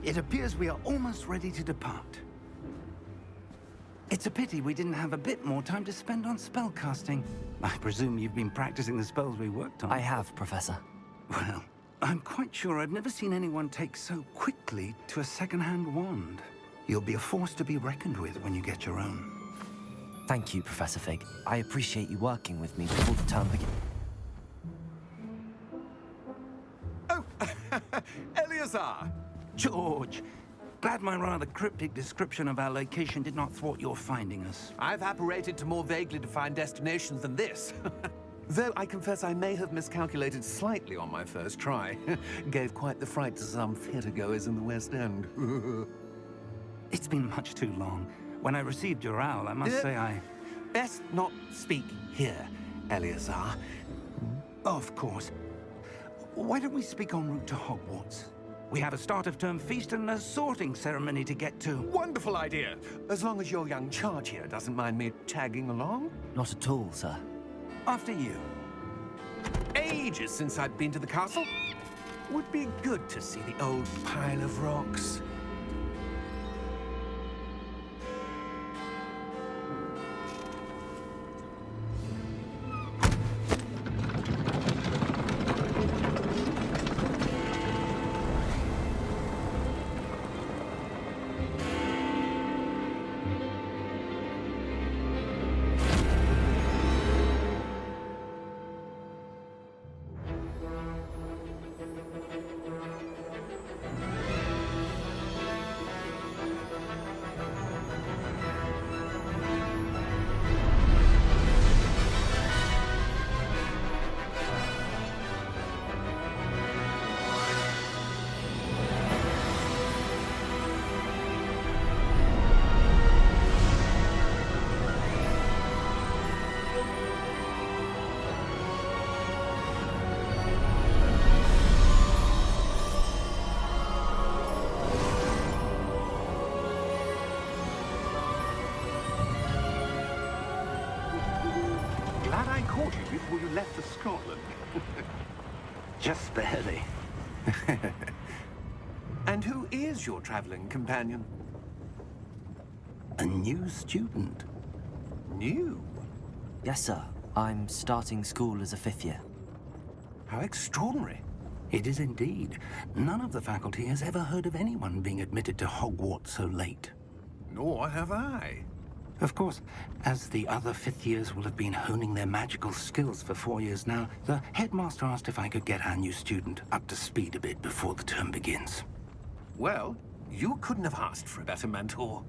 It appears we are almost ready to depart. It's a pity we didn't have a bit more time to spend on spellcasting. I presume you've been practicing the spells we worked on. I have, Professor. Well, I'm quite sure I've never seen anyone take so quickly to a second-hand wand. You'll be a force to be reckoned with when you get your own. Thank you, Professor Fig. I appreciate you working with me before the term begins. Oh, Eleazar! George! Glad my rather cryptic description of our location did not thwart your finding us. I've apparated to more vaguely defined destinations than this. Though I confess I may have miscalculated slightly on my first try. Gave quite the fright to some theatergoers in the West End. It's been much too long. When I received your owl, I must say I... Best not speak here, Eleazar. Of course. Why don't we speak en route to Hogwarts? We have a start-of-term feast and a sorting ceremony to get to. Wonderful idea! As long as your young charge here doesn't mind me tagging along. Not at all, sir. After you. Ages since I'd been to the castle. Would be good to see the old pile of rocks. Glad I caught you before you left for Scotland. Just barely. And who is your traveling companion? A new student. New? Yes, sir. I'm starting school as a 5th year. How extraordinary. It is indeed. None of the faculty has ever heard of anyone being admitted to Hogwarts so late. Nor have I. Of course, as the other 5th years will have been honing their magical skills for 4 years now, the headmaster asked if I could get our new student up to speed a bit before the term begins. Well, you couldn't have asked for a better mentor.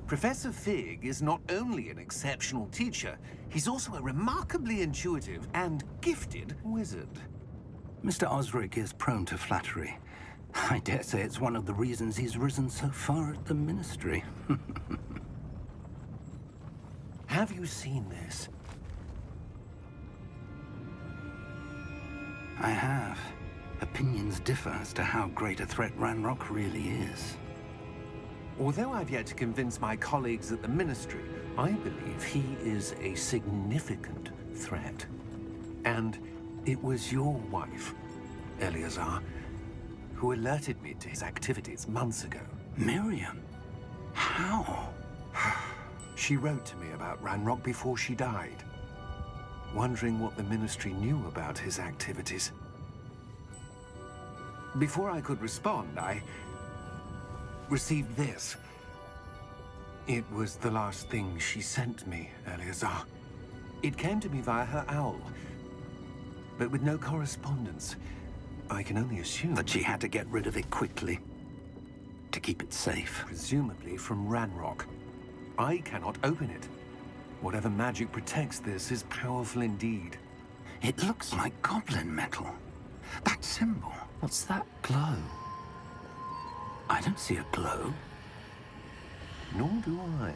Professor Fig is not only an exceptional teacher, he's also a remarkably intuitive and gifted wizard. Mr. Osric is prone to flattery. I dare say it's one of the reasons he's risen so far at the Ministry. Have you seen this? I have. Opinions differ as to how great a threat Ranrock really is. Although I've yet to convince my colleagues at the Ministry, I believe he is a significant threat. And it was your wife, Eleazar, who alerted me to his activities months ago. Miriam? How? She wrote to me about Ranrock before she died, wondering what the Ministry knew about his activities. Before I could respond, I received this. It was the last thing she sent me, Eleazar. It came to me via her owl, but with no correspondence. I can only assume That she had to get rid of it quickly, to keep it safe. presumably from Ranrock. I cannot open it. Whatever magic protects this is powerful indeed. It looks like goblin metal. That symbol. What's that glow? I don't see a glow. Nor do I.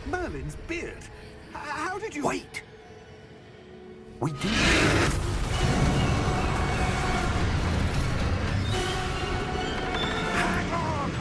Merlin's beard. How did you... Wait! We do. Hang on!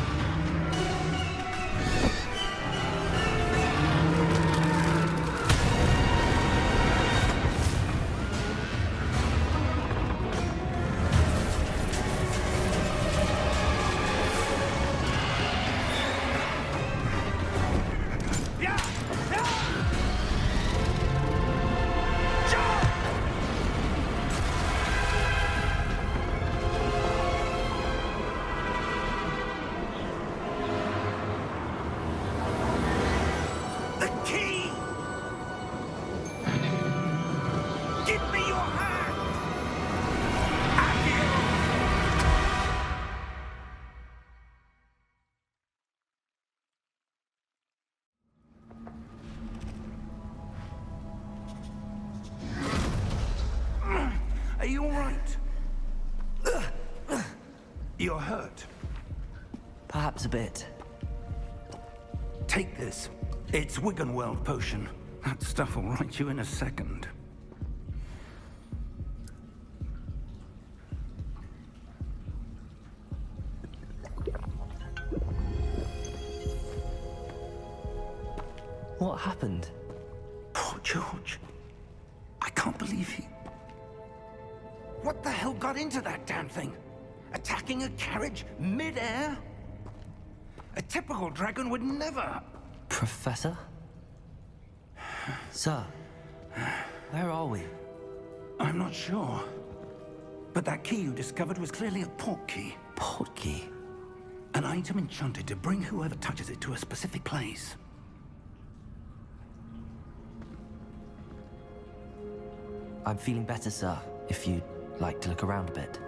You're hurt. Perhaps a bit. Take this. It's Wiggenweld potion. That stuff will right you in a second. What happened? Poor George. I can't believe he... What the hell got into that damn thing? Attacking a carriage mid-air? A typical dragon would never... Professor? Sir, where are we? I'm not sure. But that key you discovered was clearly a portkey. Portkey? An item enchanted to bring whoever touches it to a specific place. I'm feeling better, sir, if you'd like to look around a bit.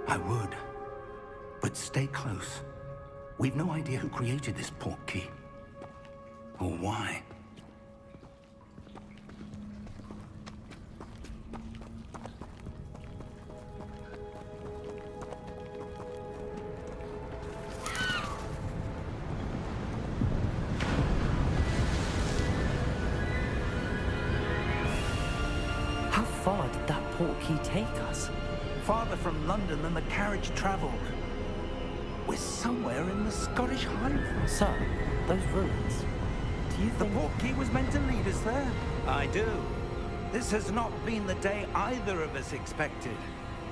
I would. But stay close. We've no idea who created this portkey. Or why. How far did that portkey take us? Farther from London than the carriage traveled. We're somewhere in the Scottish Highlands. Sir, those ruins. Do you The think... portkey was meant to lead us there? I do. This has not been the day either of us expected.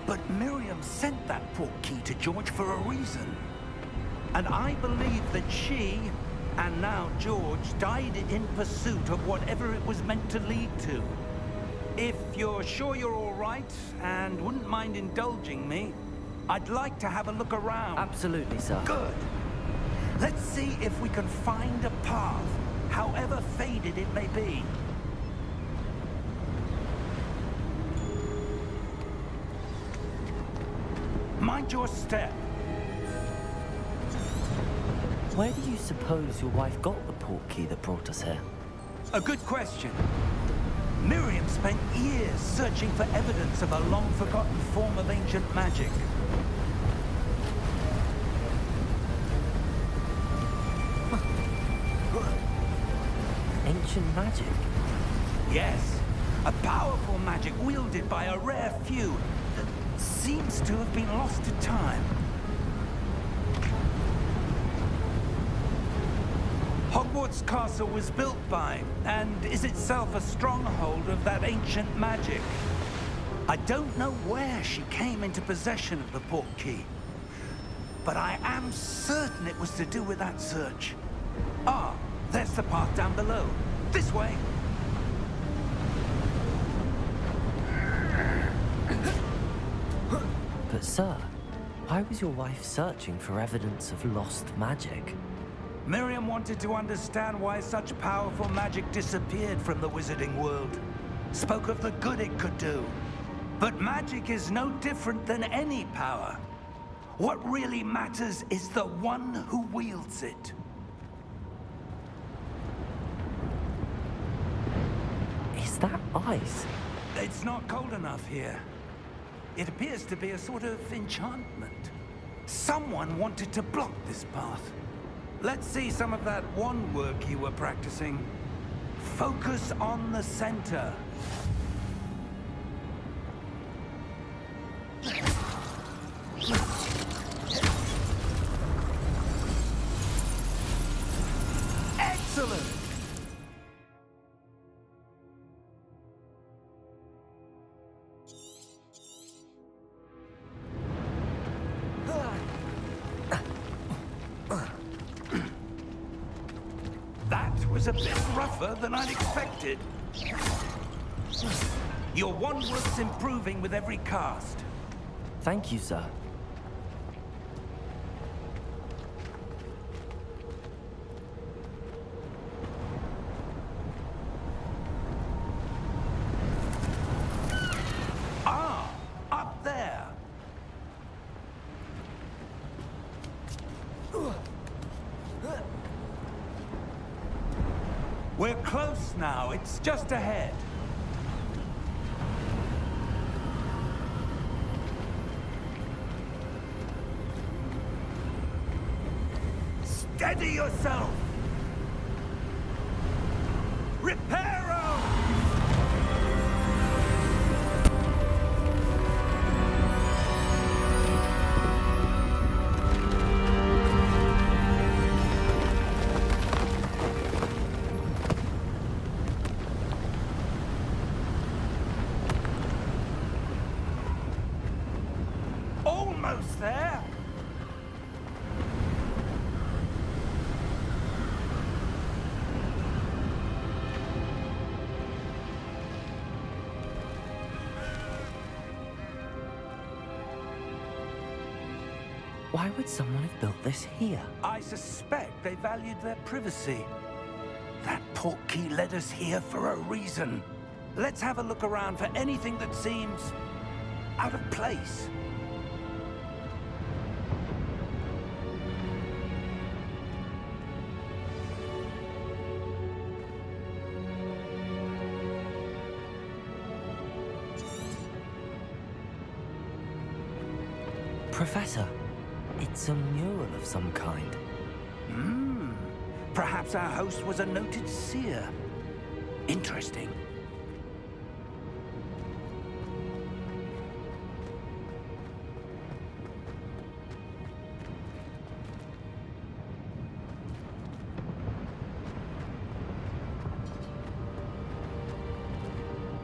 But Miriam sent that portkey to George for a reason. And I believe that she, and now George, died in pursuit of whatever it was meant to lead to. If you're sure you're all right, and wouldn't mind indulging me, I'd like to have a look around. Absolutely, sir. Good. Let's see if we can find a path, however faded it may be. Mind your step. Where do you suppose your wife got the portkey that brought us here? A good question. Miriam spent years searching for evidence of a long-forgotten form of ancient magic. Ancient magic? Yes, a powerful magic wielded by a rare few that seems to have been lost to time. Hogwarts Castle was built by, and is itself a stronghold of that ancient magic. I don't know where she came into possession of the portkey, but I am certain it was to do with that search. Ah, there's the path down below. This way. But sir, why was your wife searching for evidence of lost magic? Miriam wanted to understand why such powerful magic disappeared from the wizarding world. Spoke of the good it could do. But magic is no different than any power. What really matters is the one who wields it. Is that ice? It's not cold enough here. It appears to be a sort of enchantment. Someone wanted to block this path. Let's see some of that wand work you were practicing. Focus on the center. Excellent! That was a bit rougher than I'd expected. Your wand work's improving with every cast. Thank you, sir. Ah, up there. We're close now. It's just ahead. Steady yourself! Reparo! Almost there! Why would someone have built this here? I suspect they valued their privacy. That Portkey led us here for a reason. Let's have a look around for anything that seems out of place. Professor, it's a mural of some kind. Perhaps our host was a noted seer. Interesting.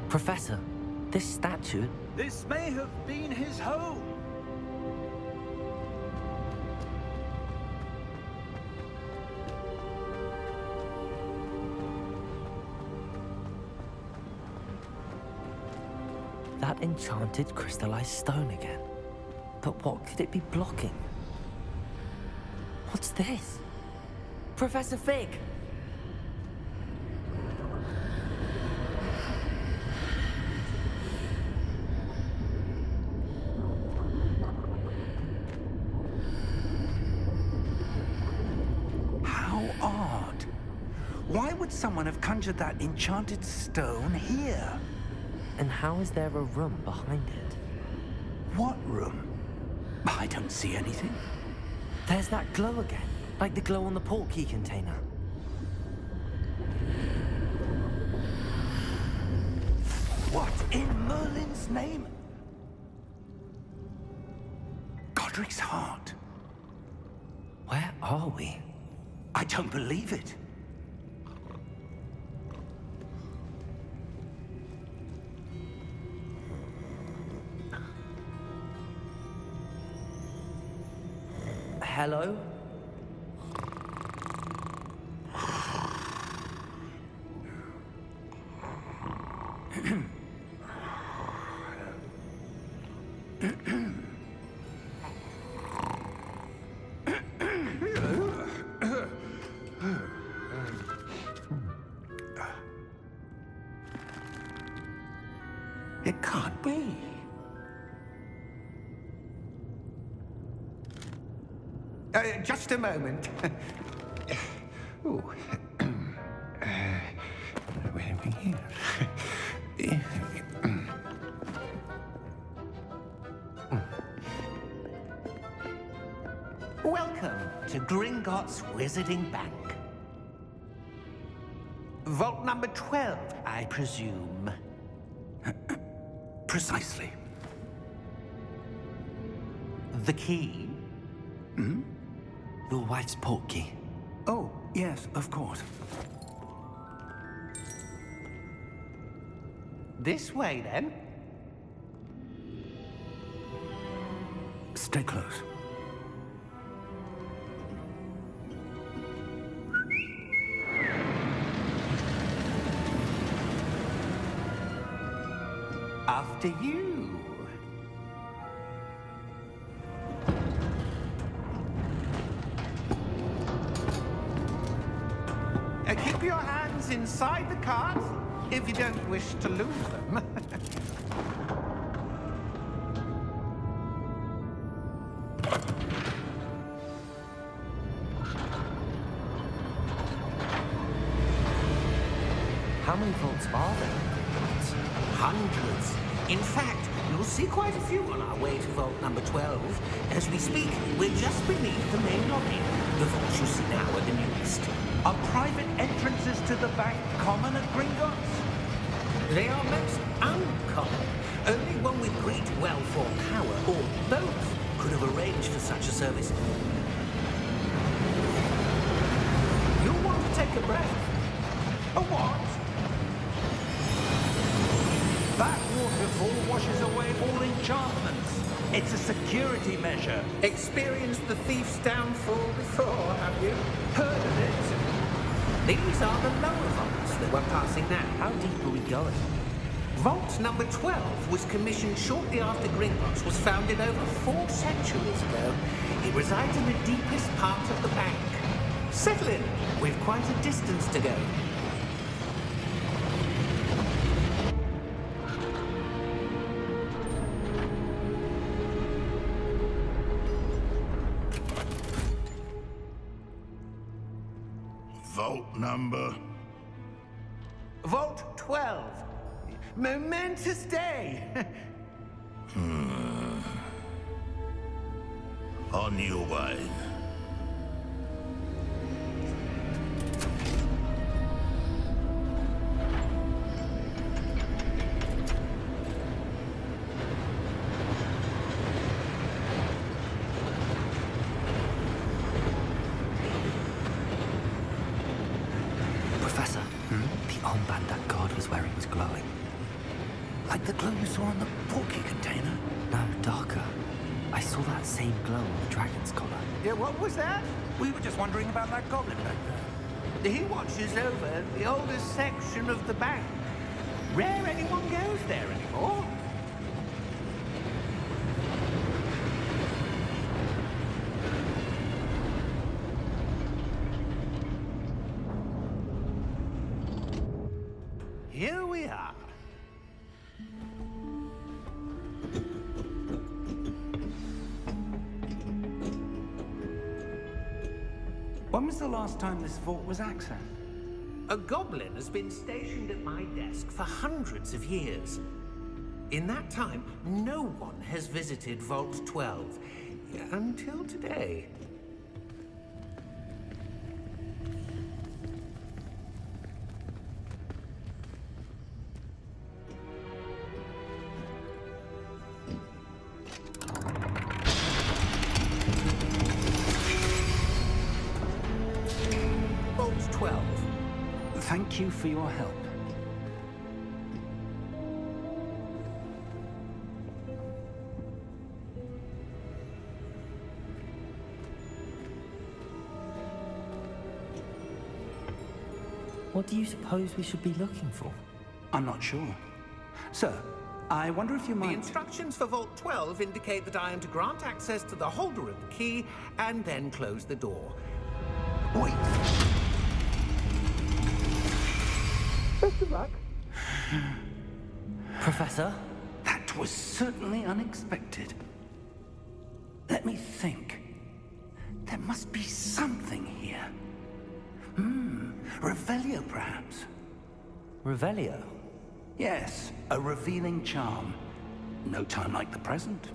Professor, this statue... This may have been his home. That enchanted crystallized stone again. But what could it be blocking? What's this? Professor Fig! How odd. Why would someone have conjured that enchanted stone here? And how is there a room behind it? What room? I don't see anything. There's that glow again, like the glow on the Portkey container. What in Merlin's name? Godric's heart. Where are we? I don't believe it. Hello? It can't be. Just a moment. Oh. Where are we here? Welcome to Gringotts Wizarding Bank. Vault number 12, I presume. Precisely. The key? Your wife's Portkey. Oh, yes, of course. This way, then. Stay close. After you. Keep your hands inside the cart if you don't wish to lose them. How many vaults are there? Hundreds. In fact, you'll see quite a few on our way to vault number 12. As we speak, we're just beneath the main lobby. The vaults you see now are the newest. Are private entrances to the bank common at Gringotts? They are most uncommon. Only one with great wealth or power, or both, could have arranged for such a service. You'll want to take a breath. A what? That waterfall washes away all enchantments. It's a security measure. Experienced the thief's downfall before, have you? Heard of it? These are the lower vaults that we're passing now. How deep are we going? Vault number 12 was commissioned shortly after Gringotts was founded over 4 centuries ago. It resides in the deepest part of the bank. Settle in. We've quite a distance to go. Vault number? Vault 12. Momentous day. On your way. Professor, the armband that guard was wearing was glowing. Like the glow you saw on the Portkey container? No, darker. I saw that same glow on the dragon's collar. Yeah, what was that? We were just wondering about that goblin back there. He watches over the oldest section of the bank. Rare anyone goes there anymore. Here we are. When was the last time this vault was accessed? A goblin has been stationed at my desk for hundreds of years. In that time, no one has visited Vault 12 until today. Vault 12. Thank you for your help. What do you suppose we should be looking for? I'm not sure. Sir, I wonder if you The might... instructions for Vault 12 indicate that I am to grant access to the holder of the key and then close the door. Wait. Best of luck. Professor? That was certainly unexpected. Let me think. There must be something here. Revelio, perhaps? Revelio? Yes, a revealing charm. No time like the present.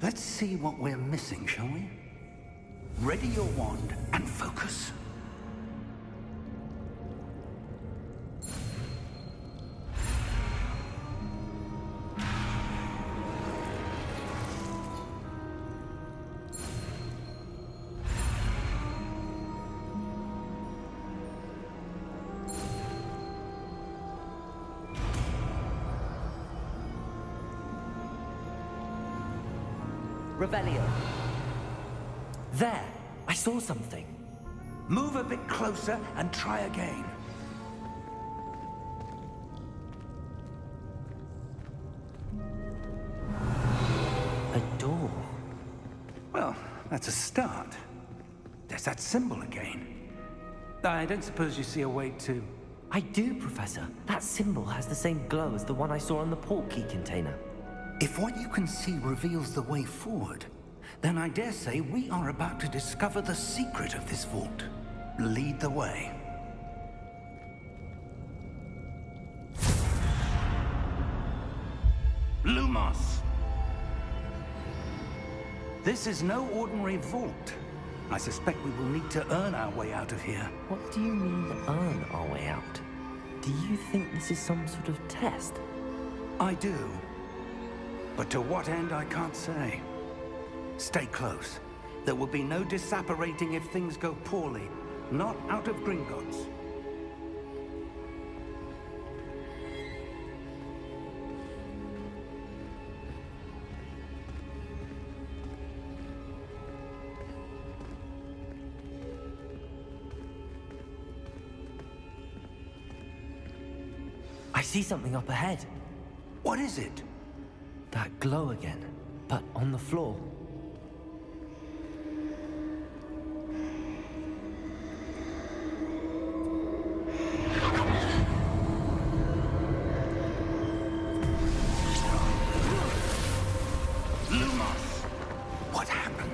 Let's see what we're missing, shall we? Ready your wand and focus. Revelio. There! I saw something. Move a bit closer and try again. A door. Well, that's a start. There's that symbol again. I don't suppose you see a way to... I do, Professor. That symbol has the same glow as the one I saw on the Portkey container. If what you can see reveals the way forward, then I dare say we are about to discover the secret of this vault. Lead the way. Lumos! This is no ordinary vault. I suspect we will need to earn our way out of here. What do you mean, earn our way out? Do you think this is some sort of test? I do. But to what end, I can't say. Stay close. There will be no disapparating if things go poorly. Not out of Gringotts. I see something up ahead. What is it? That glow again, but on the floor. What happened?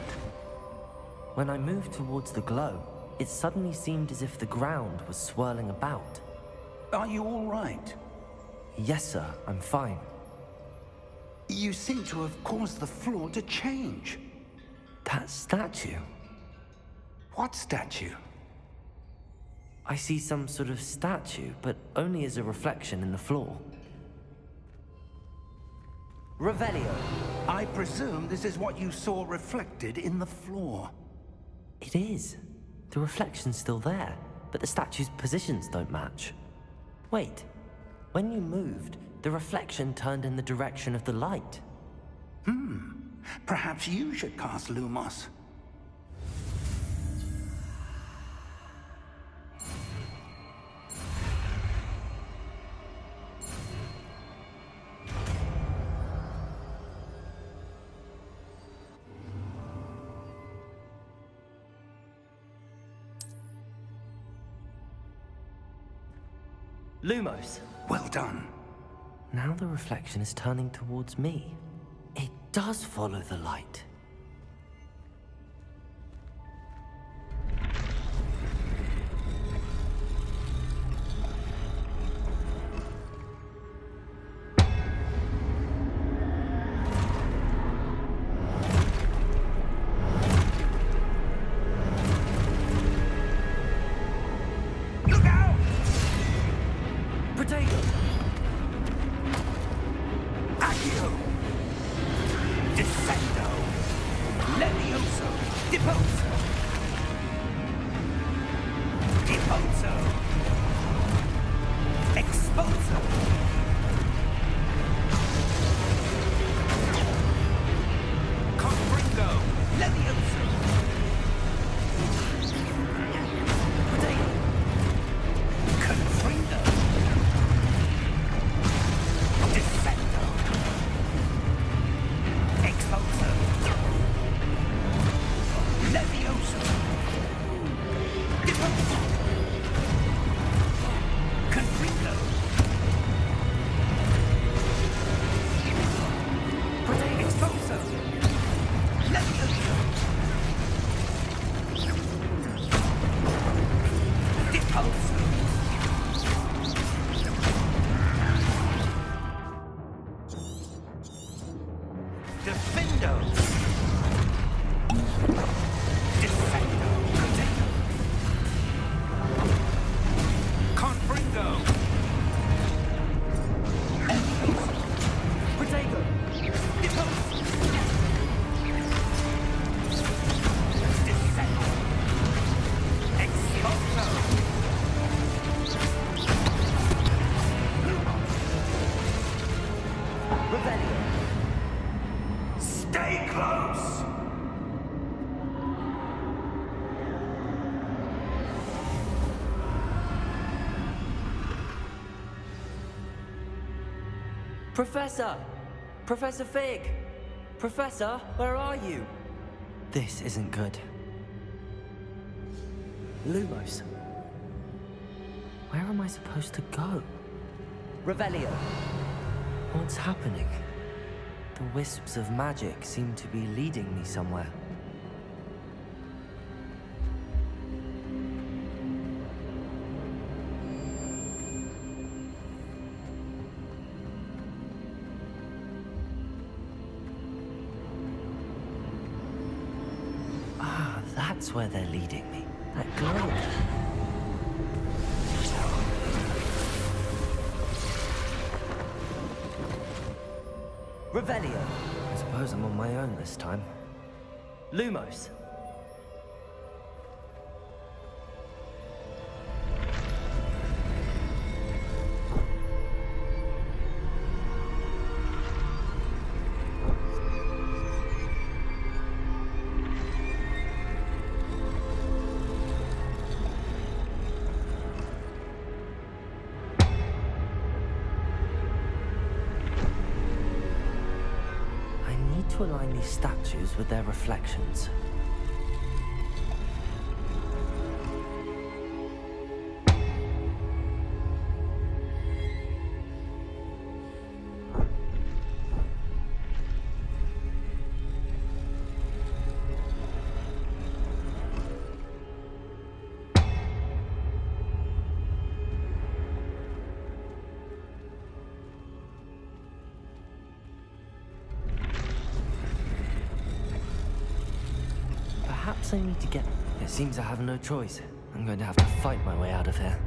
When I moved towards the glow, it suddenly seemed as if the ground was swirling about. Are you all right? Yes, sir, I'm fine. You seem to have caused the floor to change. That statue. What statue? I see some sort of statue, but only as a reflection in the floor. Revelio. I presume this is what you saw reflected in the floor. It is. The reflection's still there, but the statue's positions don't match. Wait. When you moved, the reflection turned in the direction of the light. Perhaps you should cast Lumos. Lumos. Well done. Now the reflection is turning towards me. It does follow the light. Look out! Potato! Accio! Descendo! Levioso! Deposo! Deposo! Exposo! Confringo! Levioso! Potato! Confringo! Descendo! Exposo! Levioso! Deposo! Confringo! Potato! Exposo! Levioso! Deposo! Defendo! Defendo! Potato! Confringo! Potato! Deposo! Defendo! Exposo! Revelio! Stay close! Professor! Professor Fig! Professor, where are you? This isn't good. Lumos. Where am I supposed to go? Revelio. What's happening? The wisps of magic seem to be leading me somewhere. Ah, that That's where they're leading me. That globe. Revelio. I suppose I'm on my own this time. Lumos. To align these statues with their reflections. Perhaps I need to get... It seems I have no choice. I'm going to have to fight my way out of here.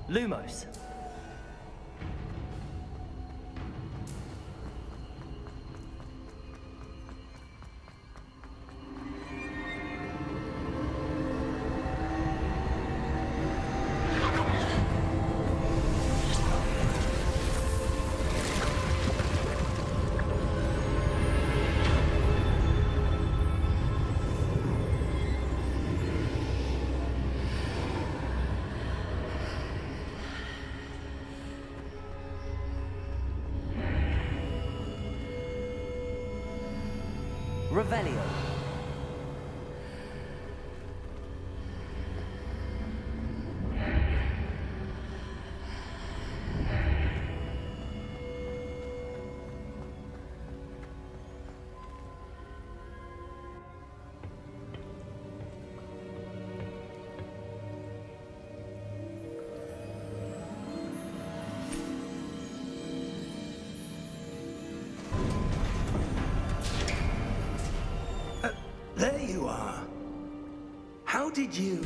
Lumos. Revelio. There you are. How did you...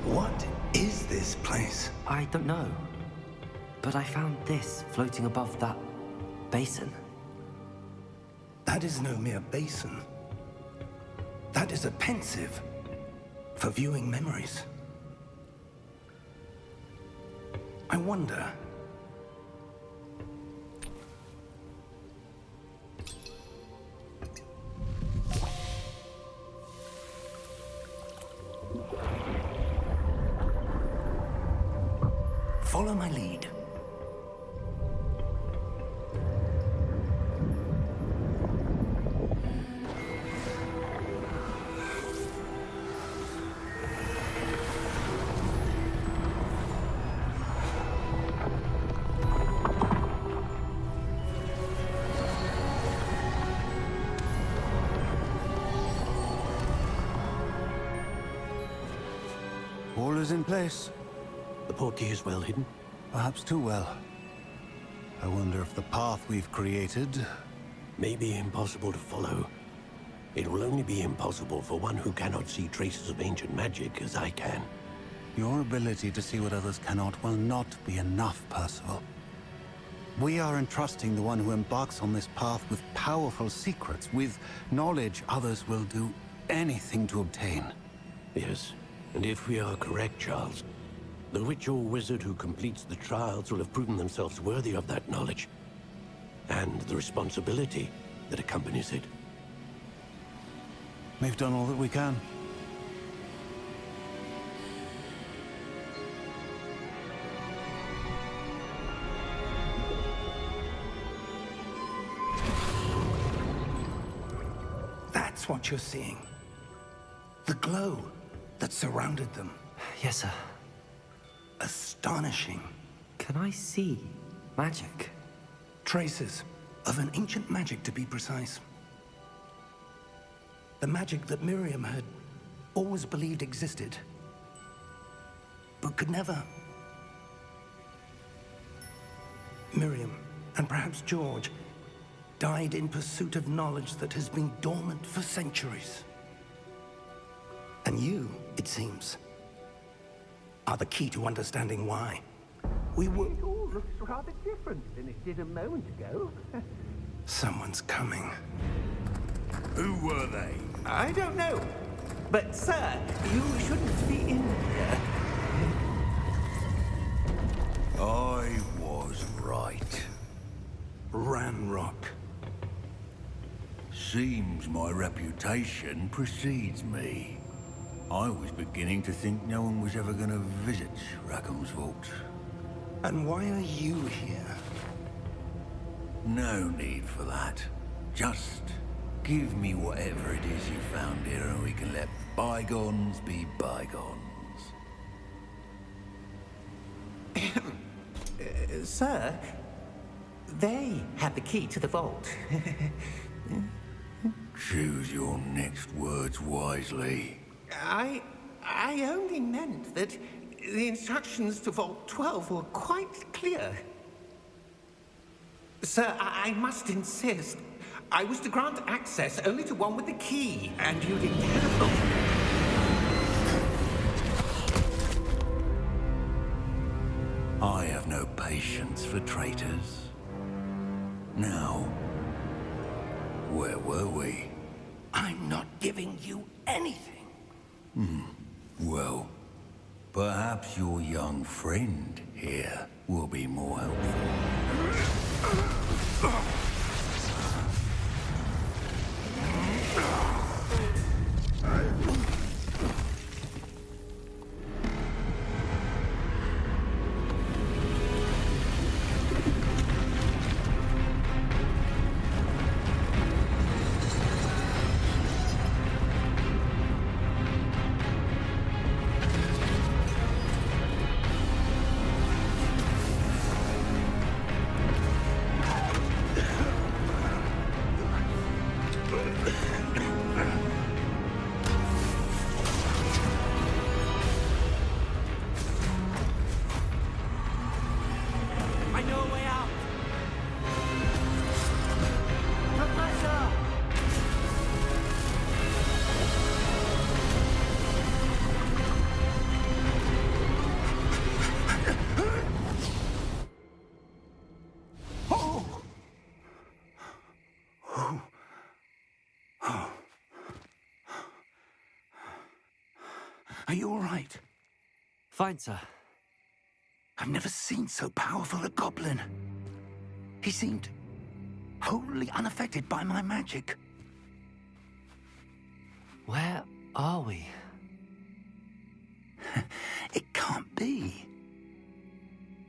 What is this place? I don't know. But I found this floating above that basin. That is no mere basin. That is a pensive for viewing memories. I wonder... Follow my lead. is in place. The portkey is well hidden? Perhaps too well. I wonder if the path we've created... May be impossible to follow. It will only be impossible for one who cannot see traces of ancient magic as I can. Your ability to see what others cannot will not be enough, Percival. We are entrusting the one who embarks on this path with powerful secrets, with knowledge others will do anything to obtain. Yes, and if we are correct, Charles, the witch or wizard who completes the trials will have proven themselves worthy of that knowledge, and the responsibility that accompanies it. We've done all that we can. That's what you're seeing. The glow that surrounded them. Yes, sir. Astonishing. Can I see magic? Traces of an ancient magic, to be precise. The magic that Miriam had always believed existed, but could never. Miriam, and perhaps George, died in pursuit of knowledge that has been dormant for centuries. And you, it seems, are the key to understanding why. We were... It all looks rather different than it did a moment ago. Someone's coming. Who were they? I don't know. But, sir, you shouldn't be in here. I was right. Ranrock. Seems my reputation precedes me. I was beginning to think no one was ever going to visit Rackham's vault. And why are you here? No need for that. Just give me whatever it is you found here and we can let bygones be bygones. Sir, they have the key to the vault. Choose your next words wisely. I only meant that the instructions to Vault 12 were quite clear. Sir, I must insist. I was to grant access only to one with the key, and you didn't have them. I have no patience for traitors. Now, where were we? I'm not giving you anything. Well, perhaps your young friend here will be more helpful. I know a way out! Are you all right? Fine, sir. I've never seen so powerful a goblin. He seemed wholly unaffected by my magic. Where are we? It can't be.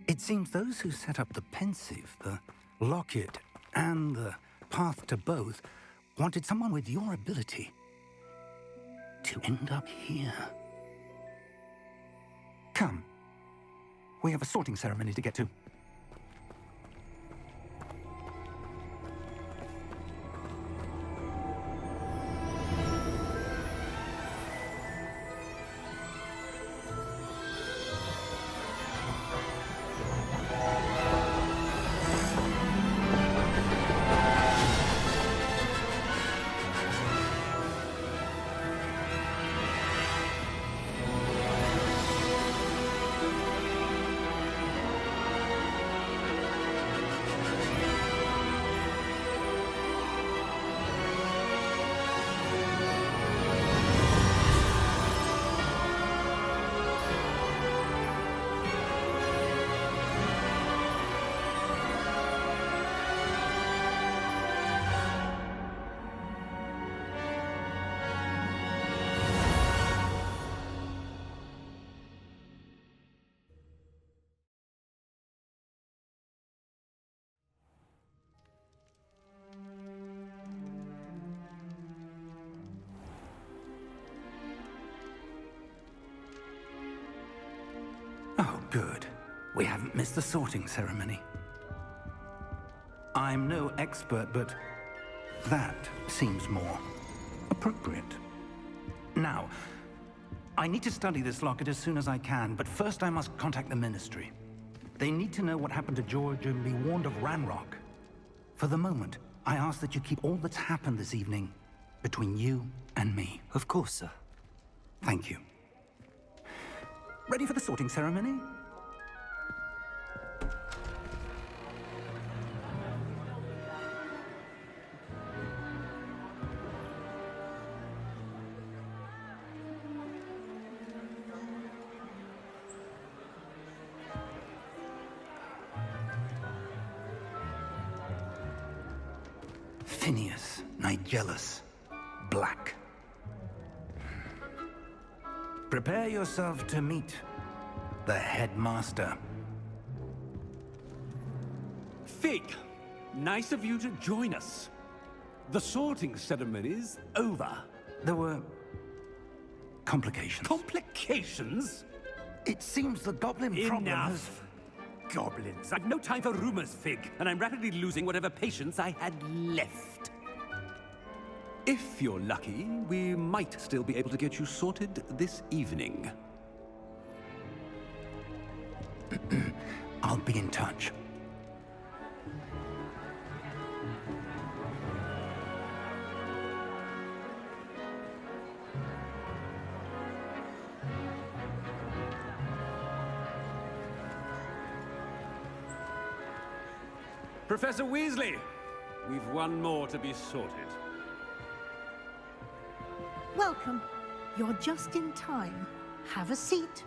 It seems those who set up the pensive, the locket, and the path to both wanted someone with your ability to end up here. Come. We have a sorting ceremony to get to. Good. We haven't missed the sorting ceremony. I'm no expert, but that seems more appropriate. Now, I need to study this locket as soon as I can, but first I must contact the Ministry. They need to know what happened to George and be warned of Ranrock. For the moment, I ask that you keep all that's happened this evening between you and me. Of course, sir. Thank you. Ready for the sorting ceremony? Phineas, Nigellus, Black. Prepare yourself to meet the headmaster. Fig, nice of you to join us. The sorting ceremony's over. There were complications. Complications? It seems the goblin problem has... Enough. Goblins. I've no time for rumors, Fig, and I'm rapidly losing whatever patience I had left. If you're lucky, we might still be able to get you sorted this evening. I'll be in touch. Professor Weasley, we've one more to be sorted. Welcome. You're just in time. Have a seat.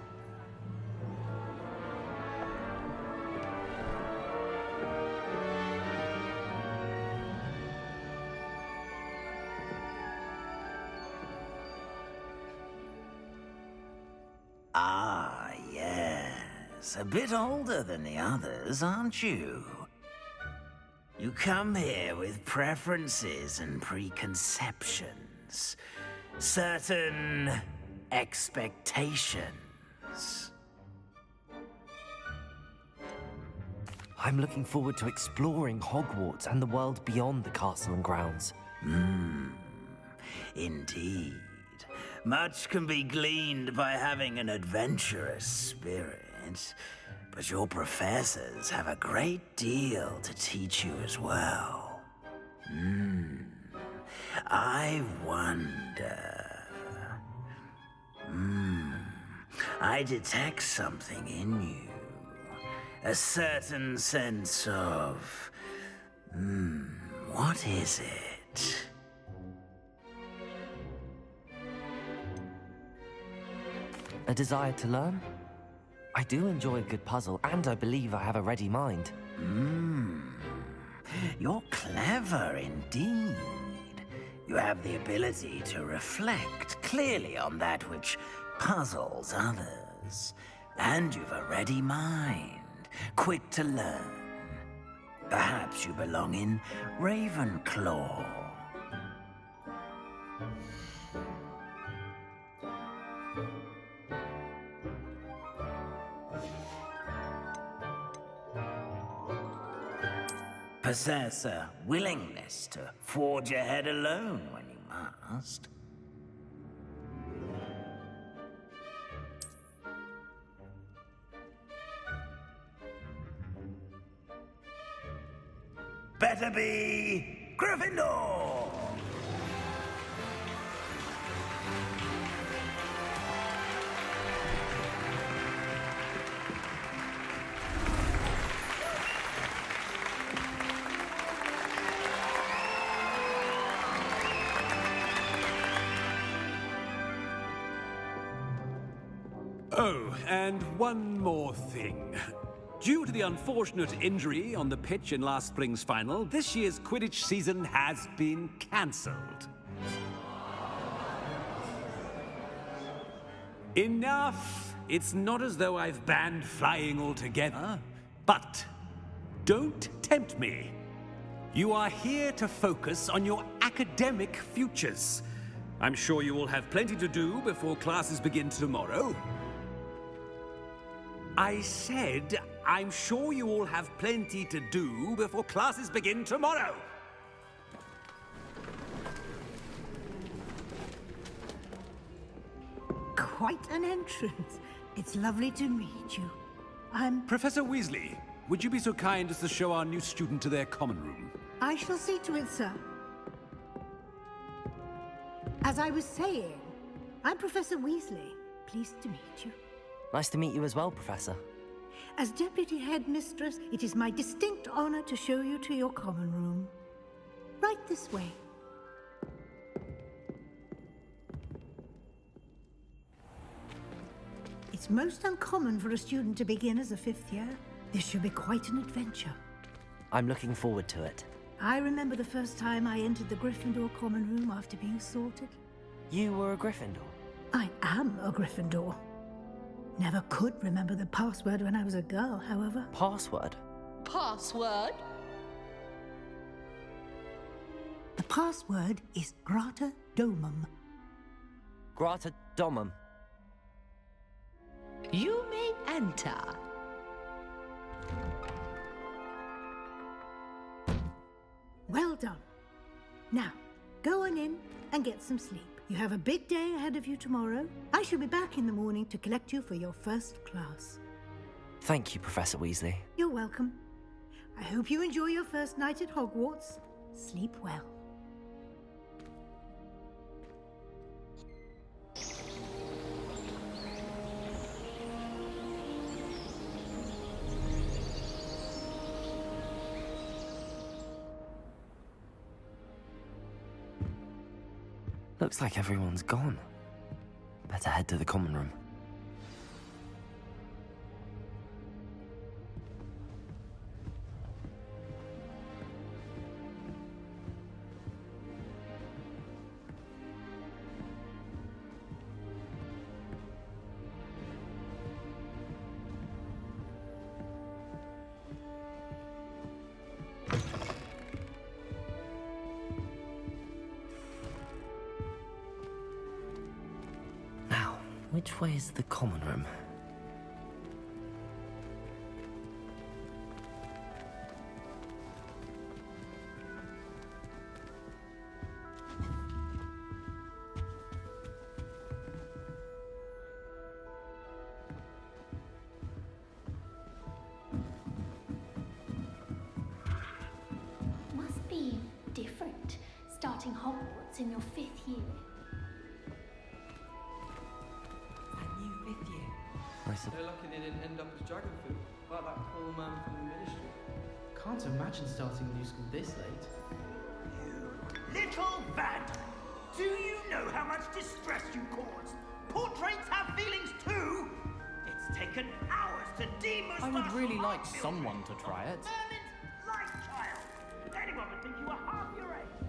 Ah, yes. A bit older than the others, aren't you? You come here with preferences and preconceptions. Certain expectations. I'm looking forward to exploring Hogwarts and the world beyond the castle and grounds. Indeed. Much can be gleaned by having an adventurous spirit, but your professors have a great deal to teach you as well. I wonder... I detect something in you. A certain sense of... what is it? A desire to learn? I do enjoy a good puzzle, and I believe I have a ready mind. You're clever indeed. You have the ability to reflect clearly on that which puzzles others. And you've a ready mind, quick to learn. Perhaps you belong in Ravenclaw. Possess a willingness to forge ahead alone when you must. Better be Gryffindor! Oh, and one more thing. Due to the unfortunate injury on the pitch in last spring's final, this year's Quidditch season has been cancelled. Enough! It's not as though I've banned flying altogether. But don't tempt me. You are here to focus on your academic futures. I'm sure you will have plenty to do before classes begin tomorrow. I said I'm sure you all have plenty to do before classes begin tomorrow. Quite an entrance. It's lovely to meet you. Professor Weasley, would you be so kind as to show our new student to their common room? I shall see to it, sir. As I was saying, I'm Professor Weasley. Pleased to meet you. Nice to meet you as well, Professor. As Deputy Headmistress, it is my distinct honor to show you to your common room. Right this way. It's most uncommon for a student to begin as a 5th year. This should be quite an adventure. I'm looking forward to it. I remember the first time I entered the Gryffindor common room after being sorted. You were a Gryffindor? I am a Gryffindor. Never could remember the password when I was a girl, however. Password? Password? The password is Grata Domum. Grata Domum. You may enter. Well done. Now, go on in and get some sleep. You have a big day ahead of you tomorrow. I shall be back in the morning to collect you for your first class. Thank you, Professor Weasley. You're welcome. I hope you enjoy your first night at Hogwarts. Sleep well. Looks like everyone's gone. Better head to the common room. Which way is the common room? Must be different, starting Hogwarts in your 5th year. They're lucky they didn't end up as dragon food, like that poor man from the ministry. Can't imagine starting a new school this late. You little vandal! Do you know how much distress you caused? Portraits have feelings too! It's taken hours to demustache. I would really like children. someone to try it. Merlin's life child! Anyone would think you were half your age.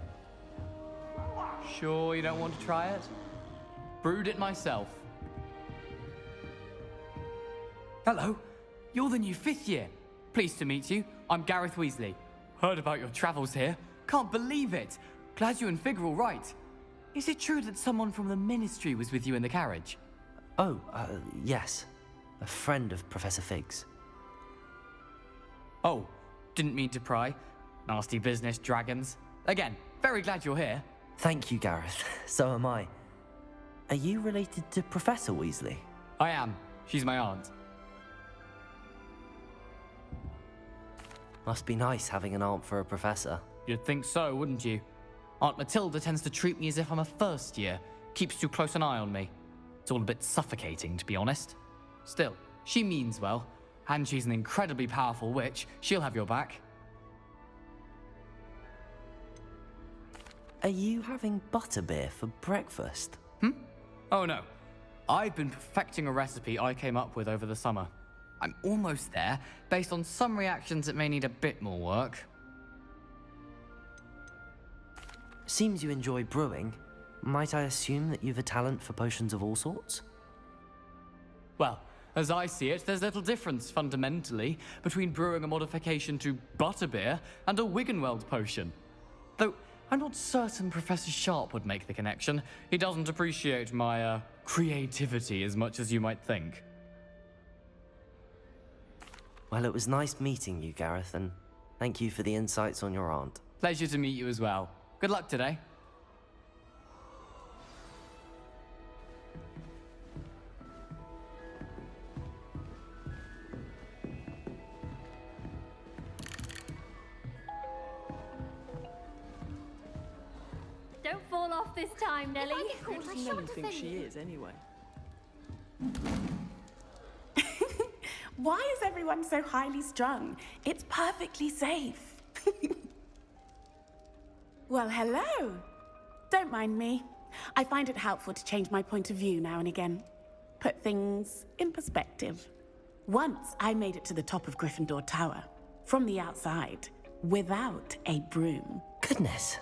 Grow up! Sure you don't want to try it? Brewed it myself. Hello, you're the new 5th year. Pleased to meet you. I'm Gareth Weasley. Heard about your travels here. Can't believe it. Glad you and Fig are all right. Is it true that someone from the Ministry was with you in the carriage? Oh, yes. A friend of Professor Fig's. Oh, didn't mean to pry. Nasty business, dragons. Again, very glad you're here. Thank you, Gareth. So am I. Are you related to Professor Weasley? I am. She's my aunt. Must be nice having an aunt for a professor. You'd think so, wouldn't you? Aunt Matilda tends to treat me as if I'm a 1st year. Keeps too close an eye on me. It's all a bit suffocating, to be honest. Still, she means well. And she's an incredibly powerful witch. She'll have your back. Are you having butterbeer for breakfast? Oh no. I've been perfecting a recipe I came up with over the summer. I'm almost there, based on some reactions that may need a bit more work. Seems you enjoy brewing. Might I assume that you've a talent for potions of all sorts? Well, as I see it, there's little difference, fundamentally, between brewing a modification to butterbeer and a Wiggenweld potion. Though, I'm not certain Professor Sharp would make the connection. He doesn't appreciate my, creativity as much as you might think. Well, it was nice meeting you, Gareth, and thank you for the insights on your aunt. Pleasure to meet you as well. Good luck today. Don't fall off this time, Nellie. Who does Nellie think she is, anyway? Why is everyone so highly strung? It's perfectly safe. Well, hello. Don't mind me. I find it helpful to change my point of view now and again. Put things in perspective. Once I made it to the top of Gryffindor Tower, from the outside, without a broom. Goodness.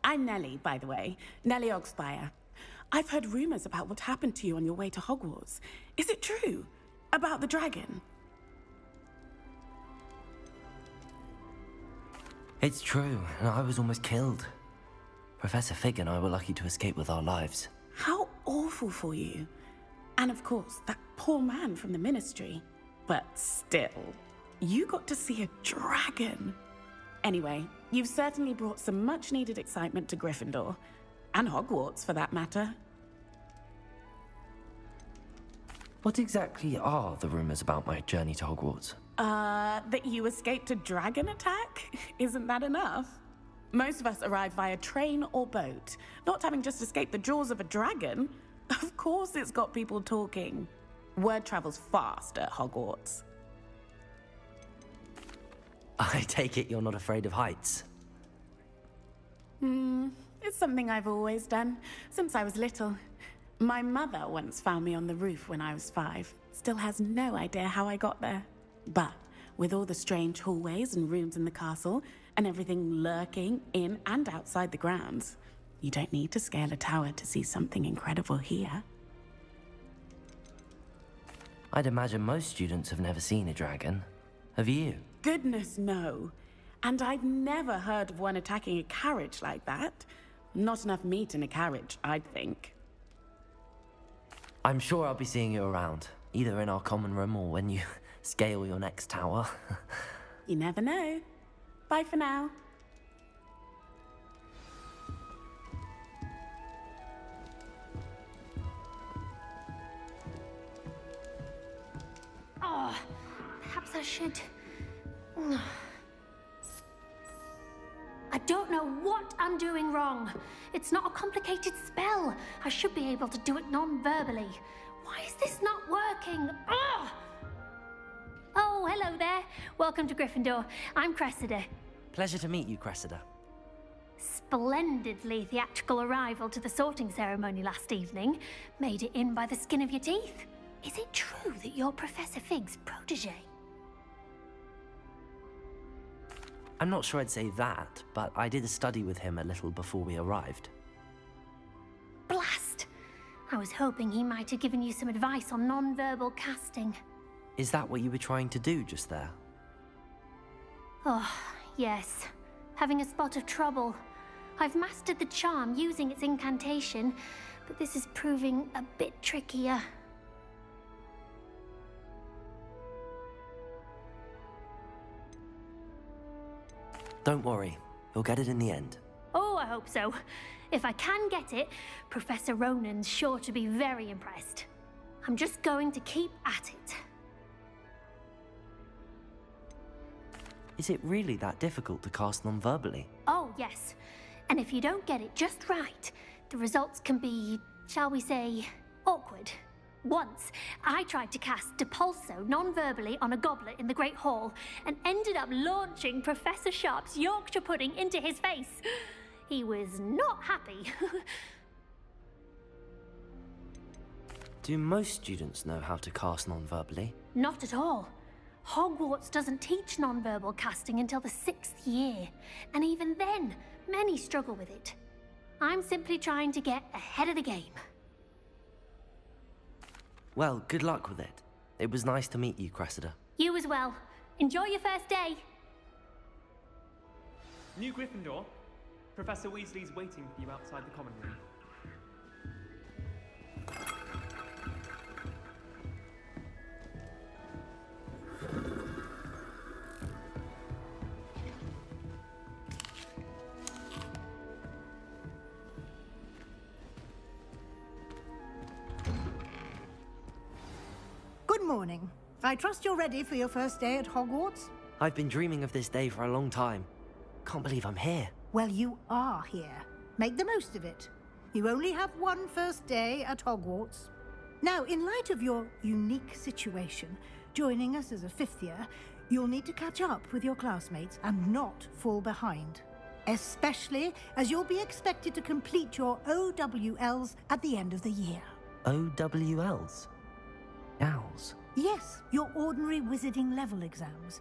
I'm Nellie, by the way. Nellie Ogspire. I've heard rumors about what happened to you on your way to Hogwarts. Is it true? About the dragon? It's true, and I was almost killed. Professor Fig and I were lucky to escape with our lives. How awful for you. And of course, that poor man from the Ministry. But still, you got to see a dragon. Anyway, you've certainly brought some much-needed excitement to Gryffindor. And Hogwarts, for that matter. What exactly are the rumors about my journey to Hogwarts? That you escaped a dragon attack? Isn't that enough? Most of us arrive via train or boat, not having just escaped the jaws of a dragon. Of course it's got people talking. Word travels fast at Hogwarts. I take it you're not afraid of heights? It's something I've always done, since I was little. My mother once found me on the roof when I was 5. Still has no idea how I got there. But with all the strange hallways and rooms in the castle, and everything lurking in and outside the grounds, you don't need to scale a tower to see something incredible here. I'd imagine most students have never seen a dragon. Have you? Goodness, no. And I've never heard of one attacking a carriage like that. Not enough meat in a carriage, I'd think. I'm sure I'll be seeing you around, either in our common room or when you scale your next tower. You never know. Bye for now. Oh, perhaps I should... I don't know what I'm doing wrong. It's not a complicated spell. I should be able to do it non-verbally. Why is this not working? Ugh! Oh, hello there. Welcome to Gryffindor. I'm Cressida. Pleasure to meet you, Cressida. Splendidly theatrical arrival to the sorting ceremony last evening. Made it in by the skin of your teeth. Is it true that you're Professor Fig's protege? I'm not sure I'd say that, but I did study with him a little before we arrived. Blast! I was hoping he might have given you some advice on non-verbal casting. Is that what you were trying to do just there? Oh, yes. Having a spot of trouble. I've mastered the charm using its incantation, but this is proving a bit trickier. Don't worry, you'll get it in the end. Oh, I hope so. If I can get it, Professor Ronan's sure to be very impressed. I'm just going to keep at it. Is it really that difficult to cast non-verbally? Oh, yes. And if you don't get it just right, the results can be, shall we say, awkward. Once, I tried to cast Depulso non-verbally on a goblet in the Great Hall and ended up launching Professor Sharp's Yorkshire pudding into his face. He was not happy. Do most students know how to cast non-verbally? Not at all. Hogwarts doesn't teach non-verbal casting until the 6th year, and even then, many struggle with it. I'm simply trying to get ahead of the game. Well, good luck with it. It was nice to meet you, Cressida. You as well. Enjoy your first day. New Gryffindor. Professor Weasley's waiting for you outside the common room. I trust you're ready for your first day at Hogwarts? I've been dreaming of this day for a long time. Can't believe I'm here. Well, you are here. Make the most of it. You only have one first day at Hogwarts. Now, in light of your unique situation, joining us as a fifth year, you'll need to catch up with your classmates and not fall behind. Especially as you'll be expected to complete your OWLs at the end of the year. OWLs? Owls? Yes, your ordinary wizarding level exams.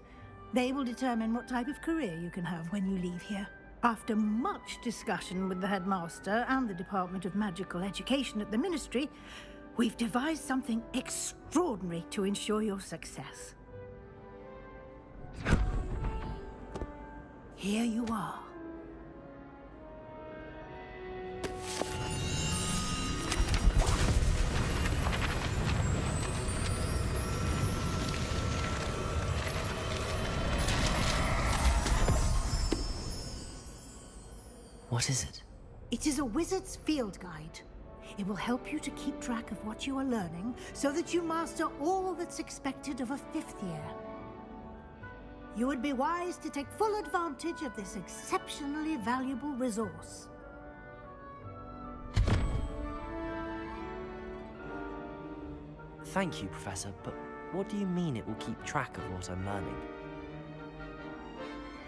They will determine what type of career you can have when you leave here. After much discussion with the headmaster and the Department of Magical Education at the Ministry, we've devised something extraordinary to ensure your success. Here you are. What is it? It is a wizard's field guide. It will help you to keep track of what you are learning so that you master all that's expected of a fifth year. You would be wise to take full advantage of this exceptionally valuable resource. Thank you, Professor, but what do you mean it will keep track of what I'm learning?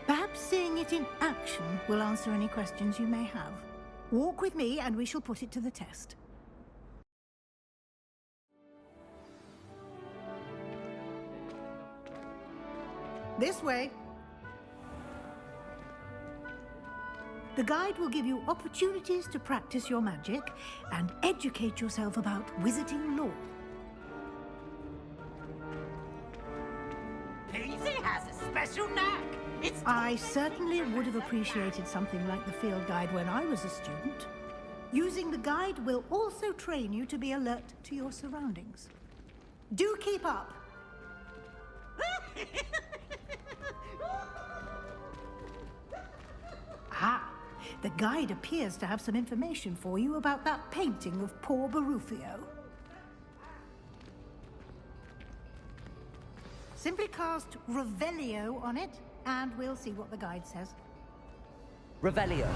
Perhaps seeing it in action will answer any questions you may have. Walk with me and we shall put it to the test. This way. The guide will give you opportunities to practice your magic and educate yourself about wizarding lore. Peasy has a special knack. I certainly would have appreciated something like the field guide when I was a student. Using the guide will also train you to be alert to your surroundings. Do keep up! Ah, the guide appears to have some information for you about that painting of poor Barufio. Simply cast Revelio on it, and we'll see what the guide says. Revelio.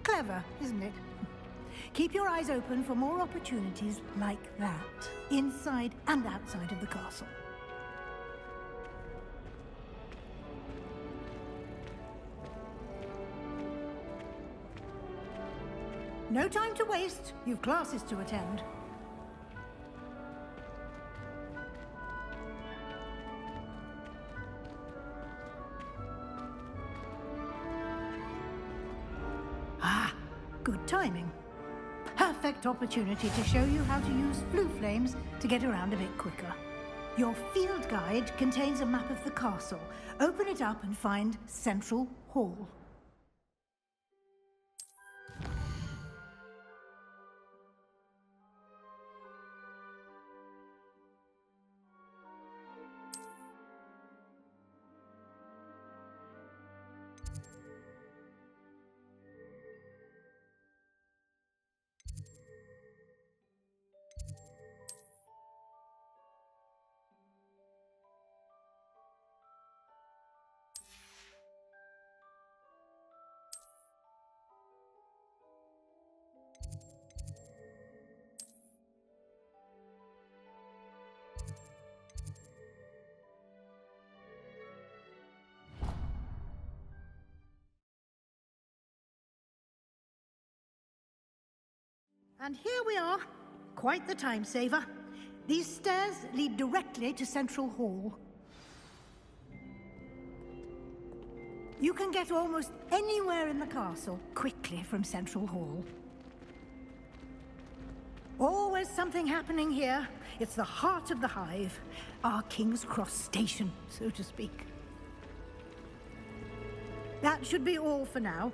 Clever, isn't it? Keep your eyes open for more opportunities like that, inside and outside of the castle. No time to waste. You've classes to attend. Good timing. Perfect opportunity to show you how to use blue flames to get around a bit quicker. Your field guide contains a map of the castle. Open it up and find Central Hall. And here we are. Quite the time saver. These stairs lead directly to Central Hall. You can get almost anywhere in the castle quickly from Central Hall. Always something happening here. It's the heart of the Hive, our King's Cross station, so to speak. That should be all for now.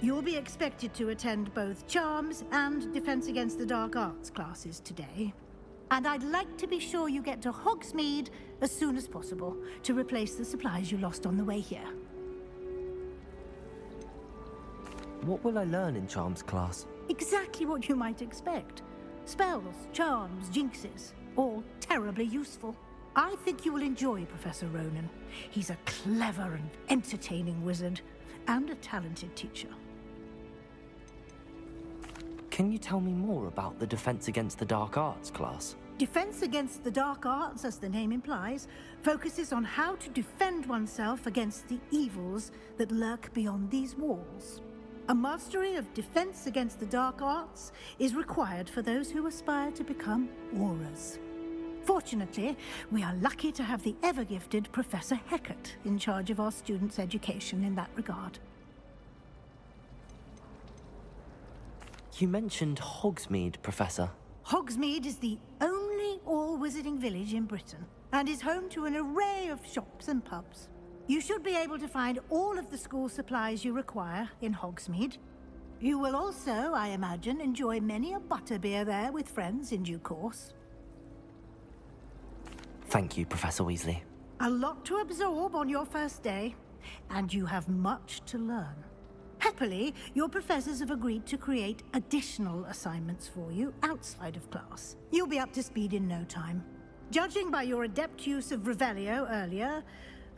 You'll be expected to attend both Charms and Defense Against the Dark Arts classes today. And I'd like to be sure you get to Hogsmeade as soon as possible to replace the supplies you lost on the way here. What will I learn in Charms class? Exactly what you might expect. Spells, charms, jinxes, all terribly useful. I think you will enjoy Professor Ronan. He's a clever and entertaining wizard, and a talented teacher. Can you tell me more about the Defense Against the Dark Arts class? Defense Against the Dark Arts, as the name implies, focuses on how to defend oneself against the evils that lurk beyond these walls. A mastery of Defense Against the Dark Arts is required for those who aspire to become Aurors. Fortunately, we are lucky to have the ever-gifted Professor Hecat in charge of our students' education in that regard. You mentioned Hogsmeade, Professor. Hogsmeade is the only all-wizarding village in Britain, and is home to an array of shops and pubs. You should be able to find all of the school supplies you require in Hogsmeade. You will also, I imagine, enjoy many a butterbeer there with friends in due course. Thank you, Professor Weasley. A lot to absorb on your first day, and you have much to learn. Happily, your professors have agreed to create additional assignments for you outside of class. You'll be up to speed in no time. Judging by your adept use of Revelio earlier,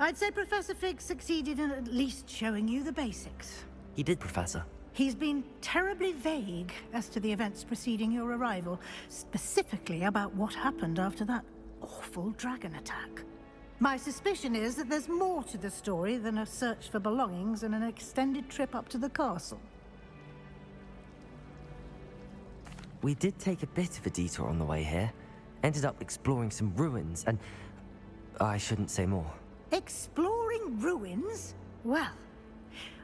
I'd say Professor Fig succeeded in at least showing you the basics. He did, Professor. He's been terribly vague as to the events preceding your arrival, specifically about what happened after that awful dragon attack. My suspicion is that there's more to the story than a search for belongings and an extended trip up to the castle. We did take a bit of a detour on the way here. Ended up exploring some ruins and... I shouldn't say more. Exploring ruins? Well,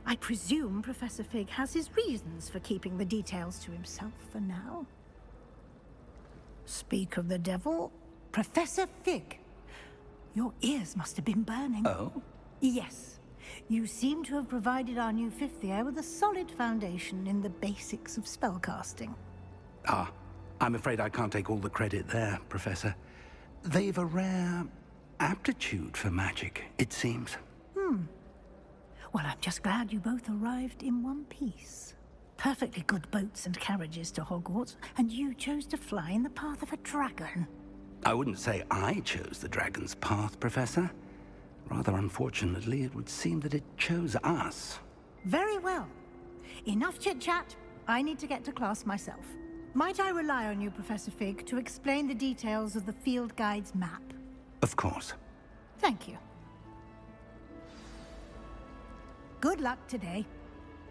I presume Professor Fig has his reasons for keeping the details to himself for now. Speak of the devil, Professor Fig. Your ears must have been burning. Oh? Yes. You seem to have provided our new fifth year with a solid foundation in the basics of spellcasting. Ah, I'm afraid I can't take all the credit there, Professor. They've a rare aptitude for magic, it seems. Well, I'm just glad you both arrived in one piece. Perfectly good boats and carriages to Hogwarts, and you chose to fly in the path of a dragon. I wouldn't say I chose the dragon's path, Professor. Rather unfortunately, it would seem that it chose us. Very well. Enough chit-chat. I need to get to class myself. Might I rely on you, Professor Fig, to explain the details of the field guide's map? Of course. Thank you. Good luck today.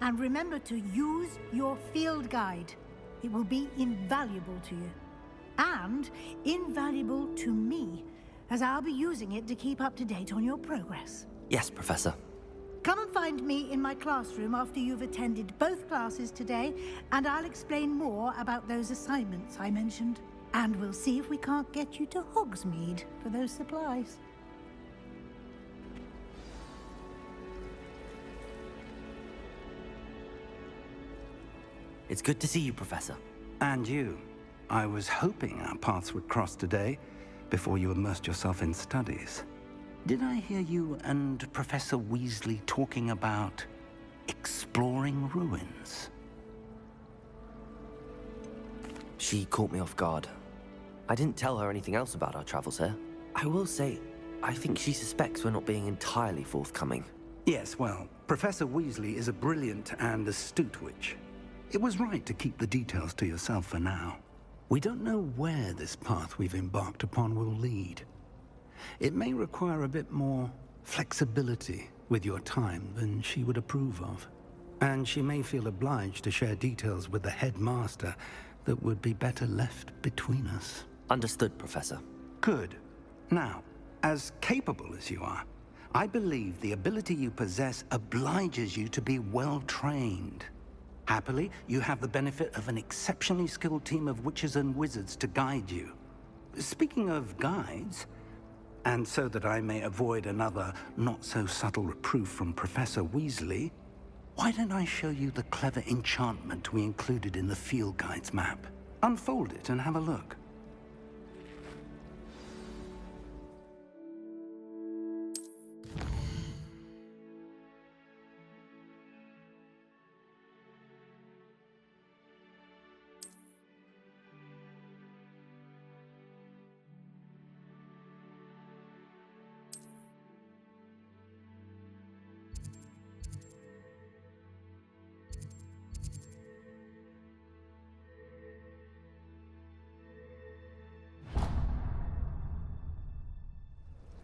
And remember to use your field guide. It will be invaluable to you. And invaluable to me, as I'll be using it to keep up to date on your progress. Yes, Professor. Come and find me in my classroom after you've attended both classes today, and I'll explain more about those assignments I mentioned. And we'll see if we can't get you to Hogsmeade for those supplies. It's good to see you, Professor. And you. I was hoping our paths would cross today, before you immersed yourself in studies. Did I hear you and Professor Weasley talking about exploring ruins? She caught me off guard. I didn't tell her anything else about our travels here. I will say, I think she suspects we're not being entirely forthcoming. Yes, well, Professor Weasley is a brilliant and astute witch. It was right to keep the details to yourself for now. We don't know where this path we've embarked upon will lead. It may require a bit more flexibility with your time than she would approve of. And she may feel obliged to share details with the headmaster that would be better left between us. Understood, Professor. Good. Now, as capable as you are, I believe the ability you possess obliges you to be well-trained. Happily, you have the benefit of an exceptionally skilled team of witches and wizards to guide you. Speaking of guides, and so that I may avoid another not-so-subtle reproof from Professor Weasley, why don't I show you the clever enchantment we included in the field guide's map? Unfold it and have a look.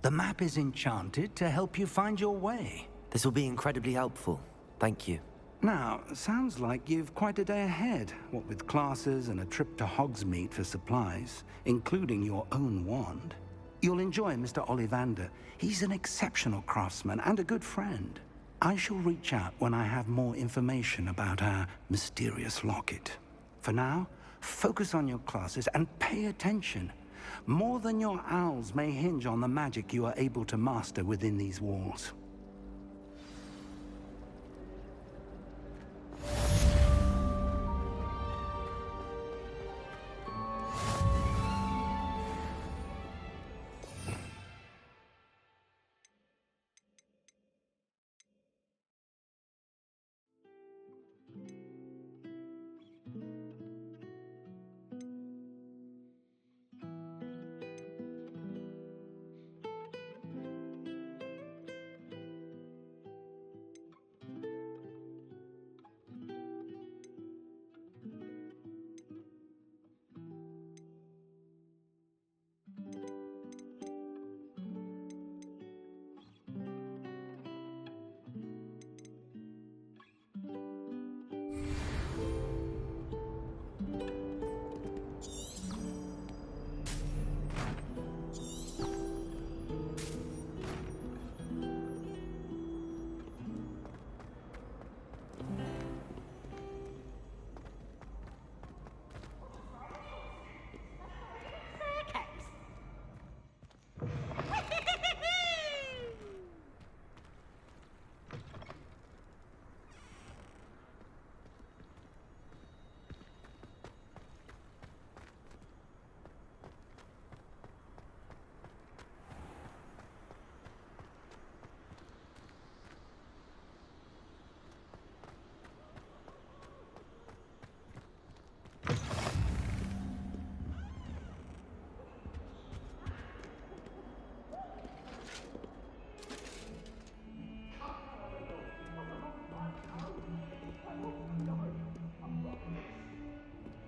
The map is enchanted to help you find your way. This will be incredibly helpful. Thank you. Now, sounds like you've quite a day ahead, what with classes and a trip to Hogsmeade for supplies, including your own wand. You'll enjoy Mr. Ollivander. He's an exceptional craftsman and a good friend. I shall reach out when I have more information about our mysterious locket. For now, focus on your classes and pay attention. More than your owls may hinge on the magic you are able to master within these walls.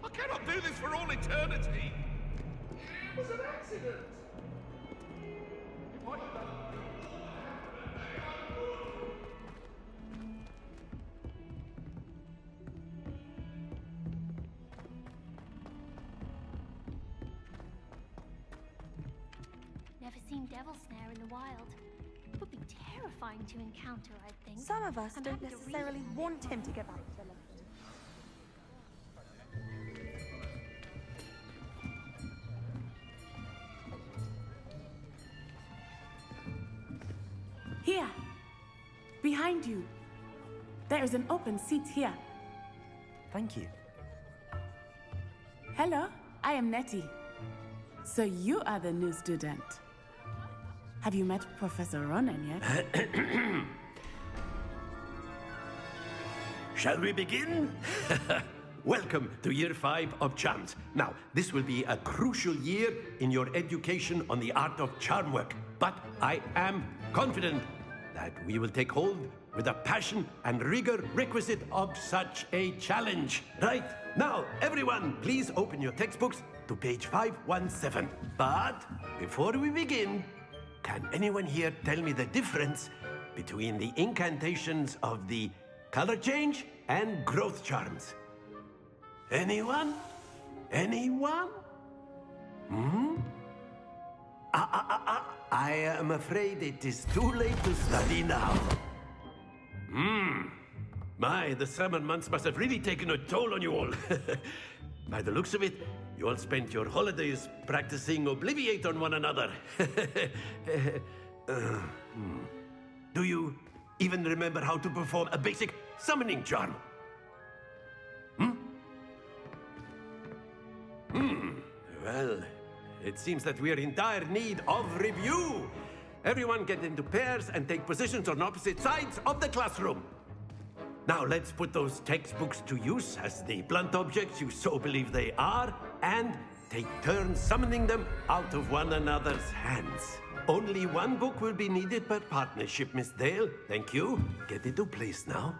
I cannot do this for all eternity! It was an accident! Never seen devil snare in the wild. Would be terrifying to encounter, I think. Some of us I'm don't having to necessarily read want him to get back to the left. Here! Behind you! There is an open seat here. Thank you. Hello, I am Nettie. So you are the new student. Have you met Professor Ronan yet? Shall we begin? Welcome to Year 5 of Charms. Now, this will be a crucial year in your education on the art of charm work. But I am confident that we will take hold with the passion and rigor requisite of such a challenge. Right? Now, everyone, please open your textbooks to page 517. But before we begin, can anyone here tell me the difference between the incantations of the color change and growth charms? Anyone? Anyone? Hmm? I am afraid it is too late to study now. The summer months must have really taken a toll on you all. By the looks of it, you all spent your holidays practicing Obliviate on one another. Do you even remember how to perform a basic summoning charm? Well, it seems that we are in dire need of review. Everyone get into pairs and take positions on opposite sides of the classroom. Now let's put those textbooks to use as the blunt objects you so believe they are, and take turns summoning them out of one another's hands. Only one book will be needed per partnership, Miss Dale. Thank you. Get into place now.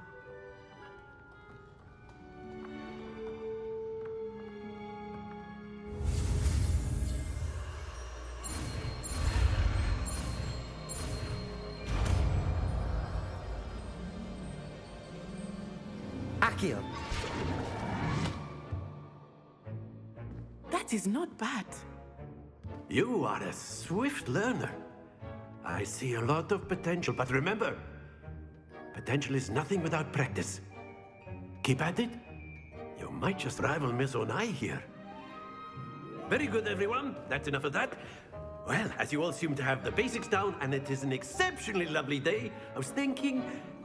Accio. That is not bad. You are a swift learner. I see a lot of potential, but remember, potential is nothing without practice. Keep at it. You might just rival Miss Onai here. Very good, everyone. That's enough of that. Well, as you all seem to have the basics down, and it is an exceptionally lovely day, I was thinking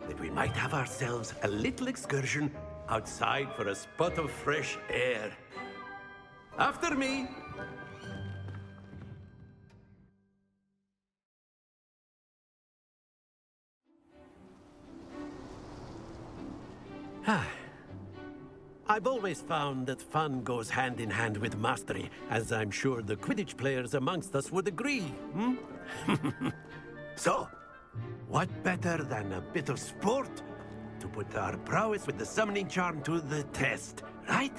that we might have ourselves a little excursion outside for a spot of fresh air. After me. I've always found that fun goes hand in hand with mastery, as I'm sure the Quidditch players amongst us would agree. So, what better than a bit of sport to put our prowess with the summoning charm to the test, right?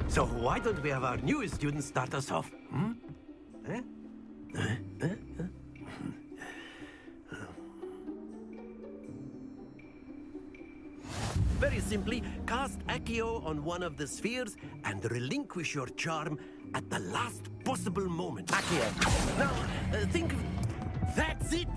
So why don't we have our newest student start us off? Very simply, cast Accio on one of the spheres and relinquish your charm at the last possible moment. Accio. Now, think of... That's it!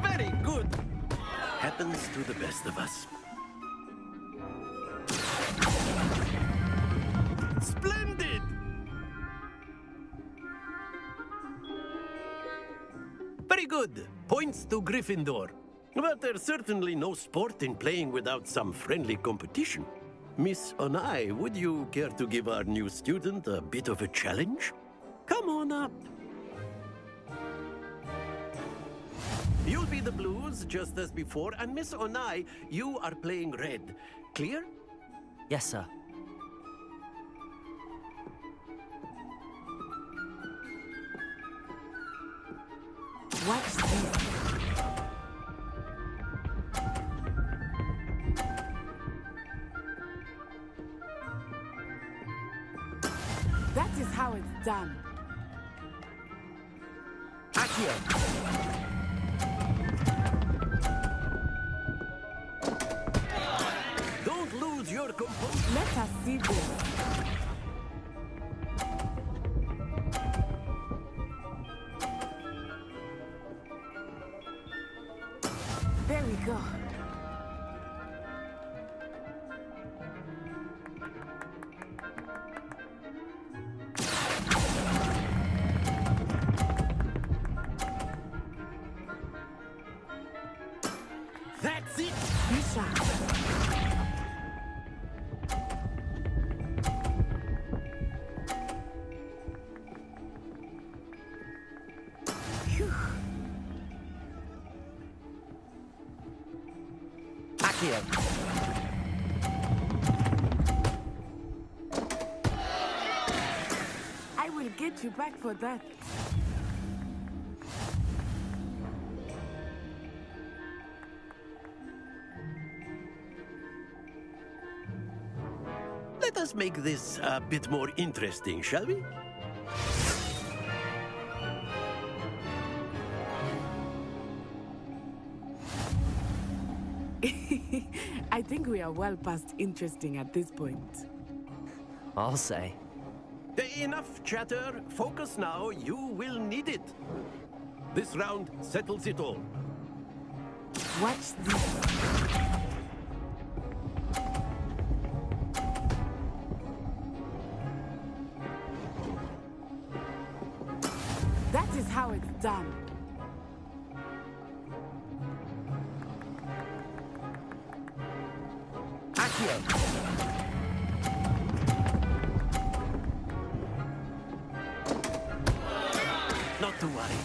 Very good. Happens to the best of us. Splendid! Very good. Points to Gryffindor. But there's certainly no sport in playing without some friendly competition. Miss Onai, would you care to give our new student a bit of a challenge? Come on up. You'll be the blues, just as before, and Miss Onai, you are playing red. Clear? Yes, sir. What's this? That is how it's done. Accio. Don't lose your composure. Let us see this. There we go. That's it! Be sharp. Phew. Accio. I will get you back for that. Let us make this a bit more interesting, shall we? I think we are well past interesting at this point. I'll say. Enough chatter. Focus now. You will need it. This round settles it all. Watch this. That is how it's done. Not to worry.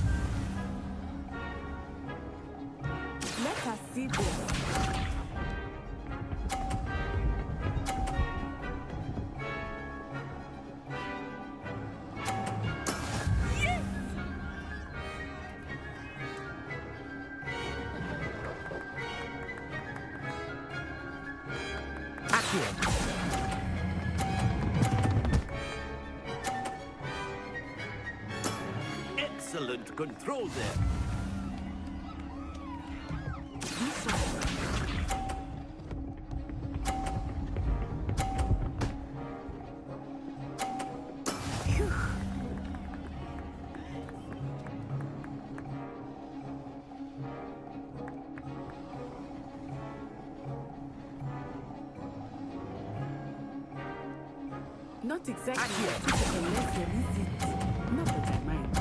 Let us see this. Yes! Excellent control there. Not exactly a typical lesson, is it? Not that I mind.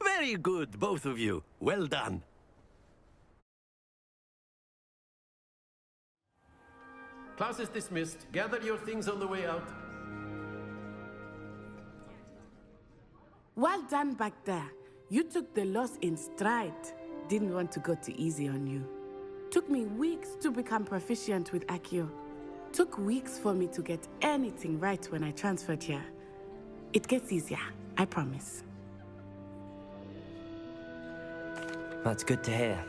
Very good, both of you. Well done. Class is dismissed. Gather your things on the way out. Well done back there. You took the loss in stride. Didn't want to go too easy on you. Took me weeks to become proficient with Accio. Took weeks for me to get anything right when I transferred here. It gets easier, I promise. That's good to hear.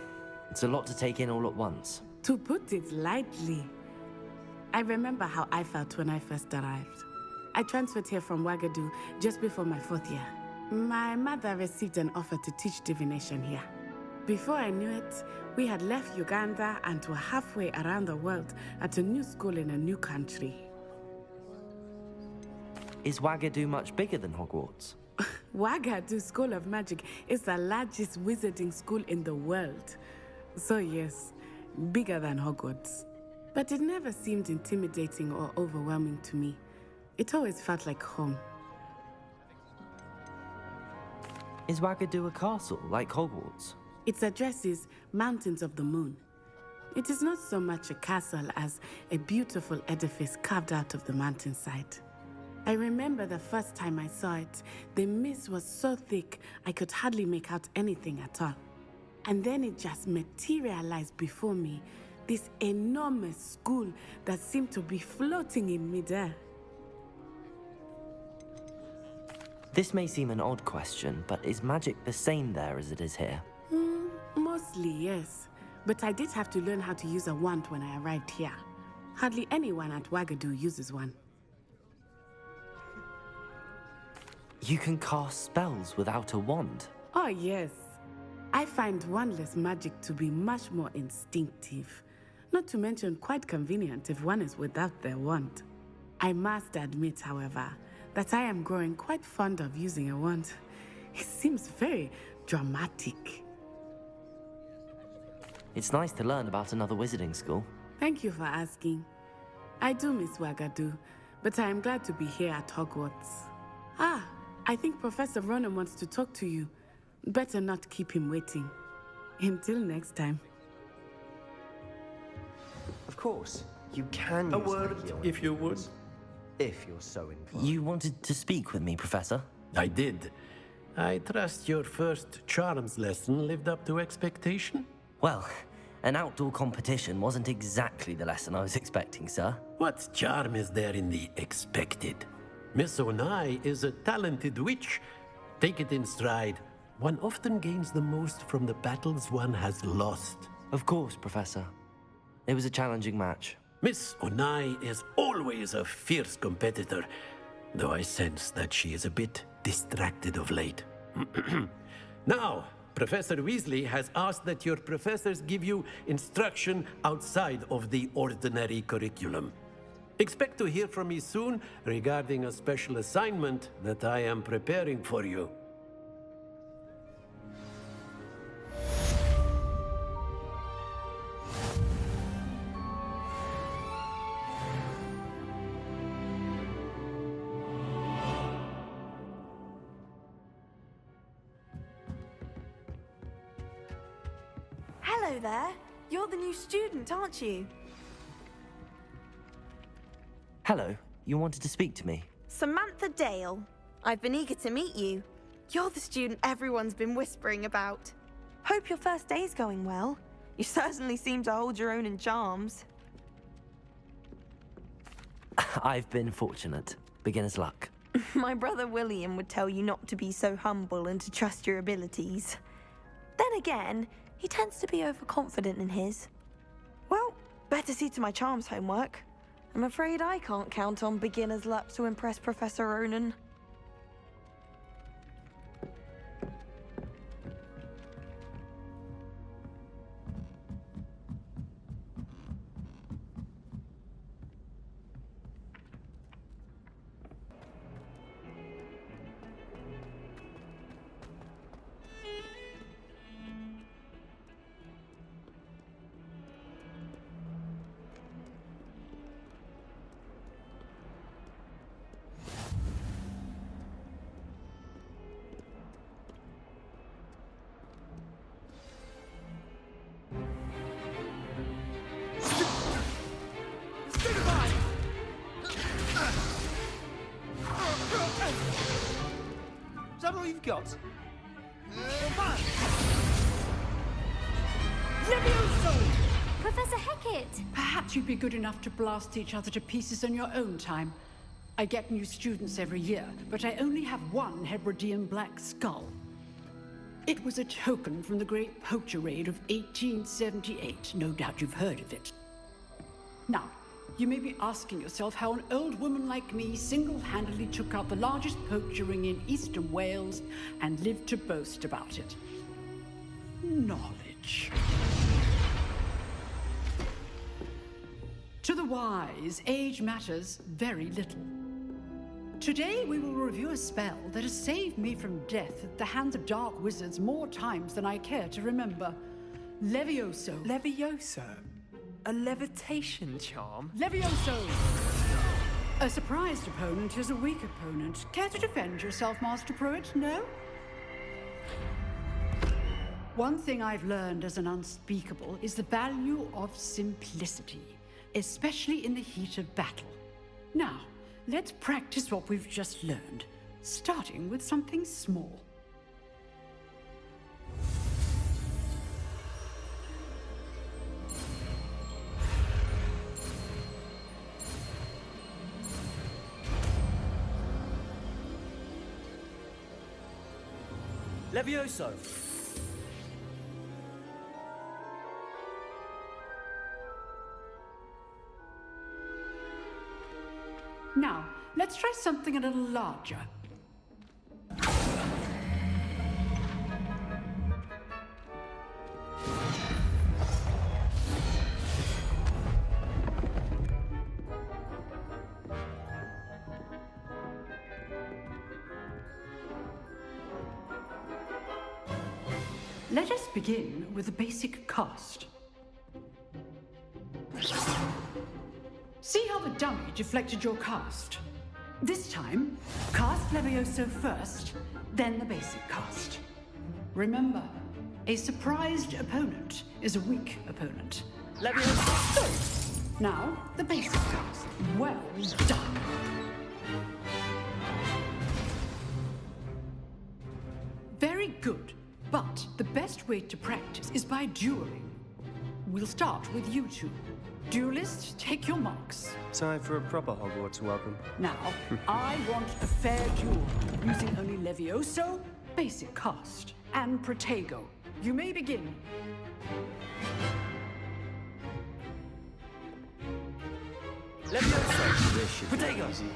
It's a lot to take in all at once. To put it lightly, I remember how I felt when I first arrived. I transferred here from Wagadu just before my 4th year. My mother received an offer to teach divination here. Before I knew it, we had left Uganda and were halfway around the world at a new school in a new country. Is Wagadu much bigger than Hogwarts? Wagadu School of Magic is the largest wizarding school in the world. So yes, bigger than Hogwarts. But it never seemed intimidating or overwhelming to me. It always felt like home. Is Wagadu a castle, like Hogwarts? Its address is Mountains of the Moon. It is not so much a castle as a beautiful edifice carved out of the mountainside. I remember the first time I saw it, the mist was so thick I could hardly make out anything at all. And then it just materialized before me, this enormous school that seemed to be floating in midair. This may seem an odd question, but is magic the same there as it is here? Mostly, yes. But I did have to learn how to use a wand when I arrived here. Hardly anyone at Wagadu uses one. You can cast spells without a wand? Oh, yes. I find wandless magic to be much more instinctive. Not to mention quite convenient if one is without their wand. I must admit, however, that I am growing quite fond of using a wand. It seems very dramatic. It's nice to learn about another wizarding school. Thank you for asking. I do miss Wagadu, but I am glad to be here at Hogwarts. Ah, I think Professor Ronan wants to talk to you. Better not keep him waiting. Until next time. Of course, you can use A word, if you would. If you're so inclined. You wanted to speak with me, Professor? I did. I trust your first charms lesson lived up to expectation? Well, an outdoor competition wasn't exactly the lesson I was expecting, sir. What charm is there in the expected? Miss Onai is a talented witch. Take it in stride. One often gains the most from the battles one has lost. Of course, Professor. It was a challenging match. Miss Onai is always a fierce competitor, though I sense that she is a bit distracted of late. Now, Professor Weasley has asked that your professors give you instruction outside of the ordinary curriculum. Expect to hear from me soon regarding a special assignment that I am preparing for you. Hello there. You're the new student, aren't you? Hello, you wanted to speak to me? Samantha Dale. I've been eager to meet you. You're the student everyone's been whispering about. Hope your first day's going well. You certainly seem to hold your own in charms. I've been fortunate. Beginner's luck. My brother William would tell you not to be so humble and to trust your abilities. Then again, he tends to be overconfident in his. Well, better see to my charms homework. I'm afraid I can't count on beginner's luck to impress Professor Ronan. Is that all you've got? Professor Hecat! Perhaps you'd be good enough to blast each other to pieces on your own time. I get new students every year, but I only have one Hebridean black skull. It was a token from the Great Poacher Raid of 1878. No doubt you've heard of it. Now, you may be asking yourself how an old woman like me single-handedly took out the largest poacher ring in eastern Wales and lived to boast about it. Knowledge. To the wise, age matters very little. Today we will review a spell that has saved me from death at the hands of dark wizards more times than I care to remember. Levioso. Levioso? A levitation charm? Levioso! A surprised opponent is a weak opponent. Care to defend yourself, Master Pruitt? No? One thing I've learned as an unspeakable is the value of simplicity, especially in the heat of battle. Now, let's practice what we've just learned, starting with something small. Levioso! Now, let's try something a little larger. Let us begin with the basic cast. See how the dummy deflected your cast? This time, cast Levioso first, then the basic cast. Remember, a surprised opponent is a weak opponent. Levioso! Now, the basic cast. Well done. Very good. But the best way to practice is by dueling. We'll start with you two. Duelists, take your marks. Time for a proper Hogwarts welcome. Now, I want a fair duel, using only Levioso, basic cast, and Protego. You may begin. Levioso. This should be easy.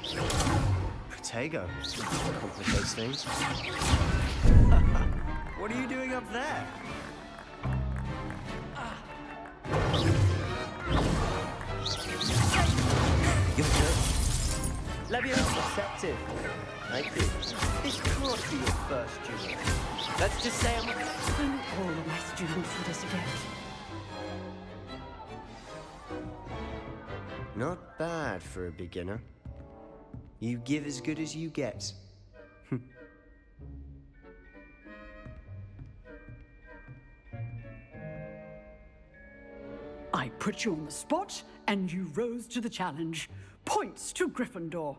Protego. Complicates things. What are you doing up there? You're good. Leviosa receptive. Thank you. This can't be your first duel. Let's just say I'm... All of my students for this event. Not bad for a beginner. You give as good as you get. I put you on the spot, and you rose to the challenge. Points to Gryffindor.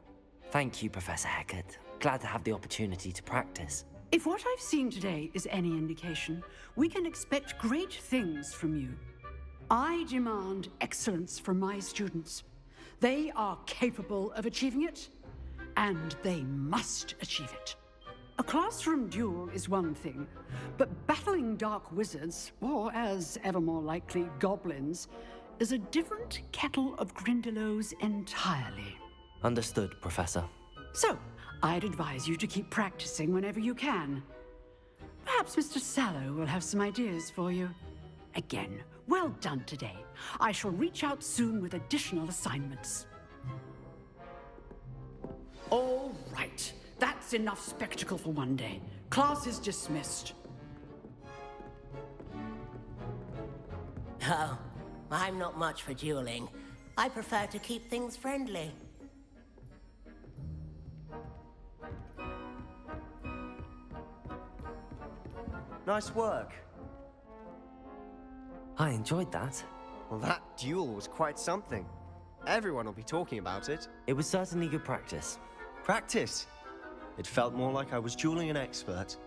Thank you, Professor Hecat. Glad to have the opportunity to practice. If what I've seen today is any indication, we can expect great things from you. I demand excellence from my students. They are capable of achieving it, and they must achieve it. A classroom duel is one thing, but battling dark wizards, or as ever more likely, goblins, is a different kettle of Grindylows entirely. Understood, Professor. So, I'd advise you to keep practicing whenever you can. Perhaps Mr. Sallow will have some ideas for you. Again, well done today. I shall reach out soon with additional assignments. All right. That's enough spectacle for one day. Class is dismissed. Oh, I'm not much for dueling. I prefer to keep things friendly. Nice work. I enjoyed that. Well, that duel was quite something. Everyone will be talking about it. It was certainly good practice. Practice? It felt more like I was dueling an expert.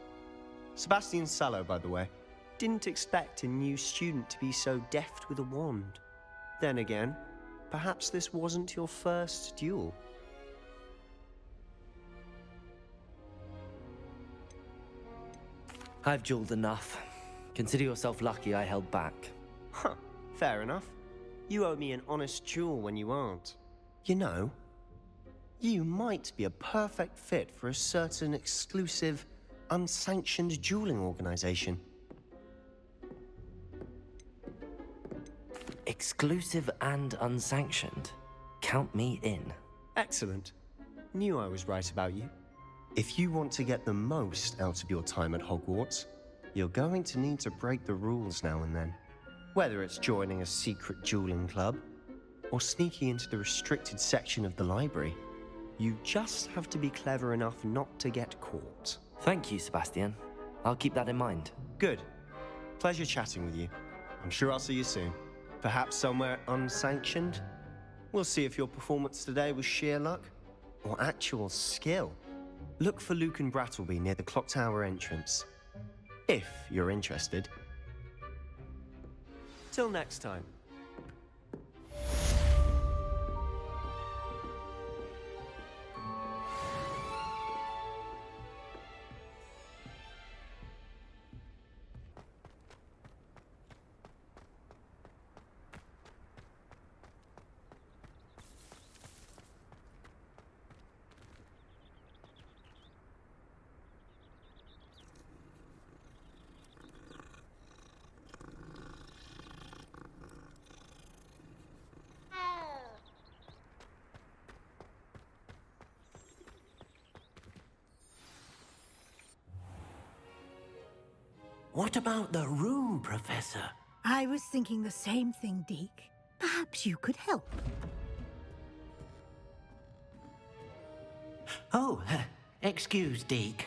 Sebastian Sallow, by the way. Didn't expect a new student to be so deft with a wand. Then again, perhaps this wasn't your first duel. I've dueled enough. Consider yourself lucky I held back. Huh, fair enough. You owe me an honest duel when you aren't. You know, you might be a perfect fit for a certain exclusive, unsanctioned dueling organization. Exclusive and unsanctioned. Count me in. Excellent. Knew I was right about you. If you want to get the most out of your time at Hogwarts, you're going to need to break the rules now and then. Whether it's joining a secret dueling club, or sneaking into the restricted section of the library, you just have to be clever enough not to get caught. Thank you, Sebastian. I'll keep that in mind. Good. Pleasure chatting with you. I'm sure I'll see you soon. Perhaps somewhere unsanctioned? We'll see if your performance today was sheer luck, or actual skill. Look for Luke and Brattleby near the clock tower entrance. If you're interested. Till next time. What about the room, Professor? I was thinking the same thing, Deke. Perhaps you could help. Oh, excuse, Deke.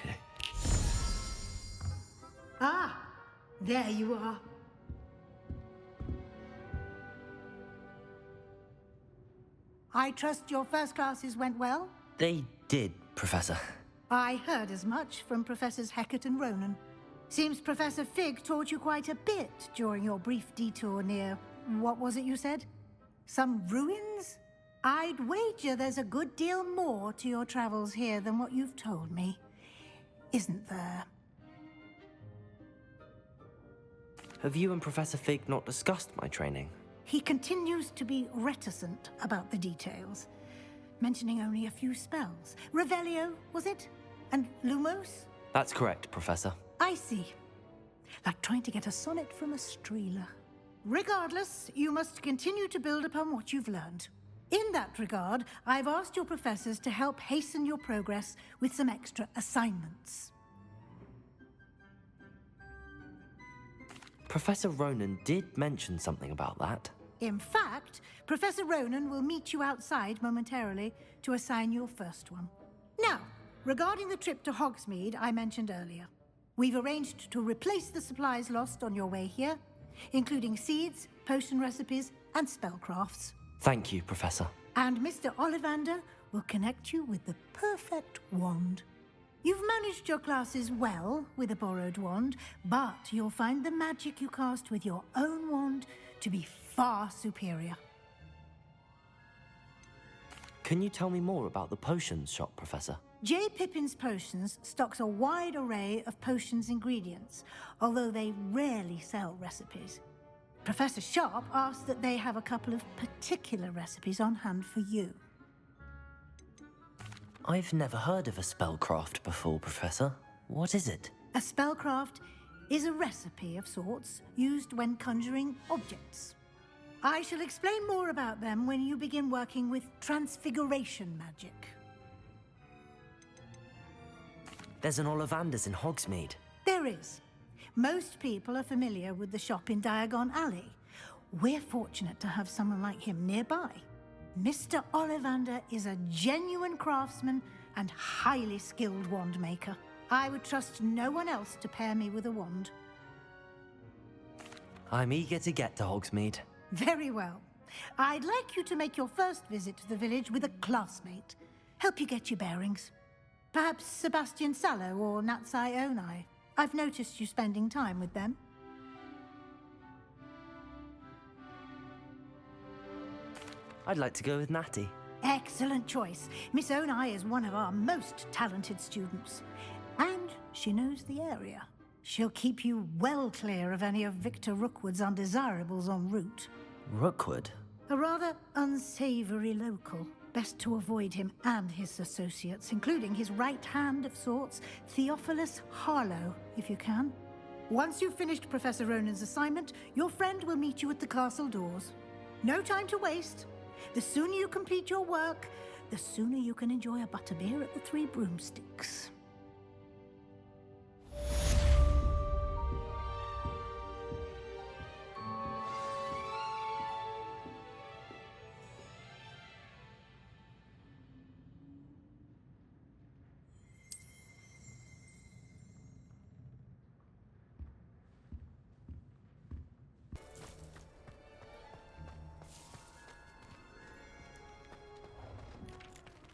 Ah, there you are. I trust your first classes went well? They did, Professor. I heard as much from Professors Hecat and Ronan. Seems Professor Fig taught you quite a bit during your brief detour near... what was it you said? Some ruins? I'd wager there's a good deal more to your travels here than what you've told me. Isn't there? Have you and Professor Fig not discussed my training? He continues to be reticent about the details, mentioning only a few spells. Revelio, was it? And Lumos? That's correct, Professor. I see. Like trying to get a sonnet from a streeler. Regardless, you must continue to build upon what you've learned. In that regard, I've asked your professors to help hasten your progress with some extra assignments. Professor Ronan did mention something about that. In fact, Professor Ronan will meet you outside momentarily to assign your first one. Now, regarding the trip to Hogsmeade I mentioned earlier, we've arranged to replace the supplies lost on your way here, including seeds, potion recipes, and spellcrafts. Thank you, Professor. And Mr. Ollivander will connect you with the perfect wand. You've managed your classes well with a borrowed wand, but you'll find the magic you cast with your own wand to be far superior. Can you tell me more about the potions shop, Professor? J. Pippin's Potions stocks a wide array of potions ingredients, although they rarely sell recipes. Professor Sharp asked that they have a couple of particular recipes on hand for you. I've never heard of a spellcraft before, Professor. What is it? A spellcraft is a recipe of sorts used when conjuring objects. I shall explain more about them when you begin working with transfiguration magic. There's an Ollivander's in Hogsmeade. There is. Most people are familiar with the shop in Diagon Alley. We're fortunate to have someone like him nearby. Mr. Ollivander is a genuine craftsman and highly skilled wand maker. I would trust no one else to pair me with a wand. I'm eager to get to Hogsmeade. Very well. I'd like you to make your first visit to the village with a classmate. Help you get your bearings. Perhaps Sebastian Sallow or Natsai Onai. I've noticed you spending time with them. I'd like to go with Natty. Excellent choice. Miss Onai is one of our most talented students. And she knows the area. She'll keep you well clear of any of Victor Rookwood's undesirables en route. Rookwood? A rather unsavory local. Best to avoid him and his associates, including his right hand of sorts, Theophilus Harlow, if you can. Once you've finished Professor Ronan's assignment, your friend will meet you at the castle doors. No time to waste. The sooner you complete your work, the sooner you can enjoy a butterbeer at the Three Broomsticks.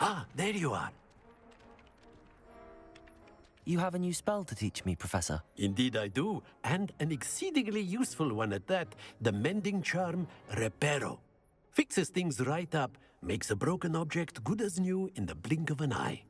Ah, there you are. You have a new spell to teach me, Professor. Indeed I do, and an exceedingly useful one at that. The mending charm, Reparo. Fixes things right up, makes a broken object good as new in the blink of an eye.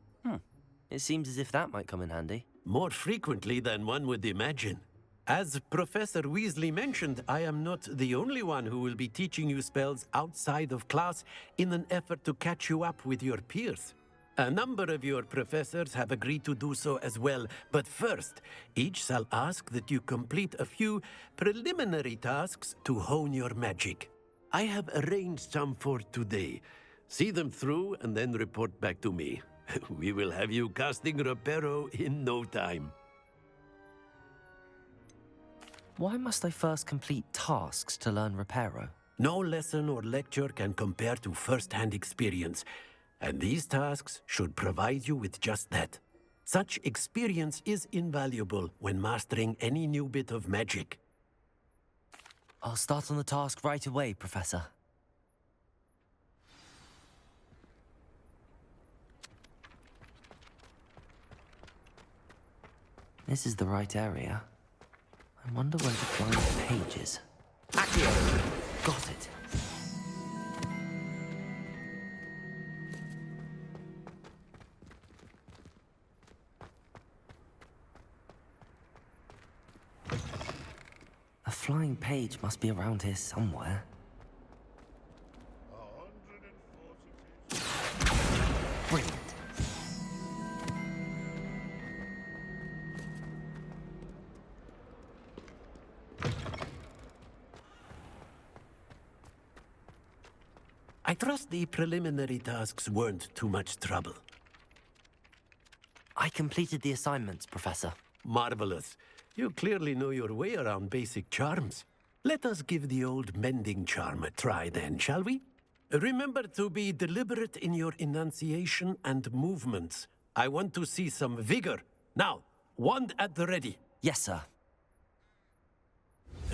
It seems as if that might come in handy. More frequently than one would imagine. As Professor Weasley mentioned, I am not the only one who will be teaching you spells outside of class in an effort to catch you up with your peers. A number of your professors have agreed to do so as well, but first, each shall ask that you complete a few preliminary tasks to hone your magic. I have arranged some for today. See them through and then report back to me. We will have you casting Reparo in no time. Why must I first complete tasks to learn Reparo? No lesson or lecture can compare to first-hand experience, and these tasks should provide you with just that. Such experience is invaluable when mastering any new bit of magic. I'll start on the task right away, Professor. This is the right area. I wonder where to find the pages. Accio! Got it. flying page must be around here somewhere. Brilliant. I trust the preliminary tasks weren't too much trouble. I completed the assignments, Professor. Marvelous. You clearly know your way around basic charms. Let us give the old mending charm a try then, shall we? Remember to be deliberate in your enunciation and movements. I want to see some vigor. Now, wand at the ready. Yes, sir.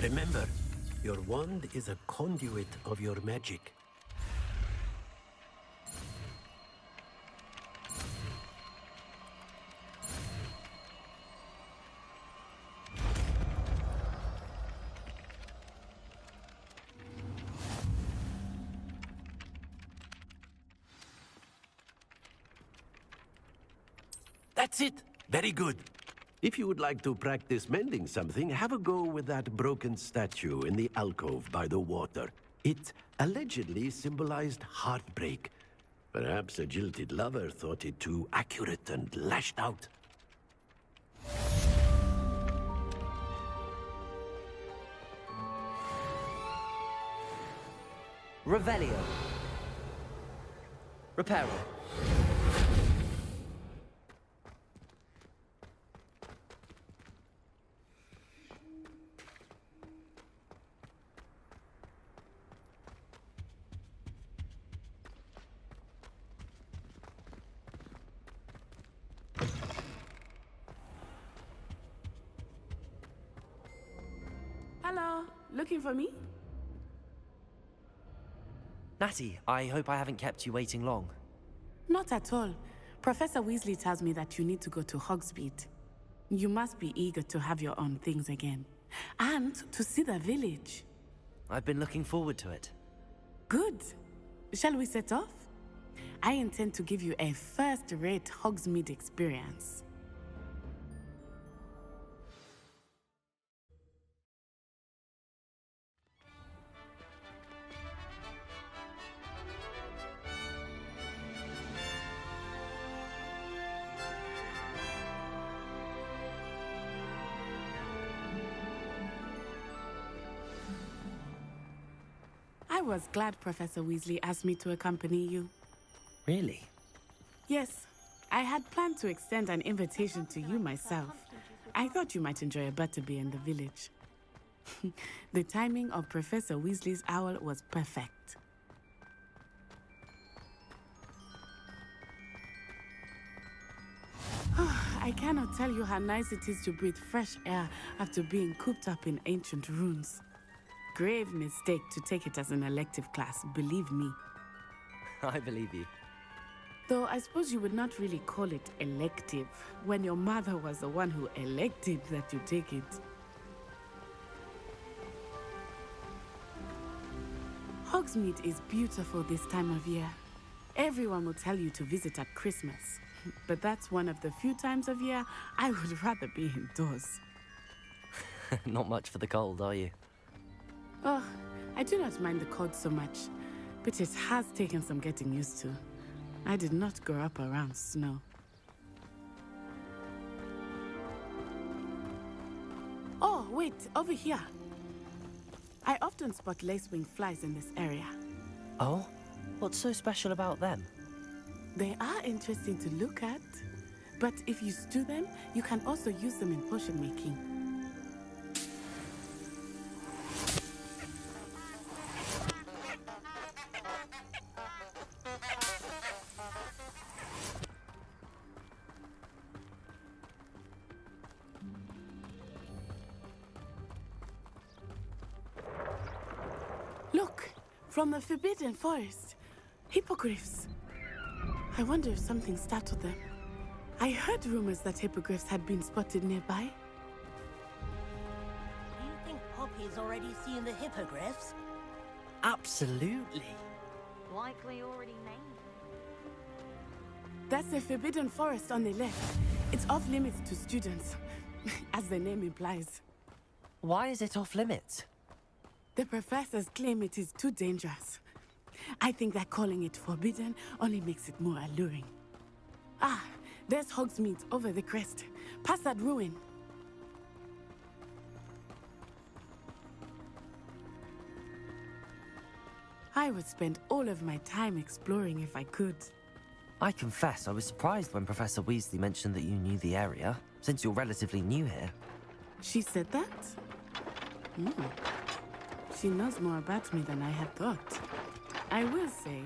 Remember, your wand is a conduit of your magic. That's it. Very good. If you would like to practice mending something, have a go with that broken statue in the alcove by the water. It allegedly symbolized heartbreak. Perhaps a jilted lover thought it too accurate and lashed out. Revelio. Reparo. Hello, looking for me? Natty, I hope I haven't kept you waiting long. Not at all. Professor Weasley tells me that you need to go to Hogsmeade. You must be eager to have your own things again. And to see the village. I've been looking forward to it. Good. Shall we set off? I intend to give you a first-rate Hogsmeade experience. I was glad Professor Weasley asked me to accompany you. Really? Yes, I had planned to extend an invitation to you myself. I thought you might enjoy a butterbeer in the village. The timing of Professor Weasley's owl was perfect. I cannot tell you how nice it is to breathe fresh air after being cooped up in ancient ruins. Grave mistake to take it as an elective class, believe me. I believe you. Though I suppose you would not really call it elective when your mother was the one who elected that you take it. Hogsmeade is beautiful this time of year. Everyone will tell you to visit at Christmas, but that's one of the few times of year I would rather be indoors. Not much for the cold, are you? Oh, I do not mind the cold so much, but it has taken some getting used to. I did not grow up around snow. Oh, wait, over here. I often spot lacewing flies in this area. Oh? What's so special about them? They are interesting to look at, but if you stew them, you can also use them in potion making. Look, from the Forbidden Forest. Hippogriffs. I wonder if something startled them. I heard rumors that hippogriffs had been spotted nearby. Do you think Poppy's already seen the hippogriffs? Absolutely. Likely already named. That's the Forbidden Forest on the left. It's off limits to students, as the name implies. Why is it off limits? The professors claim it is too dangerous. I think that calling it forbidden only makes it more alluring. Ah, there's Hogsmeade over the crest. Past that ruin. I would spend all of my time exploring if I could. I confess I was surprised when Professor Weasley mentioned that you knew the area, since you're relatively new here. She said that? She knows more about me than I had thought. I will say,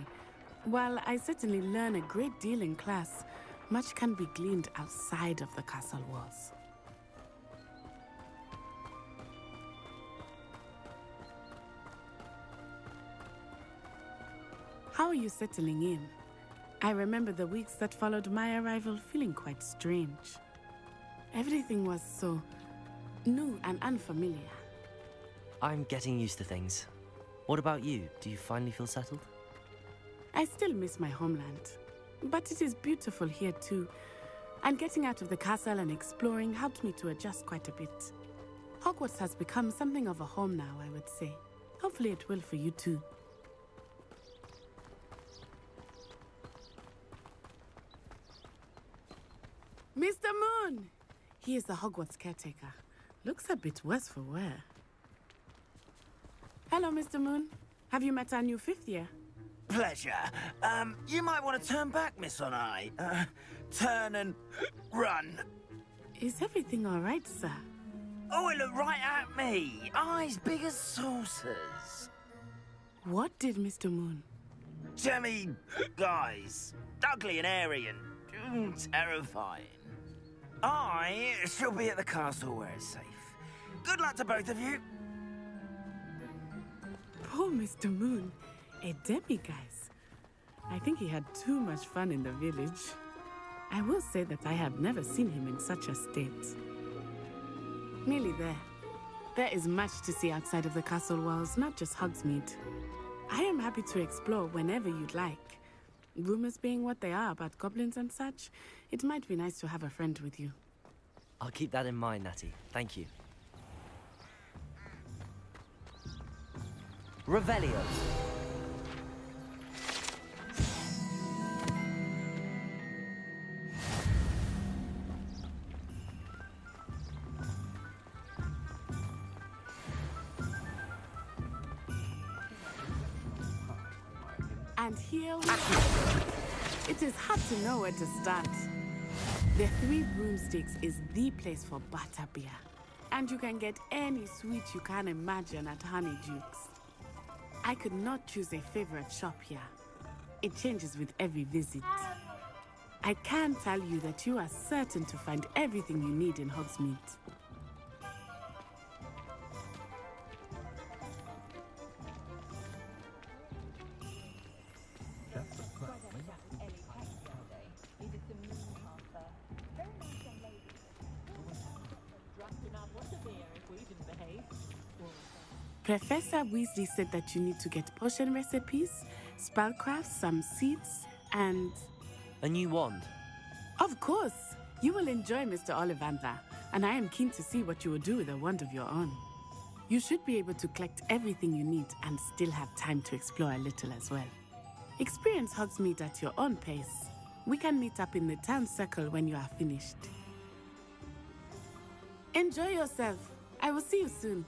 while I certainly learn a great deal in class, much can be gleaned outside of the castle walls. How are you settling in? I remember the weeks that followed my arrival feeling quite strange. Everything was so new and unfamiliar. I'm getting used to things. What about you? Do you finally feel settled? I still miss my homeland, but it is beautiful here too. And getting out of the castle and exploring helped me to adjust quite a bit. Hogwarts has become something of a home now, I would say. Hopefully it will for you too. Mr. Moon! He is the Hogwarts caretaker. Looks a bit worse for wear. Hello, Mr. Moon. Have you met our new 5th year? Pleasure. You might want to turn back, Miss Onai. Turn and run. Is everything all right, sir? Oh, it looked right at me. Eyes big as saucers. What did Mr. Moon? Jemmy guys. Ugly and airy and terrifying. I shall be at the castle where it's safe. Good luck to both of you. Poor Mr. Moon. A demiguise. I think he had too much fun in the village. I will say that I have never seen him in such a state. Nearly there. There is much to see outside of the castle walls, not just Hogsmeade. I am happy to explore whenever you'd like. Rumors being what they are about goblins and such, it might be nice to have a friend with you. I'll keep that in mind, Natty. Thank you. Revelio. And here we are. It is hard to know where to start. The Three Broomsticks is the place for butterbeer. And you can get any sweet you can imagine at Honeydukes. I could not choose a favorite shop here. It changes with every visit. I can tell you that you are certain to find everything you need in Hogsmeade. Professor Weasley said that you need to get potion recipes, spellcraft, some seeds, and... a new wand. Of course! You will enjoy Mr. Ollivander, and I am keen to see what you will do with a wand of your own. You should be able to collect everything you need and still have time to explore a little as well. Experience Hogsmeade at your own pace. We can meet up in the town circle when you are finished. Enjoy yourself. I will see you soon.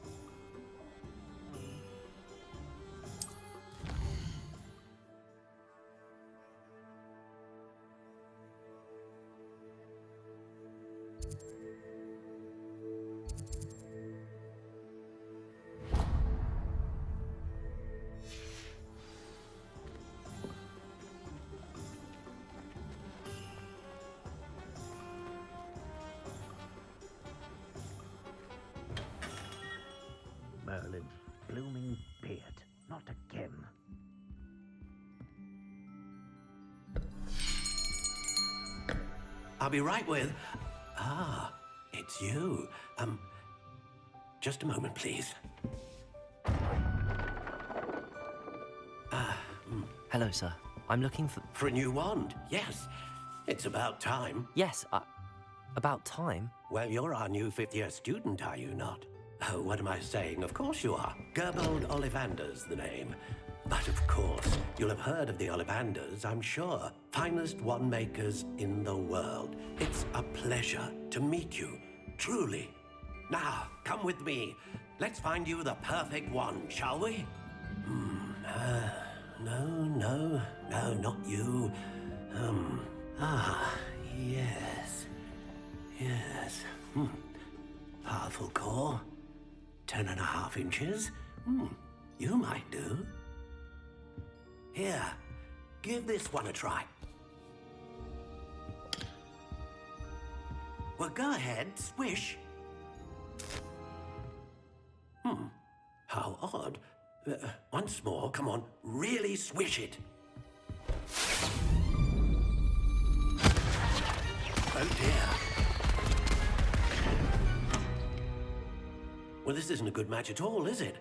Merlin's blooming beard. Not again. I'll be right with... Ah, it's you. Just a moment, please. Hello, sir. I'm looking for... For a new wand, yes. It's about time. Yes, about time? Well, you're our new 5th-year student, are you not? Oh, what am I saying? Of course you are. Gerbold Ollivander's the name. But of course, you'll have heard of the Ollivanders, I'm sure. Finest wand makers in the world. It's a pleasure to meet you, truly. Now, come with me. Let's find you the perfect wand, shall we? No, not you. Yes. Powerful core. 10.5 inches. You might do. Here, give this one a try. Well, go ahead, swish. How odd. Once more, come on, really swish it. Oh dear. Well, this isn't a good match at all, is it?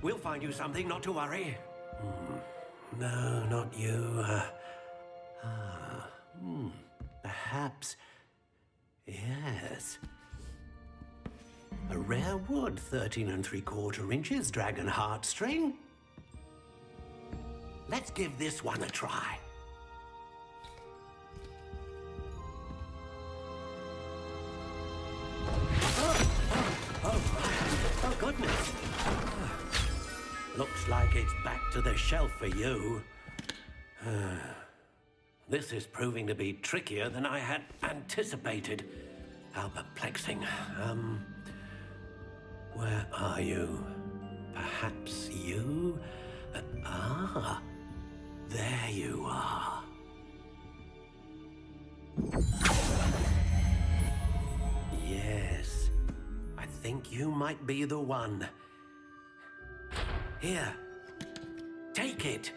We'll find you something, not to worry. No, not you. Perhaps. Yes. A rare wood, 13 3/4 inches, dragon heartstring. Let's give this one a try. Oh, goodness. Looks like it's back to the shelf for you. This is proving to be trickier than I had anticipated. How perplexing. Where are you? Perhaps you? There you are. Yes, I think you might be the one. Here, take it.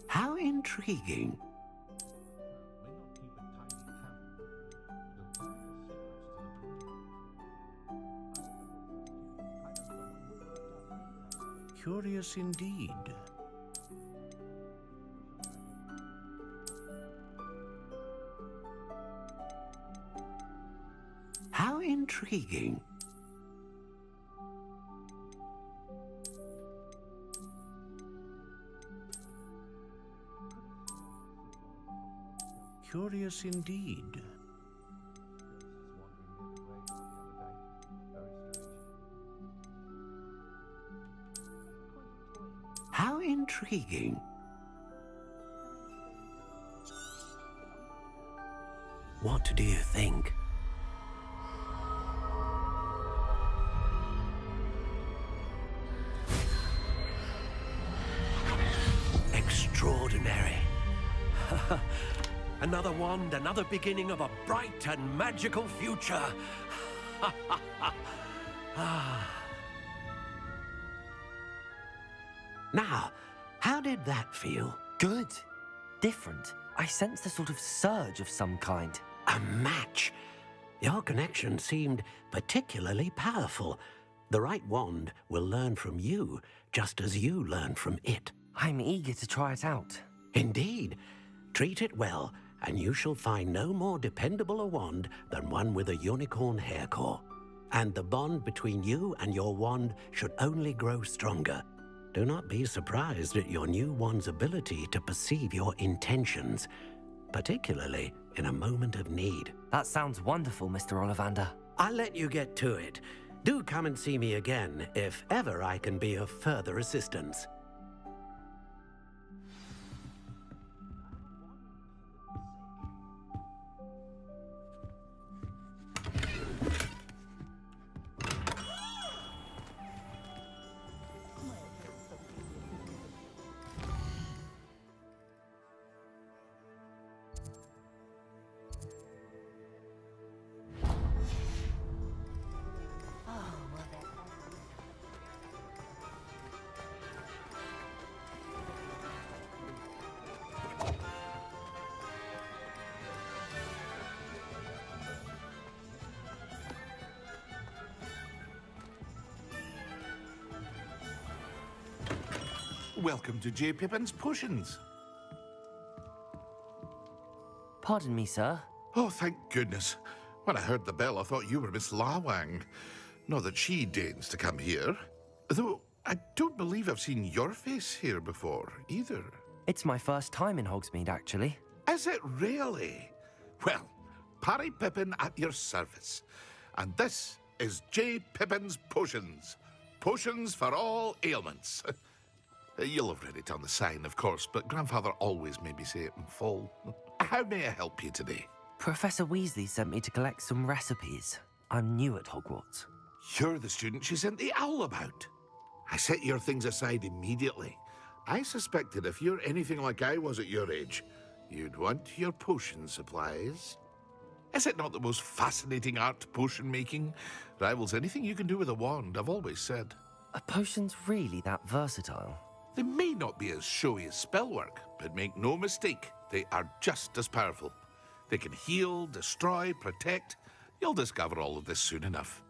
How intriguing. Curious indeed. How intriguing. Curious indeed. How intriguing. What do you think? Extraordinary. Another wand, another beginning of a bright and magical future. Now, how did that feel? Good. Different. I sensed a sort of surge of some kind. A match. Your connection seemed particularly powerful. The right wand will learn from you, just as you learn from it. I'm eager to try it out. Indeed. Treat it well, and you shall find no more dependable a wand than one with a unicorn hair core. And the bond between you and your wand should only grow stronger. Do not be surprised at your new wand's ability to perceive your intentions, particularly in a moment of need. That sounds wonderful, Mr. Ollivander. I'll let you get to it. Do come and see me again if ever I can be of further assistance. Welcome to J. Pippin's Potions. Pardon me, sir. Oh, thank goodness. When I heard the bell, I thought you were Miss Lawang. Not that she deigns to come here. Though, I don't believe I've seen your face here before, either. It's my first time in Hogsmeade, actually. Is it really? Well, Parry Pippin at your service. And this is J. Pippin's Potions. Potions for all ailments. You'll have read it on the sign, of course, but Grandfather always made me say it in full. How may I help you today? Professor Weasley sent me to collect some recipes. I'm new at Hogwarts. You're the student she sent the owl about. I set your things aside immediately. I suspected if you're anything like I was at your age, you'd want your potion supplies. Is it not the most fascinating art, potion making? Rivals anything you can do with a wand, I've always said. Are potions really that versatile? They may not be as showy as spellwork, but make no mistake, they are just as powerful. They can heal, destroy, protect. You'll discover all of this soon enough.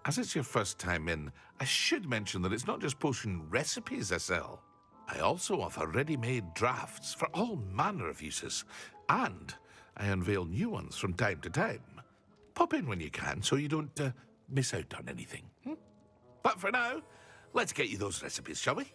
As it's your first time in, I should mention that it's not just potion recipes I sell. I also offer ready-made drafts for all manner of uses, and I unveil new ones from time to time. Pop in when you can so you don't miss out on anything. But for now, let's get you those recipes, shall we?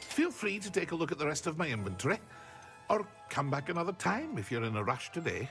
Feel free to take a look at the rest of my inventory, or come back another time if you're in a rush today.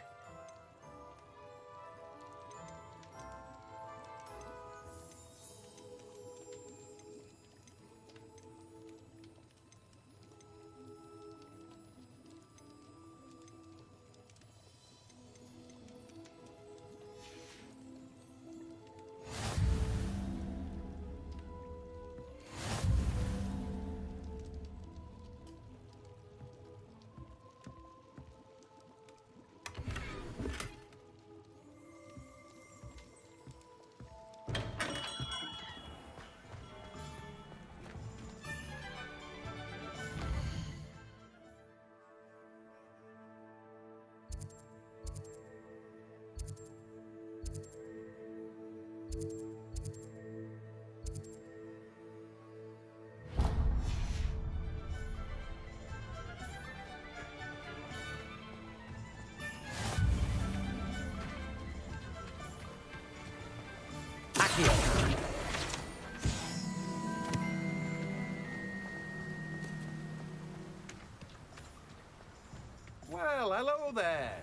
Well, hello there.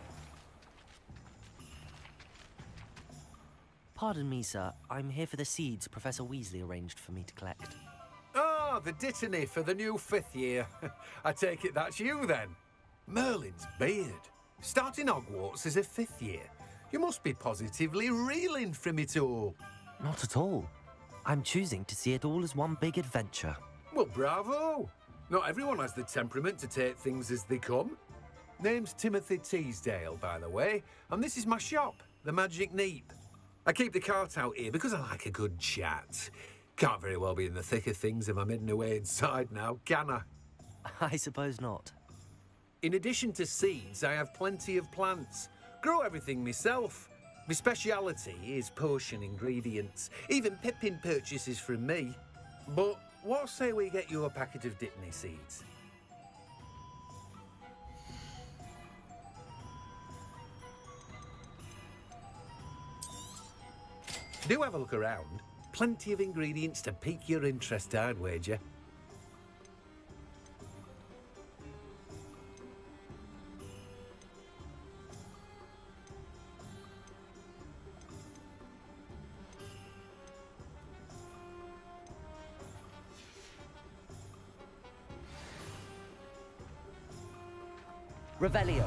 Pardon me, sir. I'm here for the seeds Professor Weasley arranged for me to collect. Oh, the dittany for the new 5th year. I take it that's you, then. Merlin's beard. Starting Hogwarts as a 5th year. You must be positively reeling from it all. Not at all. I'm choosing to see it all as one big adventure. Well, bravo. Not everyone has the temperament to take things as they come. Name's Timothy Teasdale, by the way, and this is my shop, the Magic Neep. I keep the cart out here because I like a good chat. Can't very well be in the thick of things if I'm hidden away inside now, can I? I suppose not. In addition to seeds, I have plenty of plants. Grow everything myself. My speciality is potion ingredients. Even Pippin purchases from me. But what say we get you a packet of Dittany seeds? Do have a look around. Plenty of ingredients to pique your interest, I'd wager. Revelio.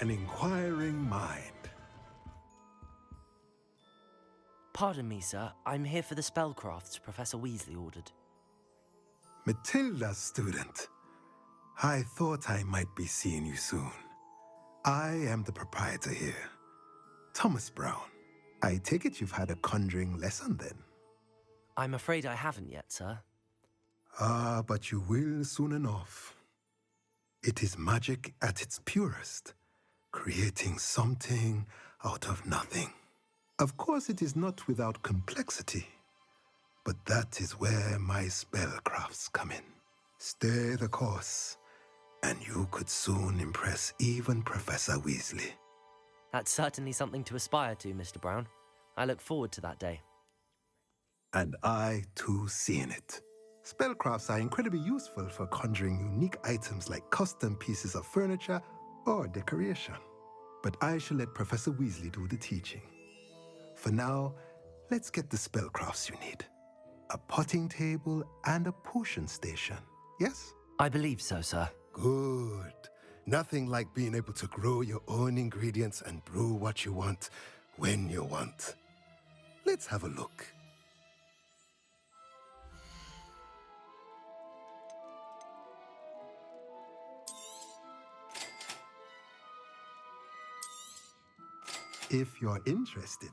an inquiring mind. Pardon me, sir. I'm here for the spellcrafts Professor Weasley ordered. Matilda, student. I thought I might be seeing you soon. I am the proprietor here, Thomas Brown. I take it you've had a conjuring lesson then? I'm afraid I haven't yet, sir. Ah, but you will soon enough. It is magic at its purest, creating something out of nothing. Of course, it is not without complexity, but that is where my spellcrafts come in. Stay the course, and you could soon impress even Professor Weasley. That's certainly something to aspire to, Mr. Brown. I look forward to that day. And I, too, seeing it. Spellcrafts are incredibly useful for conjuring unique items like custom pieces of furniture or decoration. But I shall let Professor Weasley do the teaching. For now, let's get the spellcrafts you need. A potting table and a potion station, yes? I believe so, sir. Good. Nothing like being able to grow your own ingredients and brew what you want when you want. Let's have a look. If you're interested,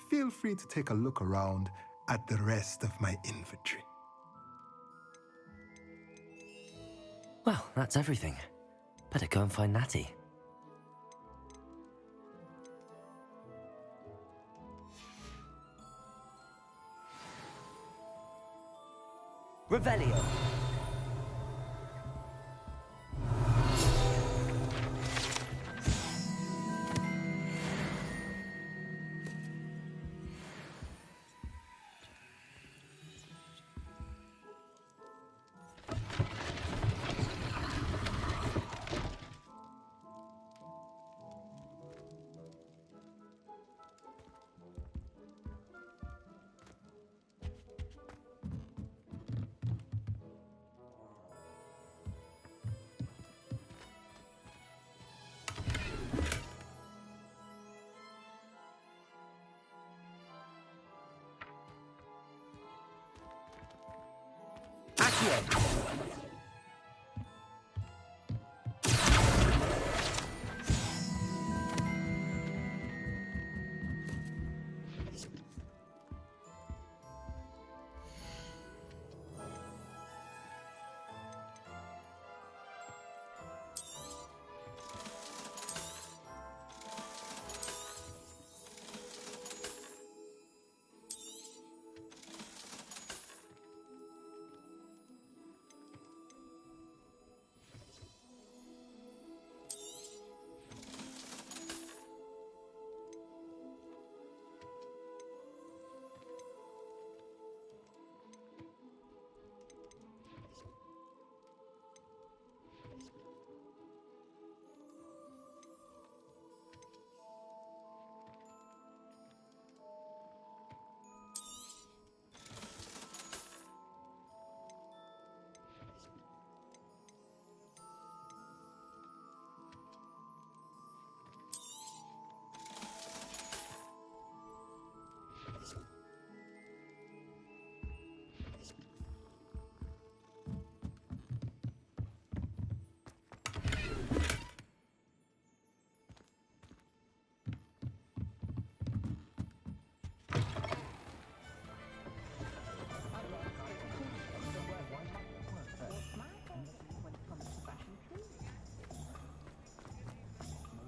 feel free to take a look around at the rest of my inventory. Well, that's everything. Better go and find Natty. Revelio.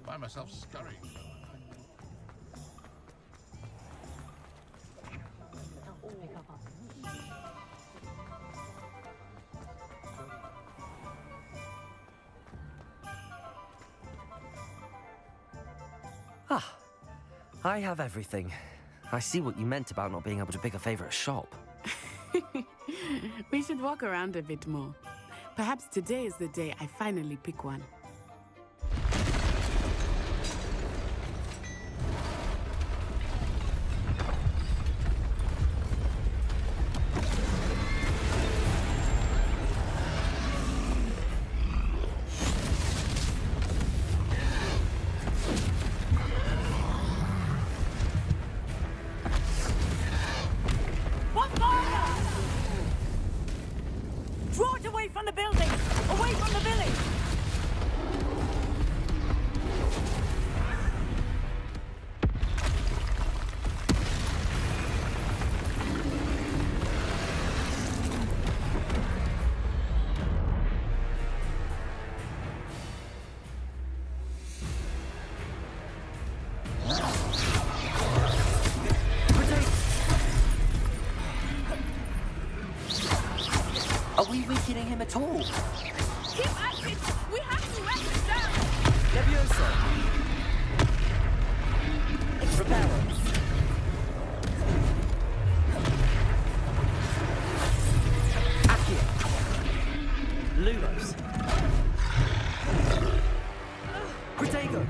Find myself scurrying. Ah, I have everything. I see what you meant about not being able to pick a favorite shop. We should walk around a bit more. Perhaps today is the day I finally pick one. Vigo!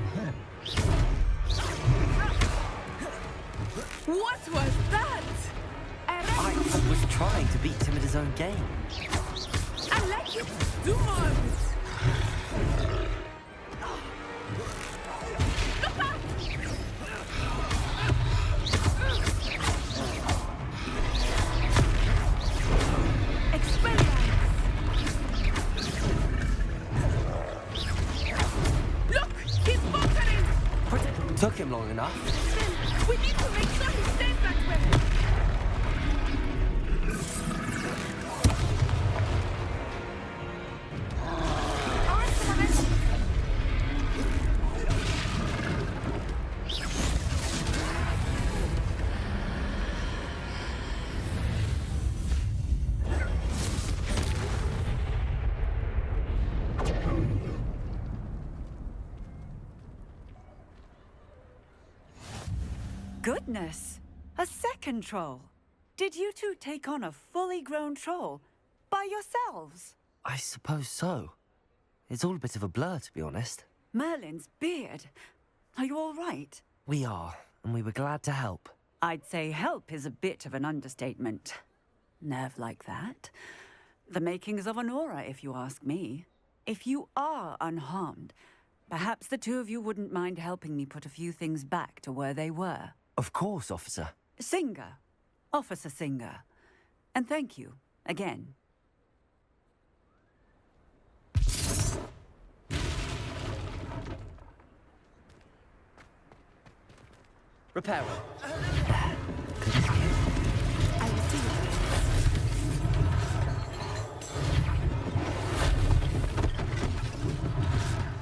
What was that? I was trying to beat him at his own game. I like it. Do more. Look out! Expelliarmus! Look! He's faltering! Took him long enough. We need to make sure he stays that way. Goodness! A second troll! Did you two take on a fully grown troll? By yourselves? I suppose so. It's all a bit of a blur, to be honest. Merlin's beard. Are you all right? We are, and we were glad to help. I'd say help is a bit of an understatement. Nerve like that. The makings of an aura, if you ask me. If you are unharmed, perhaps the two of you wouldn't mind helping me put a few things back to where they were. Of course, officer. Singer. Officer Singer. And thank you, again. Repairer.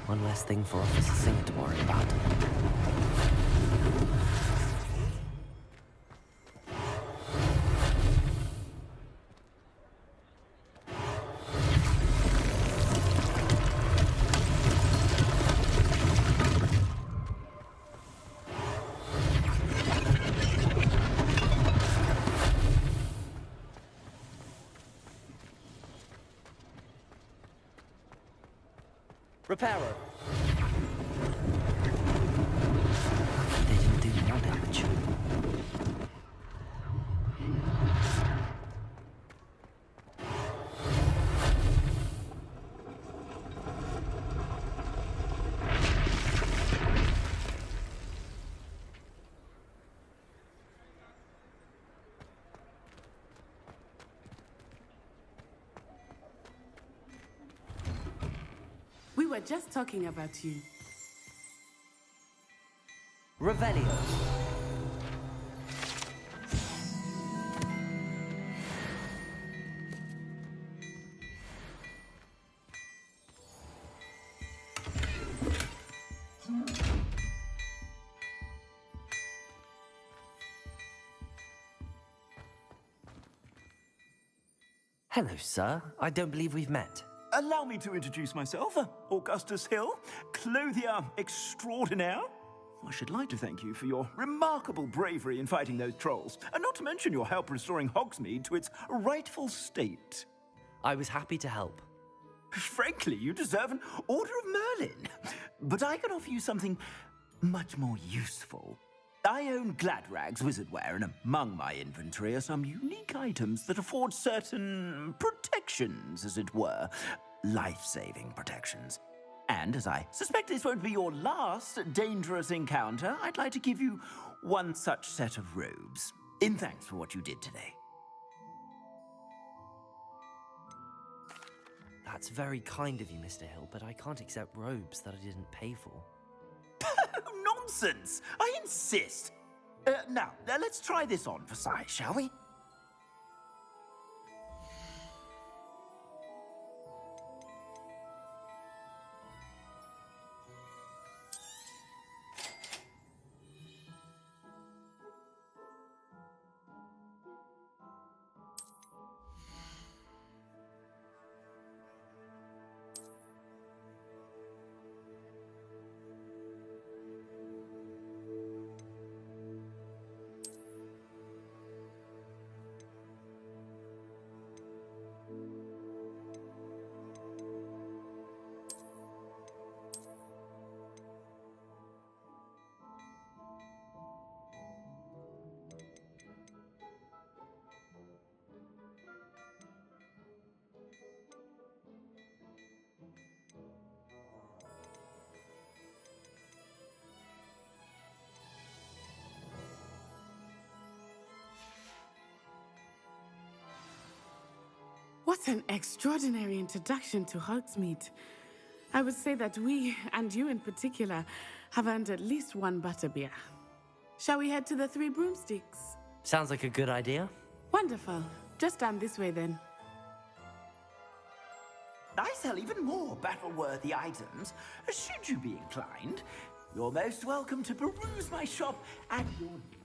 One less thing for Officer Singer to worry about. Repairer. They didn't do more damage. We were just talking about you. Revelio. Hello, sir. I don't believe we've met. Allow me to introduce myself, Augustus Hill, clothier extraordinaire. I should like to thank you for your remarkable bravery in fighting those trolls, and not to mention your help restoring Hogsmeade to its rightful state. I was happy to help. Frankly, you deserve an Order of Merlin. But I can offer you something much more useful. I own Gladrag's wizardware, and among my inventory are some unique items that afford certain protections, as it were. Life-saving protections. And as I suspect this won't be your last dangerous encounter, I'd like to give you one such set of robes, in thanks for what you did today. That's very kind of you, Mr. Hill, but I can't accept robes that I didn't pay for. Nonsense! I insist! Now, let's try this on for size, shall we? What an extraordinary introduction to Hogsmeade. I would say that we, and you in particular, have earned at least one butterbeer. Shall we head to the Three Broomsticks? Sounds like a good idea. Wonderful. Just down this way then. I sell even more battle-worthy items. Should you be inclined, you're most welcome to peruse my shop at your leisure.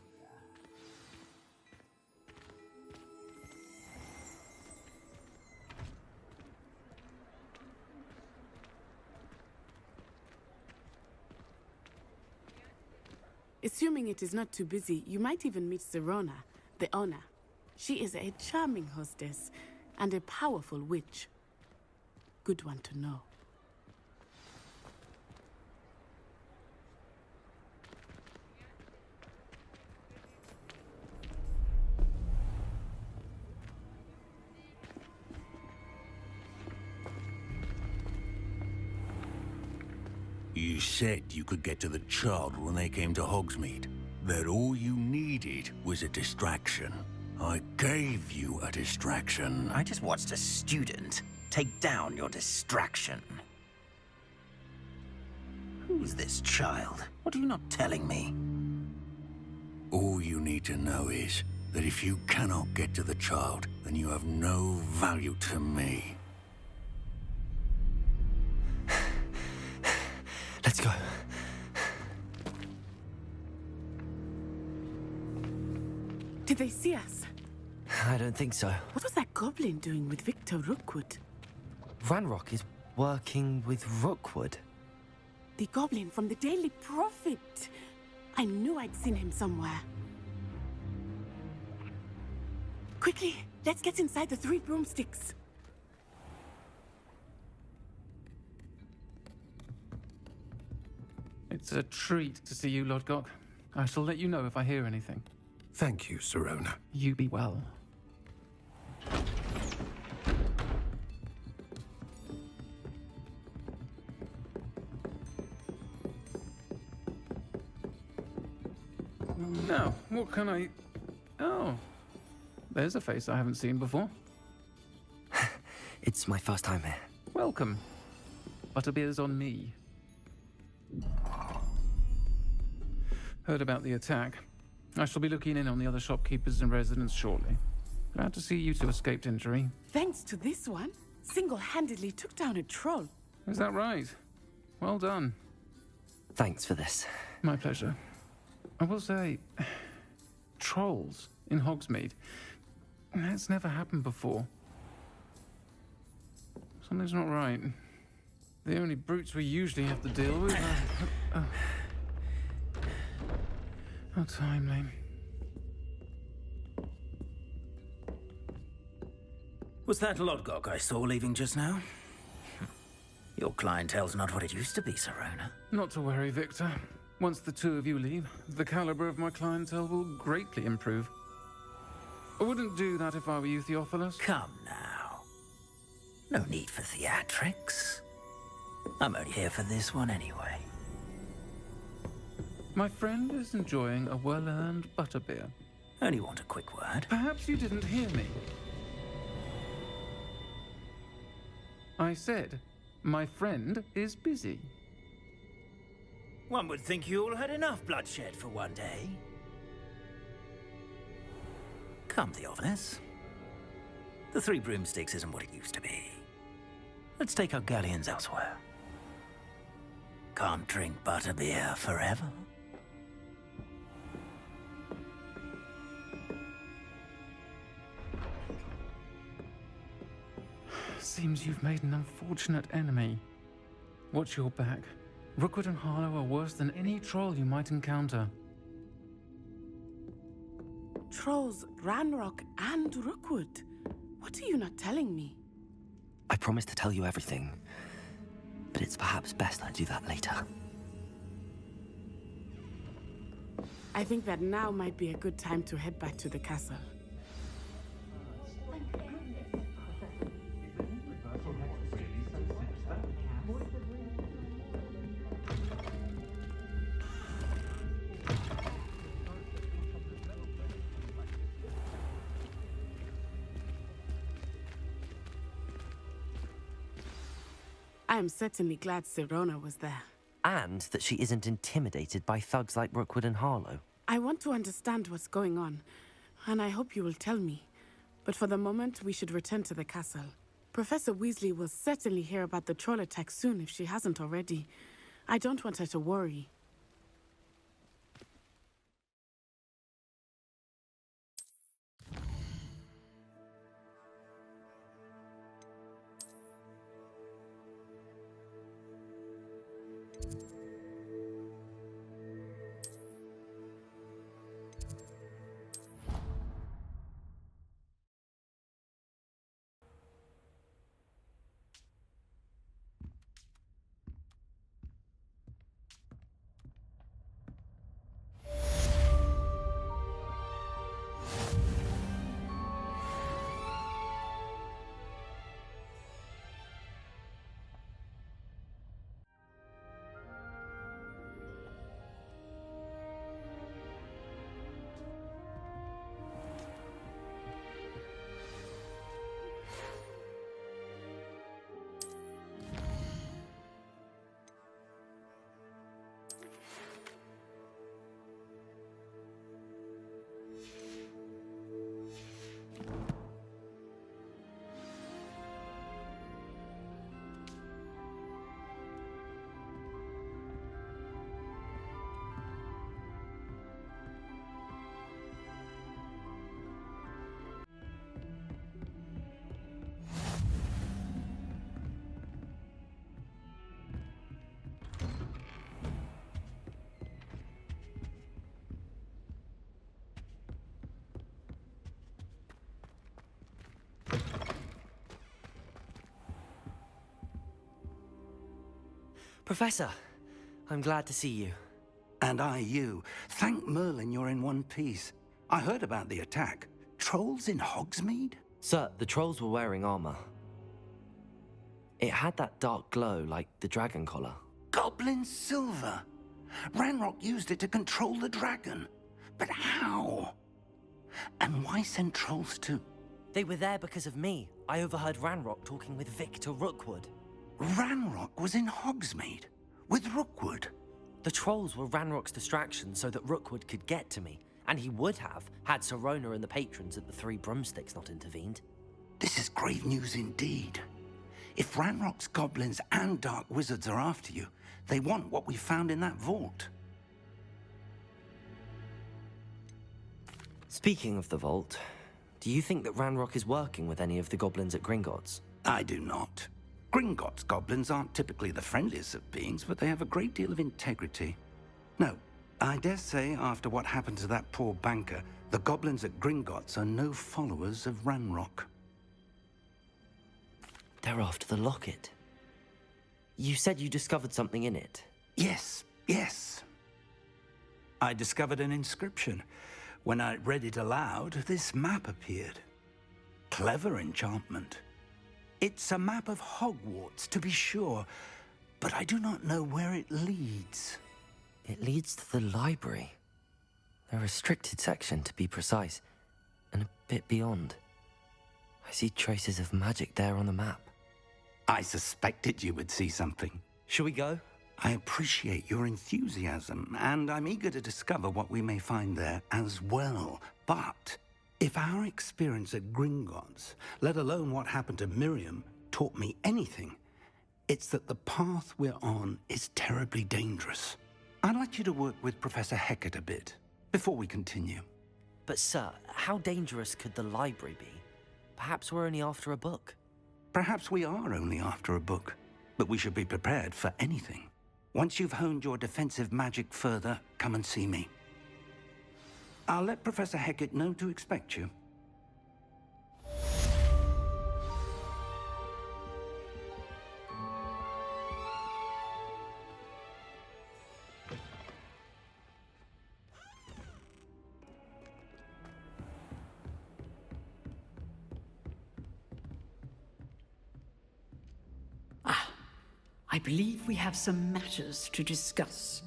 Assuming it is not too busy, you might even meet Serona, the owner. She is a charming hostess and a powerful witch. Good one to know. You said you could get to the child when they came to Hogsmeade. That all you needed was a distraction. I gave you a distraction. I just watched a student take down your distraction. Who's this child? What are you not telling me? All you need to know is that if you cannot get to the child, then you have no value to me. Let's go. Did they see us? I don't think so. What was that goblin doing with Victor Rookwood? Ranrock is working with Rookwood. The goblin from the Daily Prophet. I knew I'd seen him somewhere. Quickly, let's get inside the Three Broomsticks. It's a treat to see you, Lodgok. I shall let you know if I hear anything. Thank you, Serona. You be well. Now, what can I... Oh, there's a face I haven't seen before. It's my first time here. Welcome. Butterbeer's on me. Heard about the attack. I shall be looking in on the other shopkeepers and residents shortly. Glad to see you two escaped injury. Thanks to this one, single-handedly took down a troll. Is that right? Well done. Thanks for this. My pleasure. I will say, trolls in Hogsmeade. That's never happened before. Something's not right. The only brutes we usually have to deal with are... How timely. Was that Lodgok I saw leaving just now? Your clientele's not what it used to be, Serona. Not to worry, Victor. Once the two of you leave, the caliber of my clientele will greatly improve. I wouldn't do that if I were you, Theophilus. Come now. No need for theatrics. I'm only here for this one anyway. My friend is enjoying a well-earned butterbeer. Only want a quick word. Perhaps you didn't hear me. I said, my friend is busy. One would think you all had enough bloodshed for one day. Come, Theophilus. The Three Broomsticks isn't what it used to be. Let's take our galleons elsewhere. Can't drink butterbeer forever. Seems you've made an unfortunate enemy. Watch your back. Rookwood and Harlow are worse than any troll you might encounter. Trolls, Ranrock, and Rookwood. What are you not telling me? I promise to tell you everything, but it's perhaps best I do that later. I think that now might be a good time to head back to the castle. I am certainly glad Sirona was there. And that she isn't intimidated by thugs like Rookwood and Harlow. I want to understand what's going on, and I hope you will tell me. But for the moment, we should return to the castle. Professor Weasley will certainly hear about the troll attack soon if she hasn't already. I don't want her to worry. Professor, I'm glad to see you. And I you. Thank Merlin you're in one piece. I heard about the attack. Trolls in Hogsmeade? Sir, the trolls were wearing armor. It had that dark glow like the dragon collar. Goblin silver! Ranrock used it to control the dragon. But how? And why send trolls to... They were there because of me. I overheard Ranrock talking with Victor Rookwood. Ranrock was in Hogsmeade? With Rookwood? The trolls were Ranrock's distraction so that Rookwood could get to me. And he would have, had Sirona and the patrons at the Three Broomsticks not intervened. This is grave news indeed. If Ranrock's goblins and dark wizards are after you, they want what we found in that vault. Speaking of the vault, do you think that Ranrock is working with any of the goblins at Gringotts? I do not. Gringotts goblins aren't typically the friendliest of beings, but they have a great deal of integrity. No, I dare say after what happened to that poor banker, the goblins at Gringotts are no followers of Ranrock. They're after the locket. You said you discovered something in it. Yes, yes. I discovered an inscription. When I read it aloud, this map appeared. Clever enchantment. It's a map of Hogwarts, to be sure, but I do not know where it leads. It leads to the library. The restricted section, to be precise, and a bit beyond. I see traces of magic there on the map. I suspected you would see something. Shall we go? I appreciate your enthusiasm, and I'm eager to discover what we may find there as well. But if our experience at Gringotts, let alone what happened to Miriam, taught me anything, it's that the path we're on is terribly dangerous. I'd like you to work with Professor Hecat a bit before we continue. But sir, how dangerous could the library be? Perhaps we're only after a book. Perhaps we are only after a book, but we should be prepared for anything. Once you've honed your defensive magic further, come and see me. I'll let Professor Hecat know to expect you. I believe we have some matters to discuss.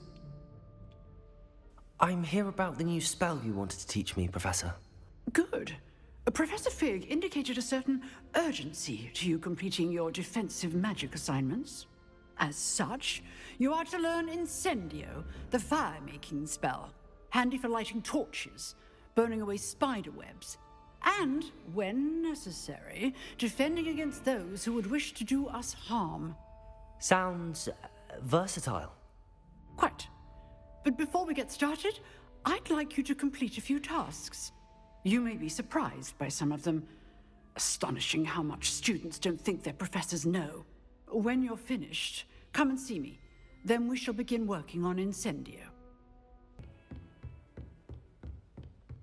I'm here about the new spell you wanted to teach me, Professor. Good. Professor Fig indicated a certain urgency to you completing your defensive magic assignments. As such, you are to learn Incendio, the fire-making spell, handy for lighting torches, burning away spider webs, and, when necessary, defending against those who would wish to do us harm. Sounds versatile. Quite. But before we get started, I'd like you to complete a few tasks. You may be surprised by some of them. Astonishing how much students don't think their professors know. When you're finished, come and see me. Then we shall begin working on Incendio.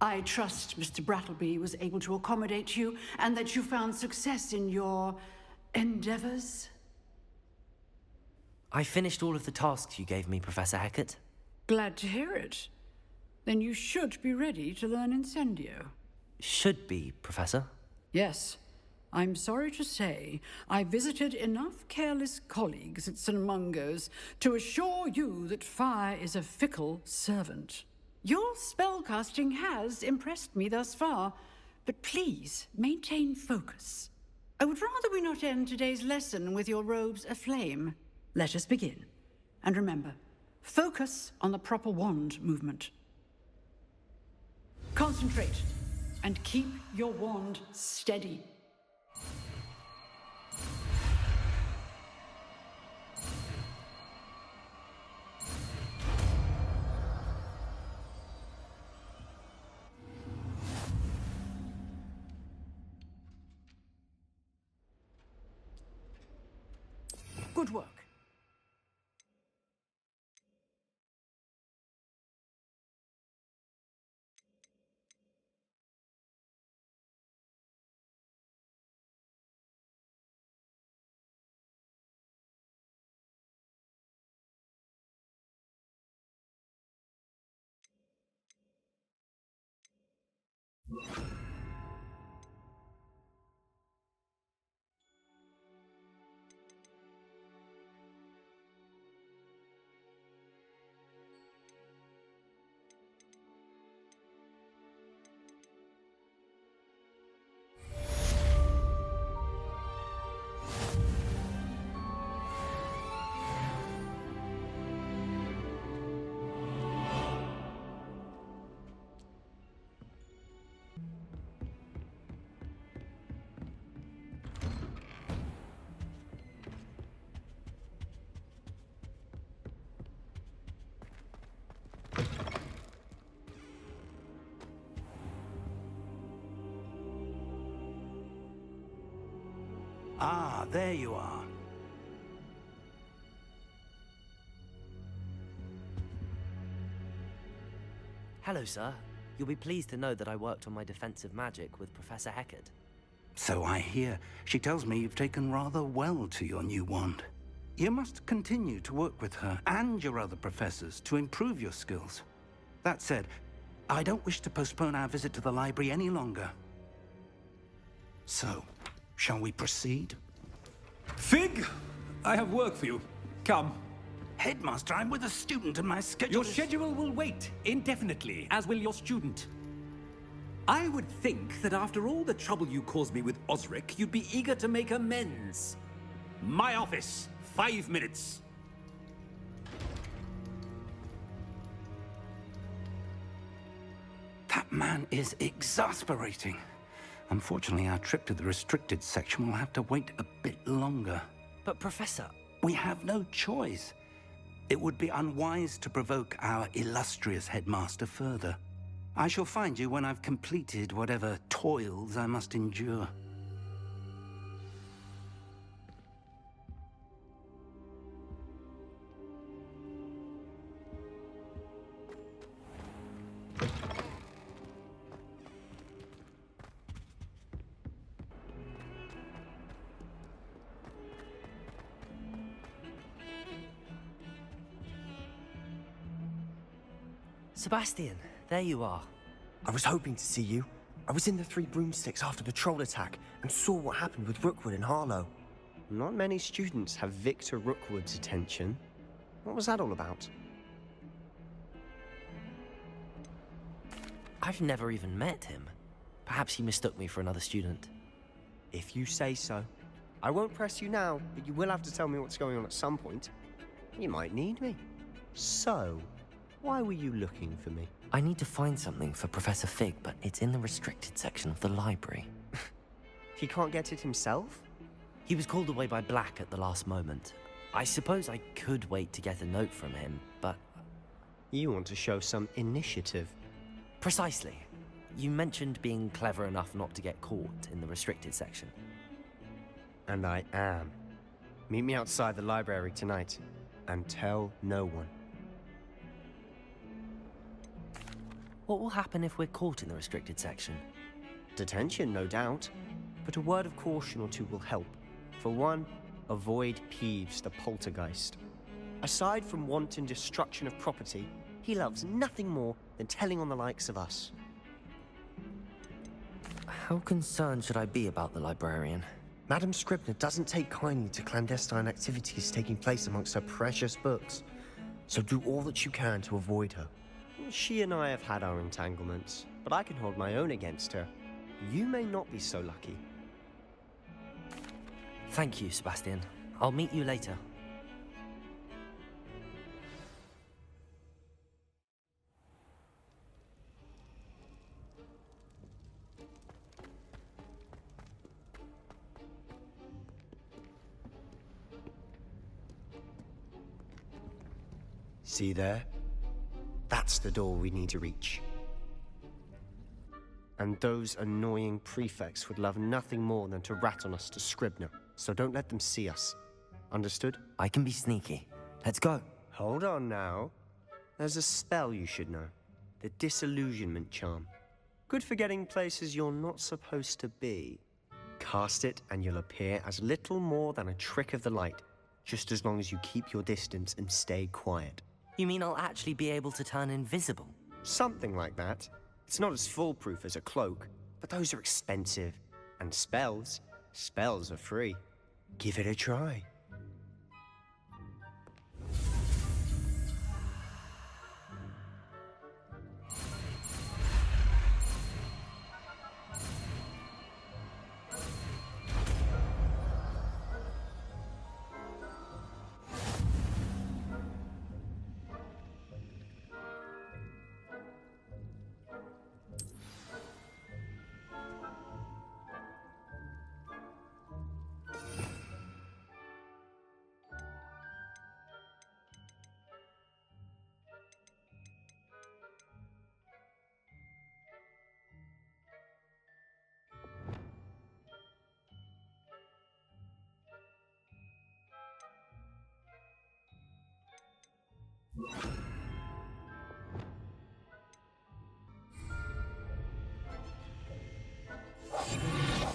I trust Mr. Brattleby was able to accommodate you and that you found success in your endeavors. I finished all of the tasks you gave me, Professor Hecat. Glad to hear it. Then you should be ready to learn Incendio. Should be, Professor. Yes. I'm sorry to say, I visited enough careless colleagues at St. Mungo's to assure you that fire is a fickle servant. Your spellcasting has impressed me thus far, but please maintain focus. I would rather we not end today's lesson with your robes aflame. Let us begin. And remember, focus on the proper wand movement. Concentrate, and keep your wand steady. Good work. Ah, there you are. Hello, sir. You'll be pleased to know that I worked on my defensive magic with Professor Hecat. So I hear. She tells me you've taken rather well to your new wand. You must continue to work with her and your other professors to improve your skills. That said, I don't wish to postpone our visit to the library any longer. So, shall we proceed? Fig, I have work for you. Come. Headmaster, I'm with a student and my schedule Your schedule will wait indefinitely, as will your student. I would think that after all the trouble you caused me with Osric, you'd be eager to make amends. My office, 5 minutes. That man is exasperating. Unfortunately, our trip to the restricted section will have to wait a bit longer. But, Professor... We have no choice. It would be unwise to provoke our illustrious headmaster further. I shall find you when I've completed whatever toils I must endure. Sebastian, there you are. I was hoping to see you. I was in the Three Broomsticks after the troll attack and saw what happened with Rookwood and Harlow. Not many students have Victor Rookwood's attention. What was that all about? I've never even met him. Perhaps he mistook me for another student. If you say so. I won't press you now, but you will have to tell me what's going on at some point. You might need me. So, why were you looking for me? I need to find something for Professor Fig, but it's in the restricted section of the library. He can't get it himself? He was called away by Black at the last moment. I suppose I could wait to get a note from him, but... You want to show some initiative. Precisely. You mentioned being clever enough not to get caught in the restricted section. And I am. Meet me outside the library tonight, and tell no one. What will happen if we're caught in the restricted section? Detention, no doubt. But a word of caution or two will help. For one, avoid Peeves the poltergeist. Aside from wanton destruction of property, he loves nothing more than telling on the likes of us. How concerned should I be about the librarian? Madame Scribner doesn't take kindly to clandestine activities taking place amongst her precious books, so do all that you can to avoid her. She and I have had our entanglements, but I can hold my own against her. You may not be so lucky. Thank you, Sebastian. I'll meet you later. See there? That's the door we need to reach. And those annoying prefects would love nothing more than to rat on us to Scribner, so don't let them see us. Understood? I can be sneaky. Let's go. Hold on now. There's a spell you should know. The Disillusionment Charm. Good for getting places you're not supposed to be. Cast it and you'll appear as little more than a trick of the light, just as long as you keep your distance and stay quiet. You mean I'll actually be able to turn invisible? Something like that. It's not as foolproof as a cloak, but those are expensive. And spells are free. Give it a try.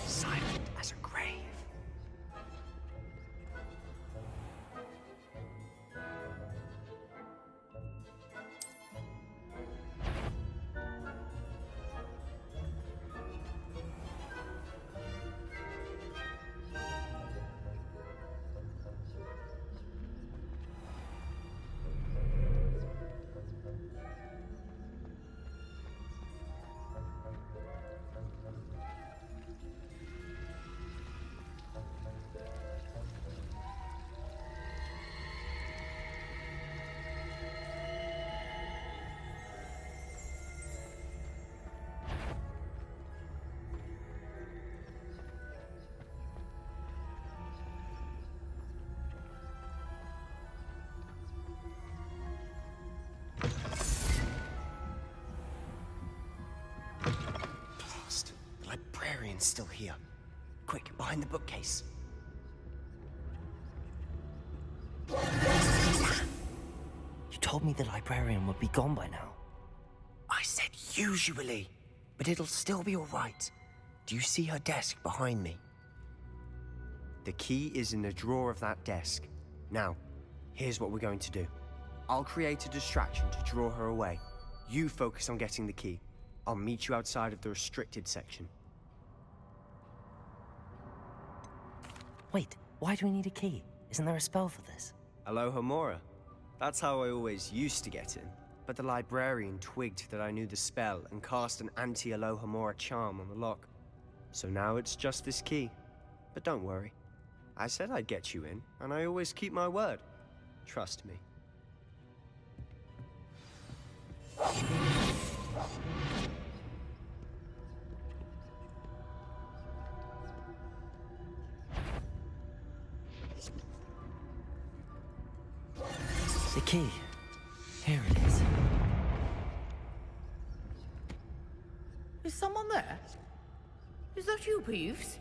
Silent as a grave. The librarian's still here. Quick, behind the bookcase. You told me the librarian would be gone by now. I said usually, but it'll still be all right. Do you see her desk behind me? The key is in the drawer of that desk. Now, here's what we're going to do. I'll create a distraction to draw her away. You focus on getting the key. I'll meet you outside of the restricted section. Wait, why do we need a key? Isn't there a spell for this? Alohomora. That's how I always used to get in. But the librarian twigged that I knew the spell and cast an anti-Alohomora charm on the lock. So now it's just this key. But don't worry. I said I'd get you in, and I always keep my word. Trust me. The key. Here it is. Is someone there? Is that you, Peeves?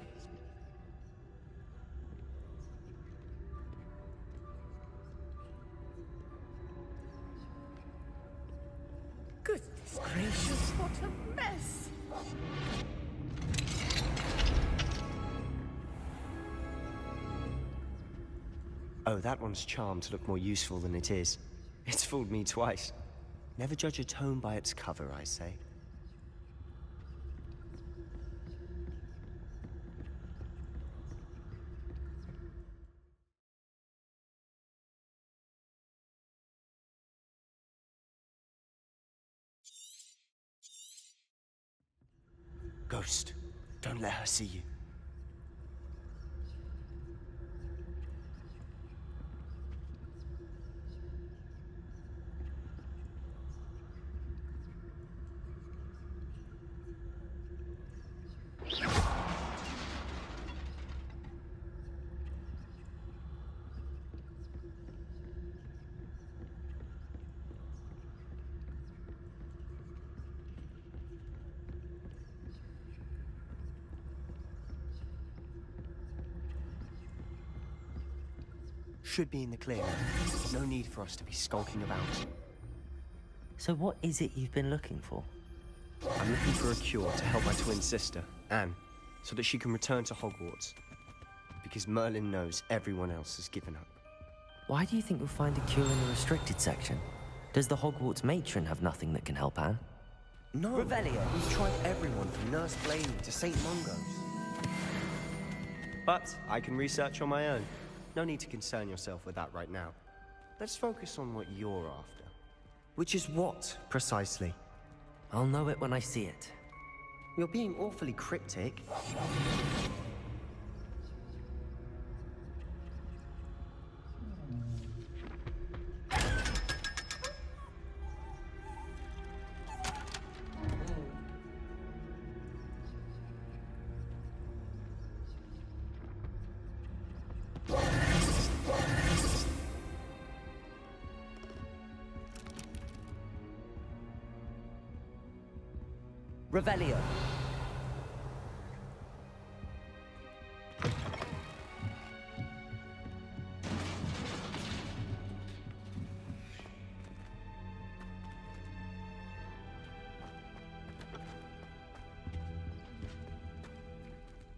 Goodness gracious, what a mess! Oh, that one's charmed to look more useful than it is. It's fooled me twice. Never judge a tome by its cover, I say. Ghost, don't let her see you. Should be in the clear. No need for us to be skulking about. So what is it you've been looking for? I'm looking for a cure to help my twin sister, Anne, so that she can return to Hogwarts. Because Merlin knows everyone else has given up. Why do you think you'll find a cure in the restricted section? Does the Hogwarts matron have nothing that can help Anne? No. Revelio. We've tried everyone from Nurse Blaney to St. Mungo's. But I can research on my own. No need to concern yourself with that right now. Let's focus on what you're after. Which is what, precisely? I'll know it when I see it. You're being awfully cryptic. Revelio.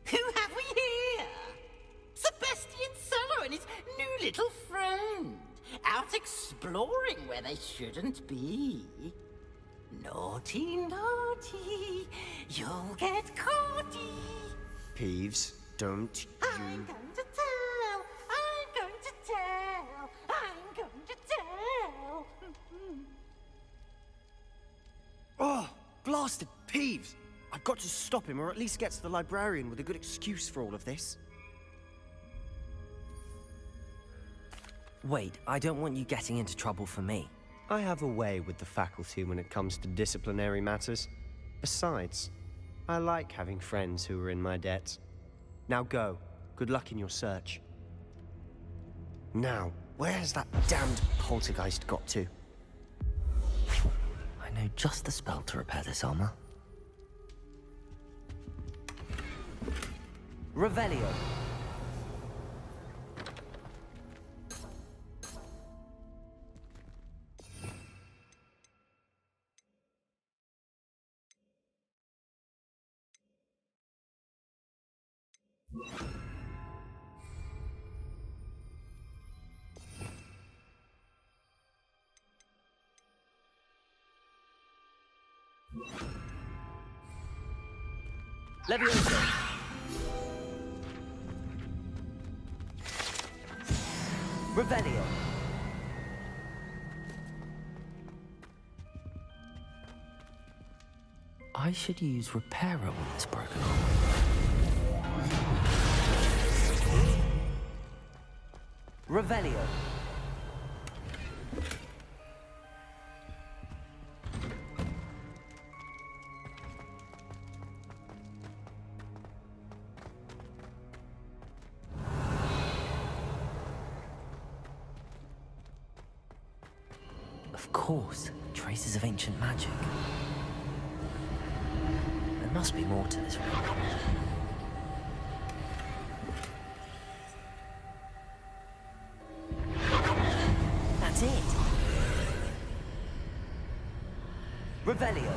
Who have we here? Sebastian Cello and his new little friend. Out exploring where they shouldn't be. Naughty, naughty, you'll get caughty. Peeves, don't I'm going to tell, I'm going to tell, I'm going to tell. Oh, blasted Peeves! I've got to stop him, or at least get to the librarian with a good excuse for all of this. Wait, I don't want you getting into trouble for me. I have a way with the faculty when it comes to disciplinary matters. Besides, I like having friends who are in my debt. Now go. Good luck in your search. Now, where has that damned poltergeist got to? I know just the spell to repair this armor. Revelio. Levioso. Revelio. I should use Reparo when it's broken. Revelio. Of course, traces of ancient magic. There must be more to this room. That's it. Revelio.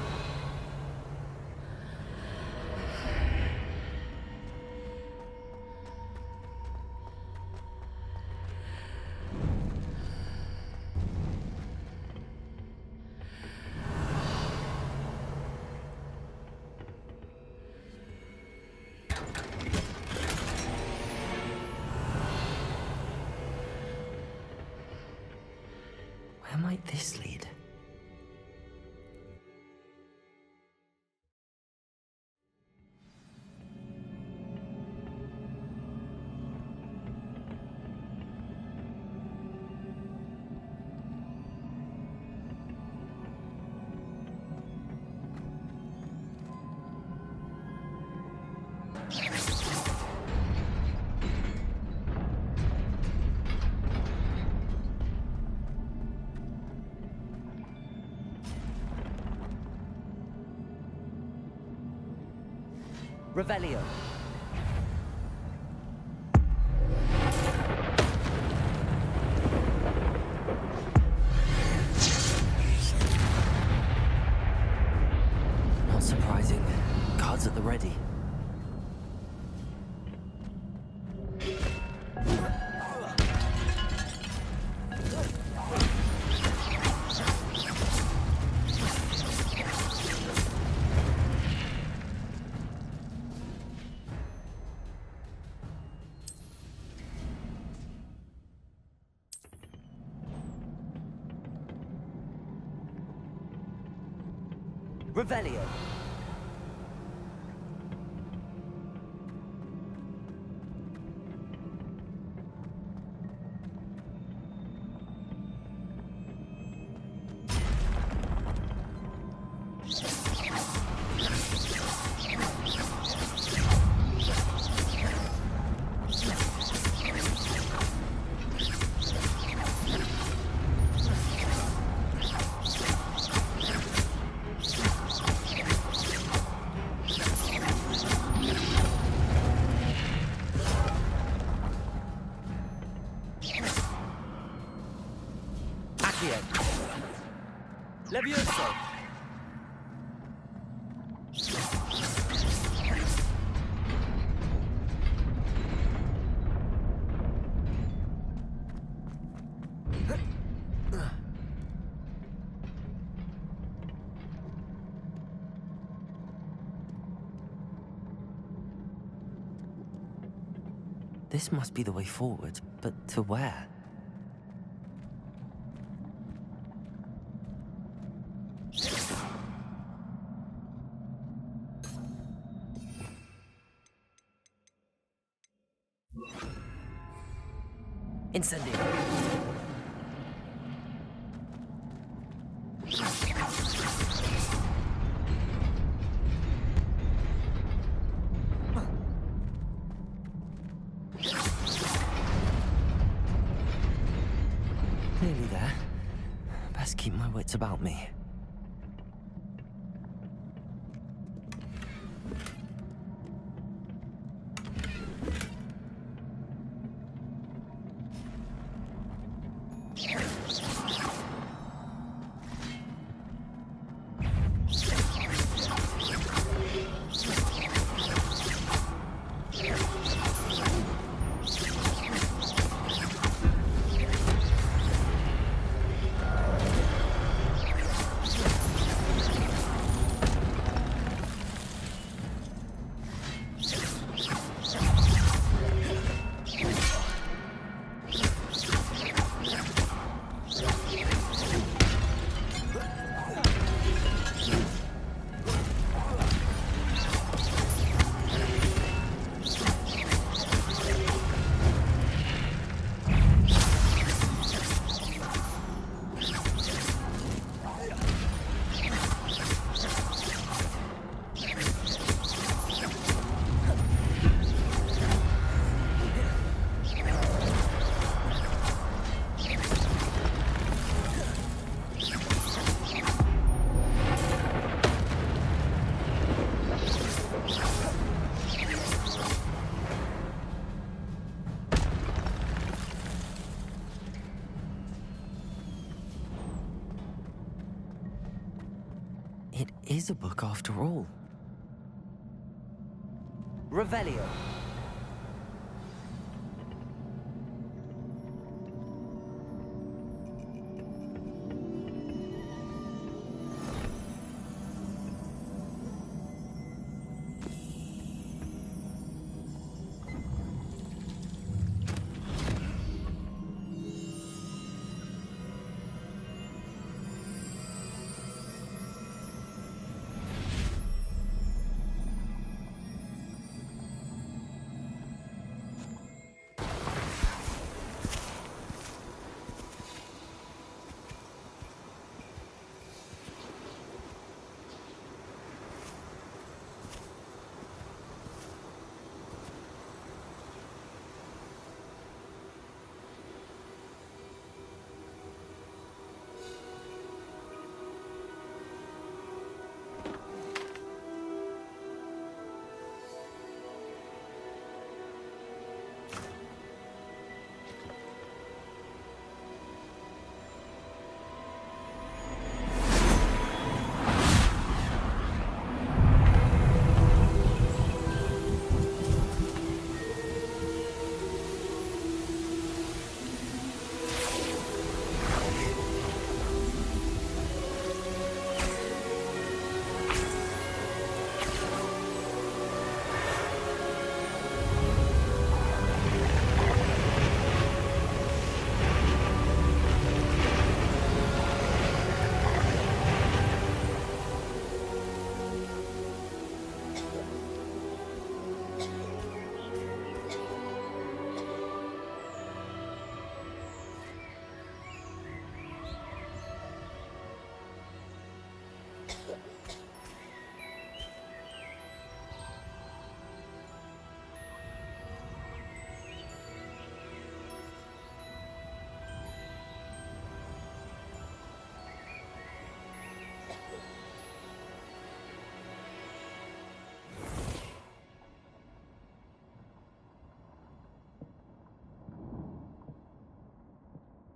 Where might this lead? Revelio. Not surprising. Guards at the ready. Revelio. Levioso! This must be the way forward, but to where? Incendio. Nearly there. Best keep my wits about me. It is a book after all. Revelio.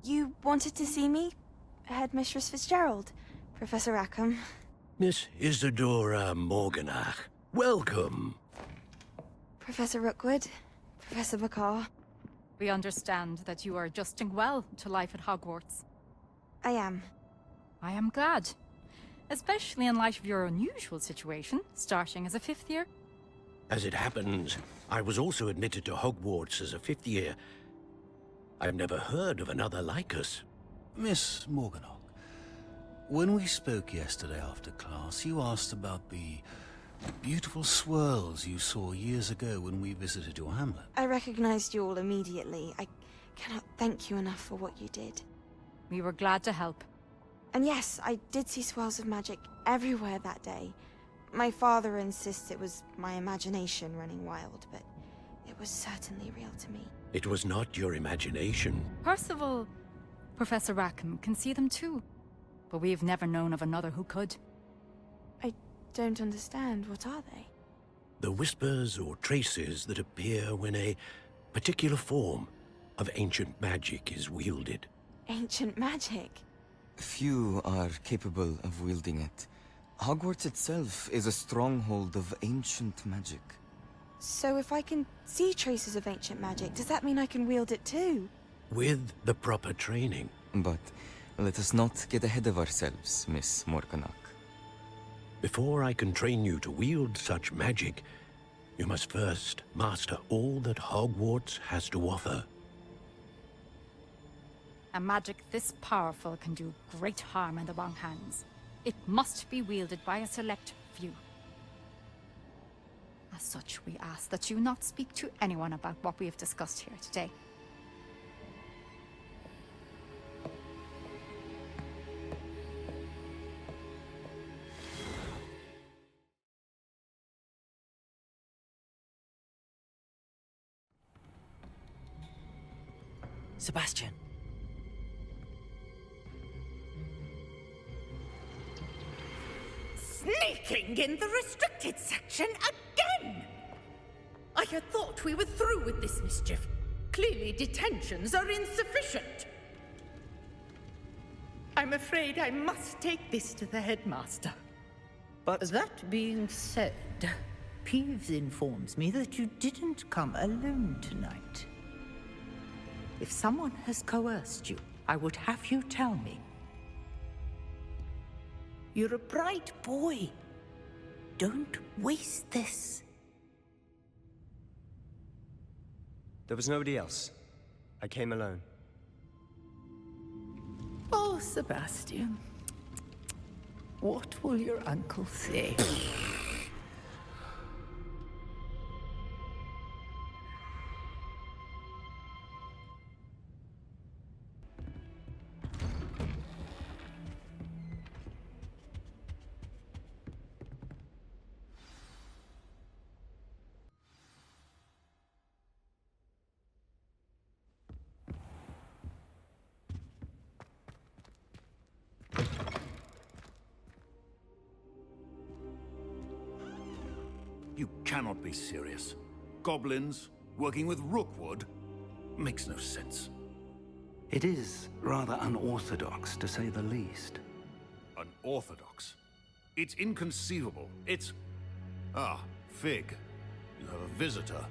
You wanted to see me? Headmistress Fitzgerald, Professor Rackham. Miss Isadora Morganach, welcome. Professor Rookwood, Professor McCaw. We understand that you are adjusting well to life at Hogwarts. I am. I am glad. Especially in light of your unusual situation, starting as a 5th year. As it happens, I was also admitted to Hogwarts as a 5th year. I've never heard of another like us. Miss Morganach, when we spoke yesterday after class, you asked about the beautiful swirls you saw years ago when we visited your hamlet. I recognized you all immediately. I cannot thank you enough for what you did. We were glad to help. And yes, I did see swirls of magic everywhere that day. My father insists it was my imagination running wild, but it was certainly real to me. It was not your imagination. Percival, Professor Rackham can see them too. But we've never known of another who could. I don't understand. What are they? The whispers or traces that appear when a particular form of ancient magic is wielded. Ancient magic? Few are capable of wielding it. Hogwarts itself is a stronghold of ancient magic. So if I can see traces of ancient magic, does that mean I can wield it too? With the proper training. But let us not get ahead of ourselves, Miss Morganach. Before I can train you to wield such magic, you must first master all that Hogwarts has to offer. A magic this powerful can do great harm in the wrong hands. It must be wielded by a select few. As such, we ask that you not speak to anyone about what we have discussed here today. Sebastian. Sneaking in the restricted section again! I had thought we were through with this mischief. Clearly detentions are insufficient. I'm afraid I must take this to the headmaster. But... That being said, Peeves informs me that you didn't come alone tonight. If someone has coerced you, I would have you tell me. You're a bright boy. Don't waste this. There was nobody else. I came alone. Oh, Sebastian. What will your uncle say? You cannot be serious. Goblins working with Rookwood? Makes no sense. It is rather unorthodox, to say the least. Unorthodox? It's inconceivable. It's... Ah, Fig. You have a visitor.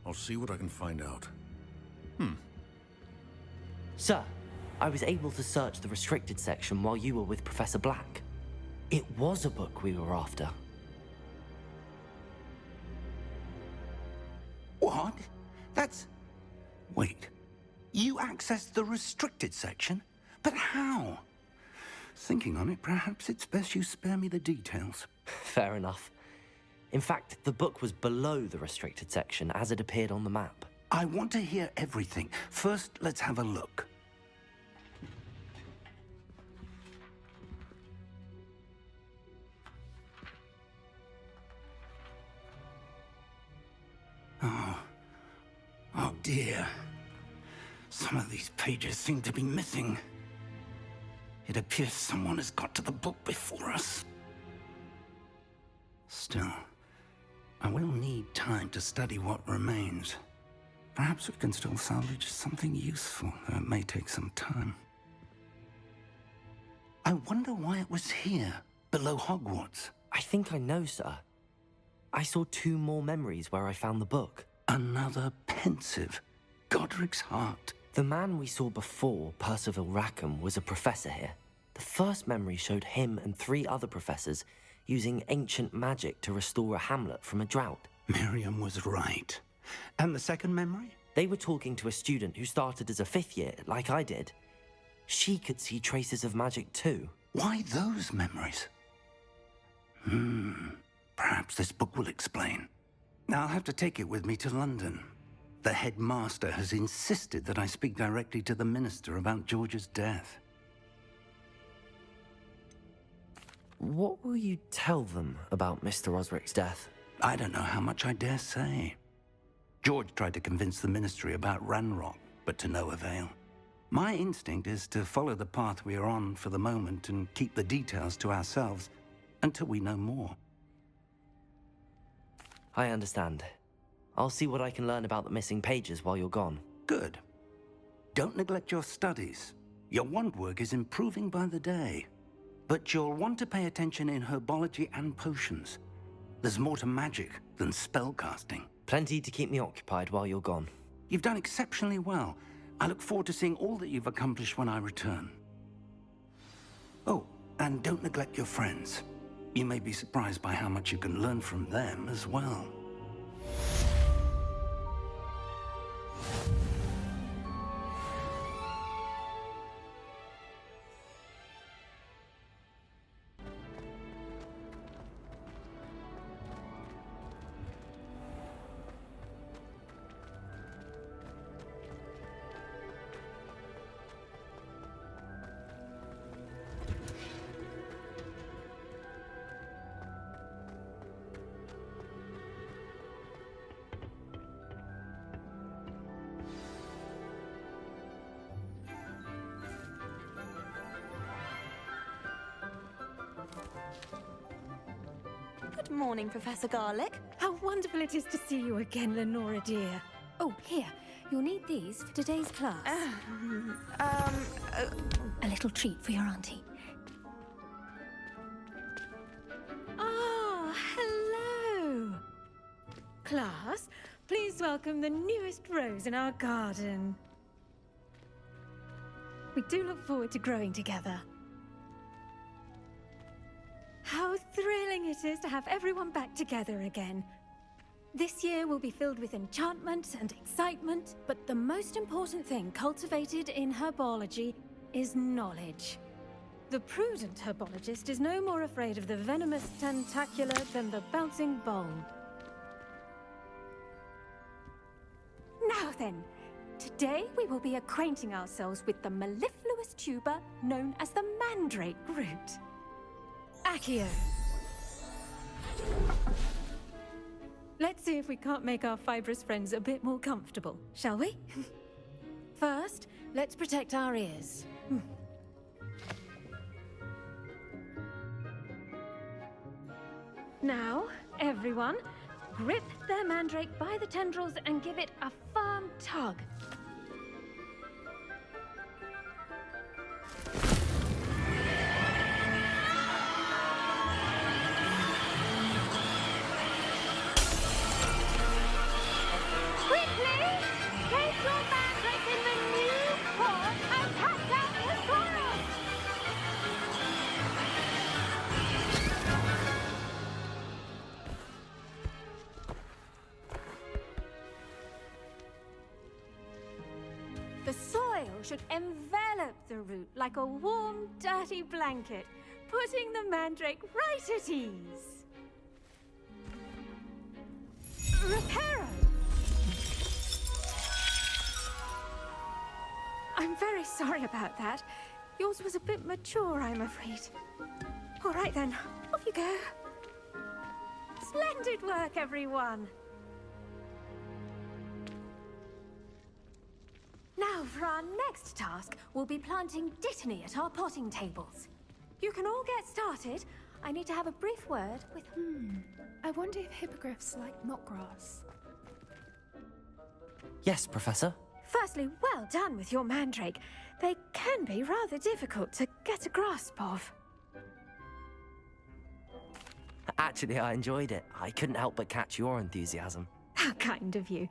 I'll see what I can find out. Sir, I was able to search the restricted section while you were with Professor Black. It was a book we were after. What? That's... Wait. You accessed the restricted section? But how? Thinking on it, perhaps it's best you spare me the details. Fair enough. In fact, the book was below the restricted section as it appeared on the map. I want to hear everything. First, let's have a look. Oh dear. Some of these pages seem to be missing. It appears someone has got to the book before us. Still, I will need time to study what remains. Perhaps we can still salvage something useful, though it may take some time. I wonder why it was here, below Hogwarts. I think I know, sir. I saw 2 more memories where I found the book. Another pensive. Godric's heart. The man we saw before, Percival Rackham, was a professor here. The first memory showed him and 3 other professors using ancient magic to restore a hamlet from a drought. Miriam was right. And the second memory? They were talking to a student who started as a 5th year, like I did. She could see traces of magic too. Why those memories? Perhaps this book will explain. I'll have to take it with me to London. The headmaster has insisted that I speak directly to the minister about George's death. What will you tell them about Mr. Osric's death? I don't know how much I dare say. George tried to convince the ministry about Ranrock, but to no avail. My instinct is to follow the path we are on for the moment and keep the details to ourselves until we know more. I understand. I'll see what I can learn about the missing pages while you're gone. Good. Don't neglect your studies. Your wand work is improving by the day. But you'll want to pay attention in herbology and potions. There's more to magic than spellcasting. Plenty to keep me occupied while you're gone. You've done exceptionally well. I look forward to seeing all that you've accomplished when I return. Oh, and don't neglect your friends. You may be surprised by how much you can learn from them as well. Good morning, Professor Garlick. How wonderful it is to see you again, Lenora dear. Oh, here. You'll need these for today's class. A little treat for your auntie. class, please welcome the newest rose in our garden. We do look forward to growing together. How thrilling it is to have everyone back together again. This year will be filled with enchantment and excitement, but the most important thing cultivated in herbology is knowledge. The prudent herbologist is no more afraid of the venomous tentacular than the bouncing bulb. Now then, today we will be acquainting ourselves with the mellifluous tuber known as the mandrake root. Accio. Let's see if we can't make our fibrous friends a bit more comfortable, shall we? First, let's protect our ears. Now, everyone, grip their mandrake by the tendrils and give it a firm tug. Quickly! Take your mandrake in the new pot and cut down the soil! The soil should envelop the root like a warm, dirty blanket, putting the mandrake right at ease. Reparo! I'm very sorry about that. Yours was a bit mature, I'm afraid. All right then, off you go. Splendid work, everyone! Now, for our next task, we'll be planting Dittany at our potting tables. You can all get started. I need to have a brief word with... I wonder if hippogriffs like knotgrass. Yes, Professor. Firstly, well done with your mandrake. They can be rather difficult to get a grasp of. Actually, I enjoyed it. I couldn't help but catch your enthusiasm. How kind of you.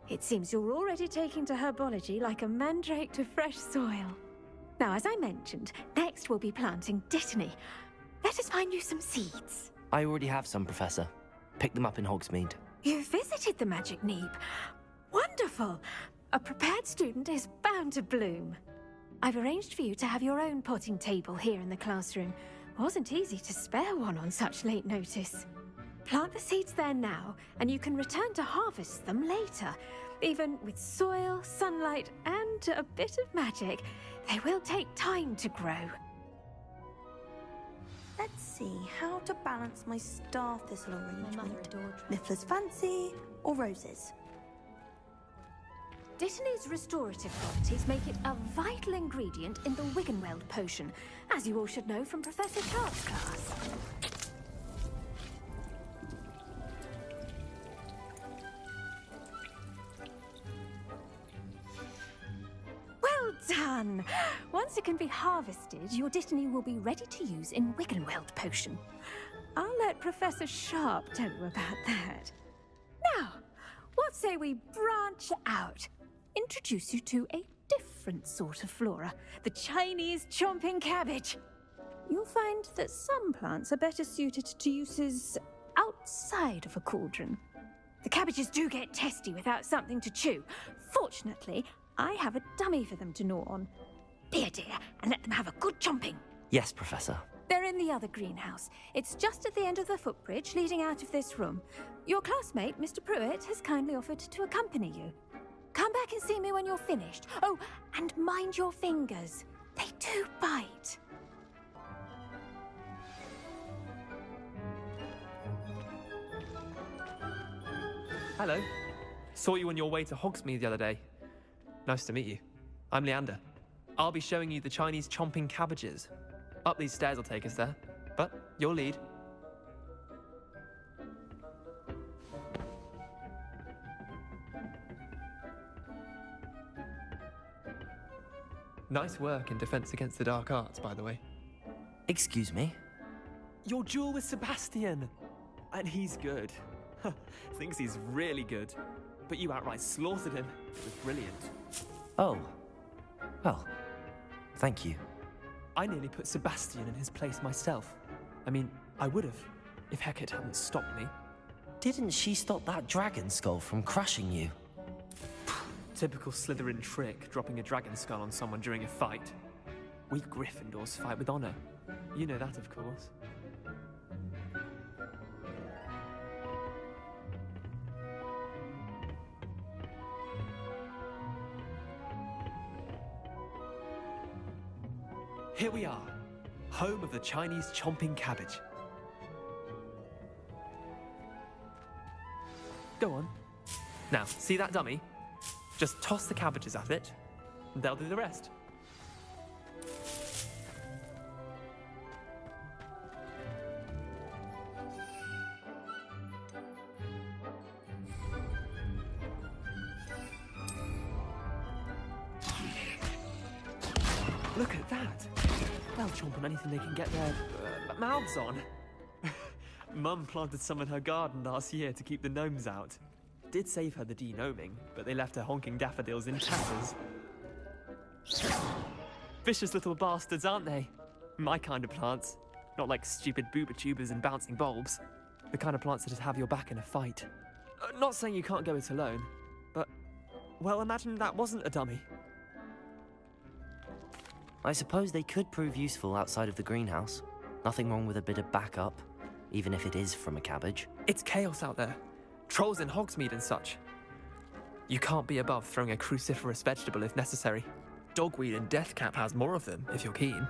It seems you're already taking to herbology like a mandrake to fresh soil. Now, as I mentioned, next we'll be planting Dittany. Let us find you some seeds. I already have some, Professor. Picked them up in Hogsmeade. You visited the Magic Neep. Wonderful! A prepared student is bound to bloom. I've arranged for you to have your own potting table here in the classroom. Wasn't easy to spare one on such late notice. Plant the seeds there now, and you can return to harvest them later. Even with soil, sunlight, and a bit of magic, they will take time to grow. Let's see how to balance my star thistle arrangement. Niffler's Fancy or roses? Dittany's restorative properties make it a vital ingredient in the Wiggenweld potion, as you all should know from Professor Sharp's class. Well done! Once it can be harvested, your Dittany will be ready to use in Wiggenweld potion. I'll let Professor Sharp tell you about that. Now, what say we branch out? Introduce you to a different sort of flora, the Chinese chomping cabbage. You'll find that some plants are better suited to uses outside of a cauldron. The cabbages do get testy without something to chew. Fortunately, I have a dummy for them to gnaw on. Be a dear and let them have a good chomping. Yes, Professor. They're in the other greenhouse. It's just at the end of the footbridge leading out of this room. Your classmate, Mr. Pruitt, has kindly offered to accompany you. Come back and see me when you're finished. Oh, and mind your fingers. They do bite. Hello. Saw you on your way to Hogsmeade the other day. Nice to meet you. I'm Leander. I'll be showing you the Chinese chomping cabbages. Up these stairs will take us there, but you'll lead. Nice work in Defense Against the Dark Arts, by the way. Excuse me? Your duel with Sebastian! And he's good. Thinks he's really good. But you outright slaughtered him. It was brilliant. Oh. Well, thank you. I nearly put Sebastian in his place myself. I mean, I would have, if Hecate hadn't stopped me. Didn't she stop that dragon skull from crushing you? Typical Slytherin trick, dropping a dragon skull on someone during a fight. We Gryffindors fight with honor. You know that, of course. Here we are, home of the Chinese chomping cabbage. Go on. Now, see that dummy? Just toss the cabbages at it, and they'll do the rest. Look at that. They'll chomp on anything they can get their mouths on. Mum planted some in her garden last year to keep the gnomes out. Did save her the de-gnoming, but they left her honking daffodils in tatters. Vicious little bastards, aren't they? My kind of plants. Not like stupid booba tubers and bouncing bulbs. The kind of plants that just have your back in a fight. Not saying you can't go it alone, but, well, imagine that wasn't a dummy. I suppose they could prove useful outside of the greenhouse. Nothing wrong with a bit of backup, even if it is from a cabbage. It's chaos out there. Trolls in Hogsmeade and such. You can't be above throwing a cruciferous vegetable if necessary. Dogweed and deathcap has more of them, if you're keen.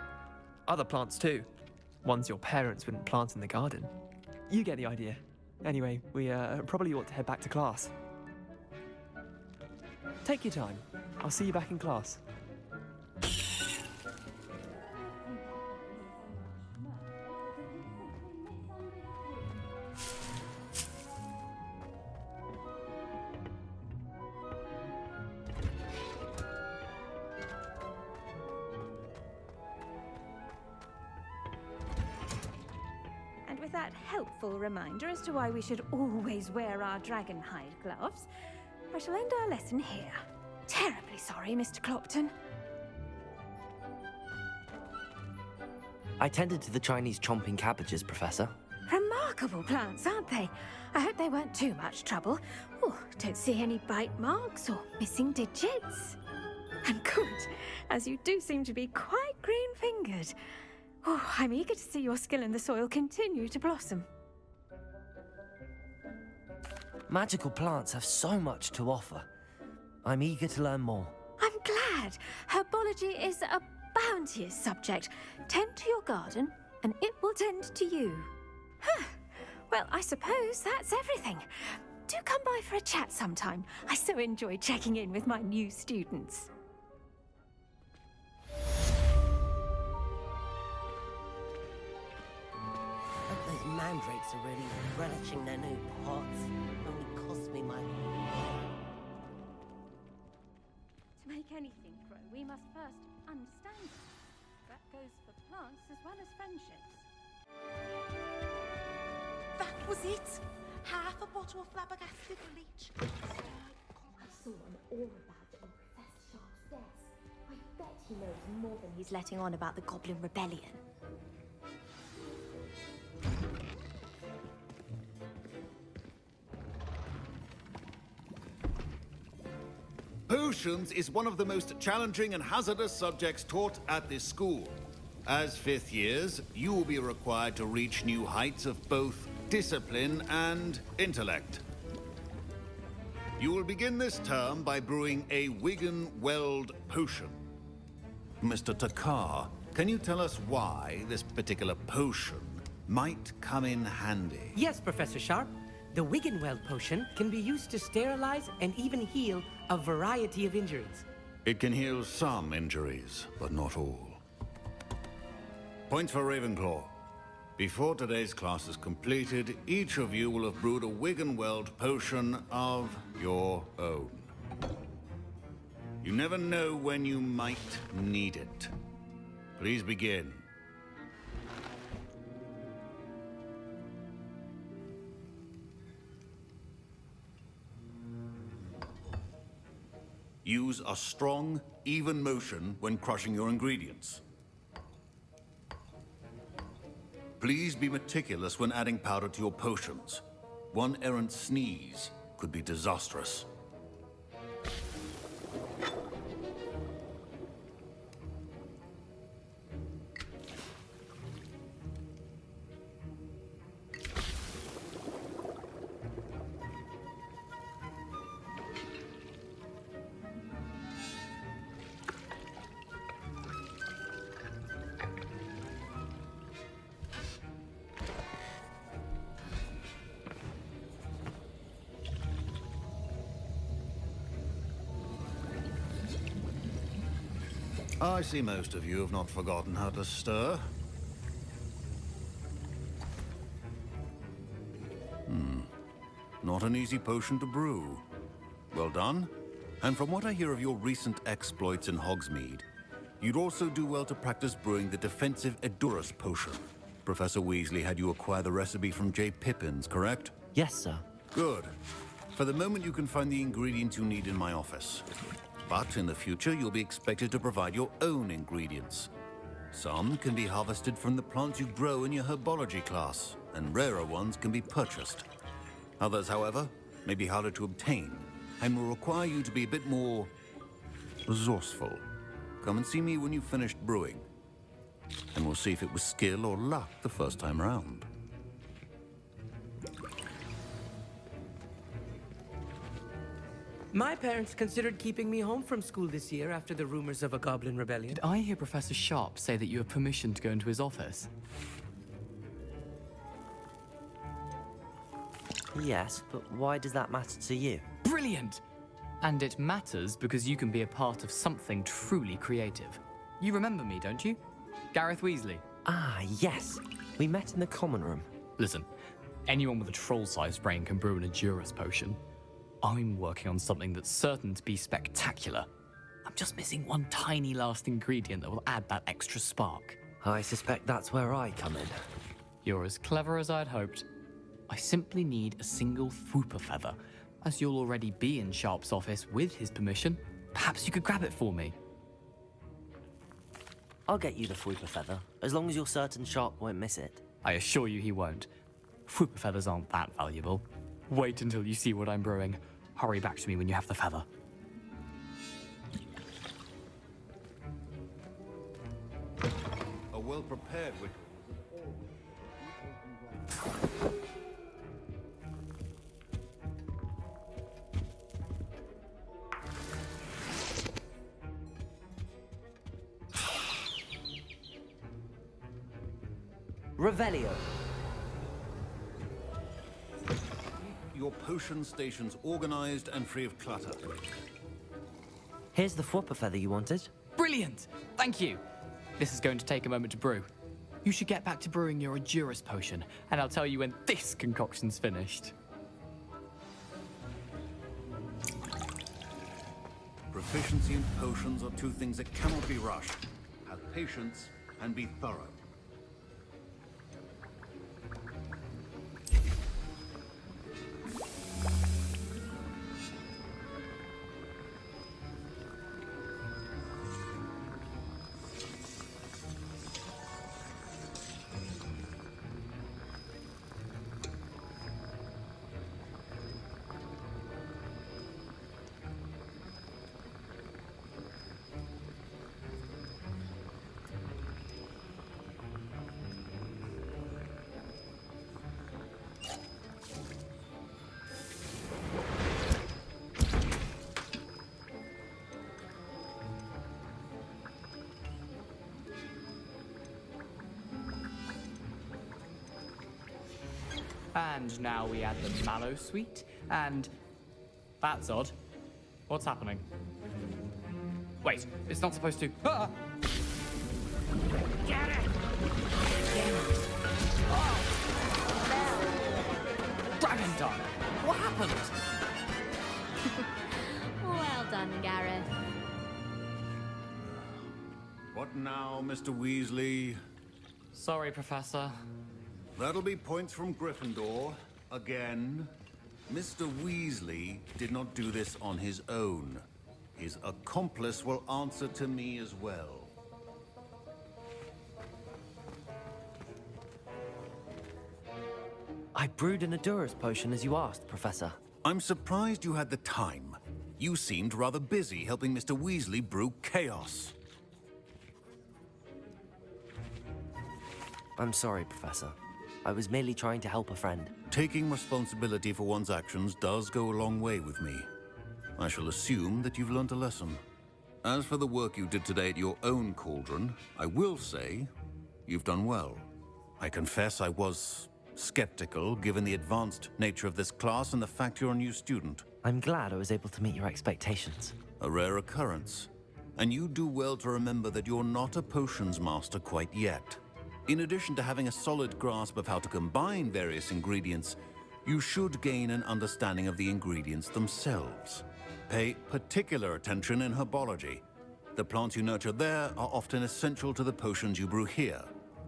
Other plants too. Ones your parents wouldn't plant in the garden. You get the idea. Anyway, we probably ought to head back to class. Take your time. I'll see you back in class. And with that helpful reminder as to why we should always wear our dragon hide gloves, I shall end our lesson here. Terribly sorry, Mr. Clopton. I tended to the Chinese chomping cabbages, Professor. Remarkable plants, aren't they? I hope they weren't too much trouble. Oh, don't see any bite marks or missing digits. And good, as you do seem to be quite green-fingered. Oh, I'm eager to see your skill in the soil continue to blossom. Magical plants have so much to offer. I'm eager to learn more. I'm glad. Herbology is a bounteous subject. Tend to your garden, and it will tend to you. Huh. Well, I suppose that's everything. Do come by for a chat sometime. I so enjoy checking in with my new students. Those mandrakes are really relishing their new pots. Only cost me my... To make anything grow, we must first understand it. That goes for plants as well as friendships. That was it. Half a bottle of flabbergasted bleach. I saw an all about it on Professor Sharp's desk. I bet he knows more than he's letting on about the Goblin Rebellion. Potions is one of the most challenging and hazardous subjects taught at this school. As fifth years, you will be required to reach new heights of both discipline and intellect. You will begin this term by brewing a Wiggenweld potion. Mr. Takar, can you tell us why this particular potion might come in handy? Yes, Professor Sharp. The Wiggenweld potion can be used to sterilize and even heal a variety of injuries. It can heal some injuries, but not all. Points for Ravenclaw. Before today's class is completed, each of you will have brewed a Wiggenweld potion of your own. You never know when you might need it. Please begin. Use a strong, even motion when crushing your ingredients. Please be meticulous when adding powder to your potions. One errant sneeze could be disastrous. I see most of you have not forgotten how to stir. Not an easy potion to brew. Well done. And from what I hear of your recent exploits in Hogsmeade, you'd also do well to practice brewing the defensive Edurus potion. Professor Weasley had you acquire the recipe from J. Pippins, correct? Yes, sir. Good. For the moment, you can find the ingredients you need in my office. But in the future, you'll be expected to provide your own ingredients. Some can be harvested from the plants you grow in your herbology class, and rarer ones can be purchased. Others, however, may be harder to obtain, and will require you to be a bit more resourceful. Come and see me when you've finished brewing, and we'll see if it was skill or luck the first time round. My parents considered keeping me home from school this year after the rumors of a goblin rebellion. Did I hear Professor Sharp say that you have permission to go into his office? Yes, but why does that matter to you? Brilliant! And it matters because you can be a part of something truly creative. You remember me, don't you? Gareth Weasley. Ah, yes. We met in the common room. Listen, anyone with a troll-sized brain can brew an Edurus potion. I'm working on something that's certain to be spectacular. I'm just missing one tiny last ingredient that will add that extra spark. I suspect that's where I come in. You're as clever as I'd hoped. I simply need a single Fwooper feather. As you'll already be in Sharp's office with his permission, perhaps you could grab it for me. I'll get you the Fwooper feather, as long as you're certain Sharp won't miss it. I assure you he won't. Fwooper feathers aren't that valuable. Wait until you see what I'm brewing. Hurry back to me when you have the feather. A well-prepared witch. Revelio. Your potion station's organized and free of clutter. Here's the Fwooper feather you wanted. Brilliant! Thank you! This is going to take a moment to brew. You should get back to brewing your Edurus potion, and I'll tell you when this concoction's finished. Proficiency in potions are two things that cannot be rushed. Have patience and be thorough. And now we add the mallow sweet, and... That's odd. What's happening? Wait, it's not supposed to... Ah! Get it! Dragon Dog! What happened? Well done, Gareth. What now, Mr. Weasley? Sorry, Professor. That'll be points from Gryffindor. Again. Mr. Weasley did not do this on his own. his accomplice will answer to me as well. I brewed an Adurus potion as you asked, Professor. I'm surprised you had the time. You seemed rather busy helping Mr. Weasley brew chaos. I'm sorry, Professor. I was merely trying to help a friend. Taking responsibility for one's actions does go a long way with me. I shall assume that you've learned a lesson. As for the work you did today at your own cauldron, I will say you've done well. I confess I was skeptical, given the advanced nature of this class and the fact you're a new student. I'm glad I was able to meet your expectations. A rare occurrence. And you do well to remember that you're not a potions master quite yet. In addition to having a solid grasp of how to combine various ingredients, you should gain an understanding of the ingredients themselves. Pay particular attention in herbology. The plants you nurture there are often essential to the potions you brew here.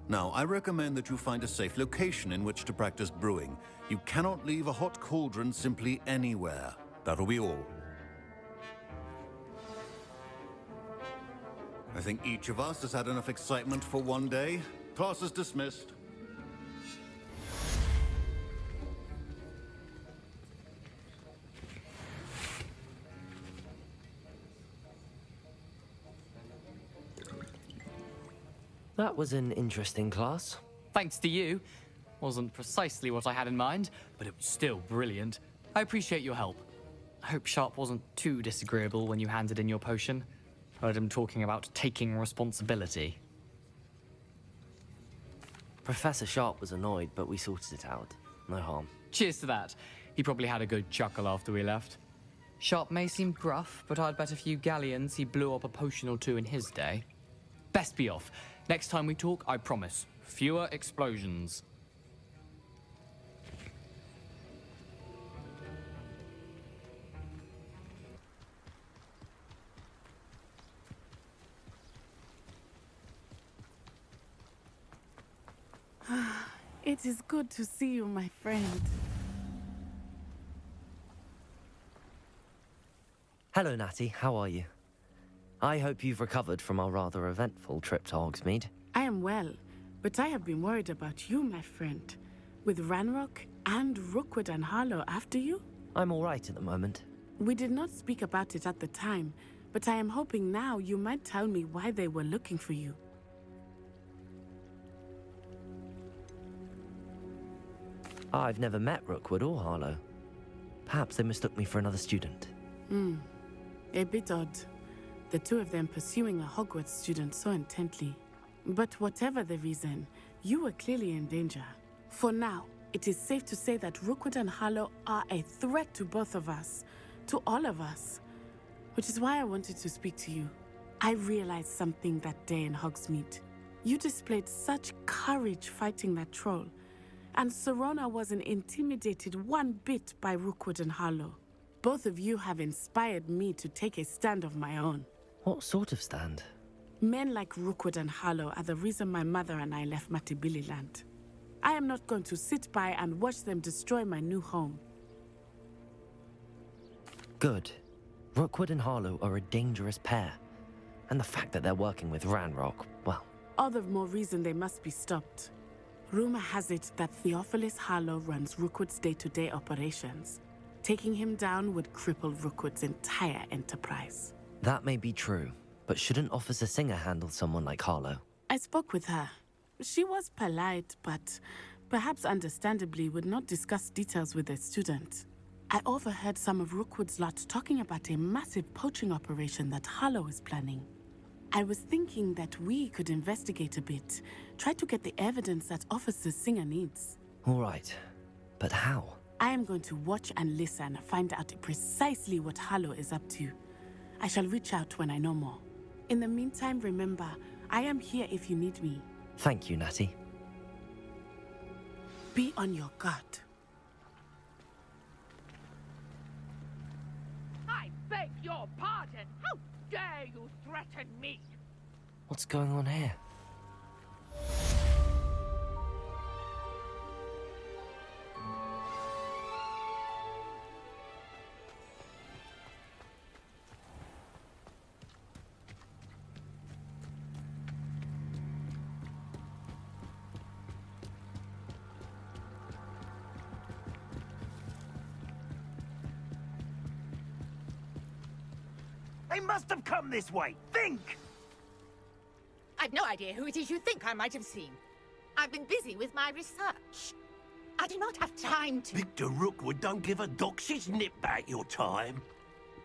Now, I recommend that you find a safe location in which to practice brewing. You cannot leave a hot cauldron simply anywhere. That'll be all. I think each of us has had enough excitement for one day. Class is dismissed. That was an interesting class. Thanks to you. Wasn't precisely what I had in mind, but it was still brilliant. I appreciate your help. I hope Sharp wasn't too disagreeable when you handed in your potion. Heard him talking about taking responsibility. Professor Sharp was annoyed, but we sorted it out. No harm. Cheers to that. He probably had a good chuckle after we left. Sharp may seem gruff, but I'd bet a few galleons he blew up a potion or two in his day. Best be off. Next time we talk, I promise. Fewer explosions. It is good to see you, my friend. Hello, Natty. How are you? I hope you've recovered from our rather eventful trip to Hogsmeade. I am well, but I have been worried about you, my friend. With Ranrock and Rookwood and Harlow after you? I'm all right at the moment. We did not speak about it at the time, but I am hoping now you might tell me why they were looking for you. I've never met Rookwood or Harlow. Perhaps they mistook me for another student. A bit odd. The two of them pursuing a Hogwarts student so intently. But whatever the reason, you were clearly in danger. For now, it is safe to say that Rookwood and Harlow are a threat to both of us. To all of us. Which is why I wanted to speak to you. I realized something that day in Hogsmeade. You displayed such courage fighting that troll. And Serona wasn't intimidated one bit by Rookwood and Harlow. Both of you have inspired me to take a stand of my own. What sort of stand? Men like Rookwood and Harlow are the reason my mother and I left Matibili Land. I am not going to sit by and watch them destroy my new home. Good. Rookwood and Harlow are a dangerous pair. And the fact that they're working with Ranrock, well... All the more reason they must be stopped. Rumor has it that Theophilus Harlow runs Rookwood's day-to-day operations. Taking him down would cripple Rookwood's entire enterprise. That may be true, but shouldn't Officer Singer handle someone like Harlow? I spoke with her. She was polite, but perhaps understandably would not discuss details with a student. I overheard some of Rookwood's lot talking about a massive poaching operation that Harlow is planning. I was thinking that we could investigate a bit, try to get the evidence that Officer Singer needs. All right, but how? I am going to watch and listen, find out precisely what Harlow is up to. I shall reach out when I know more. In the meantime, remember, I am here if you need me. Thank you, Natty. Be on your guard. I beg your pardon. How dare you threaten me? What's going on here? They must have come this way. Think! I've no idea who it is you think I might have seen. I've been busy with my research. I do not have time to... Victor Rookwood don't give a doxy's nip back your time.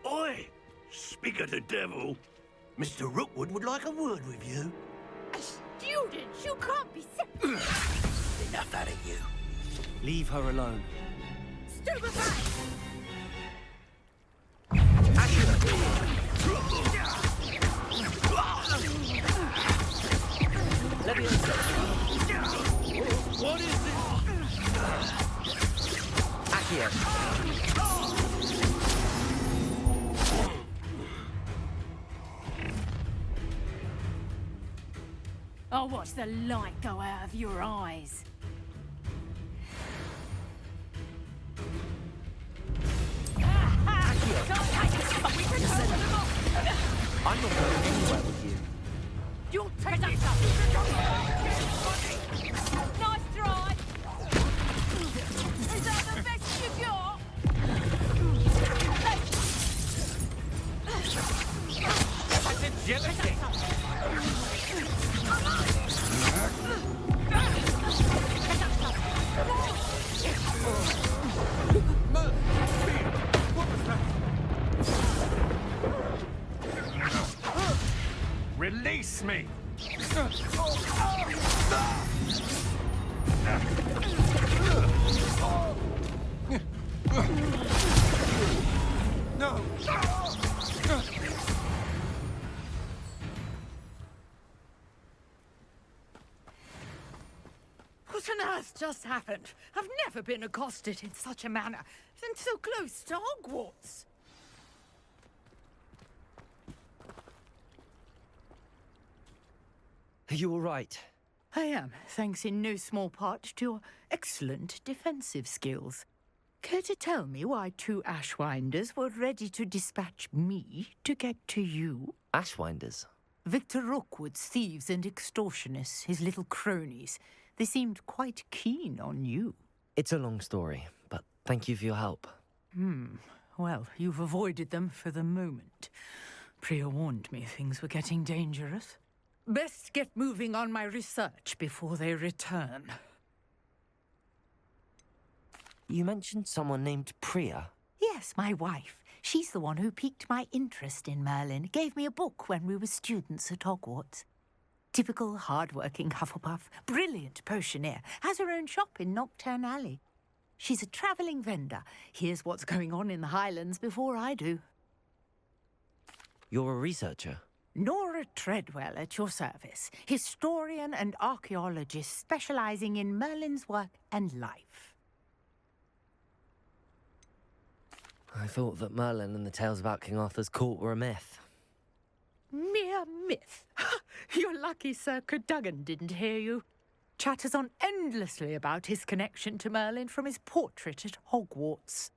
Oi! Speak of the devil. Mr. Rookwood would like a word with you. A student? You can't be... Enough out of you. Leave her alone. Stupefy! What is it? Accio. I'll watch the light go out of your eyes. I'm not going anywhere with you. You'll take that up. Nice try. Is that the best you got? That's a jealousy. Release me! No! What on earth just happened? I've never been accosted in such a manner, and so close to Hogwarts. Are you all right? I am, thanks in no small part to your excellent defensive skills. Care to tell me why two Ashwinders were ready to dispatch me to get to you? Ashwinders? Victor Rookwood's thieves and extortionists, his little cronies. They seemed quite keen on you. It's a long story, but thank you for your help. Well, you've avoided them for the moment. Priya warned me things were getting dangerous. Best get moving on my research before they return. You mentioned someone named Priya. Yes, my wife. She's the one who piqued my interest in Merlin. Gave me a book when we were students at Hogwarts. Typical hard-working Hufflepuff, brilliant potioneer, has her own shop in Nocturne Alley. She's a travelling vendor. Hears what's going on in the Highlands before I do. You're a researcher? Nora Treadwell at your service, historian and archaeologist specialising in Merlin's work and life. I thought that Merlin and the tales about King Arthur's court were a myth. Mere myth. You're lucky Sir Cadogan didn't hear you. Chatters on endlessly about his connection to Merlin from his portrait at Hogwarts.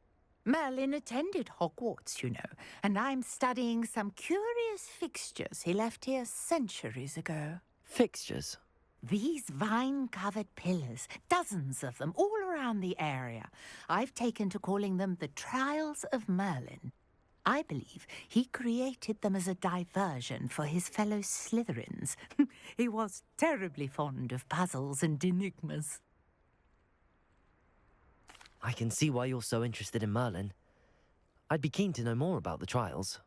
Merlin attended Hogwarts, you know, and I'm studying some curious fixtures he left here centuries ago. Fixtures? These vine-covered pillars, dozens of them, all around the area. I've taken to calling them the Trials of Merlin. I believe he created them as a diversion for his fellow Slytherins. He was terribly fond of puzzles and enigmas. I can see why you're so interested in Merlin. I'd be keen to know more about the trials.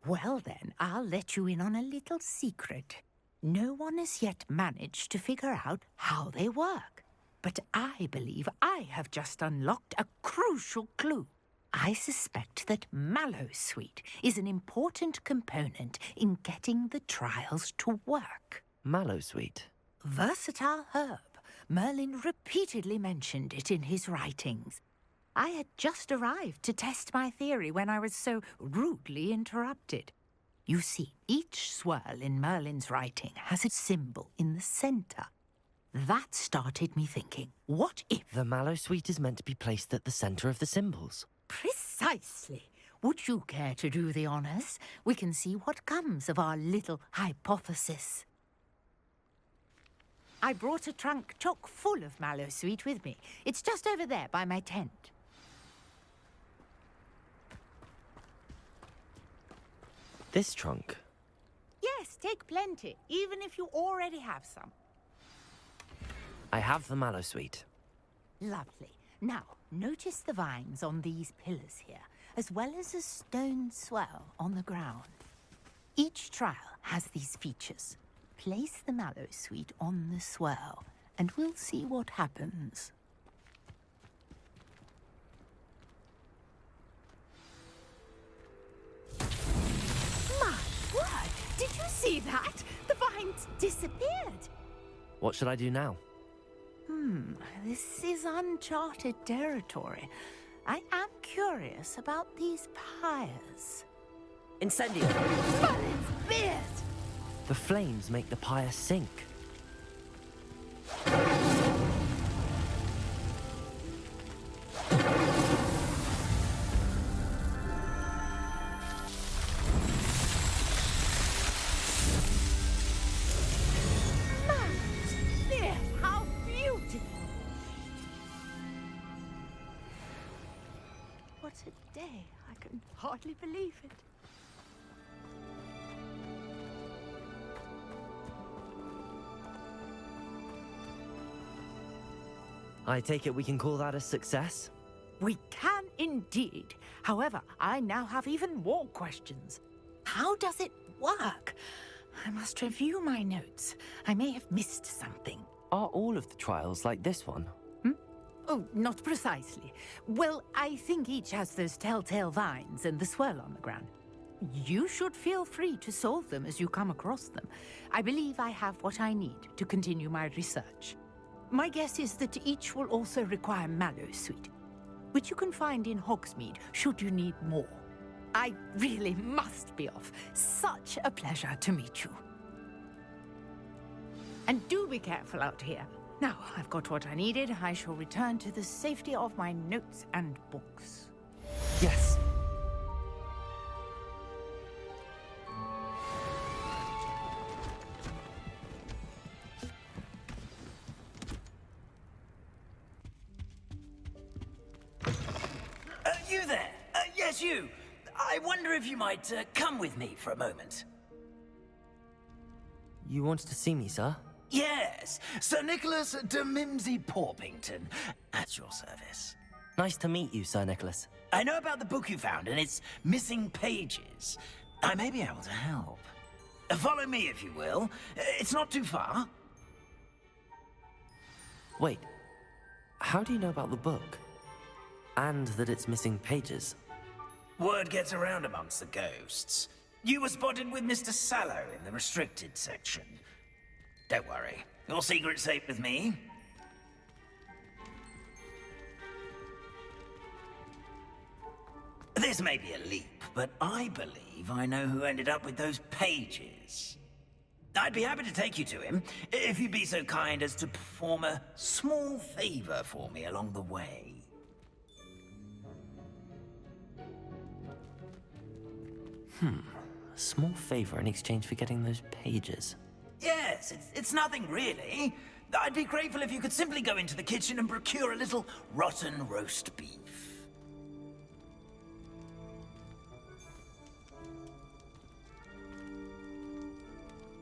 Well then, I'll let you in on a little secret. No one has yet managed to figure out how they work. But I believe I have just unlocked a crucial clue. I suspect that Mallowsweet is an important component in getting the trials to work. Mallowsweet? Versatile herb. Merlin repeatedly mentioned it in his writings. I had just arrived to test my theory when I was so rudely interrupted. You see, each swirl in Merlin's writing has a symbol in the centre. That started me thinking, what if... The Mallowsweet is meant to be placed at the centre of the symbols. Precisely. Would you care to do the honours? We can see what comes of our little hypothesis. I brought a trunk chock full of Mallowsweet with me. It's just over there by my tent. This trunk? Yes, take plenty, even if you already have some. I have the mallow sweet. Lovely. Now, notice the vines on these pillars here, as well as a stone swell on the ground. Each trial has these features. Place the mallow sweet on the swell, and we'll see what happens. My word! Did you see that? The vines disappeared. What should I do now? This is uncharted territory. I am curious about these pyres. Incendio! But it's beard! The flames make the pyre sink. How beautiful! What a day. I can hardly believe it. I take it we can call that a success? We can indeed. However, I now have even more questions. How does it work? I must review my notes. I may have missed something. Are all of the trials like this one? Oh, not precisely. Well, I think each has those telltale vines and the swirl on the ground. You should feel free to solve them as you come across them. I believe I have what I need to continue my research. My guess is that each will also require mallow sweet, which you can find in Hogsmeade should you need more. I really must be off. Such a pleasure to meet you. And do be careful out here. Now, I've got what I needed. I shall return to the safety of my notes and books. Yes. You there? Yes, you. I wonder if you might come with me for a moment. You wanted to see me, sir? Yes, Sir Nicholas de Mimsy Porpington, at your service. Nice to meet you, Sir Nicholas. I know about the book you found and its missing pages. I may be able to help. Follow me, if you will. It's not too far. Wait, how do you know about the book? And that it's missing pages? Word gets around amongst the ghosts. You were spotted with Mr. Sallow in the restricted section. Don't worry, your secret's safe with me. This may be a leap, but I believe I know who ended up with those pages. I'd be happy to take you to him, if you'd be so kind as to perform a small favor for me along the way. A small favor in exchange for getting those pages. Yes, it's nothing really. I'd be grateful if you could simply go into the kitchen and procure a little rotten roast beef.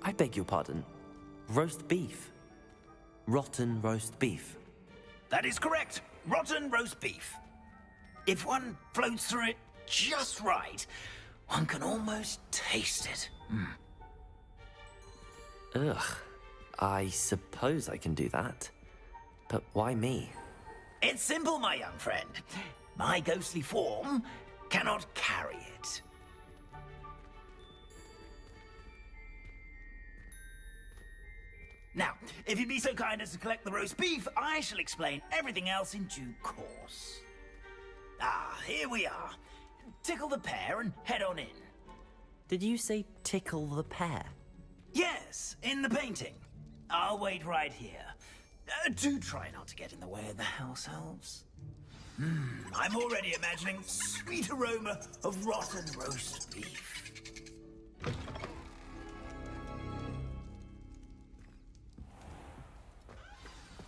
I beg your pardon. Roast beef. Rotten roast beef. That is correct. Rotten roast beef. If one floats through it just right, one can almost taste it. Ugh. I suppose I can do that. But why me? It's simple, my young friend. My ghostly form cannot carry it. Now, if you'd be so kind as to collect the roast beef, I shall explain everything else in due course. Ah, here we are. Tickle the pear and head on in. Did you say tickle the pear? Yes, in the painting. I'll wait right here. Do try not to get in the way of the house elves. I'm already imagining sweet aroma of rotten roast beef.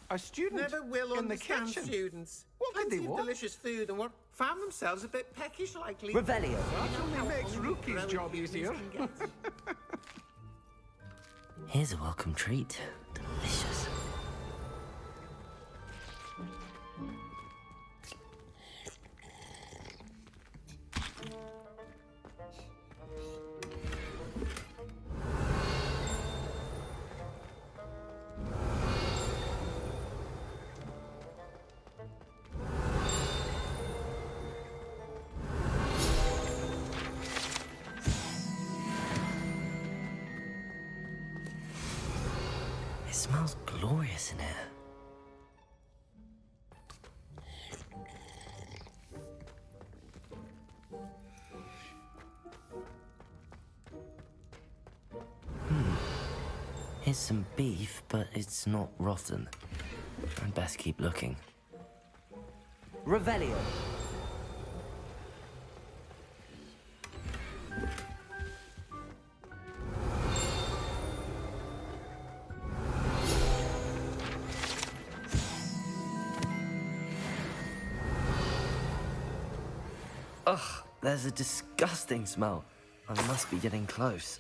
A student? Never will in the understand kitchen? students. What did Plenty they of want? delicious food and what found themselves a bit peckish likely. Revelio. That only makes Rookie's job easier. Here's a welcome treat. Delicious. It smells glorious in here. Here's some beef, but it's not rotten. I'd best keep looking. Revelio. Ugh, there's a disgusting smell. I must be getting close.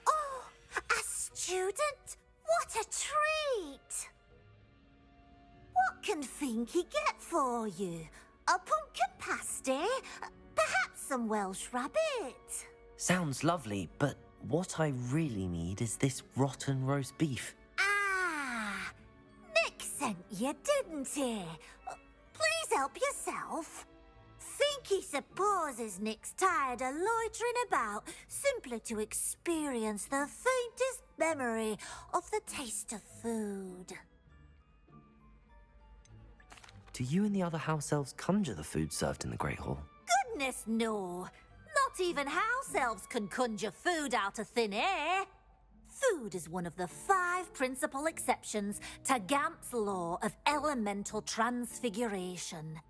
Oh, a student? What a treat! What can Finky get for you? A pumpkin pasty? Perhaps some Welsh rabbit? Sounds lovely, but what I really need is this rotten roast beef. Ah, Nick sent you, didn't he? Please help yourself. Finky supposes Nick's tired of loitering about simply to experience the faintest memory of the taste of food. Do you and the other house elves conjure the food served in the Great Hall? Goodness, no. Not even house elves can conjure food out of thin air. Food is one of the 5 principal exceptions to Gamp's law of elemental transfiguration.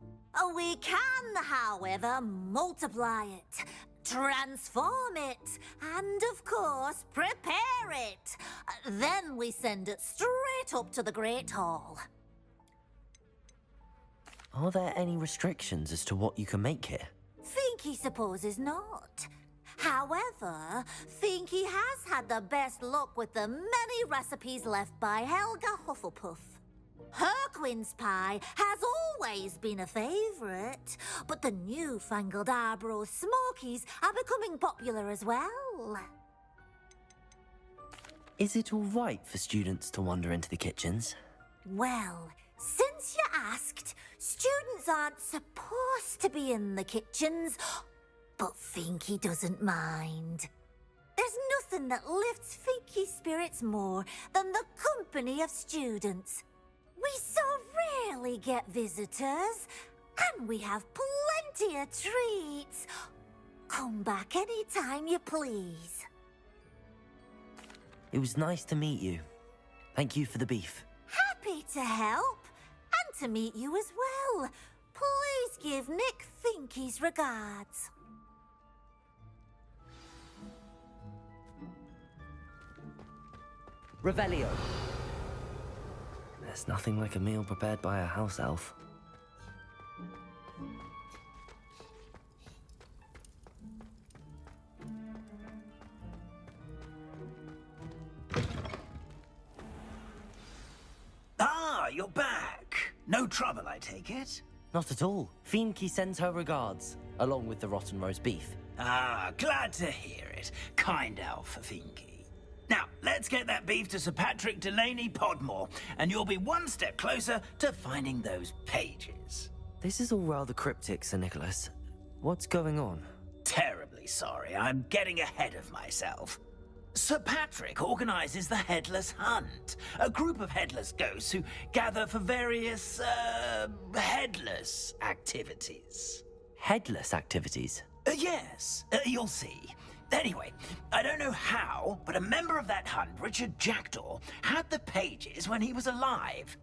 We can, however, multiply it, transform it, and, of course, prepare it. Then we send it straight up to the Great Hall. Are there any restrictions as to what you can make here? Finky supposes not. However, Finky has had the best luck with the many recipes left by Helga Hufflepuff. Her quince pie has always been a favourite, but the newfangled Arbroath Smokies are becoming popular as well. Is it all right for students to wander into the kitchens? Well, since you asked, students aren't supposed to be in the kitchens, but Finky doesn't mind. There's nothing that lifts Finky's spirits more than the company of students. We so rarely get visitors, and we have plenty of treats. Come back any time you please. It was nice to meet you. Thank you for the beef. Happy to help, and to meet you as well. Please give Nick Finky's regards. Revelio. There's nothing like a meal prepared by a house elf. Ah, you're back. No trouble, I take it? Not at all. Finky sends her regards, along with the rotten roast beef. Ah, glad to hear it. Kind elf for Finky. Now, let's get that beef to Sir Patrick Delaney Podmore, and you'll be one step closer to finding those pages. This is all rather cryptic, Sir Nicholas. What's going on? Terribly sorry, I'm getting ahead of myself. Sir Patrick organizes the Headless Hunt, a group of headless ghosts who gather for various, headless activities. Headless activities? Yes, you'll see. Anyway, I don't know how, but a member of that hunt, Richard Jackdaw, had the pages when he was alive.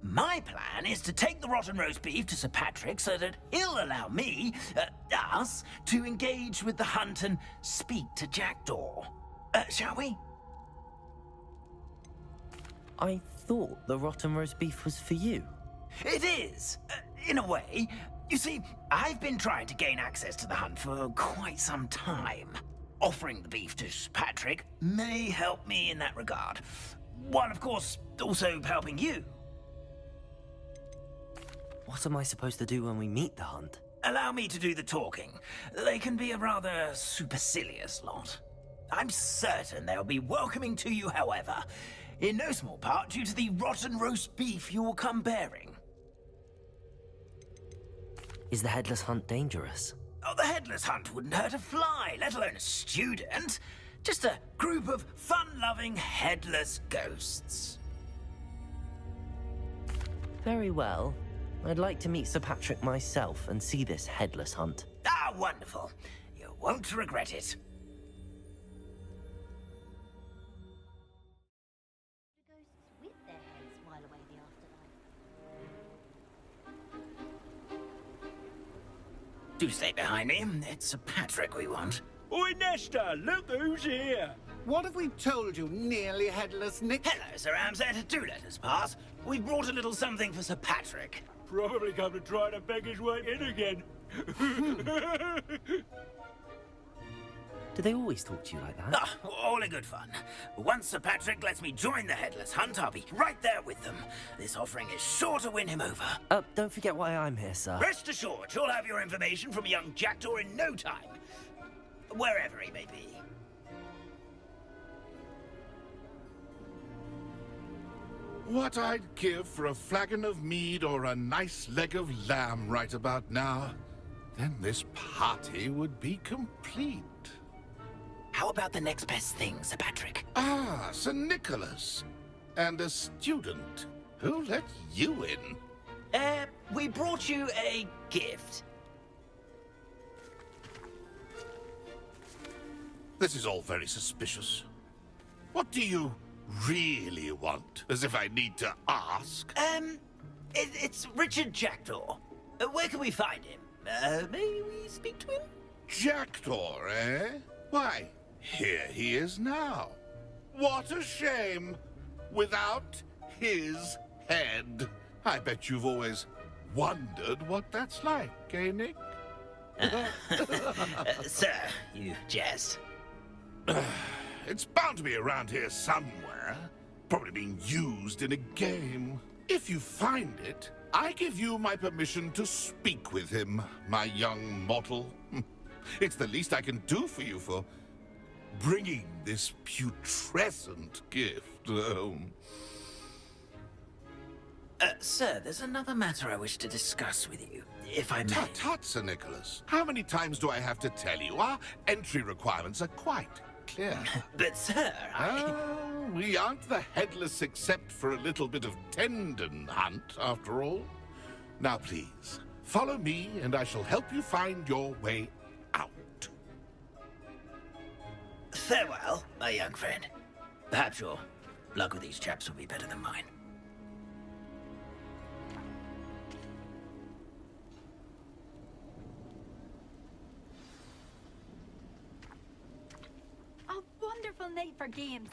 My plan is to take the rotten roast beef to Sir Patrick so that he'll allow me, us, to engage with the hunt and speak to Jackdaw. Shall we? I thought the rotten roast beef was for you. It is, in a way. You see, I've been trying to gain access to the hunt for quite some time. Offering the beef to Sir Patrick may help me in that regard. While, of course, also helping you. What am I supposed to do when we meet the hunt? Allow me to do the talking. They can be a rather supercilious lot. I'm certain they'll be welcoming to you, however, in no small part due to the rotten roast beef you'll come bearing. Is the headless hunt dangerous? Oh, the headless hunt wouldn't hurt a fly, let alone a student. Just a group of fun-loving headless ghosts. Very well. I'd like to meet Sir Patrick myself and see this headless hunt. Ah, wonderful. You won't regret it. Do stay behind me. It's Sir Patrick we want. Oi, Nesta, look who's here. What have we told you, nearly headless Nick? Hello, Sir Ramsay. Do let us pass. We brought a little something for Sir Patrick. Probably come to try to beg his way in again. Do they always talk to you like that? Ah, all in good fun. Once Sir Patrick lets me join the headless hunt, I'll be right there with them. This offering is sure to win him over. Don't forget why I'm here, sir. Rest assured, you'll have your information from a young jackdaw in no time. Wherever he may be. What I'd give for a flagon of mead or a nice leg of lamb right about now. Then this party would be complete. How about the next best thing, Sir Patrick? Ah, Sir Nicholas. And a student. Who let you in? We brought you a gift. This is all very suspicious. What do you really want? As if I need to ask. It's Richard Jackdaw. Where can we find him? May we speak to him? Jackdaw, eh? Why, here he is now. What a shame. Without his head. I bet you've always wondered what that's like, eh, Nick? Sir, you jest. It's bound to be around here somewhere. Probably being used in a game. If you find it, I give you my permission to speak with him, my young mortal. It's the least I can do for you for bringing this putrescent gift home. Sir, there's another matter I wish to discuss with you, if I may. Tut, Sir Nicholas. How many times do I have to tell you? Our entry requirements are quite clear. But, sir, we aren't the headless except for a little bit of tendon hunt, after all. Now, please, follow me, and I shall help you find your way out. Farewell, my young friend. Perhaps your luck with these chaps will be better than mine. A wonderful night for games.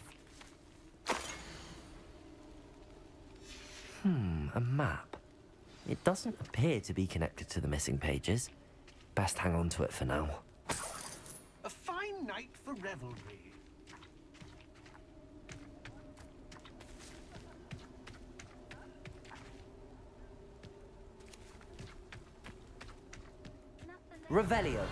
A map. It doesn't appear to be connected to the missing pages. Best hang on to it for now. A fine night for revelry. Revelio.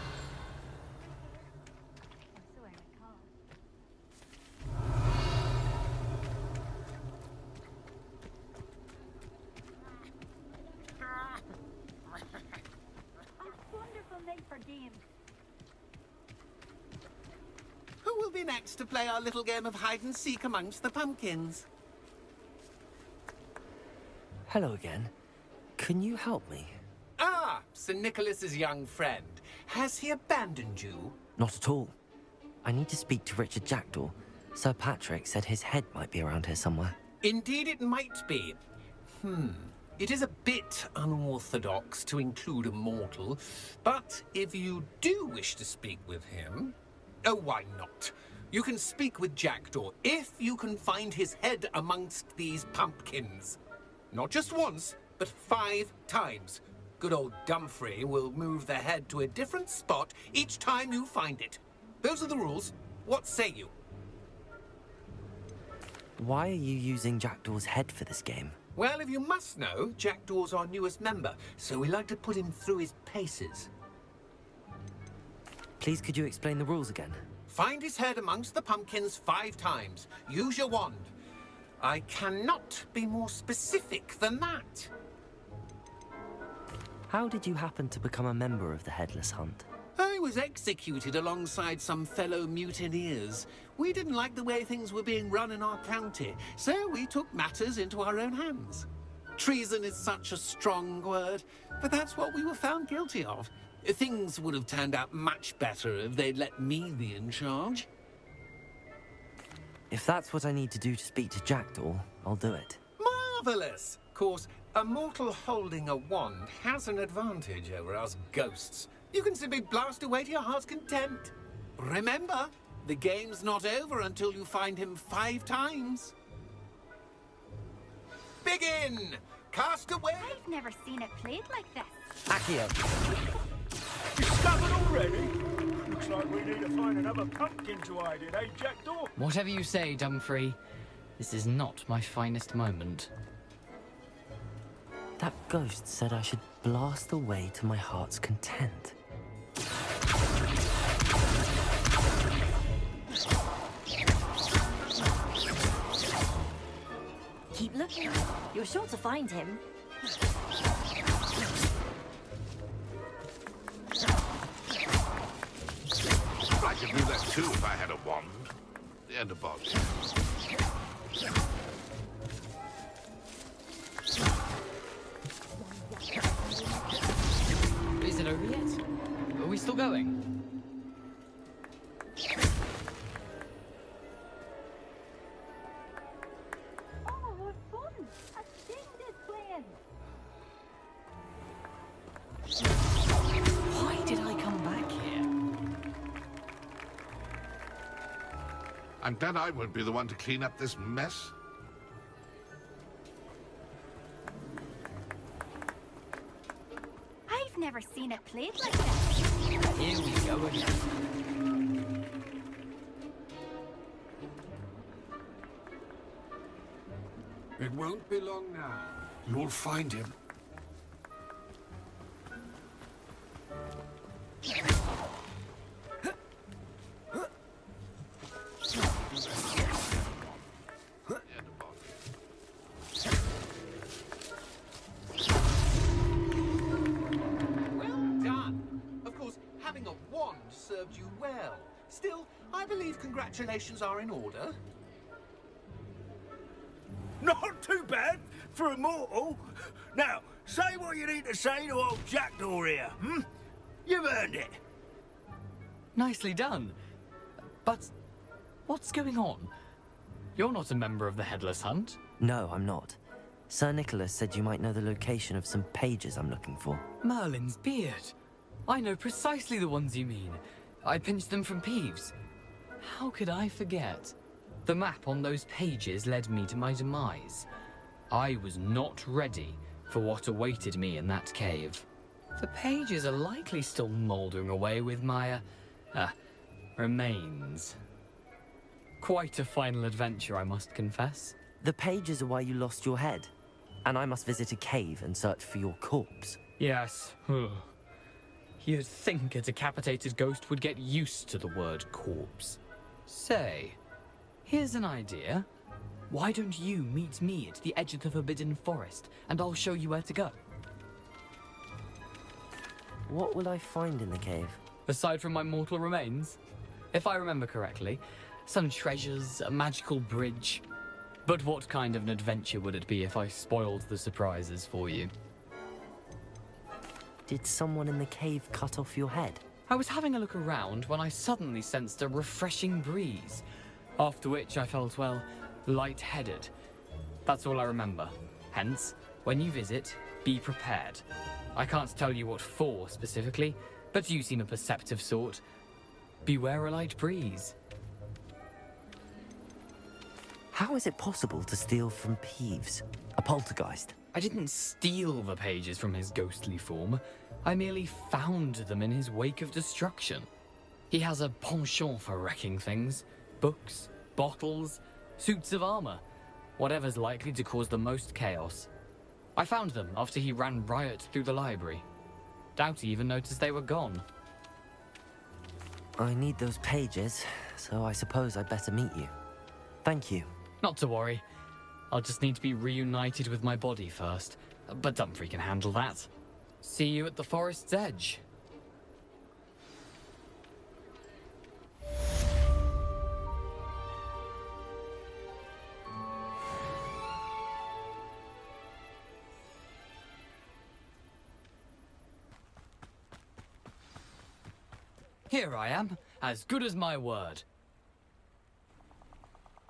Who will be next to play our little game of hide-and-seek amongst the pumpkins? Hello again. Can you help me? Ah, Sir Nicholas's young friend. Has he abandoned you? Not at all. I need to speak to Richard Jackdaw. Sir Patrick said his head might be around here somewhere. Indeed it might be. It is a bit unorthodox to include a mortal, but if you do wish to speak with him... Oh, why not? You can speak with Jackdaw if you can find his head amongst these pumpkins. Not just once, but 5 times. Good old Dumfrey will move the head to a different spot each time you find it. Those are the rules. What say you? Why are you using Jackdaw's head for this game? Well, if you must know, Jackdaw's our newest member, so we like to put him through his paces. Please, could you explain the rules again? Find his head amongst the pumpkins 5 times. Use your wand. I cannot be more specific than that. How did you happen to become a member of the Headless Hunt? I was executed alongside some fellow mutineers. We didn't like the way things were being run in our county, so we took matters into our own hands. Treason is such a strong word, but that's what we were found guilty of. Things would have turned out much better if they'd let me be in charge. If that's what I need to do to speak to Jackdaw, I'll do it. Marvelous! Of course, a mortal holding a wand has an advantage over us ghosts. You can simply blast away to your heart's content. Remember, the game's not over until you find him 5 times. Begin! Cast away! I've never seen it played like this. Accio! Discovered already? Looks like we need to find another pumpkin to hide in, eh, Jackdaw? Whatever you say, Dumfrey. This is not my finest moment. That ghost said I should blast away to my heart's content. Keep looking. You're sure to find him. I could do that too if I had a wand. And a body. Is it over yet? Are we still going? Oh, fun! A thing is playing. Why did I come back here? I'm glad I won't be the one to clean up this mess. I've never seen it played like this. Here we go again. It won't be long now. You'll find him. Well done! Of course, having a wand served you well. Still, I believe congratulations are in order. Not too bad for a mortal. Now, say what you need to say to old Jackdaw here, hmm? You've earned it. Nicely done. But what's going on? You're not a member of the Headless Hunt. No, I'm not. Sir Nicholas said you might know the location of some pages I'm looking for. Merlin's beard. I know precisely the ones you mean. I pinched them from Peeves. How could I forget? The map on those pages led me to my demise. I was not ready for what awaited me in that cave. The pages are likely still mouldering away with my, remains. Quite a final adventure, I must confess. The pages are why you lost your head, and I must visit a cave and search for your corpse. Yes. You'd think a decapitated ghost would get used to the word corpse. Say, here's an idea. Why don't you meet me at the edge of the Forbidden Forest, and I'll show you where to go? What will I find in the cave? Aside from my mortal remains? If I remember correctly, some treasures, a magical bridge. But what kind of an adventure would it be if I spoiled the surprises for you? Did someone in the cave cut off your head? I was having a look around when I suddenly sensed a refreshing breeze, after which I felt, well, lightheaded. That's all I remember. Hence, when you visit, be prepared. I can't tell you what for specifically, but you seem a perceptive sort. Beware a light breeze. How is it possible to steal from Peeves, a poltergeist? I didn't steal the pages from his ghostly form. I merely found them in his wake of destruction. He has a penchant for wrecking things. Books, bottles, suits of armor. Whatever's likely to cause the most chaos. I found them after he ran riot through the library. Doubt he even noticed they were gone. I need those pages, so I suppose I'd better meet you. Thank you. Not to worry. I'll just need to be reunited with my body first. But Dumfries can handle that. See you at the forest's edge. Here I am, as good as my word.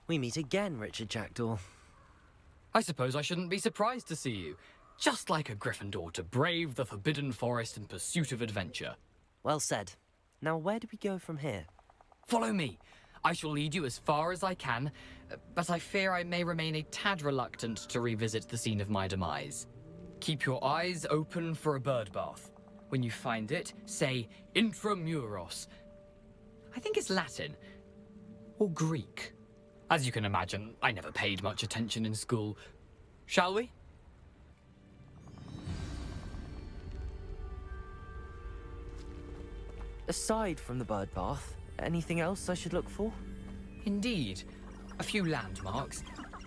We meet again, Richard Jackdaw. I suppose I shouldn't be surprised to see you. Just like a Gryffindor to brave the Forbidden Forest in pursuit of adventure. Well said. Now where do we go from here? Follow me. I shall lead you as far as I can, but I fear I may remain a tad reluctant to revisit the scene of my demise. Keep your eyes open for a bird bath. When you find it, say Intramuros. I think it's Latin. Or Greek. As you can imagine, I never paid much attention in school. Shall we? Aside from the bird bath, anything else I should look for? Indeed. A few landmarks.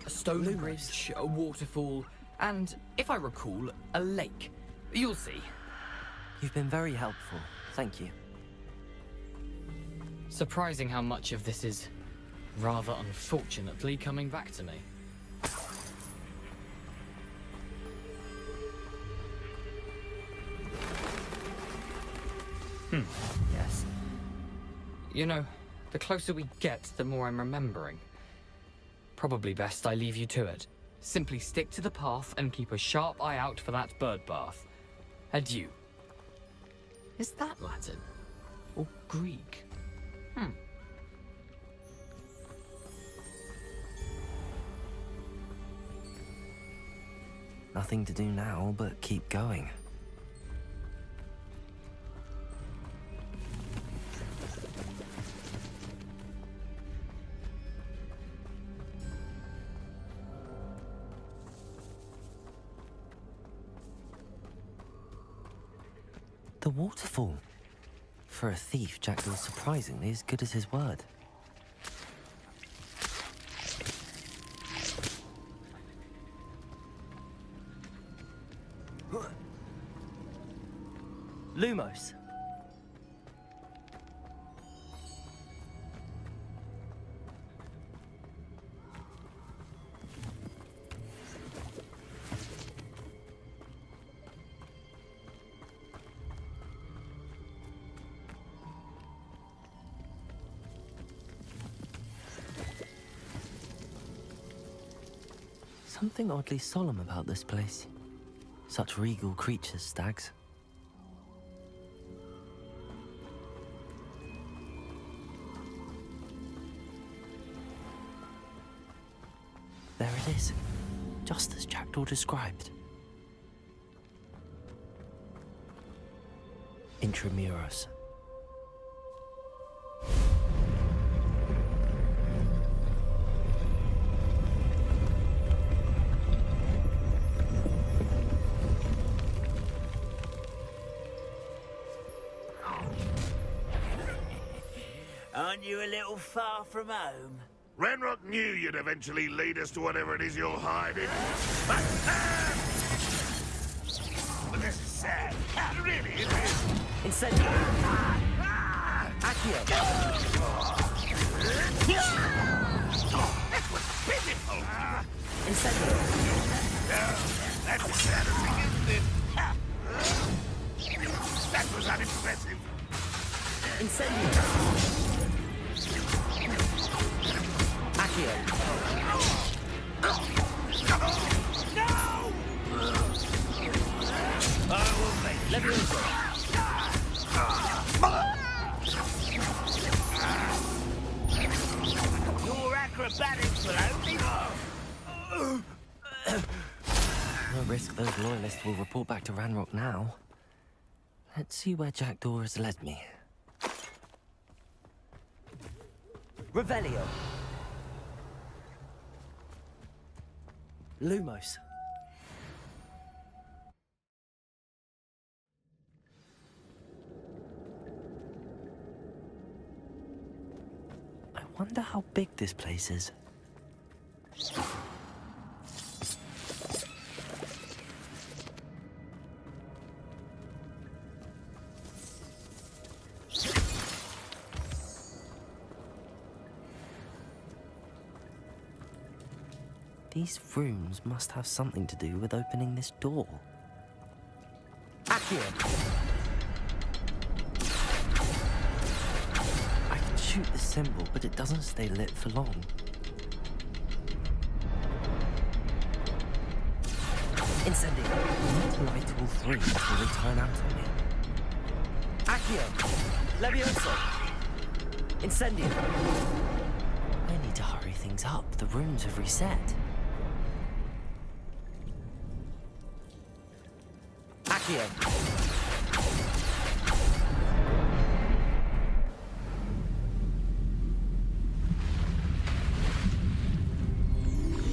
A stone bridge, a waterfall, and, if I recall, a lake. You'll see. You've been very helpful. Thank you. Surprising how much of this is, rather unfortunately, coming back to me. Yes. You know, the closer we get, the more I'm remembering. Probably best I leave you to it. Simply stick to the path and keep a sharp eye out for that bird bath. Adieu. Is that Latin? Or Greek? Nothing to do now but keep going. The waterfall. For a thief, Jackdaw's surprisingly as good as his word. Lumos. Something oddly solemn about this place. Such regal creatures, stags. There it is, just as Jackdaw described. Intramuros. Aren't you a little far from home? Renrock knew you'd eventually lead us to whatever it is you're hiding. But this is sad. Really, it is. Incendio. Accio. That was pitiful. Incendio. No, that was satisfying, isn't it? That was unimpressive. Incendio. Accio. No! I will make Levioso. your acrobatics will only a risk those loyalists will report back to Ranrock now. Let's see where Jackdaw has led me. Revelio. Lumos. I wonder how big this place is. These rooms must have something to do with opening this door. Accio! I can shoot the symbol, but it doesn't stay lit for long. Incendio! I need to light all three before they turn out on me. Accio! Levioso! Incendio! I need to hurry things up. The rooms have reset. Accio!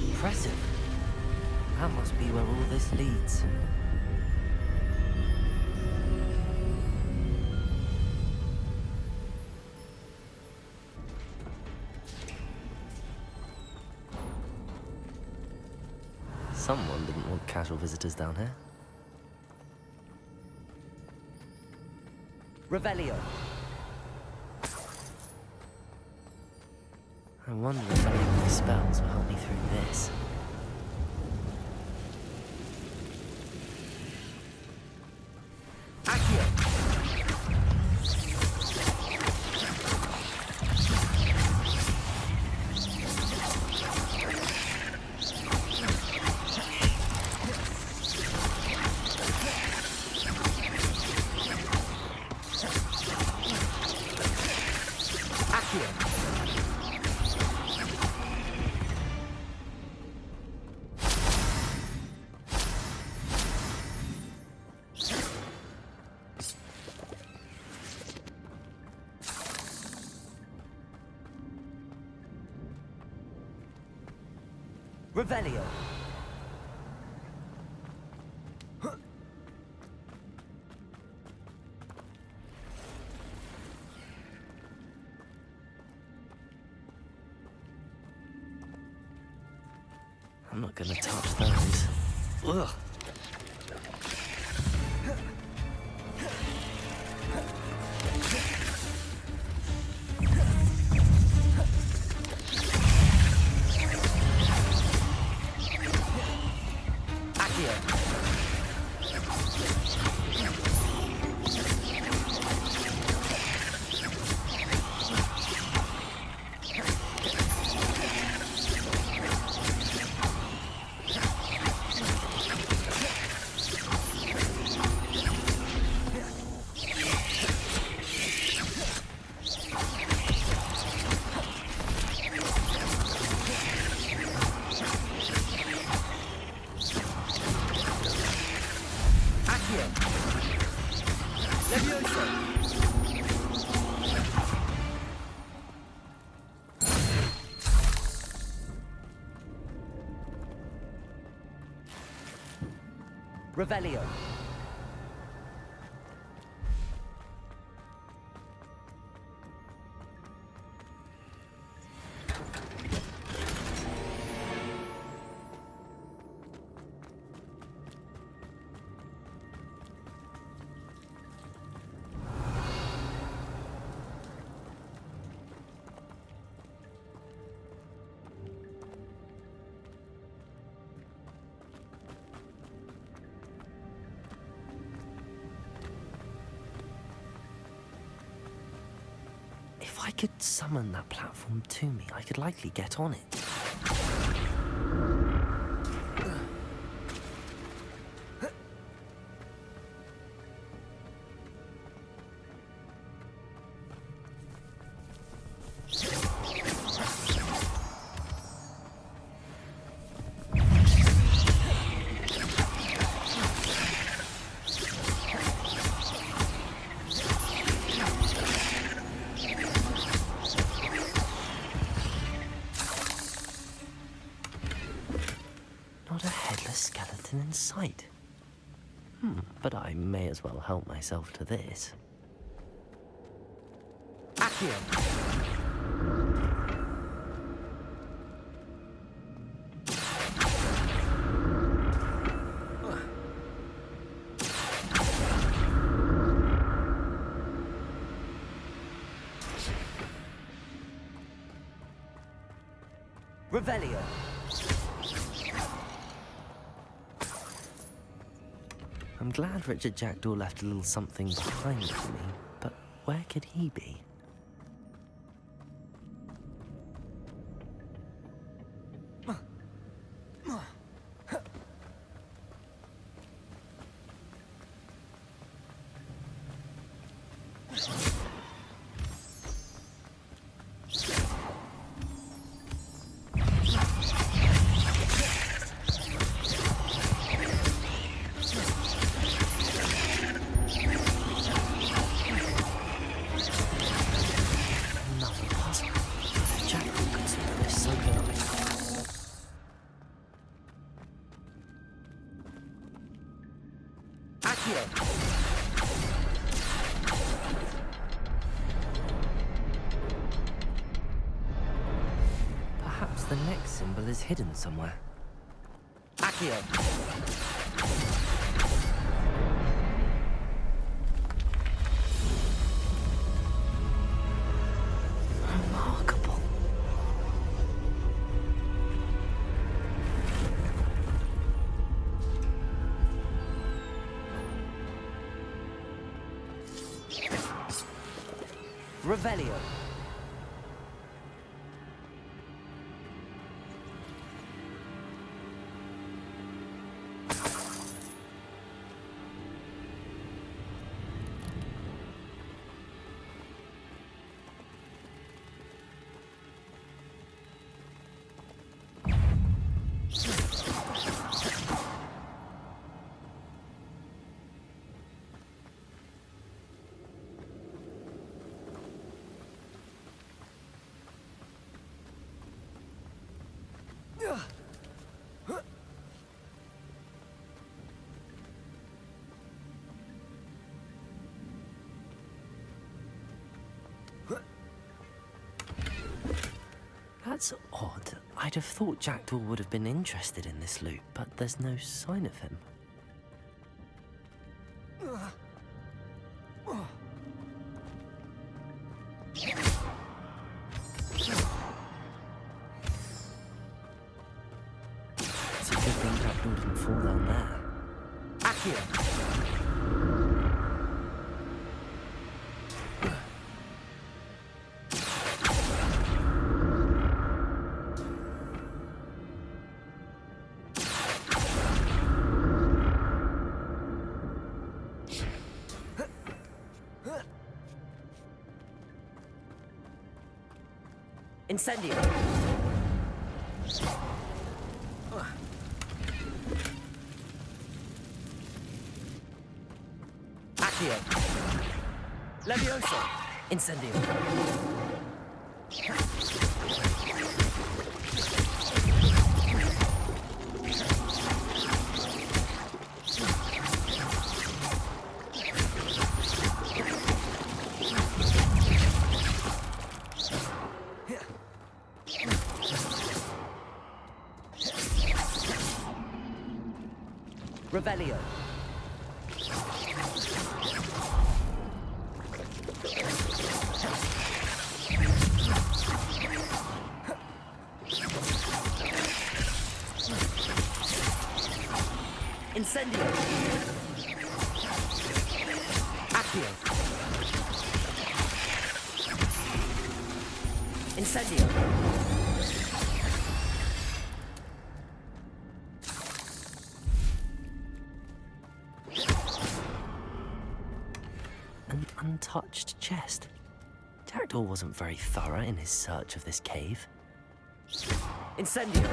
Impressive. That must be where all this leads. Someone didn't want casual visitors down here. Revelio. I wonder if any of my spells will help me through this. Accio! Revelio. I'm not gonna touch those. Ugh. Revelio. If I could summon that platform to me, I could likely get on it. sight. But I may as well help myself to this. Accio! Revelio. I'm glad Richard Jackdaw left a little something behind for me, but where could he be? Perhaps the next symbol is hidden somewhere. Accio! Remarkable. Revelio. That's odd. I'd have thought Jackdaw would have been interested in this loot, but there's no sign of him. It's a good thing Jackdaw didn't fall down there. Accio! Incendio. Accio. Levioso. Incendio. Revelio. Incendio. Accio. Incendio. An untouched chest. Jackdaw wasn't very thorough in his search of this cave. Incendio.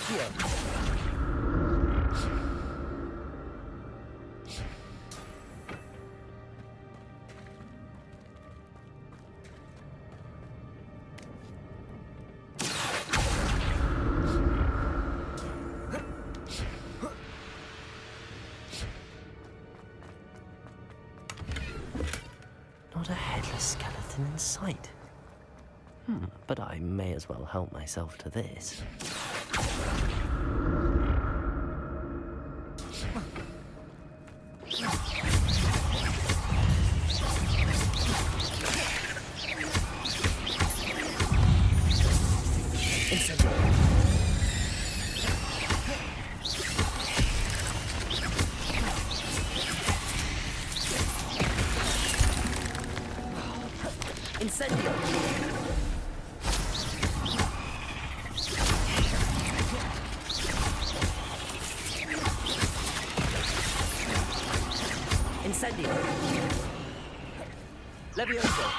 Accio! Not a headless skeleton in sight. But I may as well help myself to this. Incendio! Incendio! Levioso!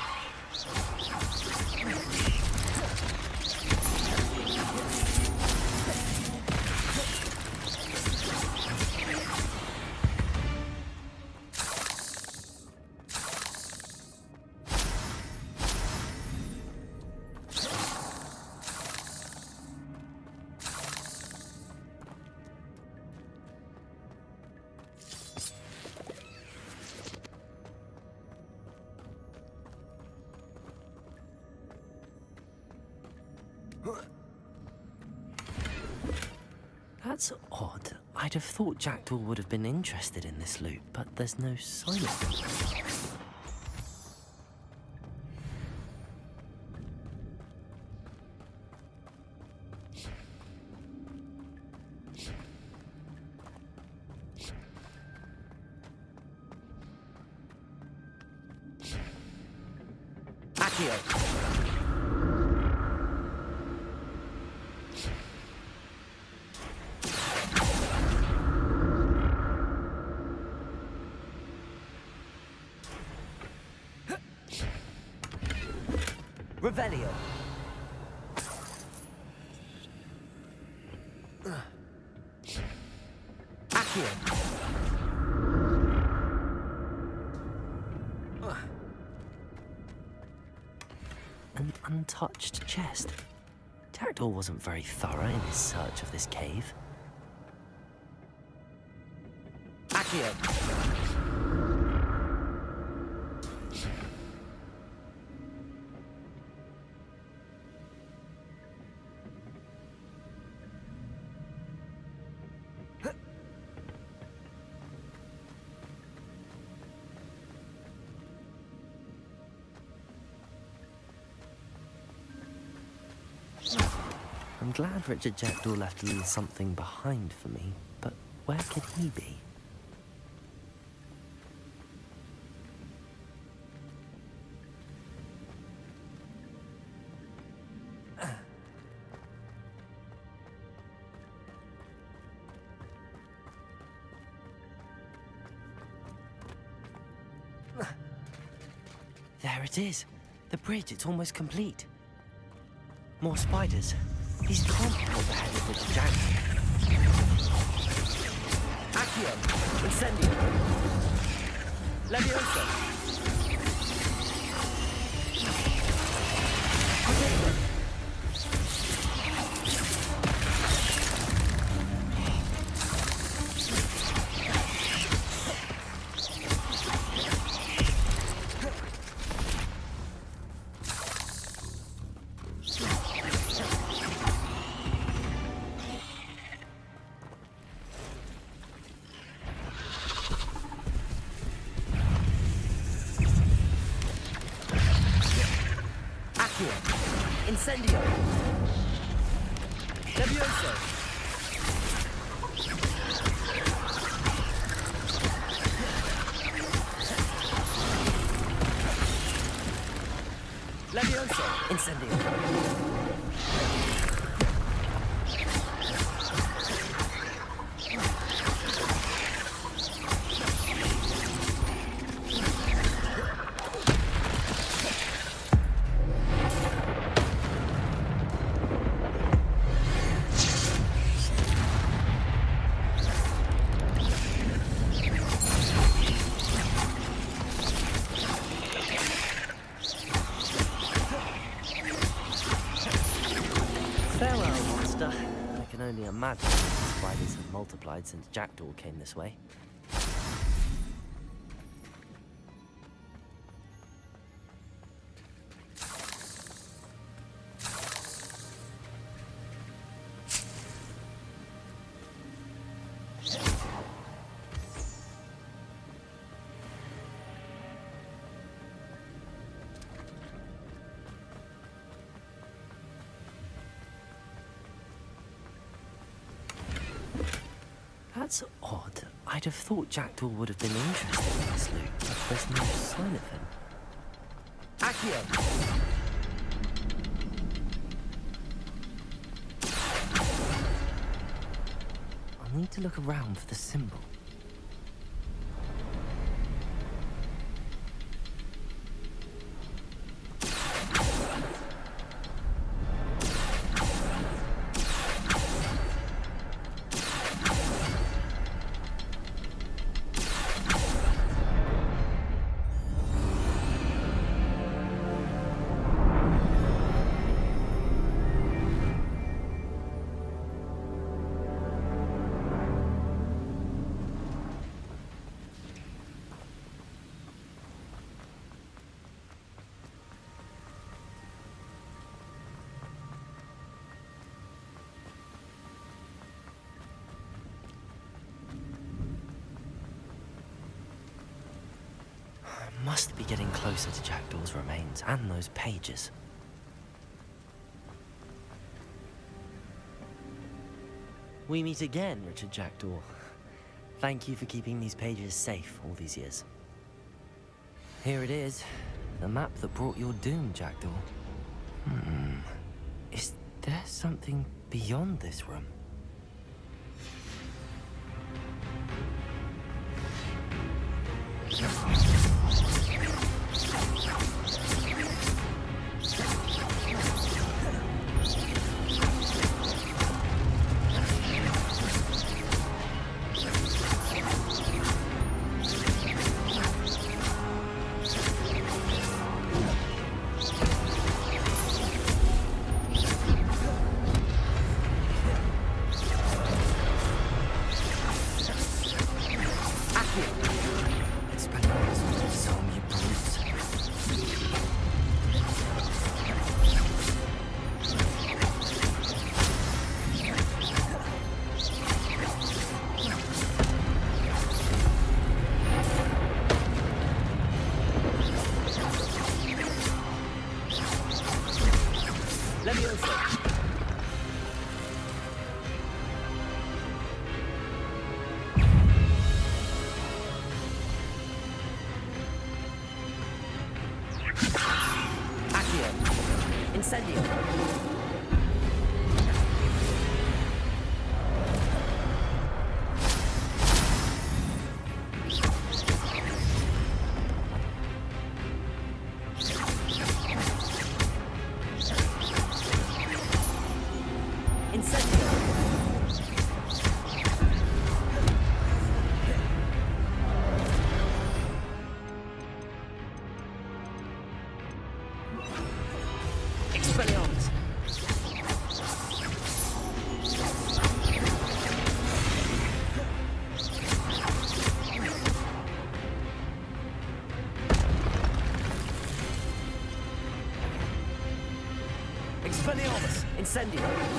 That's odd. I'd have thought Jackdaw would have been interested in this loot, but there's no sign of it. Accio! Revelio. Accio. An untouched chest. Jackdaw wasn't very thorough in his search of this cave. Accio. I'm glad Richard Jackdaw left a little something behind for me, but where could he be? There it is. The bridge, it's almost complete. More spiders. These can't help the head of Richard Jackdaw. Accio! Incendio! Levioso! Incendio! Levioso! Levioso! Incendio! imagine that spiders have multiplied since Jackdaw came this way. That's odd. I'd have thought Jackdaw would have been interested in this loot, but there's no sign of him. Accio! I'll need to look around for the symbol. Must be getting closer to Jackdaw's remains and those pages. We meet again, Richard Jackdaw. Thank you for keeping these pages safe all these years. Here it is, the map that brought your doom, Jackdaw. Is there something beyond this room? Incendio!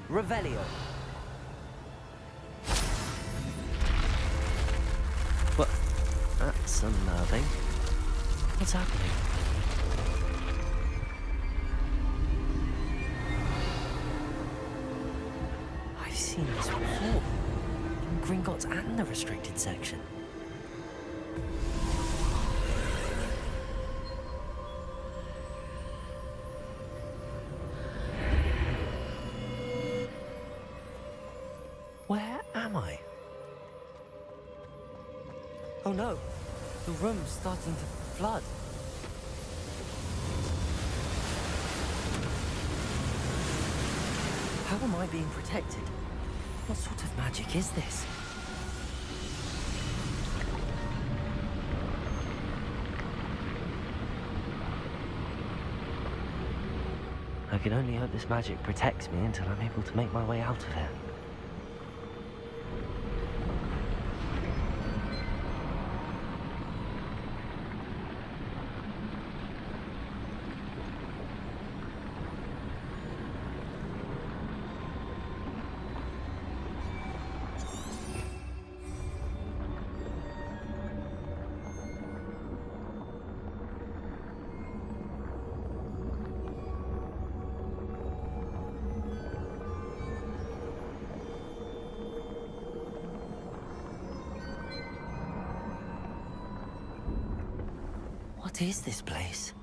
Revelio. Well, that's unnerving. What's happening? I've seen this before. In Gringotts and the restricted section. Where am I? Oh no, the room's starting to flood. How am I being protected? What sort of magic is this? I can only hope this magic protects me until I'm able to make my way out of here. What is this place?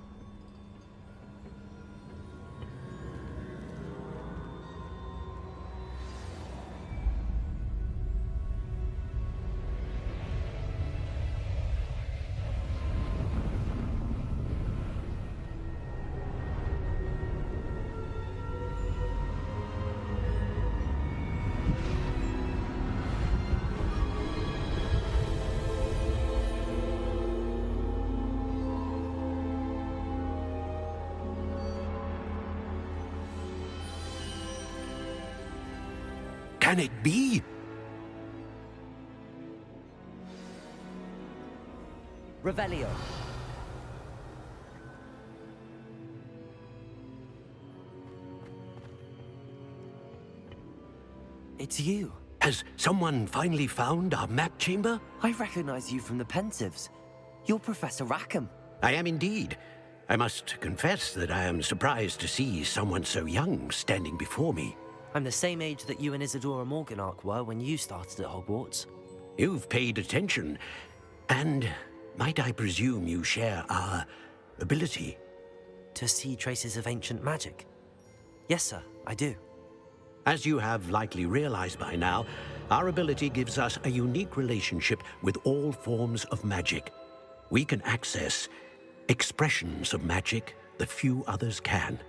Can it be? Revelio. It's you. Has someone finally found our map chamber? I recognize you from the Pensives. You're Professor Rackham. I am indeed. I must confess that I am surprised to see someone so young standing before me. I'm the same age that you and Isadora Morganach were when you started at Hogwarts. You've paid attention, and might I presume you share our ability? To see traces of ancient magic? Yes, sir, I do. As you have likely realized by now, our ability gives us a unique relationship with all forms of magic. We can access expressions of magic that few others can.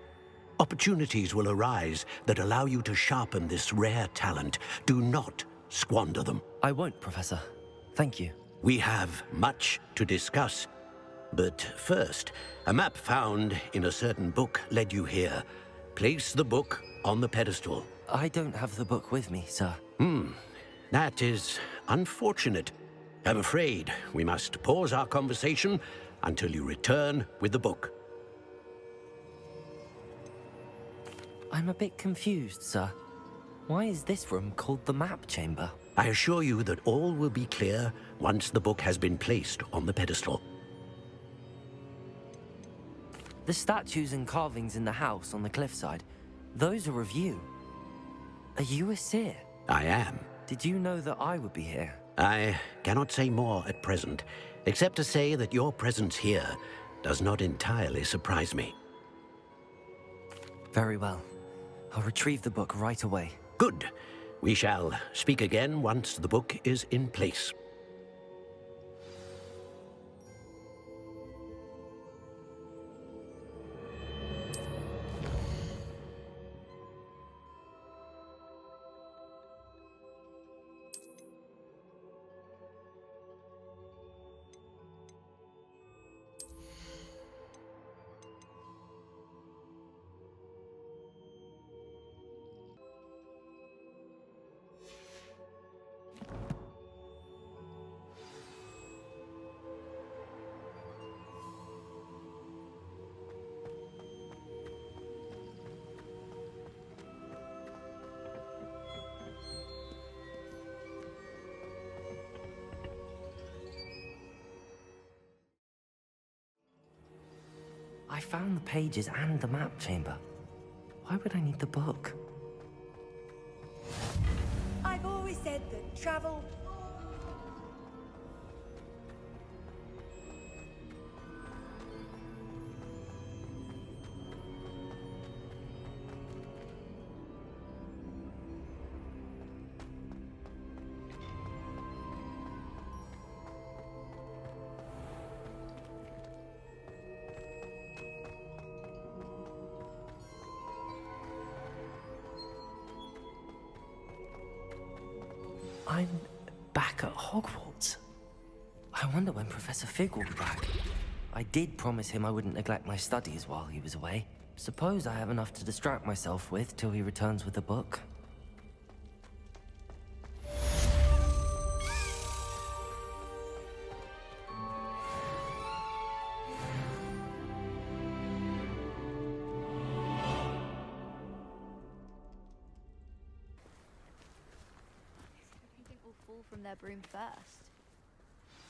Opportunities will arise that allow you to sharpen this rare talent. Do not squander them. I won't, Professor. Thank you. We have much to discuss. But first, a map found in a certain book led you here. Place the book on the pedestal. I don't have the book with me, sir. That is unfortunate. I'm afraid we must pause our conversation until you return with the book. I'm a bit confused, sir. Why is this room called the map chamber? I assure you that all will be clear once the book has been placed on the pedestal. The statues and carvings in the house on the cliffside, those are of you. Are you a seer? I am. Did you know that I would be here? I cannot say more at present, except to say that your presence here does not entirely surprise me. Very well. I'll retrieve the book right away. Good. We shall speak again once the book is in place. I found the pages and the map chamber. Why would I need the book? I've always said that travel... I'm back at Hogwarts. I wonder when Professor Fig will be back. I did promise him I wouldn't neglect my studies while he was away. Suppose I have enough to distract myself with till he returns with a book. From their broom first.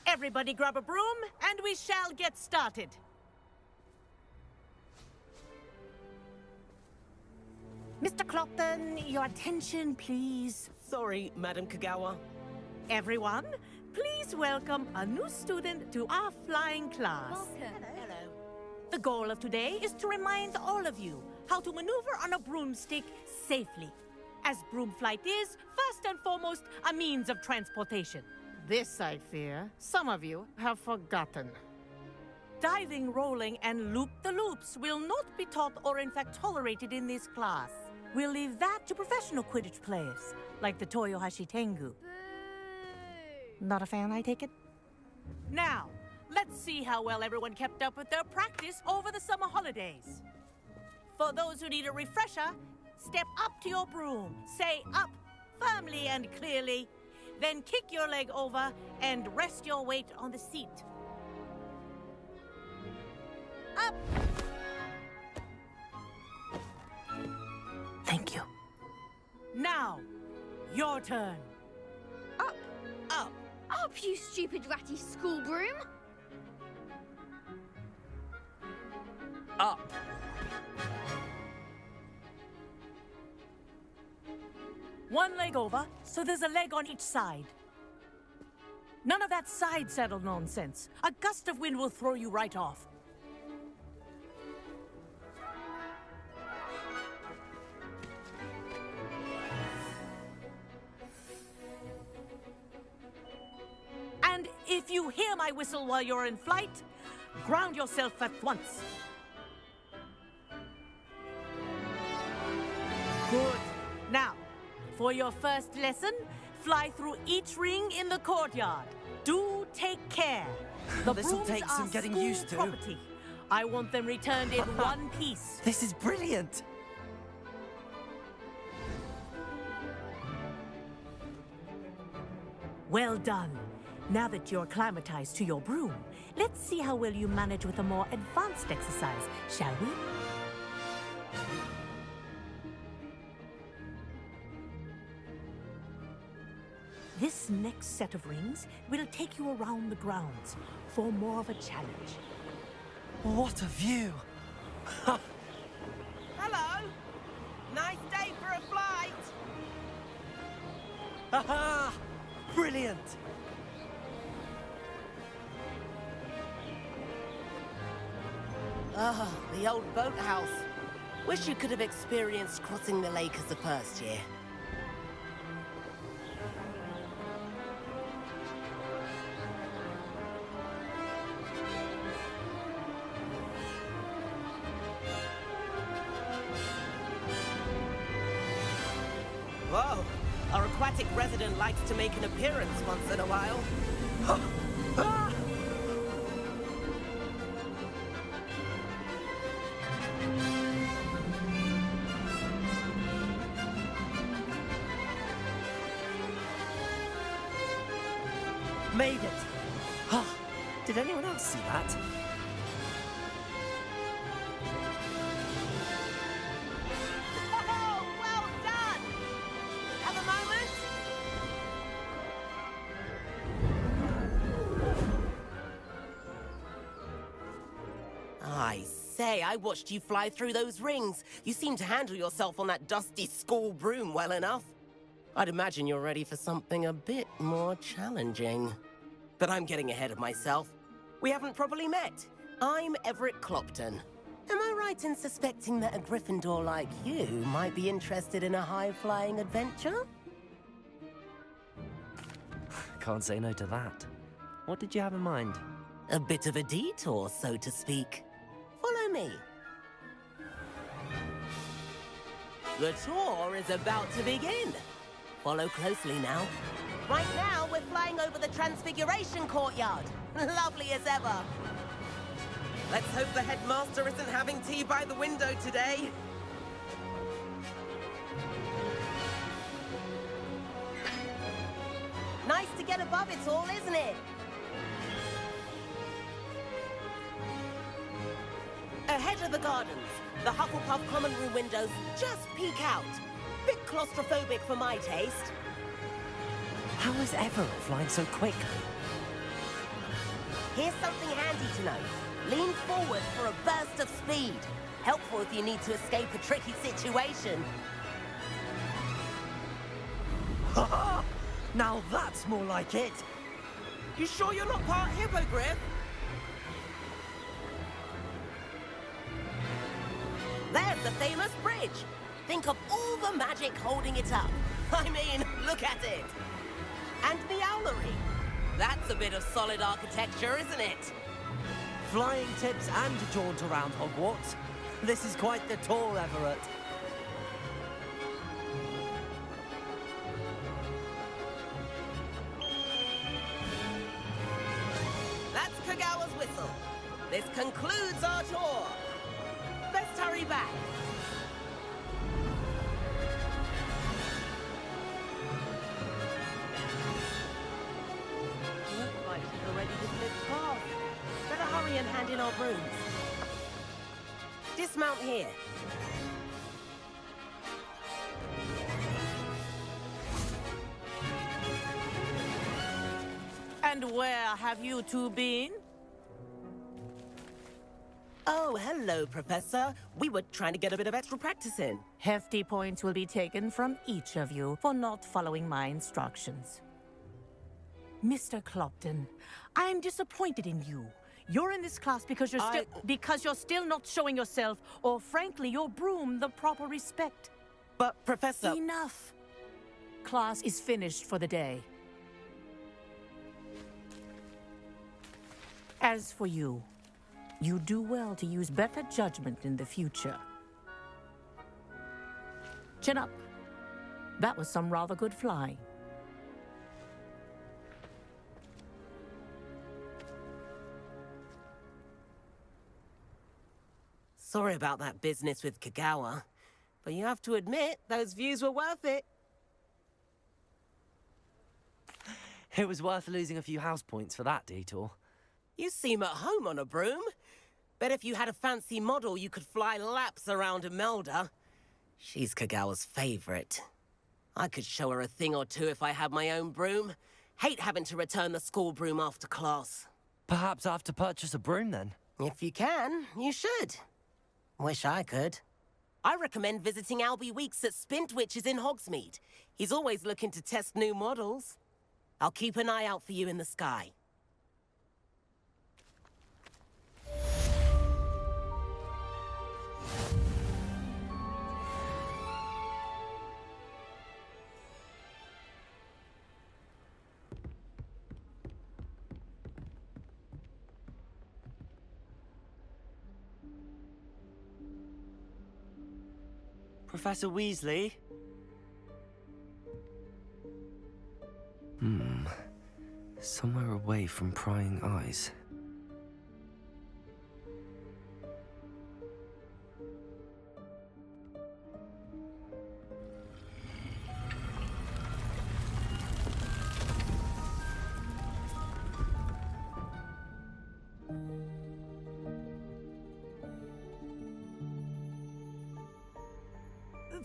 Everybody grab a broom, and we shall get started. Mr. Clopton, your attention, please. Sorry, Madam Kagawa. Everyone, please welcome a new student to our flying class. Welcome. Hello. The goal of today is to remind all of you how to maneuver on a broomstick safely, as broom flight is, first and foremost, a means of transportation. This, I fear, some of you have forgotten. Diving, rolling, and loop-the-loops will not be taught or in fact tolerated in this class. We'll leave that to professional Quidditch players, like the Toyohashi Tengu. Not a fan, I take it? Now, let's see how well everyone kept up with their practice over the summer holidays. For those who need a refresher, step up to your broom, say up firmly and clearly, then kick your leg over and rest your weight on the seat. Up! Thank you. Now, your turn. Up! Up! Up, you stupid ratty school broom! Up! One leg over, so there's a leg on each side. None of that side saddle nonsense. A gust of wind will throw you right off. And if you hear my whistle while you're in flight, ground yourself at once. Good. Now, for your first lesson, fly through each ring in the courtyard. Do take care. The This'll brooms take some are getting school used to. property. I want them returned in one piece. This is brilliant! Well done. Now that you're acclimatized to your broom, let's see how well you manage with a more advanced exercise, shall we? This next set of rings will take you around the grounds for more of a challenge. What a view! Hello! Nice day for a flight! Haha! Brilliant! Ah, the old boathouse. Wish you could have experienced crossing the lake as the first year. Whoa! Our aquatic resident likes to make an appearance once in a while. Made it! Did anyone else see that? Oh, well done! Have a moment? I say, I watched you fly through those rings. You seem to handle yourself on that dusty school broom well enough. I'd imagine you're ready for something a bit more challenging. But I'm getting ahead of myself. We haven't properly met. I'm Everett Clopton. Am I right in suspecting that a Gryffindor like you might be interested in a high-flying adventure? Can't say no to that. What did you have in mind? A bit of a detour, so to speak. Follow me. The tour is about to begin. Follow closely now. Right now, we're flying over the Transfiguration Courtyard. Lovely as ever. Let's hope the headmaster isn't having tea by the window today. Nice to get above it all, isn't it? Ahead of the gardens, the Hufflepuff common room windows just peek out. Bit claustrophobic for my taste. How is Everett flying so quickly? Here's something handy to know. Lean forward for a burst of speed. Helpful if you need to escape a tricky situation. Now that's more like it! You sure you're not part hippogriff? There's the famous bridge. Think of all the magic holding it up. I mean, look at it. And the owlery. That's a bit of solid architecture, isn't it? Flying tips and a jaunt around Hogwarts. This is quite the tour, Everett. That's Kagawa's whistle. This concludes our tour. Let's hurry back. Looks like she's already dismissed class. Better hurry and hand in our brooms. Dismount here. And where have you two been? Oh, hello, Professor. We were trying to get a bit of extra practice in. Hefty points will be taken from each of you for not following my instructions. Mr. Clopton, I'm disappointed in you. You're in this class because you're still not showing yourself, or frankly, your broom the proper respect. But, Professor... Enough. Class is finished for the day. As for you, you do well to use better judgment in the future. Chin up. That was some rather good flying. Sorry about that business with Kagawa, but you have to admit, those views were worth it. It was worth losing a few house points for that detour. You seem at home on a broom. Bet if you had a fancy model, you could fly laps around Imelda. She's Kagawa's favorite. I could show her a thing or two if I had my own broom. Hate having to return the school broom after class. Perhaps I have to purchase a broom then? If you can, you should. Wish I could. I recommend visiting Albie Weeks at Spintwitches in Hogsmeade. He's always looking to test new models. I'll keep an eye out for you in the sky. Professor Weasley? Somewhere away from prying eyes.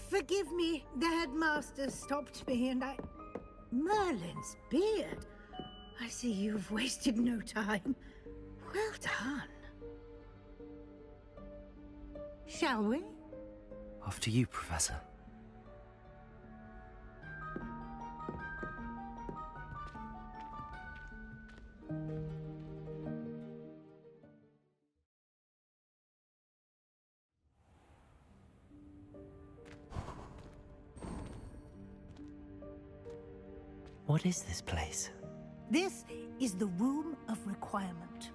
Forgive me, the headmaster stopped me and I... Merlin's beard. I see you've wasted no time. Well done. shall we? After you, Professor. What is this place? This is the Room of Requirement.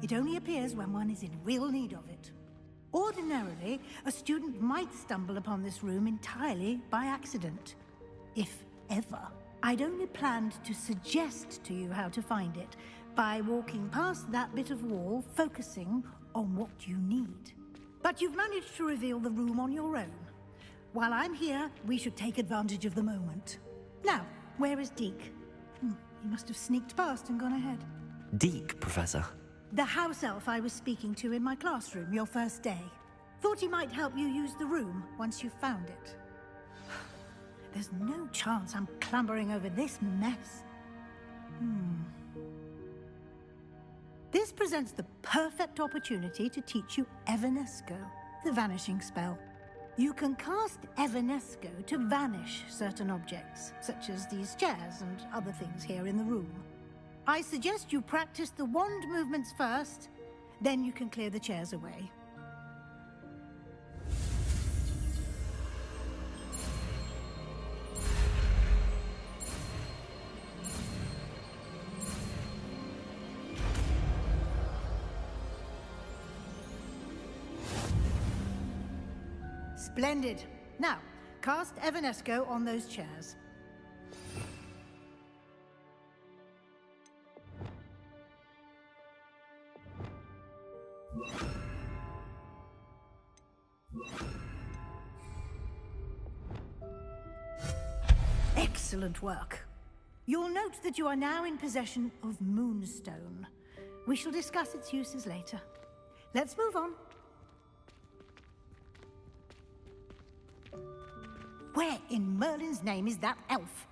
It only appears when one is in real need of it. Ordinarily, a student might stumble upon this room entirely by accident. If ever. I'd only planned to suggest to you how to find it by walking past that bit of wall, focusing on what you need. But you've managed to reveal the room on your own. While I'm here, we should take advantage of the moment. Now, where is Deke? He must have sneaked past and gone ahead. Deke, Professor. The house elf I was speaking to in my classroom your first day. Thought he might help you use the room once you found it. There's no chance I'm clambering over this mess. This presents the perfect opportunity to teach you Evanesco, the vanishing spell. You can cast Evanesco to vanish certain objects, such as these chairs and other things here in the room. I suggest you practice the wand movements first, then you can clear the chairs away. Splendid. Now, cast Evanesco on those chairs. Excellent work. You'll note that you are now in possession of Moonstone. We shall discuss its uses later. Let's move on. Where in Merlin's name is that elf?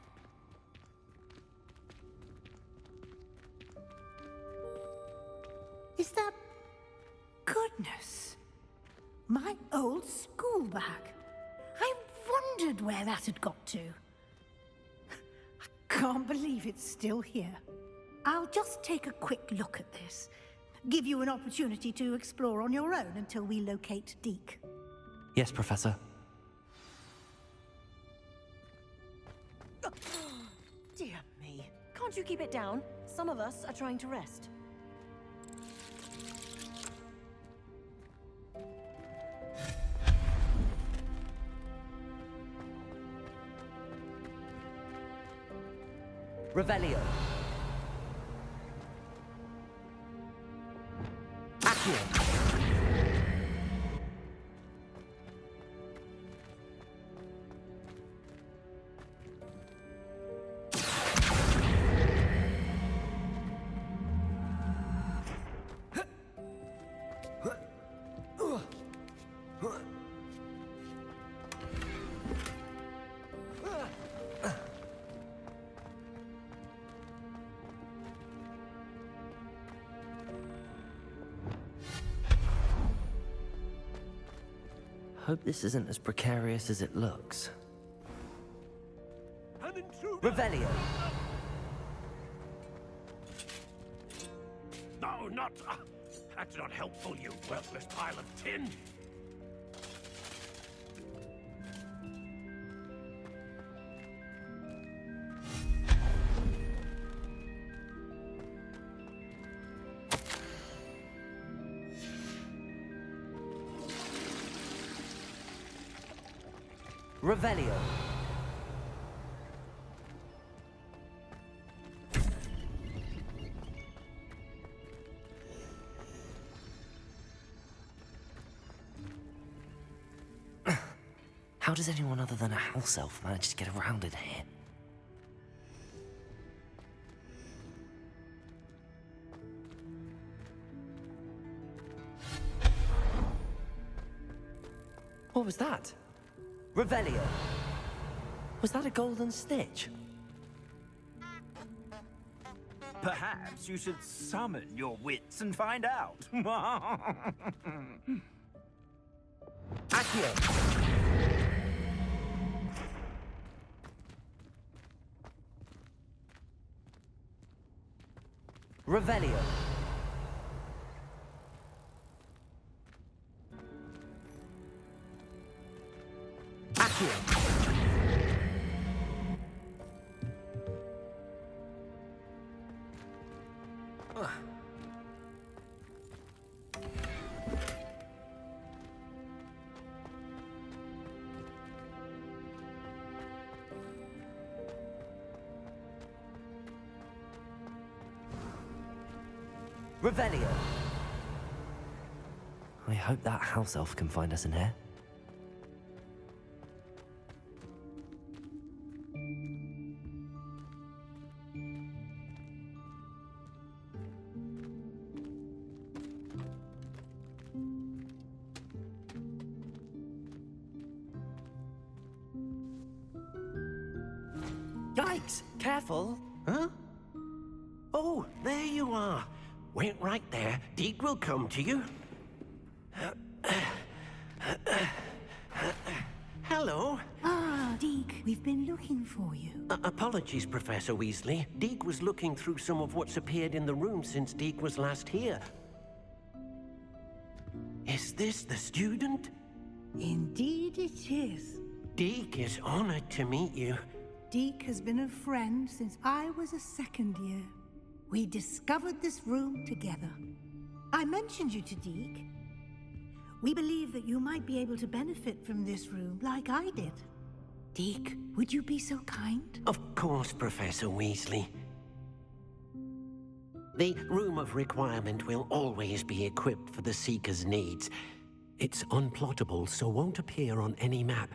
Is that... Goodness. My old school bag. I wondered where that had got to. I can't believe it's still here. I'll just take a quick look at this. Give you an opportunity to explore on your own until we locate Deke. Yes, Professor. Dear me. Can't you keep it down? Some of us are trying to rest. Revelio. Accio. Hope this isn't as precarious as it looks. Revelio. No, not... that's not helpful, you worthless pile of tin. Revelio. How does anyone other than a house elf manage to get around in here? What was that? Revelio. Was that a golden stitch? Perhaps you should summon your wits and find out. Accio! Revelio. Accio. Revelio. I hope that house elf can find us in here. Yikes! Careful! Huh? Oh, there you are. Wait right there. Deke will come to you. Hello. Ah, Deke, we've been looking for you. Apologies, Professor Weasley. Deke was looking through some of what's appeared in the room since Deke was last here. Is this the student? Indeed it is. Deke is honored to meet you. Deke has been a friend since I was a second year. We discovered this room together. I mentioned you to Deke. We believe that you might be able to benefit from this room like I did. Deke, would you be so kind? Of course, Professor Weasley. The Room of Requirement will always be equipped for the Seeker's needs. It's unplottable, so won't appear on any map.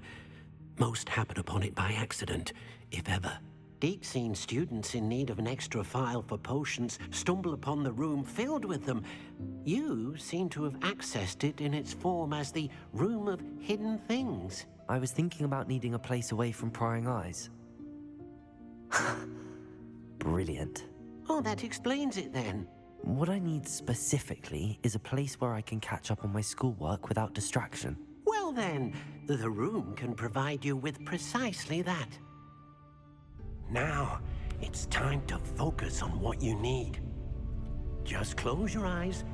Most happen upon it by accident, if ever. Deke's seen students in need of an extra file for potions stumble upon the room filled with them. You seem to have accessed it in its form as the Room of Hidden Things. I was thinking about needing a place away from prying eyes. Brilliant. Oh, that explains it then. What I need specifically is a place where I can catch up on my schoolwork without distraction. Well then, the room can provide you with precisely that. Now, it's time to focus on what you need. Just close your eyes.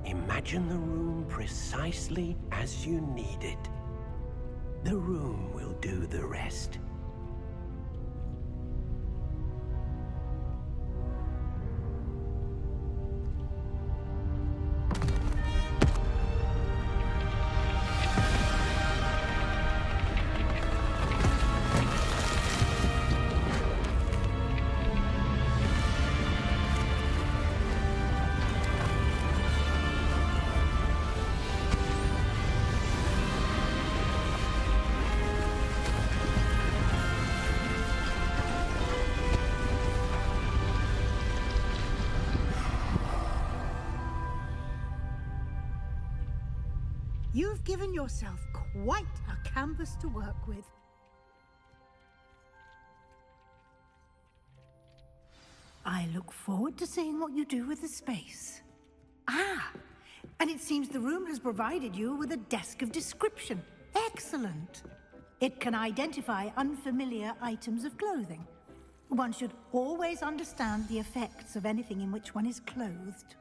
Imagine the room precisely as you need it. The room will do the rest. You've given yourself quite a canvas to work with. I look forward to seeing what you do with the space. Ah, and it seems the room has provided you with a desk of description. Excellent. It can identify unfamiliar items of clothing. One should always understand the effects of anything in which one is clothed.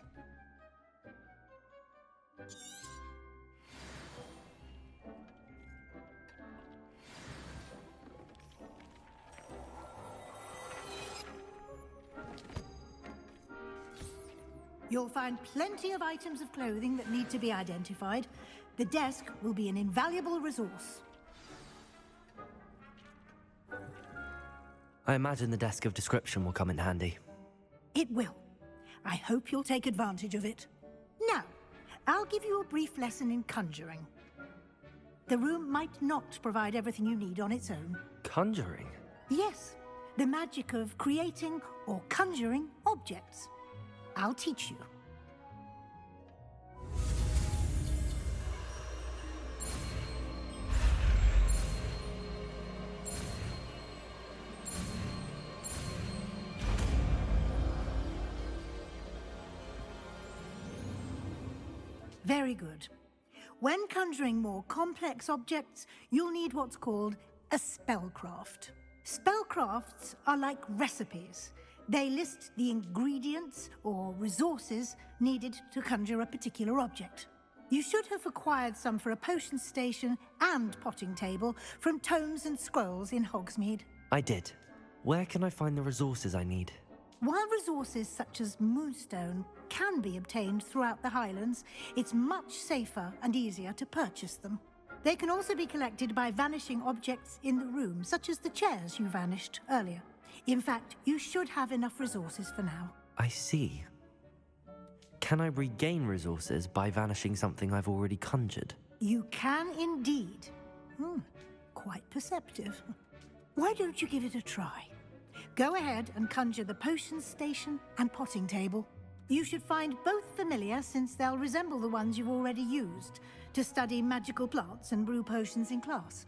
You'll find plenty of items of clothing that need to be identified. The desk will be an invaluable resource. I imagine the desk of description will come in handy. It will. I hope you'll take advantage of it. Now, I'll give you a brief lesson in conjuring. The room might not provide everything you need on its own. Conjuring? Yes, the magic of creating or conjuring objects. I'll teach you. Very good. When conjuring more complex objects, you'll need what's called a spellcraft. Spellcrafts are like recipes. They list the ingredients or resources needed to conjure a particular object. You should have acquired some for a potion station and potting table from tomes and scrolls in Hogsmeade. I did. Where can I find the resources I need? While resources such as moonstone can be obtained throughout the Highlands, it's much safer and easier to purchase them. They can also be collected by vanishing objects in the room, such as the chairs you vanished earlier. In fact, you should have enough resources for now. I see. Can I regain resources by vanishing something I've already conjured? You can indeed. Quite perceptive. Why don't you give it a try? Go ahead and conjure the potion station and potting table. You should find both familiar, since they'll resemble the ones you've already used to study magical plants and brew potions in class.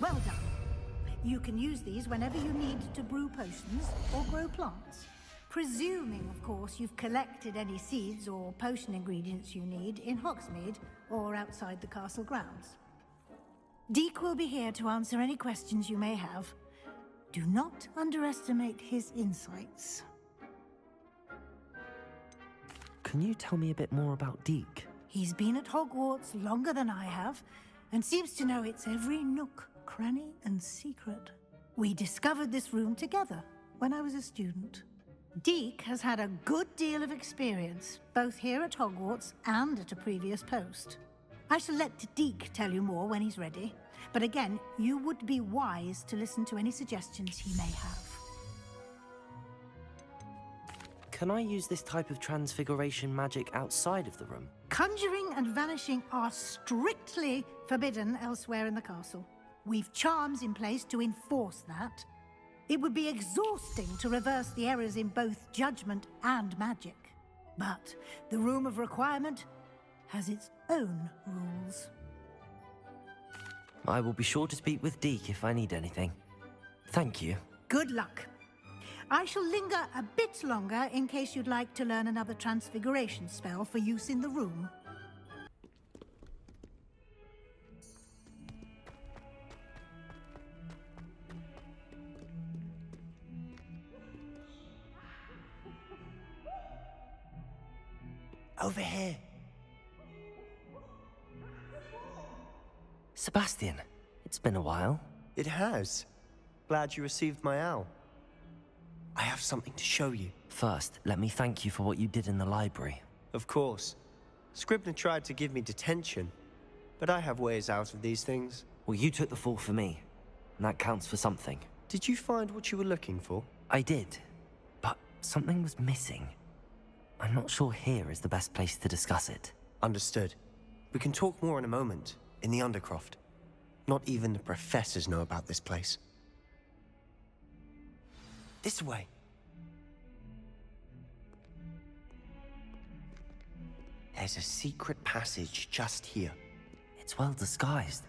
Well done. You can use these whenever you need to brew potions or grow plants. Presuming, of course, you've collected any seeds or potion ingredients you need in Hogsmeade or outside the castle grounds. Deek will be here to answer any questions you may have. Do not underestimate his insights. Can you tell me a bit more about Deek? He's been at Hogwarts longer than I have, and seems to know its every nook, cranny, and secret. We discovered this room together when I was a student. Deek has had a good deal of experience, both here at Hogwarts and at a previous post. I shall let Deek tell you more when he's ready, but again, you would be wise to listen to any suggestions he may have. Can I use this type of transfiguration magic outside of the room? Conjuring and vanishing are strictly forbidden elsewhere in the castle. We've charms in place to enforce that. It would be exhausting to reverse the errors in both judgment and magic. But the Room of Requirement has its own rules. I will be sure to speak with Deek if I need anything. Thank you. Good luck. I shall linger a bit longer in case you'd like to learn another transfiguration spell for use in the room. Over here. Sebastian, it's been a while. It has. Glad you received my owl. I have something to show you. First, let me thank you for what you did in the library. Of course. Scribner tried to give me detention, but I have ways out of these things. Well, you took the fall for me, and that counts for something. Did you find what you were looking for? I did, but something was missing. I'm not sure here is the best place to discuss it. Understood. We can talk more in a moment, in the Undercroft. Not even the professors know about this place. This way. There's a secret passage just here. It's well disguised.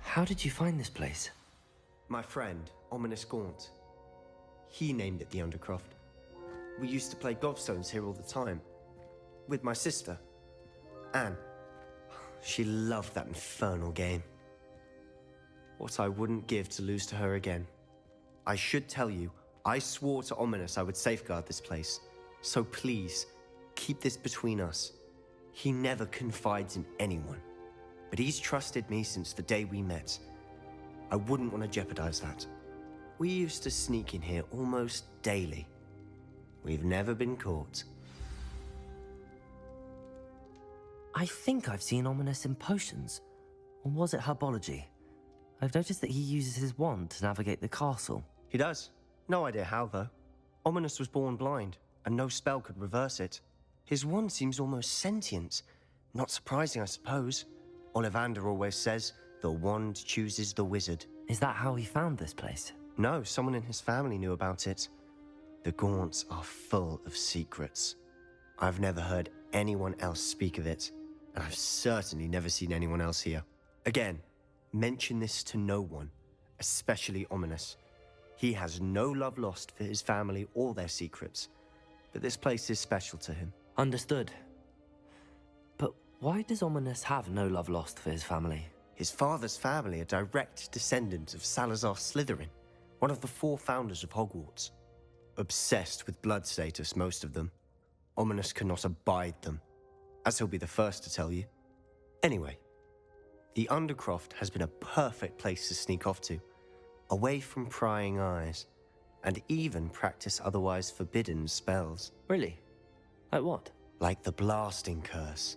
How did you find this place? My friend, Ominous Gaunt. He named it the Undercroft. We used to play gobstones here all the time. With my sister, Anne. She loved that infernal game. What I wouldn't give to lose to her again. I should tell you, I swore to Ominous I would safeguard this place. So please, keep this between us. He never confides in anyone. But he's trusted me since the day we met. I wouldn't want to jeopardize that. We used to sneak in here almost daily. We've never been caught. I think I've seen Ominous in potions. Or was it herbology? I've noticed that he uses his wand to navigate the castle. He does. No idea how, though. Ominous was born blind, and no spell could reverse it. His wand seems almost sentient. Not surprising, I suppose. Ollivander always says, the wand chooses the wizard. Is that how he found this place? No, someone in his family knew about it. The Gaunts are full of secrets. I've never heard anyone else speak of it, and I've certainly never seen anyone else here. Again, mention this to no one, especially Ominous. He has no love lost for his family or their secrets, but this place is special to him. Understood. But why does Ominous have no love lost for his family? His father's family are direct descendants of Salazar Slytherin, one of the 4 founders of Hogwarts. Obsessed with blood status, most of them. Ominous cannot abide them, as he'll be the first to tell you. Anyway, the Undercroft has been a perfect place to sneak off to, away from prying eyes, and even practice otherwise forbidden spells. Really? Like what? Like the Blasting Curse.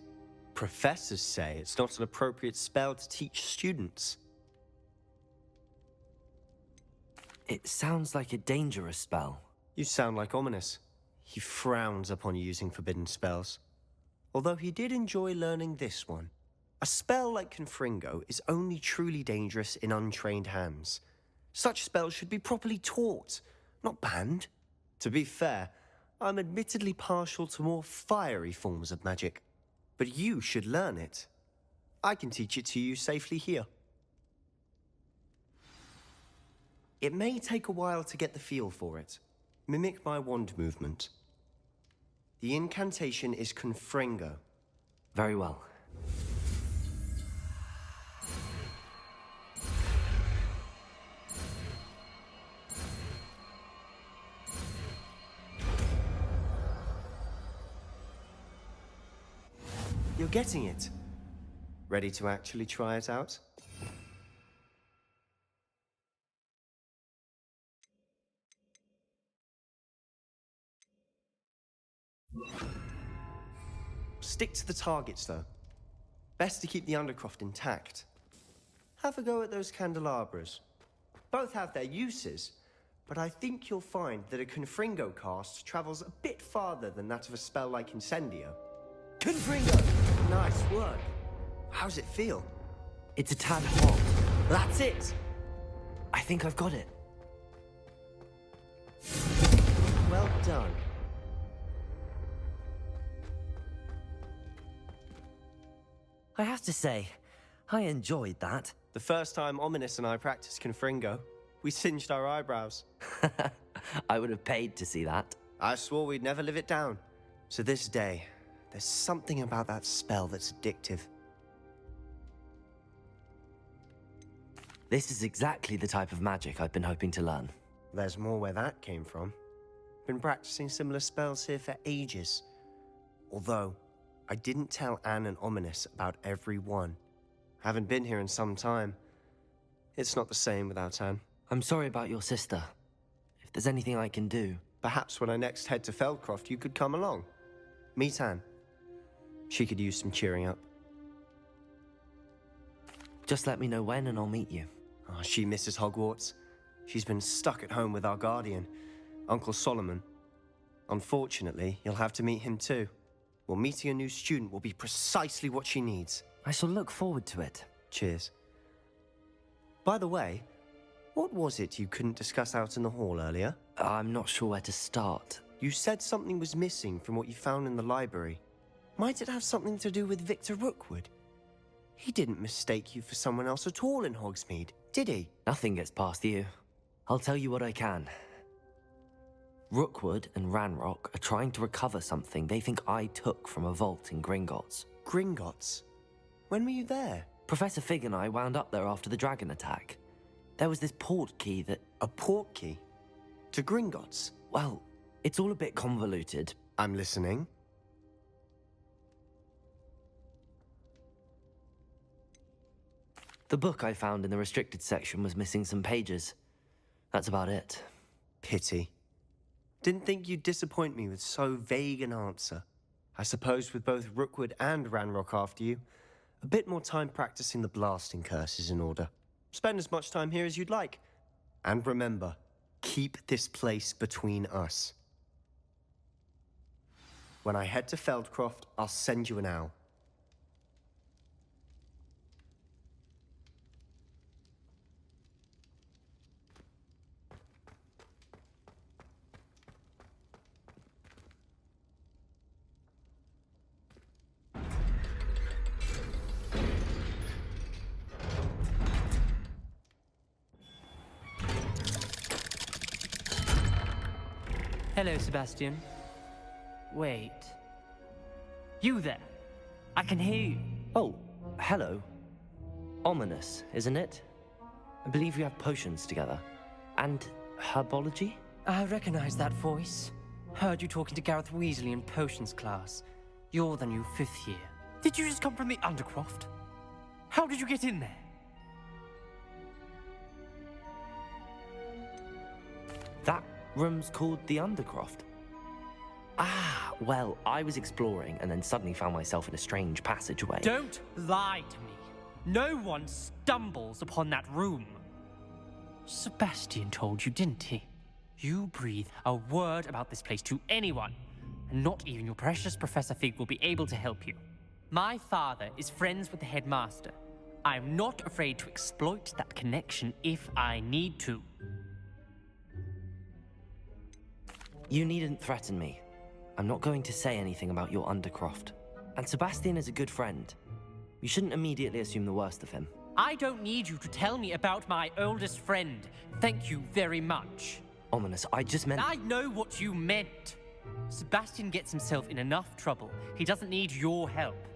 Professors say it's not an appropriate spell to teach students. It sounds like a dangerous spell. You sound like Ominous. He frowns upon using forbidden spells. Although he did enjoy learning this one. A spell like Confringo is only truly dangerous in untrained hands. Such spells should be properly taught, not banned. To be fair, I'm admittedly partial to more fiery forms of magic. But you should learn it. I can teach it to you safely here. It may take a while to get the feel for it. Mimic my wand movement. The incantation is Confringo. Very well. You're getting it. Ready to actually try it out? Stick to the targets, though. Best to keep the Undercroft intact. Have a go at those candelabras. Both have their uses, but I think you'll find that a Confringo cast travels a bit farther than that of a spell like Incendio. Confringo! Nice work. How's it feel? It's a tad hot. That's it! I think I've got it. Well done. I have to say, I enjoyed that. The first time Ominous and I practiced Confringo, we singed our eyebrows. I would have paid to see that. I swore we'd never live it down. To this day, there's something about that spell that's addictive. This is exactly the type of magic I've been hoping to learn. There's more where that came from. Been practicing similar spells here for ages. Although, I didn't tell Anne and Ominous about every one. Haven't been here in some time. It's not the same without Anne. I'm sorry about your sister. If there's anything I can do... Perhaps when I next head to Feldcroft, you could come along. Meet Anne. She could use some cheering up. Just let me know when and I'll meet you. Oh, she misses Hogwarts. She's been stuck at home with our guardian, Uncle Solomon. Unfortunately, you'll have to meet him too. Well, meeting a new student will be precisely what she needs. I shall look forward to it. Cheers. By the way, what was it you couldn't discuss out in the hall earlier? I'm not sure where to start. You said something was missing from what you found in the library. Might it have something to do with Victor Rookwood? He didn't mistake you for someone else at all in Hogsmeade, did he? Nothing gets past you. I'll tell you what I can. Rookwood and Ranrock are trying to recover something they think I took from a vault in Gringotts. Gringotts? When were you there? Professor Fig and I wound up there after the dragon attack. There was this portkey that... A portkey? To Gringotts? Well, it's all a bit convoluted. I'm listening. The book I found in the restricted section was missing some pages. That's about it. Pity. Didn't think you'd disappoint me with so vague an answer. I suppose with both Rookwood and Ranrock after you, a bit more time practicing the blasting curse is in order. Spend as much time here as you'd like. And remember, keep this place between us. When I head to Feldcroft, I'll send you an owl. Hello, Sebastian. Wait. You there? I can hear you. Oh, hello. Ominous, isn't it? I believe we have potions together. And herbology? I recognize that voice. Heard you talking to Gareth Weasley in potions class. You're the new 5th year. Did you just come from the Undercroft? How did you get in there? That room's called the Undercroft. Ah, well, I was exploring and then suddenly found myself in a strange passageway. Don't lie to me. No one stumbles upon that room. Sebastian told you, didn't he? You breathe a word about this place to anyone, and not even your precious Professor Fig will be able to help you. My father is friends with the headmaster. I'm not afraid to exploit that connection if I need to. You needn't threaten me. I'm not going to say anything about your Undercroft. And Sebastian is a good friend. You shouldn't immediately assume the worst of him. I don't need you to tell me about my oldest friend. Thank you very much. Ominous, I just meant... I know what you meant. Sebastian gets himself in enough trouble. He doesn't need your help.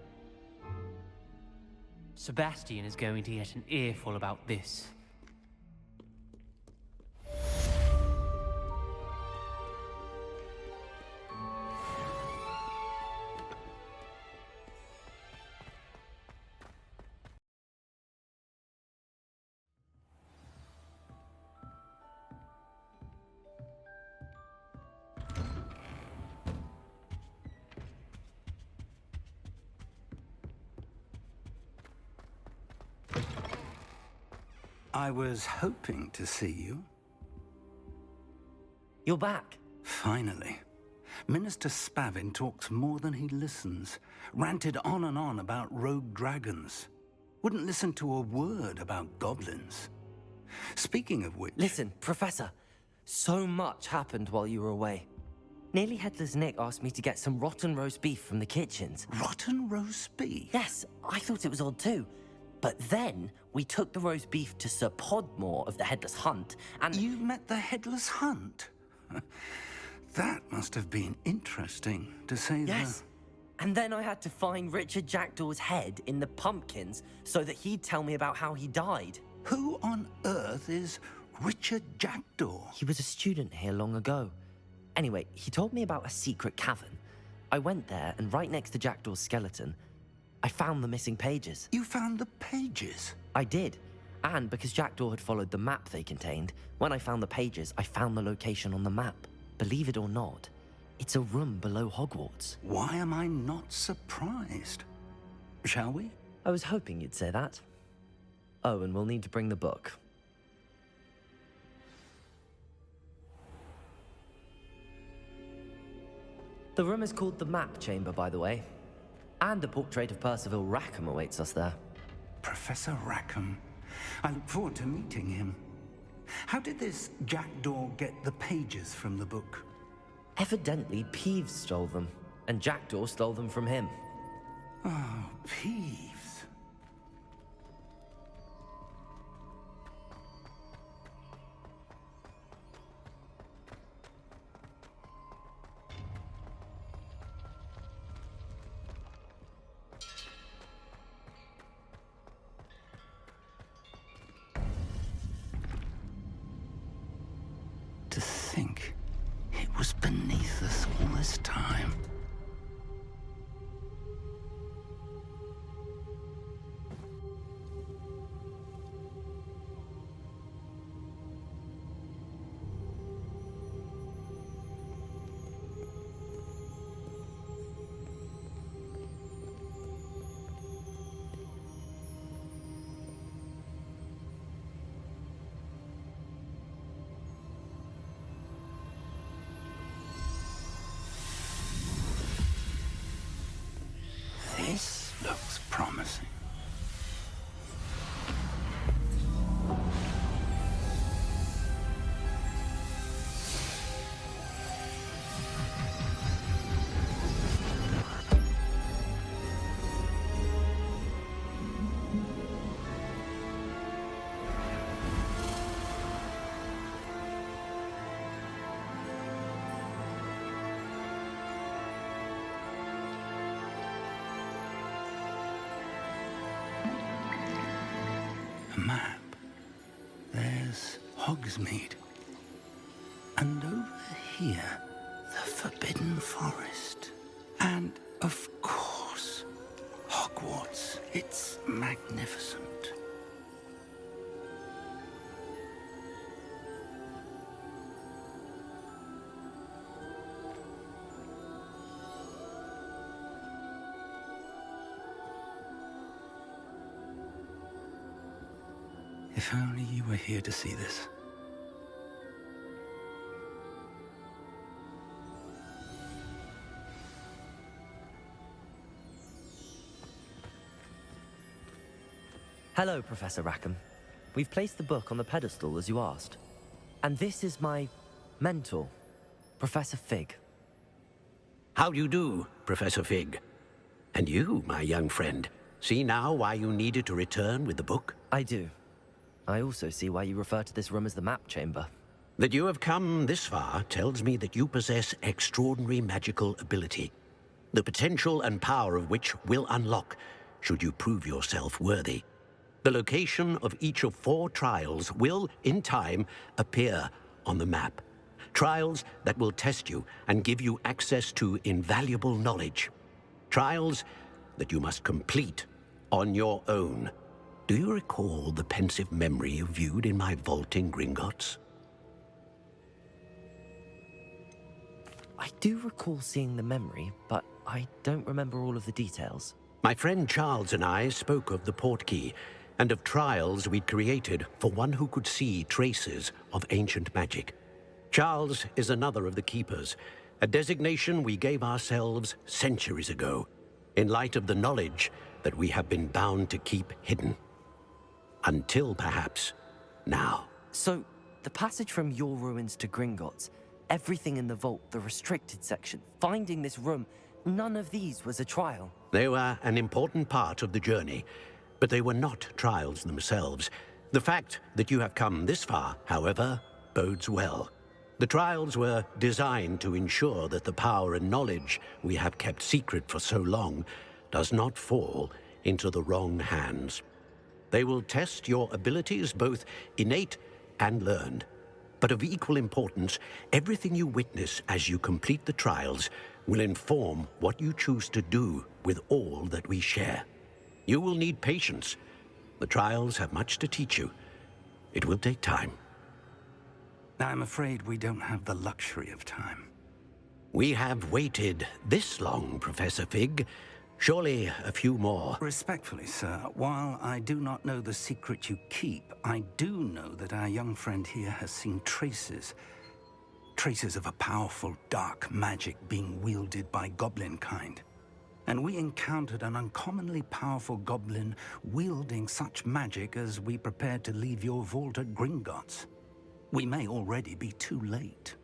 Sebastian is going to get an earful about this. I was hoping to see you. You're back. Finally. Minister Spavin talks more than he listens. Ranted on and on about rogue dragons. Wouldn't listen to a word about goblins. Speaking of which... Listen, Professor. So much happened while you were away. Nearly Headless Nick asked me to get some rotten roast beef from the kitchens. Rotten roast beef? Yes, I thought it was odd too. But then we took the roast beef to Sir Podmore of the Headless Hunt, and... You met the Headless Hunt? That must have been interesting, to say the... Yes. And then I had to find Richard Jackdaw's head in the pumpkins so that he'd tell me about how he died. Who on earth is Richard Jackdaw? He was a student here long ago. Anyway, he told me about a secret cavern. I went there, and right next to Jackdaw's skeleton, I found the missing pages. You found the pages? I did. And because Jackdaw had followed the map they contained, when I found the pages, I found the location on the map. Believe it or not, it's a room below Hogwarts. Why am I not surprised? Shall we? I was hoping you'd say that. Oh, and we'll need to bring the book. The room is called the Map Chamber, by the way. And a portrait of Percival Rackham awaits us there. Professor Rackham. I look forward to meeting him. How did this Jackdaw get the pages from the book? Evidently, Peeves stole them, and Jackdaw stole them from him. Oh, Peeves. To think it was beneath us all this time. This looks promising. A map. There's Hogsmeade. And over here, the Forbidden Forest. And, of course, Hogwarts. It's magnificent. If only you were here to see this. Hello, Professor Rackham. We've placed the book on the pedestal as you asked. And this is my mentor, Professor Fig. How do you do, Professor Fig? And you, my young friend, see now why you needed to return with the book? I do. I also see why you refer to this room as the Map Chamber. That you have come this far tells me that you possess extraordinary magical ability, the potential and power of which will unlock should you prove yourself worthy. The location of each of 4 trials will, in time, appear on the map. Trials that will test you and give you access to invaluable knowledge. Trials that you must complete on your own. Do you recall the pensive memory you viewed in my vault in Gringotts? I do recall seeing the memory, but I don't remember all of the details. My friend Charles and I spoke of the Portkey and of trials we'd created for one who could see traces of ancient magic. Charles is another of the Keepers, a designation we gave ourselves centuries ago, in light of the knowledge that we have been bound to keep hidden. Until, perhaps, now. So, the passage from your ruins to Gringotts, everything in the vault, the restricted section, finding this room, none of these was a trial. They were an important part of the journey, But they were not trials themselves. The fact that you have come this far, however, bodes well. The trials were designed to ensure that the power and knowledge we have kept secret for so long does not fall into the wrong hands. They will test your abilities, both innate and learned. But of equal importance, everything you witness as you complete the trials will inform what you choose to do with all that we share. You will need patience. The trials have much to teach you. It will take time. I'm afraid we don't have the luxury of time. We have waited this long, Professor Fig. Surely a few more. Respectfully, sir, while I do not know the secret you keep, I do know that our young friend here has seen traces of a powerful dark magic being wielded by goblin kind. And we encountered an uncommonly powerful goblin wielding such magic as we prepared to leave your vault at Gringotts. We may already be too late.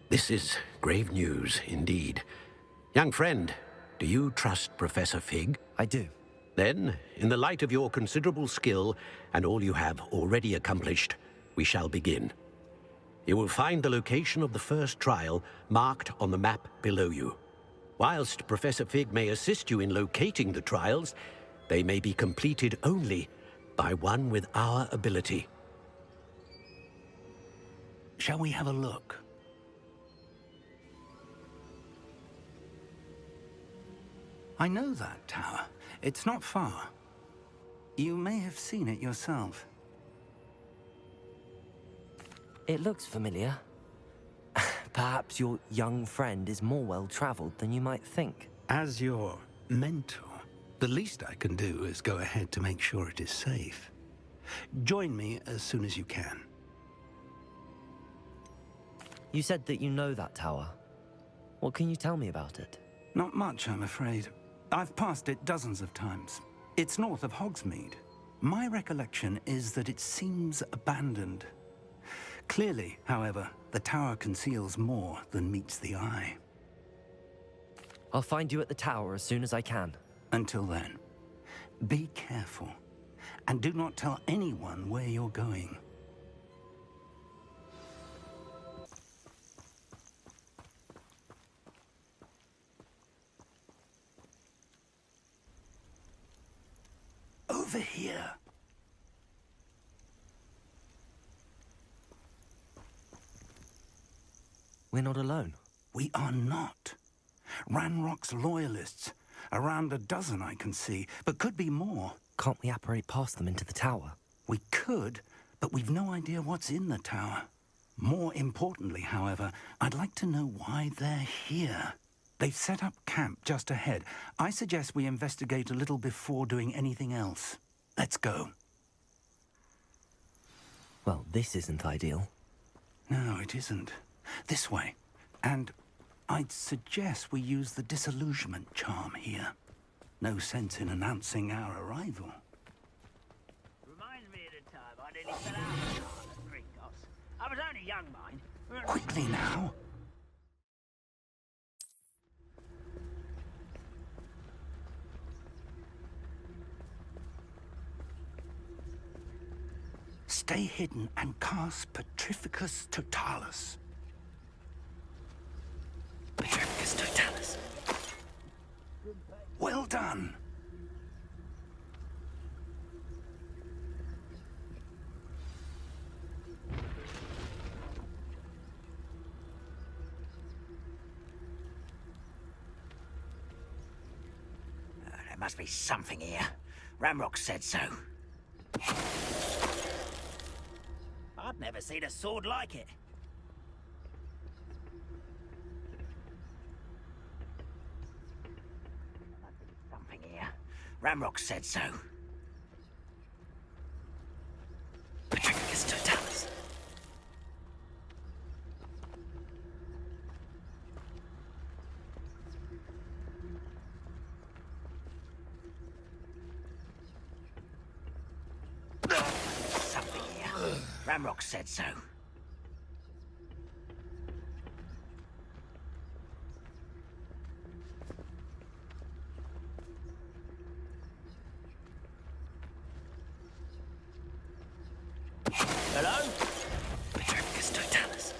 This is grave news indeed. Young friend, do you trust Professor Fig? I do. Then, in the light of your considerable skill and all you have already accomplished, we shall begin. You will find the location of the first trial marked on the map below you. Whilst Professor Fig may assist you in locating the trials, they may be completed only by one with our ability. Shall we have a look? I know that tower. It's not far. You may have seen it yourself. It looks familiar. Perhaps your young friend is more well-traveled than you might think. As your mentor, the least I can do is go ahead to make sure it is safe. Join me as soon as you can. You said that you know that tower. What can you tell me about it? Not much, I'm afraid. I've passed it dozens of times. It's north of Hogsmeade. My recollection is that it seems abandoned. Clearly, however, the tower conceals more than meets the eye. I'll find you at the tower as soon as I can. Until then, be careful, and do not tell anyone where you're going. Over here. We're not alone. We are not. Ranrock's loyalists. Around a dozen I can see, but could be more. Can't we apparate past them into the tower? We could, but we've no idea what's in the tower. More importantly, however, I'd like to know why they're here. They've set up camp just ahead. I suggest we investigate a little before doing anything else. Let's go. Well, this isn't ideal. No, it isn't. This way. And I'd suggest we use the disillusionment charm here. No sense in announcing our arrival. Reminds me of the time I nearly fell out of the car at Gringotts. I was only young, mind. Quickly now. Stay hidden and cast Petrificus Totalis. Petrificus Totalis. Well done. There must be something here. Ramrock said so. I've never seen a sword like it. Something here. Ramrock said so. Petrificus Totalis. Something here. Ramrock said so. Hello? Petrificus totalis.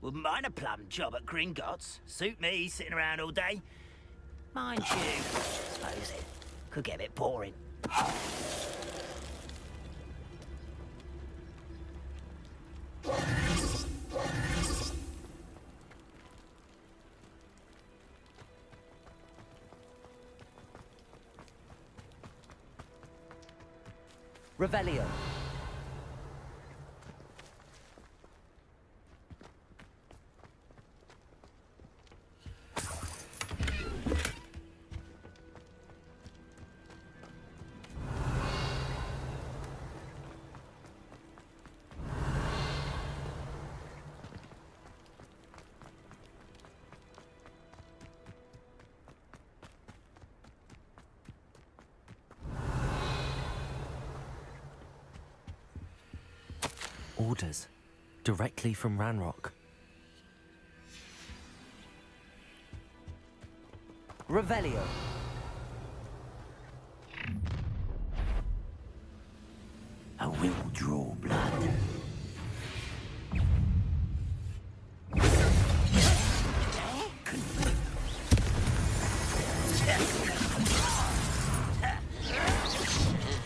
Wouldn't mind a plum job at Gringotts. Suit me, sitting around all day. Mind you, suppose it could get a bit boring. Revelio. Orders. Directly from Ranrock. Revelio. I will draw blood.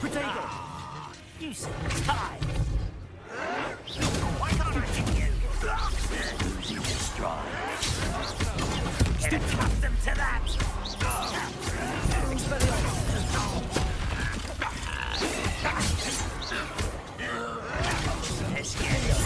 Protagonist, you seem tired. Why can't I hit you? Losing your stride. Get accustomed to that. Let's get it.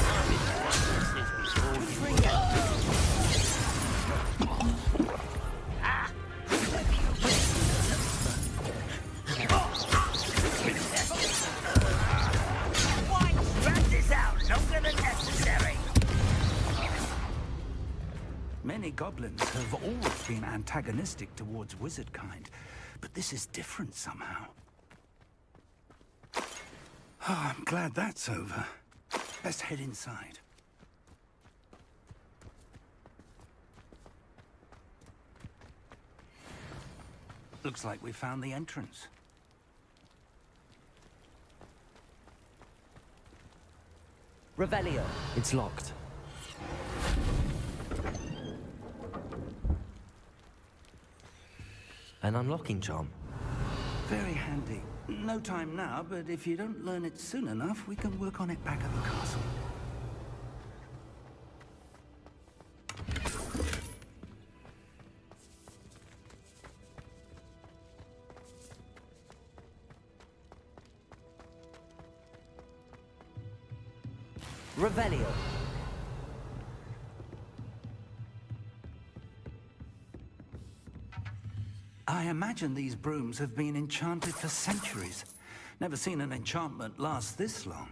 Many goblins have always been antagonistic towards wizard kind, but this is different somehow. Oh, I'm glad that's over. Let's head inside. Looks like we found the entrance. Revelio. It's locked. An unlocking charm. Very handy. No time now, but if you don't learn it soon enough, we can work on it back at the castle. Revelio. I imagine these brooms have been enchanted for centuries. Never seen an enchantment last this long.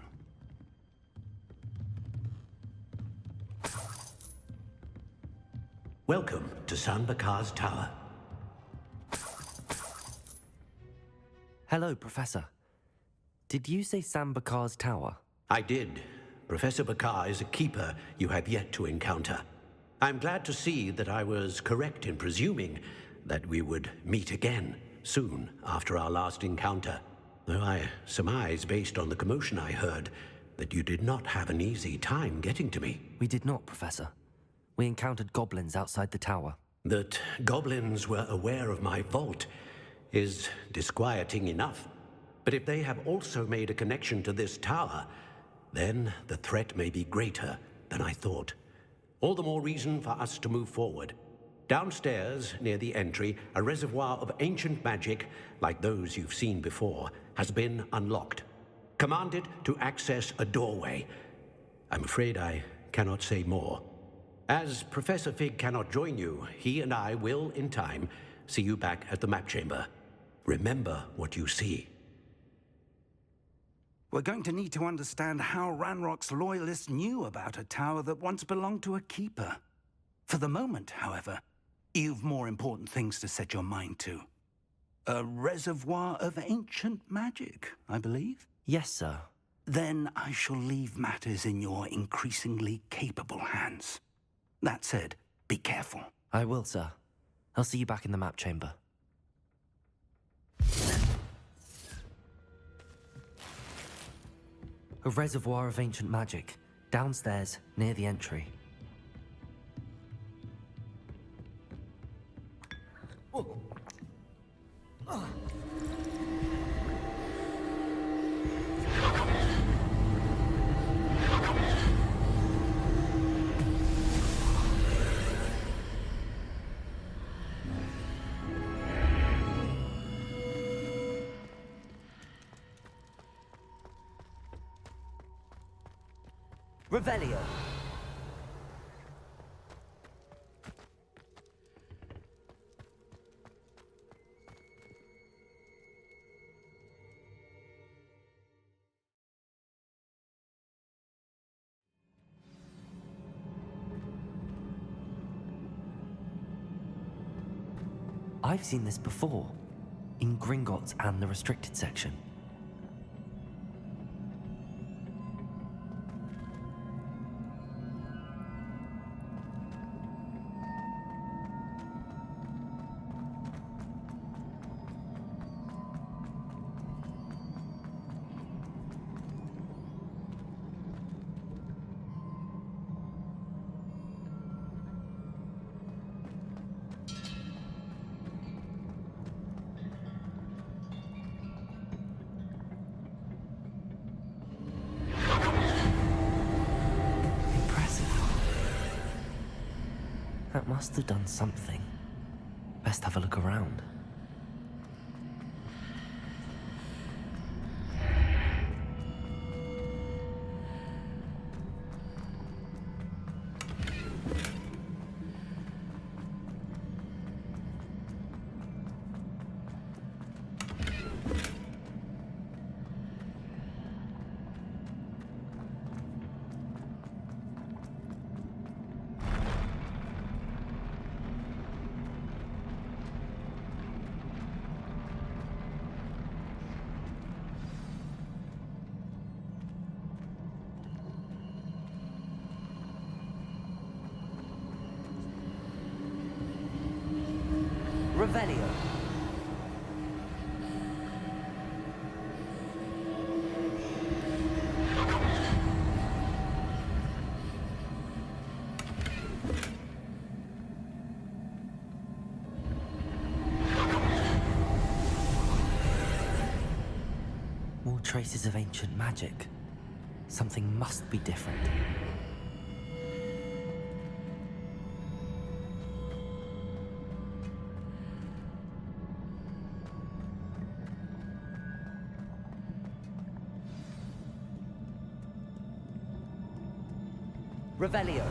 Welcome to Sambakar's Tower. Hello, Professor. Did you say Sambakar's Tower? I did. Professor Bakar is a keeper you have yet to encounter. I'm glad to see that I was correct in presuming that we would meet again soon after our last encounter. Though I surmise, based on the commotion I heard, that you did not have an easy time getting to me. We did not, Professor. We encountered goblins outside the tower. That goblins were aware of my vault is disquieting enough. But if they have also made a connection to this tower, then the threat may be greater than I thought. All the more reason for us to move forward. Downstairs, near the entry, a reservoir of ancient magic, like those you've seen before, has been unlocked. Commanded to access a doorway. I'm afraid I cannot say more. As Professor Fig cannot join you, he and I will, in time, see you back at the map chamber. Remember what you see. We're going to need to understand how Ranrock's loyalists knew about a tower that once belonged to a keeper. For the moment, however, you've more important things to set your mind to. A reservoir of ancient magic, I believe? Yes, sir. then I shall leave matters in your increasingly capable hands. That said, be careful. I will, sir. I'll see you back in the map chamber. A reservoir of ancient magic, downstairs, near the entry. Revelio. I've seen this before, in Gringotts and the restricted section. That must have done something. Best have a look around. Revelio. More traces of ancient magic. Something must be different. Revelio.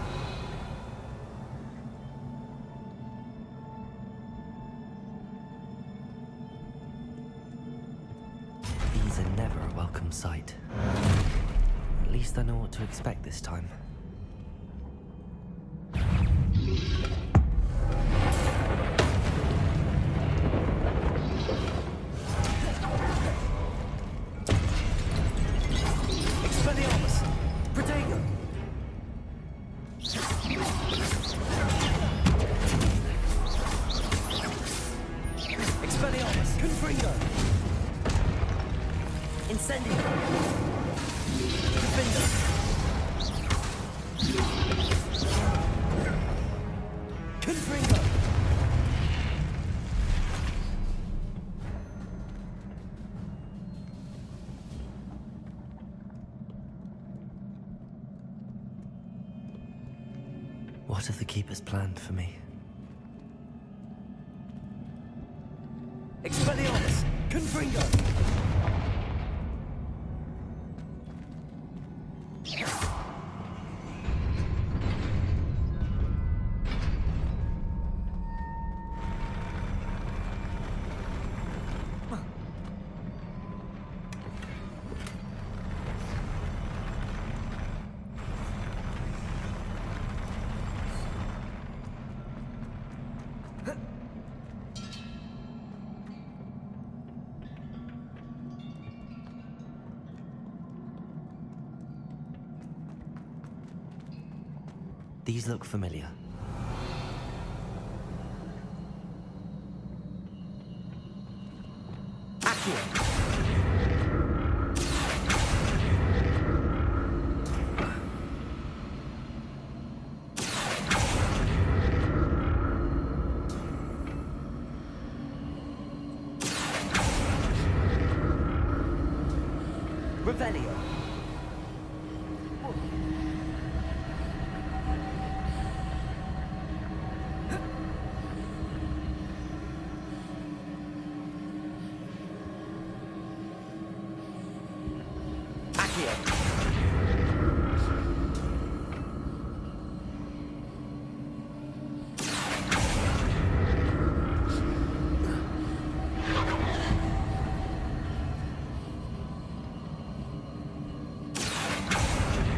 These are never a welcome sight. At least I know what to expect this time. Expelliarmus! Protego! Expelliarmus! Confringo! Incendio! Defender! Confringo! What have the Keepers planned for me? Expelliarmus! Confringo! These look familiar. Accio! Revelio.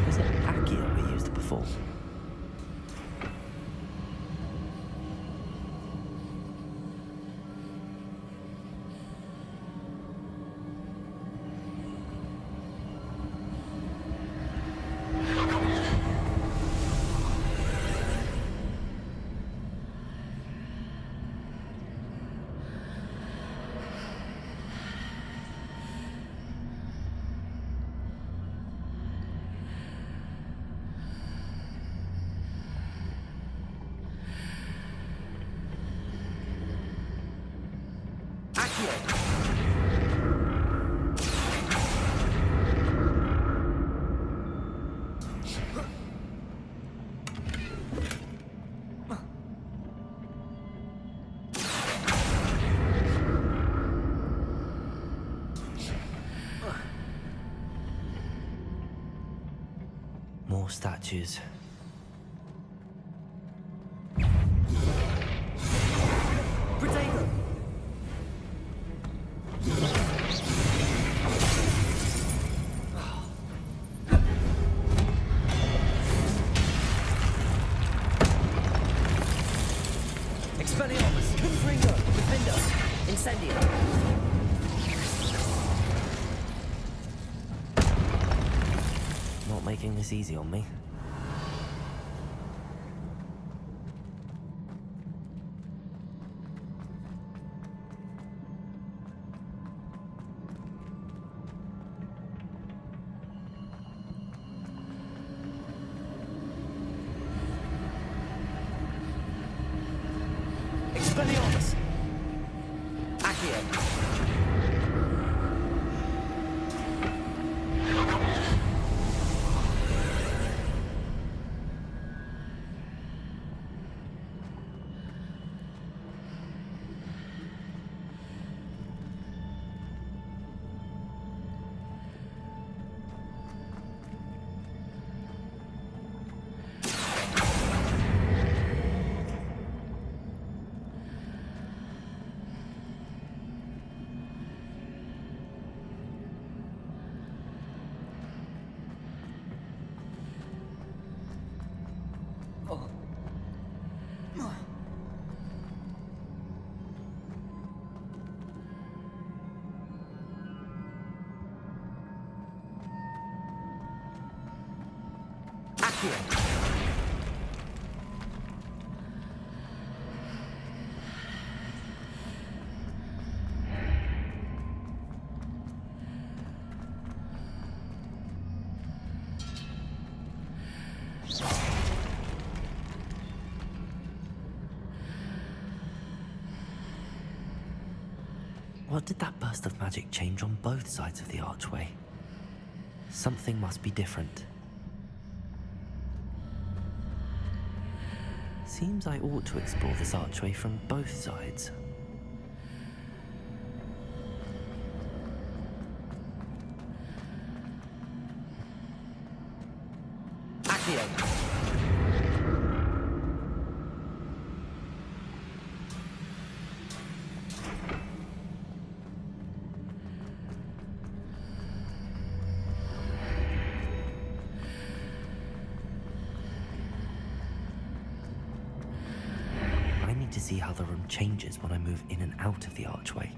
Was it Accio we used before? More statues. Potato! Expelliarmus! Confringo! Defender! Incendio! Not making this easy on me. Expelliarmus! Accio! What did that burst of magic change on both sides of the archway? Something must be different. Seems I ought to explore this archway from both sides. Accio! To see how the room changes when I move in and out of the archway.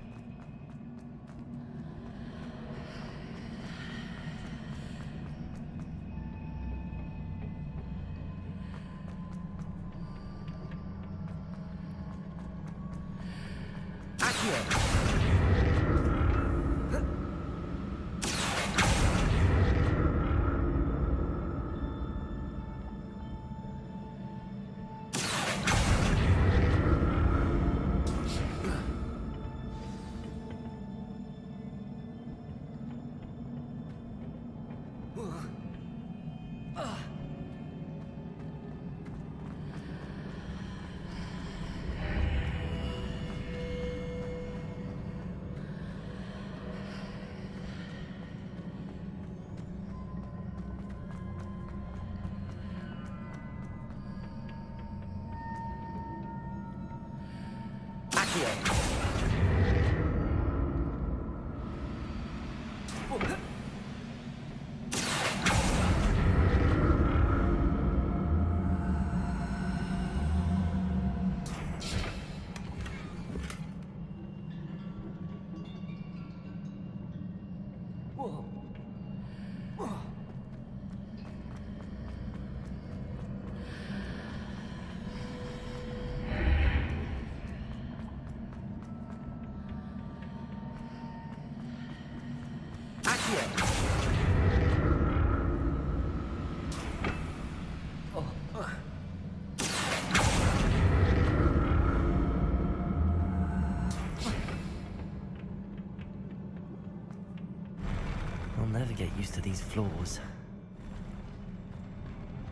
used to these floors.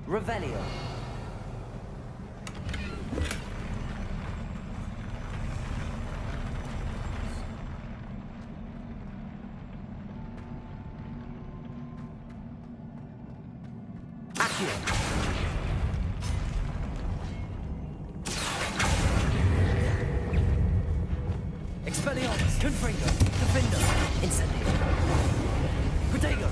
Revelio. Expelliarmus, Confringo, Defender, Incendio, Protego,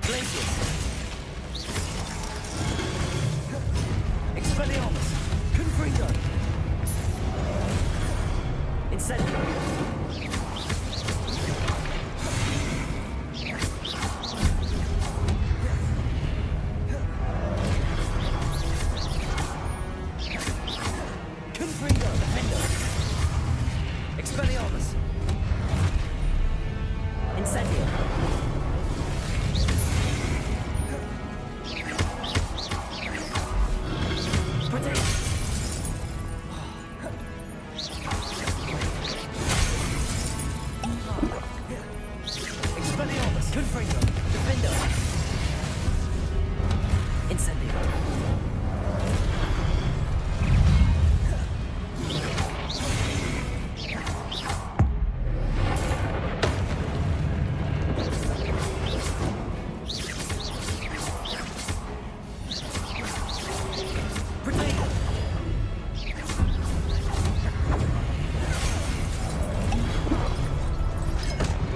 Glacius, Expelliarmus, Confringo, Incendio, Confringo, Defender, Expelliarmus, Incendio, Protego, Expelliarmus, Confringo, Defender, Incendio.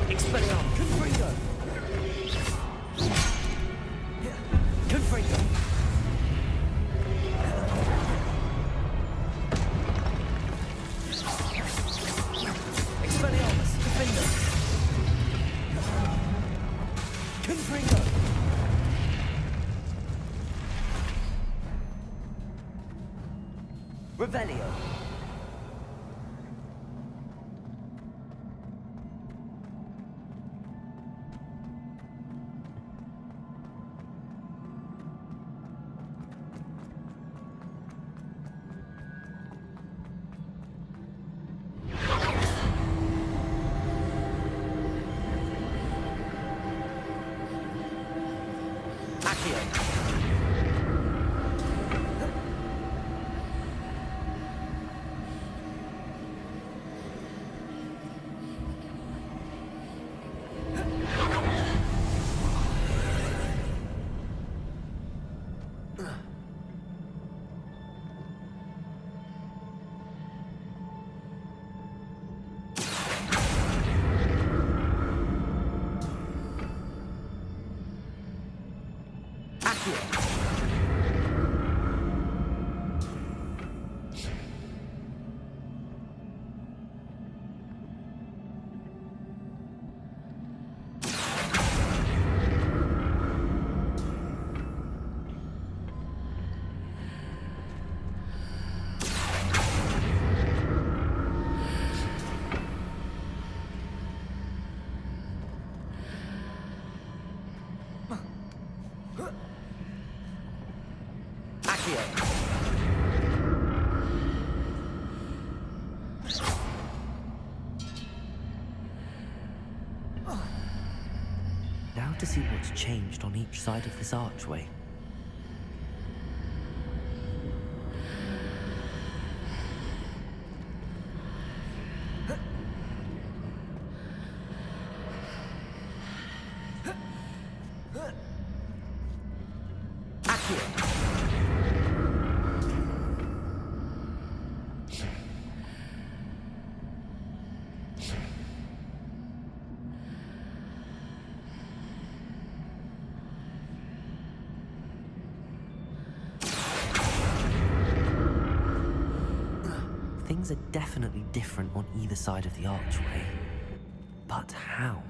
Expelliarmus, Confringo, Confringo, Expelliarmus, Defender, Confringo, Revelio. Accio. Now to see what's changed on each side of this archway. Things are definitely different on either side of the archway. But how?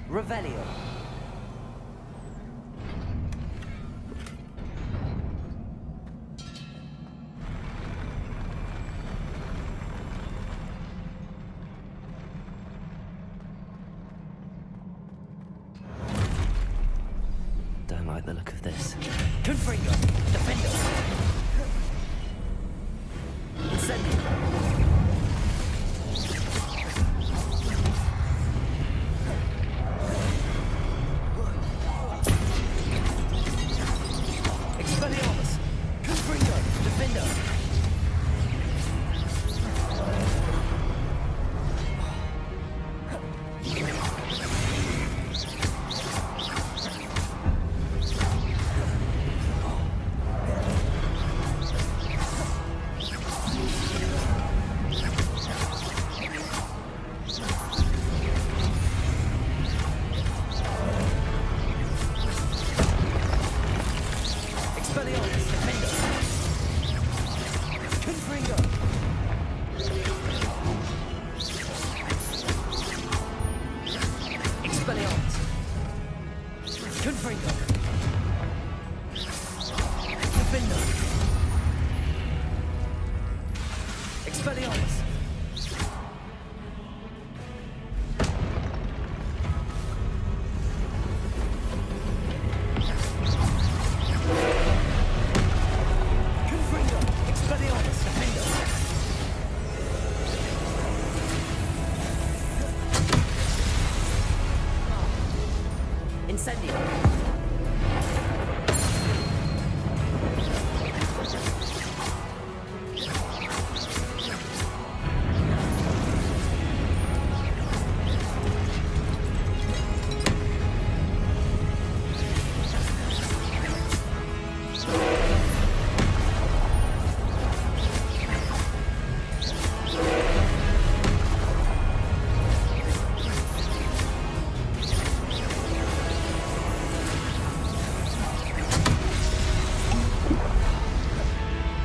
Revelio. Don't like the look of this. Confringo! Defender! Incendio! Expelliarmus! Confringo! Defender! Expelliarmus! Defender! Confringo! Expelliarmus! Confringo! Defender! Expelliarmus! Confringo! Expelliarmus! Defender! Incendio!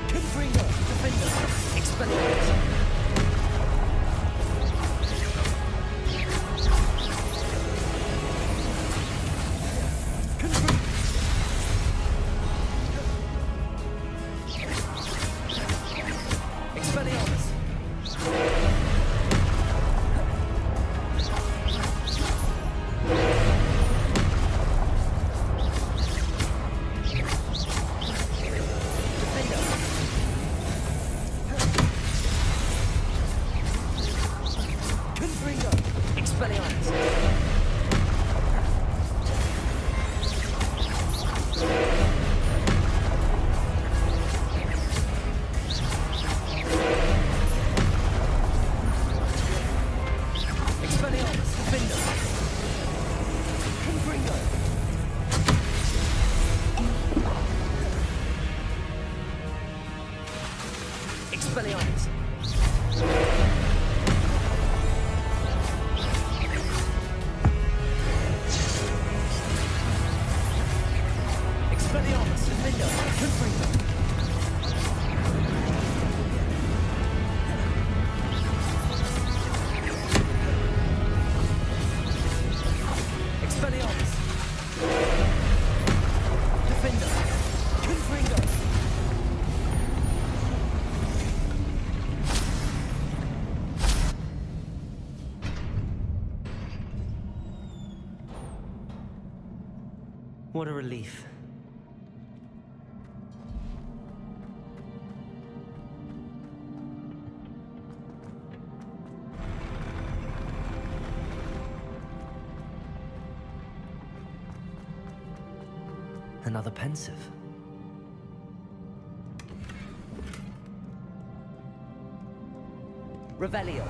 Confringo! Defender! Expelliarmus! Confringo! Expelliarmus! Defender! Confringo! Expelliarmus! Expelliarmus! Defender! Confringo! Expelliarmus! Expelliarmus! Defender! Confringo! Expelliarmus! Defender! Confringo! What a relief. Another pensive. Revelio.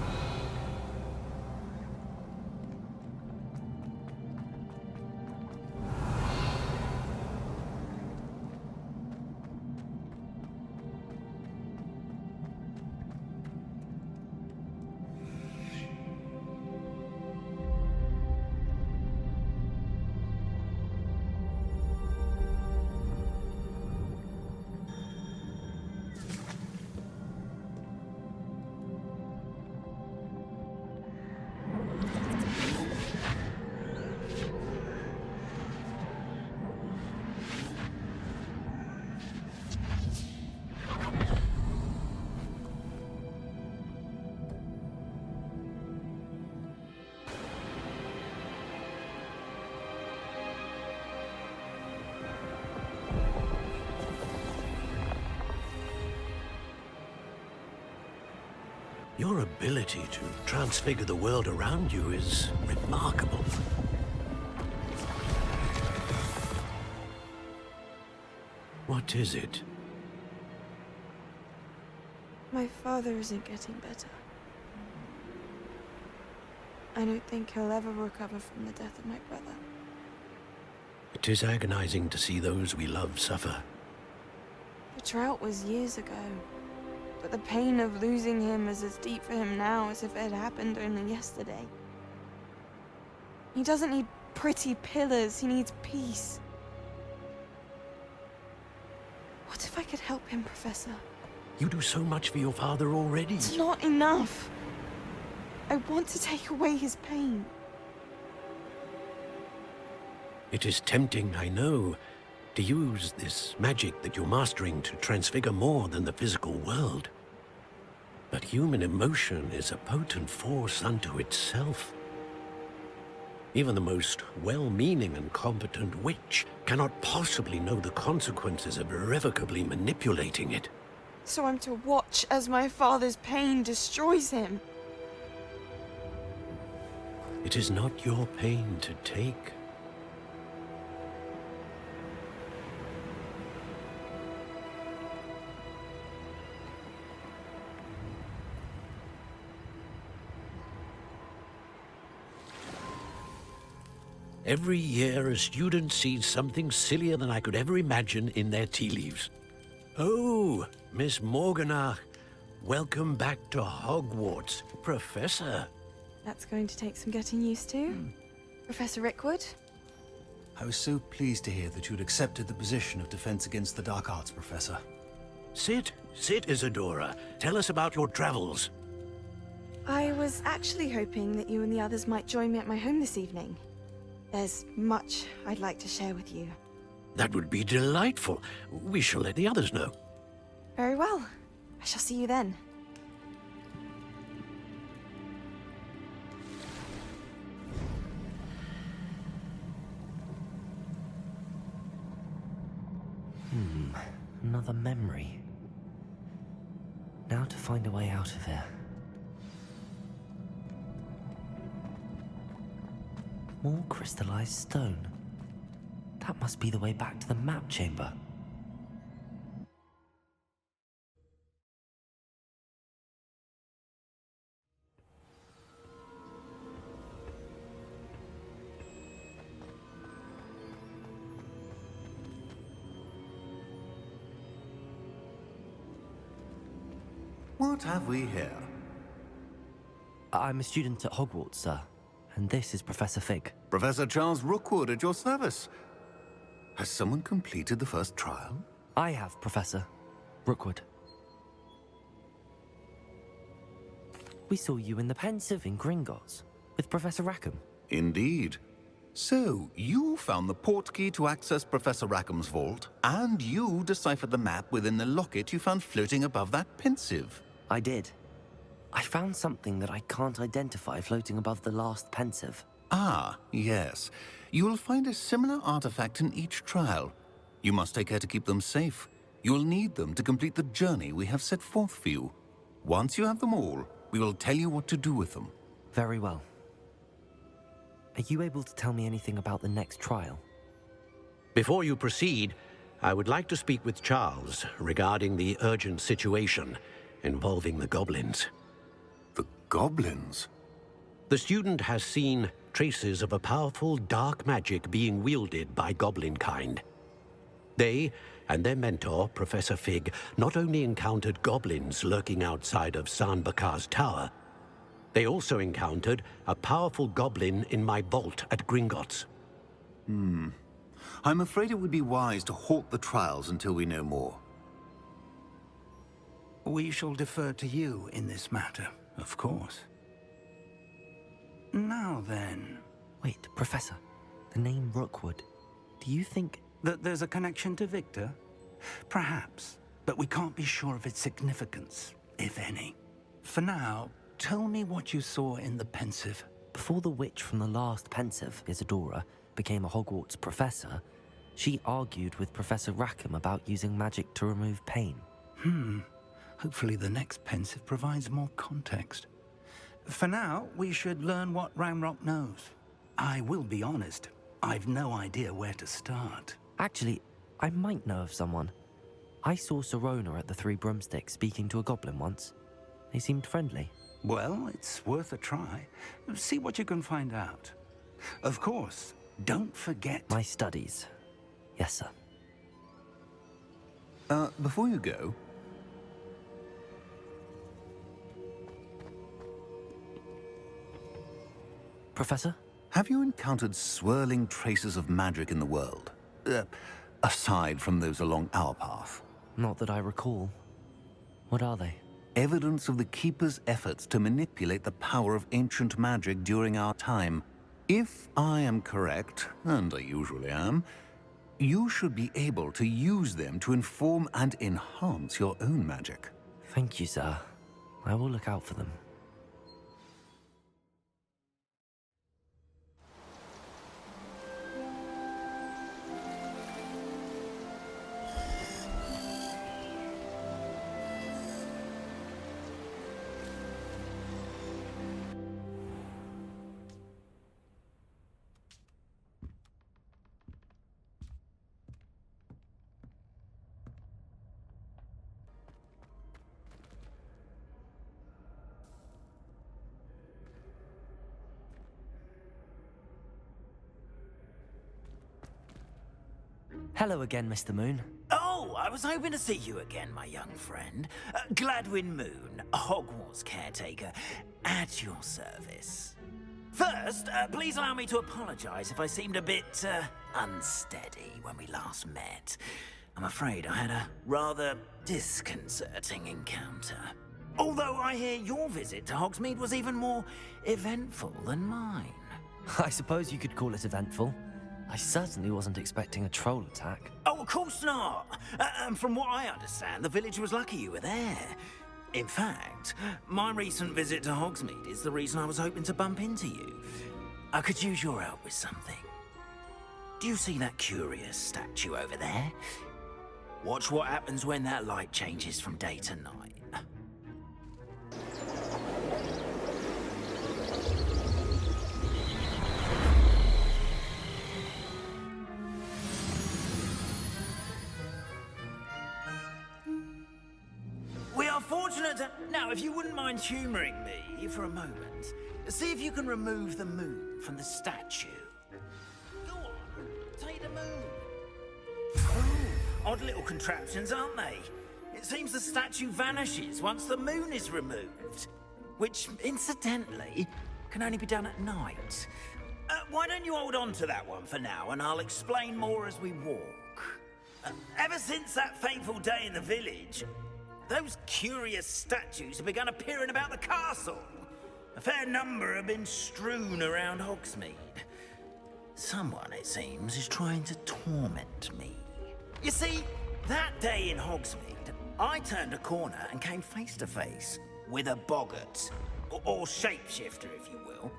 Your ability to transfigure the world around you is remarkable. What is it? My father isn't getting better. I don't think he'll ever recover from the death of my brother. It is agonizing to see those we love suffer. The drought was years ago, but the pain of losing him is as deep for him now as if it had happened only yesterday. He doesn't need pretty pillars, he needs peace. What if I could help him, Professor? You do so much for your father already. It's not enough. I want to take away his pain. It is tempting, I know, to use this magic that you're mastering to transfigure more than the physical world. But human emotion is a potent force unto itself. Even the most well-meaning and competent witch cannot possibly know the consequences of irrevocably manipulating it. So I'm to watch as my father's pain destroys him. It is not your pain to take. Every year, a student sees something sillier than I could ever imagine in their tea leaves. Oh, Miss Morganach, welcome back to Hogwarts, Professor. That's going to take some getting used to. Professor Rickwood? I was so pleased to hear that you'd accepted the position of Defense Against the Dark Arts, Professor. Sit, Isadora. Tell us about your travels. I was actually hoping that you and the others might join me at my home this evening. There's much I'd like to share with you. That would be delightful. We shall let the others know. Very well. I shall see you then. Another memory. Now to find a way out of here. More crystallized stone. That must be the way back to the map chamber. What have we here? I'm a student at Hogwarts, sir. And this is Professor Fig. Professor Charles Rookwood at your service. Has someone completed the first trial? I have, Professor Rookwood. We saw you in the Pensive in Gringotts with Professor Rackham. Indeed. So, you found the portkey to access Professor Rackham's vault, and you deciphered the map within the locket you found floating above that Pensive. I did. I found something that I can't identify floating above the last Pensive. Ah, yes. You will find a similar artifact in each trial. You must take care to keep them safe. You will need them to complete the journey we have set forth for you. Once you have them all, we will tell you what to do with them. Very well. Are you able to tell me anything about the next trial? Before you proceed, I would like to speak with Charles regarding the urgent situation involving the goblins. The goblins? The student has seen traces of a powerful dark magic being wielded by goblin kind. They and their mentor, Professor Fig, not only encountered goblins lurking outside of San Bakar's tower, they also encountered a powerful goblin in my vault at Gringotts. I'm afraid it would be wise to halt the trials until we know more. We shall defer to you in this matter, of course. Now then... Wait, Professor. The name Rookwood. Do you think... that there's a connection to Victor? Perhaps, but we can't be sure of its significance, if any. For now, tell me what you saw in the Pensive. Before the witch from the last Pensive, Isadora, became a Hogwarts professor, she argued with Professor Rackham about using magic to remove pain. Hopefully the next pensive provides more context. For now, we should learn what Ranrock knows. I will be honest, I've no idea where to start. Actually, I might know of someone. I saw Sirona at the Three Broomsticks speaking to a goblin once. They seemed friendly. Well, it's worth a try. See what you can find out. Of course, don't forget... My studies. Yes, sir. Before you go... Professor? Have you encountered swirling traces of magic in the world? Aside from those along our path? Not that I recall. What are they? Evidence of the Keeper's efforts to manipulate the power of ancient magic during our time. If I am correct, and I usually am, you should be able to use them to inform and enhance your own magic. Thank you, sir. I will look out for them. Hello again, Mr. Moon. Oh, I was hoping to see you again, my young friend. Gladwin Moon, Hogwarts caretaker, at your service. First, please allow me to apologize if I seemed a bit unsteady when we last met. I'm afraid I had a rather disconcerting encounter. Although I hear your visit to Hogsmeade was even more eventful than mine. I suppose you could call it eventful. I certainly wasn't expecting a troll attack. Oh, of course not. And from what I understand, the village was lucky you were there. In fact, my recent visit to Hogsmeade is the reason I was hoping to bump into you. I could use your help with something. Do you see that curious statue over there? Watch what happens when that light changes from day to night. We are fortunate to... Now, if you wouldn't mind humouring me for a moment, see if you can remove the moon from the statue. Go on, take the moon. Odd little contraptions, aren't they? It seems the statue vanishes once the moon is removed. Which, incidentally, can only be done at night. Why don't you hold on to that one for now, and I'll explain more as we walk. Ever since that fateful day in the village, those curious statues have begun appearing about the castle. A fair number have been strewn around Hogsmeade. Someone, it seems, is trying to torment me. You see, that day in Hogsmeade, I turned a corner and came face to face with a boggart, or shapeshifter, if you will,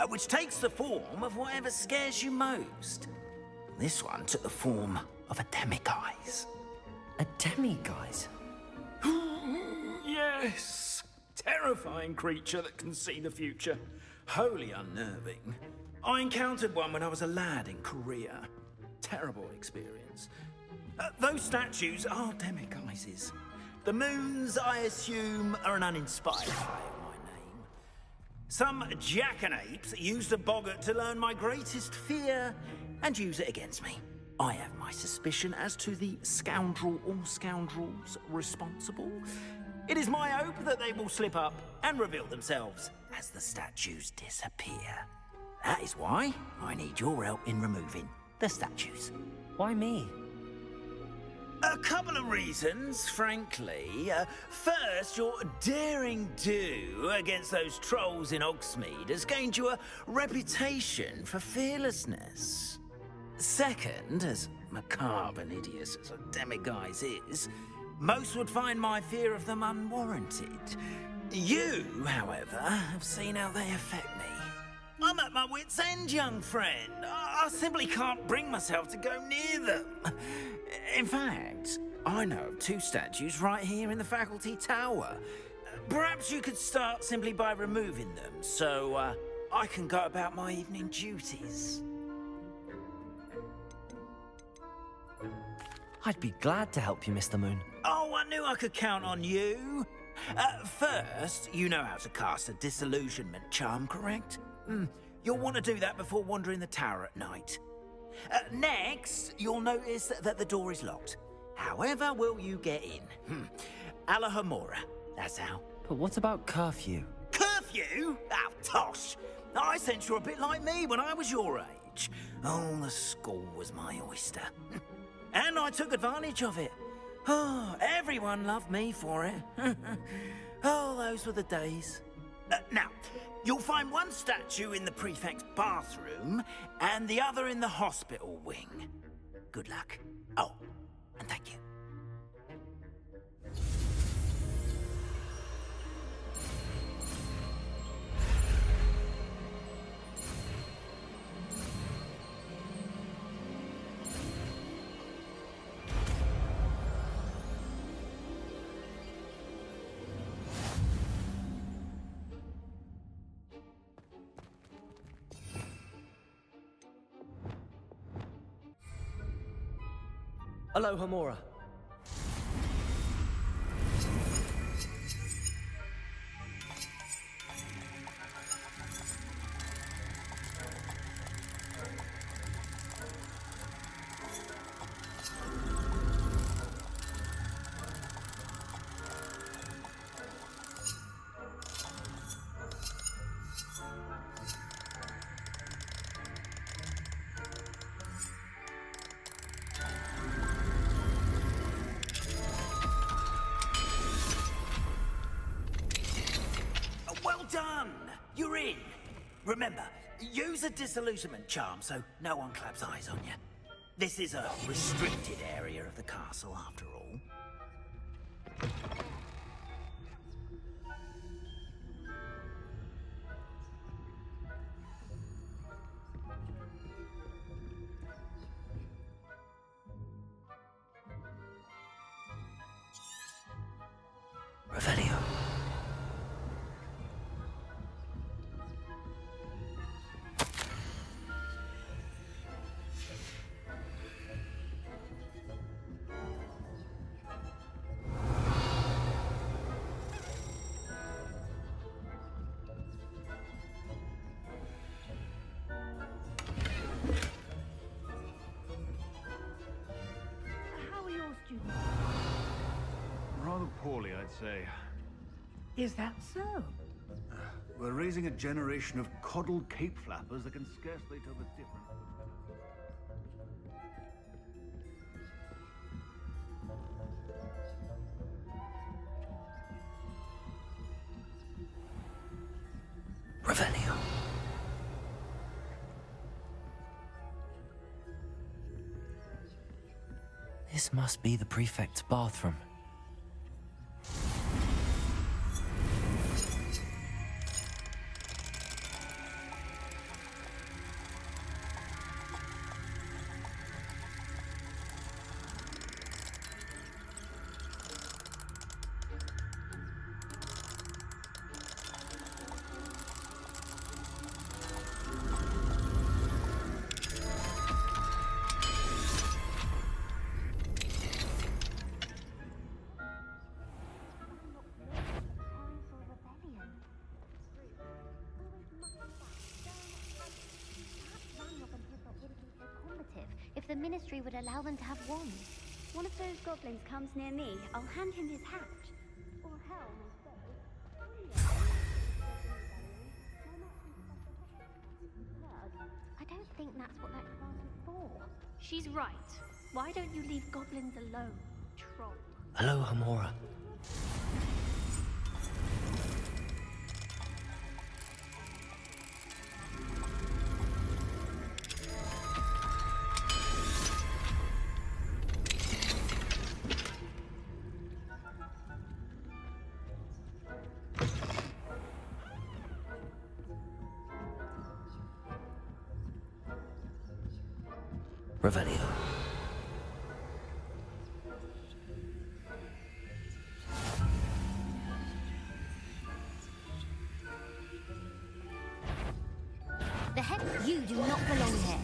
which takes the form of whatever scares you most. This one took the form of a demiguise. A demiguise? Yes! Terrifying creature that can see the future. Wholly unnerving. I encountered one when I was a lad in Korea. Terrible experience. Those statues are demiguises. The moons, I assume, are an uninspired play on my name. Some jackanapes used a boggart to learn my greatest fear and use it against me. I have my suspicion as to the scoundrel or scoundrels responsible. It is my hope that they will slip up and reveal themselves as the statues disappear. That is why I need your help in removing the statues. Why me? A couple of reasons, frankly. First, your daring do against those trolls in Hogsmeade has gained you a reputation for fearlessness. Second, as macabre and hideous as a demiguise is, most would find my fear of them unwarranted. You, however, have seen how they affect me. I'm at my wit's end, young friend. I simply can't bring myself to go near them. In fact, I know of 2 statues right here in the faculty tower. Perhaps you could start simply by removing them, so I can go about my evening duties. I'd be glad to help you, Mr. Moon. Oh, I knew I could count on you. First, you know how to cast a disillusionment charm, correct? You'll want to do that before wandering the tower at night. Next, you'll notice that the door is locked. However will you get in? Alahomora, that's how. But what about curfew? Curfew? Oh, tosh. I sense you're a bit like me when I was your age. Oh, the school was my oyster. And I took advantage of it. Oh, everyone loved me for it. Oh, those were the days. Now, you'll find one statue in the prefect's bathroom and the other in the hospital wing. Good luck. Oh, and thank you. Alohomora. Well done! You're in. Remember, use a disillusionment charm so no one claps eyes on you. This is a restricted area of the castle, after all. Revelio. How are your students? Rather poorly, I'd say. Is that so? We're raising a generation of coddled cape flappers that can scarcely tell the difference. Revelio. This must be the prefect's bathroom. If the Ministry would allow them to have wands. One of those goblins comes near me, I'll hand him his hat. Or helm, I suppose. I don't think that's what that class is for. She's right. Why don't you leave goblins alone, troll? Alohomora. Revelio. have long hair.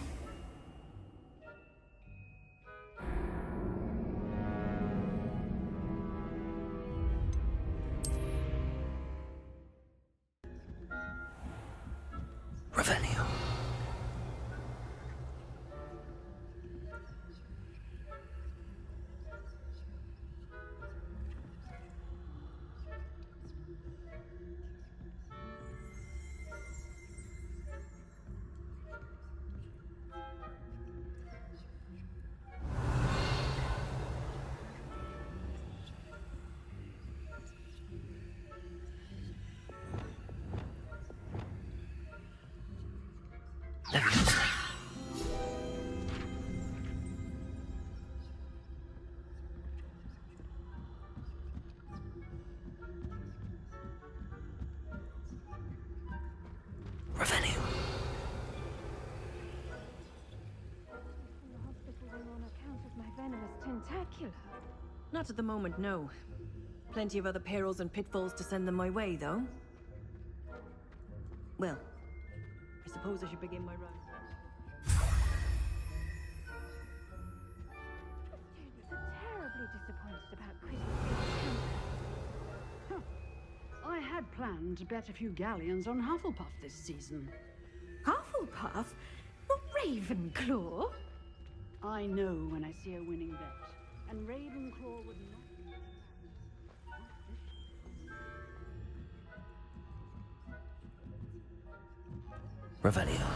Revelio. Revelio. Not at the moment, no. Plenty of other perils and pitfalls to send them my way, though. Well, I suppose I should begin my run. Students are terribly disappointed about Chris's I had planned to bet a few galleons on Hufflepuff this season. Hufflepuff? Not Ravenclaw? I know when I see a winning bet, and Ravenclaw would not. Revelio.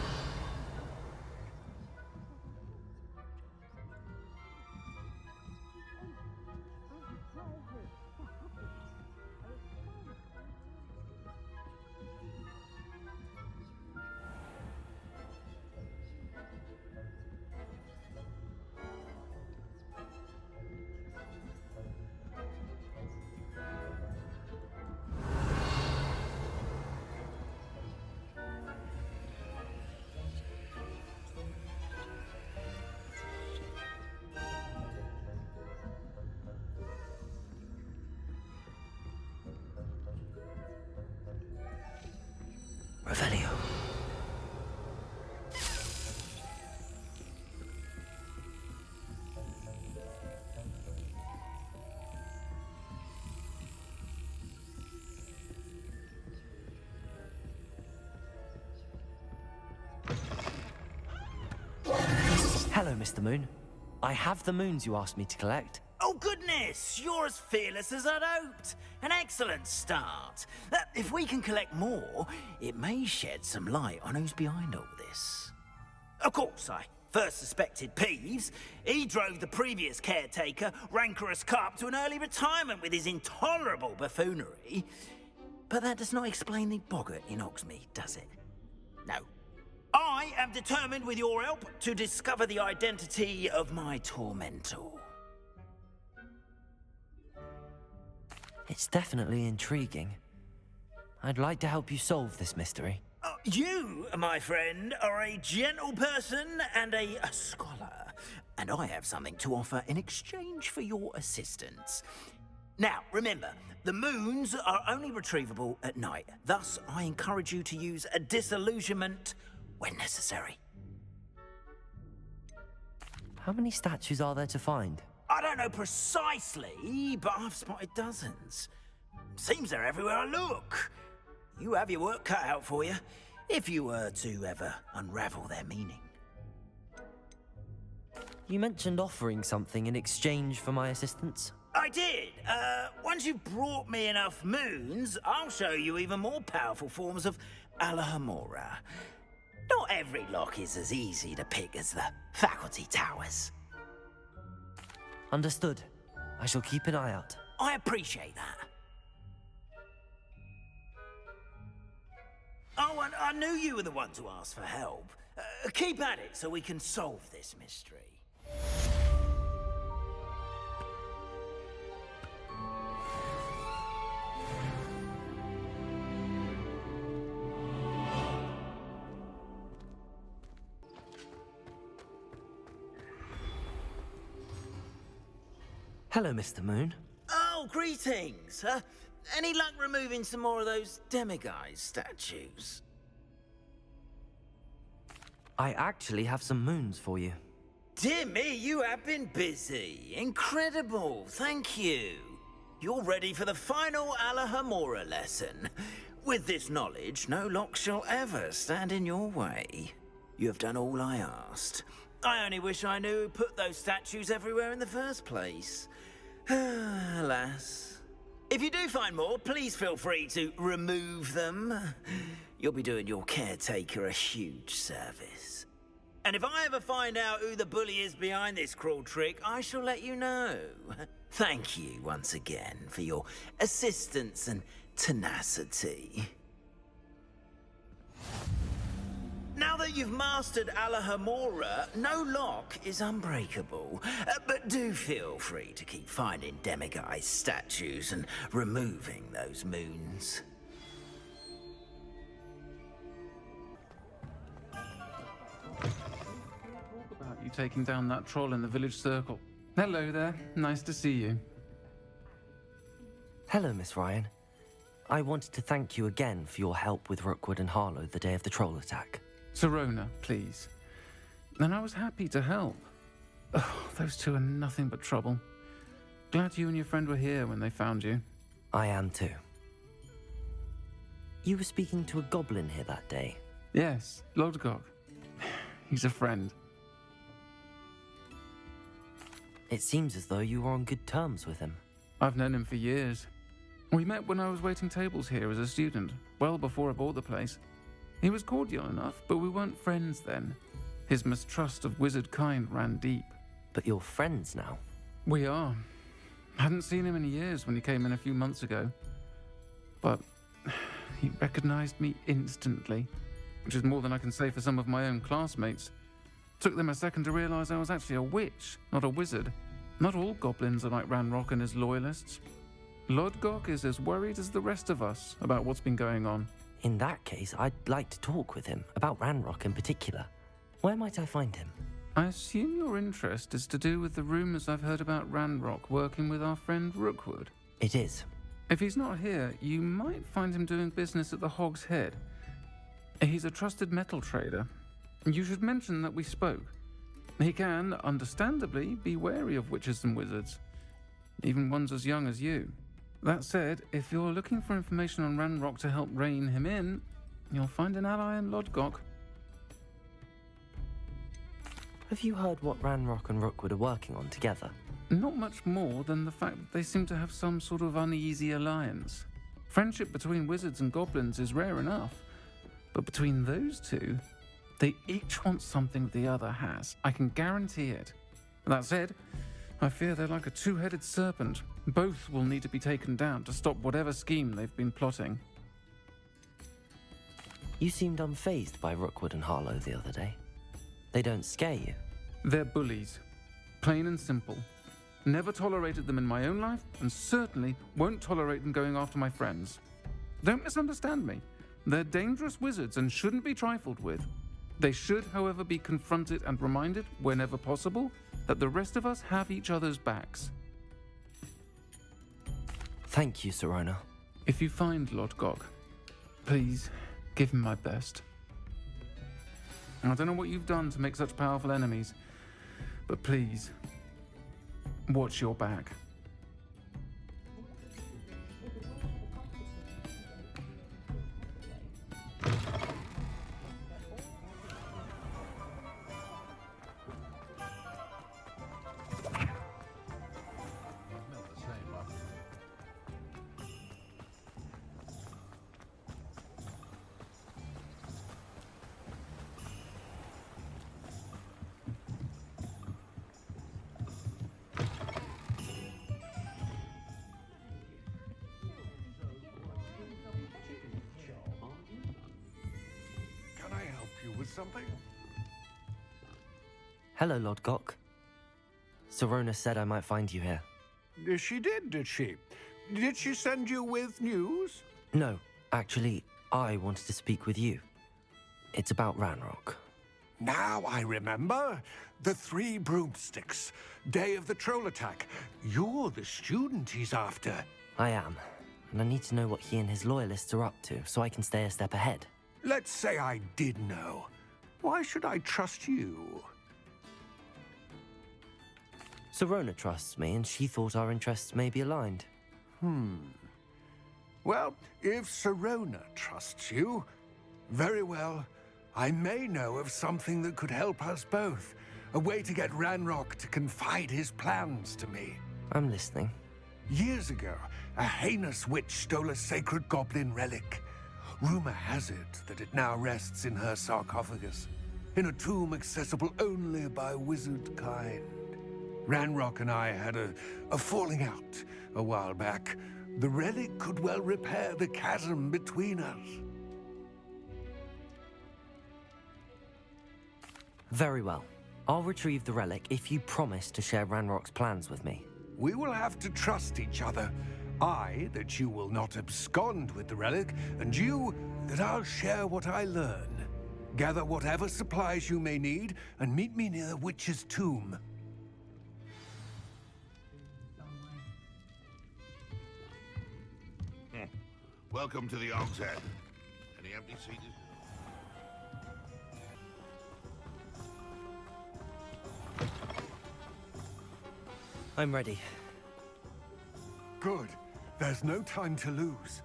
Revelio. Hello, Mr. Moon. I have the moons you asked me to collect. Oh, goodness! You're as fearless as I'd hoped. An excellent start. If we can collect more, it may shed some light on who's behind all this. Of course, I first suspected Peeves. He drove the previous caretaker, Rancorous Carp, to an early retirement with his intolerable buffoonery. But that does not explain the boggart in Hogsmeade, does it? No. I am determined, with your help, to discover the identity of my tormentor. It's definitely intriguing. I'd like to help you solve this mystery. You, my friend, are a gentle person and a scholar, and I have something to offer in exchange for your assistance. Now, remember, the moons are only retrievable at night. Thus, I encourage you to use a disillusionment when necessary. How many statues are there to find? I don't know precisely, but I've spotted dozens. Seems they're everywhere I look. You have your work cut out for you, if you were to ever unravel their meaning. You mentioned offering something in exchange for my assistance. I did. Once you've brought me enough moons, I'll show you even more powerful forms of Alohomora. Not every lock is as easy to pick as the faculty towers. Understood. I shall keep an eye out. I appreciate that. Oh, and I knew you were the one to ask for help. Keep at it so we can solve this mystery. Hello, Mr. Moon. Oh, greetings. Any luck removing some more of those demiguise statues? I actually have some moons for you. Dear me, you have been busy. Incredible, thank you. You're ready for the final Alahamora lesson. With this knowledge, no lock shall ever stand in your way. You have done all I asked. I only wish I knew who put those statues everywhere in the first place. Alas. If you do find more, please feel free to remove them. You'll be doing your caretaker a huge service. And if I ever find out who the bully is behind this cruel trick, I shall let you know. Thank you once again for your assistance and tenacity. Now that you've mastered Alahamora, no lock is unbreakable. But do feel free to keep finding demiguise statues and removing those moons. About you taking down that troll in the village circle. Hello there, nice to see you. Hello, Miss Ryan. I wanted to thank you again for your help with Rookwood and Harlow the day of the troll attack. Sirona, please. And I was happy to help. Oh, those two are nothing but trouble. Glad you and your friend were here when they found you. I am too. You were speaking to a goblin here that day. Yes, Lodgok. He's a friend. It seems as though you were on good terms with him. I've known him for years. We met when I was waiting tables here as a student, well before I bought the place. He was cordial enough, but we weren't friends then. His mistrust of wizard kind ran deep. But you're friends now? We are. Hadn't seen him in years when he came in a few months ago. But he recognized me instantly, which is more than I can say for some of my own classmates. Took them a second to realize I was actually a witch, not a wizard. Not all goblins are like Ranrock and his loyalists. Lodgok is as worried as the rest of us about what's been going on. In that case, I'd like to talk with him, about Ranrock in particular. Where might I find him? I assume your interest is to do with the rumors I've heard about Ranrock working with our friend Rookwood. It is. If he's not here, you might find him doing business at the Hog's Head. He's a trusted metal trader. You should mention that we spoke. He can, understandably, be wary of witches and wizards, even ones as young as you. That said, if you're looking for information on Ranrock to help rein him in, you'll find an ally in Lodgok. Have you heard what Ranrock and Rookwood are working on together? Not much more than the fact that they seem to have some sort of uneasy alliance. Friendship between wizards and goblins is rare enough, but between those two, they each want something the other has. I can guarantee it. That said, I fear they're like a two-headed serpent. Both will need to be taken down to stop whatever scheme they've been plotting. You seemed unfazed by Rookwood and Harlow the other day. They don't scare you? They're bullies. Plain and simple. Never tolerated them in my own life, and certainly won't tolerate them going after my friends. Don't misunderstand me. They're dangerous wizards and shouldn't be trifled with. They should, however, be confronted and reminded, whenever possible, that the rest of us have each other's backs. Thank you, Sirona. If you find Lodgok, please give him my best. I don't know what you've done to make such powerful enemies, but please, watch your back. Something? Hello, Lodgok. Sirona said I might find you here. She did she? Did she send you with news? No, actually, I wanted to speak with you. It's about Ranrock. Now I remember. The 3 broomsticks. Day of the troll attack. You're the student he's after. I am, and I need to know what he and his loyalists are up to so I can stay a step ahead. Let's say I did know. Why should I trust you? Serona trusts me, and she thought our interests may be aligned. Well, if Serona trusts you, very well. I may know of something that could help us both. A way to get Ranrock to confide his plans to me. I'm listening. Years ago, a heinous witch stole a sacred goblin relic. Rumor has it that it now rests in her sarcophagus, in a tomb accessible only by wizard kind. Ranrock and I had a falling out a while back. The relic could well repair the chasm between us. Very well. I'll retrieve the relic if you promise to share Ranrock's plans with me. We will have to trust each other. I, that you will not abscond with the relic, and you, that I'll share what I learn. Gather whatever supplies you may need, and meet me near the witch's tomb. Welcome to the Og's Head. Any empty seats? I'm ready. Good. There's no time to lose.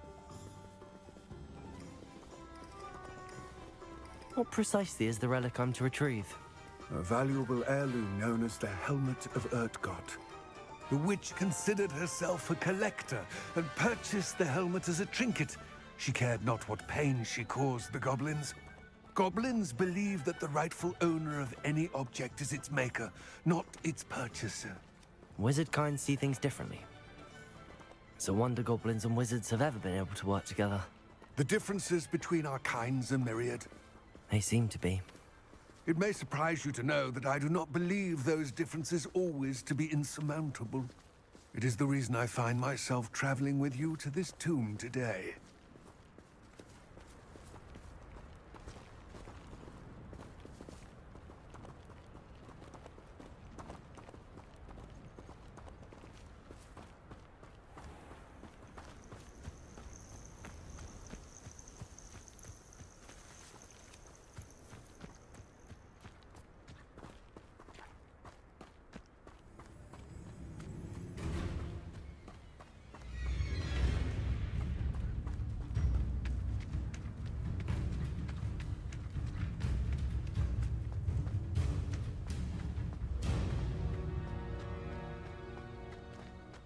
What precisely is the relic I'm to retrieve? A valuable heirloom known as the Helmet of Urtkot. The witch considered herself a collector and purchased the helmet as a trinket. She cared not what pain she caused the goblins. Goblins believe that the rightful owner of any object is its maker, not its purchaser. Wizard kind see things differently. It's a wonder goblins and wizards have ever been able to work together. The differences between our kinds are myriad. They seem to be. It may surprise you to know that I do not believe those differences always to be insurmountable. It is the reason I find myself traveling with you to this tomb today.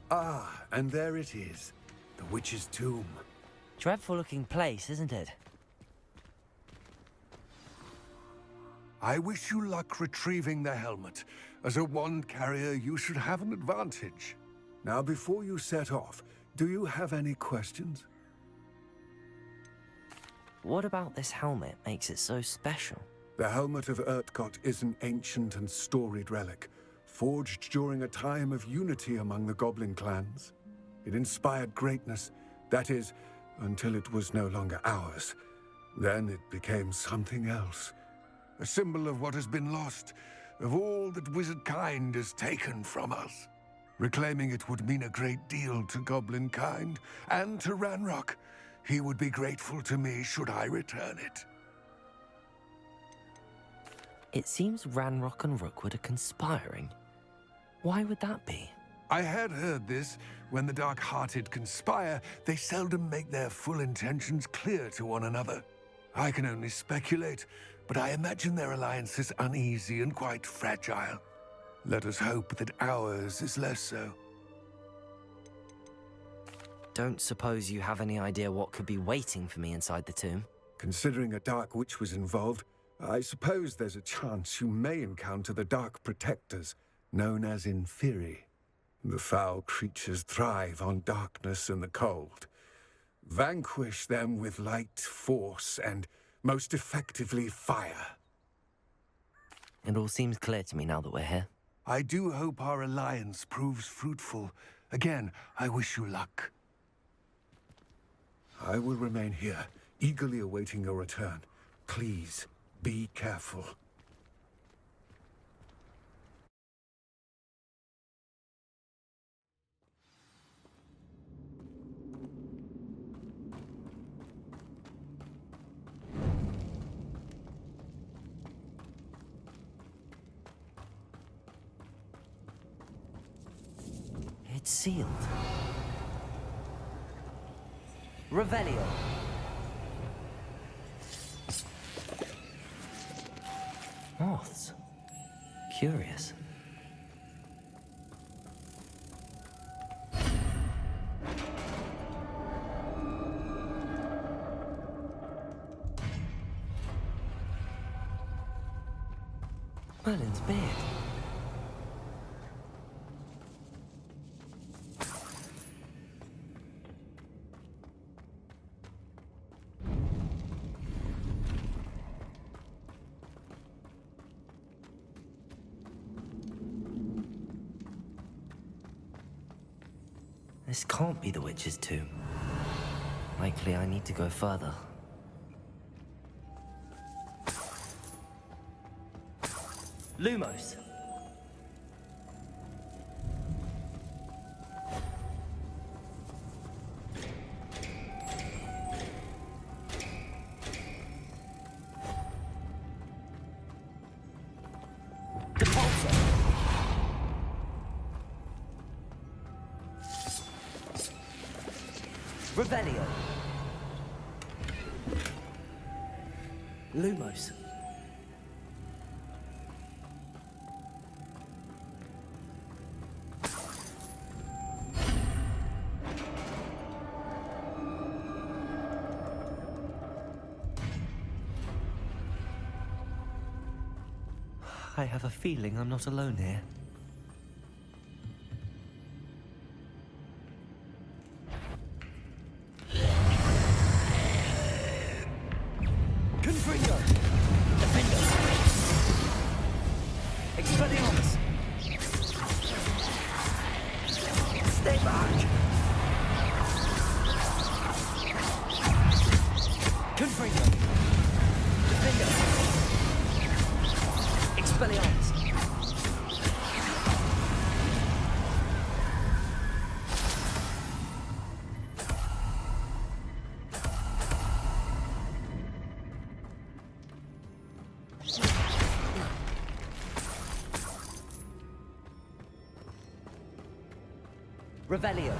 Ah, and there it is. The witch's tomb. Dreadful looking place, isn't it? I wish you luck retrieving the helmet. As a wand carrier, you should have an advantage. Now, before you set off, do you have any questions? What about this helmet makes it so special? The Helmet of Urtkot is an ancient and storied relic, forged during a time of unity among the goblin clans. It inspired greatness, that is, until it was no longer ours. Then it became something else. A symbol of what has been lost, of all that wizard kind has taken from us. Reclaiming it would mean a great deal to goblin kind, and to Ranrock. He would be grateful to me should I return it. It seems Ranrock and Rookwood are conspiring. Why would that be? I had heard this. When the dark-hearted conspire, they seldom make their full intentions clear to one another. I can only speculate, but I imagine their alliance is uneasy and quite fragile. Let us hope that ours is less so. Don't suppose you have any idea what could be waiting for me inside the tomb? Considering a dark witch was involved, I suppose there's a chance you may encounter the Dark Protectors, known as Inferi. The foul creatures thrive on darkness and the cold. Vanquish them with light, force, and most effectively fire. It all seems clear to me now that we're here. I do hope our alliance proves fruitful. Again, I wish you luck. I will remain here, eagerly awaiting your return. Please, be careful. It's sealed. Revelio. Moths. Curious. Merlin's beard. This can't be the witch's tomb. Likely I need to go further. Lumos. Revelio. Lumos. I have a feeling I'm not alone here. Revelio.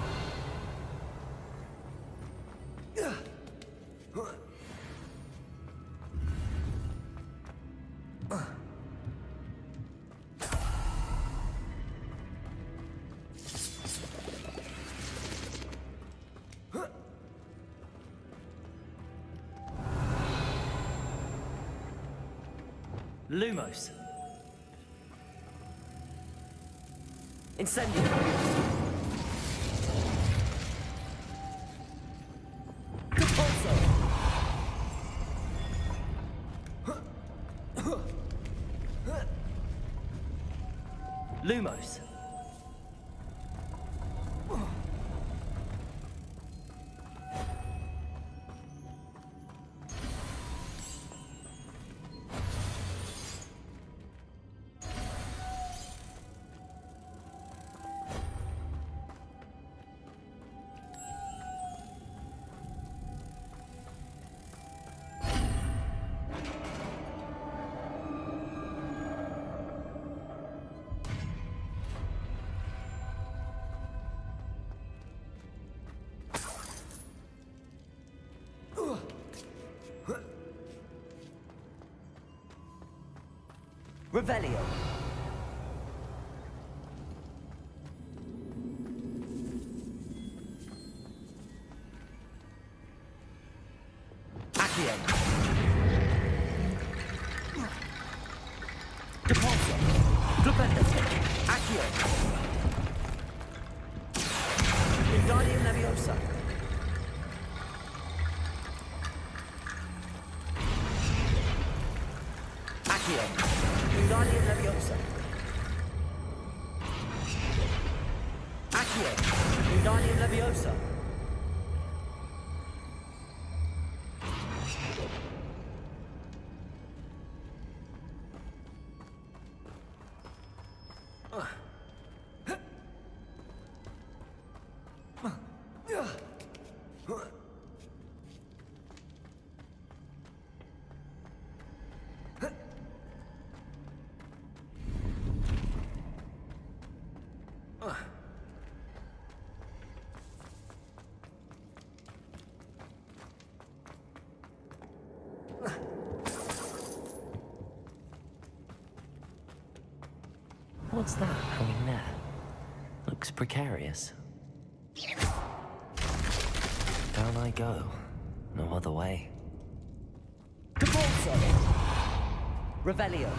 Lumos. Incendio. Lumos. Revelio. Accio. Depulso. Flipendo. Accio. Wingardium Leviosa. Accio. Wingardium Leviosa. Accio. Wingardium Leviosa. What's that hanging there? Looks precarious. Down I go. No other way. Devolso! Revelio.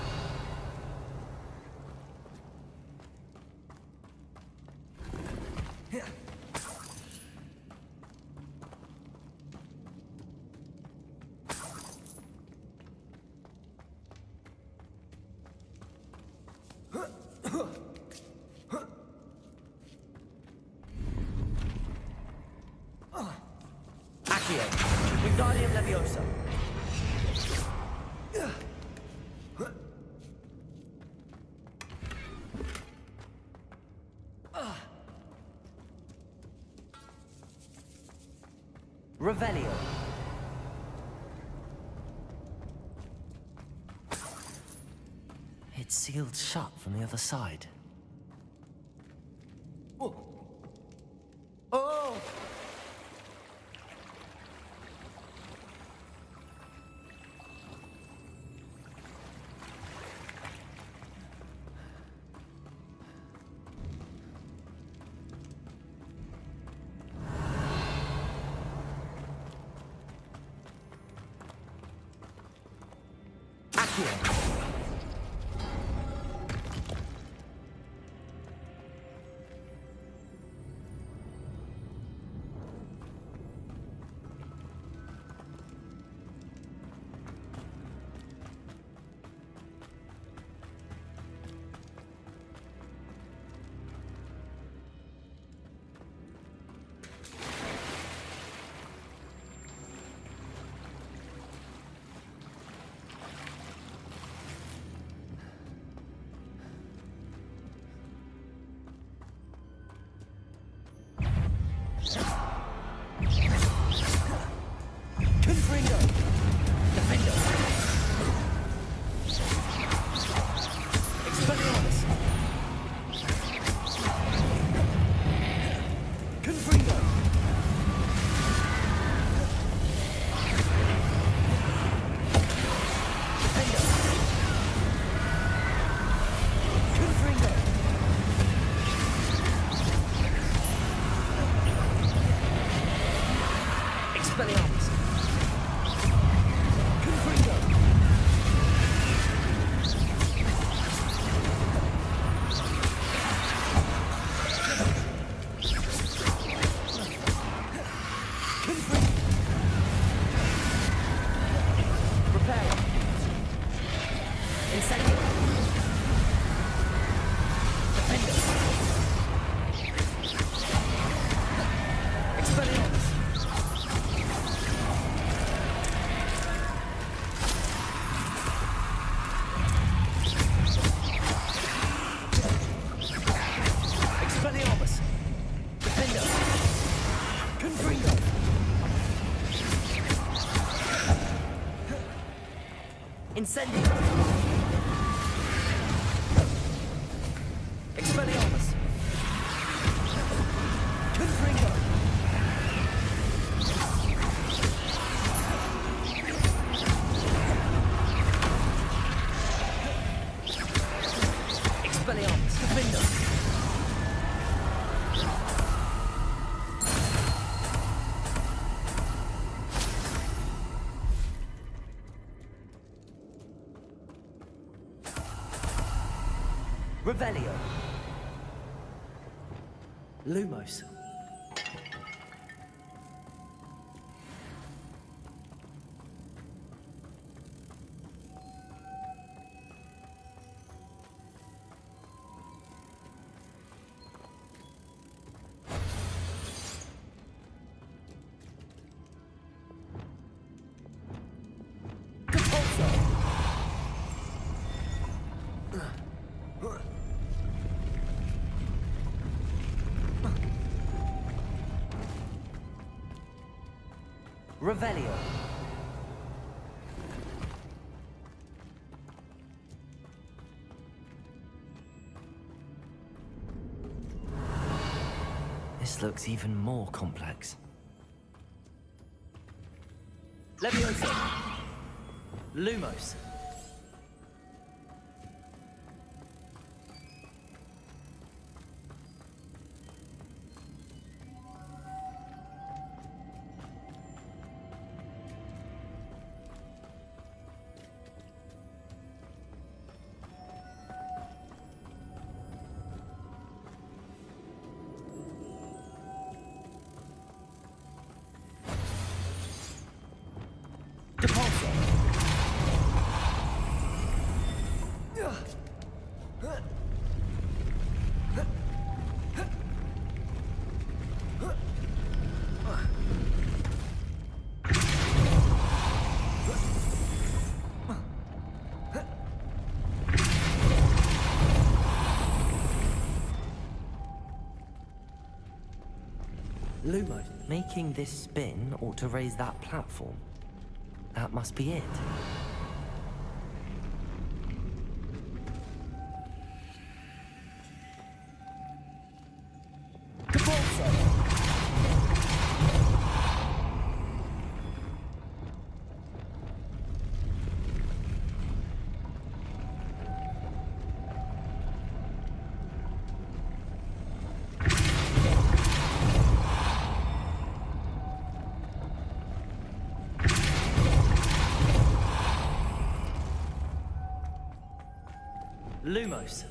Accio. Wingardium Leviosa. Revelio. It's sealed shut from the other side. Oh! Confringo! Defender! Expelliarmus! Confringo! Defender! Confringo! Expelliarmus! Incendio! Expelliarmus! Confringo! Expelliarmus! Defender! Revelio. Lumos. Revelio. This looks even more complex. Leviosa. Lumos. Lumos, making this spin ought to raise that platform. That must be it. Lumos.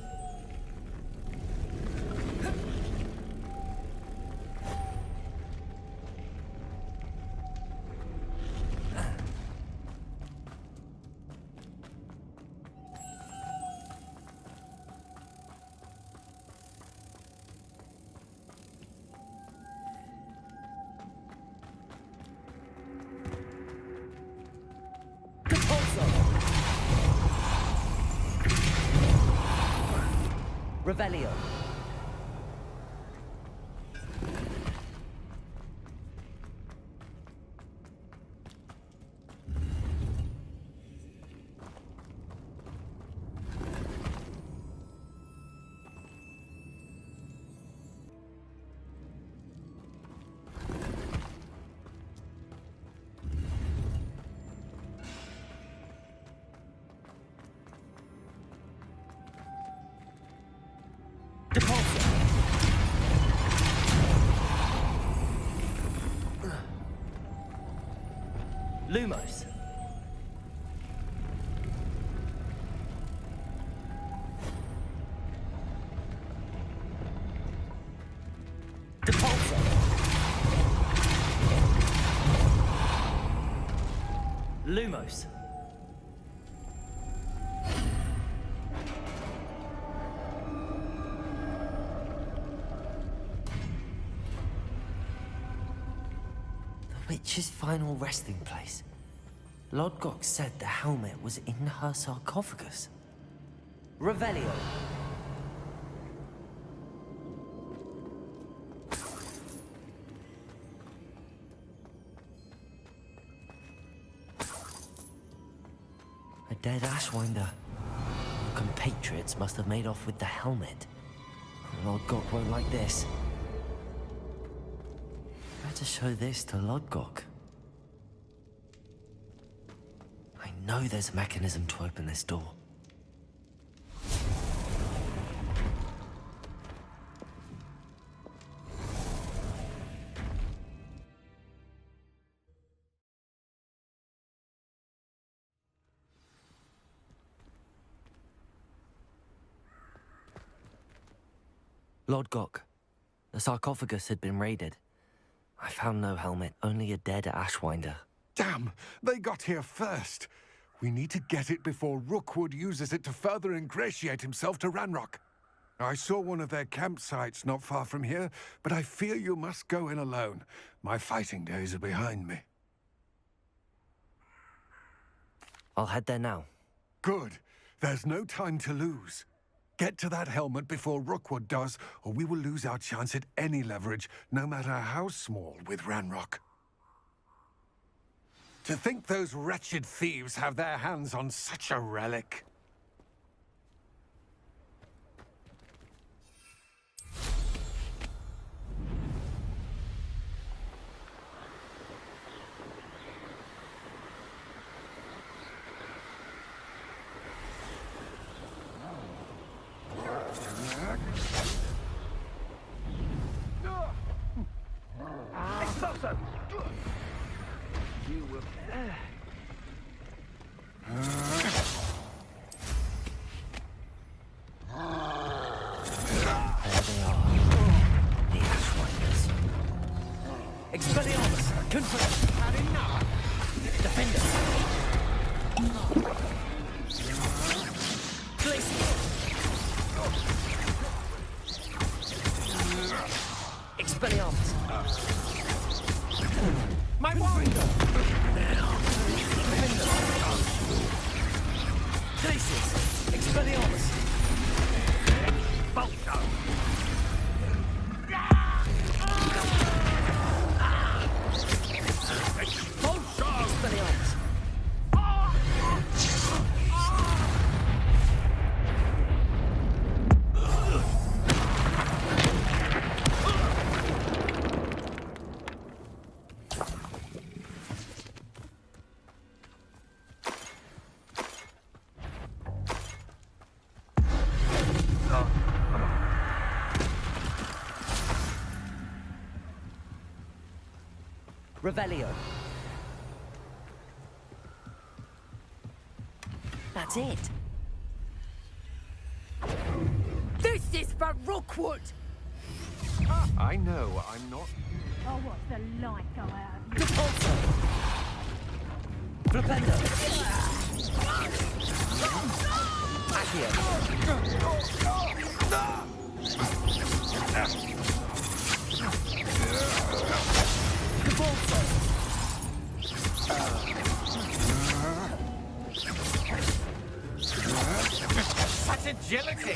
Revelio. Lumos. Depulso. Lumos. The witch's final resting place. Lodgok said the helmet was in her sarcophagus. Revelio. A dead Ashwinder. Her compatriots must have made off with the helmet. Lodgok won't like this. Better show this to Lodgok. I know there's a mechanism to open this door. Lodgok, the sarcophagus had been raided. I found no helmet, only a dead Ashwinder. Damn! They got here first! We need to get it before Rookwood uses it to further ingratiate himself to Ranrock. I saw one of their campsites not far from here, but I fear you must go in alone. My fighting days are behind me. I'll head there now. Good. There's no time to lose. Get to that helmet before Rookwood does, or we will lose our chance at any leverage, no matter how small, with Ranrock. To think those wretched thieves have their hands on such a relic. Revelio. That's it. This is for Rookwood! I know, I'm not... Oh, what's the light go out of you? Repulsor. Flipendo. Accio. Repulsor. Such agility!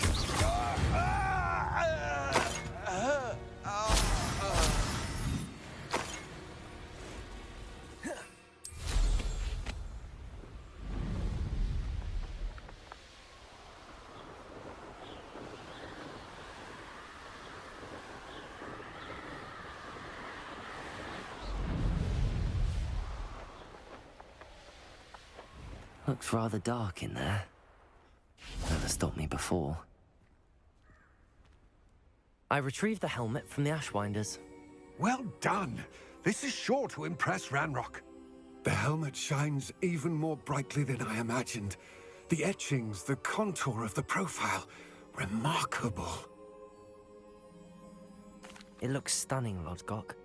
Looks rather dark in there. Never stopped me before. I retrieved the helmet from the Ashwinders. Well done! This is sure to impress Ranrock. The helmet shines even more brightly than I imagined. The etchings, the contour of the profile, remarkable. It looks stunning, Lodgok.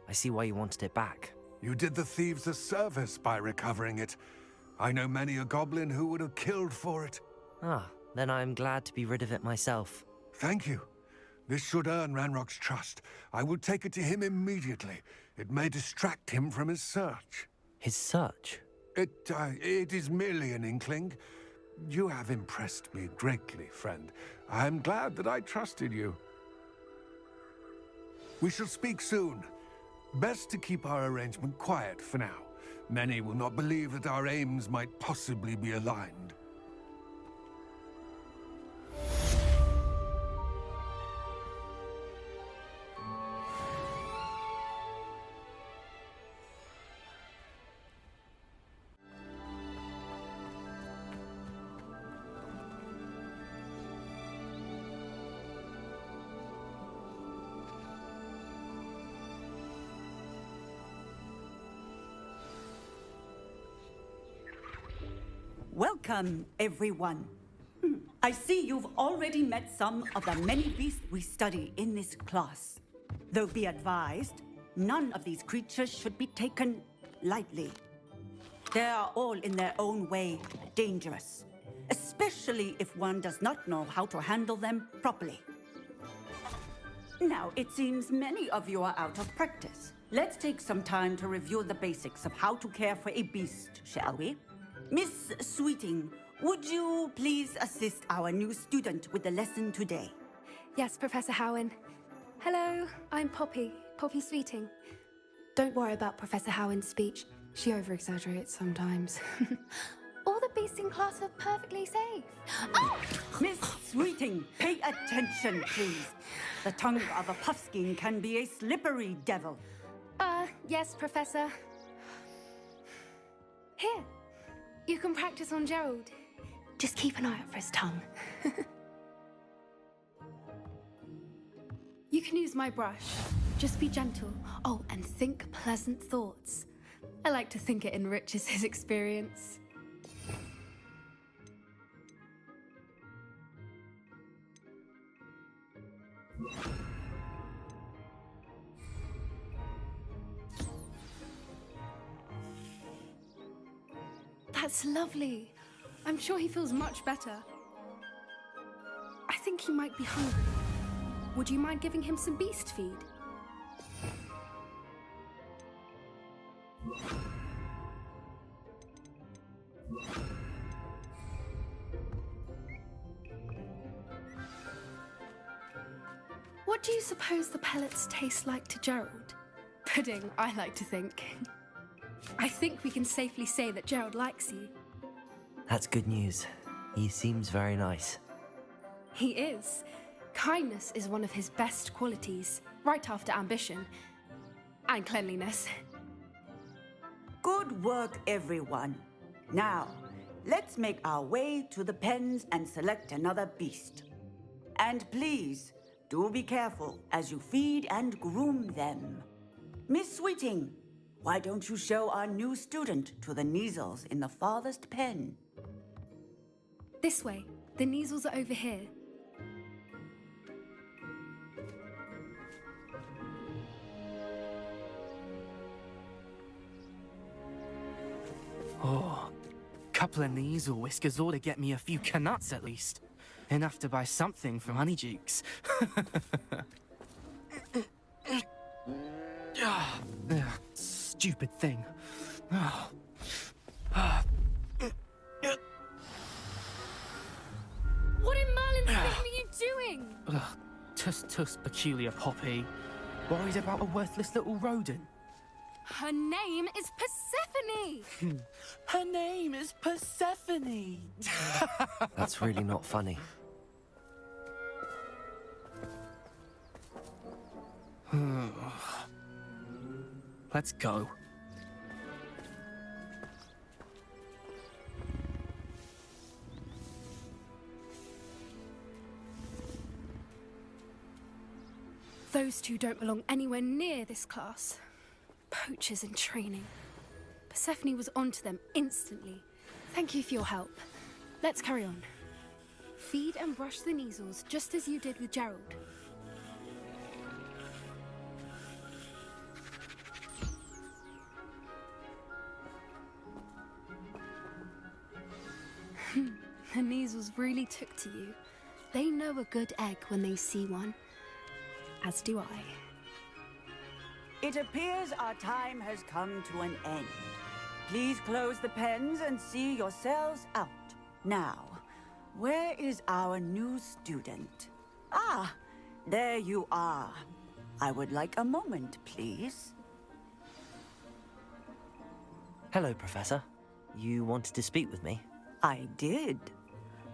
I see why you wanted it back. You did the thieves a service by recovering it. I know many a goblin who would have killed for it. Ah, then I'm glad to be rid of it myself. Thank you. This should earn Ranrock's trust. I will take it to him immediately. It may distract him from his search. His search? It is merely an inkling. You have impressed me greatly, friend. I am glad that I trusted you. We shall speak soon. Best to keep our arrangement quiet for now. Many will not believe that our aims might possibly be aligned. Welcome, everyone. I see you've already met some of the many beasts we study in this class. Though be advised, none of these creatures should be taken lightly. They are all in their own way dangerous, especially if one does not know how to handle them properly. Now, it seems many of you are out of practice. Let's take some time to review the basics of how to care for a beast, shall we? Miss Sweeting, would you please assist our new student with the lesson today? Yes, Professor Howen. Hello, I'm Poppy Sweeting. Don't worry about Professor Howen's speech. She over-exaggerates sometimes. All the beasts in class are perfectly safe. Oh! Miss Sweeting, pay attention, please. The tongue of a puffskein can be a slippery devil. Yes, Professor. Here. You can practice on Gerald. Just keep an eye out for his tongue. You can use my brush. Just be gentle. Oh, and think pleasant thoughts. I like to think it enriches his experience. That's lovely. I'm sure he feels much better. I think he might be hungry. Would you mind giving him some beast feed? What do you suppose the pellets taste like to Gerald? Pudding, I like to think. I think we can safely say that Gerald likes you. That's good news. He seems very nice. He is. Kindness is one of his best qualities, right after ambition. And cleanliness. Good work, everyone. Now, let's make our way to the pens and select another beast. And please, do be careful as you feed and groom them. Miss Sweeting, why don't you show our new student to the Neasels in the farthest pen? This way. The Neasels are over here. Oh, couple of Neasel whiskers ought to get me a few canuts at least. Enough to buy something from Honeydukes. Stupid thing. What in Merlin's name are you doing? Tuss, peculiar Poppy. Worried about a worthless little rodent. Her name is Persephone! Her name is Persephone! That's really not funny. Let's go. Those two don't belong anywhere near this class. Poachers in training. Persephone was onto them instantly. Thank you for your help. Let's carry on. Feed and brush the Neasels just as you did with Gerald. The Neasels really took to you. They know a good egg when they see one. As do I. It appears our time has come to an end. Please close the pens and see yourselves out. Now, where is our new student? Ah, there you are. I would like a moment, please. Hello, Professor. You wanted to speak with me? I did.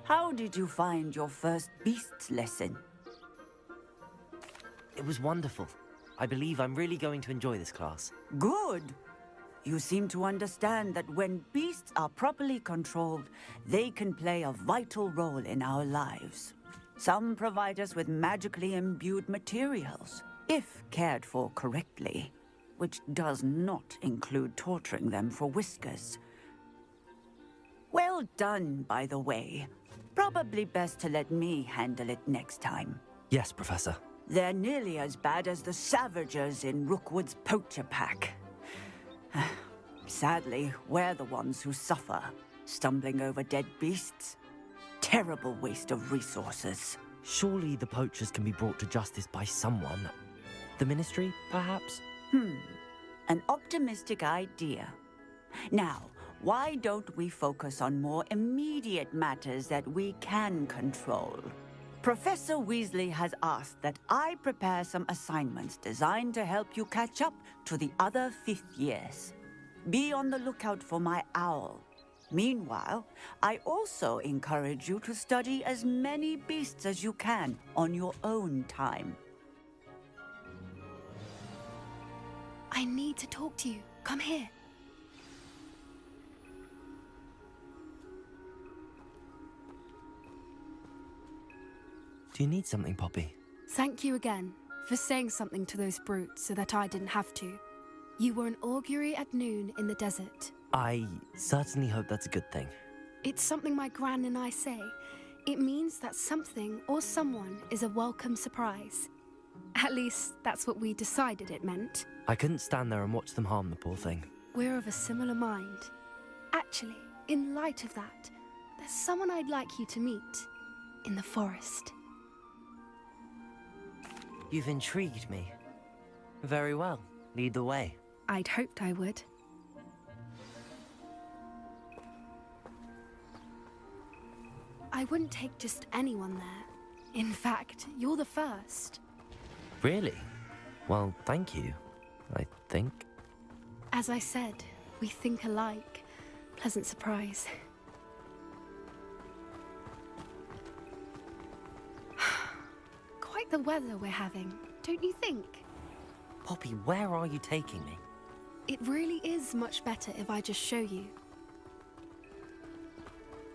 How did you find your first beasts lesson? It was wonderful. I believe I'm really going to enjoy this class. Good. You seem to understand that when beasts are properly controlled, they can play a vital role in our lives. Some provide us with magically imbued materials, if cared for correctly, which does not include torturing them for whiskers. Well done, by the way. Probably best to let me handle it next time. Yes, Professor. They're nearly as bad as the Savagers in Rookwood's poacher pack. Sadly, we're the ones who suffer, stumbling over dead beasts. Terrible waste of resources. Surely the poachers can be brought to justice by someone. The Ministry, perhaps? An optimistic idea. Now, why don't we focus on more immediate matters that we can control? Professor Weasley has asked that I prepare some assignments designed to help you catch up to the other 5th years. Be on the lookout for my owl. Meanwhile, I also encourage you to study as many beasts as you can on your own time. I need to talk to you. Come here. Do you need something, Poppy? Thank you again for saying something to those brutes so that I didn't have to. You were an augury at noon in the desert. I certainly hope that's a good thing. It's something my gran and I say. It means that something or someone is a welcome surprise. At least, that's what we decided it meant. I couldn't stand there and watch them harm the poor thing. We're of a similar mind. Actually, in light of that, there's someone I'd like you to meet. In the forest. You've intrigued me. Very well. Lead the way. I'd hoped I would. I wouldn't take just anyone there. In fact, you're the first. Really? Well, thank you, I think. As I said, we think alike. Pleasant surprise. Quite the weather we're having, don't you think? Poppy, where are you taking me? It really is much better if I just show you.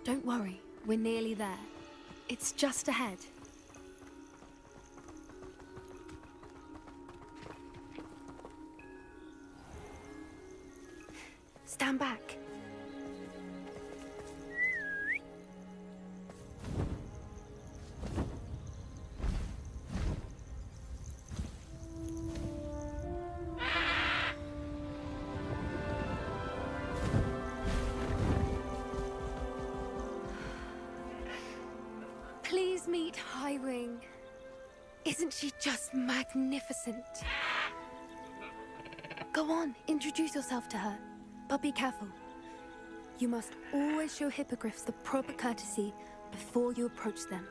Don't worry, we're nearly there. It's just ahead. Stand back. Please meet Highwing. Isn't she just magnificent? Go on, introduce yourself to her. But be careful. You must always show hippogriffs the proper courtesy before you approach them.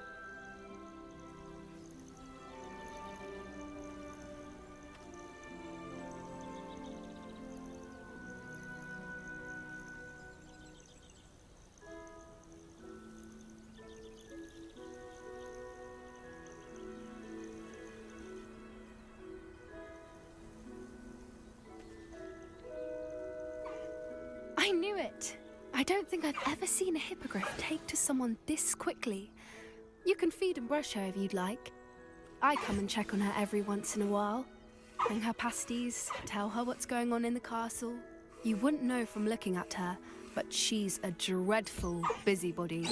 I knew it! I don't think I've ever seen a hippogriff take to someone this quickly. You can feed and brush her if you'd like. I come and check on her every once in a while. Bring her pasties, tell her what's going on in the castle. You wouldn't know from looking at her, but she's a dreadful busybody.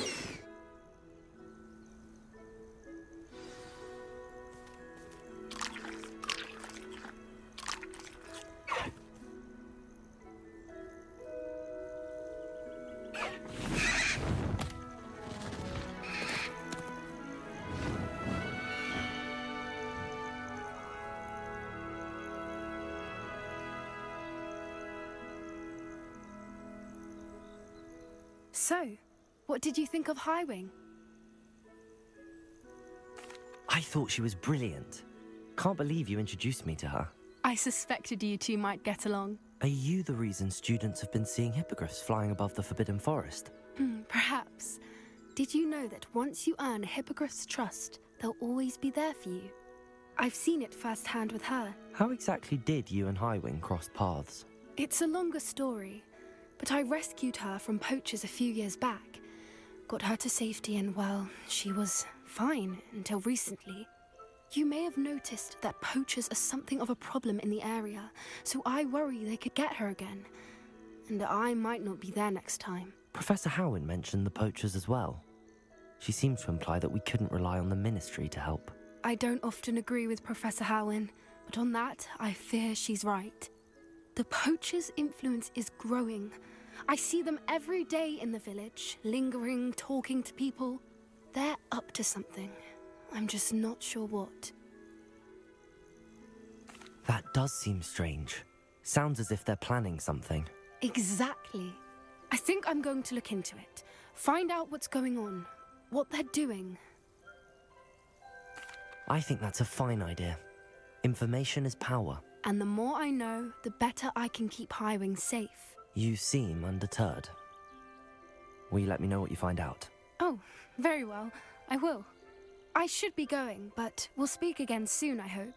So, what did you think of Highwing? I thought she was brilliant. Can't believe you introduced me to her. I suspected you two might get along. Are you the reason students have been seeing hippogriffs flying above the Forbidden Forest? Perhaps. Did you know that once you earn a hippogriff's trust, they'll always be there for you? I've seen it firsthand with her. How exactly did you and Highwing cross paths? It's a longer story, but I rescued her from poachers a few years back. Got her to safety and, well, she was fine until recently. You may have noticed that poachers are something of a problem in the area, so I worry they could get her again. And I might not be there next time. Professor Howin mentioned the poachers as well. She seemed to imply that we couldn't rely on the Ministry to help. I don't often agree with Professor Howin, but on that, I fear she's right. The poachers' influence is growing. I see them every day in the village, lingering, talking to people. They're up to something. I'm just not sure what. That does seem strange. Sounds as if they're planning something. Exactly. I think I'm going to look into it. Find out what's going on, what they're doing. I think that's a fine idea. Information is power. And the more I know, the better I can keep Highwing safe. You seem undeterred. Will you let me know what you find out? Oh, very well. I will. I should be going, but we'll speak again soon, I hope.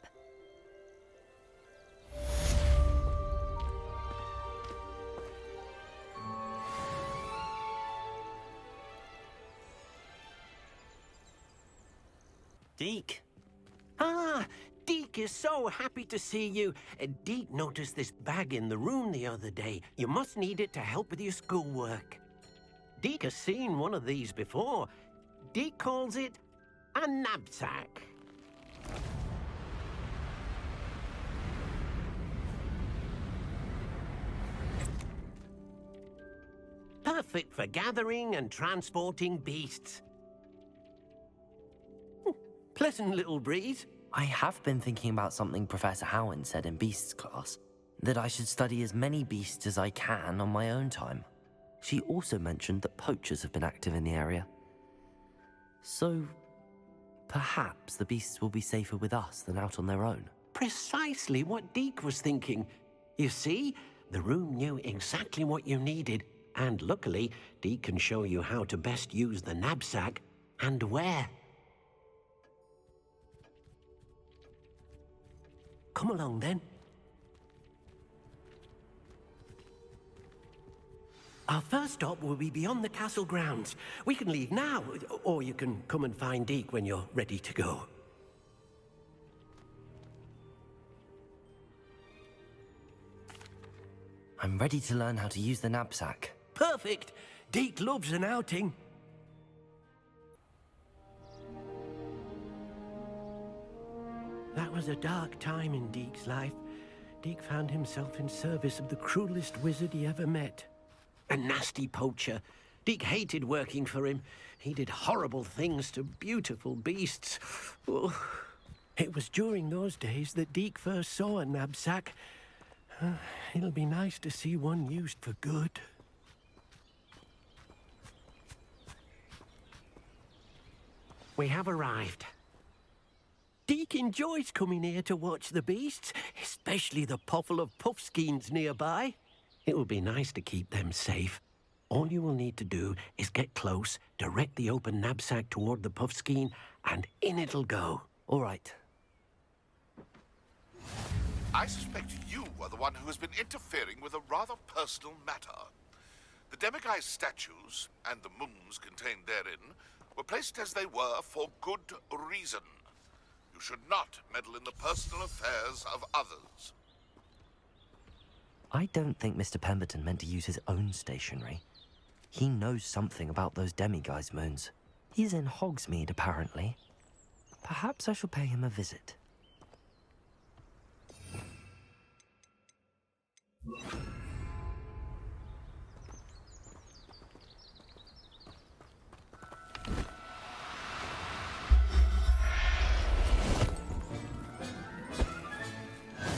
Deke. Ah, Deke is so happy to see you. Deke noticed this bag in the room the other day. You must need it to help with your schoolwork. Deke has seen one of these before. Deke calls it a knapsack. Perfect for gathering and transporting beasts. Pleasant little breeze. I have been thinking about something Professor Howin said in Beasts class, that I should study as many beasts as I can on my own time. She also mentioned that poachers have been active in the area. So, perhaps the beasts will be safer with us than out on their own. Precisely what Deke was thinking. You see, the room knew exactly what you needed, and luckily, Deke can show you how to best use the knapsack and where. Come along, then. Our first stop will be beyond the castle grounds. We can leave now, or you can come and find Deke when you're ready to go. I'm ready to learn how to use the knapsack. Perfect! Deke loves an outing. That was a dark time in Deke's life. Deke found himself in service of the cruelest wizard he ever met. A nasty poacher. Deke hated working for him. He did horrible things to beautiful beasts. Oh. It was during those days that Deke first saw a knapsack. It'll be nice to see one used for good. We have arrived. Deke enjoys coming here to watch the beasts, especially the potful of puffskeins nearby. It will be nice to keep them safe. All you will need to do is get close, direct the open knapsack toward the puffskein, and in it'll go. All right. I suspect you are the one who has been interfering with a rather personal matter. The demiguise statues, and the moons contained therein, were placed as they were for good reason. You should not meddle in the personal affairs of others. I don't think Mr. Pemberton meant to use his own stationery. He knows something about those demiguise moons. He's in Hogsmeade, apparently. Perhaps I shall pay him a visit.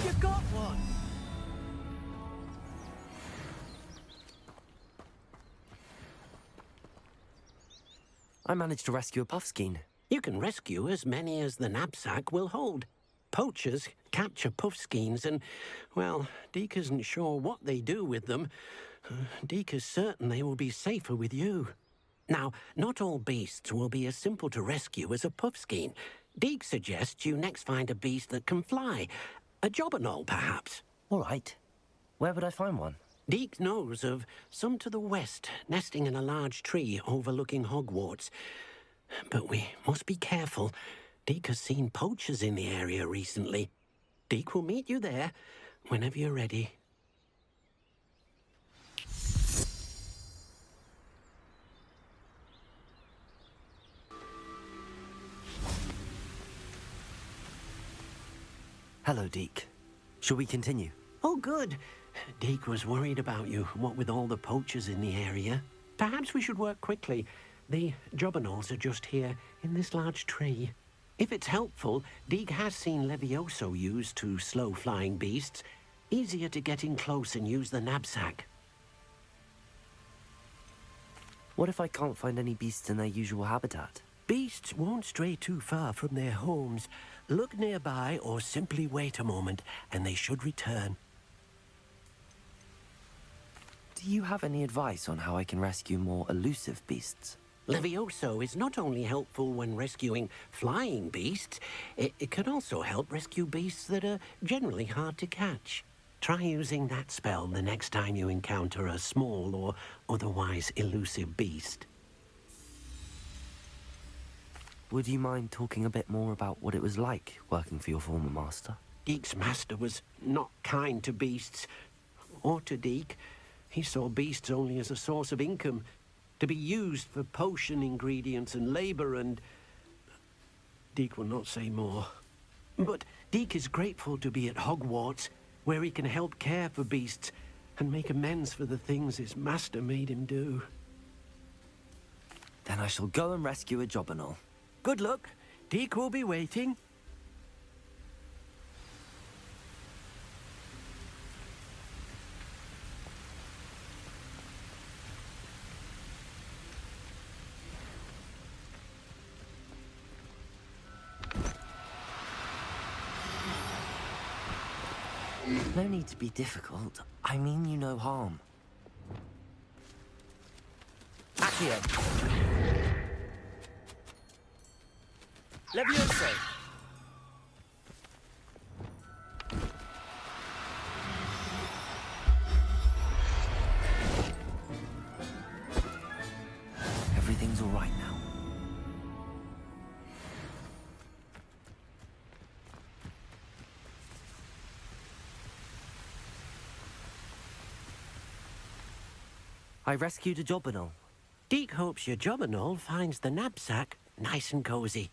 You got one! I managed to rescue a puffskein. You can rescue as many as the knapsack will hold. Poachers capture puffskeins and, well, Deke isn't sure what they do with them. Deke is certain they will be safer with you. Now, not all beasts will be as simple to rescue as a puffskein. Deke suggests you next find a beast that can fly. A jobberknoll, perhaps. All right. Where would I find one? Deke knows of some to the west, nesting in a large tree overlooking Hogwarts. But we must be careful. Deke has seen poachers in the area recently. Deke will meet you there whenever you're ready. Hello, Deke. Shall we continue? Oh, good. Deke was worried about you, what with all the poachers in the area. Perhaps we should work quickly. The jobberknolls are just here, in this large tree. If it's helpful, Deke has seen Levioso used to slow flying beasts. Easier to get in close and use the knapsack. What if I can't find any beasts in their usual habitat? Beasts won't stray too far from their homes. Look nearby or simply wait a moment, and they should return. Do you have any advice on how I can rescue more elusive beasts? Levioso is not only helpful when rescuing flying beasts, it can also help rescue beasts that are generally hard to catch. Try using that spell the next time you encounter a small or otherwise elusive beast. Would you mind talking a bit more about what it was like working for your former master? Deke's master was not kind to beasts, or to Deke. He saw beasts only as a source of income, to be used for potion ingredients and labor, and Deke will not say more. But Deke is grateful to be at Hogwarts, where he can help care for beasts and make amends for the things his master made him do. Then I shall go and rescue a jobberknoll. Good luck. Deke will be waiting. No need to be difficult. I mean you no harm. Accio. Levioso. Everything's all right now. I rescued a Jobberknoll. Deke hopes your Jobberknoll finds the knapsack nice and cozy.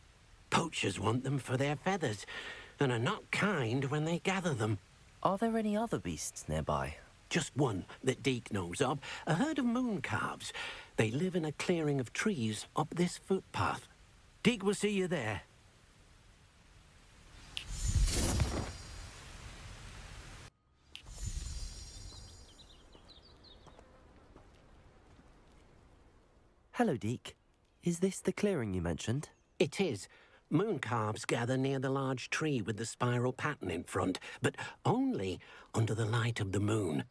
Poachers want them for their feathers, and are not kind when they gather them. Are there any other beasts nearby? Just one that Deke knows of, a herd of moon calves. They live in a clearing of trees up this footpath. Deke will see you there. Hello, Deke. Is this the clearing you mentioned? It is. Moon calves gather near the large tree with the spiral pattern in front, but only under the light of the moon.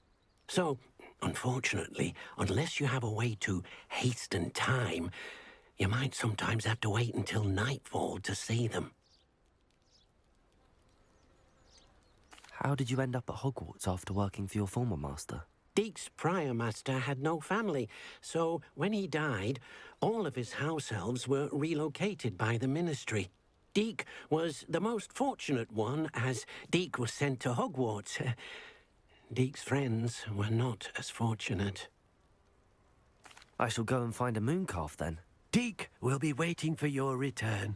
So, unfortunately, unless you have a way to hasten time, you might sometimes have to wait until nightfall to see them. How did you end up at Hogwarts after working for your former master? Deke's prior master had no family, so when he died, all of his house elves were relocated by the ministry. Deke was the most fortunate one, as Deke was sent to Hogwarts. Deke's friends were not as fortunate. I shall go and find a mooncalf then. Deke will be waiting for your return.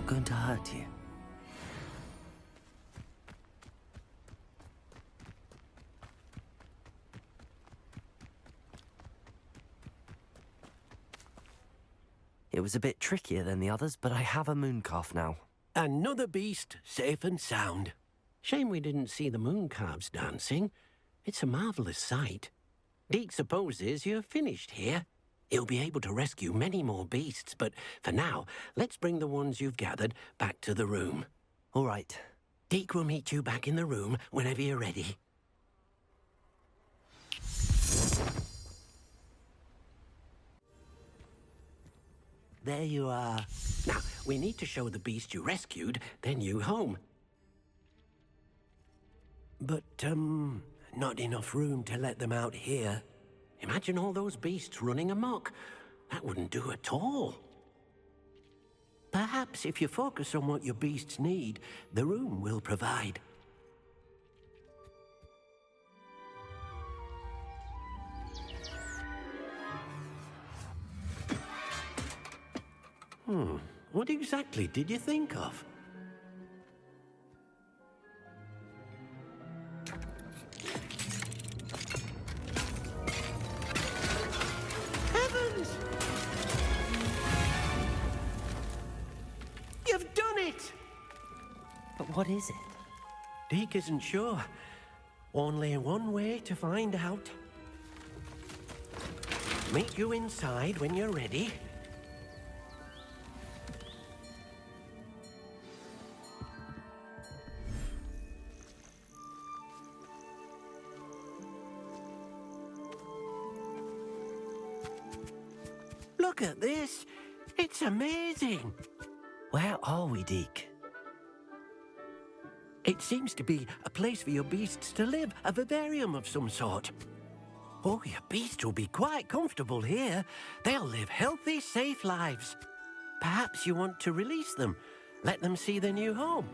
Going to hurt you. It was a bit trickier than the others, but I have a mooncalf now. Another beast, safe and sound. Shame we didn't see the mooncalves dancing. It's a marvelous sight. Deke supposes you're finished here. He'll be able to rescue many more beasts, but for now, let's bring the ones you've gathered back to the room. All right. Deke will meet you back in the room whenever you're ready. There you are. Now, we need to show the beast you rescued their new home. But, not enough room to let them out here. Imagine all those beasts running amok. That wouldn't do at all. Perhaps if you focus on what your beasts need, the room will provide. What exactly did you think of? Heavens! You've done it! But what is it? Deke isn't sure. Only one way to find out. Meet you inside when you're ready. Look at this. It's amazing. Where are we, Deke? It seems to be a place for your beasts to live, a vivarium of some sort. Oh, your beasts will be quite comfortable here. They'll live healthy, safe lives. Perhaps you want to release them, let them see their new home.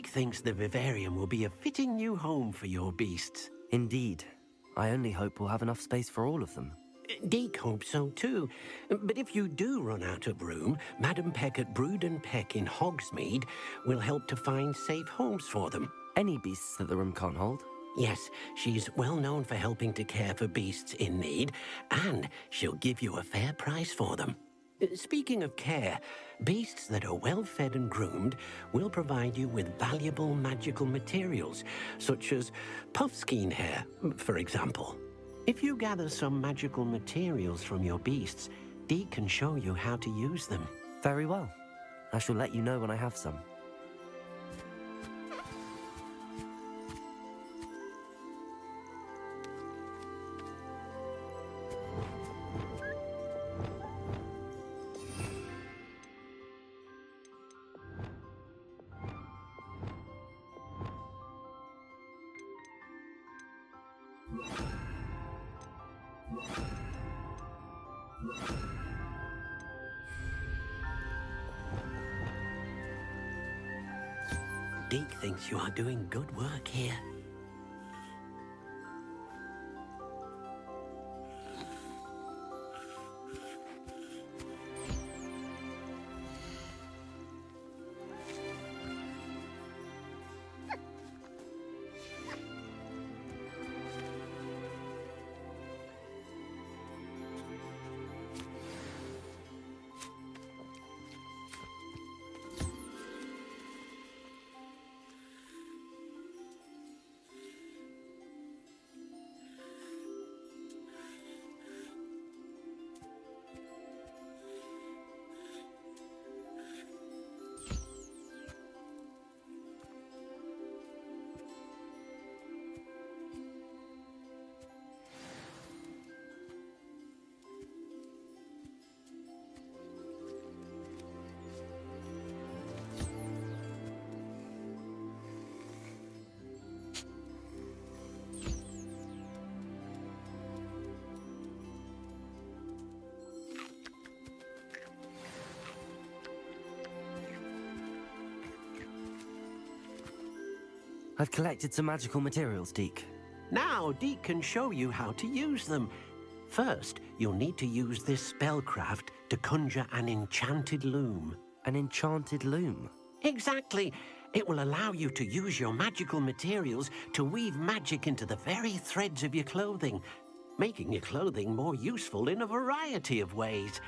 Deke thinks the vivarium will be a fitting new home for your beasts. Indeed. I only hope we'll have enough space for all of them. Deke hopes so too. But if you do run out of room, Madam Peck at Brood and Peck in Hogsmeade will help to find safe homes for them. Any beasts that the room can't hold? Yes, she's well known for helping to care for beasts in need, and she'll give you a fair price for them. Speaking of care, beasts that are well fed and groomed will provide you with valuable magical materials, such as puffskein hair, for example. If you gather some magical materials from your beasts, Deke can show you how to use them. Very well. I shall let you know when I have some. Deke thinks you are doing good work here. I've collected some magical materials, Deke. Now, Deke can show you how to use them. First, you'll need to use this spellcraft to conjure an enchanted loom. An enchanted loom? Exactly. It will allow you to use your magical materials to weave magic into the very threads of your clothing, making your clothing more useful in a variety of ways.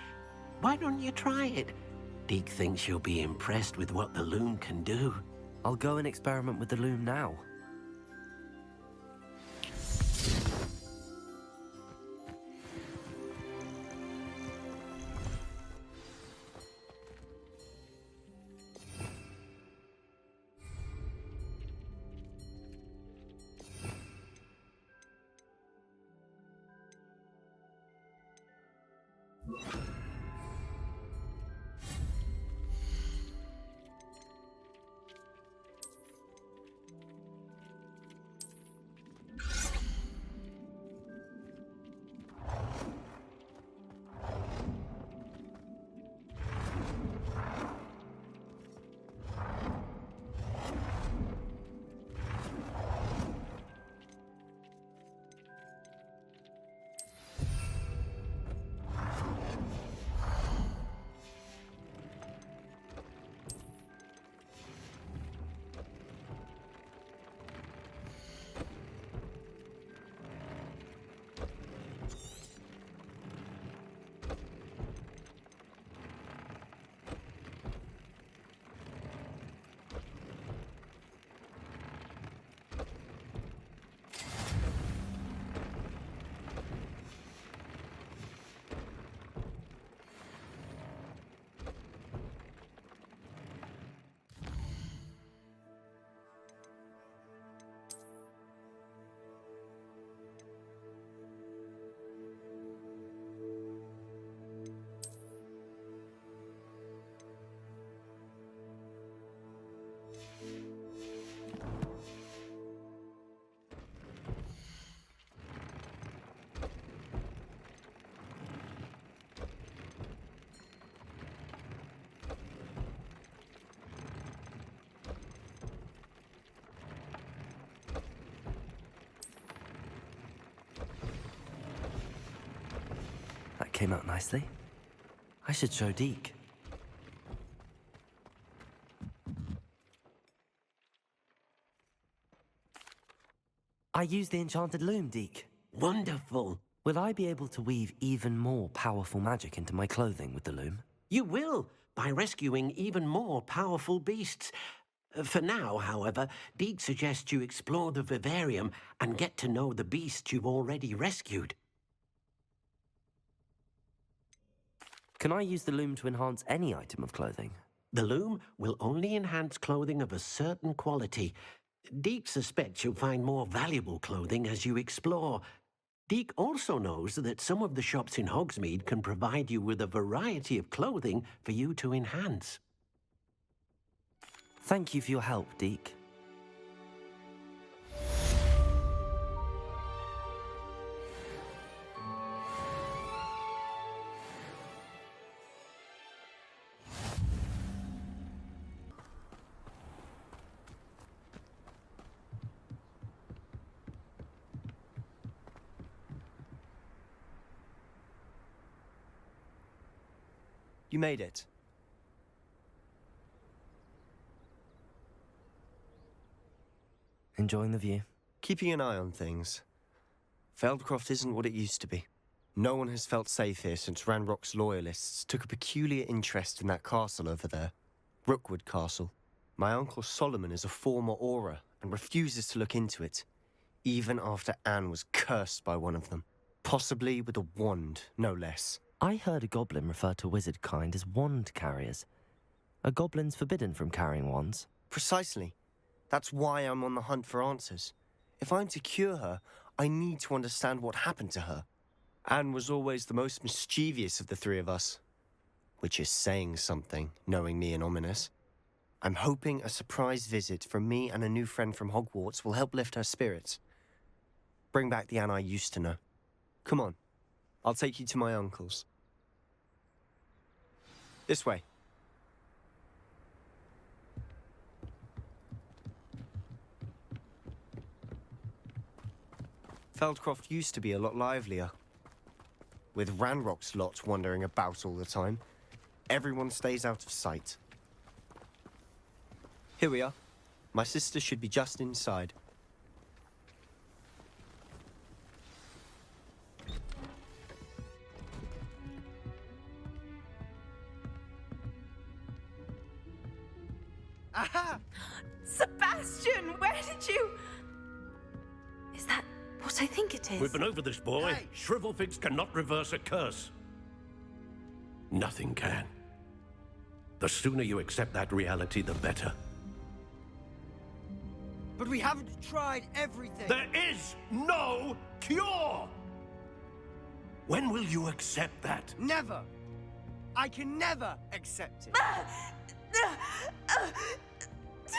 Why don't you try it? Deke thinks you'll be impressed with what the loom can do. I'll go and experiment with the loom now. came out nicely. I should show Deke. I used the enchanted loom, Deke. Wonderful. Will I be able to weave even more powerful magic into my clothing with the loom? You will, by rescuing even more powerful beasts. For now, however, Deke suggests you explore the vivarium and get to know the beasts you've already rescued. Can I use the loom to enhance any item of clothing? The loom will only enhance clothing of a certain quality. Deke suspects you'll find more valuable clothing as you explore. Deke also knows that some of the shops in Hogsmeade can provide you with a variety of clothing for you to enhance. Thank you for your help, Deke. You made it. Enjoying the view? Keeping an eye on things. Feldcroft isn't what it used to be. No one has felt safe here since Ranrock's loyalists took a peculiar interest in that castle over there. Rookwood Castle. My uncle Solomon is a former Auror and refuses to look into it, even after Anne was cursed by one of them. Possibly with a wand, no less. I heard a goblin refer to wizard kind as wand carriers. Are goblins forbidden from carrying wands? Precisely. That's why I'm on the hunt for answers. If I'm to cure her, I need to understand what happened to her. Anne was always the most mischievous of the three of us. Which is saying something, knowing me and Ominous. I'm hoping a surprise visit from me and a new friend from Hogwarts will help lift her spirits. Bring back the Anne I used to know. Come on, I'll take you to my uncle's. This way. Feldcroft used to be a lot livelier. With Ranrock's lot wandering about all the time, everyone stays out of sight. Here we are. My sister should be just inside. Aha! Sebastian, where did you... Is that what I think it is? We've been over this, boy. Hey. Shrivelfigs cannot reverse a curse. Nothing can. The sooner you accept that reality, the better. But we haven't tried everything. There is no cure! When will you accept that? Never. I can never accept it.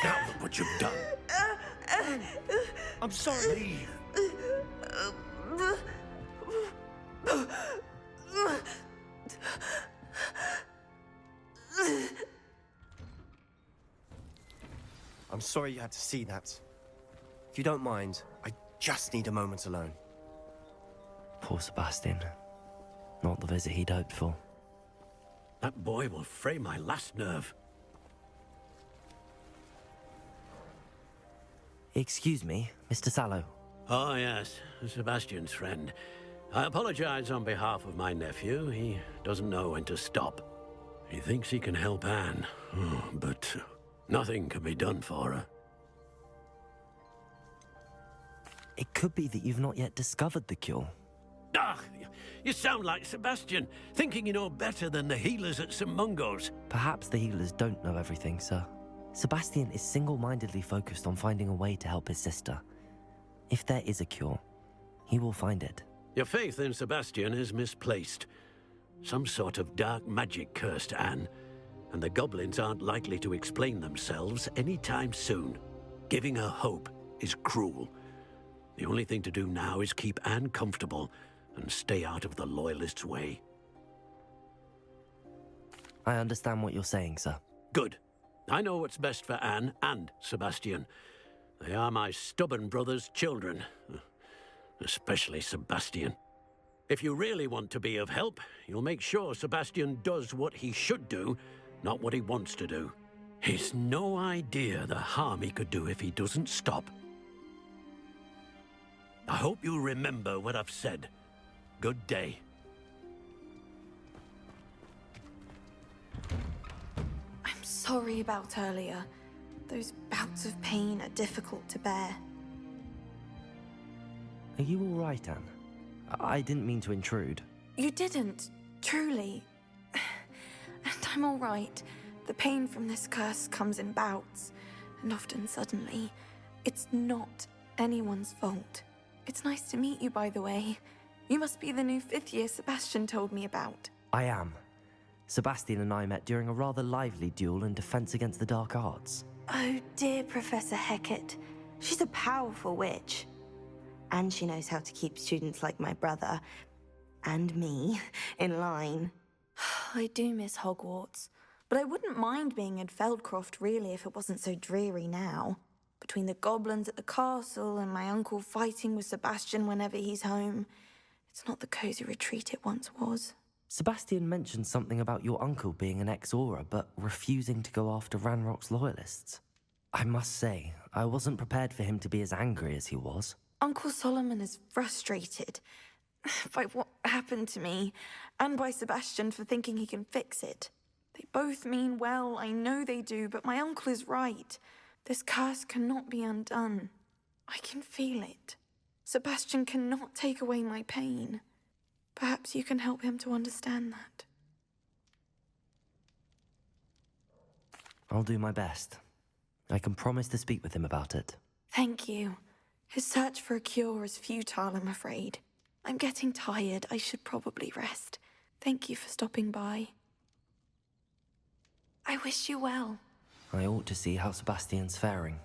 Now look what you've done. I'm sorry. I'm sorry you had to see that. If you don't mind, I just need a moment alone. Poor Sebastian. Not the visit he'd hoped for. That boy will fray my last nerve. Excuse me, Mr. Sallow. Oh, yes, Sebastian's friend. I apologize on behalf of my nephew. He doesn't know when to stop. He thinks he can help Anne, but nothing can be done for her. It could be that you've not yet discovered the cure. Ah, you sound like Sebastian, thinking you know better than the healers at St. Mungo's. Perhaps the healers don't know everything, sir. Sebastian is single-mindedly focused on finding a way to help his sister. If there is a cure, he will find it. Your faith in Sebastian is misplaced. Some sort of dark magic cursed Anne, and the goblins aren't likely to explain themselves anytime soon. Giving her hope is cruel. The only thing to do now is keep Anne comfortable and stay out of the Loyalists' way. I understand what you're saying, sir. Good. I know what's best for Anne and Sebastian. They are my stubborn brother's children. Especially Sebastian. If you really want to be of help, you'll make sure Sebastian does what he should do, not what he wants to do. He's no idea the harm he could do if he doesn't stop. I hope you'll remember what I've said. Good day. I'm sorry about earlier. Those bouts of pain are difficult to bear. Are you all right, Anne? I didn't mean to intrude. You didn't, truly. And I'm all right. The pain from this curse comes in bouts, and often suddenly. It's not anyone's fault. It's nice to meet you, by the way. You must be the new 5th year Sebastian told me about. I am. Sebastian and I met during a rather lively duel in defense against the dark arts. Oh, dear Professor Hecat. She's a powerful witch. And she knows how to keep students like my brother, and me, in line. I do miss Hogwarts, but I wouldn't mind being in Feldcroft, really, if it wasn't so dreary now. Between the goblins at the castle and my uncle fighting with Sebastian whenever he's home, it's not the cozy retreat it once was. Sebastian mentioned something about your uncle being an ex-Auror, but refusing to go after Ranrock's loyalists. I must say, I wasn't prepared for him to be as angry as he was. Uncle Solomon is frustrated by what happened to me, and by Sebastian for thinking he can fix it. They both mean well, I know they do, but my uncle is right. This curse cannot be undone. I can feel it. Sebastian cannot take away my pain. Perhaps you can help him to understand that. I'll do my best. I can promise to speak with him about it. Thank you. His search for a cure is futile, I'm afraid. I'm getting tired. I should probably rest. Thank you for stopping by. I wish you well. I ought to see how Sebastian's faring.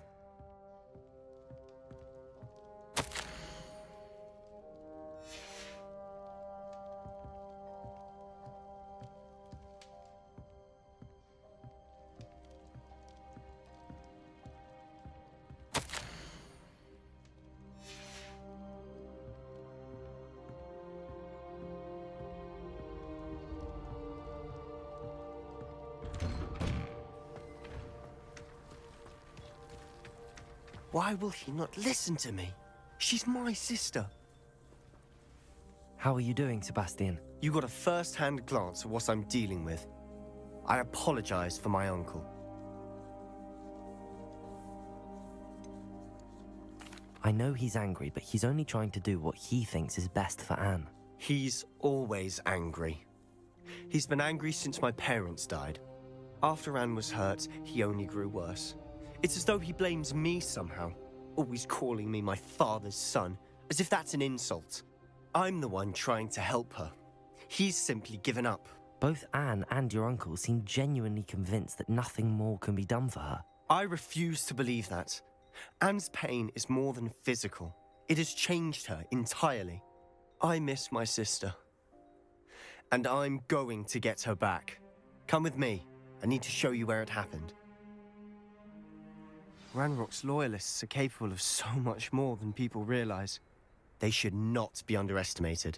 Why will he not listen to me? She's my sister. How are you doing, Sebastian? You got a first-hand glance at what I'm dealing with. I apologize for my uncle. I know he's angry, but he's only trying to do what he thinks is best for Anne. He's always angry. He's been angry since my parents died. After Anne was hurt, he only grew worse. It's as though he blames me somehow, always calling me my father's son, as if that's an insult. I'm the one trying to help her. He's simply given up. Both Anne and your uncle seem genuinely convinced that nothing more can be done for her. I refuse to believe that. Anne's pain is more than physical. It has changed her entirely. I miss my sister. And I'm going to get her back. Come with me. I need to show you where it happened. Ranrock's loyalists are capable of so much more than people realize. They should not be underestimated.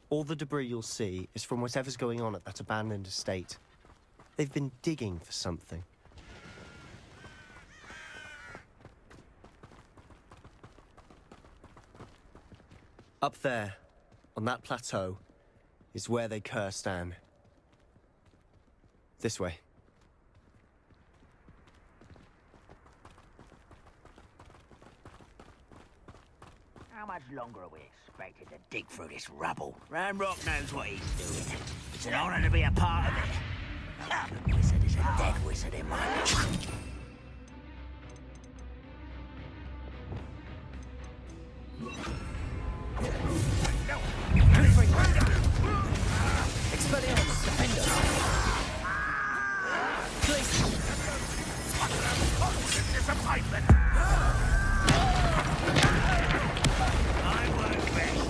All the debris you'll see is from whatever's going on at that abandoned estate. They've been digging for something. Up there, on that plateau, is where they cursed Anne. This way. How much longer are we expected to dig through this rubble? Ranrock knows what he's doing. It's an honor to be a part of it. The wizard is a dead wizard in my book. Expelliarmus, defenders! Disappointment! I work best.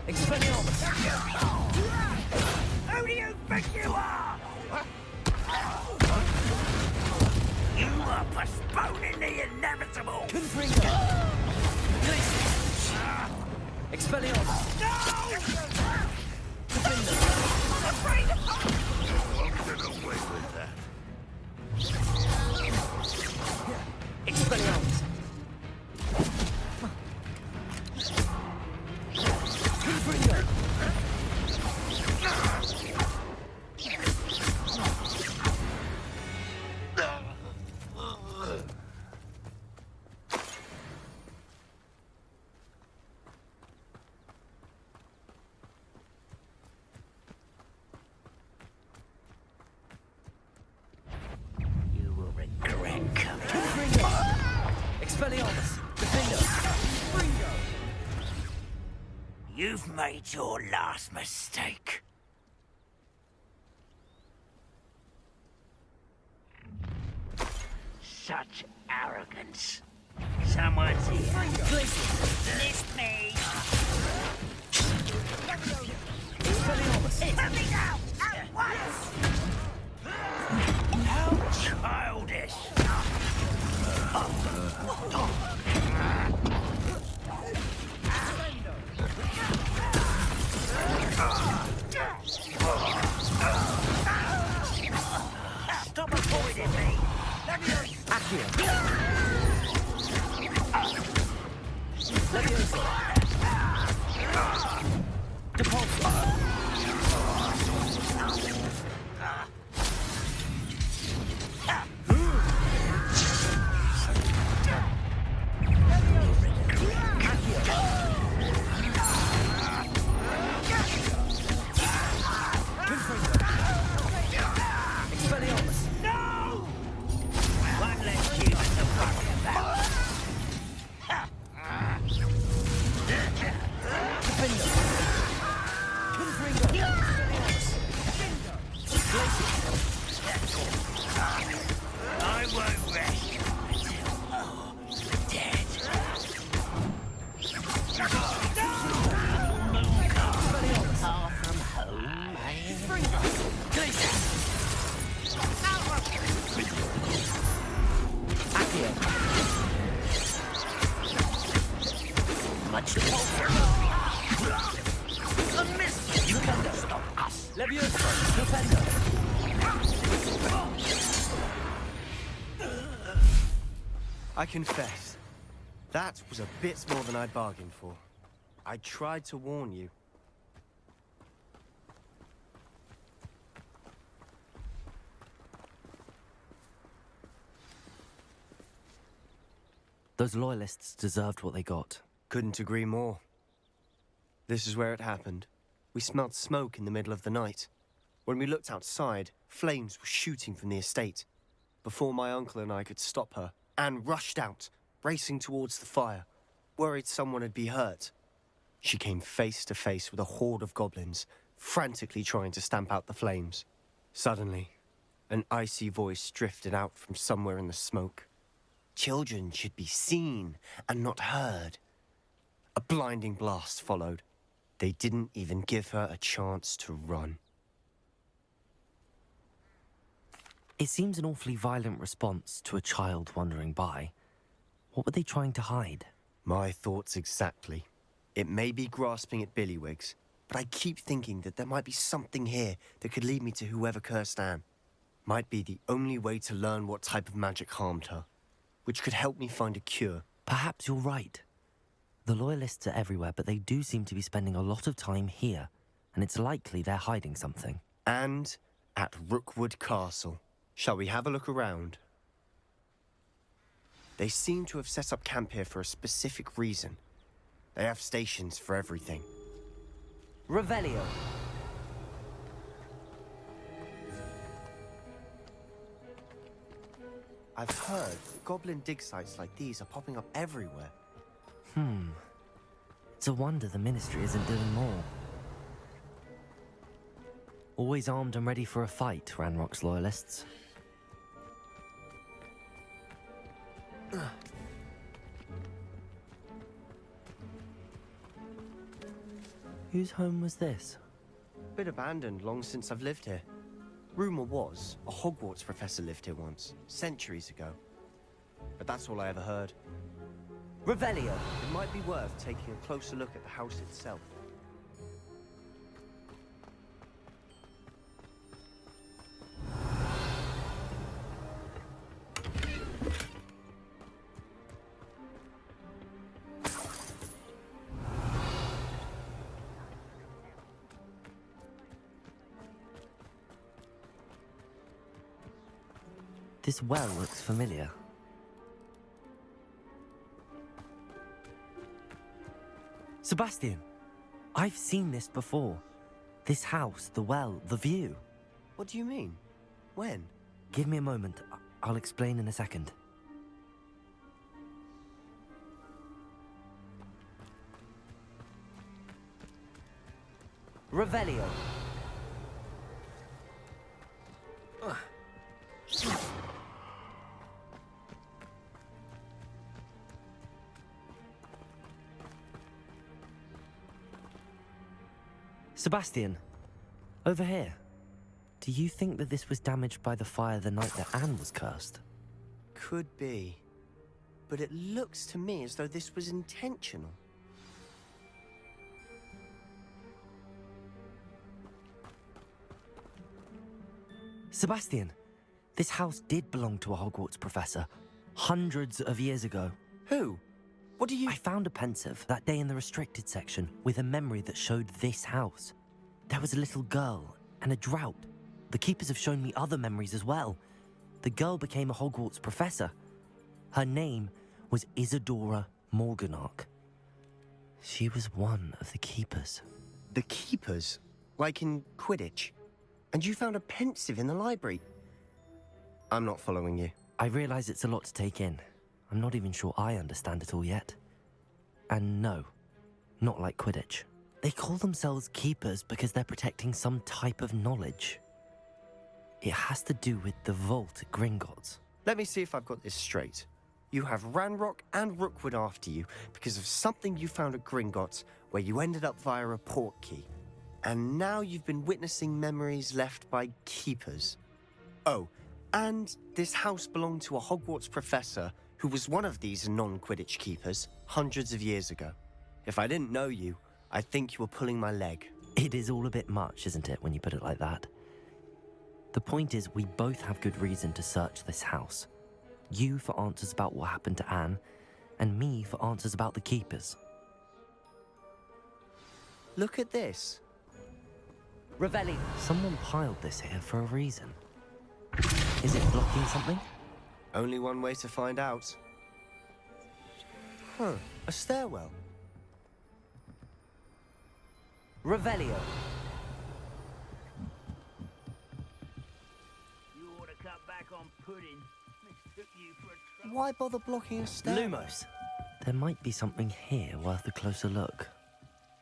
Expelliarmus! Who do you think you are? You are postponing the inevitable! Confringo! Expelliarmus! No! Get away with that. Expelliarmus! Confringo! You will regret coming. Expelliarmus! Defender! You've made your last mistake. Such arrogance. Someone's here. Missed me. Expelliarmus! Coming out at once! How childish. Stop avoiding me. Accio! Levioso! Depulso! Expelliarmus! No! One less human to worry about. Defender! Confringo! I won't rest until dead. Far from home, much closer. A miss! You can stop us. Levioso! Defender! I confess, that was a bit more than I bargained for. I tried to warn you. Those loyalists deserved what they got. Couldn't agree more. This is where it happened. We smelled smoke in the middle of the night. When we looked outside, flames were shooting from the estate. Before my uncle and I could stop her, Anne rushed out, racing towards the fire, worried someone would be hurt. She came face to face with a horde of goblins, frantically trying to stamp out the flames. Suddenly, an icy voice drifted out from somewhere in the smoke. Children should be seen and not heard. A blinding blast followed. They didn't even give her a chance to run. It seems an awfully violent response to a child wandering by. What were they trying to hide? My thoughts exactly. It may be grasping at Billywigs, but I keep thinking that there might be something here that could lead me to whoever cursed Anne. Might be the only way to learn what type of magic harmed her, which could help me find a cure. Perhaps you're right. The Loyalists are everywhere, but they do seem to be spending a lot of time here, and it's likely they're hiding something. And at Rookwood Castle. Shall we have a look around? They seem to have set up camp here for a specific reason. They have stations for everything. Revelio. I've heard that goblin dig sites like these are popping up everywhere. It's a wonder the Ministry isn't doing more. Always armed and ready for a fight, Ranrock's Loyalists. Whose home was this? Been abandoned long since I've lived here. Rumor was, a Hogwarts professor lived here once, centuries ago. But that's all I ever heard. Revelio. It might be worth taking a closer look at the house itself. This well looks familiar. Sebastian, I've seen this before. This house, the well, the view. What do you mean? When? Give me a moment. I'll explain in a second. Revelio. Sebastian, over here. Do you think that this was damaged by the fire the night that Anne was cursed? Could be. But it looks to me as though this was intentional. Sebastian, this house did belong to a Hogwarts professor, hundreds of years ago. Who? What do you... I found a pensive that day in the restricted section with a memory that showed this house. There was a little girl and a drought. The keepers have shown me other memories as well. The girl became a Hogwarts professor. Her name was Isadora Morganach. She was one of the keepers. The keepers? Like in Quidditch? And you found a pensive in the library? I'm not following you. I realize it's a lot to take in. I'm not even sure I understand it all yet. And no, not like Quidditch. They call themselves keepers because they're protecting some type of knowledge. It has to do with the vault at Gringotts. Let me see if I've got this straight. You have Ranrock and Rookwood after you because of something you found at Gringotts where you ended up via a Portkey. And now you've been witnessing memories left by keepers. Oh, and this house belonged to a Hogwarts professor who was one of these non-Quidditch keepers hundreds of years ago. If I didn't know you, I'd think you were pulling my leg. It is all a bit much, isn't it, when you put it like that? The point is, we both have good reason to search this house. You for answers about what happened to Anne, and me for answers about the keepers. Look at this. Revelli. Someone piled this here for a reason. Is it blocking something? Only one way to find out. Huh, a stairwell. Revelio. You ought to cut back on pudding. Mistook you for a Why bother blocking a stairwell? Lumos. There might be something here worth a closer look.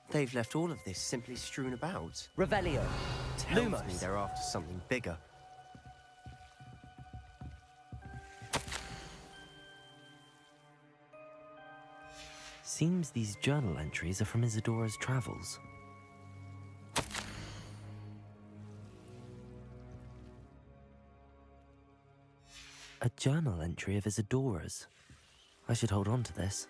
They've left all of this simply strewn about. Revelio. Tells Lumos. me they're after something bigger. Seems these journal entries are from Isadora's travels. A journal entry of Isadora's. I should hold on to this.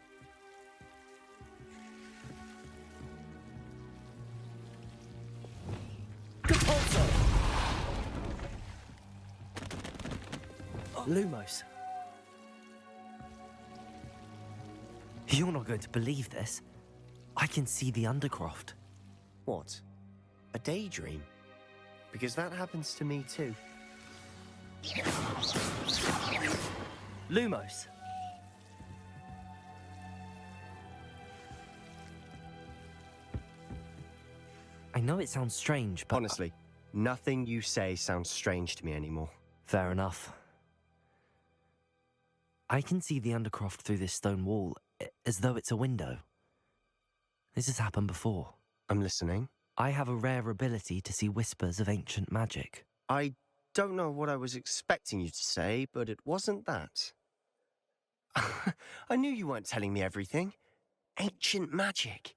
Lumos. You're not going to believe this. I can see the Undercroft. What? A daydream? Because that happens to me too. Lumos. I know it sounds strange, but... Honestly, nothing you say sounds strange to me anymore. Fair enough. I can see the Undercroft through this stone wall, as though it's a window. This has happened before. I'm listening. I have a rare ability to see whispers of ancient magic. I don't know what I was expecting you to say, but it wasn't that. I knew you weren't telling me everything. Ancient magic.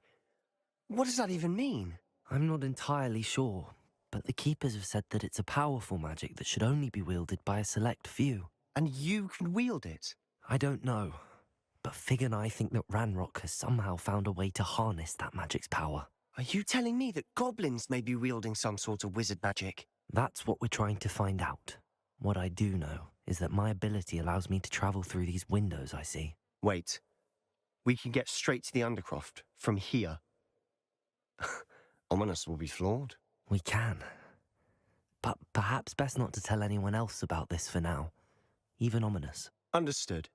What does that even mean? I'm not entirely sure, but the Keepers have said that it's a powerful magic that should only be wielded by a select few. And you can wield it? I don't know, but Fig and I think that Ranrock has somehow found a way to harness that magic's power. Are you telling me that goblins may be wielding some sort of wizard magic? That's what we're trying to find out. What I do know is that my ability allows me to travel through these windows I see. Wait. We can get straight to the Undercroft from here. Ominous will be floored. We can. But perhaps best not to tell anyone else about this for now. Even Ominous. Understood.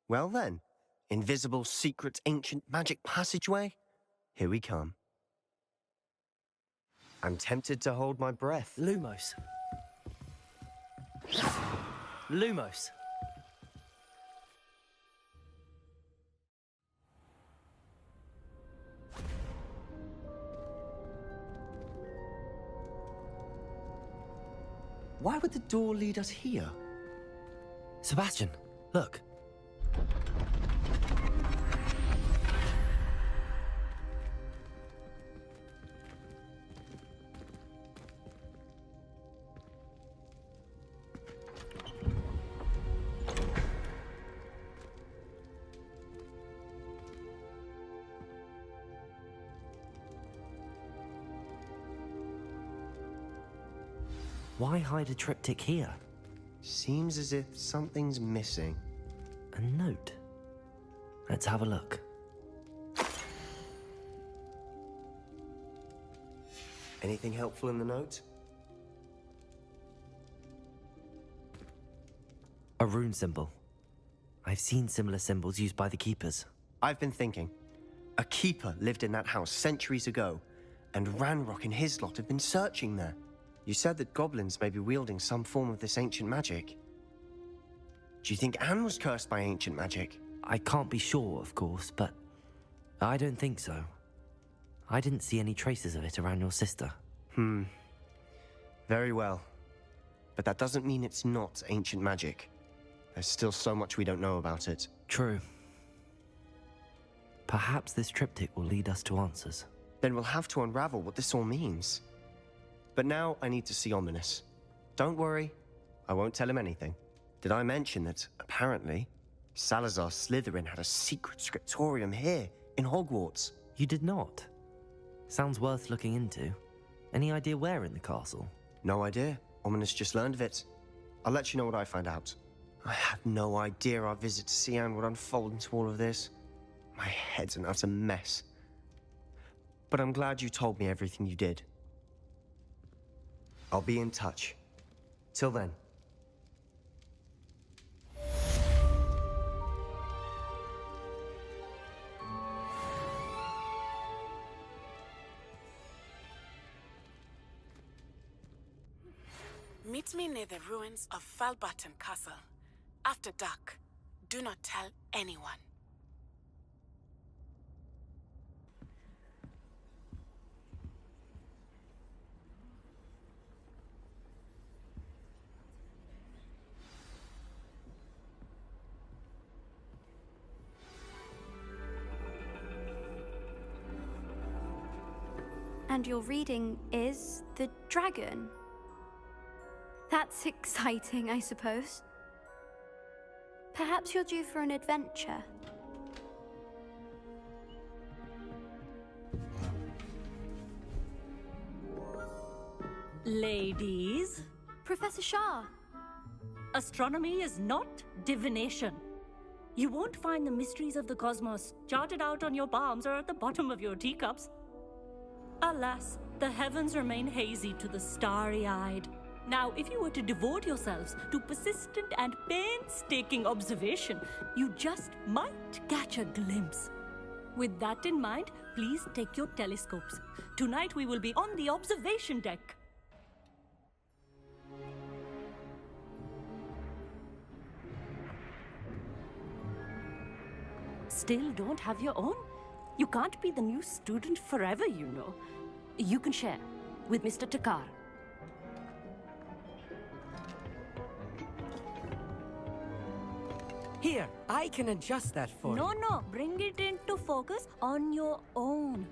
Well then, invisible, secret, ancient magic passageway? Here we come. I'm tempted to hold my breath. Lumos. Lumos. Why would the door lead us here? Sebastian, look. Why hide a triptych here? Seems as if something's missing. A note. Let's have a look. Anything helpful in the note? A rune symbol. I've seen similar symbols used by the Keepers. I've been thinking. A Keeper lived in that house centuries ago, and Ranrock and his lot have been searching there. You said that goblins may be wielding some form of this ancient magic. Do you think Anne was cursed by ancient magic? I can't be sure, of course, but I don't think so. I didn't see any traces of it around your sister. Very well. But that doesn't mean it's not ancient magic. There's still so much we don't know about it. True. Perhaps this triptych will lead us to answers. Then we'll have to unravel what this all means. But now I need to see Ominous. Don't worry, I won't tell him anything. Did I mention that, apparently, Salazar Slytherin had a secret scriptorium here, in Hogwarts? You did not? Sounds worth looking into. Any idea where in the castle? No idea. Ominous just learned of it. I'll let you know what I find out. I had no idea our visit to Cian would unfold into all of this. My head's an utter mess. But I'm glad you told me everything you did. I'll be in touch. Till then. Meet me near the ruins of Falbaton Castle. After dark. Do not tell anyone. And your reading is the dragon. That's exciting, I suppose. Perhaps you're due for an adventure. Ladies. Professor Shah. Astronomy is not divination. You won't find the mysteries of the cosmos charted out on your palms or at the bottom of your teacups. Alas, the heavens remain hazy to the starry-eyed. Now, if you were to devote yourselves to persistent and painstaking observation, you just might catch a glimpse. With that in mind, please take your telescopes. Tonight we will be on the observation deck. Still don't have your own? You can't be the new student forever, you know. You can share with Mr. Takar. Here, I can adjust that for you. No, bring it into focus on your own.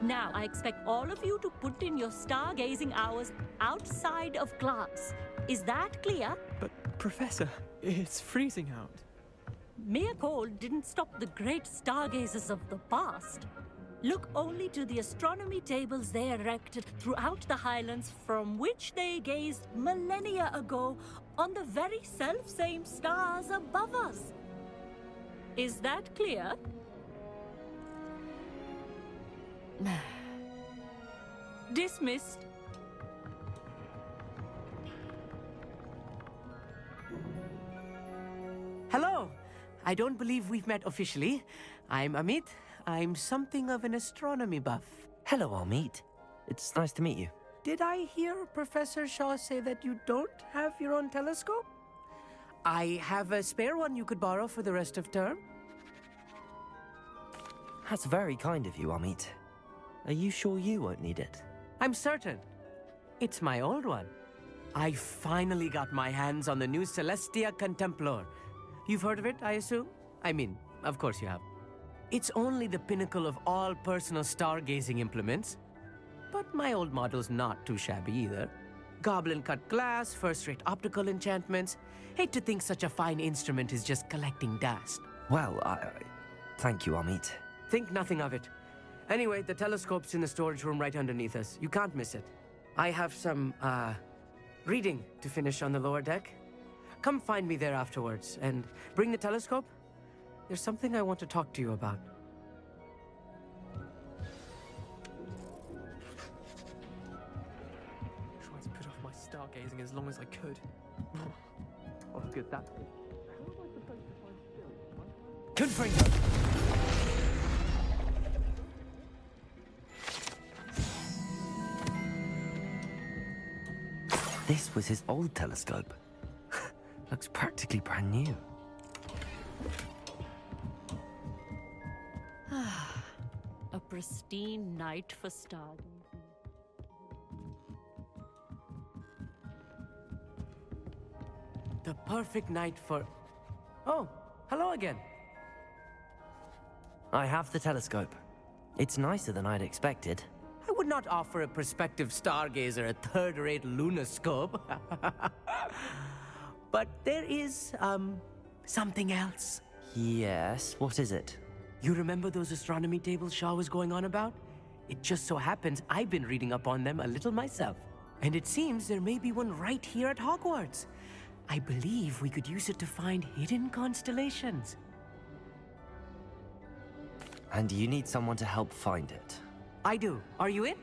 Now, I expect all of you to put in your stargazing hours outside of class. Is that clear? But, Professor, it's freezing out. Mere cold didn't stop the great stargazers of the past. Look only to the astronomy tables they erected throughout the Highlands, from which they gazed millennia ago on the very self-same stars above us. Is that clear? Dismissed. Hello. I don't believe we've met officially. I'm Amit. I'm something of an astronomy buff. Hello, Amit. It's nice to meet you. Did I hear Professor Shaw say that you don't have your own telescope? I have a spare one you could borrow for the rest of term. That's very kind of you, Amit. Are you sure you won't need it? I'm certain. It's my old one. I finally got my hands on the new Celestia Contemplar. You've heard of it, I assume? I mean, of course you have. It's only the pinnacle of all personal stargazing implements. But my old model's not too shabby either. Goblin-cut glass, first-rate optical enchantments. Hate to think such a fine instrument is just collecting dust. Well, thank you, Amit. Think nothing of it. Anyway, the telescope's in the storage room right underneath us. You can't miss it. I have some, reading to finish on the lower deck. Come find me there afterwards, and bring the telescope. There's something I want to talk to you about. Tried to put off my stargazing as long as I could. Oh, good that. How am I supposed to find Phil? Confringo! This was his old telescope. Looks practically brand new. A pristine night for stargazing. The perfect night for... Oh, hello again. I have the telescope. It's nicer than I'd expected. I would not offer a prospective stargazer a third-rate lunoscope. But there is, something else. Yes, what is it? You remember those astronomy tables Shaw was going on about? It just so happens I've been reading up on them a little myself. And it seems there may be one right here at Hogwarts. I believe we could use it to find hidden constellations. And you need someone to help find it. I do. Are you in?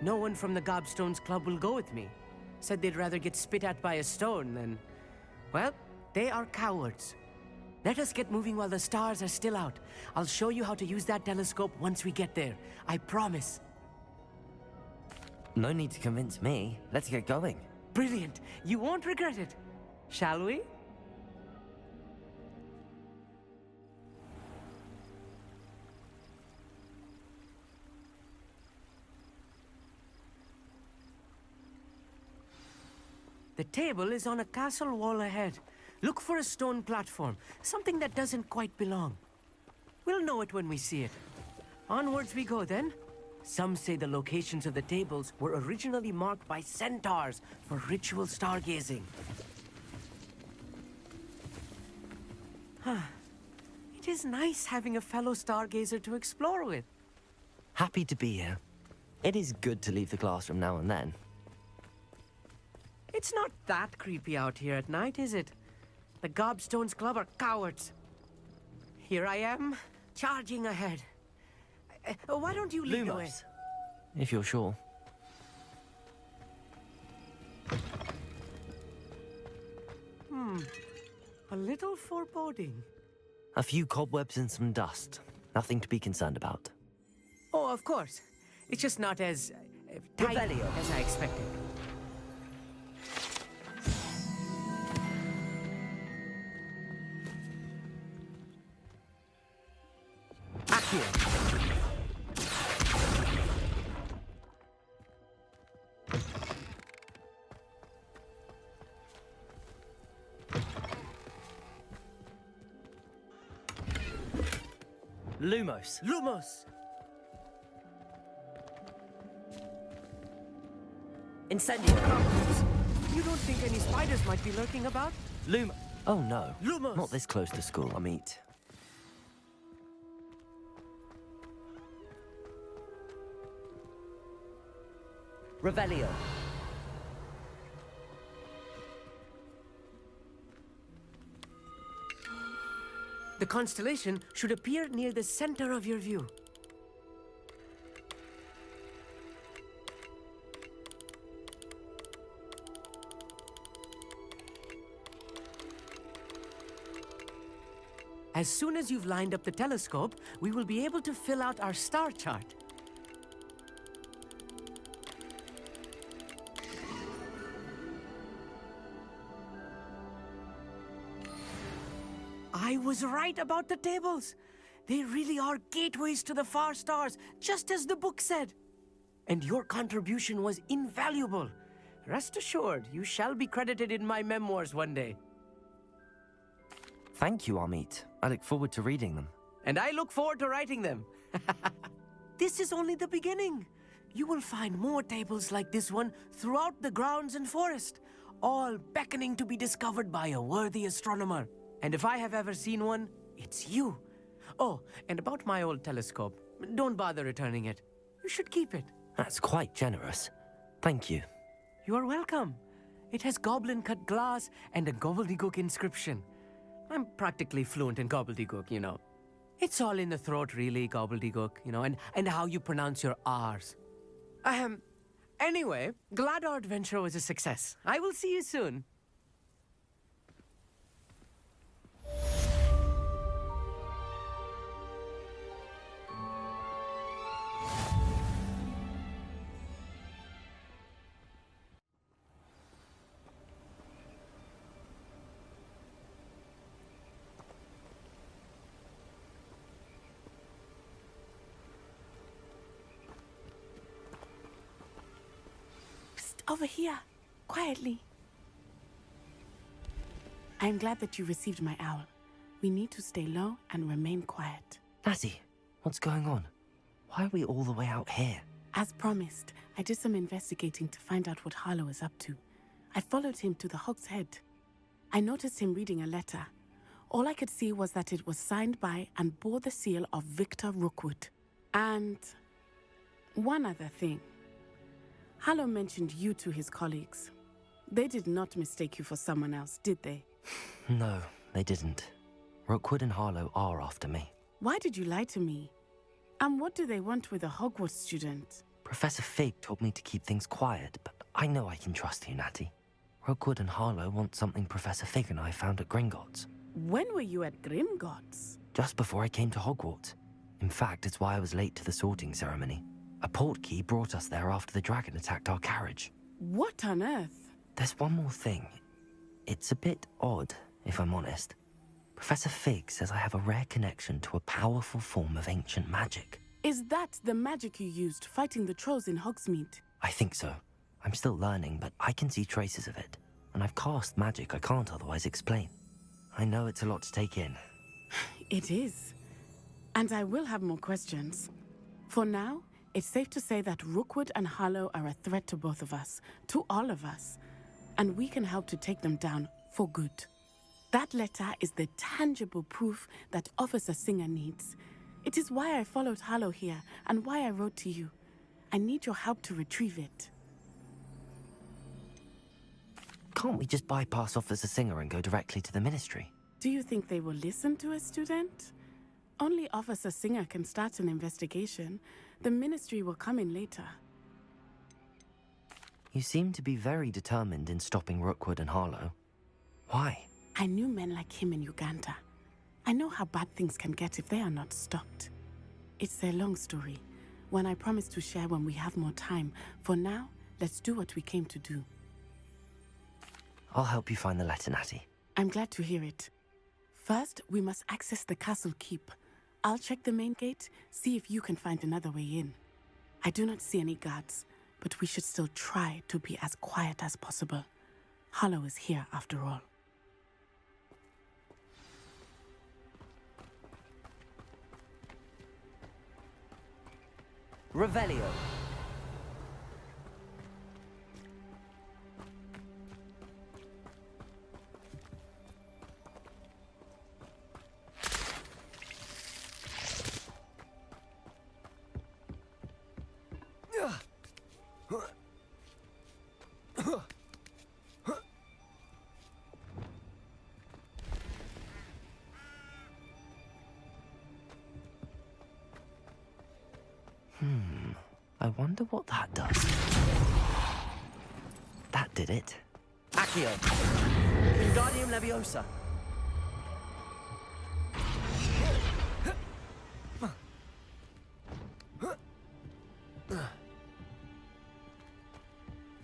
No one from the Gobstones Club will go with me. Said they'd rather get spit at by a stone than... Well, they are cowards. Let us get moving while the stars are still out. I'll show you how to use that telescope once we get there. I promise. No need to convince me. Let's get going. Brilliant. You won't regret it. Shall we? The table is on a castle wall ahead. Look for a stone platform, something that doesn't quite belong. We'll know it when we see it. Onwards we go then. Some say the locations of the tables were originally marked by centaurs for ritual stargazing. It is nice having a fellow stargazer to explore with. Happy to be here. It is good to leave the classroom now and then. It's not that creepy out here at night, is it? The Gobstones Club are cowards. Here I am, charging ahead. Why don't you lead the way? If you're sure. A little foreboding. A few cobwebs and some dust. Nothing to be concerned about. Oh, of course. It's just not as tight as I expected. Lumos. Lumos! Incendio. You don't think any spiders might be lurking about? Oh no. Lumos! Not this close to school, Amit. Revelio. The constellation should appear near the center of your view. As soon as you've lined up the telescope, we will be able to fill out our star chart. I was right about the tables. They really are gateways to the far stars, just as the book said. And your contribution was invaluable. Rest assured, you shall be credited in my memoirs one day. Thank you, Amit. I look forward to reading them. And I look forward to writing them. This is only the beginning. You will find more tables like this one throughout the grounds and forest, all beckoning to be discovered by a worthy astronomer. And if I have ever seen one, it's you. Oh, and about my old telescope, don't bother returning it. You should keep it. That's quite generous. Thank you. You are welcome. It has goblin-cut glass and a gobbledygook inscription. I'm practically fluent in gobbledygook, you know. It's all in the throat, really, gobbledygook, you know, and how you pronounce your R's. Anyway, glad our adventure was a success. I will see you soon. Over here, quietly. I'm glad that you received my owl. We need to stay low and remain quiet. Natty, what's going on? Why are we all the way out here? As promised, I did some investigating to find out what Harlow is up to. I followed him to the Hog's Head. I noticed him reading a letter. All I could see was that it was signed by and bore the seal of Victor Rookwood. And one other thing. Harlow mentioned you to his colleagues. They did not mistake you for someone else, did they? No, they didn't. Rookwood and Harlow are after me. Why did you lie to me? And what do they want with a Hogwarts student? Professor Fig told me to keep things quiet, but I know I can trust you, Natty. Rookwood and Harlow want something Professor Fig and I found at Gringotts. When were you at Gringotts? Just before I came to Hogwarts. In fact, it's why I was late to the sorting ceremony. A portkey brought us there after the dragon attacked our carriage. What on earth? There's one more thing. It's a bit odd, if I'm honest. Professor Fig says I have a rare connection to a powerful form of ancient magic. Is that the magic you used fighting the trolls in Hogsmeade? I think so. I'm still learning, but I can see traces of it. And I've cast magic I can't otherwise explain. I know it's a lot to take in. It is. And I will have more questions. For now, it's safe to say that Rookwood and Harlow are a threat to both of us, to all of us, and we can help to take them down for good. That letter is the tangible proof that Officer Singer needs. It is why I followed Harlow here and why I wrote to you. I need your help to retrieve it. Can't we just bypass Officer Singer and go directly to the Ministry? Do you think they will listen to a student? Only Officer Singer can start an investigation. The Ministry will come in later. You seem to be very determined in stopping Rookwood and Harlow. Why? I knew men like him in Uganda. I know how bad things can get if they are not stopped. It's a long story, one I promise to share when we have more time. For now, let's do what we came to do. I'll help you find the letter, Natty. I'm glad to hear it. First, we must access the castle keep. I'll check the main gate, see if you can find another way in. I do not see any guards, but we should still try to be as quiet as possible. Harlow is here after all. Revelio. I wonder what that does. That did it. Accio! Wingardium Leviosa!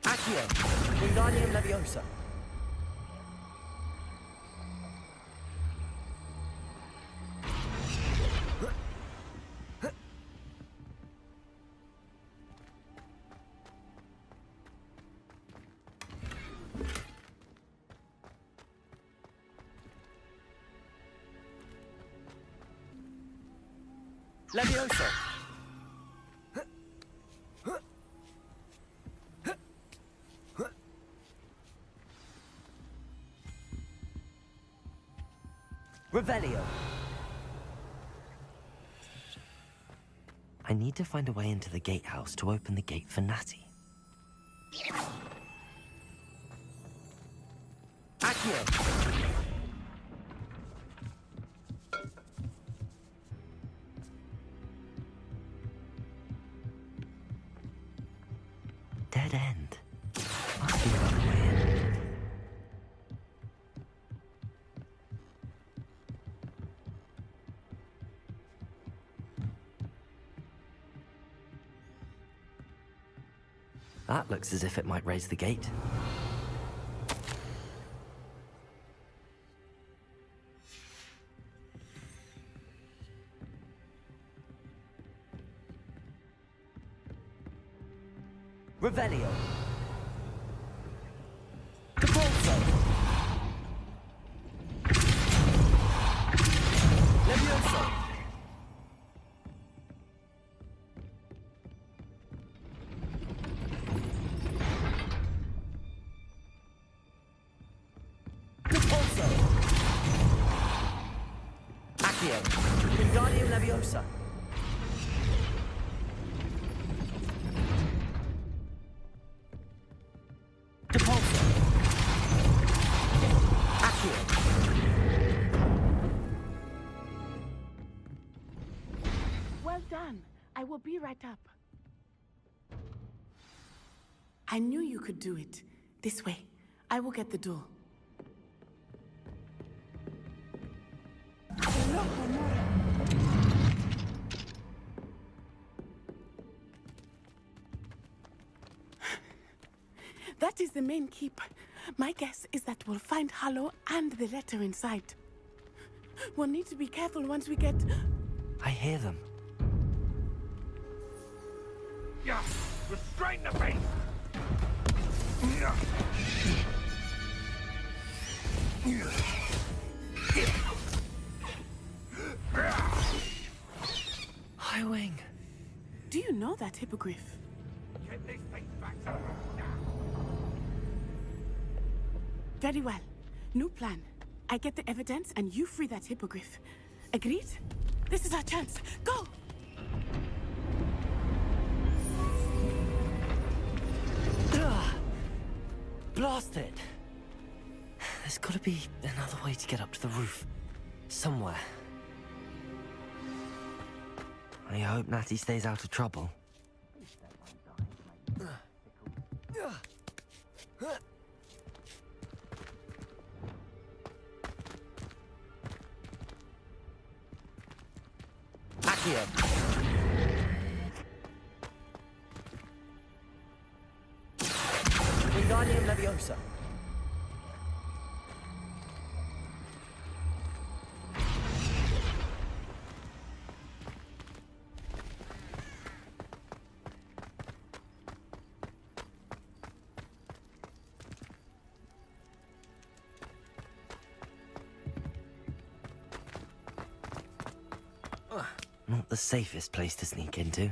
Accio! Wingardium Leviosa! Leviosa! Revelio! I need to find a way into the gatehouse to open the gate for Natty. Accio! Dead end. Must be another way in. That looks as if it might raise the gate. Revelio. Capolso. Levioso. Capolso. Accio. Wingardium Leviosa. Well done. I will be right up. I knew you could do it. This way. I will get the door. That is the main keep. My guess is that we'll find Hallow and the letter inside. We'll need to be careful once we get... I hear them. Yeah, restrain the beast! High Wing. Do you know that hippogriff? Get this thing back to the now. Very well. New plan. I get the evidence and you free that hippogriff. Agreed? This is our chance. Go! Blast it! There's gotta be another way to get up to the roof. Somewhere. I hope Natty stays out of trouble. Accio! Wingardium Leviosa. Not the safest place to sneak into.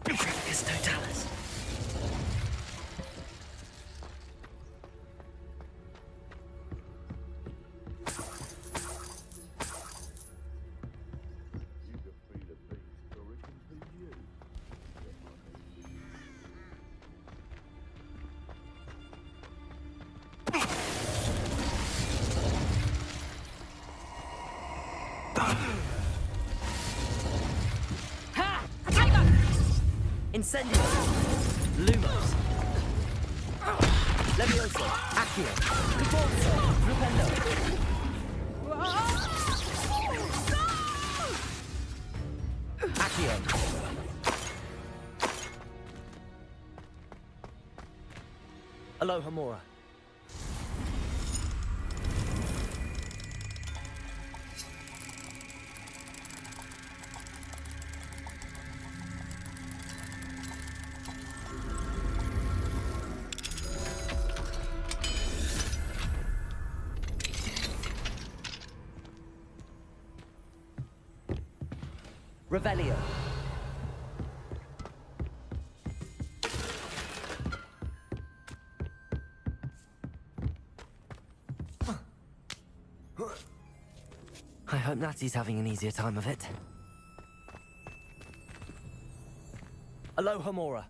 It's Totalis. Ha! Tiger! Incendio! Lumos! Levioso! Accio! Caporzo! Flupendo! Accio! Aloha Mora. Revelio. I hope Natty's having an easier time of it. Aloha Mora.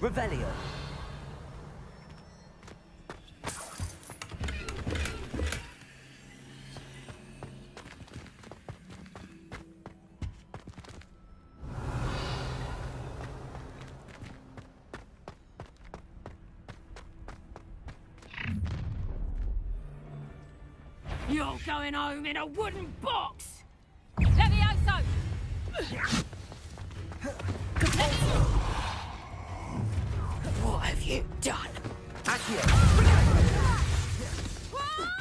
Revelio. You're going home in a wooden box! Levioso! What have you done? Accio!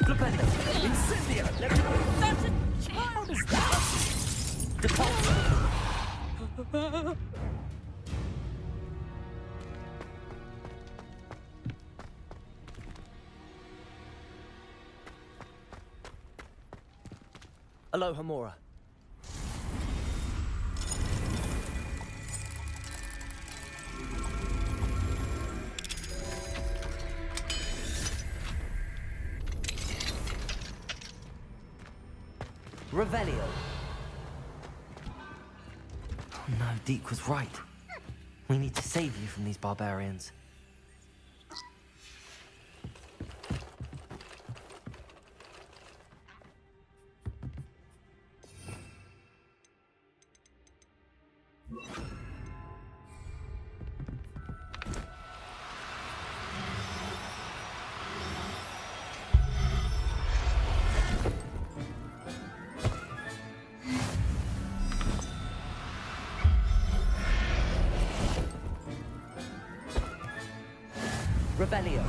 Flupendo! Incendio! Such a child as that! Depulso! Aloha Mora. Revelio. Oh no, Deke was right. We need to save you from these barbarians. Revelio.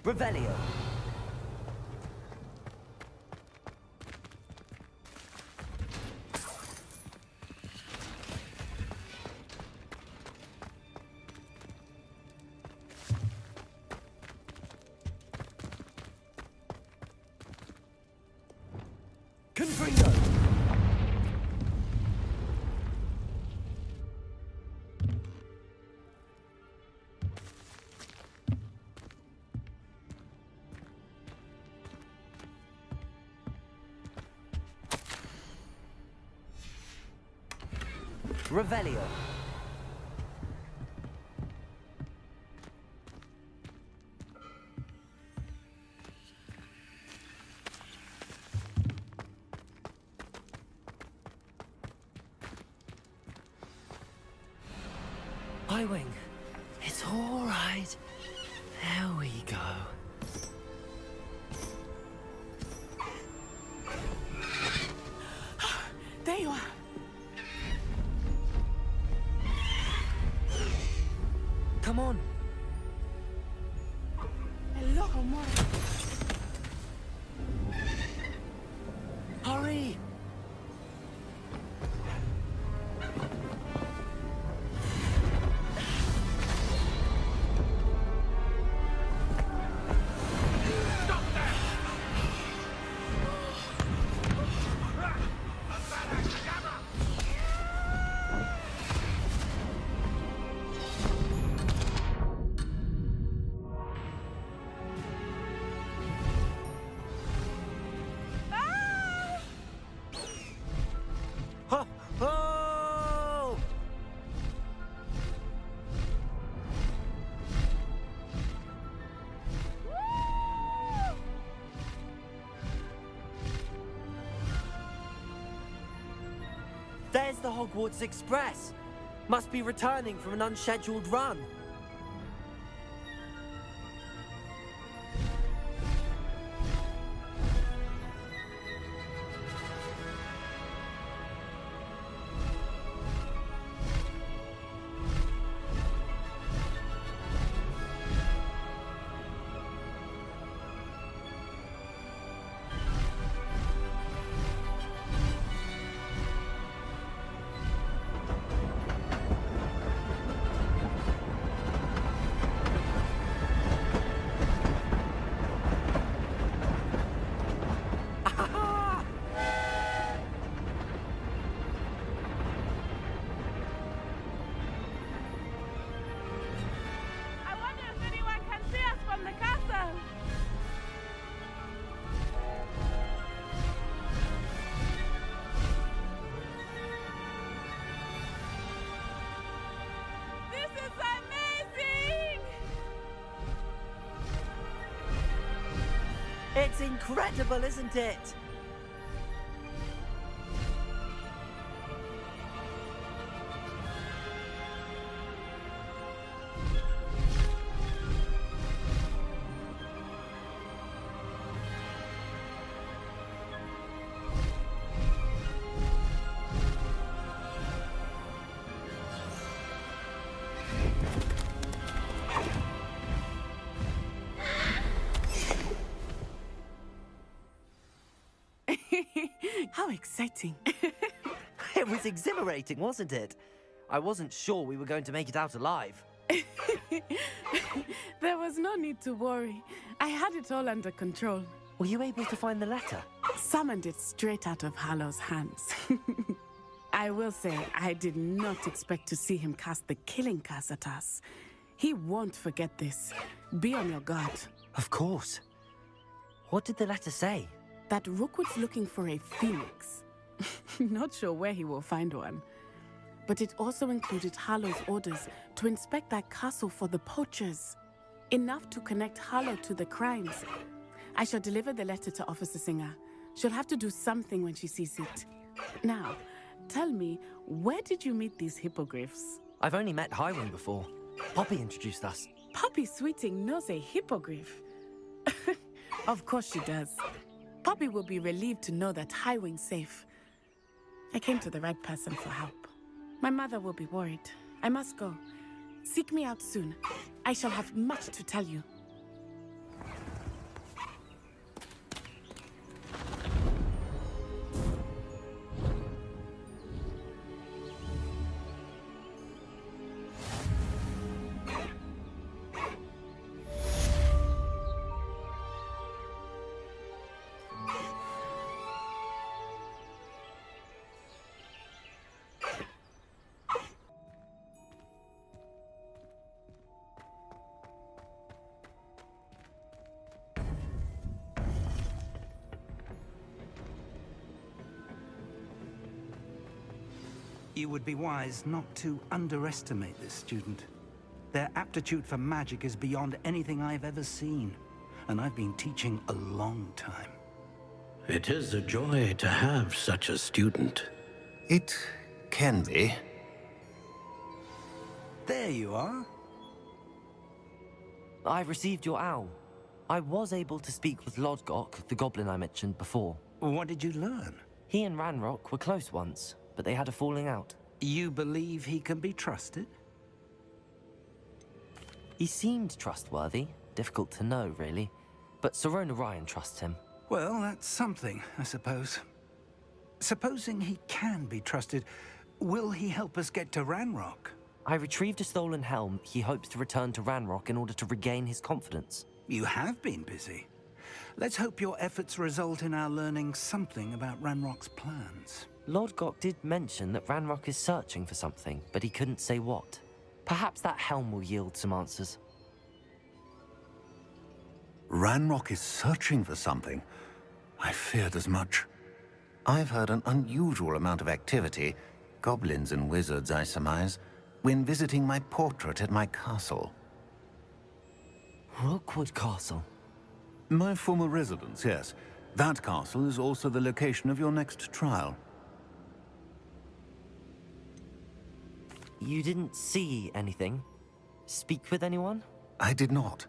Revelio. Confringo. Revelio. Highwing. It's all right. There we go. There you are. come on. Hello, amor. Hurry! Oh! There's the Hogwarts Express. Must be returning from an unscheduled run. It's incredible, isn't it? How exciting. It was exhilarating, wasn't it? I wasn't sure we were going to make it out alive. There was no need to worry. I had it all under control. Were you able to find the letter? Summoned it straight out of Hallow's hands. I will say, I did not expect to see him cast the killing curse at us. He won't forget this. Be on your guard. Of course. What did the letter say? That Rookwood's looking for a phoenix. Not sure where he will find one. But it also included Hallow's orders to inspect that castle for the poachers. Enough to connect Hallow to the crimes. I shall deliver the letter to Officer Singer. She'll have to do something when she sees it. Now, tell me, where did you meet these hippogriffs? I've only met Highwing before. Poppy introduced us. Poppy Sweeting knows a hippogriff. Of course she does. Poppy will be relieved to know that Highwing's safe. I came to the right person for help. My mother will be worried. I must go. Seek me out soon. I shall have much to tell you. You would be wise not to underestimate this student. Their aptitude for magic is beyond anything I've ever seen, and I've been teaching a long time. It is a joy to have such a student. It can be. There you are. I received your owl. I was able to speak with Lodgok, the goblin I mentioned before. What did you learn? He and Ranrock were close once, but they had a falling out. You believe he can be trusted? He seemed trustworthy. Difficult to know, really. But Sirona Ryan trusts him. Well, that's something, I suppose. Supposing he can be trusted, will he help us get to Ranrock? I retrieved a stolen helm. He hopes to return to Ranrock in order to regain his confidence. You have been busy. Let's hope your efforts result in our learning something about Ranrock's plans. Lord Gok did mention that Ranrock is searching for something, but he couldn't say what. Perhaps that helm will yield some answers. Ranrock is searching for something. I feared as much. I've heard an unusual amount of activity, goblins and wizards, I surmise, when visiting my portrait at my castle. Rookwood Castle? My former residence, yes. That castle is also the location of your next trial. You didn't see anything? Speak with anyone? I did not.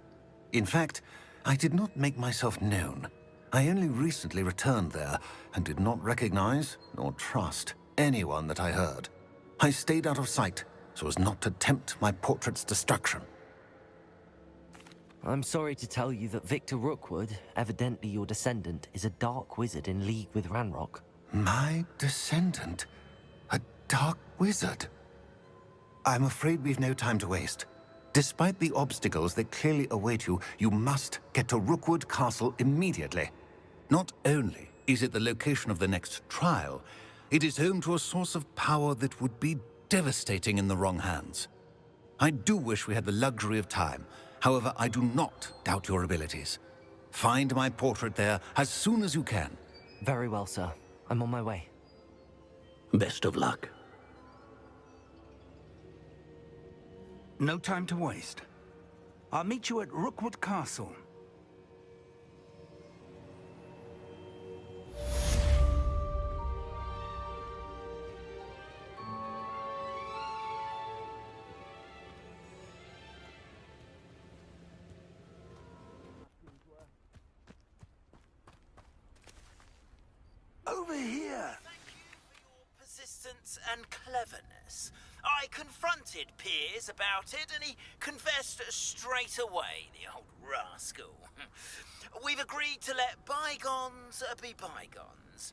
In fact, I did not make myself known. I only recently returned there and did not recognize nor trust anyone that I heard. I stayed out of sight so as not to tempt my portrait's destruction. I'm sorry to tell you that Victor Rookwood, evidently your descendant, is a dark wizard in league with Ranrock. My descendant? A dark wizard? I'm afraid we've no time to waste. Despite the obstacles that clearly await you, you must get to Rookwood Castle immediately. Not only is it the location of the next trial, it is home to a source of power that would be devastating in the wrong hands. I do wish we had the luxury of time. However, I do not doubt your abilities. Find my portrait there as soon as you can. Very well, sir. I'm on my way. Best of luck. No time to waste. I'll meet you at Rookwood Castle. Over here! Thank you for your persistence and cleverness. I confronted Piers about it, and he confessed straight away, the old rascal. We've agreed to let bygones be bygones.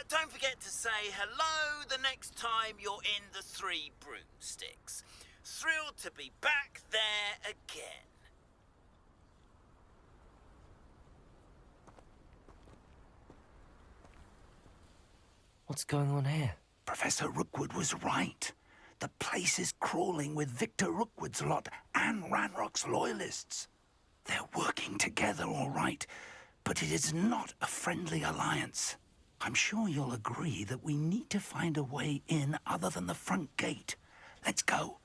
Don't forget to say hello the next time you're in the Three Broomsticks. Thrilled to be back there again. What's going on here? Professor Rookwood was right. The place is crawling with Victor Rookwood's lot and Ranrock's loyalists. They're working together, all right, but it is not a friendly alliance. I'm sure you'll agree that we need to find a way in other than the front gate. Let's go.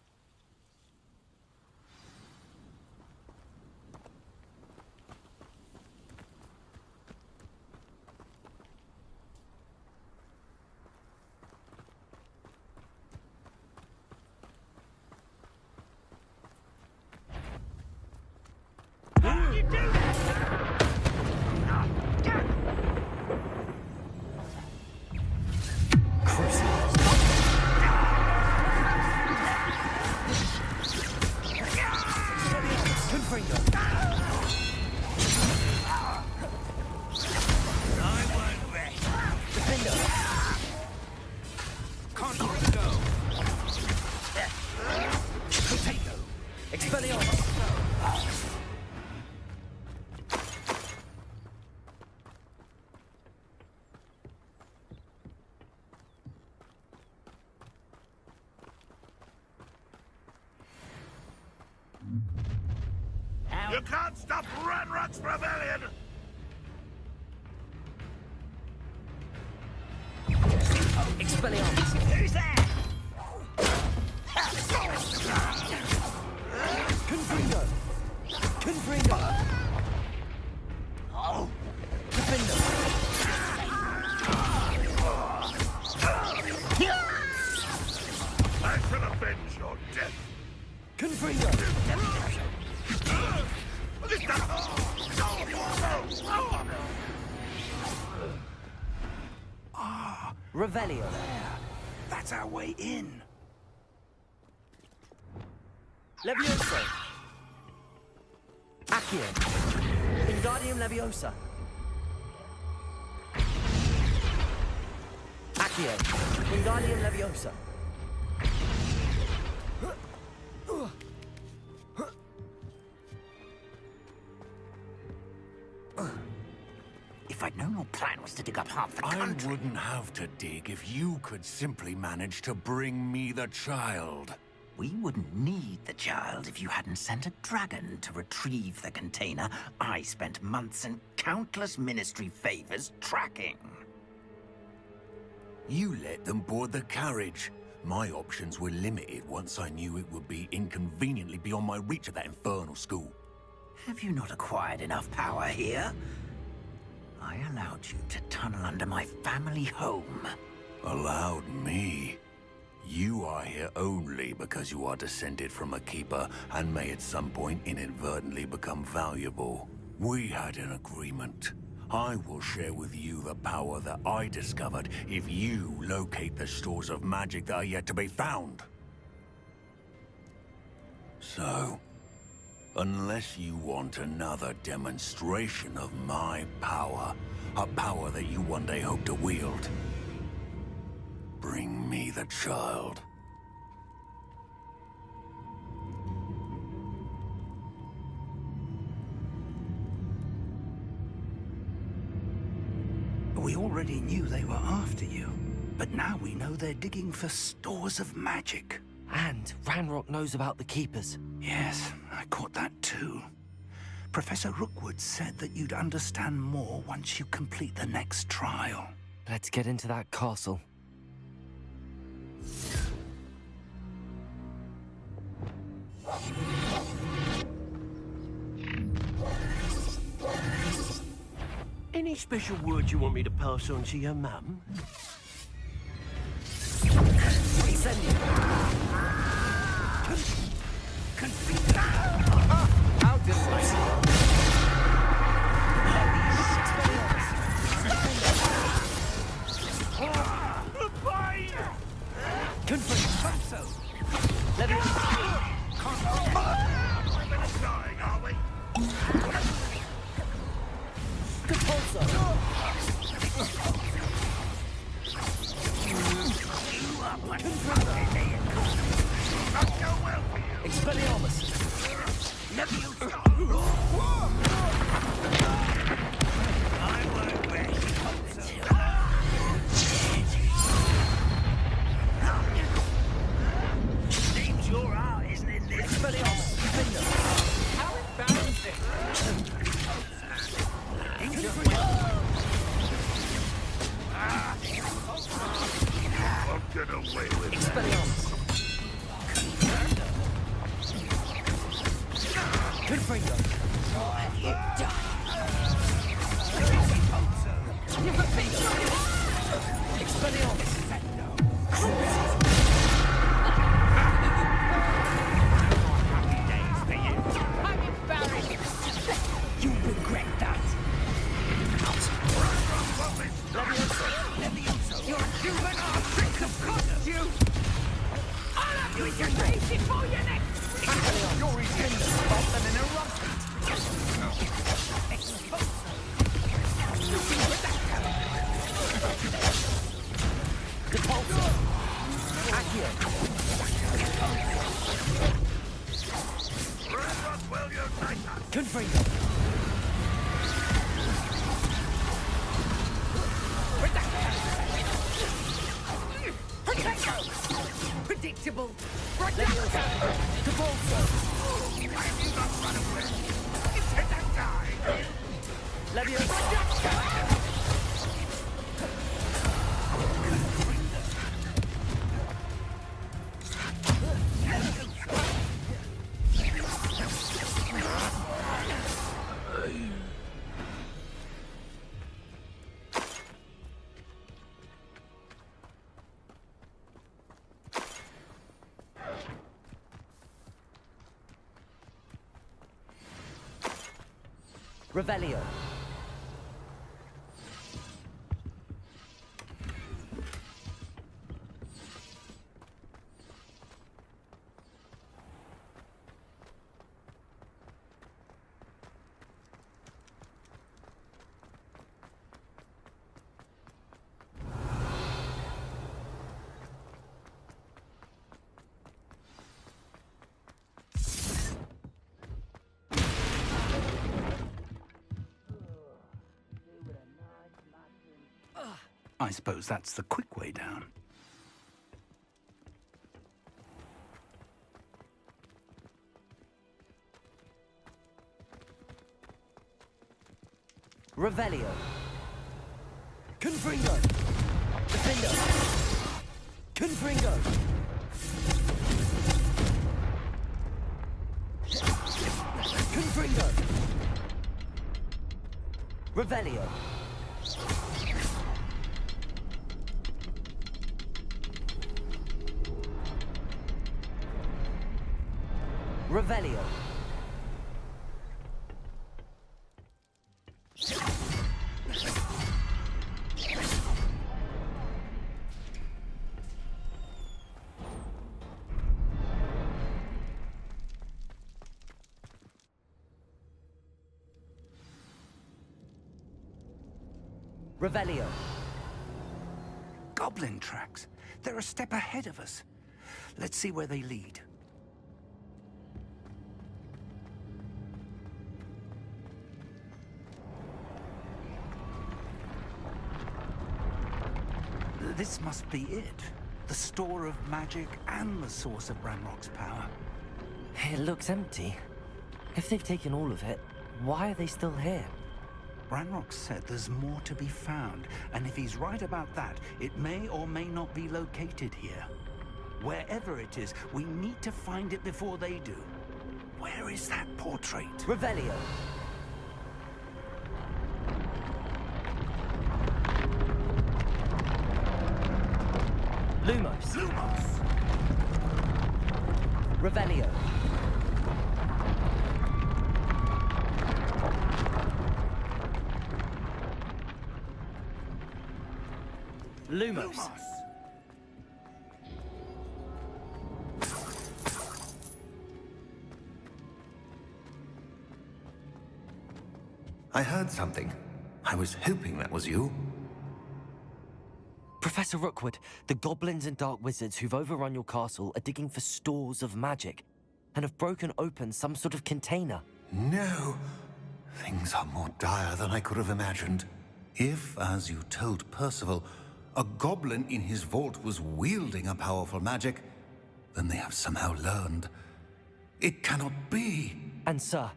You can't stop Ranrock's rebellion! Expelliarmus! Who's there? Confringo! Confringo! Oh! Defendo! I shall avenge your death! Confringo! Revelio. That's our way in. Levioso. Accio. Wingardium Leviosa. Accio. Wingardium Leviosa. If I'd known your plan was to dig up half the country... I wouldn't have to dig if you could simply manage to bring me the child. We wouldn't need the child if you hadn't sent a dragon to retrieve the container I spent months and countless ministry favors tracking. You let them board the carriage. My options were limited once I knew it would be inconveniently beyond my reach at that infernal school. Have you not acquired enough power here? I allowed you to tunnel under my family home. Allowed me? You are here only because you are descended from a keeper and may at some point inadvertently become valuable. We had an agreement. I will share with you the power that I discovered if you locate the stores of magic that are yet to be found. So, unless you want another demonstration of my power, a power that you one day hope to wield, bring me the child. We already knew they were after you, but now we know they're digging for stores of magic. And Ranrock knows about the Keepers. Yes, I caught that too. Professor Rookwood said that you'd understand more once you complete the next trial. Let's get into that castle. Any special words you want me to pass on to your mum? How decisive! Predictable. Revelio. I suppose that's the quick way down. Revelio. Confringo. Defender. Confringo. Confringo. Revelio. Revelio. Revelio. Goblin tracks. They're a step ahead of us. Let's see where they lead. This must be it. The store of magic and the source of Ranrock's power. It looks empty. If they've taken all of it, why are they still here? Ranrock said there's more to be found, and if he's right about that, it may or may not be located here. Wherever it is, we need to find it before they do. Where is that portrait? Revelio. Lumos. Lumos! Revelio. Lumos. I heard something. I was hoping that was you. Professor Rookwood, the goblins and dark wizards who've overrun your castle are digging for stores of magic and have broken open some sort of container. No. Things are more dire than I could have imagined. If, as you told Percival, a goblin in his vault was wielding a powerful magic, then they have somehow learned. It cannot be. And sir,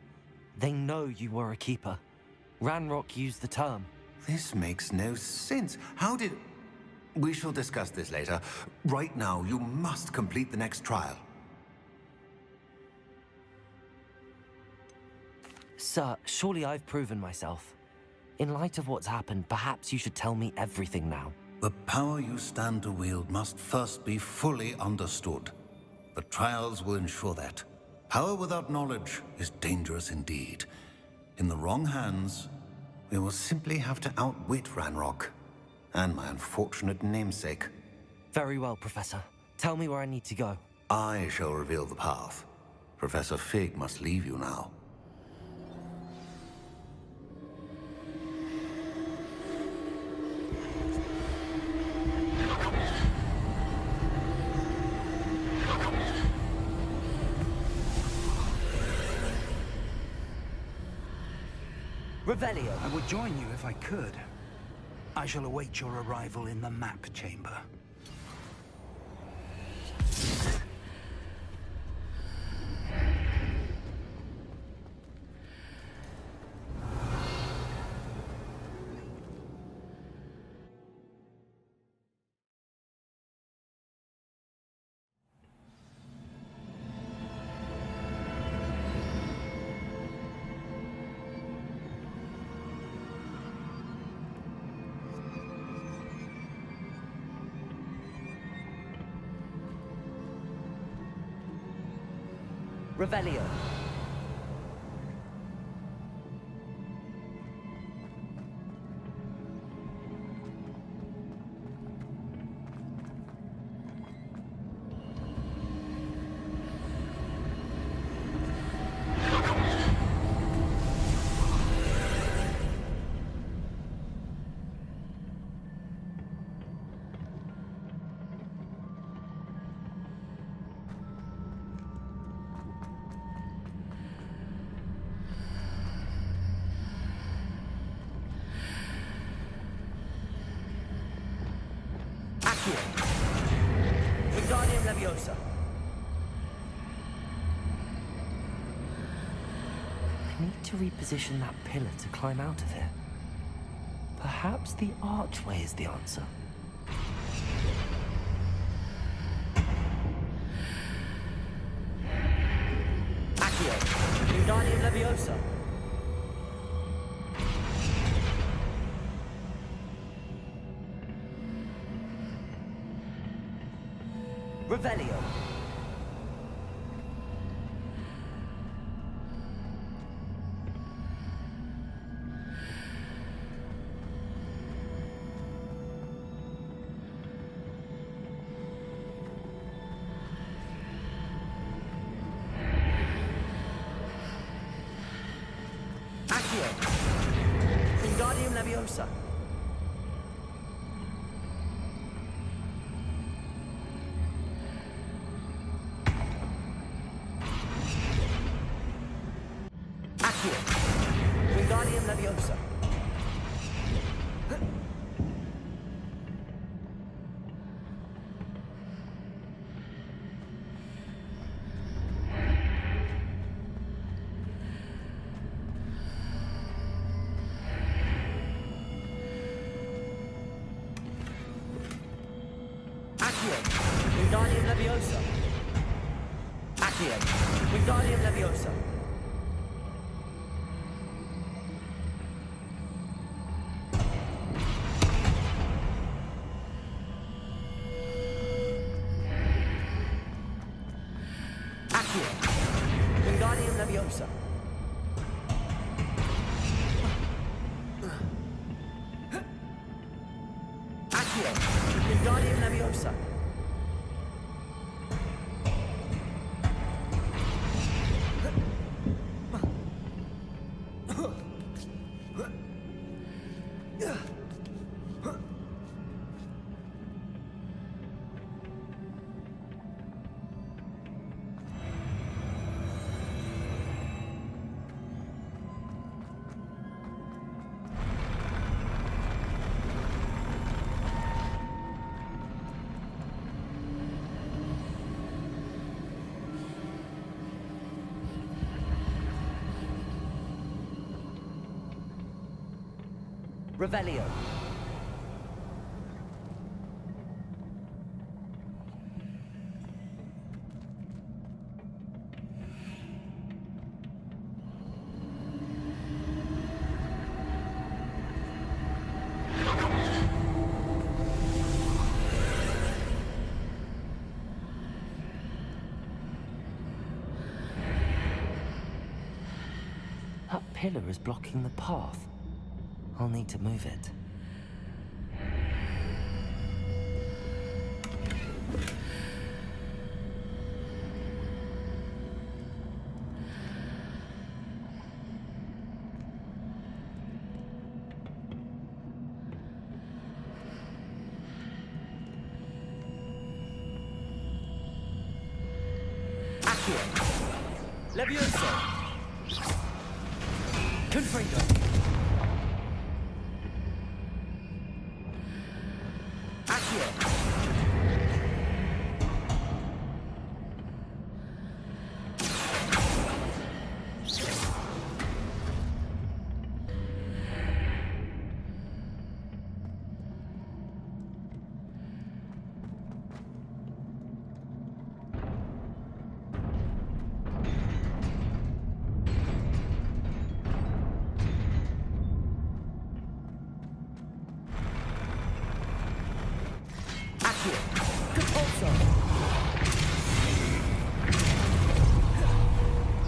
they know you were a keeper. Ranrock used the term. This makes no sense. How did... We shall discuss this later. Right now, you must complete the next trial. Sir, surely I've proven myself. In light of what's happened, perhaps you should tell me everything now. The power you stand to wield must first be fully understood. The trials will ensure that. Power without knowledge is dangerous indeed. In the wrong hands, we will simply have to outwit Ranrock and my unfortunate namesake. Very well, Professor. Tell me where I need to go. I shall reveal the path. Professor Fig must leave you now. Revelio. I would join you if I could. I shall await your arrival in the map chamber. Revelio. Accio. Wingardium Leviosa. I need to reposition that pillar to climb out of here. Perhaps the archway is the answer. Accio. Wingardium Leviosa. Revelio. Accio. Wingardium Leviosa. Accio. Wingardium Leviosa. Accio. Wingardium Leviosa. Accio. Wingardium Leviosa. Accio. Wingardium Leviosa. Accio. Wingardium Leviosa. Revelio. That pillar is blocking the path. I'll need to move it. Accio. Leviosa. Confringo.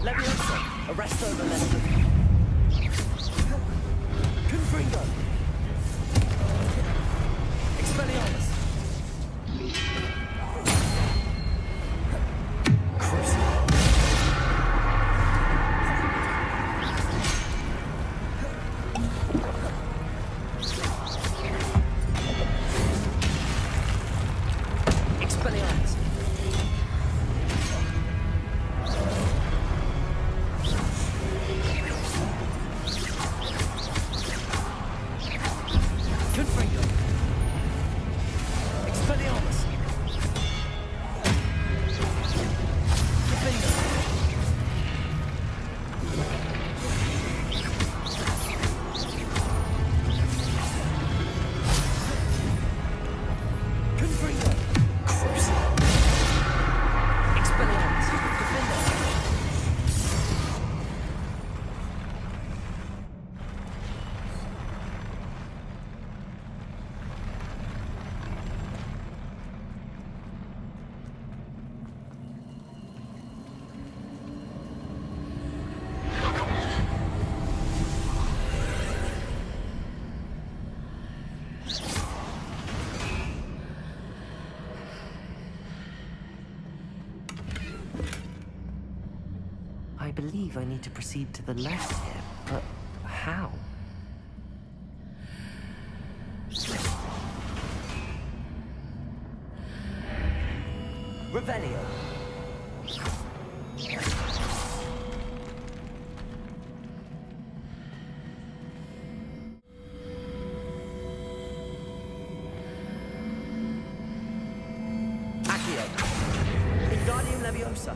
Leviosa, arresto momentum. Confringo. Expelliarmus. Expelliarmus. I believe I need to proceed to the left here, but how? Revelio. Accio. Wingardium Leviosa.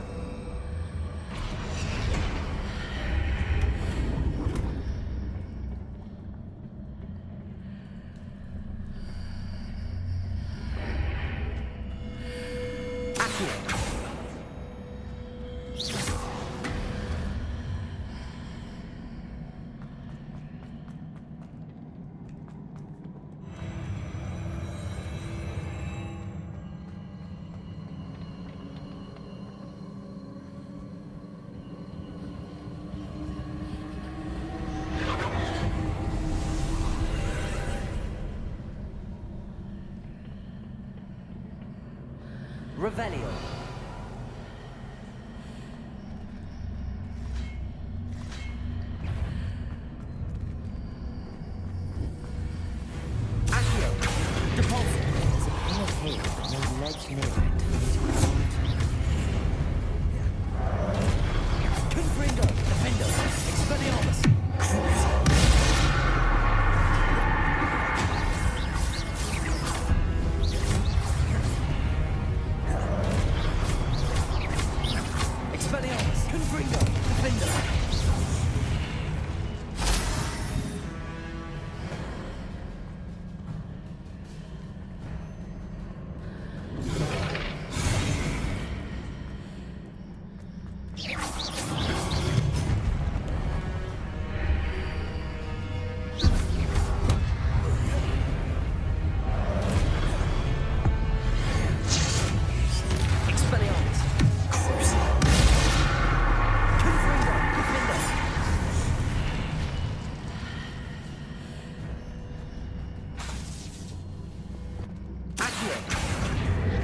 Revelio. Accio. Depulso. There's a pillar here, but no ledge near it. Confringo. Defendo. Expelliarmus.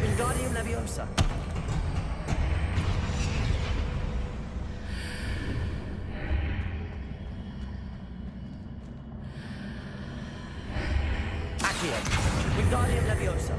Wingardium Leviosa. Accio. Wingardium Leviosa.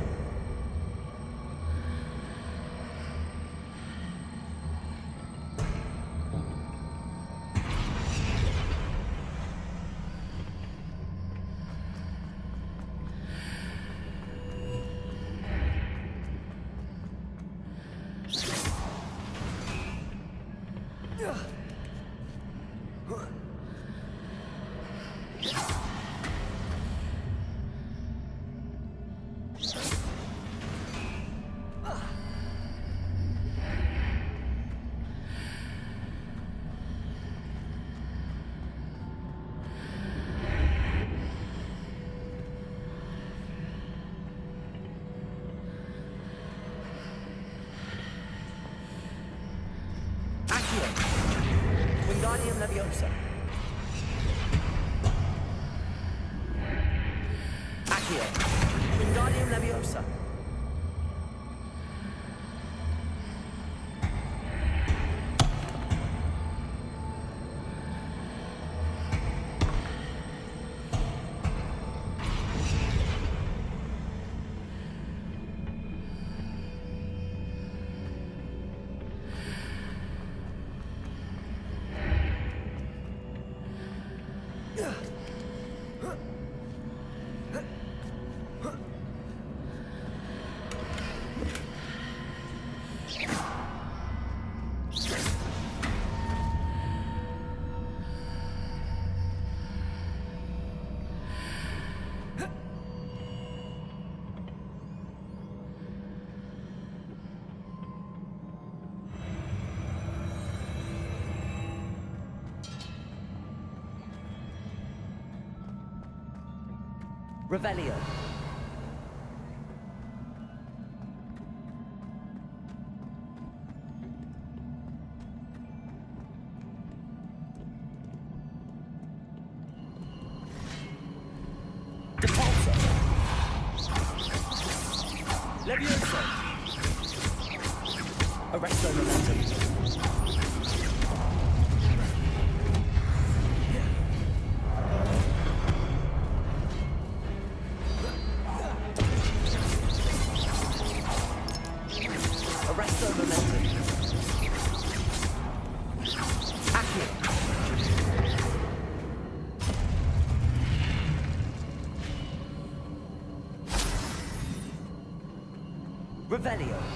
Wingardium Leviosa. Accio. Wingardium Leviosa. Revelio. Depulso. Leviosa. Arresto momentum. Revelio.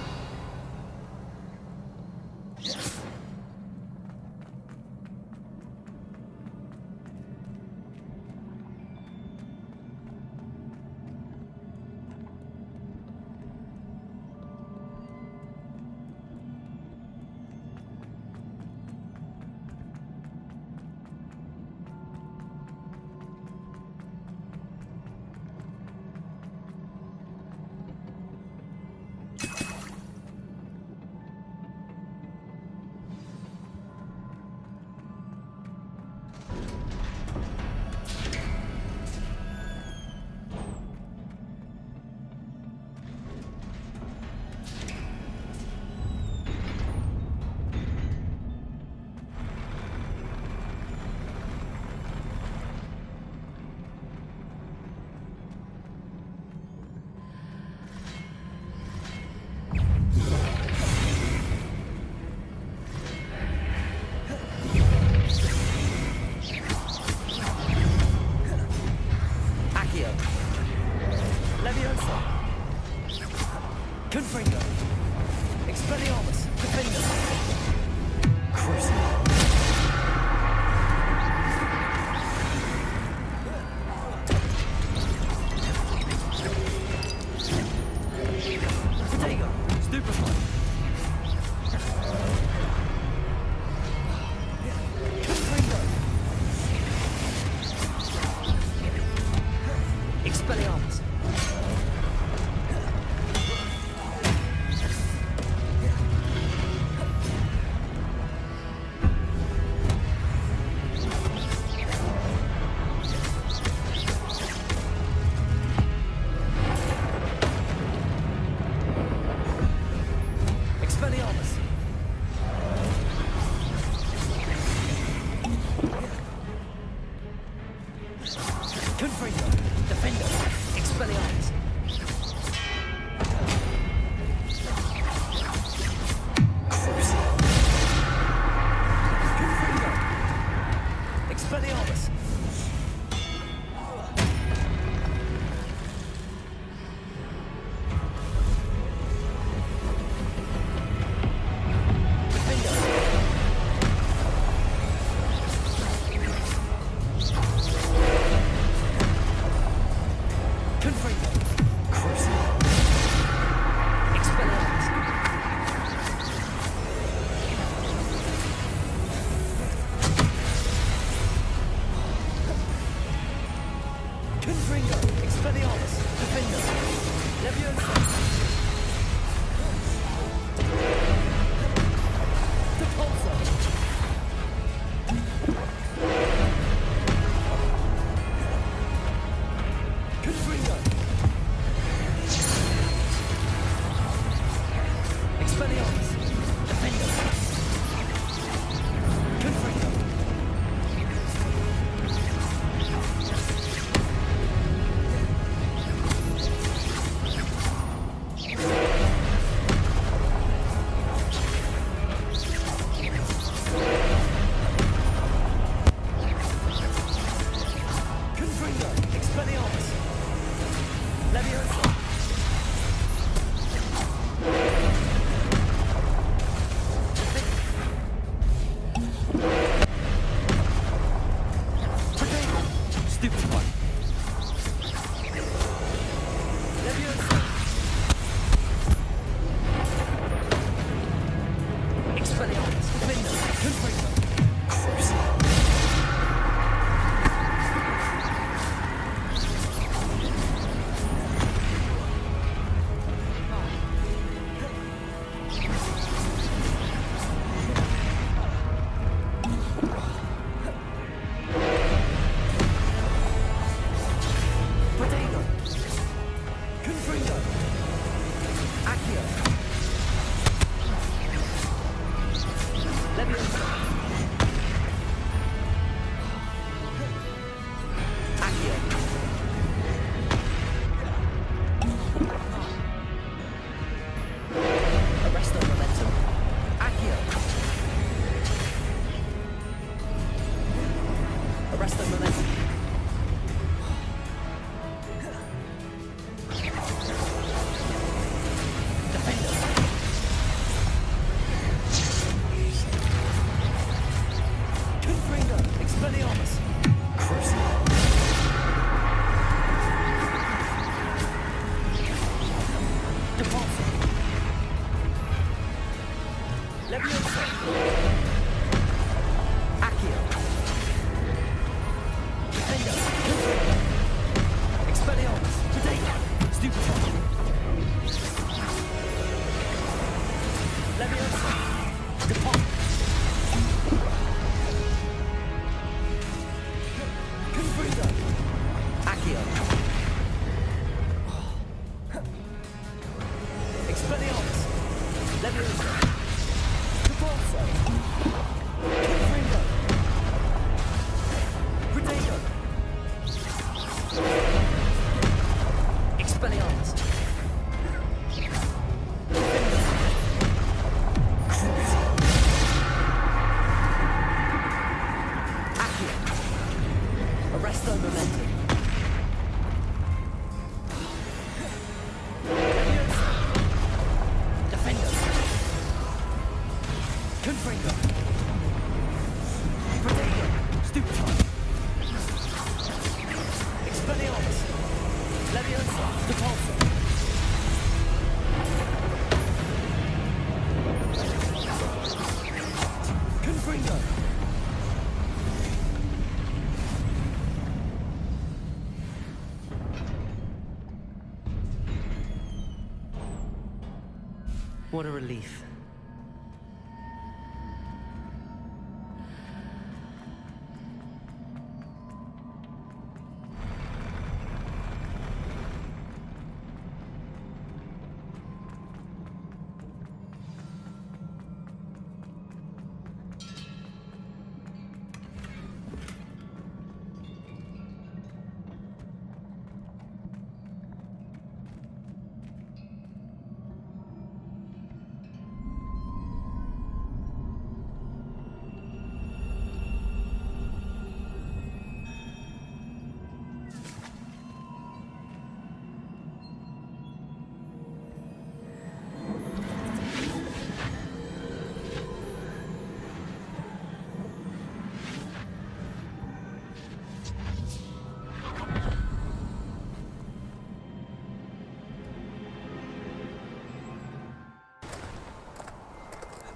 What a relief.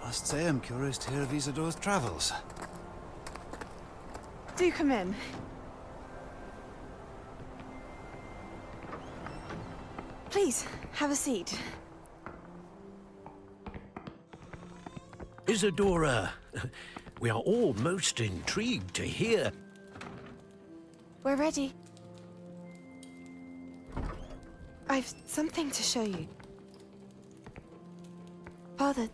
I must say I'm curious to hear of Isadora's travels. Do come in. Please, have a seat. Isadora, we are all most intrigued to hear. We're ready. I've something to show you. Father,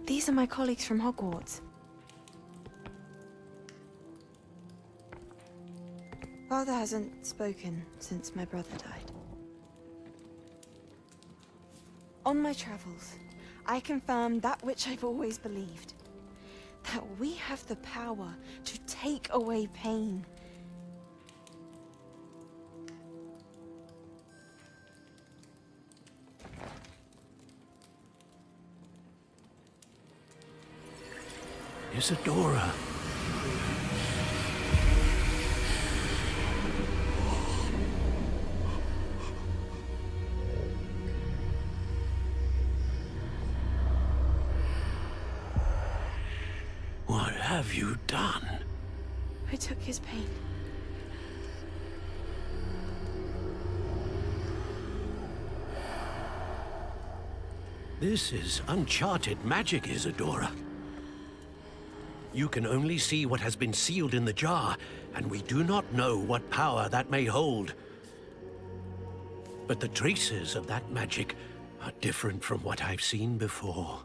these are my colleagues from Hogwarts. Father hasn't spoken since my brother died. On my travels, I confirmed that which I've always believed. That we have the power to take away pain. Isadora. What have you done? I took his pain. This is uncharted magic, Isadora. You can only see what has been sealed in the jar, and we do not know what power that may hold. But the traces of that magic are different from what I've seen before.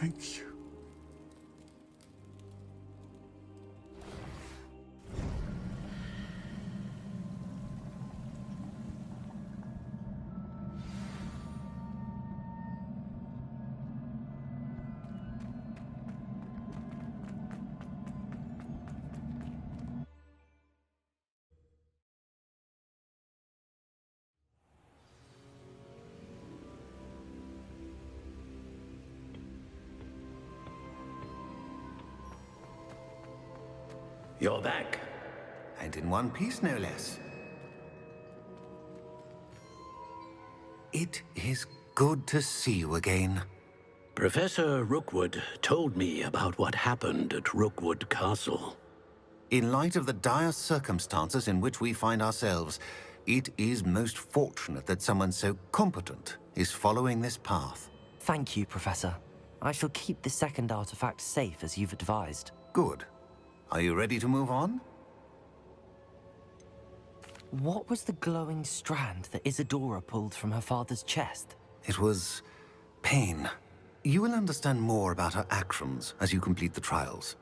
Thank you. You're back. And in one piece, no less. It is good to see you again. Professor Rookwood told me about what happened at Rookwood Castle. In light of the dire circumstances in which we find ourselves, it is most fortunate that someone so competent is following this path. Thank you, Professor. I shall keep the second artifact safe as you've advised. Good. Are you ready to move on? What was the glowing strand that Isadora pulled from her father's chest? It was pain. You will understand more about her actions as you complete the trials.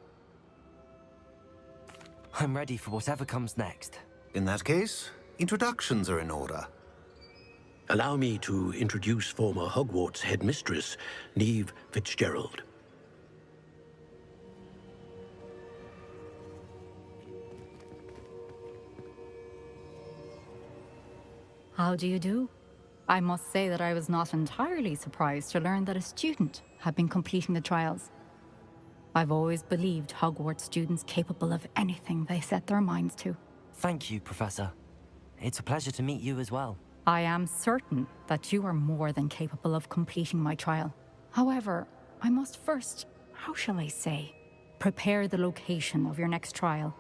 I'm ready for whatever comes next. In that case, introductions are in order. Allow me to introduce former Hogwarts headmistress, Neve Fitzgerald. How do you do? I must say that I was not entirely surprised to learn that a student had been completing the trials. I've always believed Hogwarts students capable of anything they set their minds to. Thank you, Professor. It's a pleasure to meet you as well. I am certain that you are more than capable of completing my trial. However, I must first how shall I say, prepare the location of your next trial.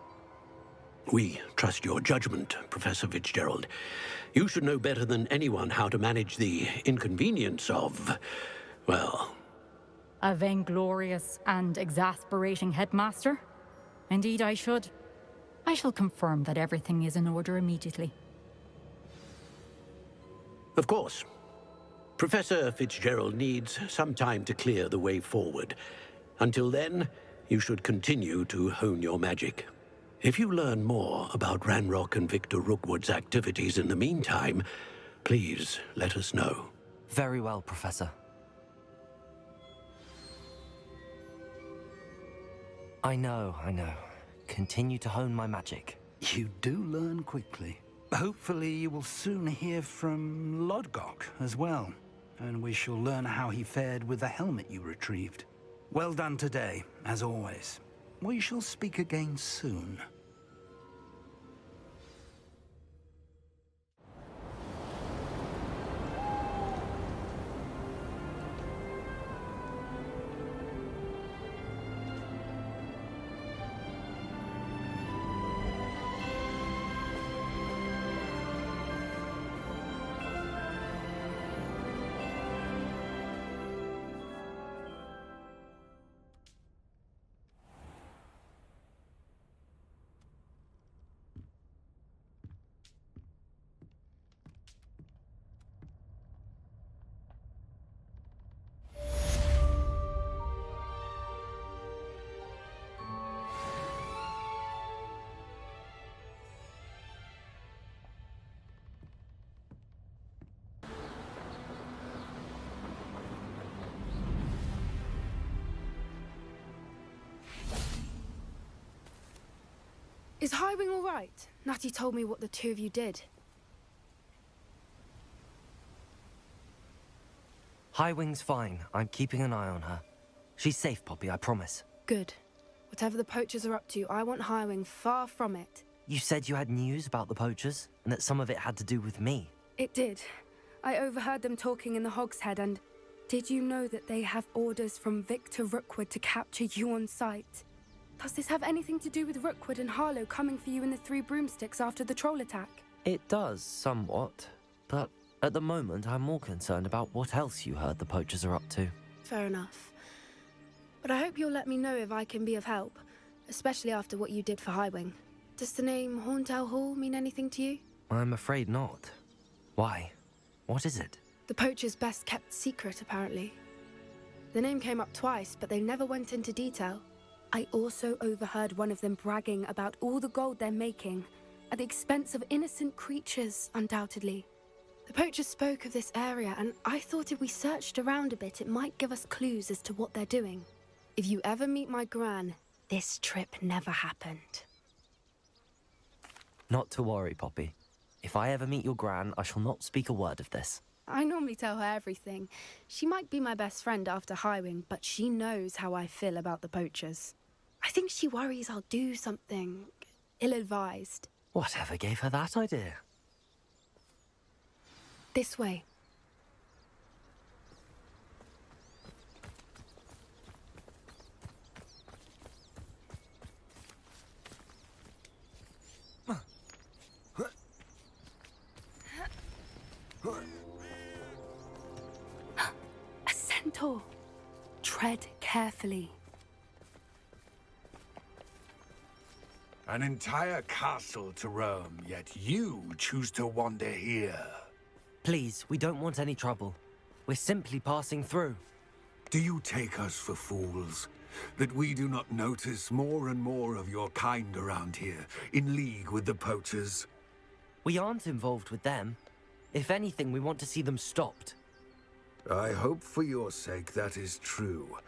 We trust your judgment, Professor Fitzgerald. You should know better than anyone how to manage the inconvenience of, well... A vainglorious and exasperating headmaster? Indeed I should. I shall confirm that everything is in order immediately. Of course. Professor Fitzgerald needs some time to clear the way forward. Until then, you should continue to hone your magic. If you learn more about Ranrock and Victor Rookwood's activities in the meantime, please let us know. Very well, Professor. I know. Continue to hone my magic. You do learn quickly. Hopefully you will soon hear from Lodgok as well, and we shall learn how he fared with the helmet you retrieved. Well done today, as always. We shall speak again soon. Is Highwing all right? Natty told me what the two of you did. Highwing's fine. I'm keeping an eye on her. She's safe, Poppy, I promise. Good. Whatever the poachers are up to, I want Highwing far from it. You said you had news about the poachers, and that some of it had to do with me. It did. I overheard them talking in the Hogshead, and did you know that they have orders from Victor Rookwood to capture you on sight? Does this have anything to do with Rookwood and Harlow coming for you in the Three Broomsticks after the troll attack? It does, somewhat. But at the moment, I'm more concerned about what else you heard the poachers are up to. Fair enough. But I hope you'll let me know if I can be of help, especially after what you did for Highwing. Does the name Horntail Hall mean anything to you? I'm afraid not. Why? What is it? The poachers' best kept secret, apparently. The name came up twice, but they never went into detail. I also overheard one of them bragging about all the gold they're making, at the expense of innocent creatures, undoubtedly. The poachers spoke of this area, and I thought if we searched around a bit, it might give us clues as to what they're doing. If you ever meet my gran, this trip never happened. Not to worry, Poppy. If I ever meet your gran, I shall not speak a word of this. I normally tell her everything. She might be my best friend after Highwing, but she knows how I feel about the poachers. I think she worries I'll do something ill-advised. Whatever gave her that idea? This way. A centaur. Tread carefully. An entire castle to roam, yet you choose to wander here. Please, we don't want any trouble. We're simply passing through. Do you take us for fools? That we do not notice more and more of your kind around here, in league with the poachers? We aren't involved with them. If anything, we want to see them stopped. I hope for your sake that is true.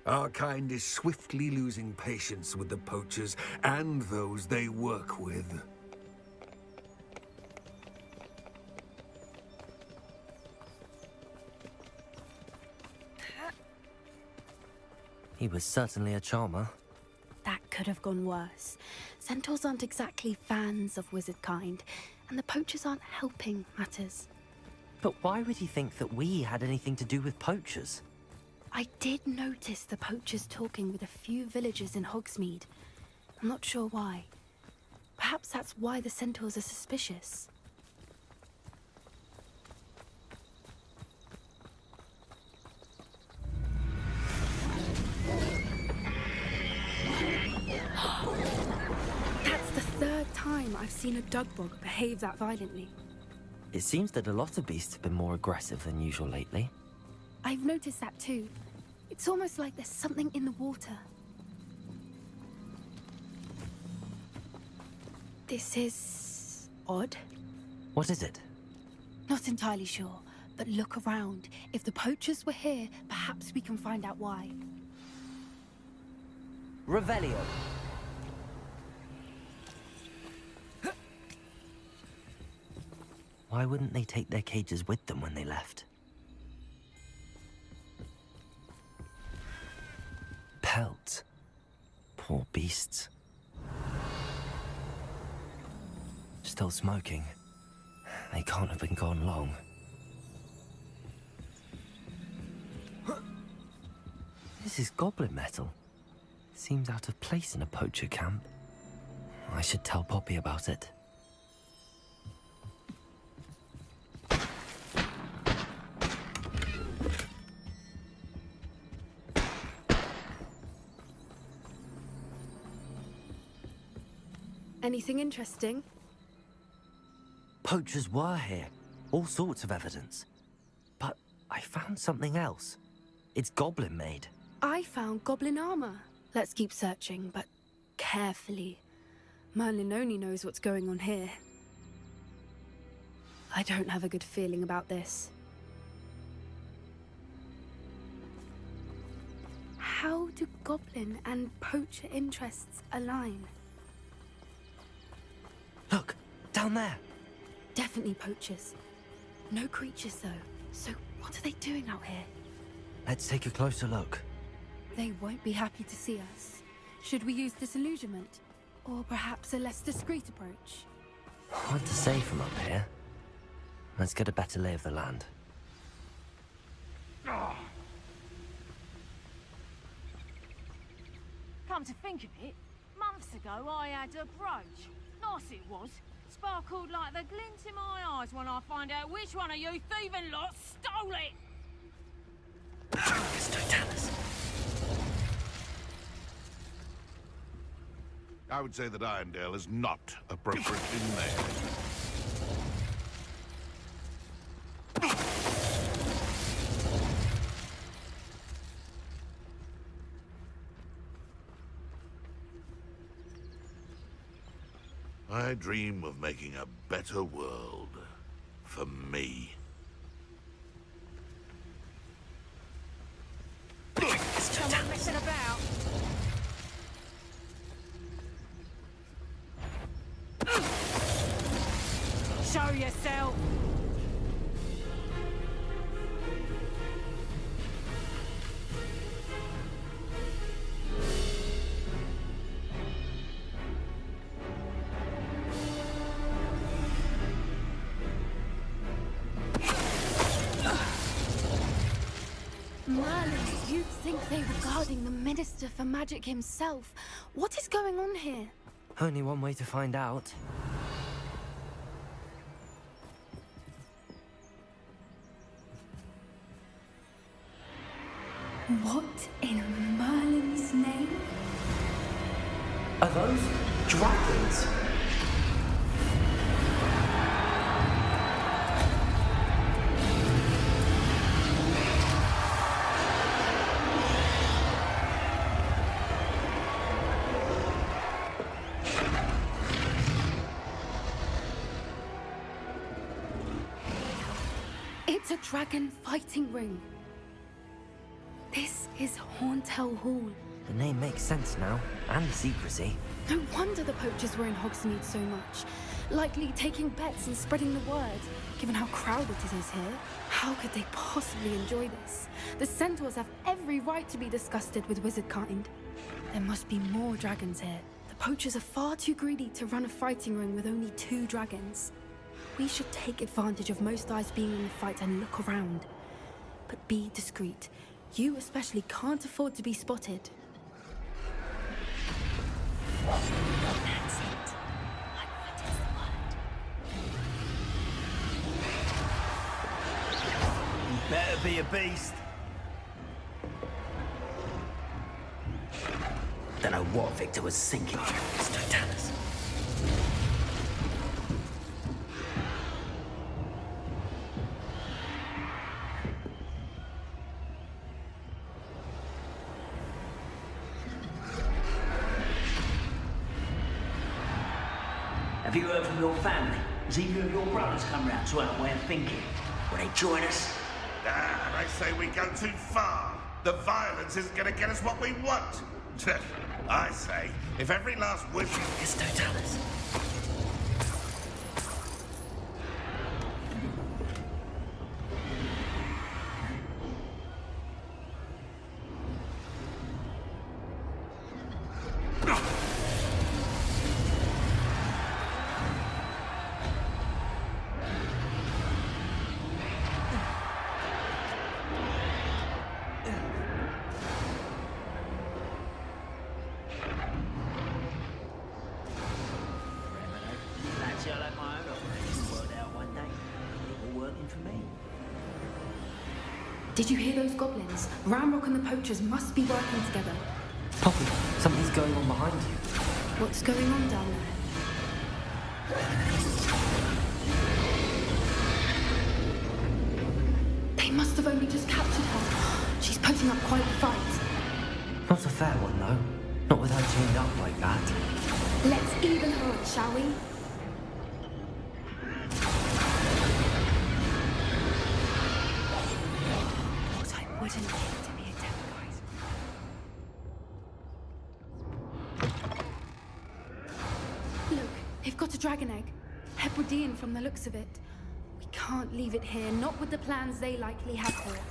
Our kind is swiftly losing patience with the poachers and those they work with. He was certainly a charmer. That could have gone worse. Centaurs aren't exactly fans of wizard kind, and the poachers aren't helping matters. But why would he think that we had anything to do with poachers? I did notice the poachers talking with a few villagers in Hogsmeade. I'm not sure why. Perhaps that's why the centaurs are suspicious. That's the third time I've seen a dugbog behave that violently. It seems that a lot of beasts have been more aggressive than usual lately. I've noticed that too. It's almost like there's something in the water. This is odd. What is it? Not entirely sure, but look around. If the poachers were here, perhaps we can find out why. Revelio. Why wouldn't they take their cages with them when they left? Pelt. Poor beasts. Still smoking. They can't have been gone long. This is goblin metal. Seems out of place in a poacher camp. I should tell Poppy about it. Anything interesting? Poachers were here. All sorts of evidence. But I found something else. It's goblin made. I found goblin armor. Let's keep searching, but carefully. Merlin only knows what's going on here. I don't have a good feeling about this. How do goblin and poacher interests align? Look, down there. Definitely poachers. No creatures, though. So what are they doing out here? Let's take a closer look. They won't be happy to see us. Should we use disillusionment? Or perhaps a less discreet approach? Hard to say from up here. Let's get a better lay of the land. Come to think of it, months ago I had a brooch. Nice it was. Sparkled like the glint in my eyes when I find out which one of you thieving lot stole it! I would say that Irondale is not appropriately named. I dream of making a better world for me. Someone messing about. Show yourself. Merlin, you'd think they were guarding the Minister for Magic himself. What is going on here? Only one way to find out. What in Merlin's name? Are those dragons? It's a dragon fighting ring. This is Hauntel Hall. The name makes sense now, and the secrecy. No wonder the poachers were in Hogsmeade so much. Likely taking bets and spreading the word, given how crowded it is here. How could they possibly enjoy this? The centaurs have every right to be disgusted with wizard kind. There must be more dragons here. The poachers are far too greedy to run a fighting ring with only 2 dragons. We should take advantage of most eyes being in the fight and look around. But be discreet. You especially can't afford to be spotted. That's it. What is the word? You better be a beast. Don't know what Victor was thinking. It's Totalis. Have you heard from your family? Has either of your brothers come round to our way of thinking? Will they join us? Ah, they say we go too far. The violence isn't going to get us what we want. I say, if every last wish is Totalis. Did you hear those goblins? Ramrock and the poachers must be working together. Poppy, something's going on behind you. What's going on down there? They must have only just captured her. She's putting up quite a fight. Not a fair one, though. Not with her chained up like that. Let's even her up, shall we? Wouldn't kill to be a demiguise. Look, they've got a dragon egg. Hebridean from the looks of it. We can't leave it here, not with the plans they likely have for it.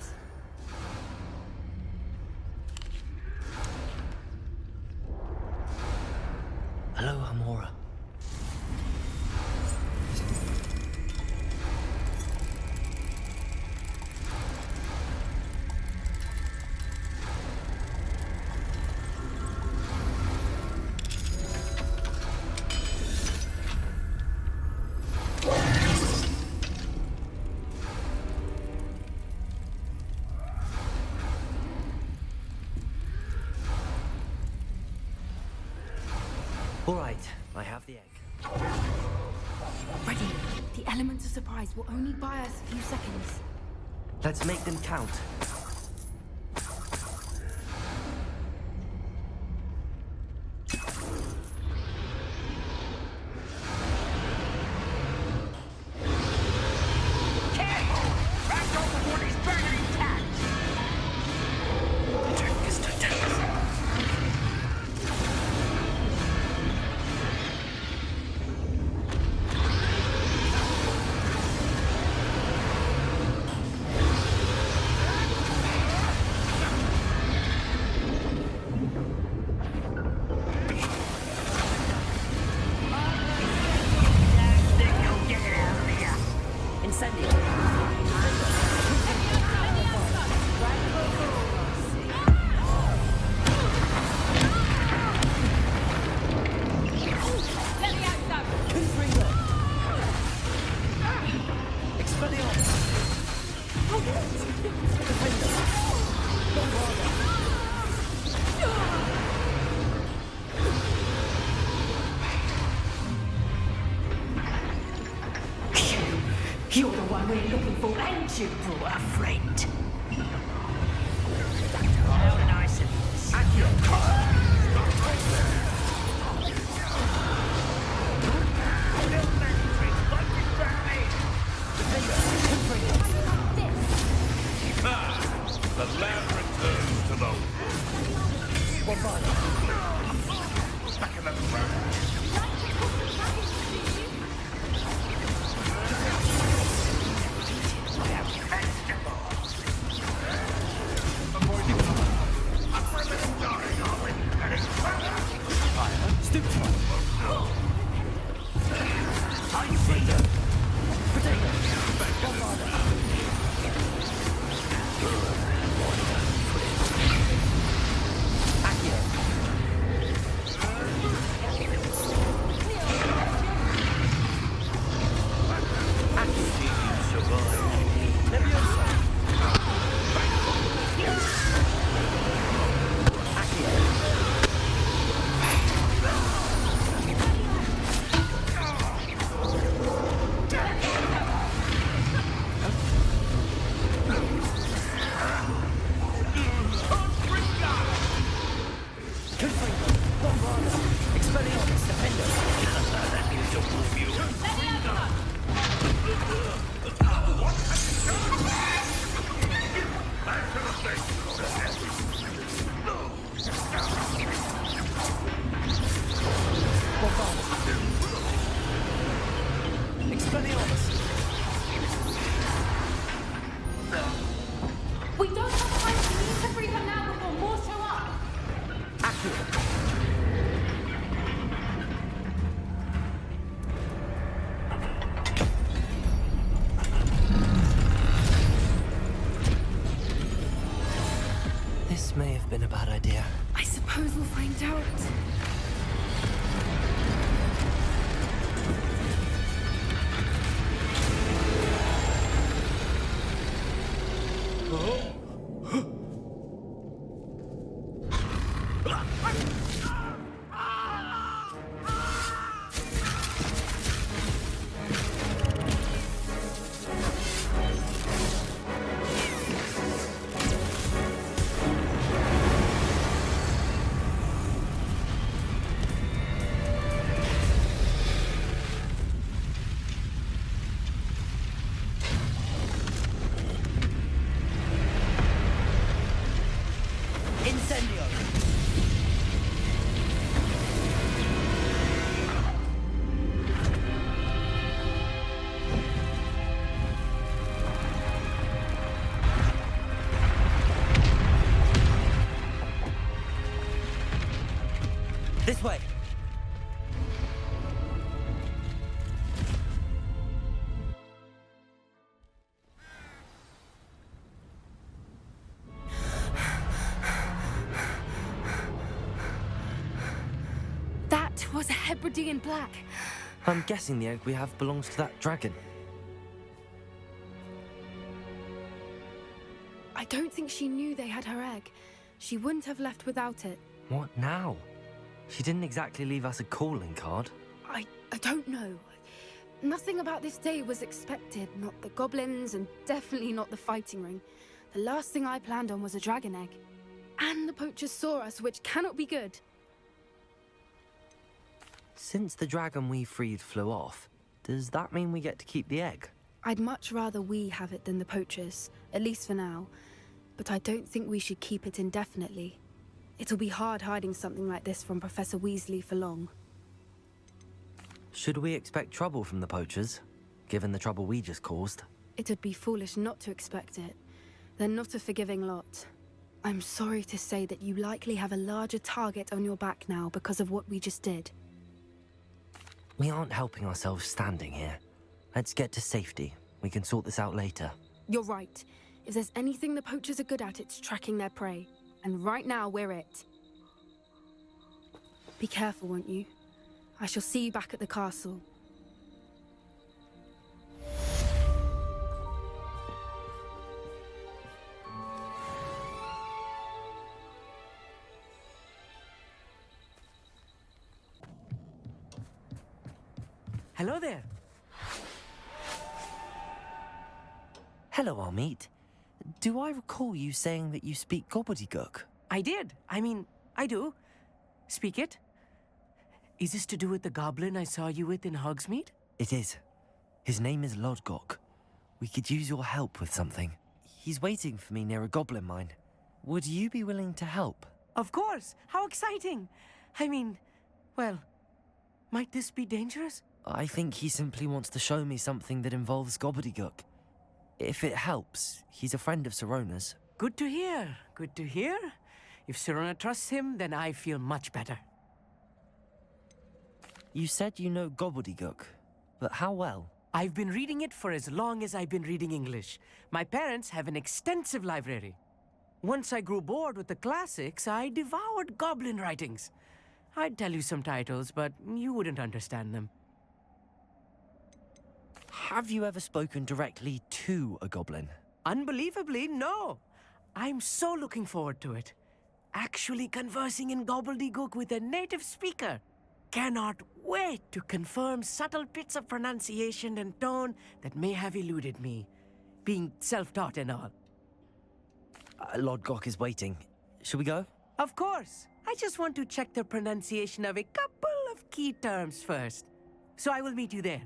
Hello, Hamora. All right, I have the egg. Ready. The elements of surprise will only buy us a few seconds. Let's make them count. You're the one we're looking for, ain't you, poor friend? How nice of you. At your the land returns to the wood. Back in the ground. Confringo, Bombardus, Expelliarmus, Defenders. That means to move you. Expelliarmus. We don't have time to need to free her now before more show up. Accurate. This may have been a bad idea. I suppose we'll find out. Incendio! This way! That was a Hebridean black. I'm guessing the egg we have belongs to that dragon. I don't think she knew they had her egg. She wouldn't have left without it. What now? She didn't exactly leave us a calling card. I don't know. Nothing about this day was expected. Not the goblins, and definitely not the fighting ring. The last thing I planned on was a dragon egg. And the poachers saw us, which cannot be good. Since the dragon we freed flew off, does that mean we get to keep the egg? I'd much rather we have it than the poachers, at least for now. But I don't think we should keep it indefinitely. It'll be hard hiding something like this from Professor Weasley for long. Should we expect trouble from the poachers, given the trouble we just caused? It'd be foolish not to expect it. They're not a forgiving lot. I'm sorry to say that you likely have a larger target on your back now because of what we just did. We aren't helping ourselves standing here. Let's get to safety. We can sort this out later. You're right. If there's anything the poachers are good at, it's tracking their prey. And right now, we're it. Be careful, won't you? I shall see you back at the castle. Hello there. Hello, Amit. Do I recall you saying that you speak gobbledygook? I did. I mean, I do. Speak it. Is this to do with the goblin I saw you with in Hogsmeade? It is. His name is Lodgok. We could use your help with something. He's waiting for me near a goblin mine. Would you be willing to help? Of course. How exciting. I mean, well, might this be dangerous? I think he simply wants to show me something that involves gobbledygook. If it helps, he's a friend of Sirona's. Good to hear. Good to hear. If Sirona trusts him, then I feel much better. You said you know gobbledygook, but how well? I've been reading it for as long as I've been reading English. My parents have an extensive library. Once I grew bored with the classics, I devoured goblin writings. I'd tell you some titles, but you wouldn't understand them. Have you ever spoken directly to a goblin? Unbelievably, no. I'm so looking forward to it. Actually conversing in gobbledygook with a native speaker. Cannot wait to confirm subtle bits of pronunciation and tone that may have eluded me, being self-taught and all. Lodgok is waiting. Shall we go? Of course. I just want to check the pronunciation of a couple of key terms first. So I will meet you there.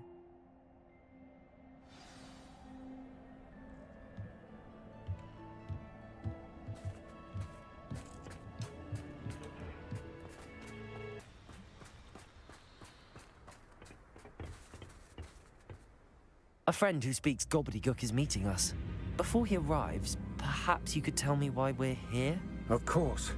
A friend who speaks gobbledygook is meeting us. Before he arrives, perhaps you could tell me why we're here? Of course.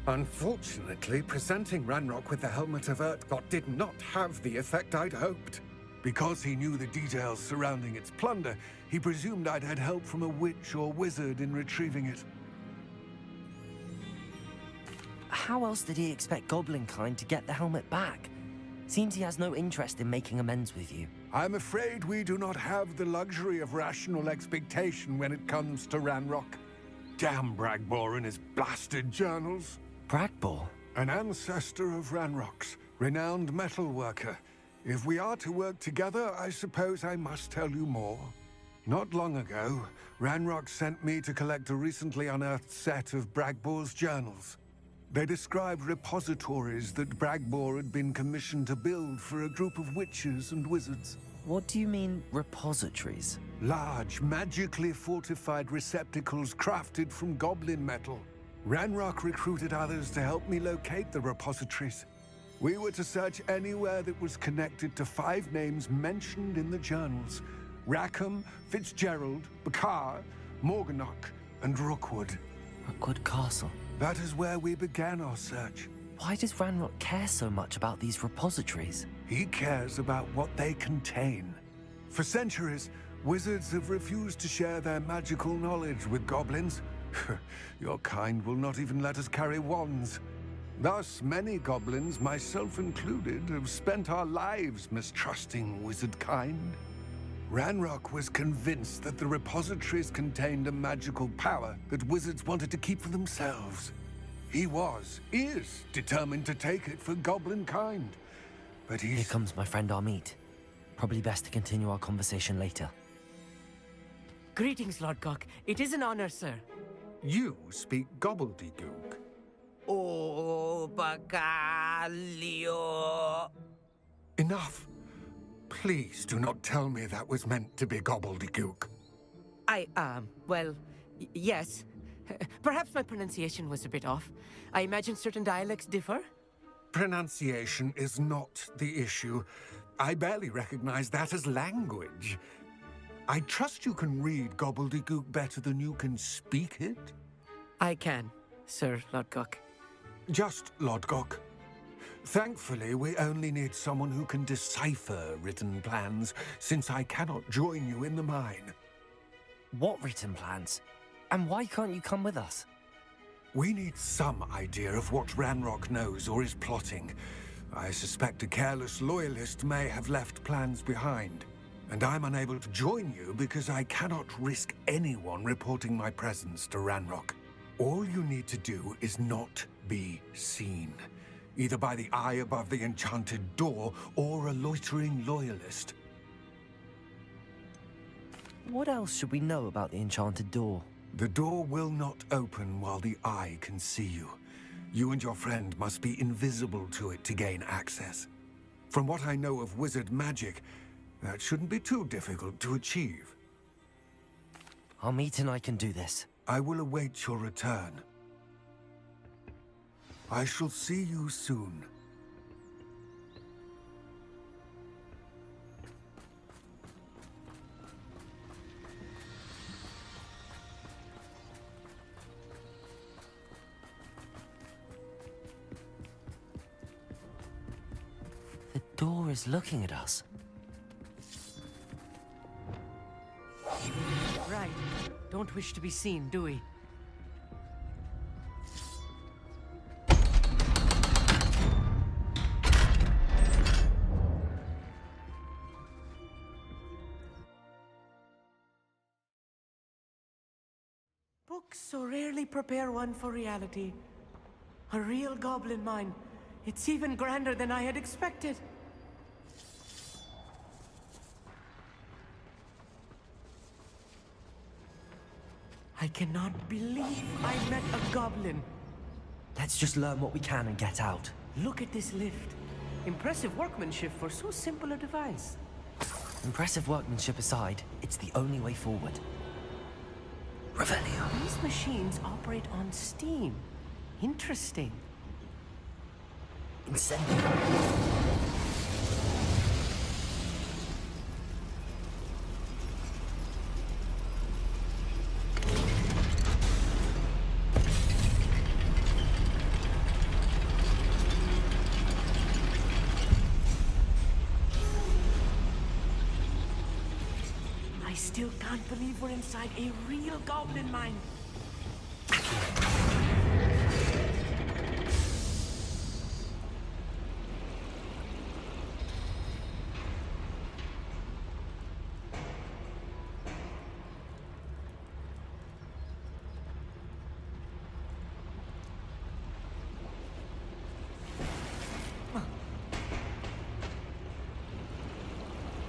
Unfortunately, presenting Ranrock with the Helmet of Urtkot did not have the effect I'd hoped. Because he knew the details surrounding its plunder, he presumed I'd had help from a witch or wizard in retrieving it. How else did he expect Goblinkind to get the helmet back? Seems he has no interest in making amends with you. I'm afraid we do not have the luxury of rational expectation when it comes to Ranrock. Damn Bragbor and his blasted journals. Bragbor? An ancestor of Ranrock's, renowned metalworker. If we are to work together, I suppose I must tell you more. Not long ago, Ranrock sent me to collect a recently unearthed set of Bragbor's journals. They described repositories that Bragbor had been commissioned to build for a group of witches and wizards. What do you mean, repositories? Large, magically fortified receptacles crafted from goblin metal. Ranrock recruited others to help me locate the repositories. We were to search anywhere that was connected to 5 names mentioned in the journals: Rackham, Fitzgerald, Bakar, Morganach, and Rookwood. Rookwood Castle? That is where we began our search. Why does Ranrock care so much about these repositories? He cares about what they contain. For centuries, wizards have refused to share their magical knowledge with goblins. Your kind will not even let us carry wands. Thus, many goblins, myself included, have spent our lives mistrusting wizard kind. Ranrock was convinced that the repositories contained a magical power that wizards wanted to keep for themselves. He is determined to take it for goblin kind. But Here comes my friend Amit. Probably best to continue our conversation later. Greetings, Lord Cock. It is an honor, sir. You speak gobbledygook. Oh, Bacalio. Enough. Please do not tell me that was meant to be gobbledygook. Well, yes. Perhaps my pronunciation was a bit off. I imagine certain dialects differ. Pronunciation is not the issue. I barely recognize that as language. I trust you can read gobbledygook better than you can speak it? I can, Sir Lodgok. Just Lodgok. Thankfully, we only need someone who can decipher written plans, since I cannot join you in the mine. What written plans? And why can't you come with us? We need some idea of what Ranrock knows or is plotting. I suspect a careless loyalist may have left plans behind. And I'm unable to join you because I cannot risk anyone reporting my presence to Ranrock. All you need to do is not be seen, either by the eye above the enchanted door or a loitering loyalist. What else should we know about the enchanted door? The door will not open while the eye can see you. You and your friend must be invisible to it to gain access. From what I know of wizard magic, that shouldn't be too difficult to achieve. Amit and I can do this. I will await your return. I shall see you soon. The door is looking at us. Right. Don't wish to be seen, do we? Books so rarely prepare one for reality. A real goblin mine. It's even grander than I had expected. I cannot believe I met a goblin. Let's just learn what we can and get out. Look at this lift. Impressive workmanship for so simple a device. Impressive workmanship aside, it's the only way forward. Revelio. These machines operate on steam. Interesting. Incendio. I still can't believe we're inside a real goblin mine.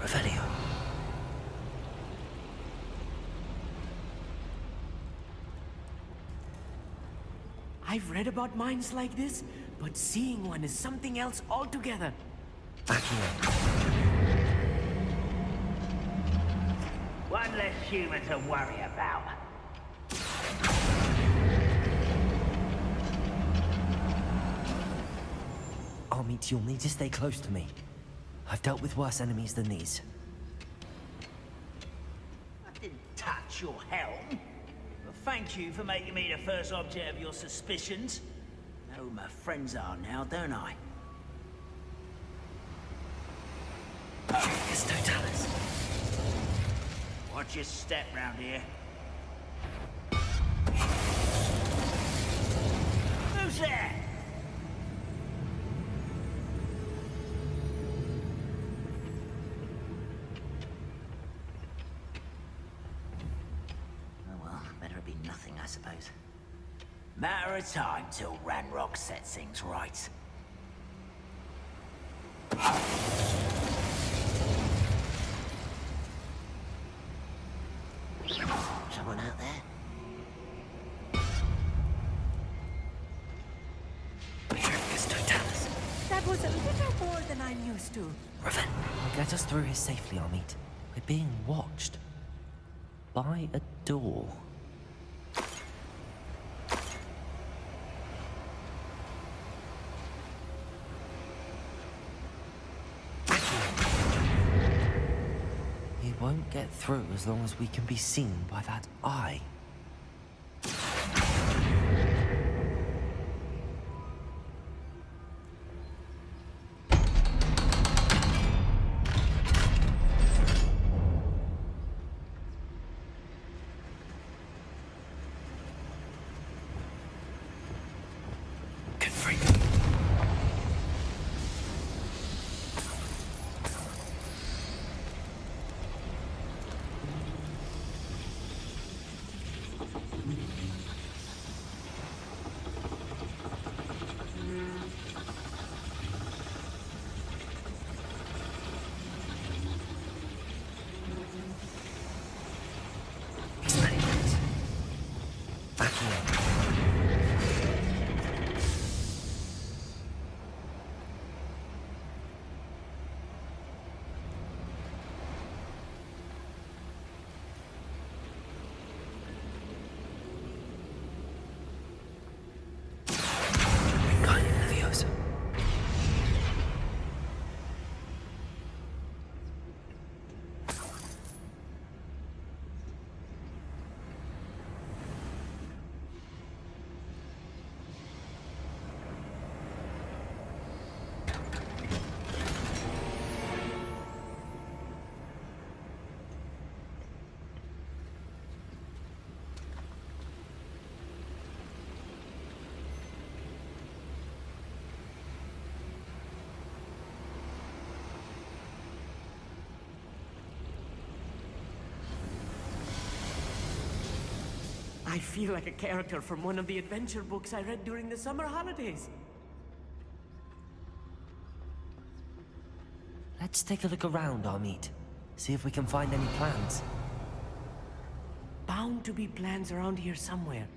Revelio. I've read about mines like this, but seeing one is something else altogether. One less human to worry about. Amit, you'll need to stay close to me. I've dealt with worse enemies than these. I didn't touch your helm. But thank you for making me the first object of your suspicions. I know who my friends are now, don't I? It's Totalis. Watch your step round here. Who's there? I suppose. Matter of time till Ranrock sets things right. Someone out there? It's Totalis. That was a little more than I'm used to. Raven, get us through here safely, Amit. We're being watched. By a door. Won't get through as long as we can be seen by that eye. I feel like a character from one of the adventure books I read during the summer holidays. Let's take a look around, Amit. See if we can find any plans. Bound to be plans around here somewhere.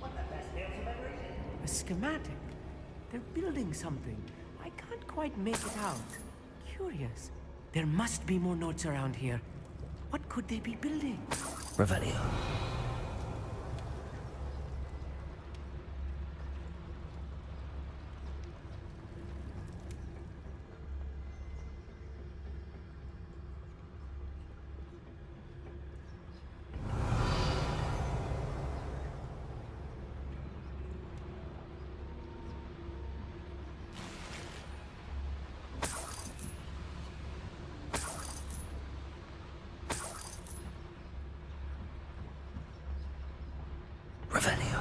One of the best meals I've ever eaten. A schematic. They're building something. I can't quite make it out. Curious. There must be more notes around here. What could they be building? Revelio. Revelio.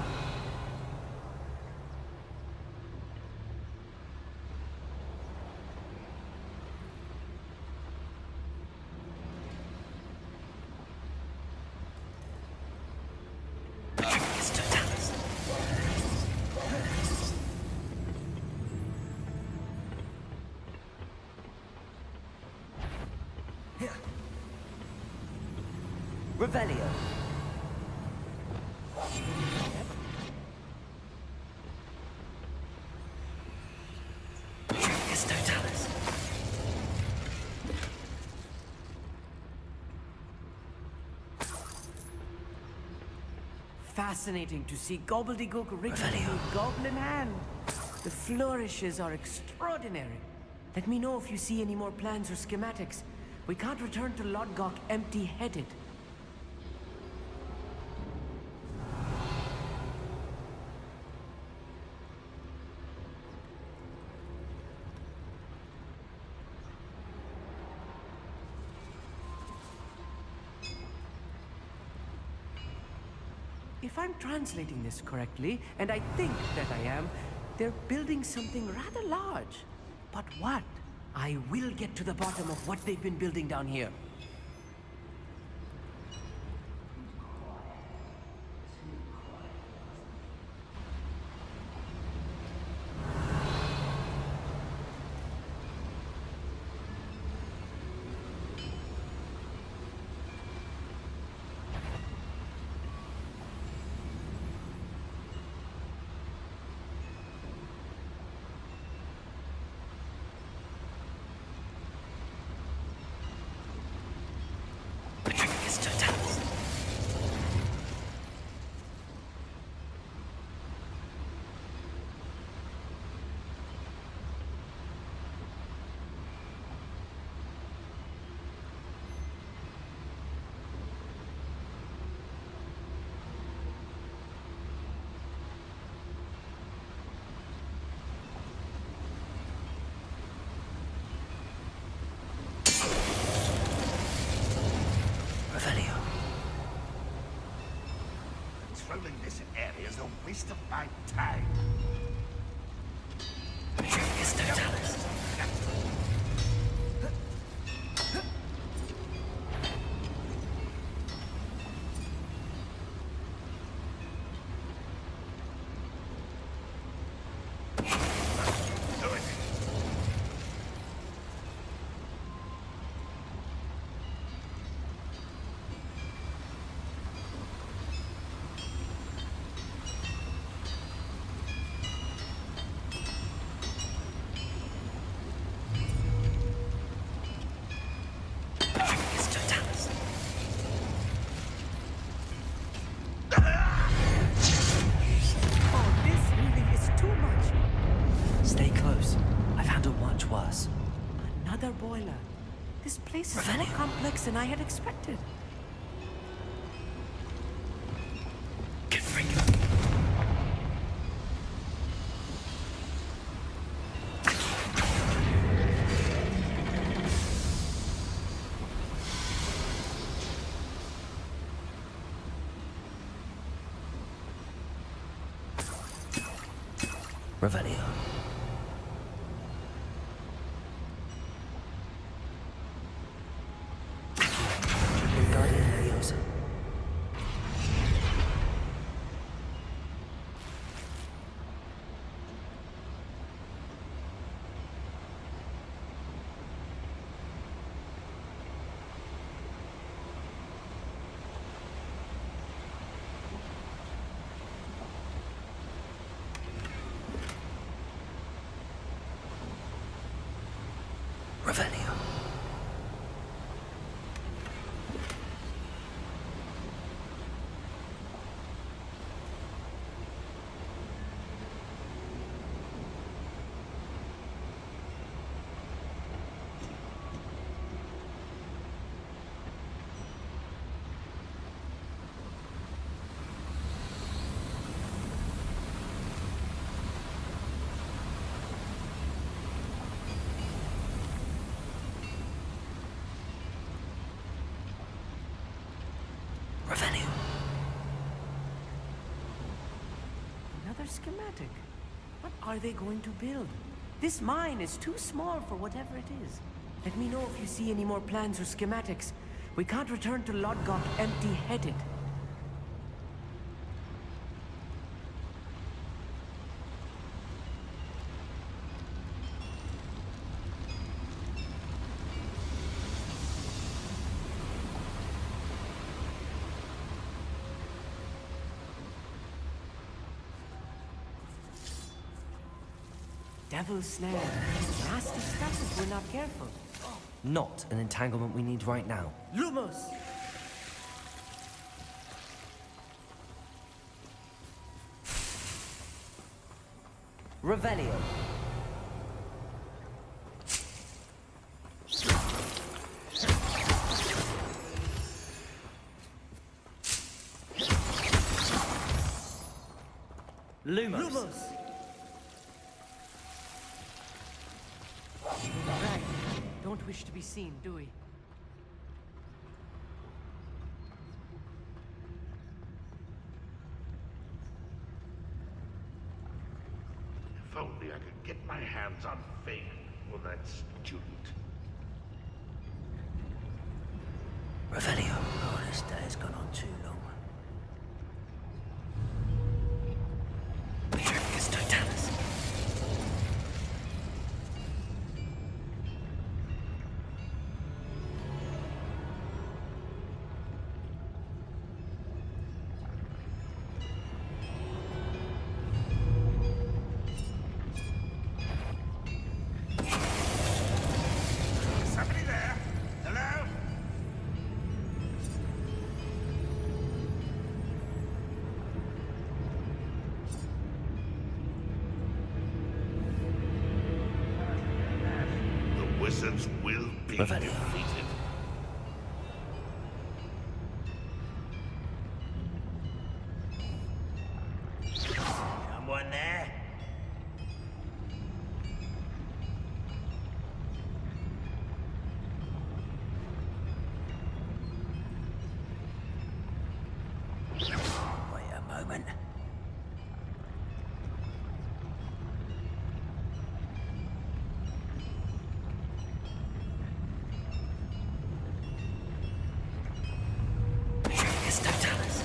Revelio. Fascinating to see gobbledygook written in a goblin hand. The flourishes are extraordinary. Let me know if you see any more plans or schematics. We can't return to Lodgok empty-headed. If I'm translating this correctly, and I think that I am, they're building something rather large. But what? I will get to the bottom of what they've been building down here. Patrolling this area is a waste of my time. Another boiler. This place is more complex than I had expected. Revelio. Revelio. Another schematic. What are they going to build? This mine is too small for whatever it is. Let me know if you see any more plans or schematics. We can't return to Lodgok empty-headed. Devil's snare. Nasty stuff if we're not careful. Not an entanglement we need right now. Lumos! Revelio. Lumos. Right. Don't wish to be seen, do we? If only I could get my hands on Fane or that student. Revelio. Oh, this day's gone on too long. It's Totalis. Somebody there? Hello? The wizards will be defeated. Someone there? Wait a moment. It's Totalis.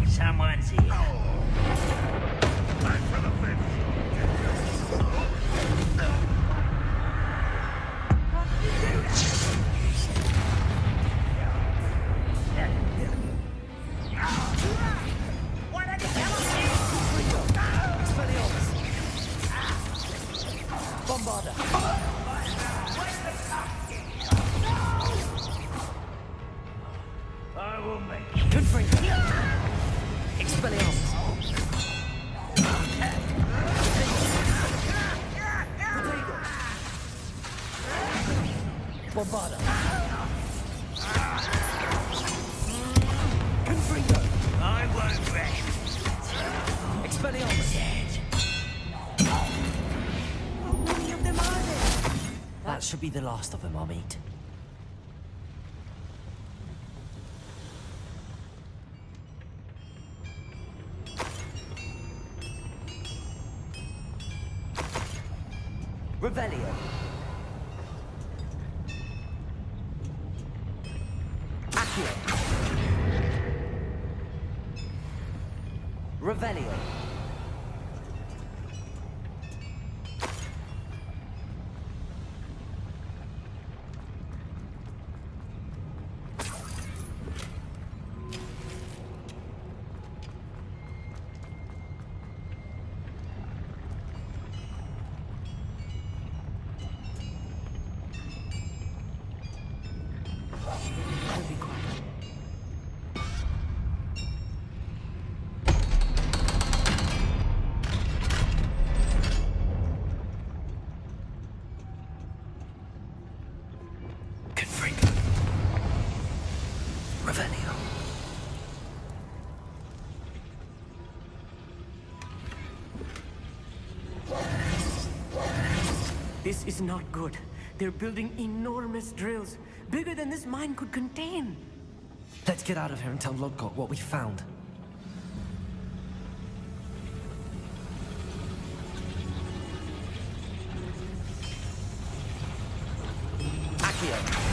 Someone's here. Back for the Bombarda. I will make it. Confringo. Expelliarmus. Protego. Bombarda. Confringo. I won't rest. Expelliarmus. How many of them are there? That should be the last of them, I'll meet. Revelio. Accio. Revelio. Be quiet. Confringo. Revelio. This is not good. They're building enormous drills, bigger than this mine could contain. Let's get out of here and tell Lodgok what we found. Accio!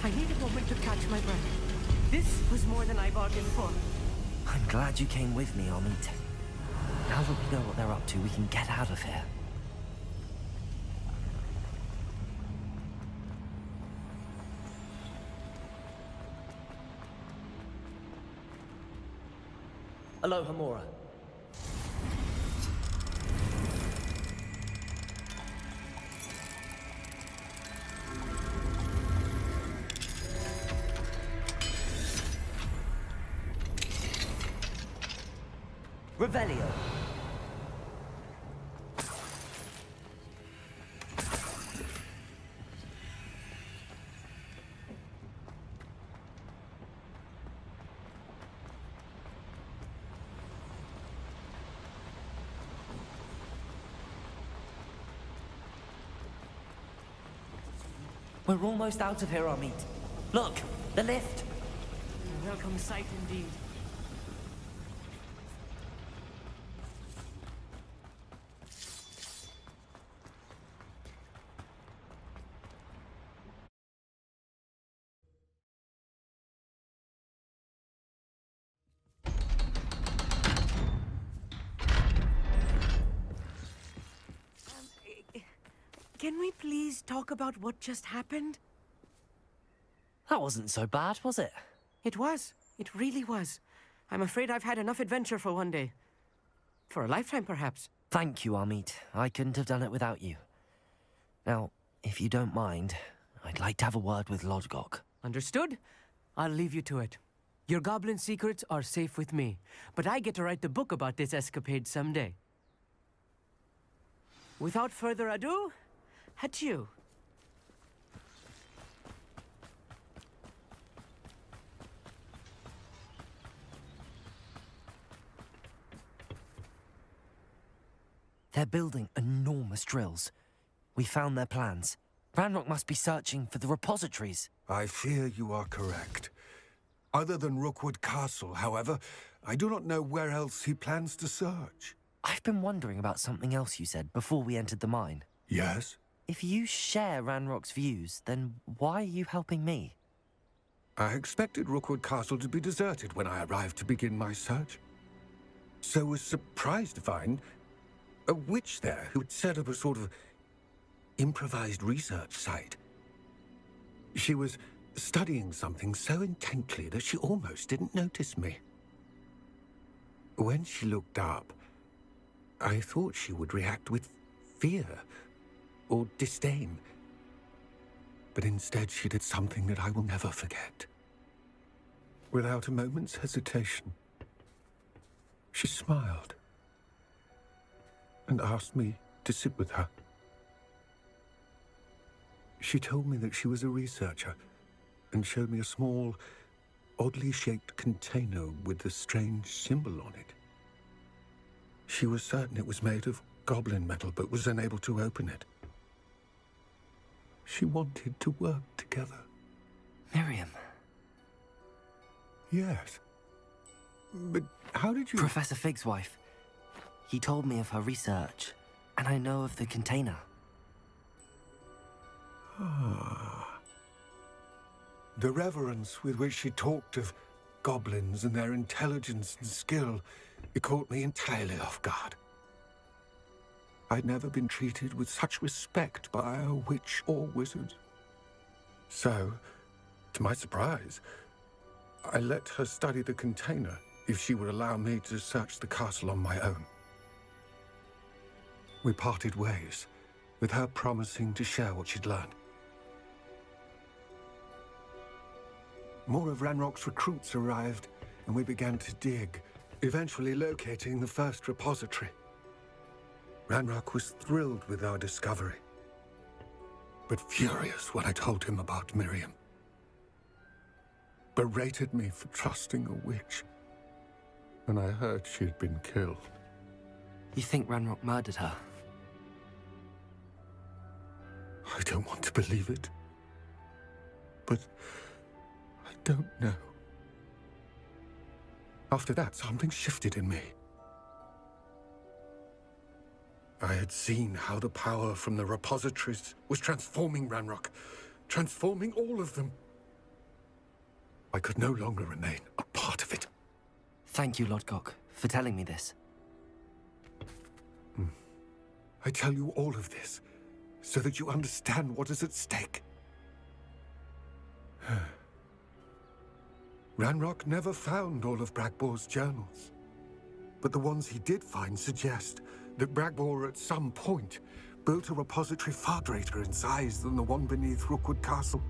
I need a moment to catch my breath. This was more than I bargained for. I'm glad you came with me, Amit. Now that we know what they're up to, we can get out of here. Aloha, Mora. Revelio. We're almost out of here, Amit. Look, the lift. A welcome sight indeed. Can we please talk about what just happened? That wasn't so bad, was it? It was. It really was. I'm afraid I've had enough adventure for one day. For a lifetime, perhaps. Thank you, Amit. I couldn't have done it without you. Now, if you don't mind, I'd like to have a word with Lodgok. Understood? I'll leave you to it. Your goblin secrets are safe with me, but I get to write the book about this escapade someday. Without further ado, adieu. They're building enormous drills. We found their plans. Ranrock must be searching for the repositories. I fear you are correct. Other than Rookwood Castle, however, I do not know where else he plans to search. I've been wondering about something else you said before we entered the mine. Yes? If you share Ranrock's views, then why are you helping me? I expected Rookwood Castle to be deserted when I arrived to begin my search. So was surprised to find a witch there who had set up a sort of improvised research site. She was studying something so intently that she almost didn't notice me. When she looked up, I thought she would react with fear or disdain. But instead she did something that I will never forget. Without a moment's hesitation, she smiled and asked me to sit with her. She told me that she was a researcher and showed me a small, oddly shaped container with a strange symbol on it. She was certain it was made of goblin metal, but was unable to open it. She wanted to work together. Miriam. Yes. But how did you... Professor Fig's wife. He told me of her research, and I know of the container. Ah. The reverence with which she talked of goblins and their intelligence and skill, it caught me entirely off guard. I'd never been treated with such respect by a witch or wizard. So, to my surprise, I let her study the container if she would allow me to search the castle on my own. We parted ways, with her promising to share what she'd learned. More of Ranrock's recruits arrived, and we began to dig, eventually locating the first repository. Ranrock was thrilled with our discovery. but furious when I told him about Miriam. Berated me for trusting a witch when I heard she'd been killed. You think Ranrock murdered her? I don't want to believe it, but I don't know. After that, something shifted in me. I had seen how the power from the repositories was transforming Ranrock, transforming all of them. I could no longer remain a part of it. Thank you, Lodgok, for telling me this. I tell you all of this so that you understand what is at stake. Ranrock never found all of Bragbor's journals, but the ones he did find suggest that Bragbor at some point built a repository far greater in size than the one beneath Rookwood Castle.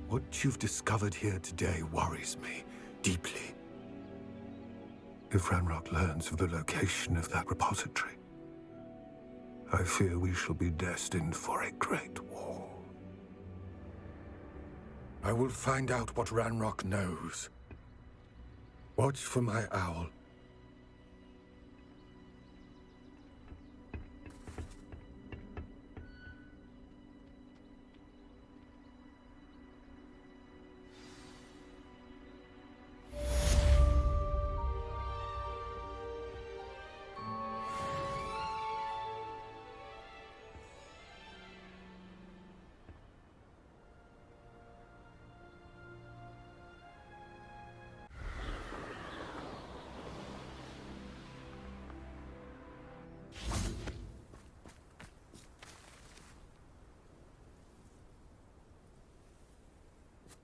What you've discovered here today worries me deeply. If Ranrock learns of the location of that repository, I fear we shall be destined for a great war. I will find out what Ranrock knows. Watch for my owl.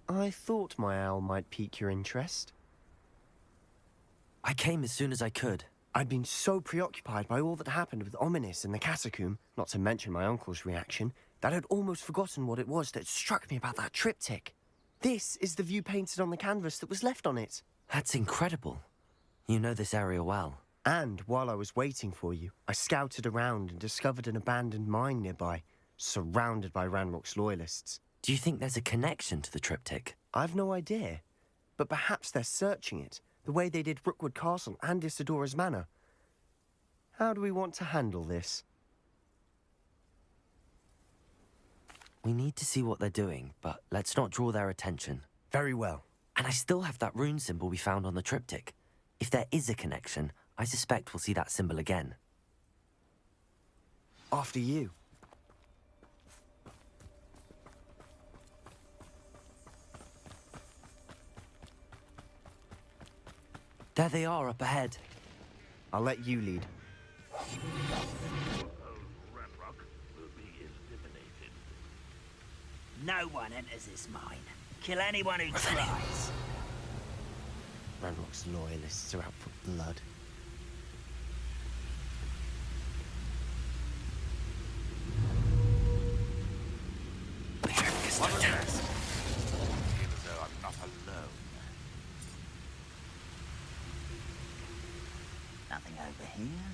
I thought my owl might pique your interest. I came as soon as I could. I'd been so preoccupied by all that happened with Ominis and the catacomb, not to mention my uncle's reaction, that I'd almost forgotten what it was that struck me about that triptych. This is the view painted on the canvas that was left on it. That's incredible. You know this area well. And while I was waiting for you, I scouted around and discovered an abandoned mine nearby, surrounded by Ranrock's loyalists. Do you think there's a connection to the triptych? I've no idea, but perhaps they're searching it, the way they did Rookwood Castle and Isidora's Manor. How do we want to handle this? We need to see what they're doing, but let's not draw their attention. Very well. And I still have that rune symbol we found on the triptych. If there is a connection, I suspect we'll see that symbol again. After you. There they are, up ahead. I'll let you lead. No one enters this mine. Kill anyone who tries. Ranrock's loyalists are out for blood. What was that? Feel as though I'm not alone. Nothing over here.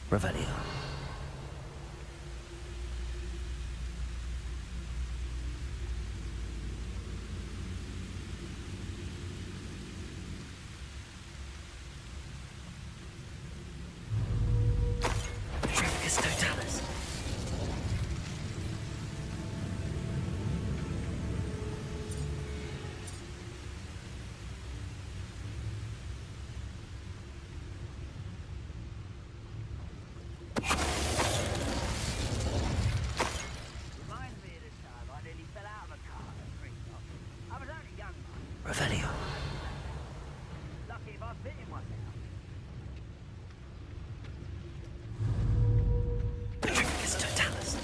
Revelio. Revelio. Lucky if I fit in one now. Petricus Totalis.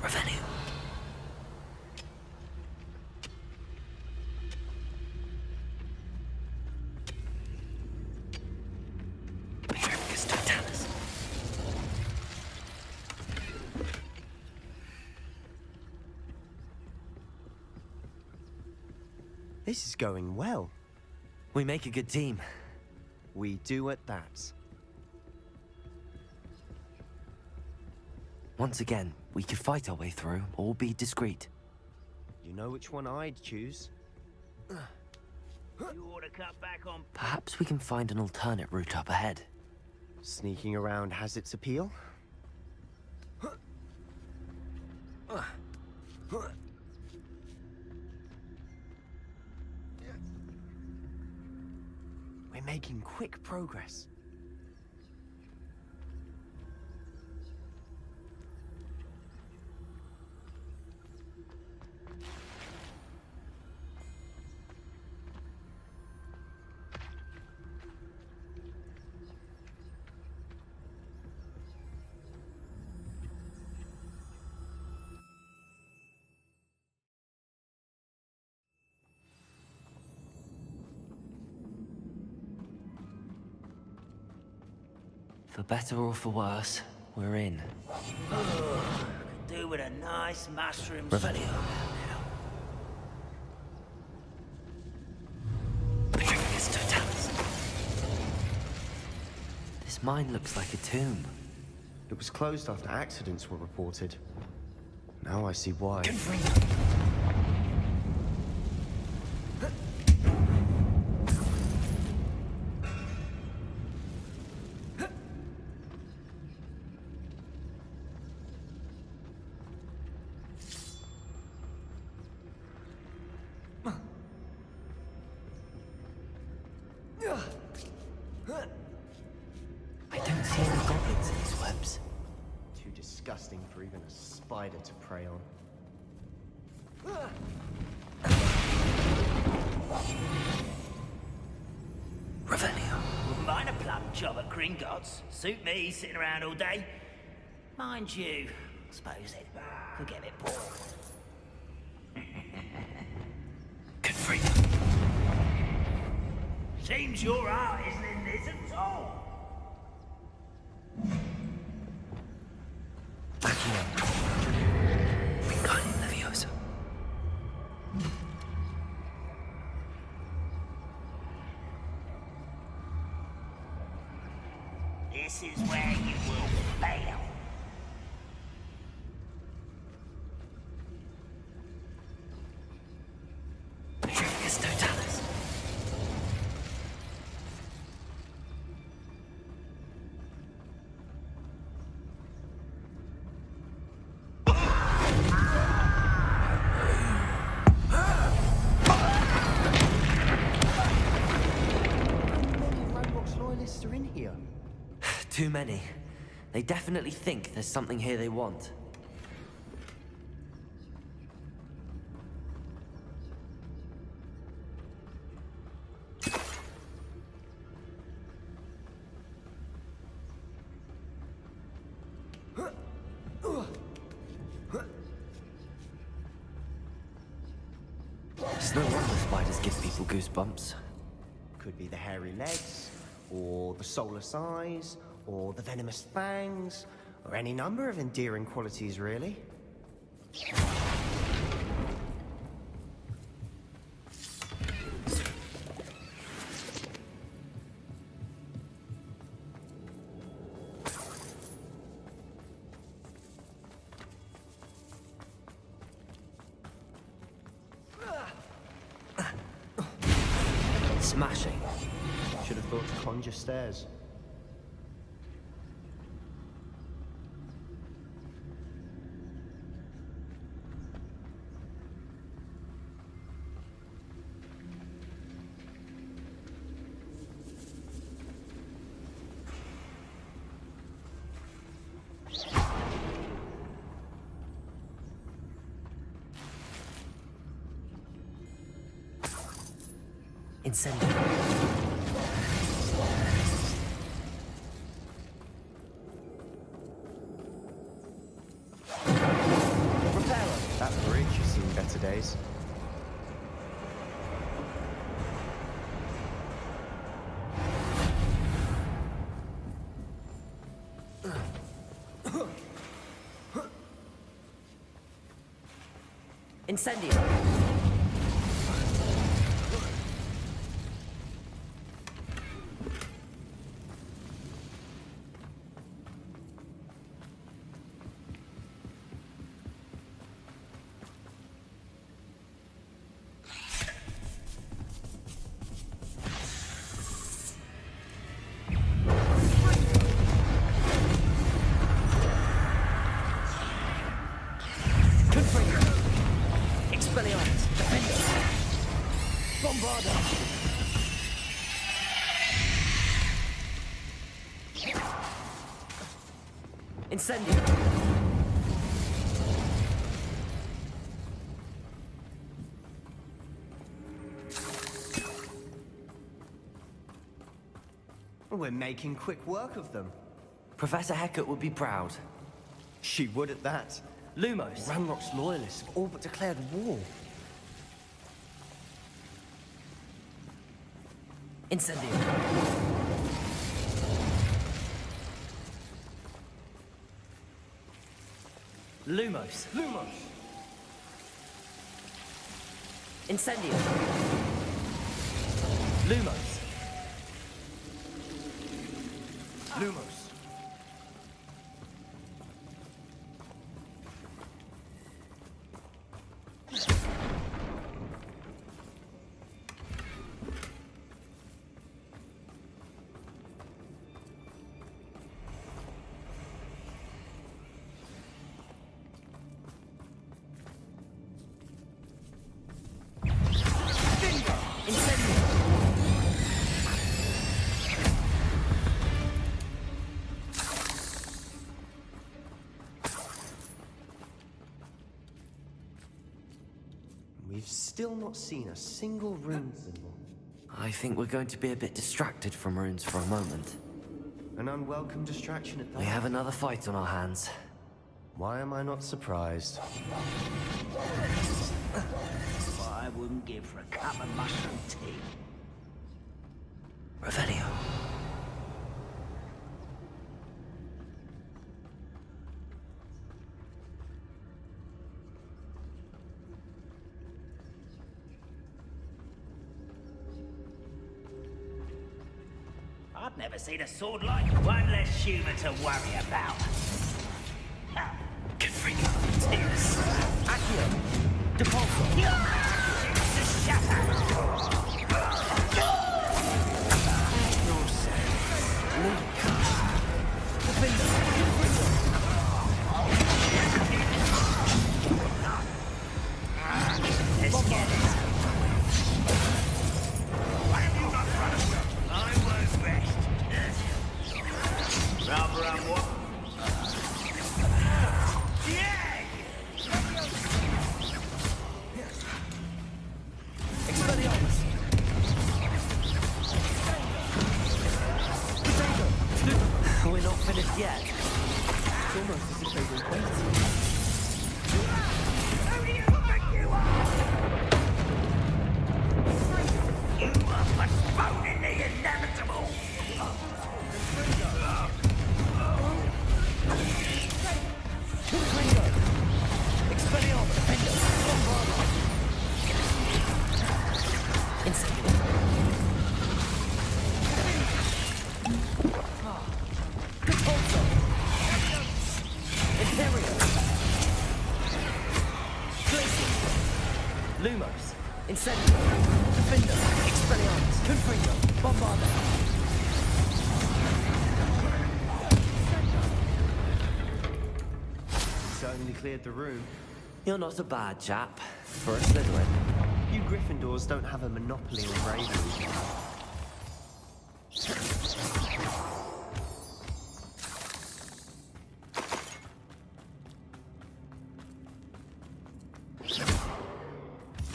Revelio. Petricus Totalis. This is going well. We make a good team. We do at that. Once again, we could fight our way through, or be discreet. You know which one I'd choose. You ought to cut back on... Perhaps we can find an alternate route up ahead. Sneaking around has its appeal. We're making quick progress. For better or for worse, we're in. Could do with a nice mushroom Revelio. This mine looks like a tomb. It was closed after accidents were reported. Now I see why. I don't see any goblins in these webs. Too disgusting for even a spider to prey on. Revelio. Wouldn't mind a plum job at Gringotts. Suit me, sitting around all day. Mind you, I suppose it could get a bit bored. Good freak. Seems your heart isn't in this at all. Wingardium Leviosa. This is where you will fail. Yes, Totalis. Loyalists are in here. Too many. They definitely think there's something here they want. It's no wonder spiders give people goosebumps. Could be the hairy legs, or the soulless eyes, or the venomous fangs, or any number of endearing qualities, really. Smashing. Should have thought to conjure stairs. Incendio. That bridge has seen better days. Incendio. Expelliarmus! Defender! Bombarda! Incendio! We're making quick work of them. Professor Hecat would be proud. She would at that. Lumos! Ranrock's loyalists have all but declared war. Incendio! Lumos! Lumos! Incendio! Lumos! Lumos! We've still not seen a single rune symbol. I think we're going to be a bit distracted from runes for a moment. An unwelcome distraction at that. We have another fight on our hands. Why am I not surprised? What I wouldn't give for a cup of mushroom tea. Revelio. I've never seen a sword like one less human to worry about. Confringo. Tears. Accio. Depulso. Let's get it. Why have you not run away? I was best. Rather I'm what? Expelliarmus! We're not finished yet. It's almost as if they were waiting. Who do you think you are? You are postponing the inevitable. Confringo! Expelliarmus! Defender! Bombarda! Incendio! Depulso! Imperio! Glacier! Lumos! Incendio! Defender! Expelliarmus! Confringo! Bombarda! Certainly cleared the room. You're not a bad chap for a Slytherin. You Gryffindors don't have a monopoly on bravery.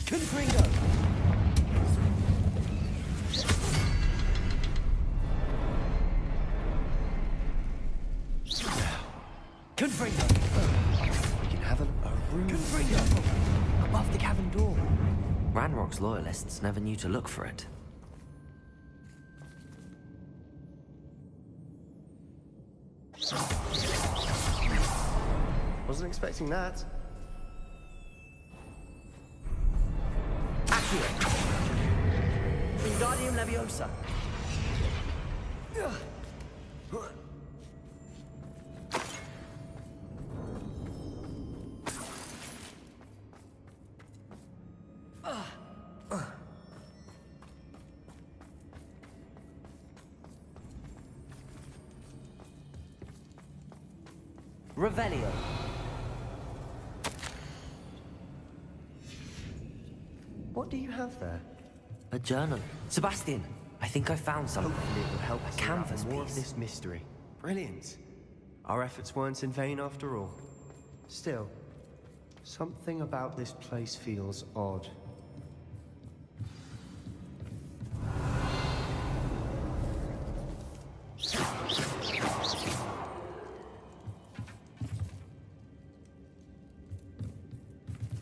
Confringo! Confringo! We can have a room. Confringo! Above the cavern door. Ranrock's loyalists never knew to look for it. Wasn't expecting that. Accio! Wingardium Leviosa! Revelio. What do you have there? A journal. Sebastian, I think I found something. Hopefully it will help a us canvas unravel more piece. of this mystery. Brilliant. Our efforts weren't in vain after all. Still, something about this place feels odd.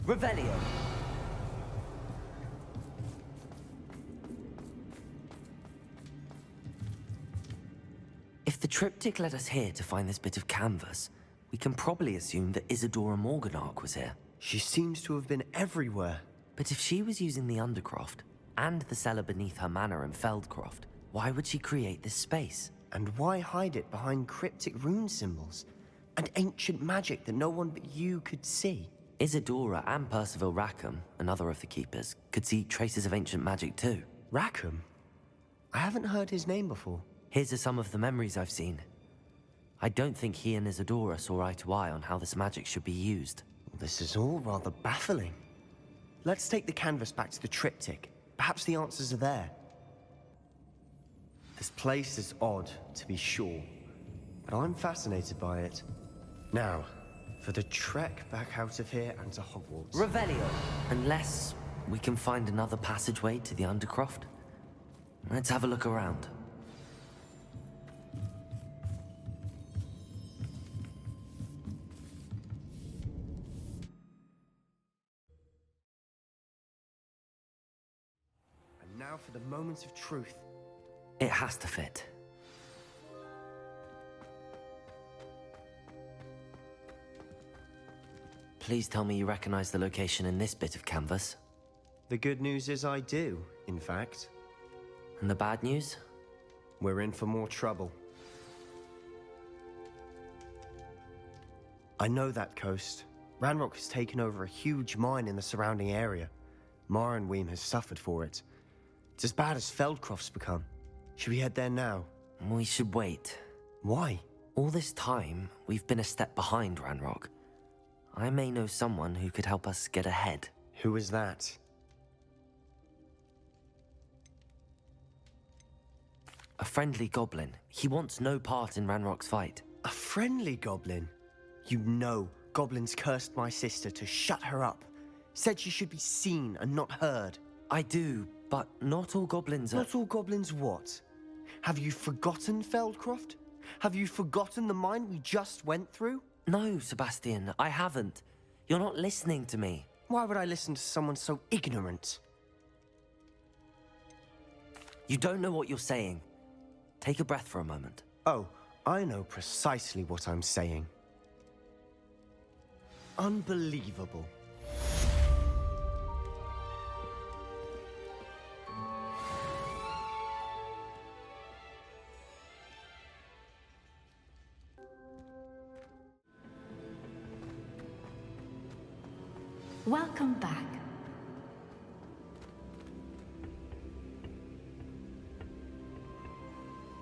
Revelio. If the triptych led us here to find this bit of canvas, we can probably assume that Isadora Morganach was here. She seems to have been everywhere. But if she was using the Undercroft and the cellar beneath her manor in Feldcroft, why would she create this space? And why hide it behind cryptic rune symbols and ancient magic that no one but you could see? Isadora and Percival Rackham, another of the Keepers, could see traces of ancient magic too. Rackham? I haven't heard his name before. Here's are some of the memories I've seen. I don't think he and Isadora saw eye to eye on how this magic should be used. This is all rather baffling. Let's take the canvas back to the triptych. Perhaps the answers are there. This place is odd, to be sure, but I'm fascinated by it. Now, for the trek back out of here and to Hogwarts. Revelio! Unless we can find another passageway to the Undercroft. Let's have a look around. And now for the moments of truth. It has to fit. Please tell me you recognize the location in this bit of canvas. The good news is I do, in fact. And the bad news? We're in for more trouble. I know that coast. Ranrock has taken over a huge mine in the surrounding area. Mornweem has suffered for it. It's as bad as Feldcroft's become. Should we head there now? We should wait. Why? All this time, we've been a step behind Ranrock. I may know someone who could help us get ahead. Who is that? A friendly goblin. He wants no part in Ranrock's fight. A friendly goblin? You know, goblins cursed my sister to shut her up. Said she should be seen and not heard. I do, but not all goblins are... Not all goblins what? Have you forgotten Feldcroft? Have you forgotten the mine we just went through? No, Sebastian, I haven't. You're not listening to me. Why would I listen to someone so ignorant? You don't know what you're saying. Take a breath for a moment. Oh, I know precisely what I'm saying. Unbelievable. Welcome back.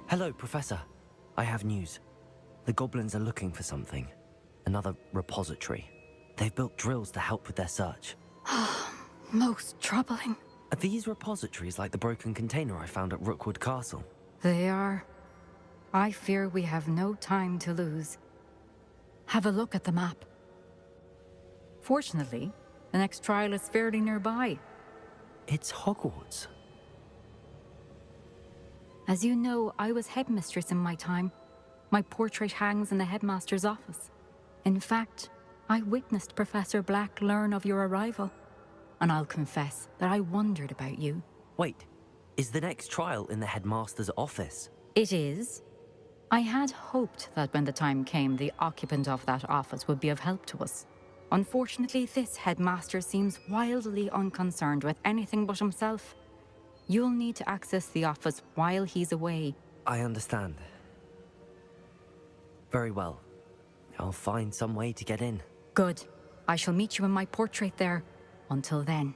Hello, Professor. I have news. The goblins are looking for something. Another repository. They've built drills to help with their search. Most troubling. Are these repositories like the broken container I found at Rookwood Castle? They are. I fear we have no time to lose. Have a look at the map. Fortunately, the next trial is fairly nearby. It's Hogwarts. As you know, I was headmistress in my time. My portrait hangs in the headmaster's office. In fact, I witnessed Professor Black learn of your arrival. And I'll confess that I wondered about you. Wait, is the next trial in the headmaster's office? It is. I had hoped that when the time came, the occupant of that office would be of help to us. Unfortunately, this headmaster seems wildly unconcerned with anything but himself. You'll need to access the office while he's away. I understand. Very well. I'll find some way to get in. Good. I shall meet you in my portrait there. Until then.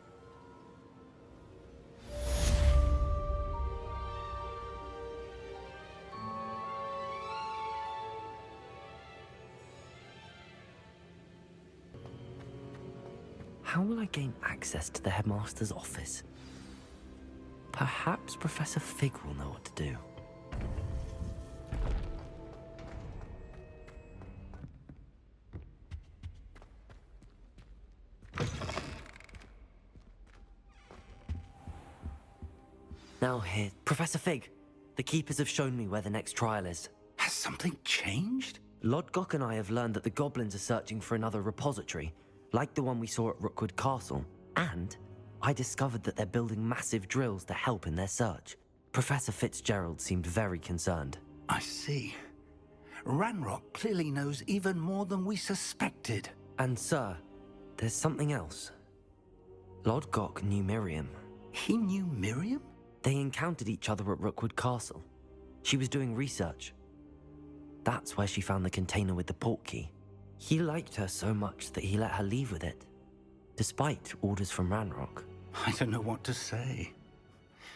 How will I gain access to the headmaster's office? Perhaps Professor Fig will know what to do. Now here, Professor Fig. The Keepers have shown me where the next trial is. Has something changed? Lodgok and I have learned that the goblins are searching for another repository, like the one we saw at Rookwood Castle. And I discovered that they're building massive drills to help in their search. Professor Fitzgerald seemed very concerned. I see. Ranrock clearly knows even more than we suspected. And sir, there's something else. Lodgok knew Miriam. He knew Miriam? They encountered each other at Rookwood Castle. She was doing research. That's where she found the container with the portkey. He liked her so much that he let her leave with it, despite orders from Ranrock. I don't know what to say.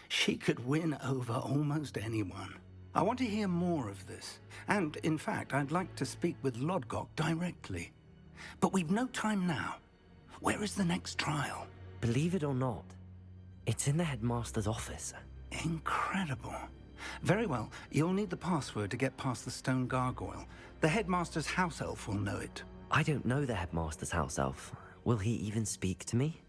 She could win over almost anyone. I want to hear more of this. And, in fact, I'd like to speak with Lodgok directly. But we've no time now. Where is the next trial? Believe it or not, it's in the headmaster's office. Incredible. Very well. You'll need the password to get past the stone gargoyle. The headmaster's house elf will know it. I don't know the headmaster's house elf. Will he even speak to me?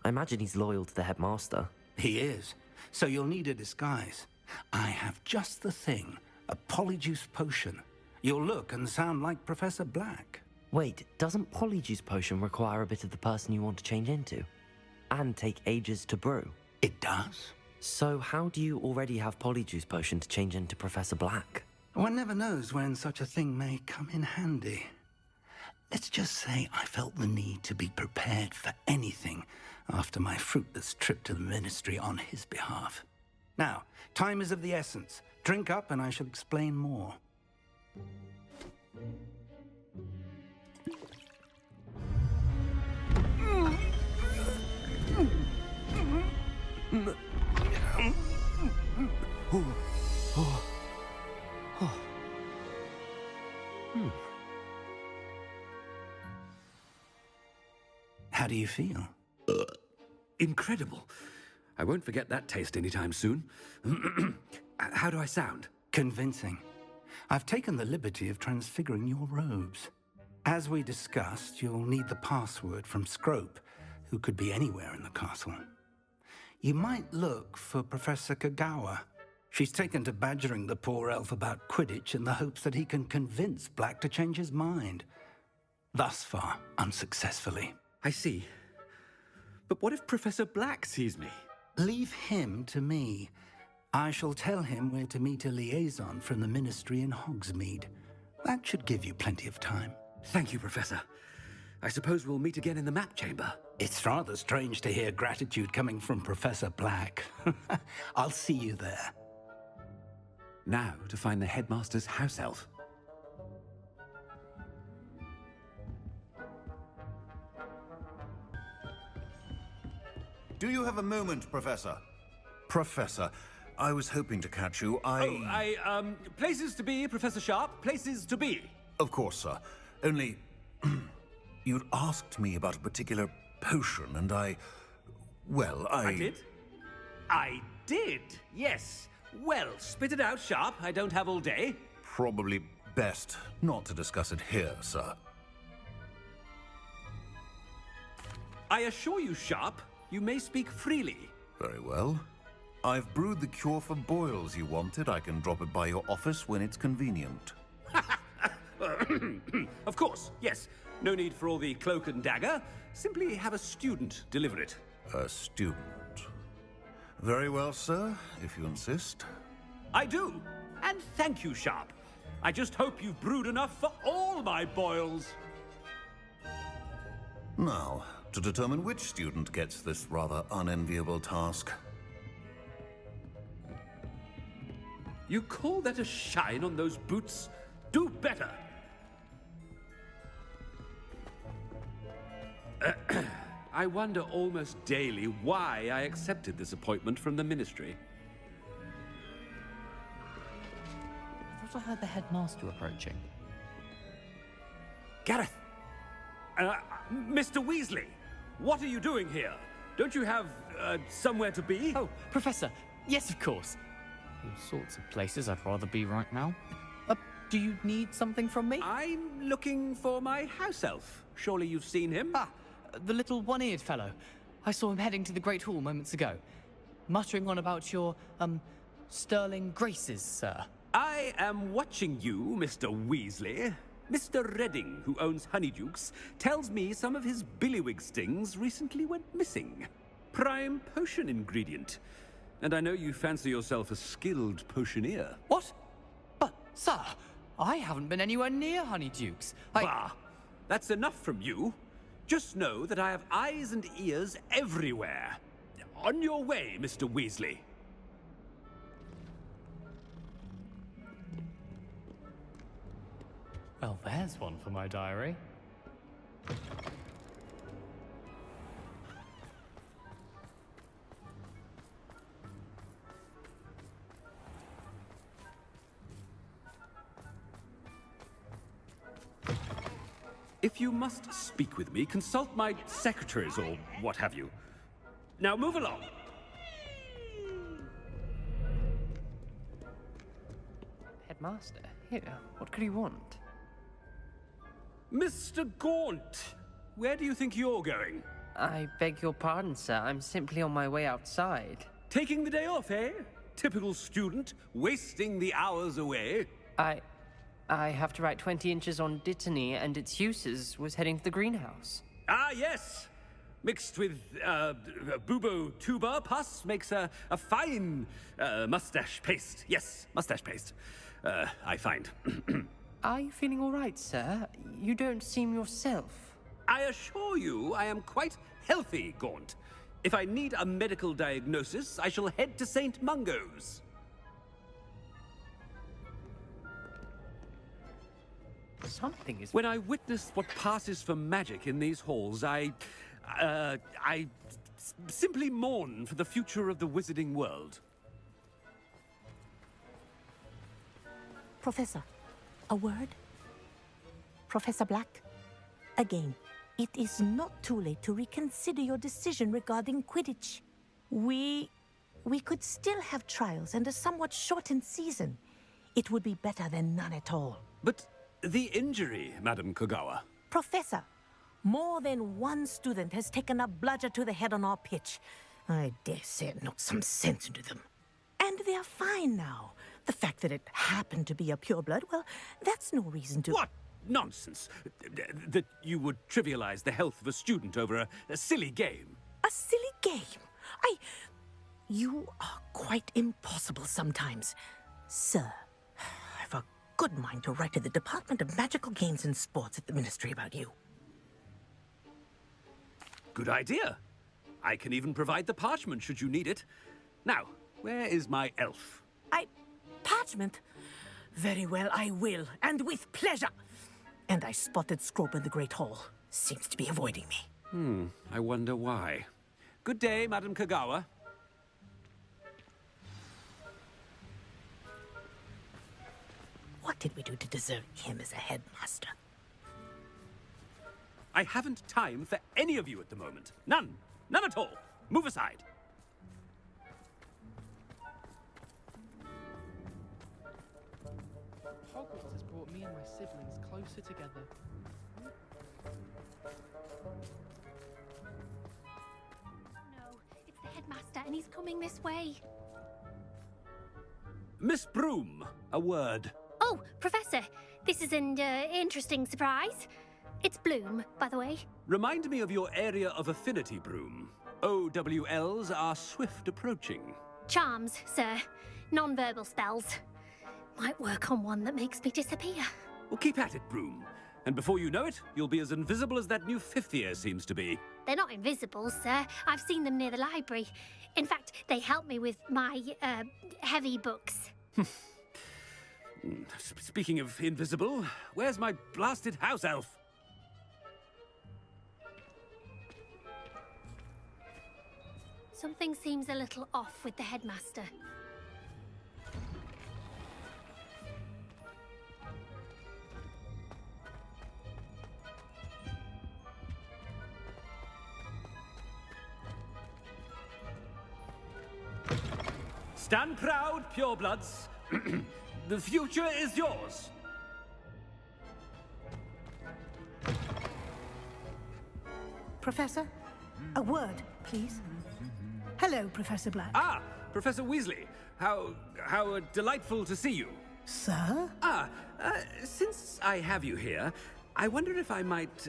I imagine he's loyal to the headmaster. He is. So you'll need a disguise. I have just the thing. A polyjuice potion. You'll look and sound like Professor Black. Wait, doesn't polyjuice potion require a bit of the person you want to change into? And take ages to brew? It does. So how do you already have polyjuice potion to change into Professor Black? One never knows when such a thing may come in handy. Let's just say I felt the need to be prepared for anything after my fruitless trip to the Ministry on his behalf. Now, time is of the essence. Drink up and I shall explain more. How do you feel? Incredible. I won't forget that taste anytime soon. How do I sound? Convincing. I've taken the liberty of transfiguring your robes. As we discussed, you'll need the password from Scrope, who could be anywhere in the castle. You might look for Professor Kagawa. She's taken to badgering the poor elf about Quidditch in the hopes that he can convince Black to change his mind. Thus far, unsuccessfully. I see. But what if Professor Black sees me? Leave him to me. I shall tell him where to meet a liaison from the Ministry in Hogsmeade. That should give you plenty of time. Thank you, Professor. I suppose we'll meet again in the map chamber. It's rather strange to hear gratitude coming from Professor Black. I'll see you there. Now to find the headmaster's house elf. Do you have a moment, Professor? Professor, I was hoping to catch you. Places to be, Professor Sharp. Places to be. Of course, sir. Only, you'd asked me about a particular potion, and I did? I did, yes. Well, spit it out, Sharp. I don't have all day. Probably best not to discuss it here, sir. I assure you, Sharp, you may speak freely. Very well. I've brewed the cure for boils you wanted. I can drop it by your office when it's convenient. Of course, yes. No need for all the cloak and dagger. Simply have a student deliver it. A student. Very well, sir, if you insist. I do. And thank you, Sharp. I just hope you've brewed enough for all my boils. Now, to determine which student gets this rather unenviable task. You call that a shine on those boots? Do better. I wonder almost daily why I accepted this appointment from the Ministry. I thought I heard the headmaster approaching. Gareth! Mr. Weasley! What are you doing here? Don't you have, somewhere to be? Oh, Professor. Yes, of course. All sorts of places I'd rather be right now. Do you need something from me? I'm looking for my house elf. Surely you've seen him? Ah, the little one-eared fellow. I saw him heading to the Great Hall moments ago, muttering on about your, sterling graces, sir. I am watching you, Mr. Weasley. Mr. Redding, who owns Honeydukes, tells me some of his billywig stings recently went missing. Prime potion ingredient. And I know you fancy yourself a skilled potioneer. What? But, sir, I haven't been anywhere near Honeydukes. Bah! That's enough from you. Just know that I have eyes and ears everywhere. On your way, Mr. Weasley. Well, there's one for my diary. If you must speak with me, consult my secretaries or what have you. Now move along. Headmaster, here, what could he want? Mr. Gaunt, where do you think you're going? I beg your pardon, sir. I'm simply on my way outside. Taking the day off, eh? Typical student, wasting the hours away. I have to write 20 inches on Dittany and its uses. Was heading to the greenhouse. Ah, yes! Mixed with, bubo tuber pus makes a fine, mustache paste. Yes, mustache paste. I find. Are you feeling all right, sir? You don't seem yourself. I assure you I am quite healthy, Gaunt. If I need a medical diagnosis, I shall head to St. Mungo's. Something is... When I witness what passes for magic in these halls, I simply mourn for the future of the wizarding world. Professor, a word? Professor Black, again, it is not too late to reconsider your decision regarding Quidditch. We could still have trials and a somewhat shortened season. It would be better than none at all. But the injury, Madam Kogawa. Professor, more than one student has taken a bludger to the head on our pitch. I dare say it knocked some sense into them. And they're fine now. The fact that it happened to be a pureblood, well, that's no reason to... What nonsense! That you would trivialize the health of a student over a silly game. A silly game? You are quite impossible sometimes. Sir, I've a good mind to write to the Department of Magical Games and Sports at the Ministry about you. Good idea. I can even provide the parchment should you need it. Now, where is my elf? Parchment? Very well, I will, and with pleasure. And I spotted Scrope in the Great Hall. Seems to be avoiding me. I wonder why. Good day, Madam Kogawa. What did we do to deserve him as a headmaster? I haven't time for any of you at the moment. None. None at all. Move aside. Hogwarts has brought me and my siblings closer together. No, it's the headmaster, and he's coming this way. Miss Broom, a word. Oh, Professor, this is an interesting surprise. It's Bloom, by the way. Remind me of your area of affinity, Broom. OWLs are swift approaching. Charms, sir. Non-verbal spells. Might work on one that makes me disappear. Well, keep at it, Broom. And before you know it, you'll be as invisible as that new fifth year seems to be. They're not invisible, sir. I've seen them near the library. In fact, they help me with my, heavy books. Speaking of invisible, where's my blasted house elf? Something seems a little off with the headmaster. Stand proud, purebloods. The future is yours. Professor, a word, please. Hello, Professor Black. Ah, Professor Weasley. How delightful to see you. Sir? Since I have you here, I wonder if I might,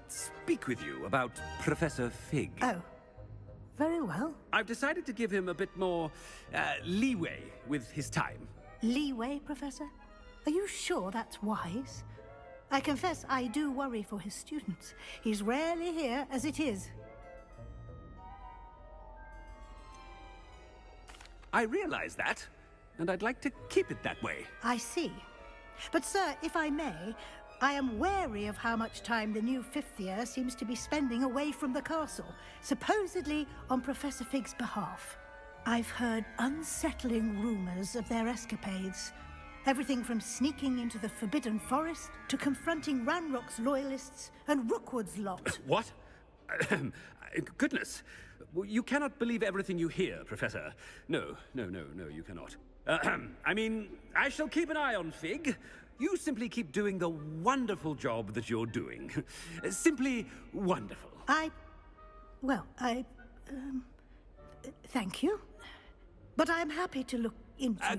speak with you about Professor Fig. Oh, very well. I've decided to give him a bit more, leeway with his time. Leeway, Professor? Are you sure that's wise? I confess I do worry for his students. He's rarely here as it is. I realize that, and I'd like to keep it that way. I see. But, sir, if I may, I am wary of how much time the new fifth year seems to be spending away from the castle, supposedly on Professor Fig's behalf. I've heard unsettling rumors of their escapades. Everything from sneaking into the Forbidden Forest to confronting Ranrock's loyalists and Rookwood's lot. What? Goodness. You cannot believe everything you hear, Professor. No, you cannot. I mean, I shall keep an eye on Fig. You simply keep doing the wonderful job that you're doing. Simply wonderful. Thank you. But I'm happy to look into...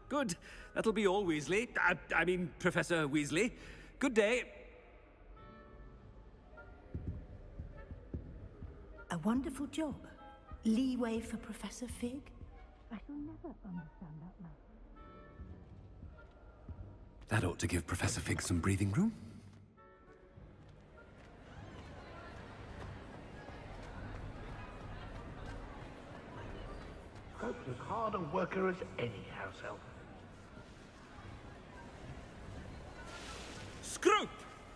Good. That'll be all, Weasley. I mean, Professor Weasley. Good day. A wonderful job. Leeway for Professor Fig. I shall never understand that man. That ought to give Professor Fig some breathing room. Scope's as hard a worker as any house elf. Scrope!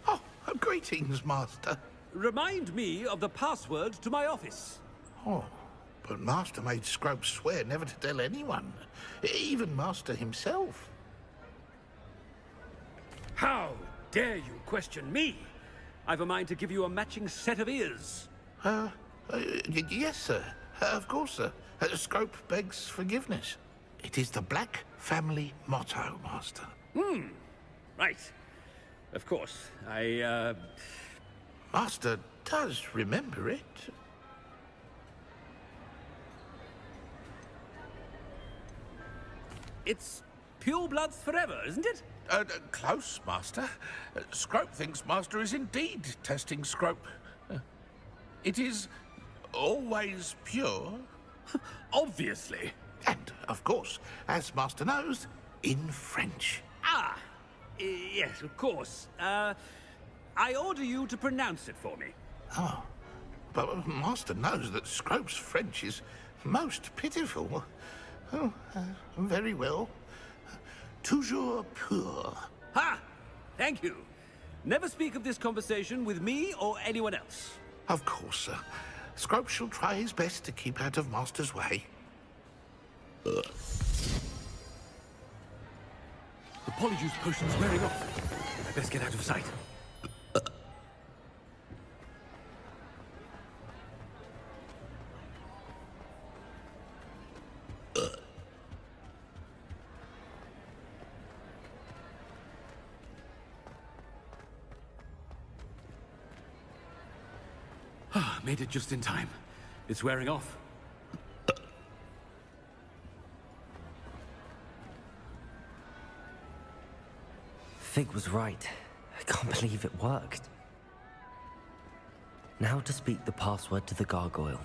Oh, greetings, Master. Remind me of the password to my office. Oh, but Master made Scrope swear never to tell anyone, even Master himself. How dare you question me? I've a mind to give you a matching set of ears. Yes, sir. Of course, sir. Scrope begs forgiveness. It is the Black family motto, Master. Right. Of course. Master does remember it. It's purebloods forever, isn't it? Close, Master. Scrope thinks Master is indeed testing Scrope. It is always pure. Obviously. And, of course, as Master knows, in French. Yes, of course. I order you to pronounce it for me. Oh, but Master knows that Scrope's French is most pitiful. Oh, very well. Toujours pur. Ha! Thank you. Never speak of this conversation with me or anyone else. Of course, sir. Scrope shall try his best to keep out of Master's way. The polyjuice potion's wearing off. I best get out of sight. Made it just in time. It's wearing off. Fig was right. I can't believe it worked. Now to speak the password to the gargoyle.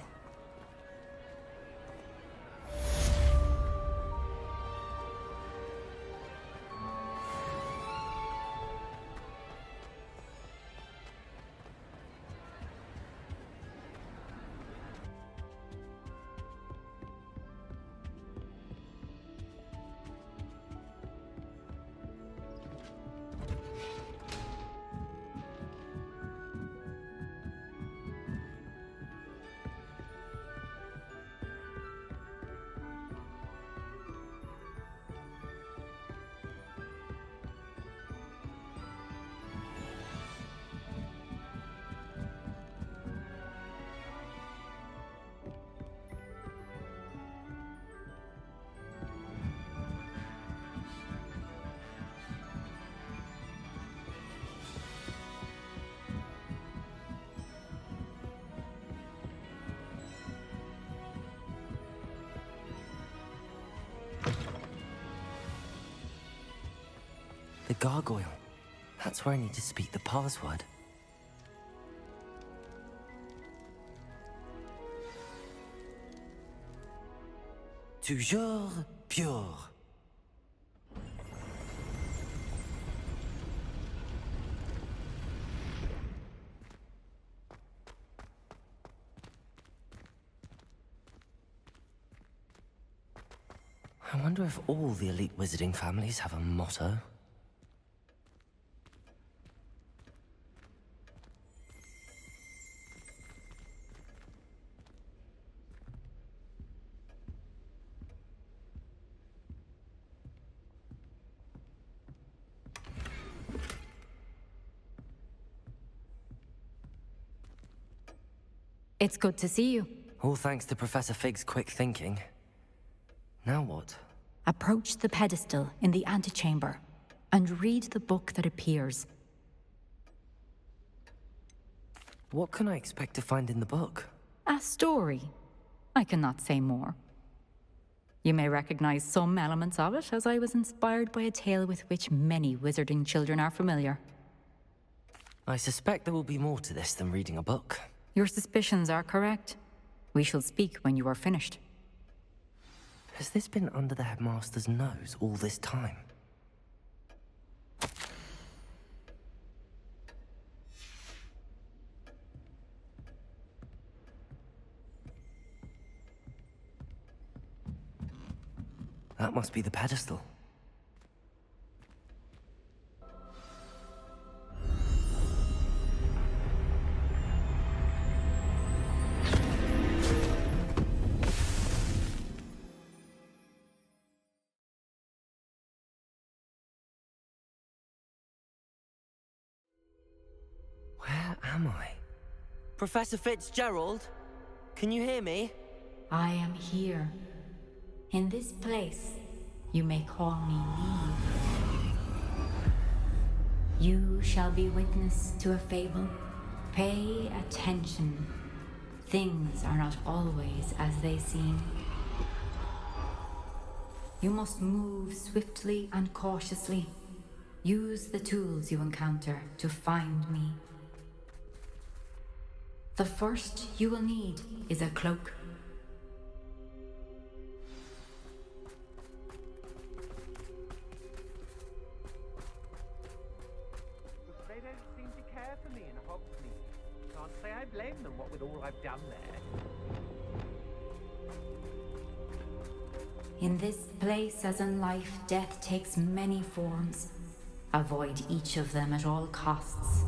gargoyle. That's where I need to speak the password. Toujours pure. I wonder if all the elite wizarding families have a motto. It's good to see you. All thanks to Professor Fig's quick thinking. Now what? Approach the pedestal in the antechamber and read the book that appears. What can I expect to find in the book? A story. I cannot say more. You may recognize some elements of it, as I was inspired by a tale with which many wizarding children are familiar. I suspect there will be more to this than reading a book. Your suspicions are correct. We shall speak when you are finished. Has this been under the headmaster's nose all this time? That must be the pedestal. Where am I? Professor Fitzgerald? Can you hear me? I am here. In this place, you may call me Neve. You shall be witness to a fable. Pay attention. Things are not always as they seem. You must move swiftly and cautiously. Use the tools you encounter to find me. The first you will need is a cloak. They don't seem to care for me in Hogsmeade. Can't say I blame them, what with all I've done there. In this place, as in life, death takes many forms. Avoid each of them at all costs.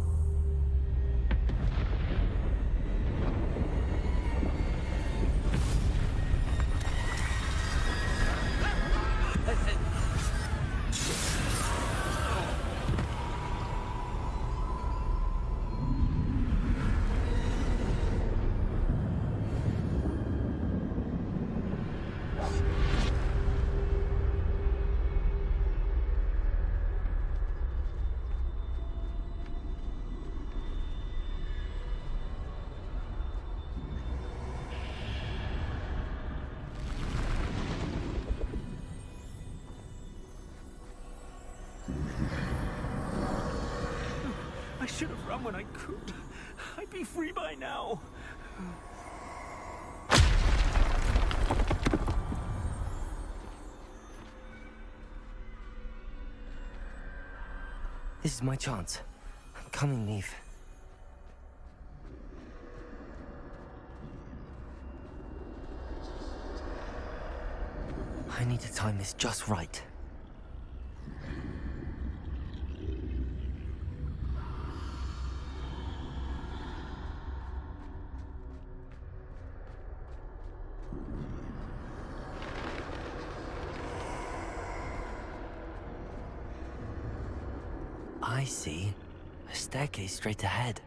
I should have run when I could. I'd be free by now. This is my chance. I'm coming, Neve. I need to time this just right. I see. A staircase straight ahead.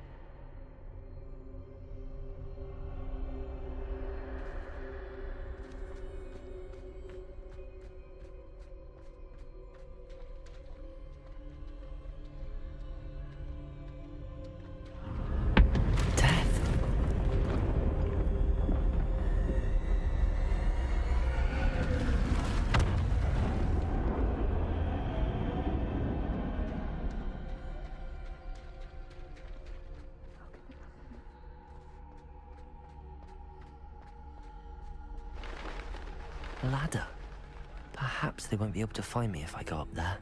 A ladder. Perhaps they won't be able to find me if I go up there.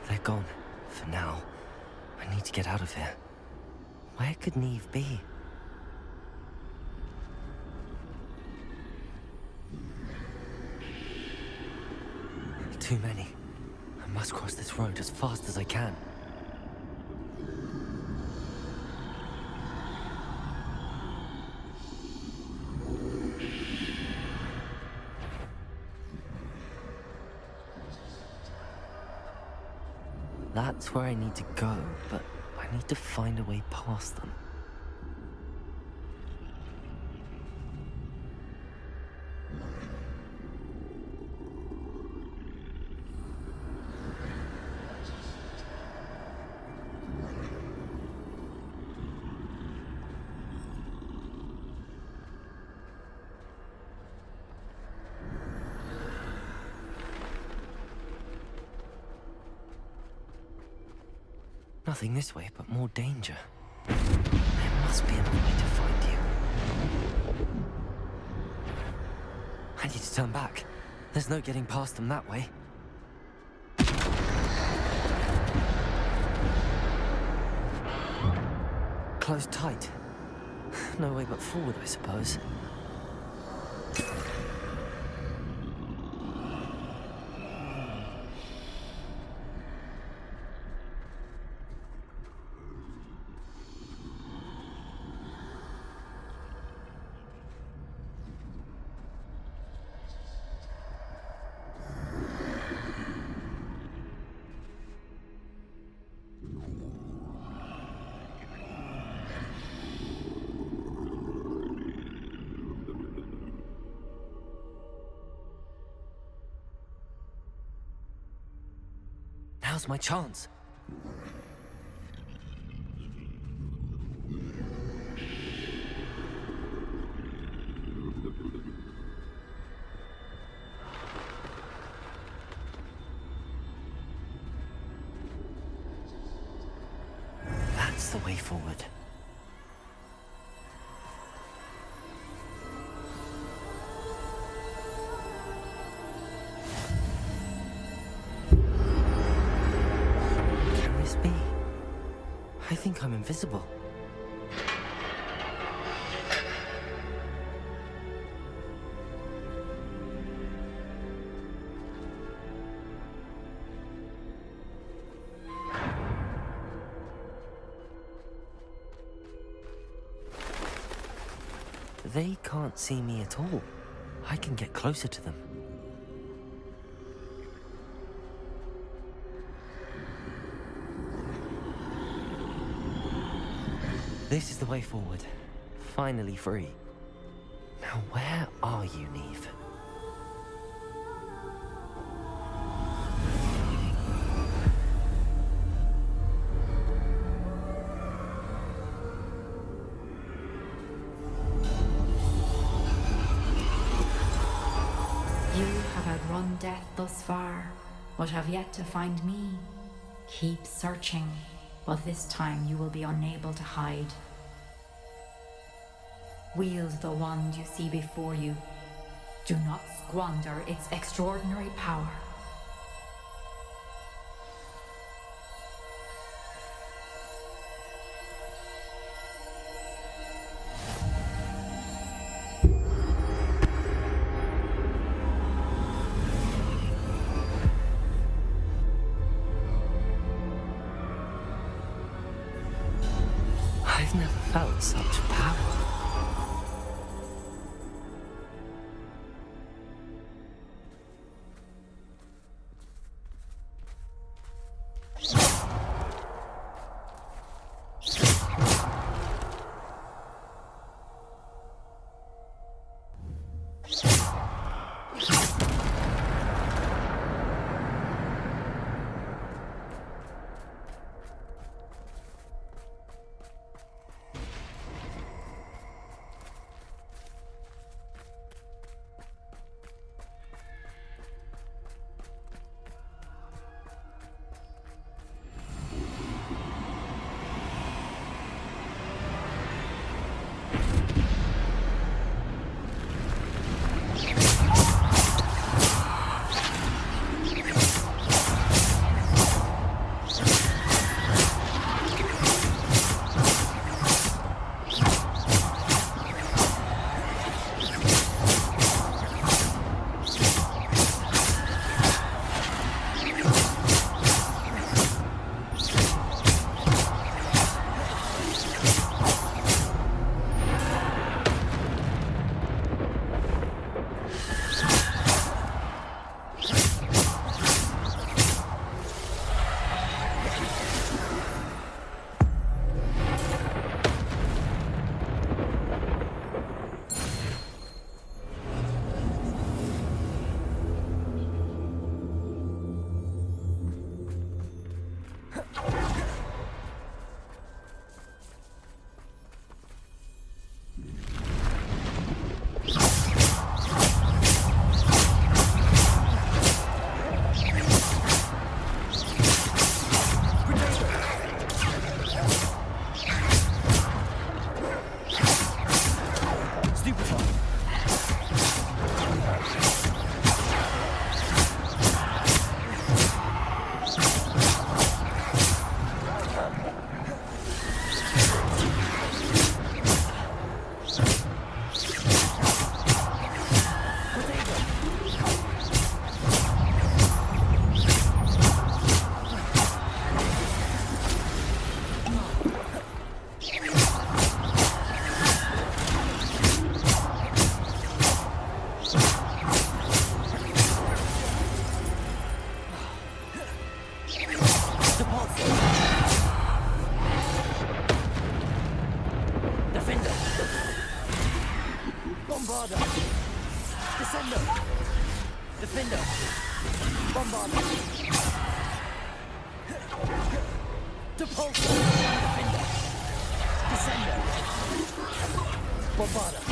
They're gone. For now. I need to get out of here. Where could Neve be? Too many. I must cross this road as fast as I can. That's where I need to go, but I need to find a way past them. Nothing this way, but more danger. There must be another way to find you. I need to turn back. There's no getting past them that way. Closed tight. No way but forward, I suppose. Now's my chance. That's the way forward. I think I'm invisible. They can't see me at all. I can get closer to them. This is the way forward. Finally free. Now where are you, Neve? You have outrun death thus far, but have yet to find me. Keep searching, but this time you will be unable to hide. Wield the wand you see before you. Do not squander its extraordinary power. I've never felt such power. Depulsor. Defender. Bombarder. Descender. Defender. Bombarder. Depulsor. Defender. Descender. Bombarder.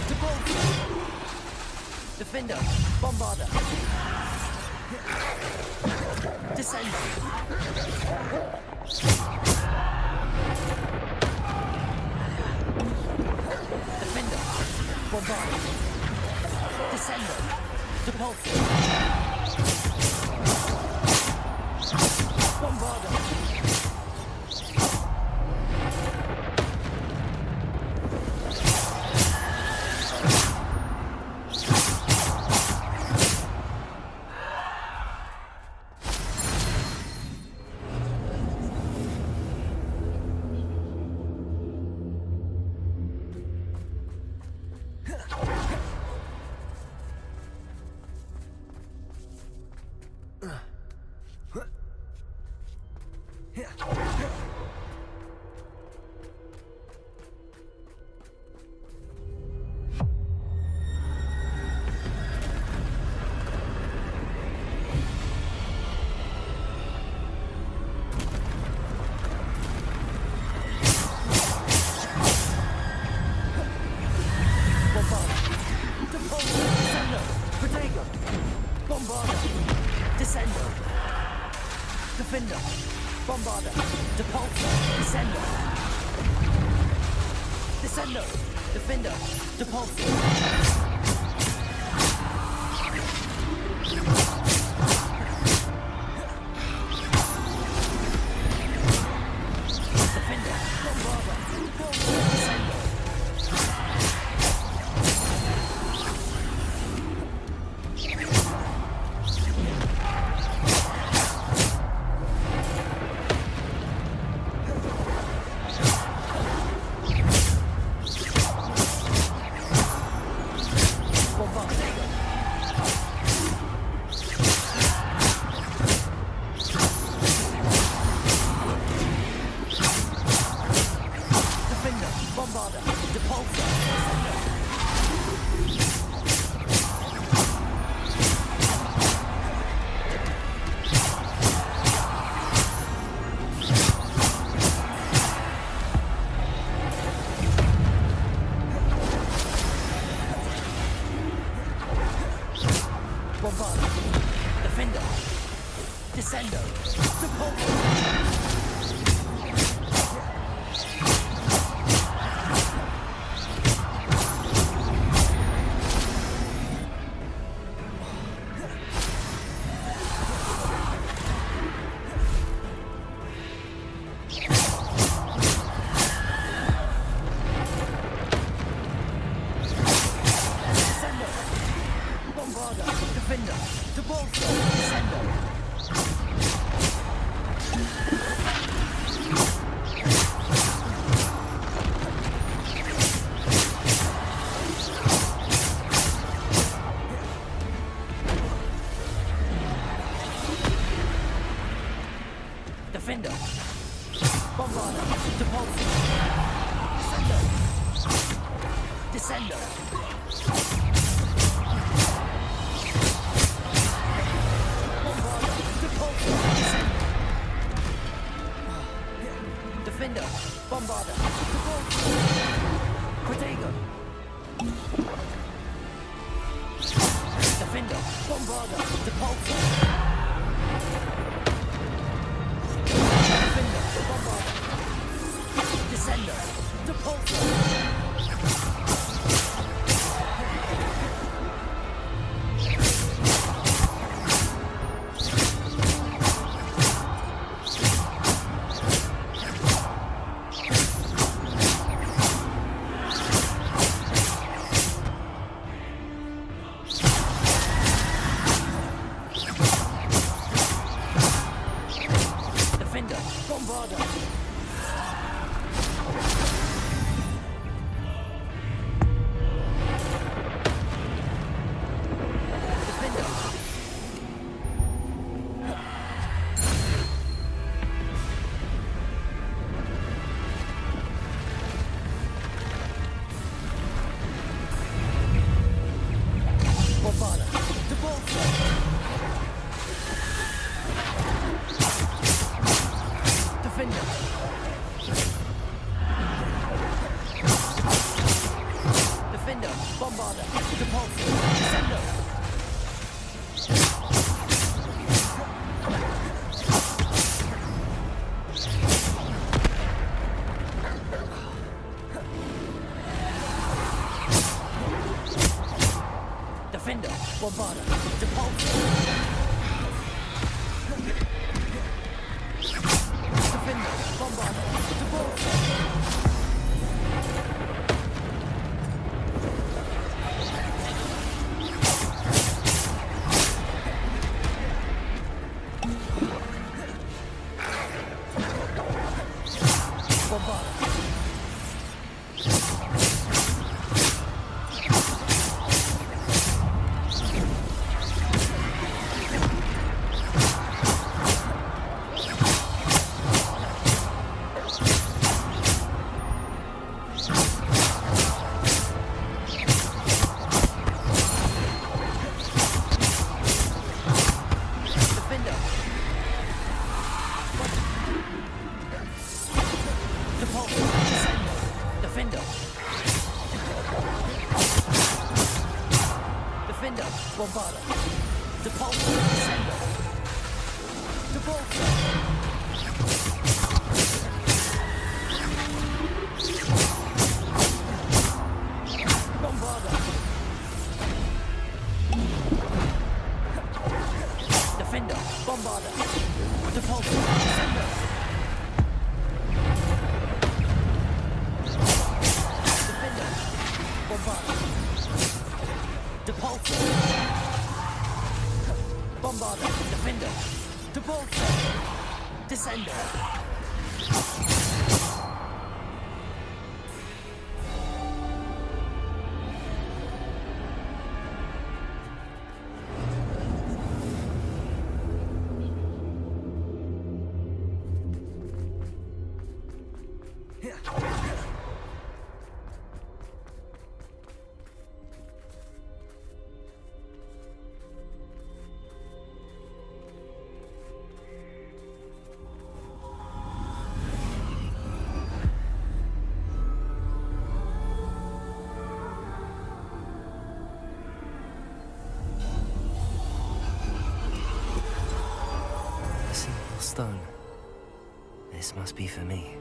Depulsor. Defender. Bombarder. Descender. Defender. Bombarder. Descender. Depulsor. Bombarder. Defender. Bombarder. Depulsor. Descender. Descender. Defender. Depulsor. Defender. Bombarder. Descender. Stone. This must be for me.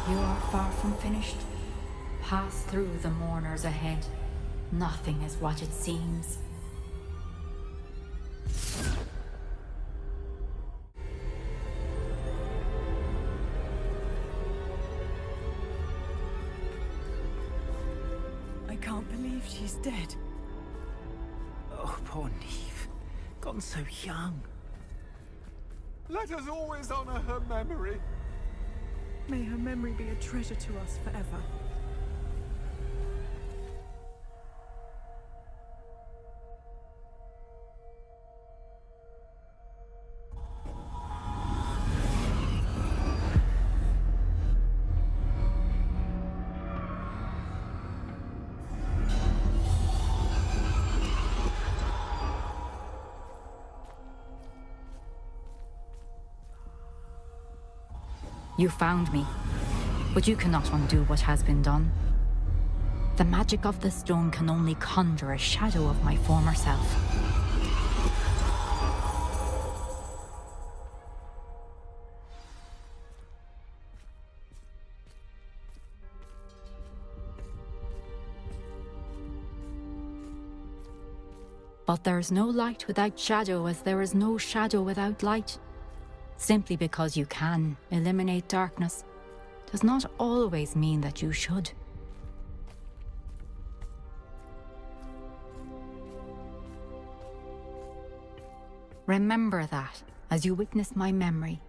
You are far from finished. Pass through the mourners ahead. Nothing is what it seems. I can't believe she's dead. Oh, poor Neve. Gone so young. Let us always honor her memory. May her memory be a treasure to us forever. You found me, but you cannot undo what has been done. The magic of the stone can only conjure a shadow of my former self. But there is no light without shadow, as there is no shadow without light. Simply because you can eliminate darkness does not always mean that you should. Remember that as you witness my memory.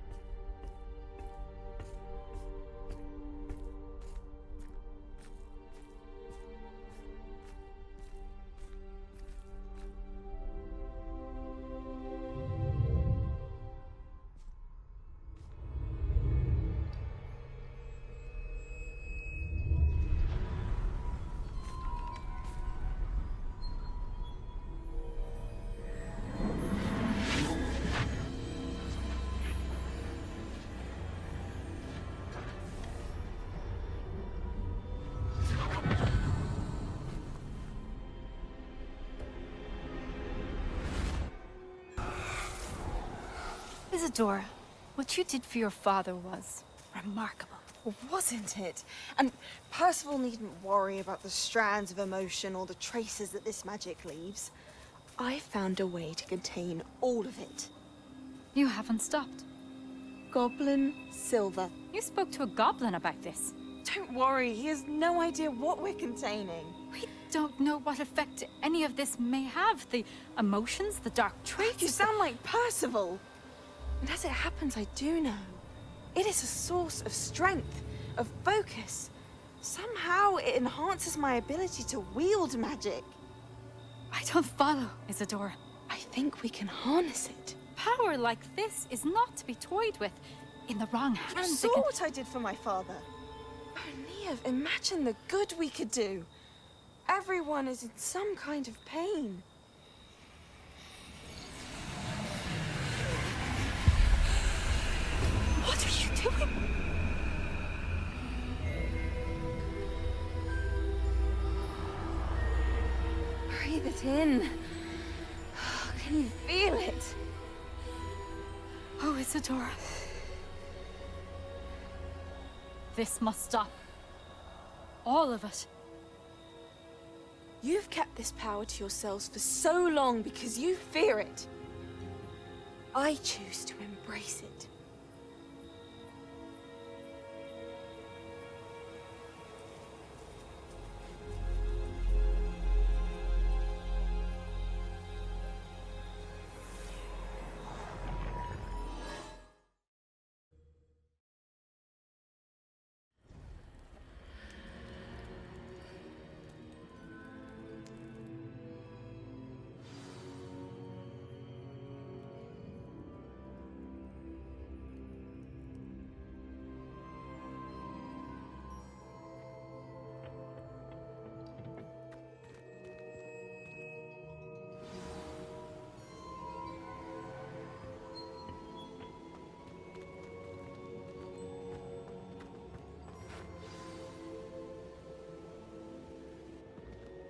Isadora, what you did for your father was remarkable. Wasn't it? And Percival needn't worry about the strands of emotion or the traces that this magic leaves. I found a way to contain all of it. You haven't stopped. Goblin Silver. You spoke to a goblin about this. Don't worry, he has no idea what we're containing. We don't know what effect any of this may have. The emotions, the dark traits. You sound like Percival. And as it happens, I do know. It is a source of strength, of focus. Somehow it enhances my ability to wield magic. I don't follow, Isadora. I think we can harness it. Power like this is not to be toyed with. In the wrong You hands, saw what I did for my father. Oh, Neve, imagine the good we could do. Everyone is in some kind of pain. What are you doing? Breathe it in. Can you feel it? Oh, Isadora. This must stop. All of it. You've kept this power to yourselves for so long because you fear it. I choose to embrace it.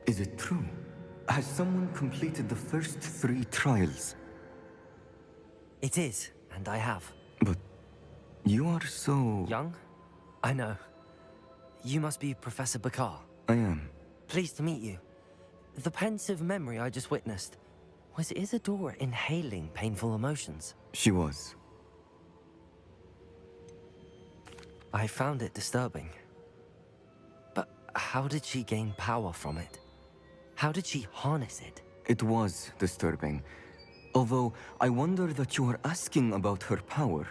Is it true? Has someone completed the first 3 trials? It is, and I have. But you are so... Young? I know. You must be Professor Bakar. I am. Pleased to meet you. The pensive memory I just witnessed, was Isadora inhaling painful emotions? She was. I found it disturbing. But how did she gain power from it? How did she harness it? It was disturbing. Although, I wonder that you are asking about her power.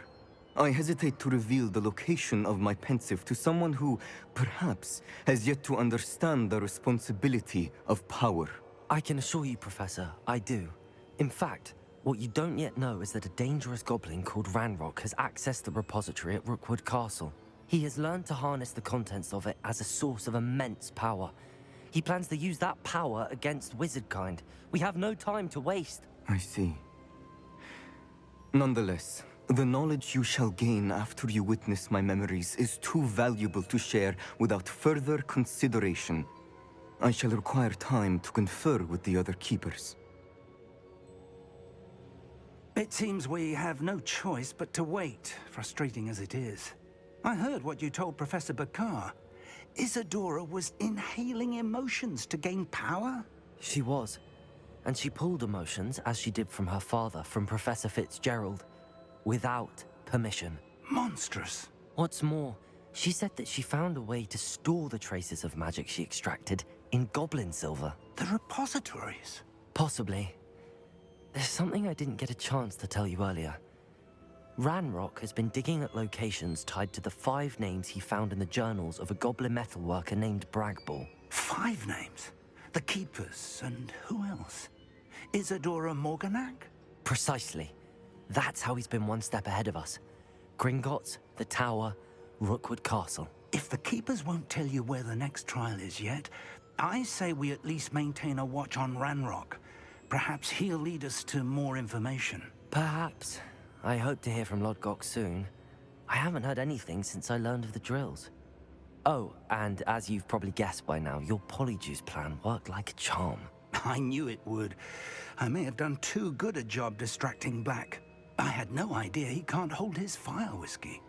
I hesitate to reveal the location of my pensive to someone who, perhaps, has yet to understand the responsibility of power. I can assure you, Professor, I do. In fact, what you don't yet know is that a dangerous goblin called Ranrock has accessed the repository at Rookwood Castle. He has learned to harness the contents of it as a source of immense power. He plans to use that power against wizardkind. We have no time to waste. I see. Nonetheless, the knowledge you shall gain after you witness my memories is too valuable to share without further consideration. I shall require time to confer with the other keepers. It seems we have no choice but to wait, frustrating as it is. I heard what you told Professor Bakar. Isadora was inhaling emotions to gain power? She was. And she pulled emotions, as she did from her father, from Professor Fitzgerald, without permission. Monstrous. What's more, she said that she found a way to store the traces of magic she extracted in goblin silver. The repositories? Possibly. There's something I didn't get a chance to tell you earlier. Ranrock has been digging at locations tied to the 5 names he found in the journals of a goblin metalworker named Bragball. 5 names? The Keepers, and who else? Isadora Morganac? Precisely. That's how he's been one step ahead of us. Gringotts, the Tower, Rookwood Castle. If the Keepers won't tell you where the next trial is yet, I say we at least maintain a watch on Ranrock. Perhaps he'll lead us to more information. Perhaps. I hope to hear from Lodgok soon. I haven't heard anything since I learned of the drills. Oh, and as you've probably guessed by now, your Polyjuice plan worked like a charm. I knew it would. I may have done too good a job distracting Black. I had no idea he can't hold his fire whiskey.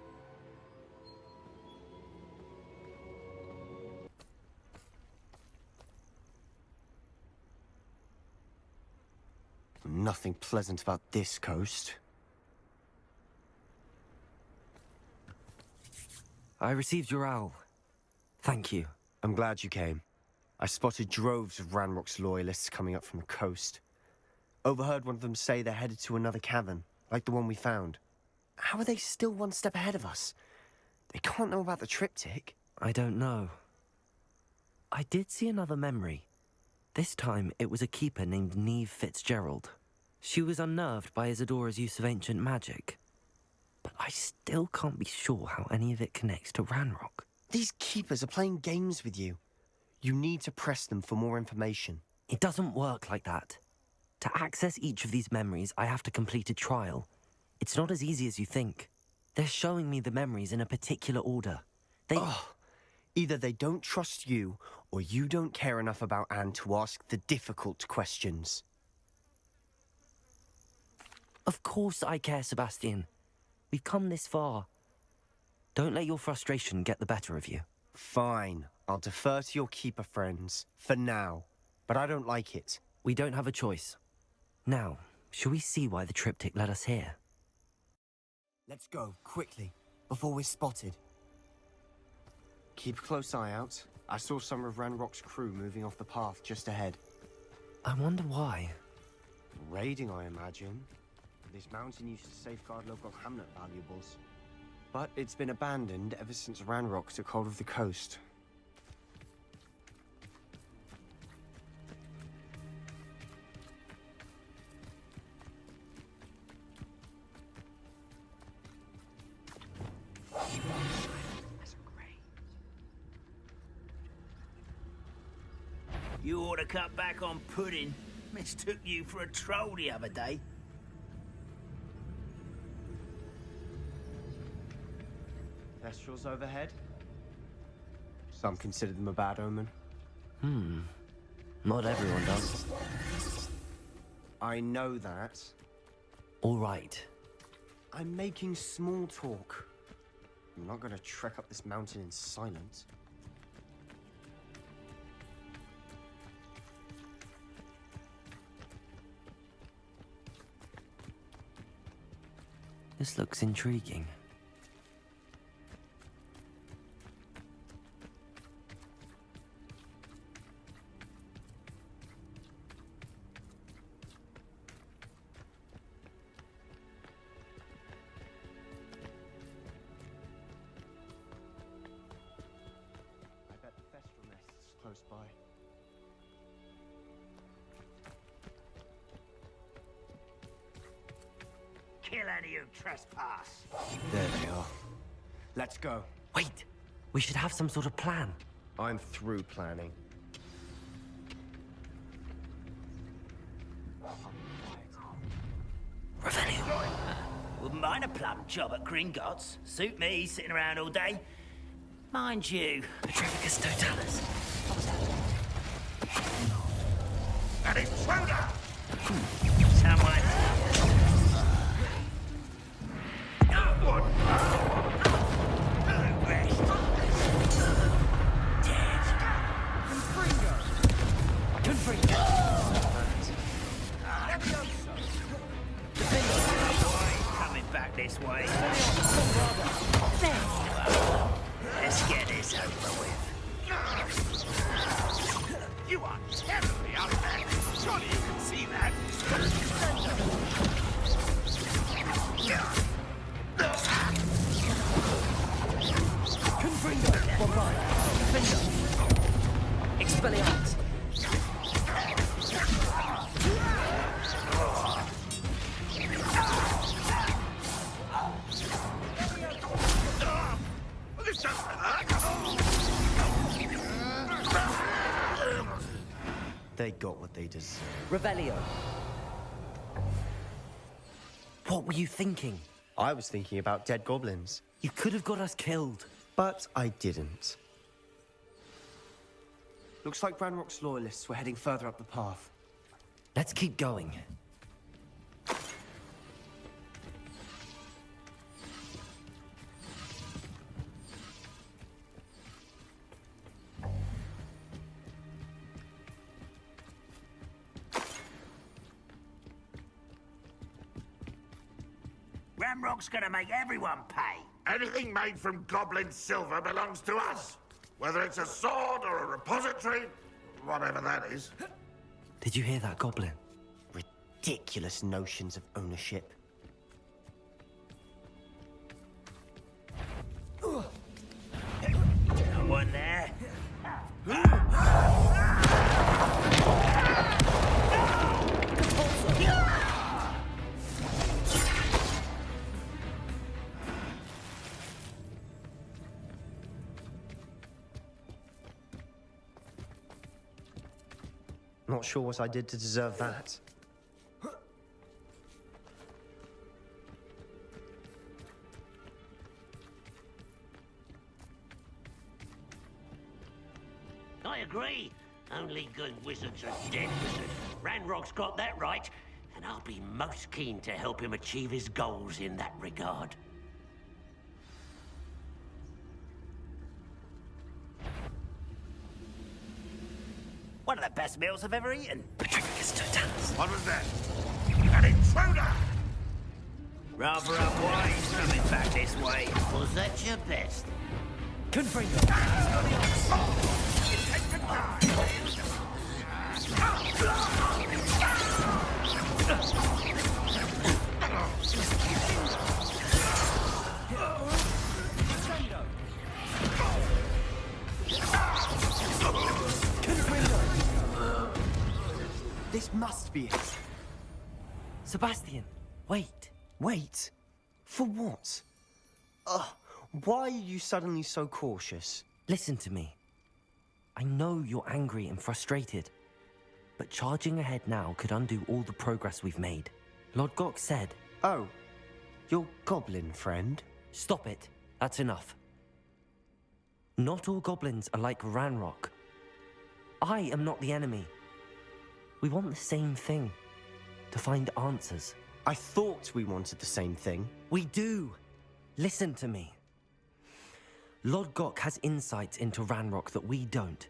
Nothing pleasant about this coast. I received your owl. Thank you. I'm glad you came. I spotted droves of Ranrock's loyalists coming up from the coast. Overheard one of them say they're headed to another cavern, like the one we found. How are they still one step ahead of us? They can't know about the triptych. I don't know. I did see another memory. This time, it was a keeper named Neve Fitzgerald. She was unnerved by Isadora's use of ancient magic. But I still can't be sure how any of it connects to Ranrock. These keepers are playing games with you. You need to press them for more information. It doesn't work like that. To access each of these memories, I have to complete a trial. It's not as easy as you think. They're showing me the memories in a particular order. Either they don't trust you, or you don't care enough about Anne to ask the difficult questions. Of course I care, Sebastian. We've come this far. Don't let your frustration get the better of you. Fine. I'll defer to your keeper friends, for now. But I don't like it. We don't have a choice. Now, shall we see why the triptych led us here? Let's go, quickly, before we're spotted. Keep a close eye out. I saw some of Ranrock's crew moving off the path just ahead. I wonder why. Raiding, I imagine. This mountain used to safeguard local hamlet valuables. But it's been abandoned ever since Ranrock took hold of the coast. You ought to cut back on pudding. Mistook you for a troll the other day. Kestrels overhead? Some consider them a bad omen. Not everyone does. I know that. All right. I'm making small talk. I'm not gonna trek up this mountain in silence. This looks intriguing. I bet the Thestral nest is close by. Kill any who trespass. There they are. Let's go. Wait! We should have some sort of plan. I'm through planning. Wouldn't mind a plum job at Gringotts. Suit me, sitting around all day. Mind you. Petrificus totalis. An intruder! Someone. Coming back this way. Let's get this over with. You are terribly out of there. Surely you can see that. Confringo! Bombard! Finger! Expelliarmus! This doesn't hurt. They got what they deserved. Revelio! What were you thinking? I was thinking about dead goblins. You could have got us killed. But I didn't. Looks like Ranrock's loyalists were heading further up the path. Let's keep going. Ranrock's gonna make everyone pay. Anything made from goblin silver belongs to us. Whether it's a sword or a repository, whatever that is. Did you hear that, Goblin? Ridiculous notions of ownership. No one there. Not sure what I did to deserve that. I agree. Only good wizards are dead wizards. Ranrock's got that right, and I'll be most keen to help him achieve his goals in that regard. One of the best meals I've ever eaten. What was that? An intruder! Rather unwise coming back this way. Was that your best? Confringo. This must be it. Sebastian, wait. Wait? For what? Why are you suddenly so cautious? Listen to me. I know you're angry and frustrated, but charging ahead now could undo all the progress we've made. Lord Gok said... Oh, your goblin friend? Stop it. That's enough. Not all goblins are like Ranrock. I am not the enemy. We want the same thing. To find answers. I thought we wanted the same thing. We do. Listen to me. Lord Gok has insights into Ranrock that we don't.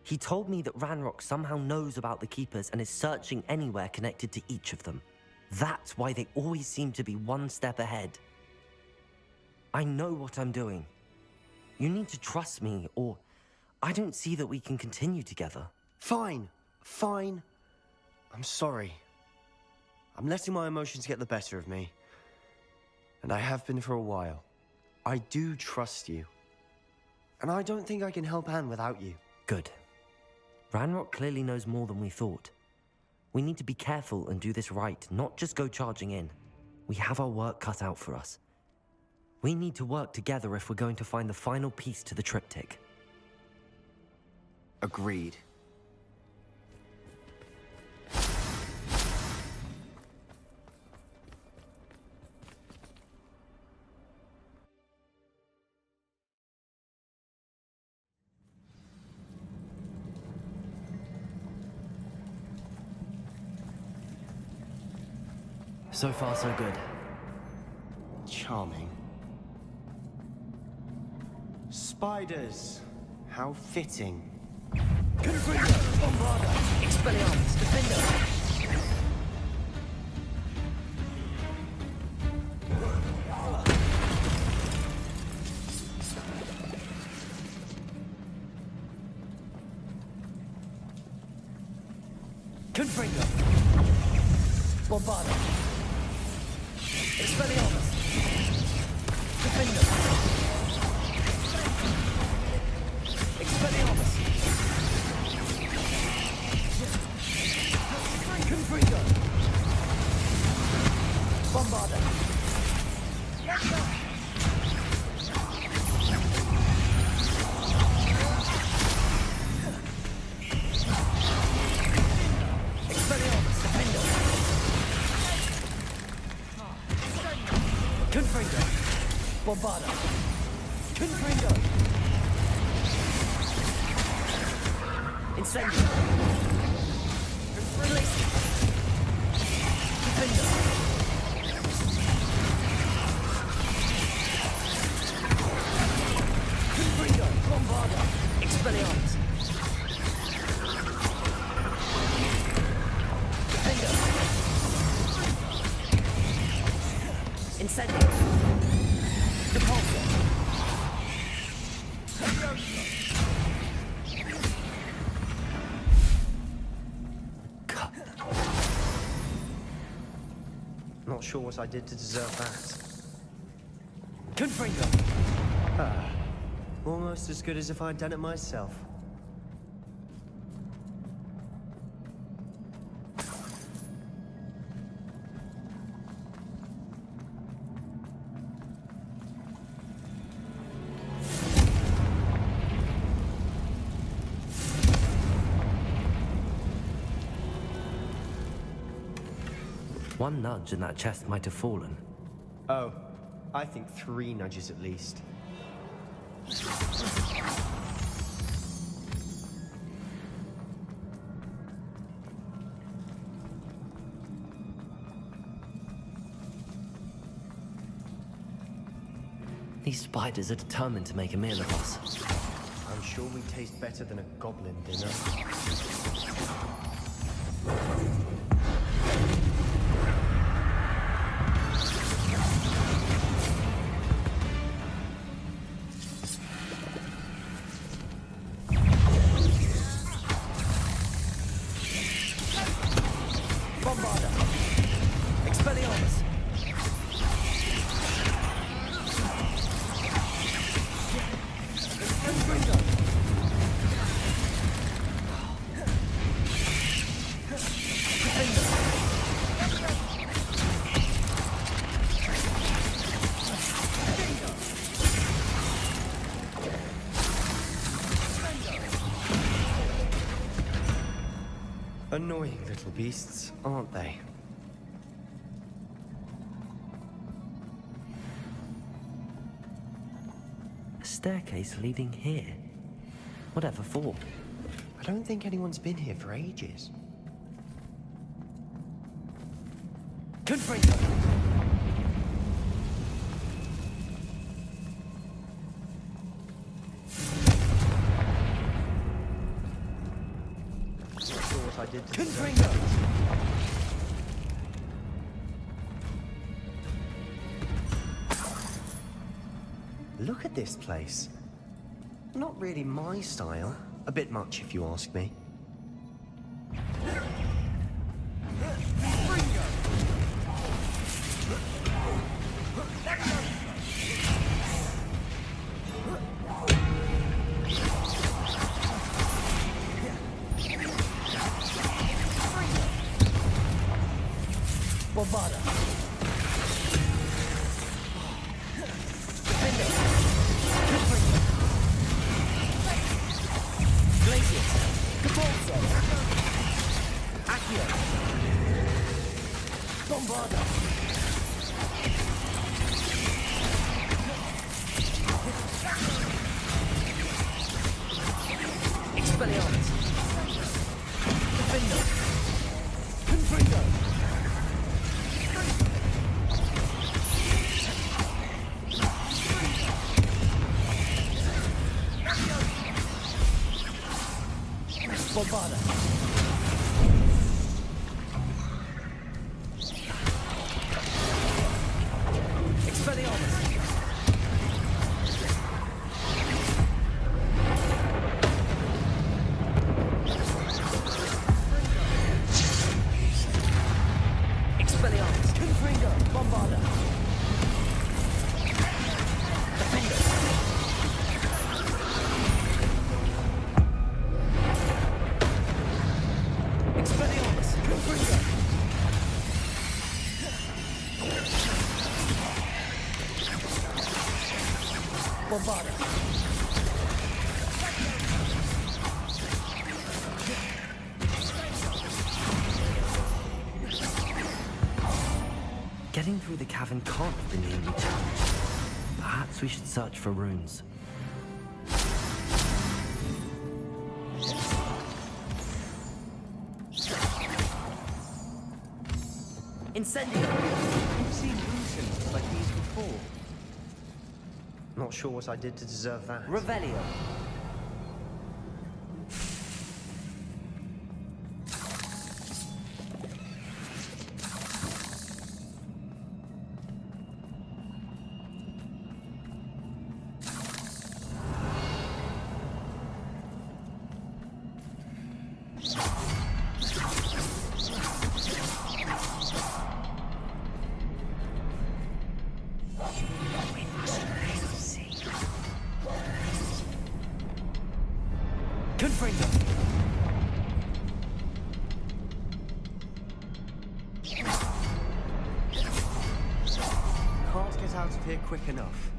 He told me that Ranrock somehow knows about the Keepers and is searching anywhere connected to each of them. That's why they always seem to be one step ahead. I know what I'm doing. You need to trust me, or I don't see that we can continue together. Fine. I'm sorry. I'm letting my emotions get the better of me. And I have been for a while. I do trust you. And I don't think I can help Anne without you. Good. Ranrock clearly knows more than we thought. We need to be careful and do this right, not just go charging in. We have our work cut out for us. We need to work together if we're going to find the final piece to the triptych. Agreed. So far, so good. Charming. Spiders. How fitting. Confringo! Bombarda! Expelliarmus! Defender! Confringo! Bombarda! Expelliarmus! Defender! Expelliarmus! Confringo! Bombarda! Expelliarmus! Defender! Confringo! Bombarda! Confringo! Incendio! Release! Defender! Confringo! Bombarda! Expelliarmus! Defender! Incendio! sure what I did to deserve that. Confringo! Almost as good as if I'd done it myself. One nudge and that chest might have fallen. Oh, I think 3 nudges at least. These spiders are determined to make a meal of us. I'm sure we taste better than a goblin dinner. Annoying little beasts, aren't they? A staircase leading here. Whatever for? I don't think anyone's been here for ages. Confringo! I did to Confringo! Look at this place. Not really my style. A bit much, if you ask me. Bovada. Glacius. Capolso. Accio. Bombarda. Expelliarmus. Defender. Confringo. Bombarda. Expelliarmus. Expelliarmus. Confringo. Bombarda. Defender. Expelliarmus! Confringo! Bombarda! Getting through the cavern can't have been the only challenge. Perhaps we should search for runes. Incendio! You've seen rune symbols like these before. Not sure what I did to deserve that. Revelio! Confringo! Can't get out of here quick enough.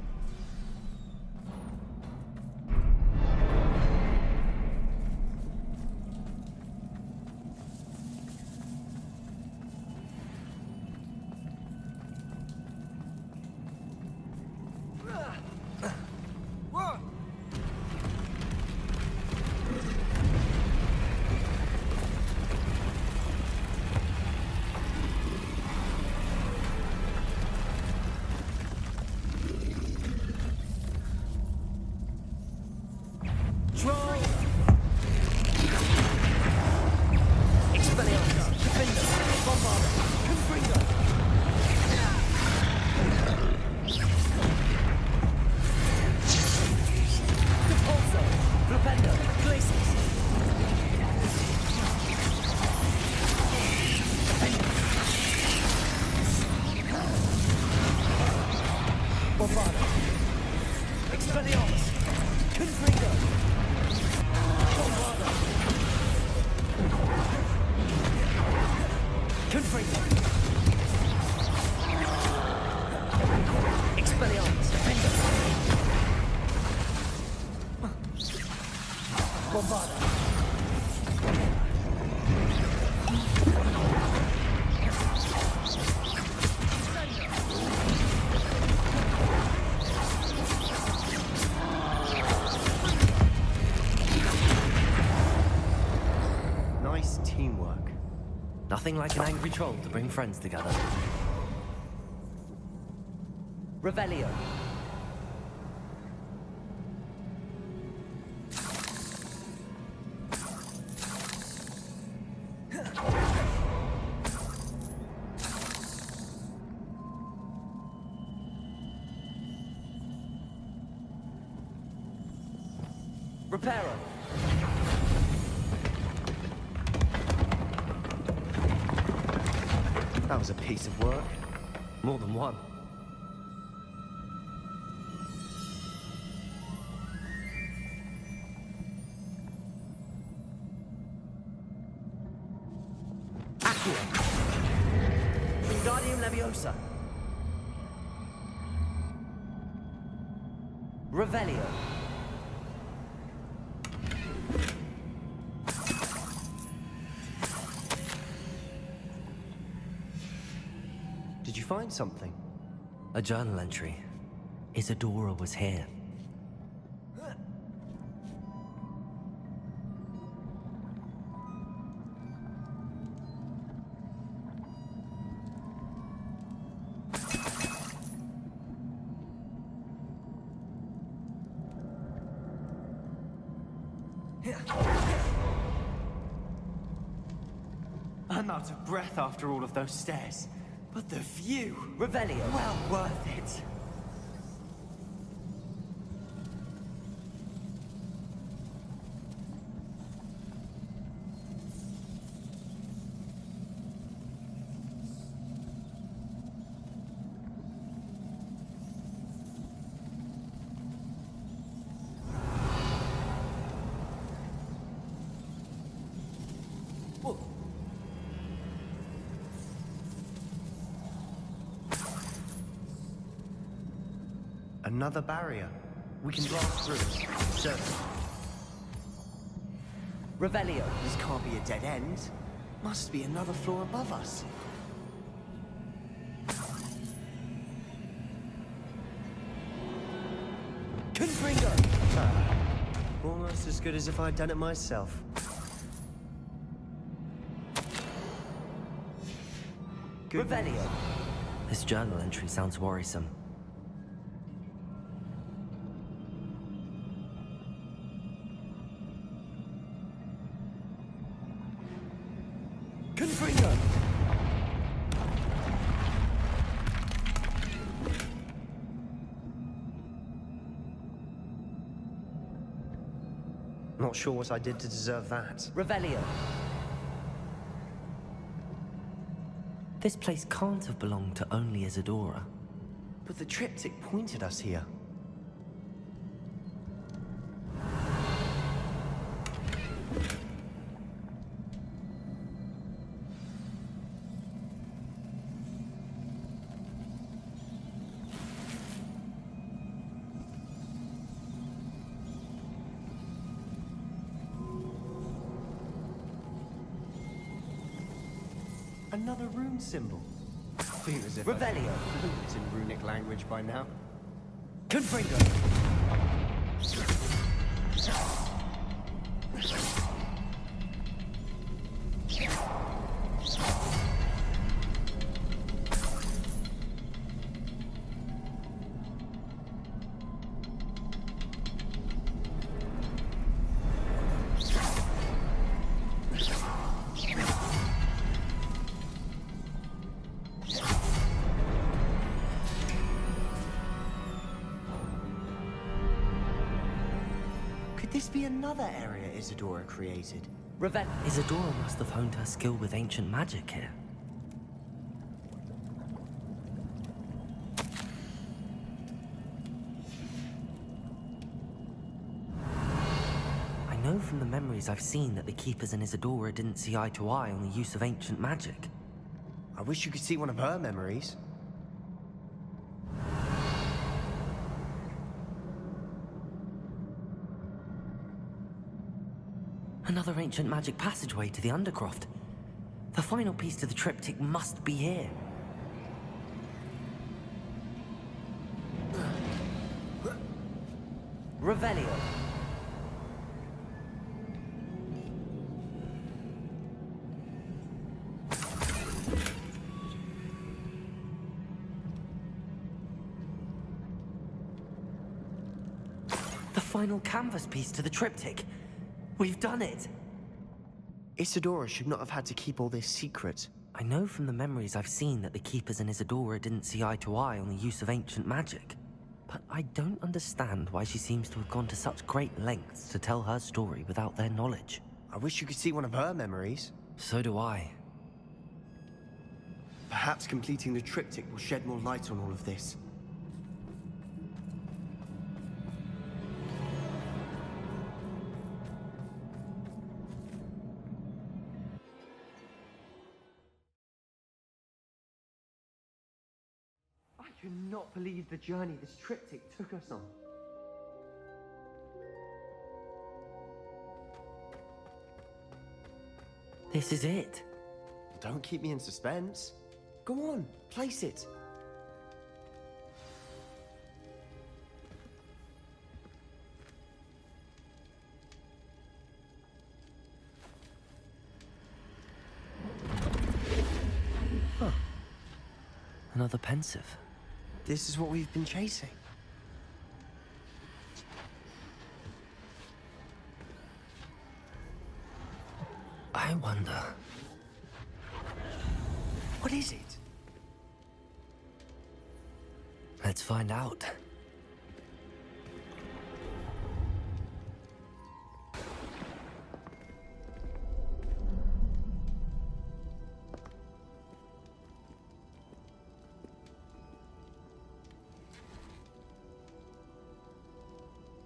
Nice teamwork. Nothing like an angry troll to bring friends together. Revelio. Reparo. That was a piece of work. More than one. Accio. Wingardium Leviosa. Revelio. Did you find something? A journal entry. Isadora was here. I'm out of breath after all of those stairs. But the view! Revelio. Well worth it. Another barrier. We can blast through. Certain. Revelio. This can't be a dead end. Must be another floor above us. Confringo. Almost as good as if I'd done it myself. Revelio. This journal entry sounds worrisome. Confringo. Not sure what I did to deserve that. Revelio. This place can't have belonged to only Isadora. But the triptych pointed us here. Another rune symbol. Feel as if Revelio. I've fluent in runic language by now. Confringo. Could this be another area Isadora created? Isadora must have honed her skill with ancient magic here. I know from the memories I've seen that the Keepers and Isadora didn't see eye to eye on the use of ancient magic. I wish you could see one of her memories. Another ancient magic passageway to the Undercroft. The final piece to the triptych must be here. Revelio. The final canvas piece to the triptych. We've done it! Isadora should not have had to keep all this secret. I know from the memories I've seen that the Keepers and Isadora didn't see eye to eye on the use of ancient magic. But I don't understand why she seems to have gone to such great lengths to tell her story without their knowledge. I wish you could see one of her memories. So do I. Perhaps completing the triptych will shed more light on all of this. I cannot believe the journey this triptych took us on. This is it. Don't keep me in suspense. Go on, place it. Huh. Another pensive. This is what we've been chasing. I wonder... What is it? Let's find out.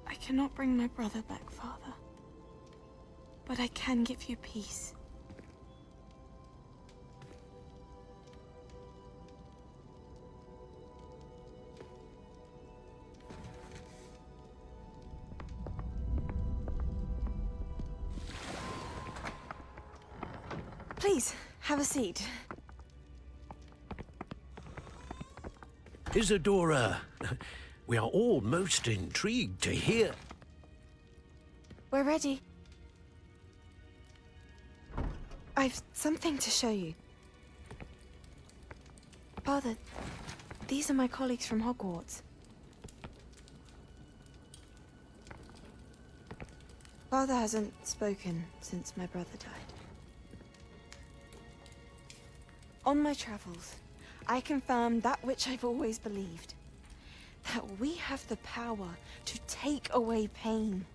I cannot bring my brother back, Father. But I can give you peace. Please, have a seat. Isadora, we are all most intrigued to hear. We're ready. I've something to show you. Father, these are my colleagues from Hogwarts. Father hasn't spoken since my brother died. On my travels, I confirmed that which I've always believed. That we have the power to take away pain.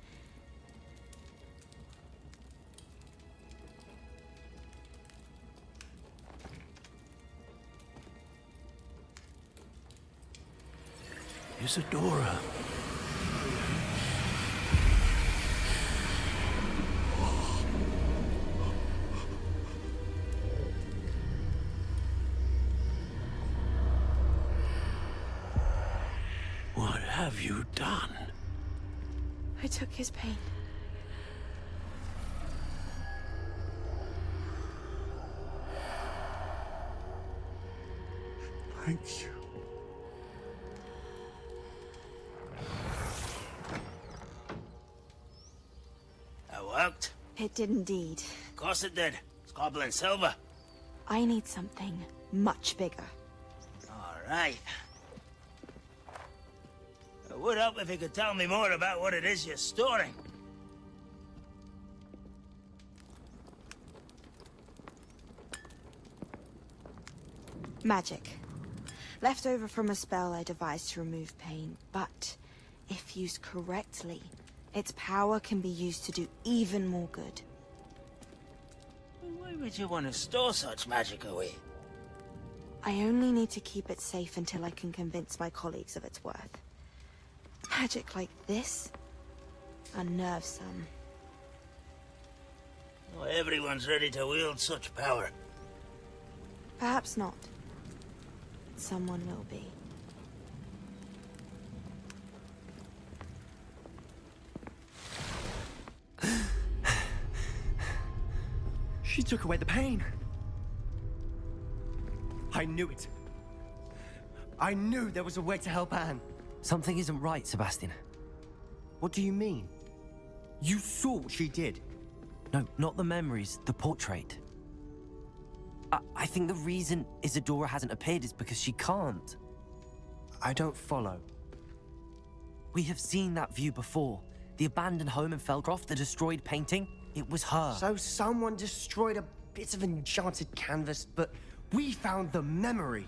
Isadora. What have you done? I took his pain. Thank you. That worked? It did indeed. Of course it did. It's goblin silver. I need something much bigger. All right. It would help if you could tell me more about what it is you're storing. Magic. Left over from a spell I devised to remove pain, but if used correctly, its power can be used to do even more good. Why would you want to store such magic away? I only need to keep it safe until I can convince my colleagues of its worth. Magic like this unnerves some. Not everyone's ready to wield such power. Perhaps not. Someone will be. She took away the pain. I knew it. I knew there was a way to help Anne. Something isn't right, Sebastian. What do you mean? You saw what she did. No, not the memories, the portrait. I think the reason Isadora hasn't appeared is because she can't. I don't follow. We have seen that view before. The abandoned home in Felcroft, the destroyed painting, it was her. So someone destroyed a bit of enchanted canvas, but we found the memory.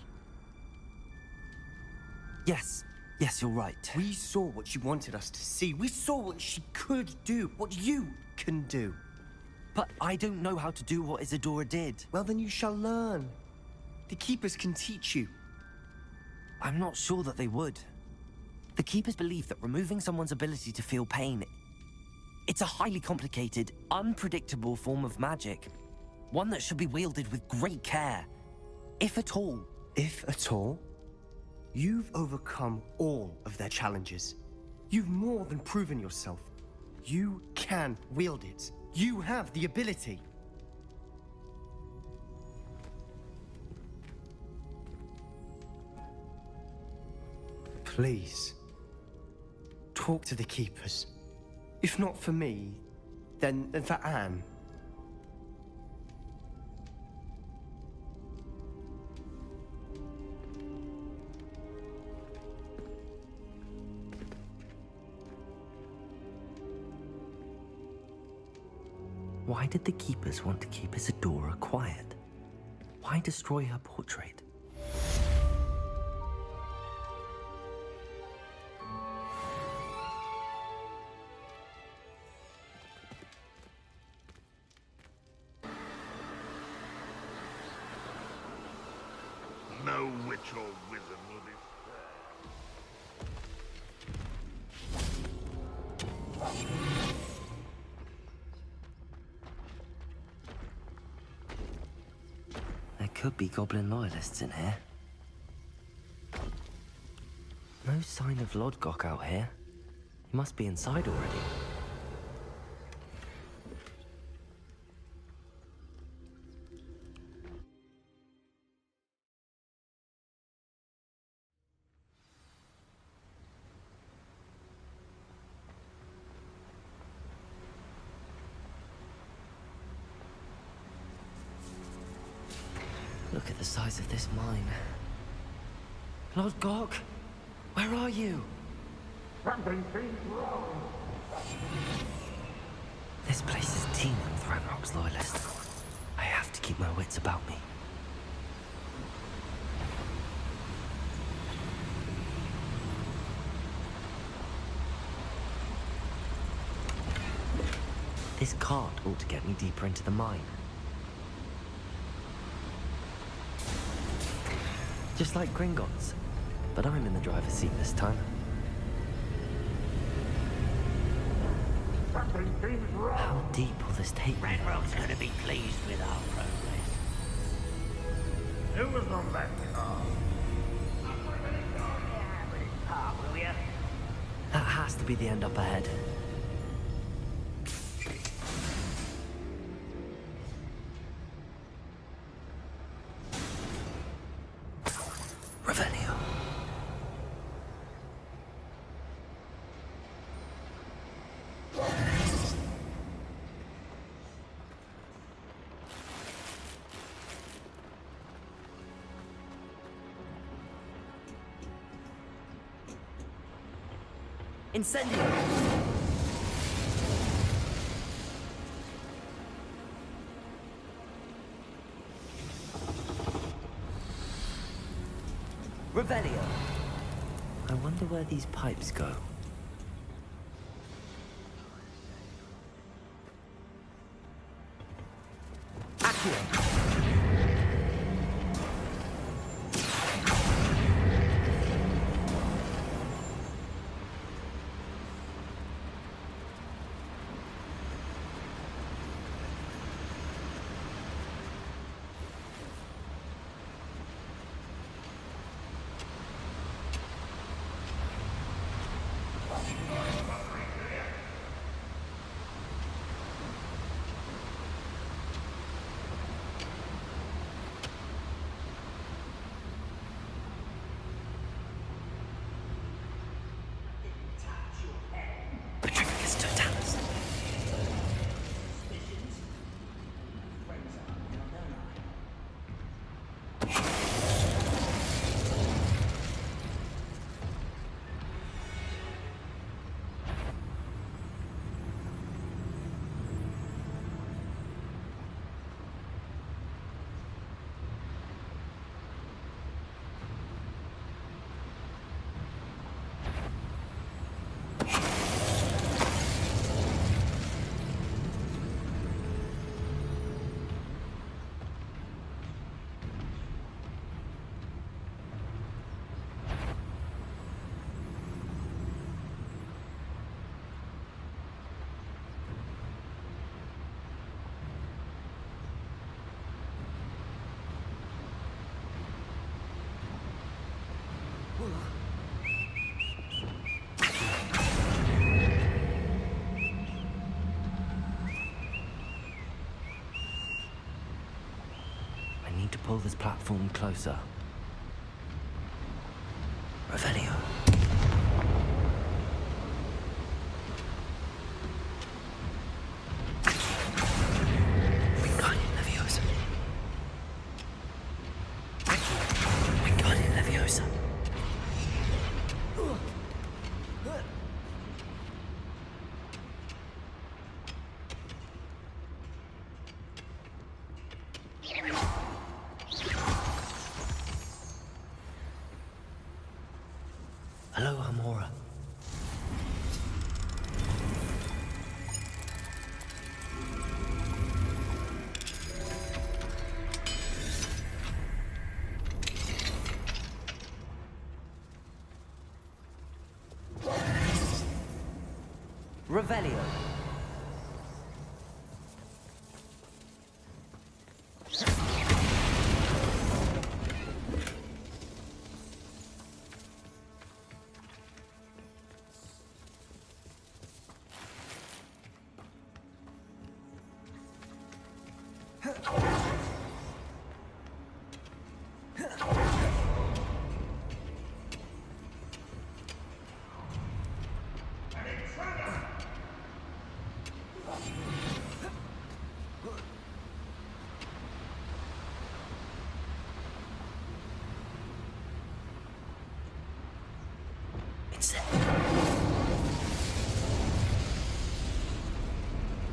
Yes, you're right. We saw what she wanted us to see. We saw what she could do, what you can do. But I don't know how to do what Isadora did. Well, then you shall learn. The Keepers can teach you. I'm not sure that they would. The Keepers believe that removing someone's ability to feel pain, it's a highly complicated, unpredictable form of magic. One that should be wielded with great care. If at all. If at all? You've overcome all of their challenges. You've more than proven yourself. You can wield it. You have the ability. Please, talk to the Keepers. If not for me, then for Anne. Why did the Keepers want to keep Isadora quiet? Why destroy her portrait? No witch or wizard will be spared. There could be goblin loyalists in here. No sign of Lodgok out here. He must be inside already. Look at the size of this mine. Lodgok, where are you? Something seems wrong. This place is teeming with Ranrock's loyalists. I have to keep my wits about me. This cart ought to get me deeper into the mine. Just like Gringotts, but I'm in the driver's seat this time. Something seems wrong. How deep will this take me? Ranrock's gonna be pleased with our progress. Who was on that car? Will ya? That has to be the end up ahead. Incendio! Revelio! I wonder where these pipes go. Accio! I need to pull this platform closer. Revelio. Wingardium Leviosa. Wingardium Leviosa. Hello, Amora. Revelio.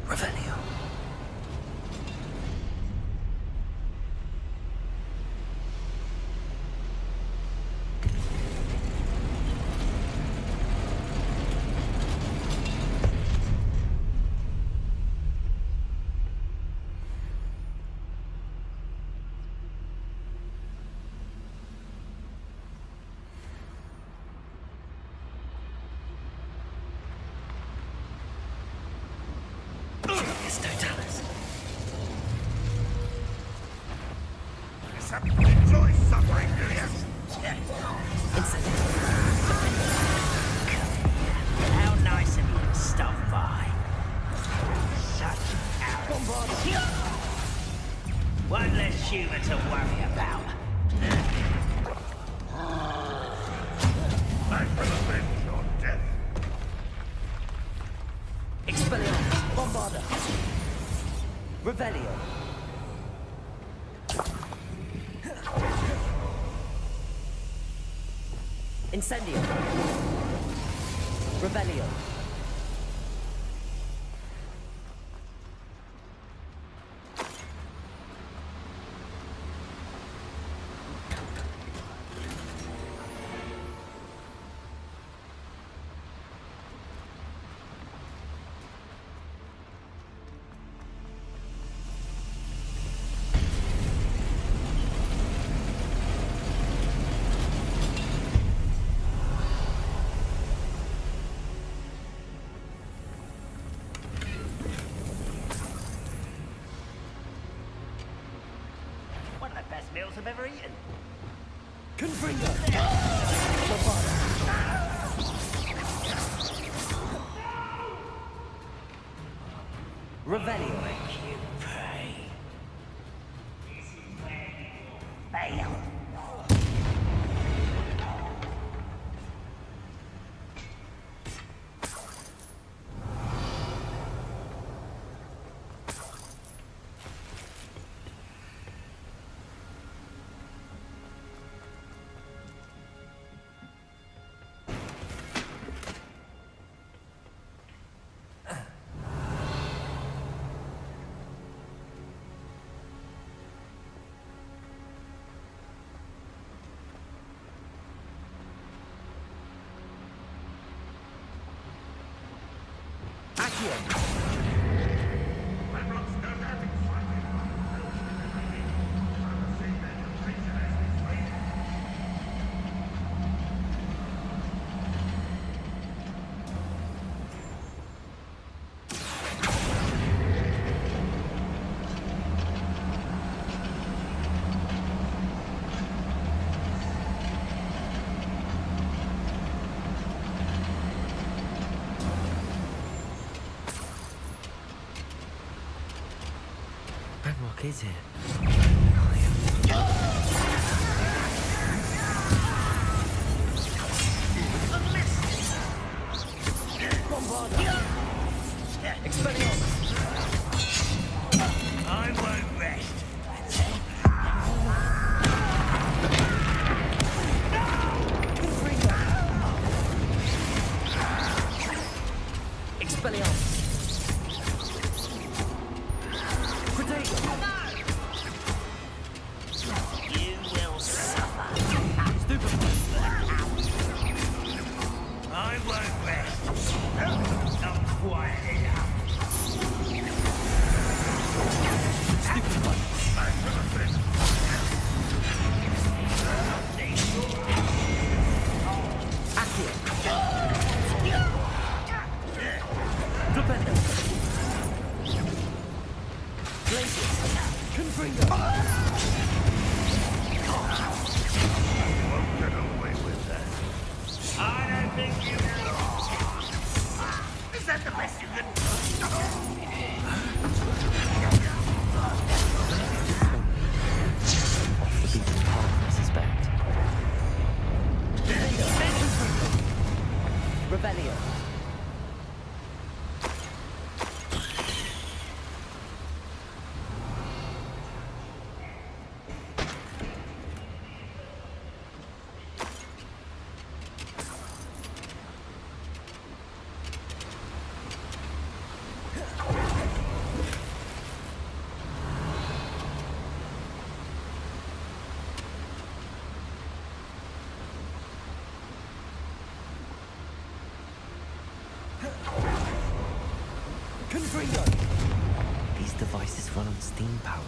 Revelio. Enjoy suffering, do you? How nice of you to stop by. Such arrogance. One less human to worry about. I will avenge your death. Expelliarmus. Bombarda. Revelio. Incendio. Revelio. One of the best meals I've ever eaten. Revelio. Ranrock is here. I won't rest. Expelliarmus. You will suffer. I won't rest. Not quite enough. Won't get away with that. I don't think you will. Is that the best you can Off the beaten path, I suspect. Revelio. These devices run on steam power.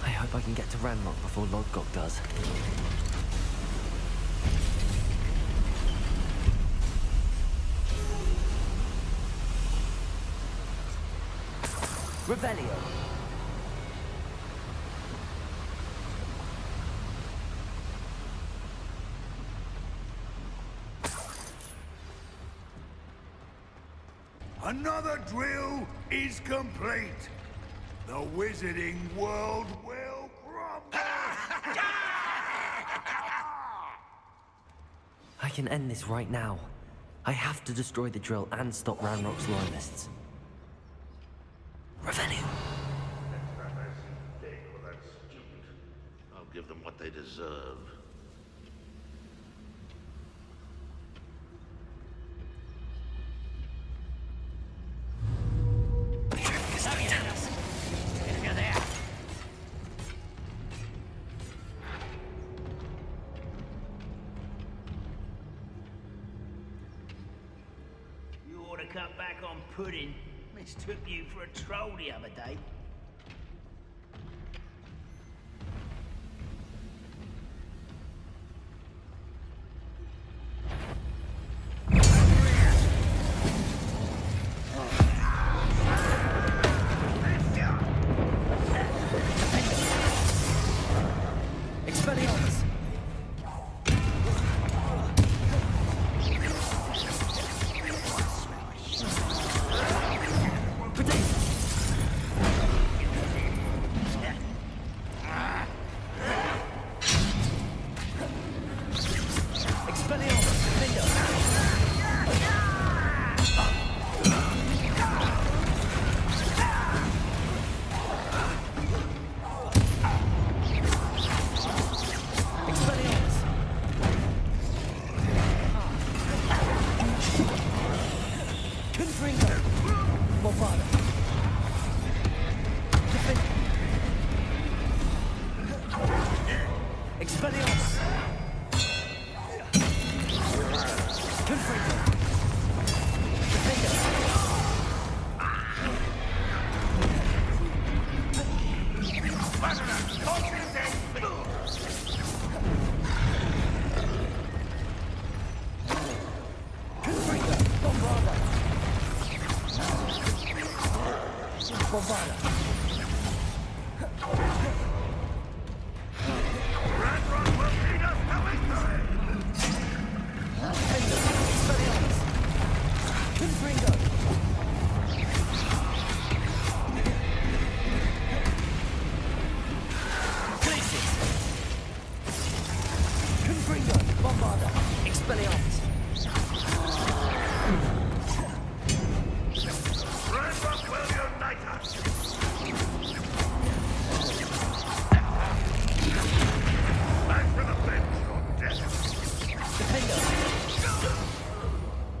I hope I can get to Ranrock before Lodgok does. Revelio. Another drill is complete. The wizarding world will crumble. I can end this right now. I have to destroy the drill and stop Ranrock's loyalists. Revelio. I'll give them what they deserve. to cut back on pudding. Mistook you for a troll the other day.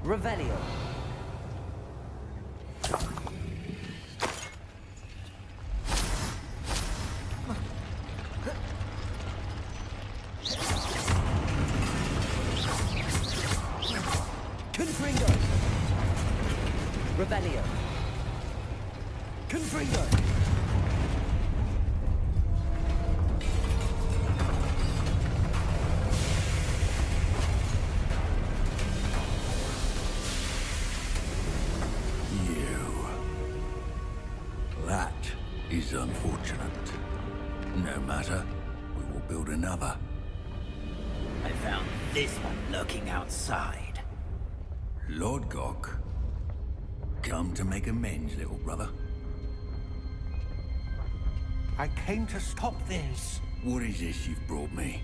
Revelio. Confringo. Revelio. Confringo. Is unfortunate. No matter, we will build another. I found this one lurking outside. Lord Gok, come to make amends, little brother. I came to stop this. What is this you've brought me?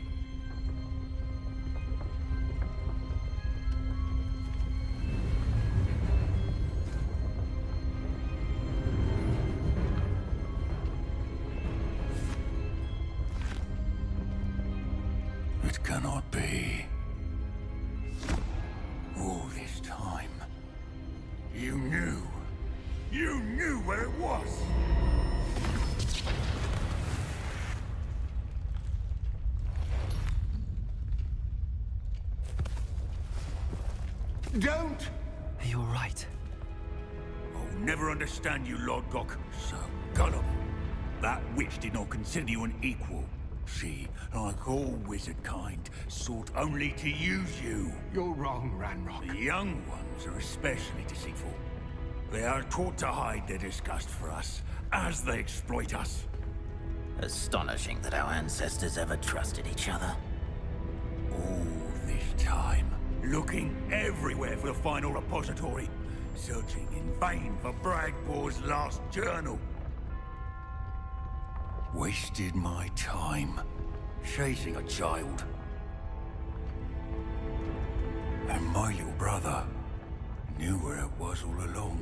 It cannot be. All this time, you knew. You knew where it was. Don't! You're right. I'll never understand you, Lord Gok. So, Gollum, that witch did not consider you an equal. She, like all wizard kind, sought only to use you. You're wrong, Ranrock. The young ones are especially deceitful. They are taught to hide their disgust for us, as they exploit us. Astonishing that our ancestors ever trusted each other. All this time, looking everywhere for the final repository, searching in vain for Bragbor's last journal. Wasted my time, chasing a child. And my little brother knew where it was all along.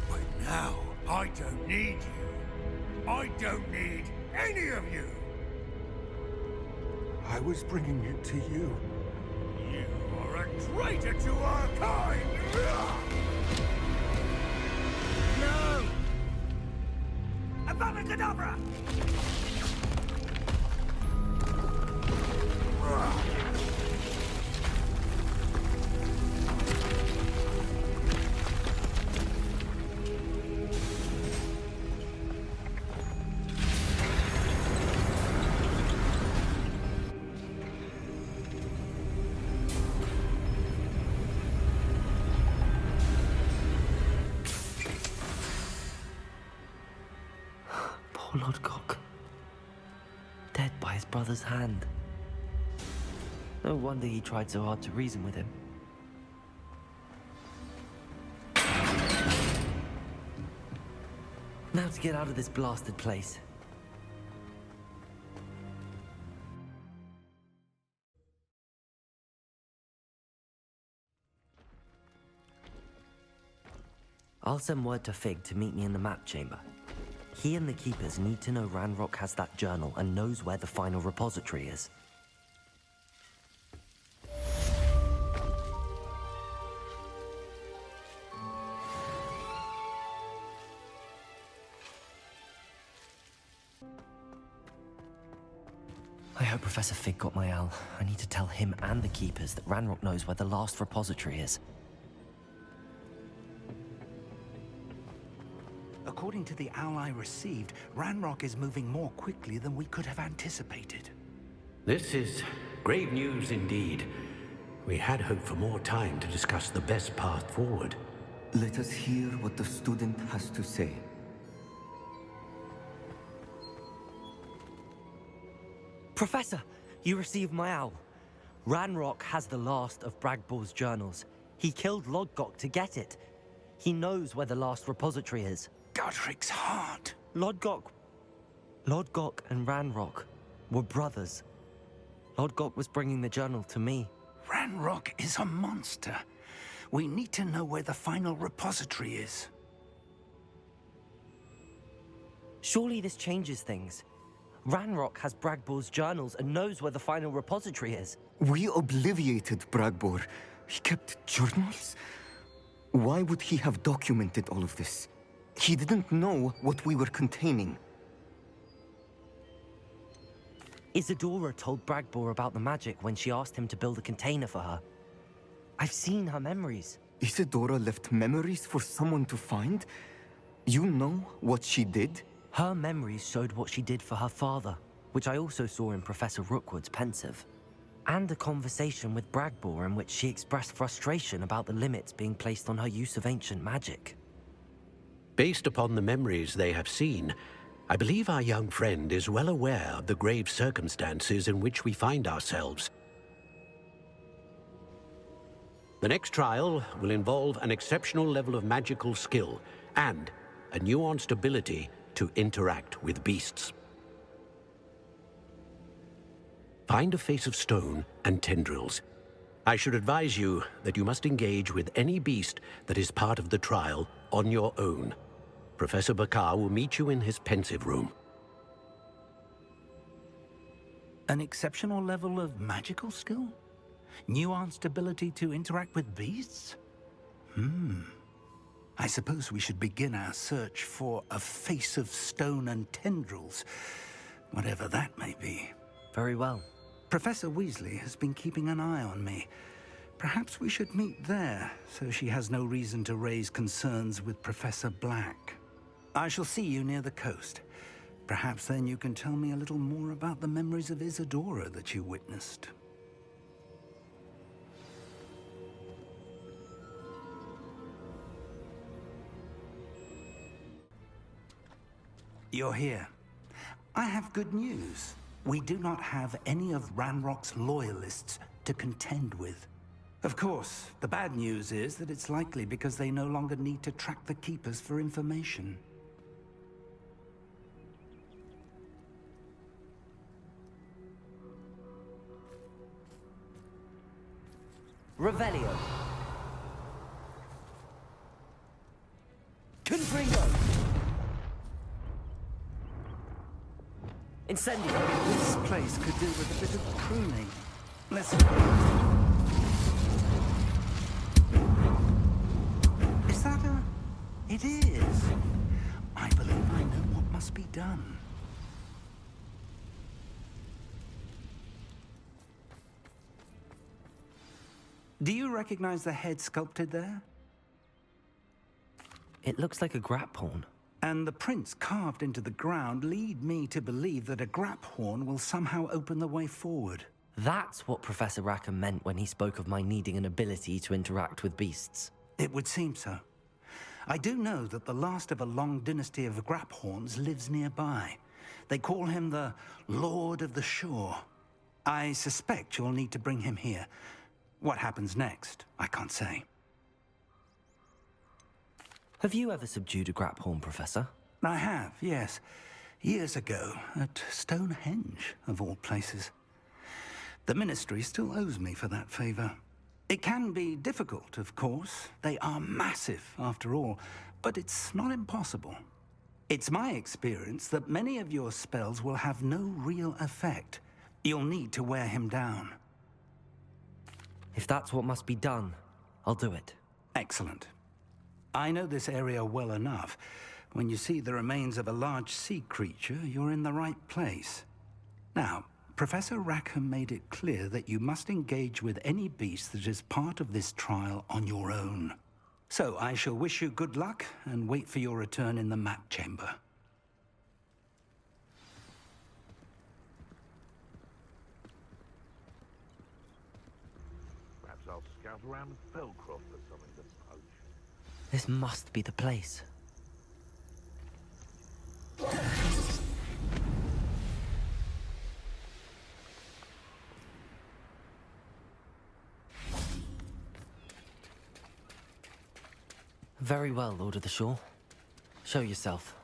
But now, I don't need you. I don't need any of you. I was bringing it to you. You are a traitor to our kind! No! Avada Kedavra! Poor Lodgok. Dead by his brother's hand. No wonder he tried so hard to reason with him. Now to get out of this blasted place. I'll send word to Fig to meet me in the map chamber. He and the Keepers need to know Ranrock has that journal and knows where the final repository is. I hope Professor Fig got my owl. I need to tell him and the Keepers that Ranrock knows where the last repository is. According to the owl I received, Ranrock is moving more quickly than we could have anticipated. This is grave news indeed. We had hoped for more time to discuss the best path forward. Let us hear what the student has to say. Professor, you received my owl. Ranrock has the last of Bragbor's journals. He killed Lodgok to get it. He knows where the last repository is. Godric's heart. Lodgok and Ranrock were brothers. Lodgok was bringing the journal to me. Ranrock is a monster. We need to know where the final repository is. Surely this changes things. Ranrock has Bragbor's journals and knows where the final repository is. We obliviated Bragbor. He kept journals? Why would he have documented all of this? He didn't know what we were containing. Isadora told Bragbor about the magic when she asked him to build a container for her. I've seen her memories. Isadora left memories for someone to find? You know what she did? Her memories showed what she did for her father, which I also saw in Professor Rookwood's pensive. And a conversation with Bragbor in which she expressed frustration about the limits being placed on her use of ancient magic. Based upon the memories they have seen, I believe our young friend is well aware of the grave circumstances in which we find ourselves. The next trial will involve an exceptional level of magical skill and a nuanced ability to interact with beasts. Find a face of stone and tendrils. I should advise you that you must engage with any beast that is part of the trial on your own. Professor Bakar will meet you in his pensive room. An exceptional level of magical skill? Nuanced ability to interact with beasts? I suppose we should begin our search for a face of stone and tendrils, whatever that may be. Very well. Professor Weasley has been keeping an eye on me. Perhaps we should meet there, so she has no reason to raise concerns with Professor Black. I shall see you near the coast. Perhaps then you can tell me a little more about the memories of Isadora that you witnessed. You're here. I have good news. We do not have any of Ranrock's loyalists to contend with. Of course, the bad news is that it's likely because they no longer need to track the Keepers for information. Revelio. Confringo. Incendio. This place could do with a bit of pruning. Let's Is that a... It is. I believe I know what must be done. Do you recognize the head sculpted there? It looks like a grap horn. And the prints carved into the ground lead me to believe that a grap horn will somehow open the way forward. That's what Professor Rackham meant when he spoke of my needing an ability to interact with beasts. It would seem so. I do know that the last of a long dynasty of grap horns lives nearby. They call him the Lord of the Shore. I suspect you'll need to bring him here. What happens next, I can't say. Have you ever subdued a Graphorn, Professor? I have, yes. Years ago, at Stonehenge, of all places. The Ministry still owes me for that favor. It can be difficult, of course. They are massive, after all, but it's not impossible. It's my experience that many of your spells will have no real effect. You'll need to wear him down. If that's what must be done, I'll do it. Excellent. I know this area well enough. When you see the remains of a large sea creature, you're in the right place. Now, Professor Rackham made it clear that you must engage with any beast that is part of this trial on your own. So I shall wish you good luck and wait for your return in the map chamber. Perhaps I'll scout around Felcroft for something to poach. This must be the place. Very well, Lord of the Shore. Show yourself.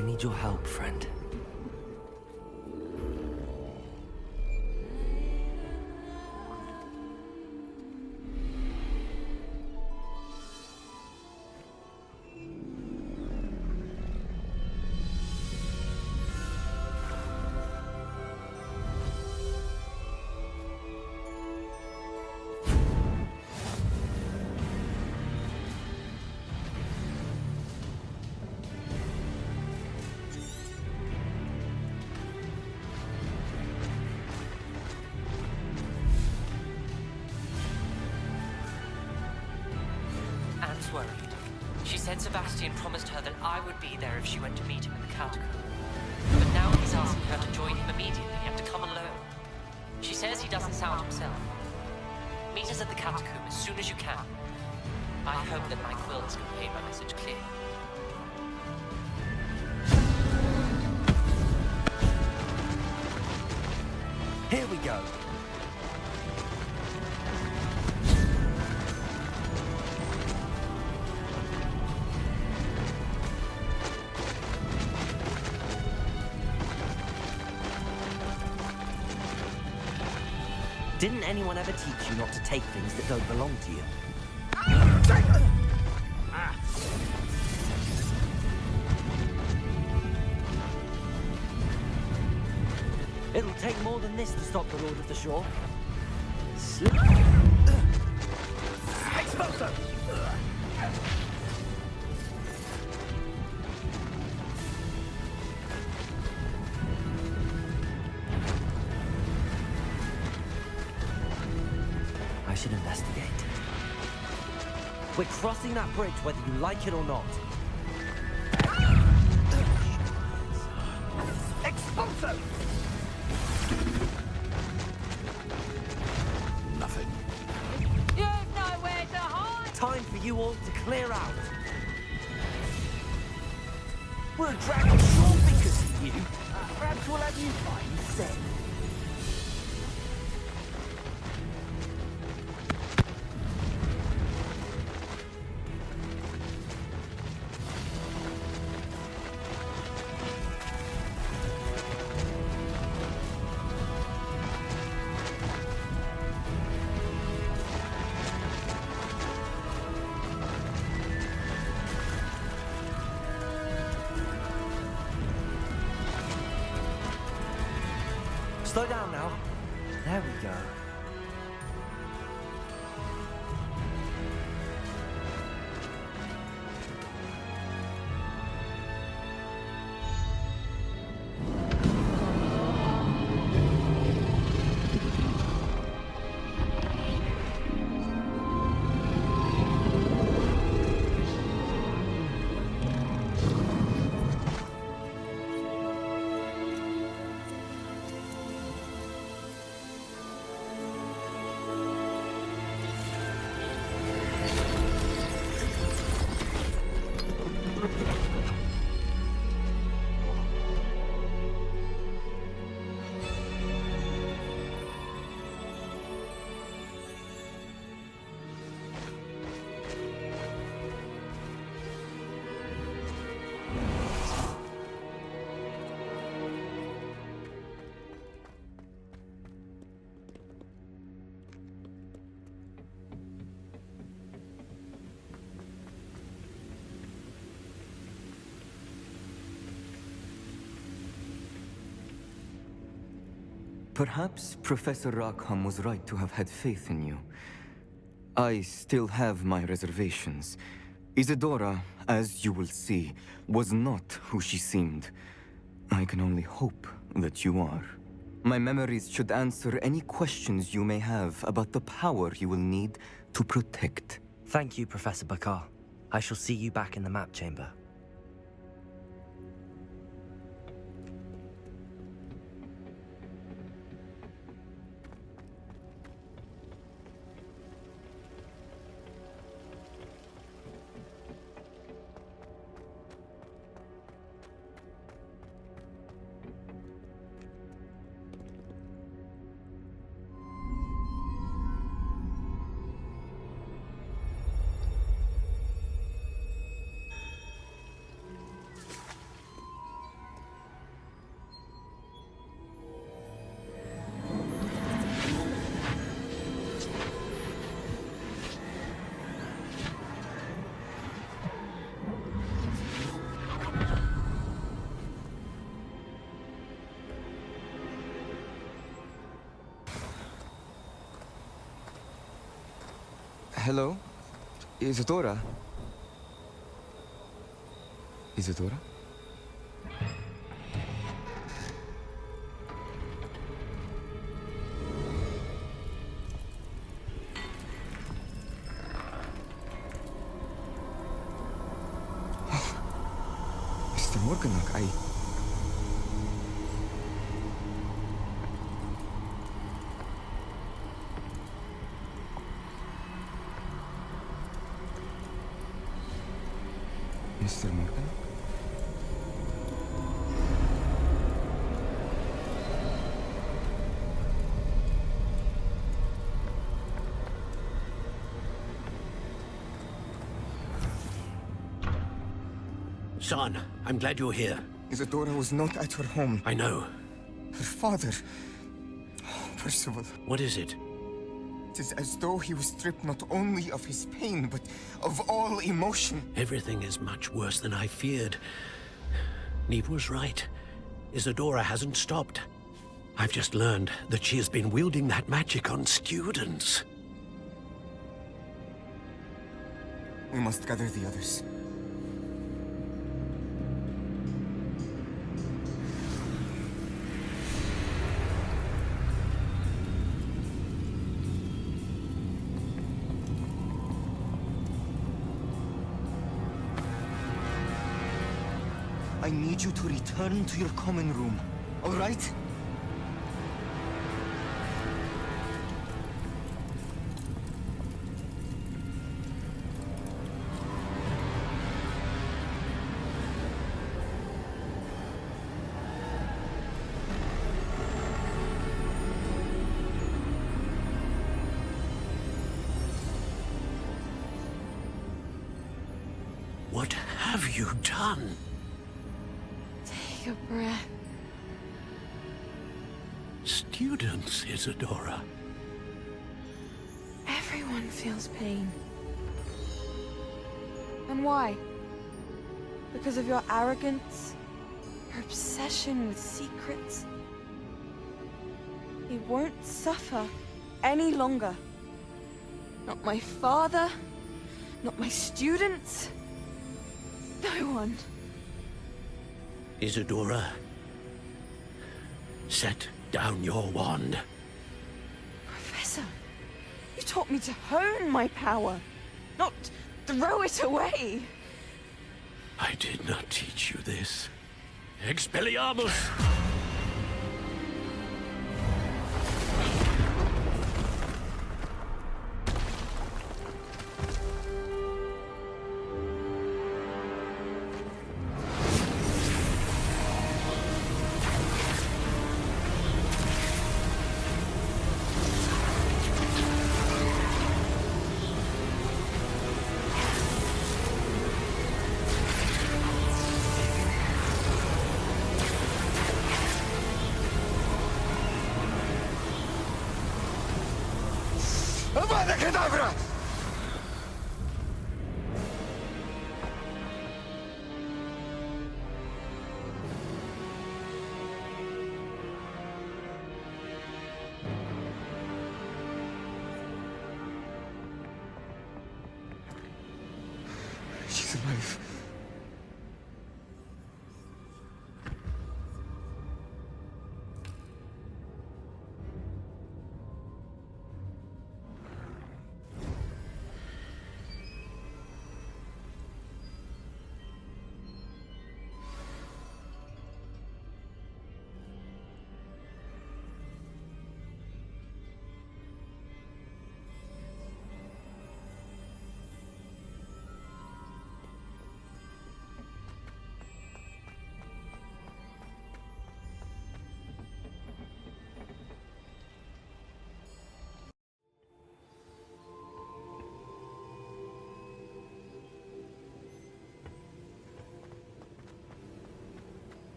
I need your help, friend. Anne's worried. She said Sebastian promised her that I would be there if she went to meet him in the catacomb. But now he's asking her to join him immediately and to come alone. She says he doesn't sound himself. Meet us at the catacomb as soon as you can. I hope that my quills convey my message clearly. Here we go. Didn't anyone ever teach you not to take things that don't belong to you? It'll take more than this to stop the Lord of the Shore. Expulso! I should investigate. We're crossing that bridge whether you like it or not. Expulso! Nothing. You've nowhere to hide! Time for you all to clear out. We're a dragon shore because of you. Perhaps we'll have you find safe. Slow down now. There we go. Perhaps Professor Rackham was right to have had faith in you. I still have my reservations. Isadora, as you will see, was not who she seemed. I can only hope that you are. My memories should answer any questions you may have about the power you will need to protect. Thank you, Professor Bakar. I shall see you back in the map chamber. Hello? Isadora? Isadora? Mr. Morganach, Mr. Morgan? Son, I'm glad you're here. Isadora was not at her home. I know. Her father... Oh, Percival. What is it? It is as though he was stripped not only of his pain, but of all emotion. Everything is much worse than I feared. Neve was right. Isadora hasn't stopped. I've just learned that she has been wielding that magic on students. We must gather the others. I need you to return to your common room, all right? What have you done? Take a breath. Students, Isadora. Everyone feels pain. And why? Because of your arrogance? Your obsession with secrets? He won't suffer any longer. Not my father, not my students, no one. Isadora, set down your wand. Professor, you taught me to hone my power, not throw it away. I did not teach you this. Expelliarmus! Avada Kedavra! She's alive.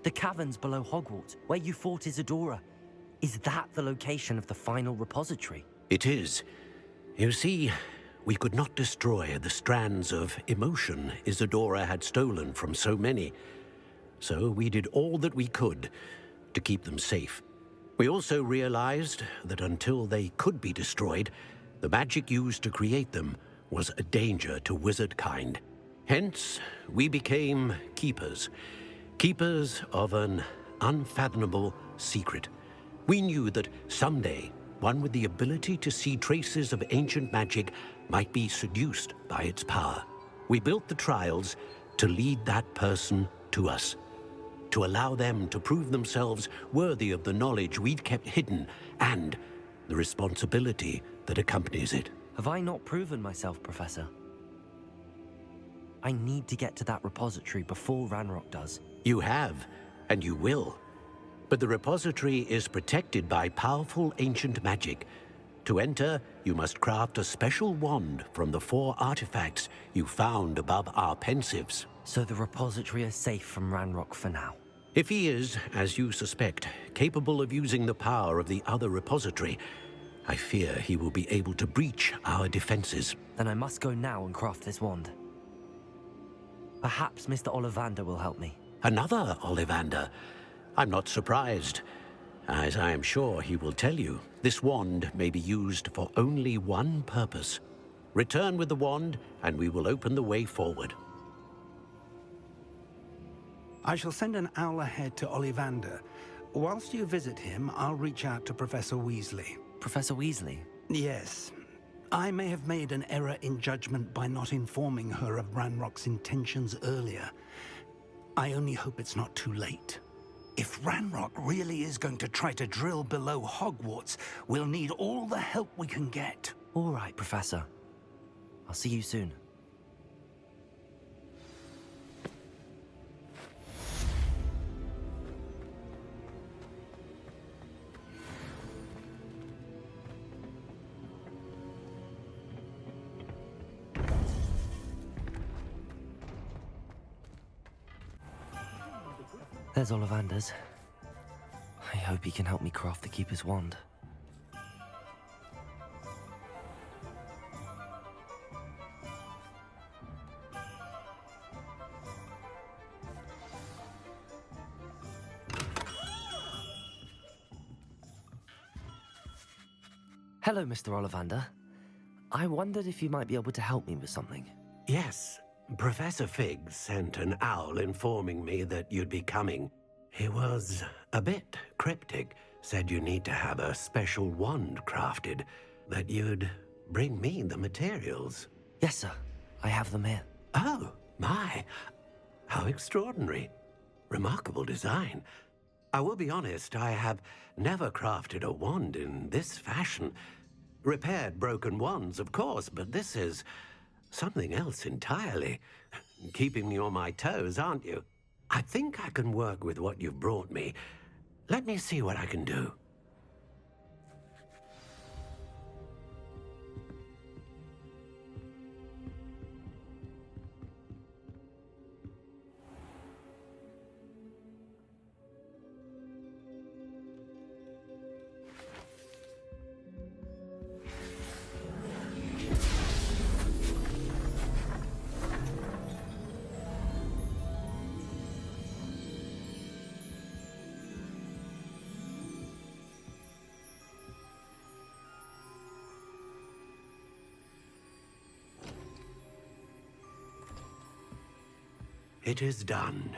The caverns below Hogwarts, where you fought Isadora. Is that the location of the final repository? It is. You see, we could not destroy the strands of emotion Isadora had stolen from so many. so we did all that we could to keep them safe. We also realized that until they could be destroyed, the magic used to create them was a danger to wizard kind. Hence, we became keepers. Keepers of an unfathomable secret. We knew that someday, one with the ability to see traces of ancient magic might be seduced by its power. We built the trials to lead that person to us, to allow them to prove themselves worthy of the knowledge we'd kept hidden and the responsibility that accompanies it. Have I not proven myself, Professor? I need to get to that repository before Ranrock does. You have, and you will. But the repository is protected by powerful ancient magic. To enter, you must craft a special wand from the 4 artifacts you found above our pensives. So the repository is safe from Ranrock for now? If he is, as you suspect, capable of using the power of the other repository, I fear he will be able to breach our defenses. Then I must go now and craft this wand. Perhaps Mr. Ollivander will help me. Another Ollivander? I'm not surprised. As I am sure he will tell you, this wand may be used for only one purpose. Return with the wand, and we will open the way forward. I shall send an owl ahead to Ollivander. Whilst you visit him, I'll reach out to Professor Weasley. Professor Weasley? Yes. I may have made an error in judgment by not informing her of Ranrock's intentions earlier. I only hope it's not too late. If Ranrock really is going to try to drill below Hogwarts, we'll need all the help we can get. All right, Professor. I'll see you soon. There's Ollivander's. I hope he can help me craft the Keeper's wand. Hello, Mr. Ollivander. I wondered if you might be able to help me with something. Yes. Professor Fig sent an owl informing me that you'd be coming. He was a bit cryptic, said you need to have a special wand crafted, that you'd bring me the materials. Yes, sir. I have them here. Oh, my. How extraordinary. Remarkable design. I will be honest, I have never crafted a wand in this fashion. Repaired broken wands, of course, but this is something else entirely. Keeping me on my toes, aren't you? I think I can work with what you've brought me. Let me see what I can do. It is done.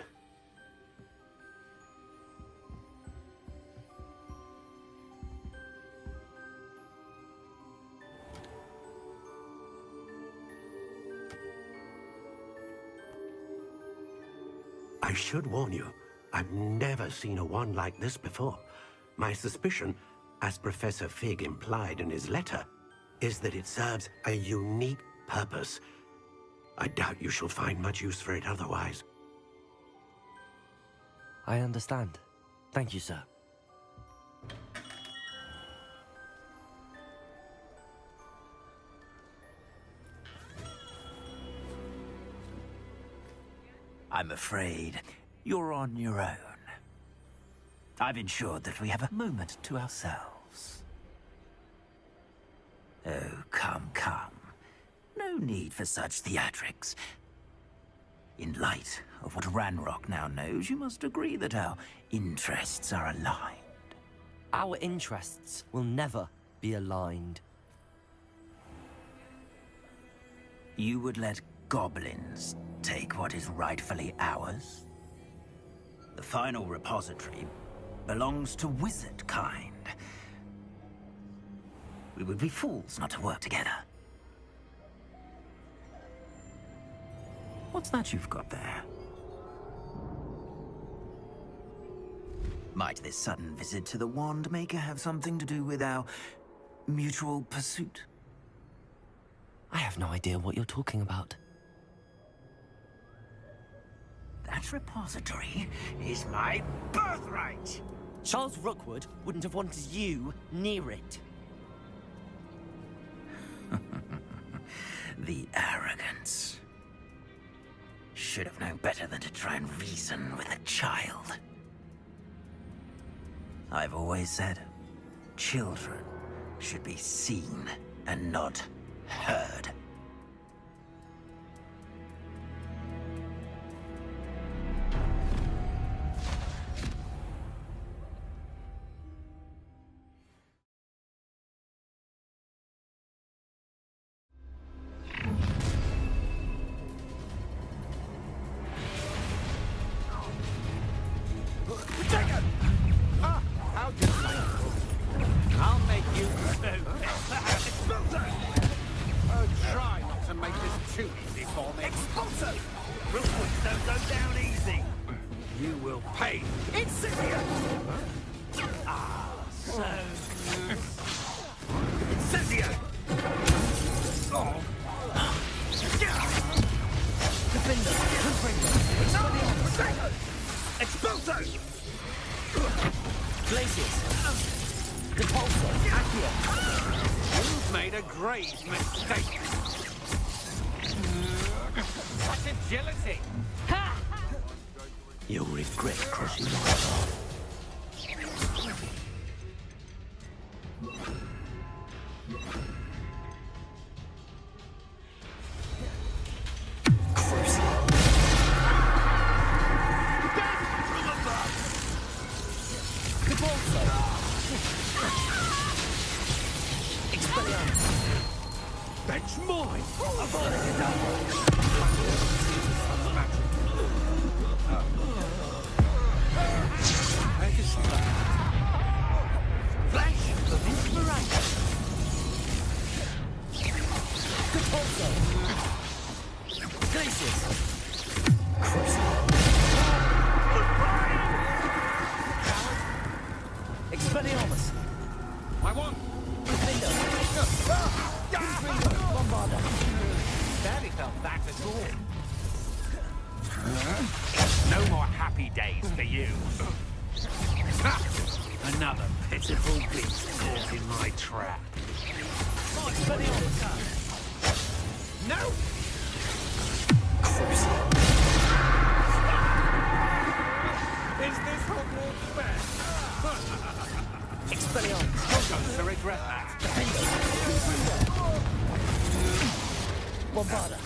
I should warn you, I've never seen a wand like this before. My suspicion, as Professor Fig implied in his letter, is that it serves a unique purpose. I doubt you shall find much use for it otherwise. I understand. Thank you, sir. I'm afraid you're on your own. I've ensured that we have a moment to ourselves. Oh, come, come. No need for such theatrics. In light of what Ranrock now knows, you must agree that our interests are aligned. Our interests will never be aligned. You would let goblins take what is rightfully ours? The final repository belongs to wizard kind. We would be fools not to work together. What's that you've got there? Might this sudden visit to the Wand Maker have something to do with our mutual pursuit? I have no idea what you're talking about. That repository is my birthright! Charles Rookwood wouldn't have wanted you near it. The arrogance. Should have known better than to try and reason with a child. I've always said, children should be seen and not heard. I'll make you try not to make this too easy for me. Expulso! Rookwoods don't go down easy. You will pay. Incendio! Ah, so... Incendio! Oh. Defender! Expulso! Glaciers! Repulsor! Accio! You've made a grave mistake. Such agility! You'll regret crossing my path. That's mine! Flash of inspiration! Repulsor! Glaciers! Expelliarmus! I want! Defender! Bombarder! Barely felt that at all. No more happy days for you. Another pitiful beast caught in my trap. No! Is this Hogwarts fair? Expelliarmus! You're going to regret that. Bombarder!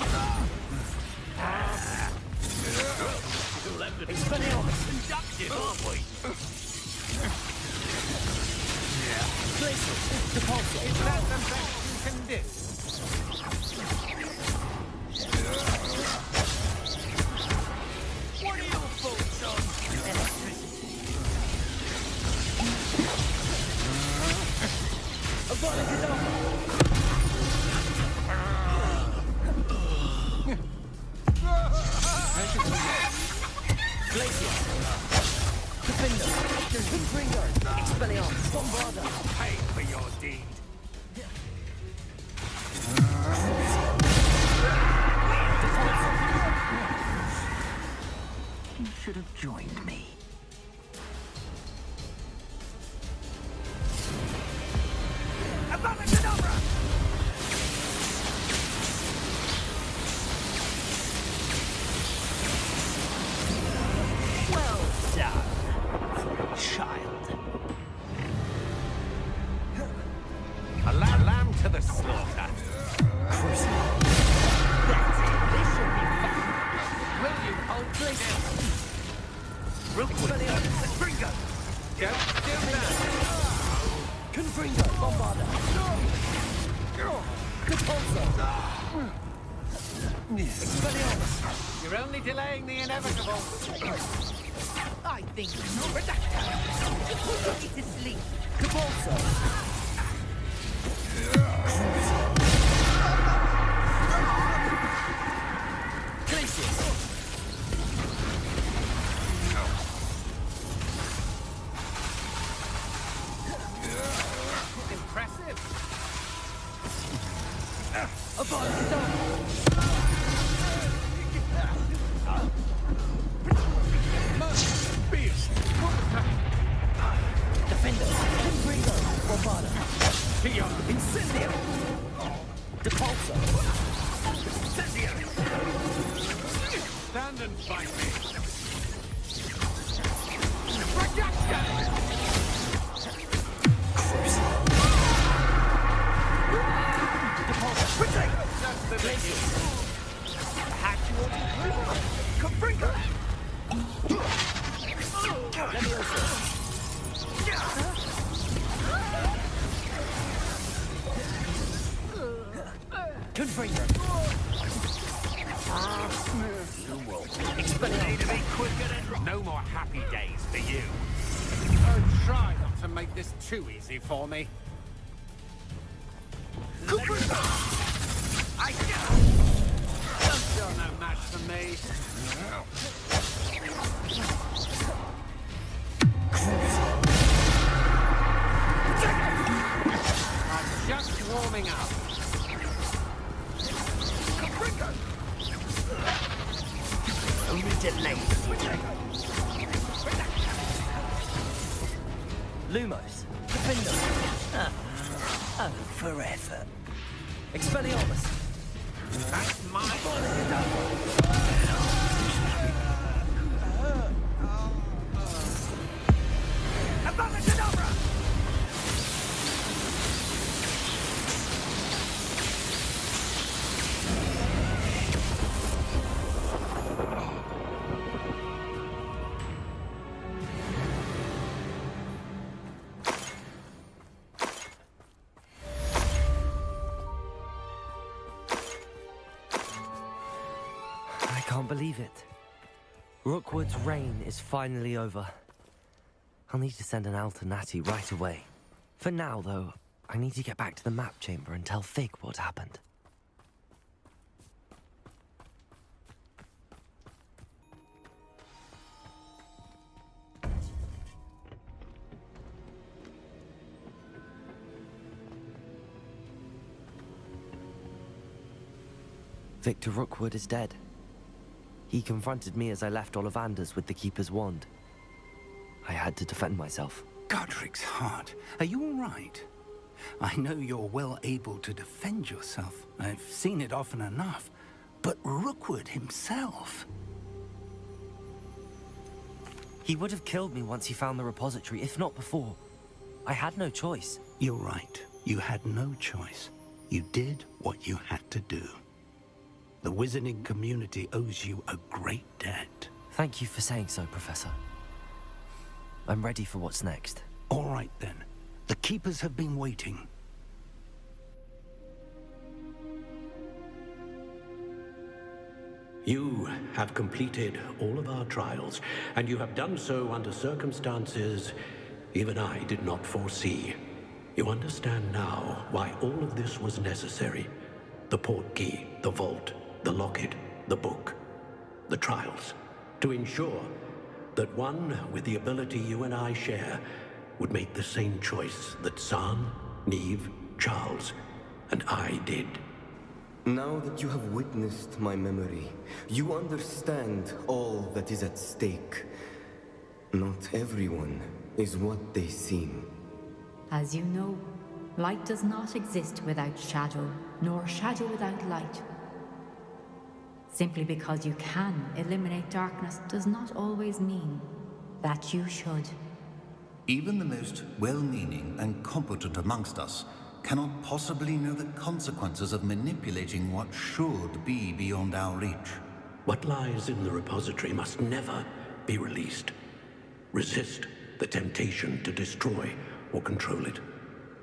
Expelliarmus! Inductive, aren't we? Glaciers! Repulsor! Is that the best you can do? What are your thoughts on electricity? Avada Kedavra! Glacier! Defender! Ringo! Expelliarmus! Bombarder! Pay for your deed. You should have joined me. Avalanche Software! Well done, child. A lamb to the slaughter. That's it. This should be fun. Will you hold Glacier? Don't do that! Confringo, Bombarda! Repulsor! Expelliarmus! You're only delaying the inevitable. I think you're redacted! Put me to sleep! Repulsor! Glacius! Impressive. Beast! Defender! Confringo! Bombarda! Incendio! Depulsor! Incendio! Stand and fight me. That's the Glacius! Confringo! Leviosa! Confringo! No more happy days for you. Oh, try not to make this too easy for me. You're no match for me. I'm just warming up. Only delayed. Lumos. Defender. Oh, forever. Expelliarmus. That's my I can't believe it. Rookwood's reign is finally over. I'll need to send an Alternati right away. For now, though, I need to get back to the map chamber and tell Fig what happened. Victor Rookwood is dead. He confronted me as I left Ollivander's with the Keeper's wand. I had to defend myself. Godric's heart, are you all right? I know you're well able to defend yourself. I've seen it often enough. But Rookwood himself... He would have killed me once he found the repository, if not before. I had no choice. You're right. You had no choice. You did what you had to do. The wizarding community owes you a great debt. Thank you for saying so, Professor. I'm ready for what's next. All right, then. The Keepers have been waiting. You have completed all of our trials, and you have done so under circumstances even I did not foresee. You understand now why all of this was necessary. The Portkey, the vault, the locket, the book, the trials. To ensure that one with the ability you and I share would make the same choice that Zahn, Neve, Charles, and I did. Now that you have witnessed my memory, you understand all that is at stake. Not everyone is what they seem. As you know, light does not exist without shadow, nor shadow without light. Simply because you can eliminate darkness does not always mean that you should. Even the most well-meaning and competent amongst us cannot possibly know the consequences of manipulating what should be beyond our reach. What lies in the repository must never be released. Resist, the temptation to destroy or control it.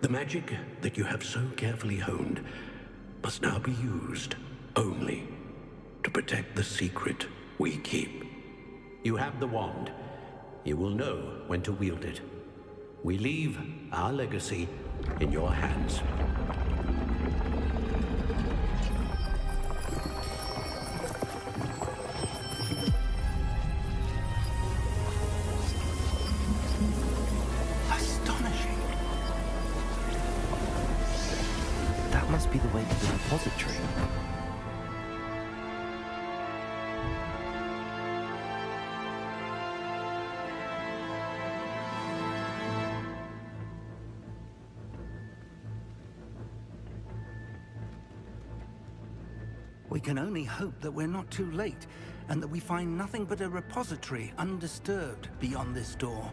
The magic that you have so carefully honed must now be used only to protect the secret we keep. You have the wand. You will know when to wield it. We leave our legacy in your hands. Astonishing. That must be the way to the repository. We can only hope that we're not too late, and that we find nothing but a repository undisturbed beyond this door.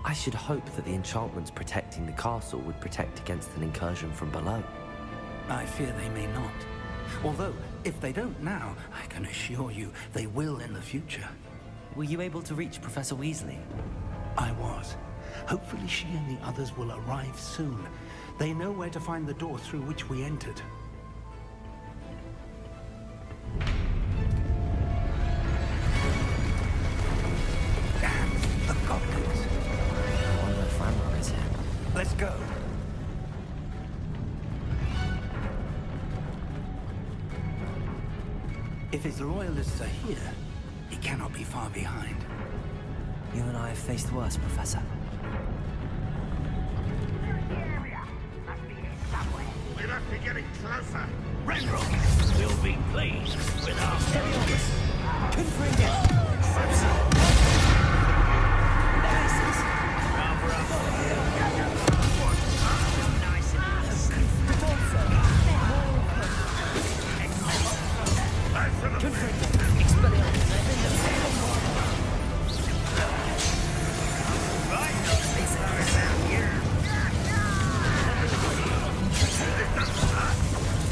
I should hope that the enchantments protecting the castle would protect against an incursion from below. I fear they may not. Although, if they don't now, I can assure you they will in the future. Were you able to reach Professor Weasley? I was. Hopefully she and the others will arrive soon. They know where to find the door through which we entered. Damn the goblins. I wonder if Ranrock is here. Let's go. If his loyalists are here, he cannot be far behind. You and I have faced worse, Professor. We must be getting closer. Ranrock will be pleased with our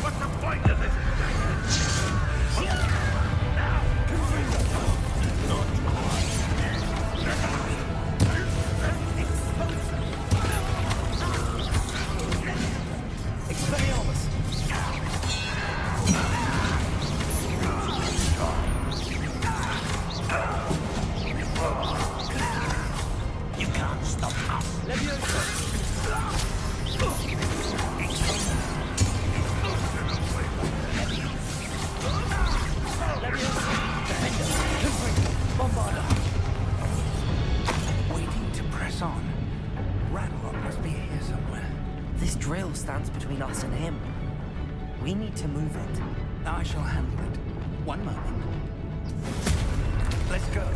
What's the point of this? You can't stop us. Waiting to press on. Ranrock must be here somewhere. This drill stands between us and him. We need to move it. I shall handle it. One moment. Let's go.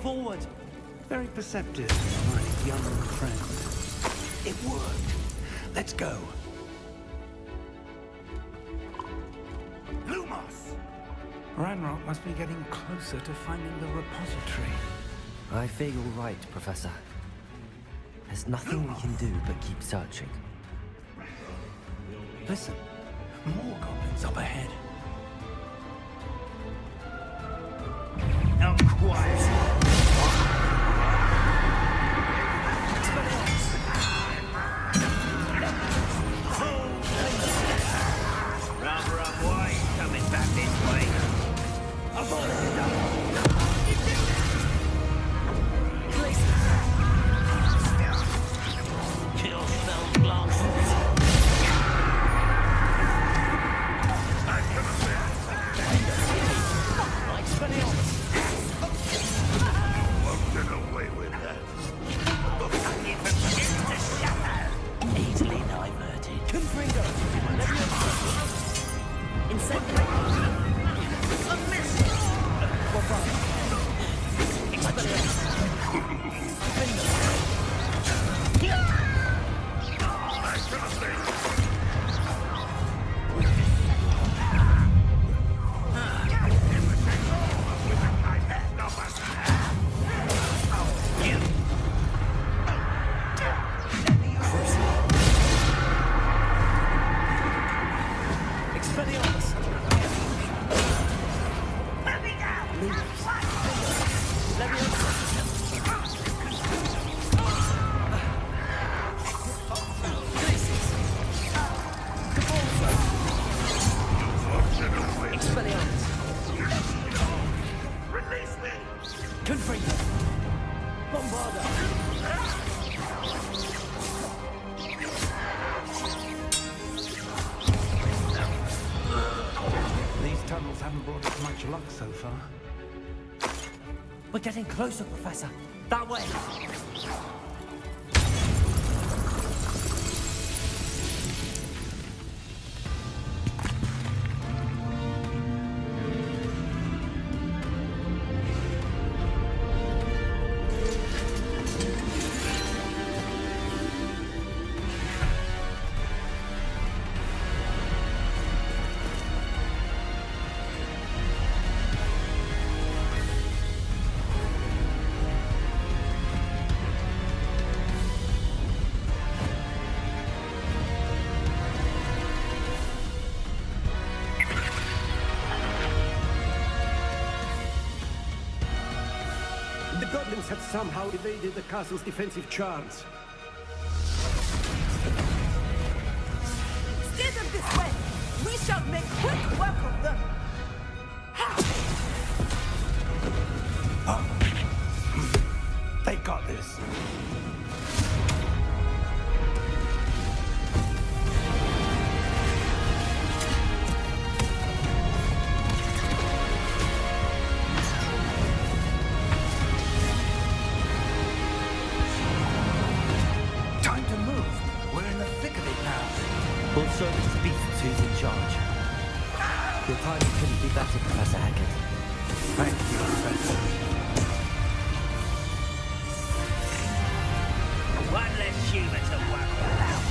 forward. Very perceptive, my young friend. It worked. Let's go. Lumos! Ranrock must be getting closer to finding the repository. I fear you're right, Professor. There's nothing we can do but keep searching. Listen, more goblins up ahead. Now quiet! Rather unwise coming back this way. Kill spell blast. Won't get away with that. Easily diverted. Confringo! Incendiary! A miss! Release me! Confringo! Bombarda! These tunnels haven't brought us much luck so far. We're getting closer, Professor. That way! The goblins have somehow evaded the castle's defensive charms. Steer them this way! We shall make quick work of them! They got this. Time to move. We're in the thick of it now. Also, beats who's in charge. Your timing couldn't be better, Professor Hackett. Thank you, Professor. One less human to worry about.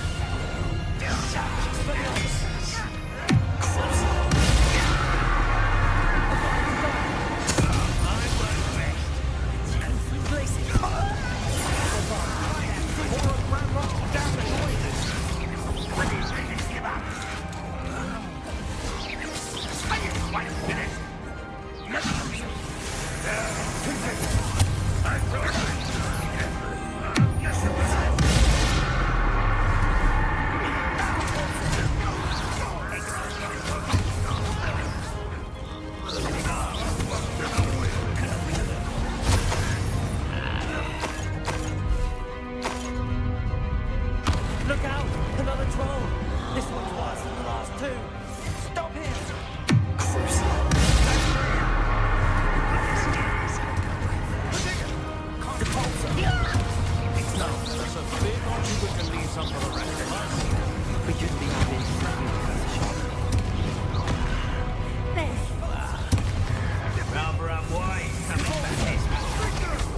Look out! Another troll! This one's worse than the last two! Stop him! That's a big option we can leave some for the rest of us. We could be having Rather unwise coming back this way.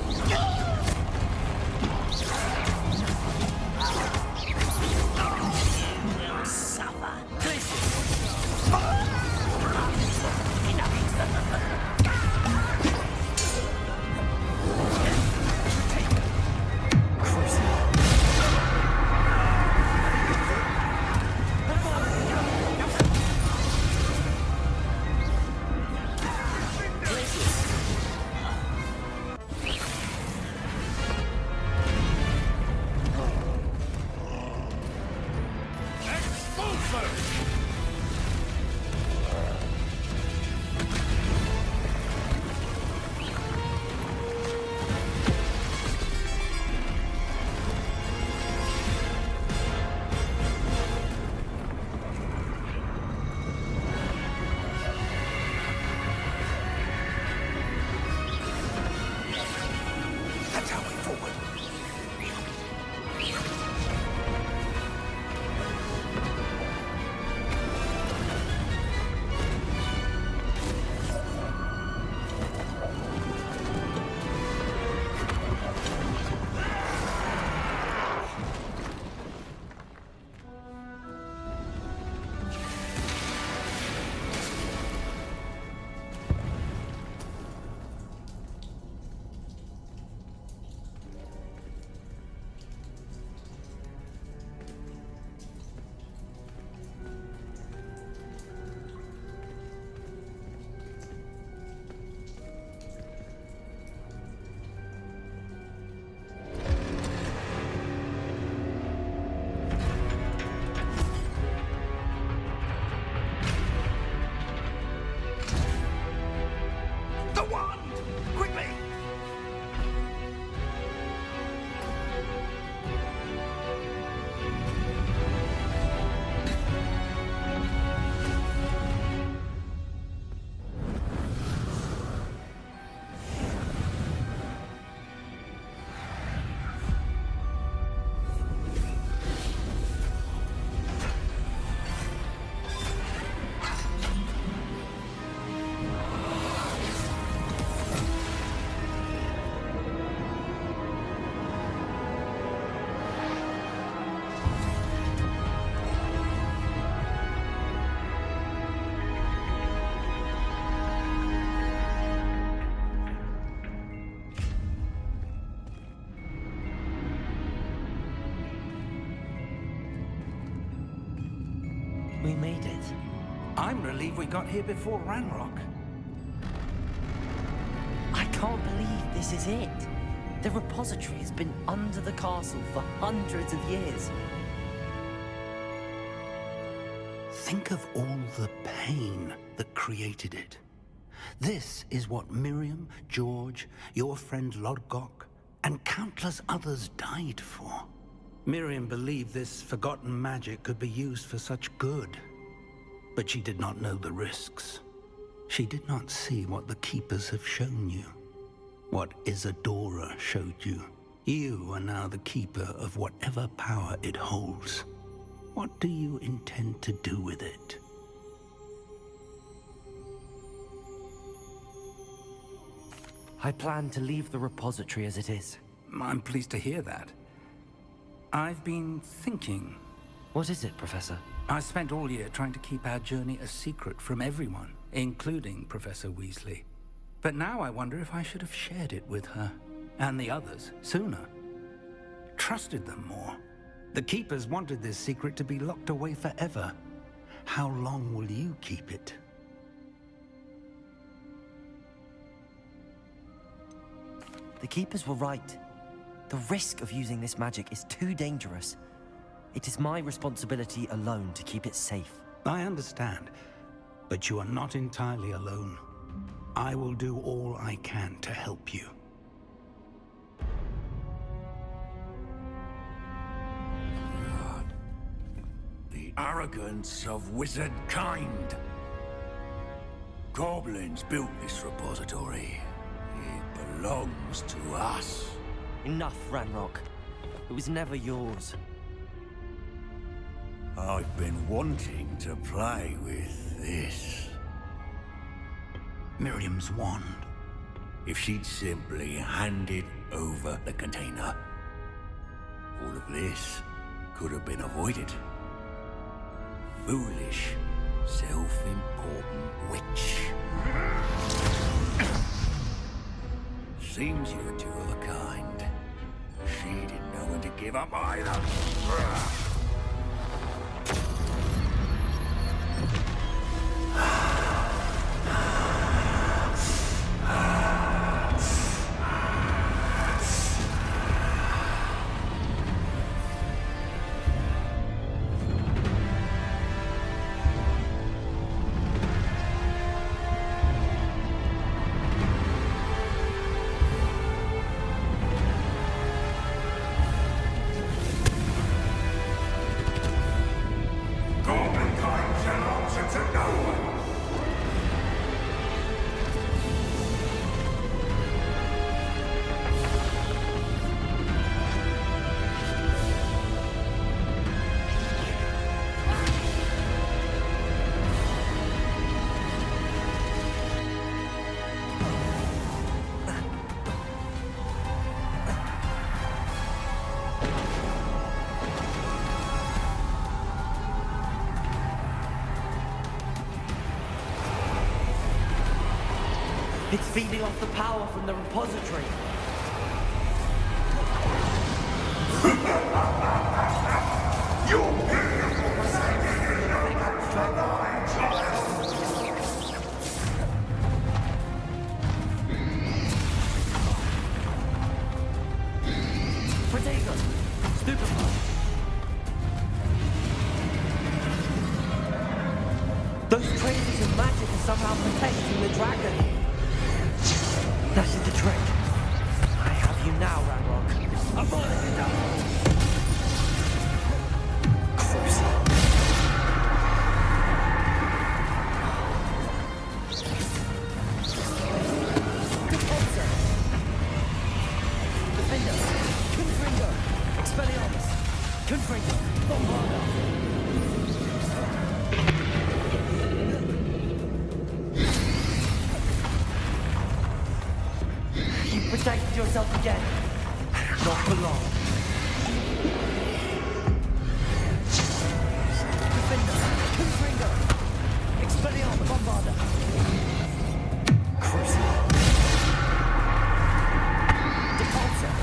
That's our way forward. The wand! Quickly! We made it. I'm relieved we got here before Ranrock. I can't believe this is it. The repository has been under the castle for hundreds of years. Think of all the pain that created it. This is what Miriam, George, your friend Lodgok, and countless others died for. Miriam believed this forgotten magic could be used for such good. But she did not know the risks. She did not see what the Keepers have shown you. What Isadora showed you. You are now the Keeper of whatever power it holds. What do you intend to do with it? I plan to leave the repository as it is. I'm pleased to hear that. I've been thinking. What is it, Professor? I spent all year trying to keep our journey a secret from everyone, including Professor Weasley. But now I wonder if I should have shared it with her, and the others, sooner. Trusted them more. The Keepers wanted this secret to be locked away forever. How long will you keep it? The Keepers were right. The risk of using this magic is too dangerous. It is my responsibility alone to keep it safe. I understand, but you are not entirely alone. I will do all I can to help you. God. The arrogance of wizard kind. Goblins built this repository. It belongs to us. Enough, Ranrock. It was never yours. I've been wanting to play with this. Miriam's wand. If she'd simply handed over the container, all of this could have been avoided. Foolish, self-important witch. Seems you're two of a kind. She didn't know when to give up either. It's feeding off the power from the repository. Protego! Stupefy! Those traces of magic are somehow protecting the dragon. That is the trick. I have you now, Ranrock. I'm rolling you down. Defensor. Defender. Confringo. Expelliarmus. Confringo. Bombarda. You protected yourself again. Not for long. Defender. Confringo. Expelliarmus. Bombarda. Crucible. Depulsor.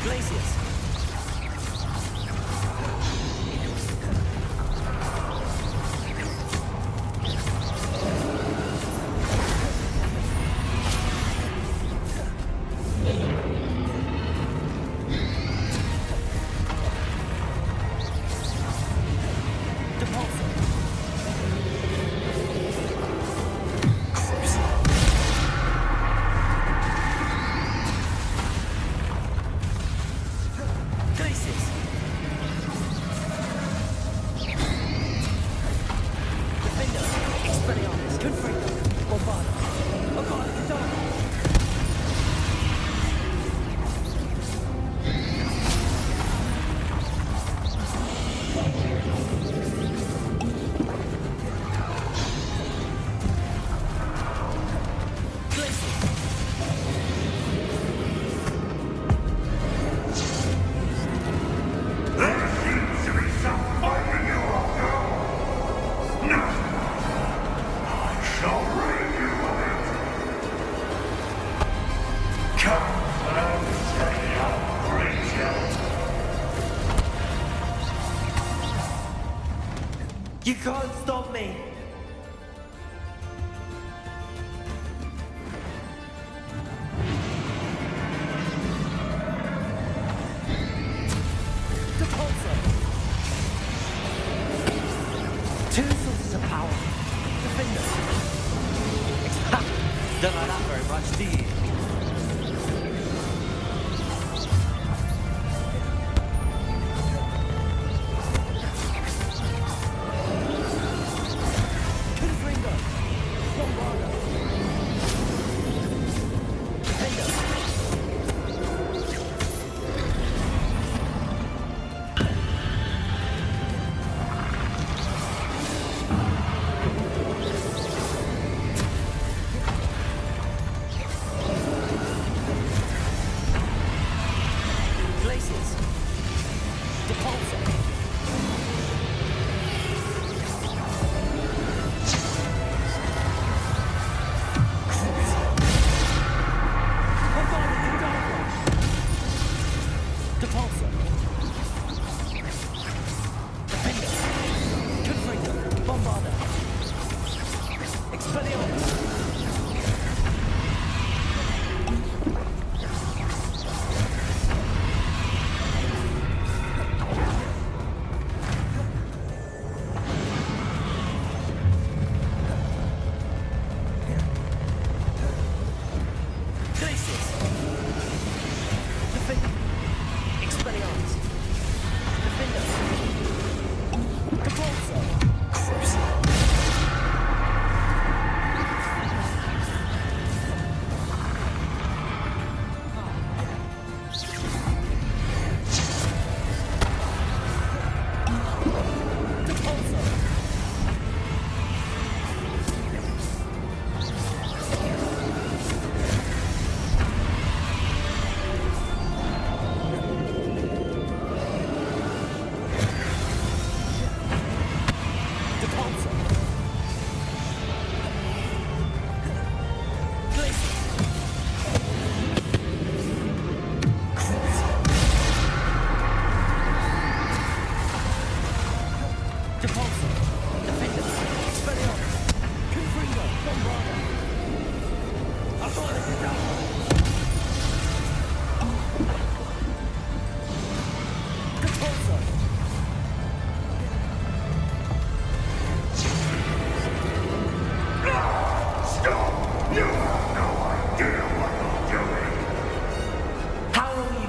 Glacius. You can't stop me! Depulsor! Two sources of power. Defender. Ha! Don't like that very much, do you?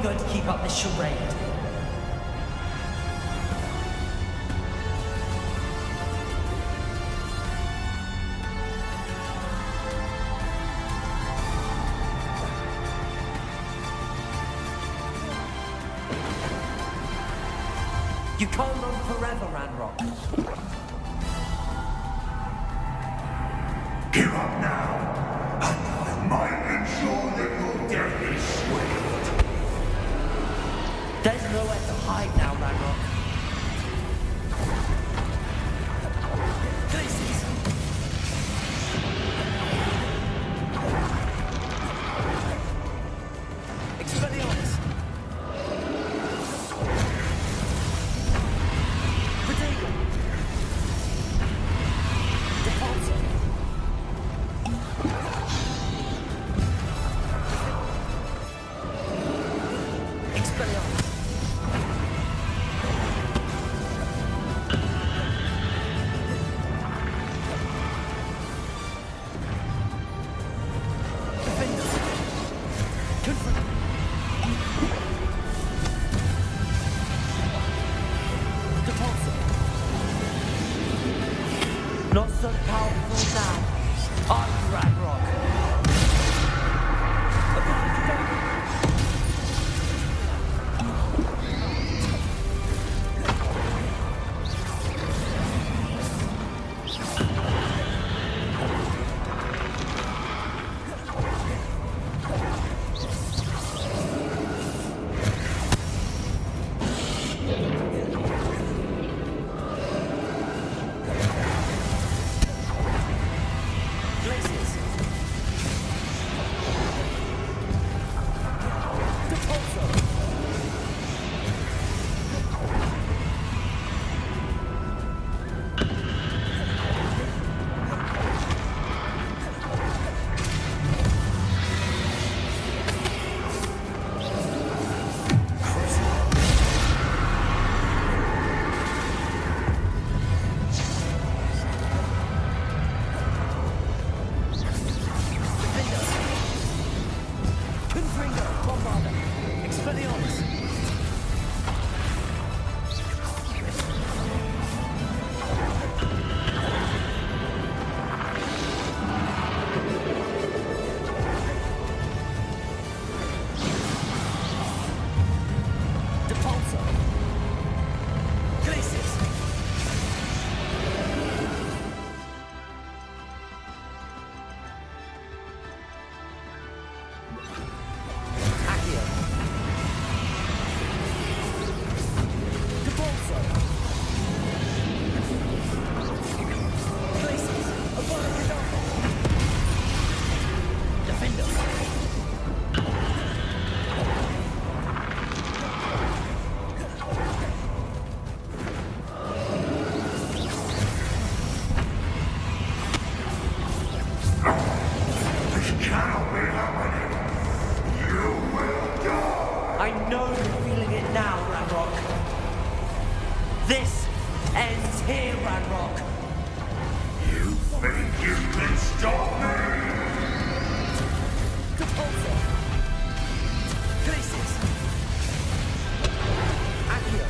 you going to keep up this charade? You can't run forever, Ranrock. Give up now, and I might ensure that your death is swift. There's nowhere to hide now, Ranrock. Glaciers! Expelliarmus! Protagonist! Defaulter! Expelliarmus! Defenders! Confront! Defaulter! Not so powerful now. I'm Ranrock. Glaciers! Defaulter! Confringo, Bombarder, Expelliarmus. Defaulter. Glaciers. Accio. Defaulter. Glaciers. Abracadabra. Defender. This cannot be happening. You will die. I know you're feeling it now, Ranrock. This ends here, Ranrock. You think you can stop me? Defaulter. Glaciers. Accio.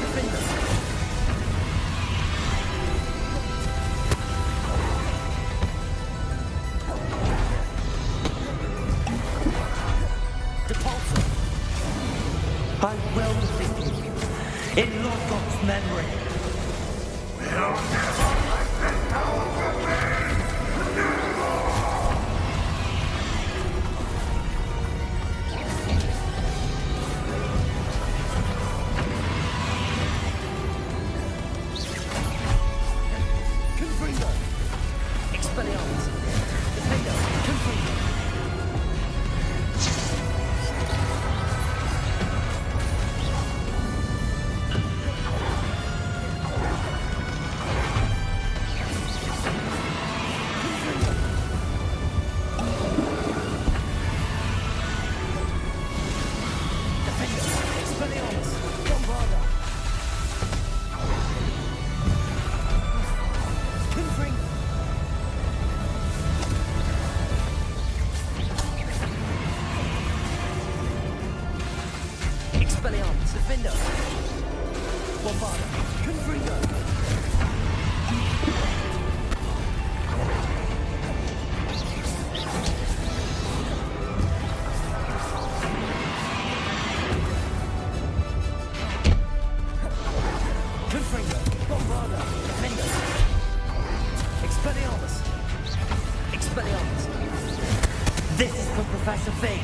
Defender. Defaulter. I will defeat you in Logok's memory. Confringo. Expelliarmus. Defender. Confringo. Confringo. This is for Professor Fig.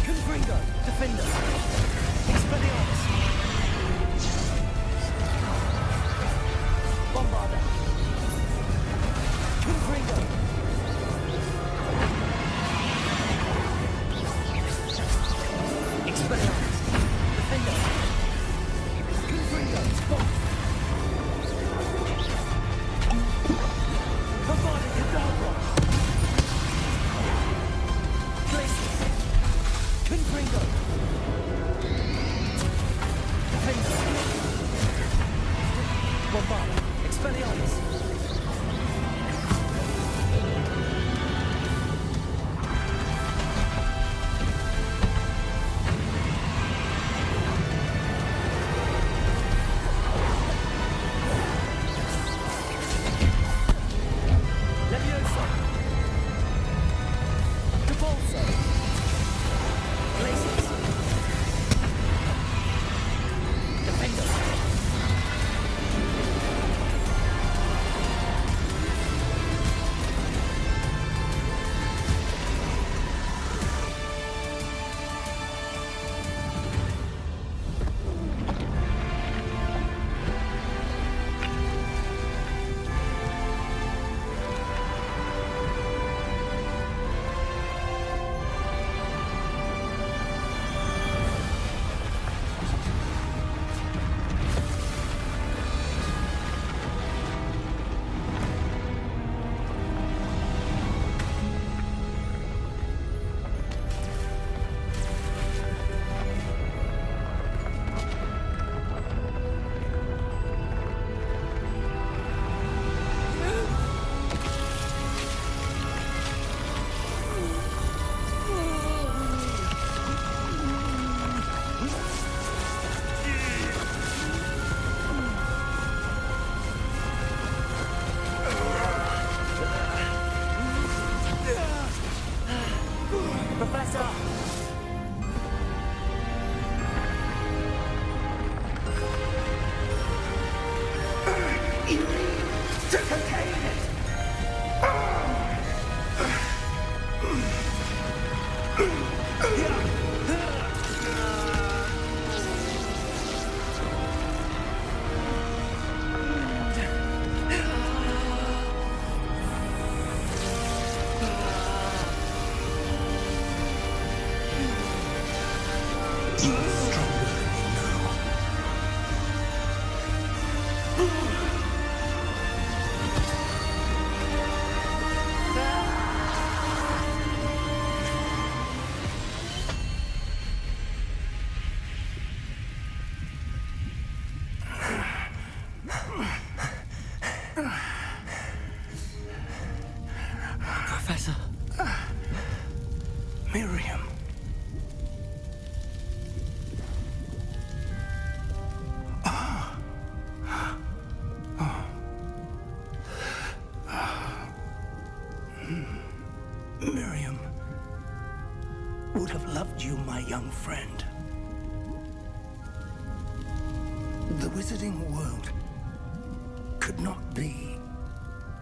Confringo, Defender. Expelliarmus. Bombarda. Confringo. Expelliarmus. Defender. Confringo. Bomb. Bombarda Cadabra. Places. Confringo. Defender. Bombarda. Expelliarmus. Leviosa. Cabolso. Glacius. Defender. Professor! You need to contain it! You are stronger than you know. Professor. Miriam. Miriam would have loved you, my young friend. The wizarding world could not be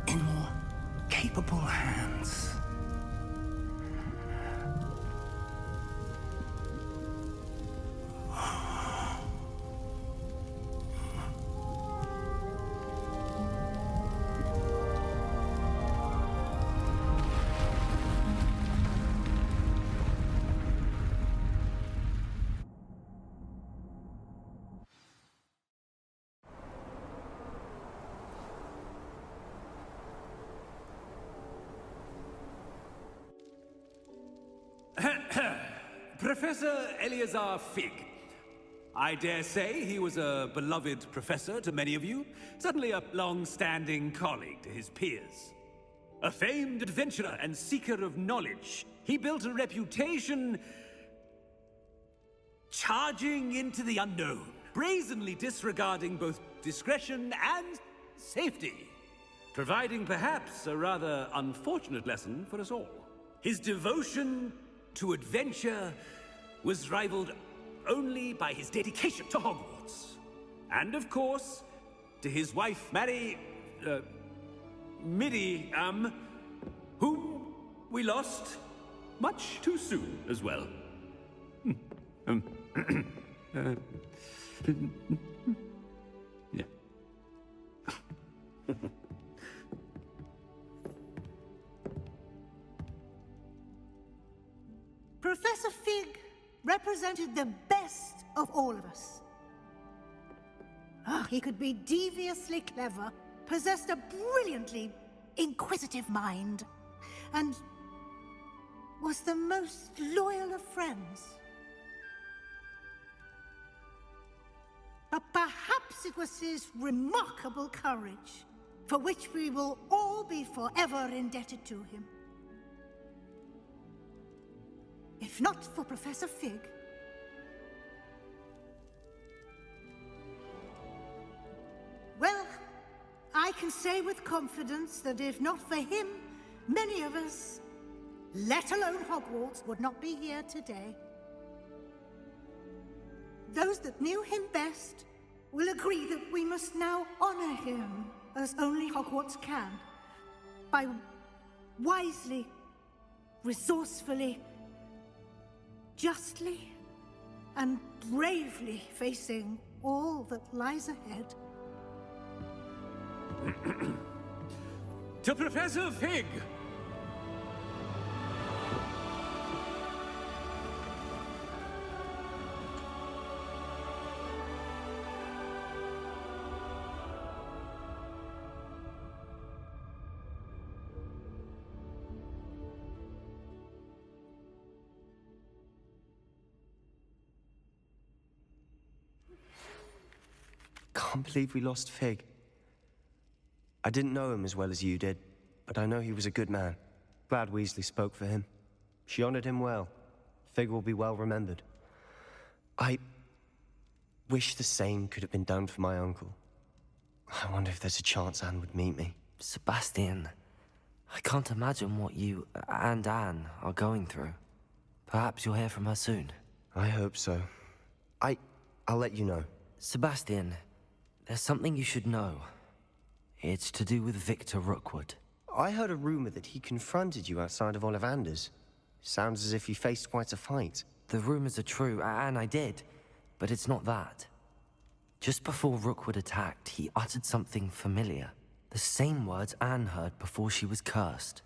in more capable hands. Professor Eleazar Fig. I dare say he was a beloved professor to many of you, certainly a long-standing colleague to his peers. A famed adventurer and seeker of knowledge, he built a reputation charging into the unknown, brazenly disregarding both discretion and safety, providing perhaps a rather unfortunate lesson for us all. His devotion to adventure was rivaled only by his dedication to Hogwarts. And of course, to his wife, Midi, whom we lost much too soon as well. Yeah. Professor Fig represented the best of all of us. He could be deviously clever, possessed a brilliantly inquisitive mind, and was the most loyal of friends. But perhaps it was his remarkable courage, for which we will all be forever indebted to him. If not for Professor Fig, well, I can say with confidence that if not for him, many of us, let alone Hogwarts, would not be here today. Those that knew him best will agree that we must now honor him as only Hogwarts can, by wisely, resourcefully, justly, and bravely facing all that lies ahead. To Professor Fig! Can't believe we lost Fig. I didn't know him as well as you did, but I know he was a good man. Glad Weasley spoke for him. She honored him well. Fig will be well remembered. I wish the same could have been done for my uncle. I wonder if there's a chance Anne would meet me. Sebastian, I can't imagine what you and Anne are going through. Perhaps you'll hear from her soon. I hope so. I'll let you know. Sebastian, there's something you should know. It's to do with Victor Rookwood. I heard a rumor that he confronted you outside of Ollivander's. Sounds as if you faced quite a fight. The rumors are true, and I did. But it's not that. Just before Rookwood attacked, he uttered something familiar. The same words Anne heard before she was cursed.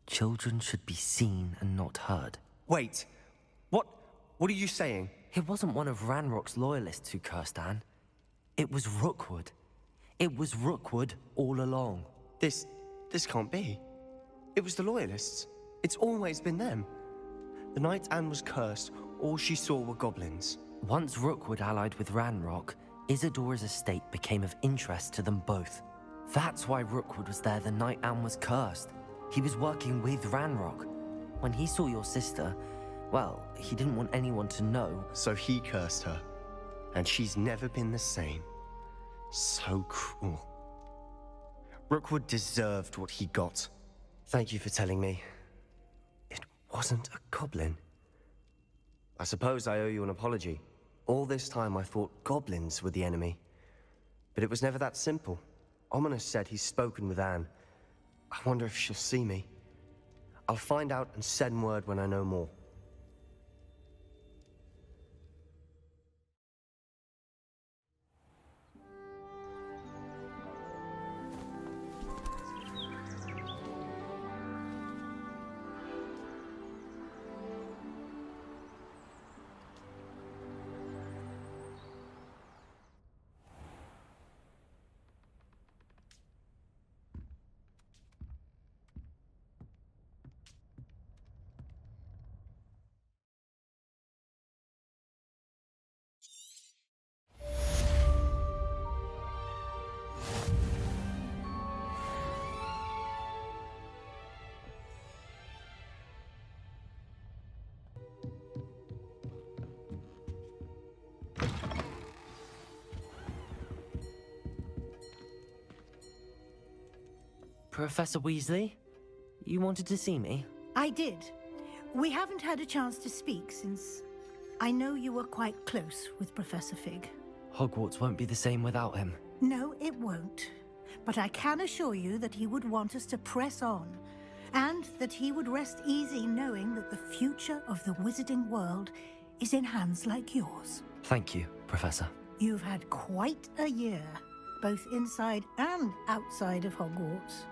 Children should be seen and not heard. Wait. What are you saying? It wasn't one of Ranrock's loyalists who cursed Anne. It was Rookwood. It was Rookwood all along. This can't be. It was the Loyalists. It's always been them. The night Anne was cursed, all she saw were goblins. Once Rookwood allied with Ranrock, Isadora's estate became of interest to them both. That's why Rookwood was there the night Anne was cursed. He was working with Ranrock. When he saw your sister, well, he didn't want anyone to know. So he cursed her. And she's never been the same. So cruel. Rookwood deserved what he got. Thank you for telling me. It wasn't a goblin. I suppose I owe you an apology. All this time I thought goblins were the enemy. But it was never that simple. Ominous said he's spoken with Anne. I wonder if she'll see me. I'll find out and send word when I know more. Professor Weasley? You wanted to see me? I did. We haven't had a chance to speak since I know you were quite close with Professor Fig. Hogwarts won't be the same without him. No, it won't. But I can assure you that he would want us to press on, and that he would rest easy knowing that the future of the wizarding world is in hands like yours. Thank you, Professor. You've had quite a year, both inside and outside of Hogwarts.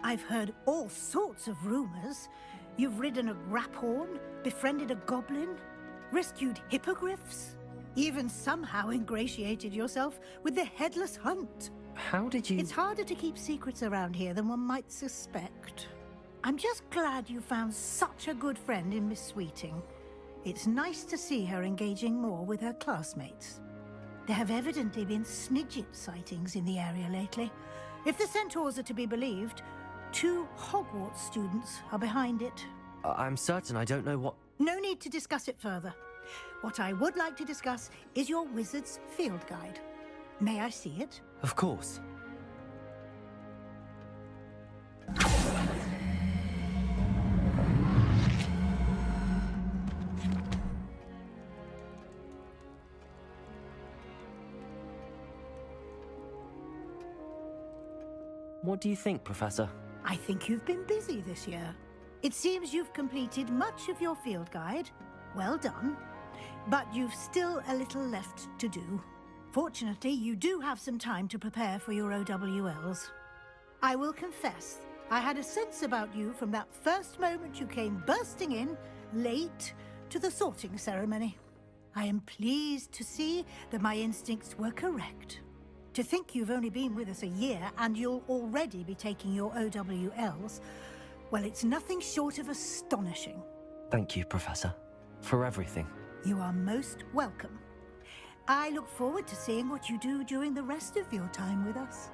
I've heard all sorts of rumors. You've ridden a graphorn, befriended a goblin, rescued hippogriffs, even somehow ingratiated yourself with the Headless Hunt. How did you... It's harder to keep secrets around here than one might suspect. I'm just glad you found such a good friend in Miss Sweeting. It's nice to see her engaging more with her classmates. There have evidently been Snidget sightings in the area lately. If the centaurs are to be believed, 2 Hogwarts students are behind it. I'm certain I don't know what... No need to discuss it further. What I would like to discuss is your wizard's field guide. May I see it? Of course. What do you think, Professor? I think you've been busy this year. It seems you've completed much of your field guide. Well done. But you've still a little left to do. Fortunately, you do have some time to prepare for your OWLs. I will confess, I had a sense about you from that first moment you came bursting in, late, to the sorting ceremony. I am pleased to see that my instincts were correct. To think you've only been with us a year and you'll already be taking your OWLs, well, it's nothing short of astonishing. Thank you, Professor, for everything. You are most welcome. I look forward to seeing what you do during the rest of your time with us.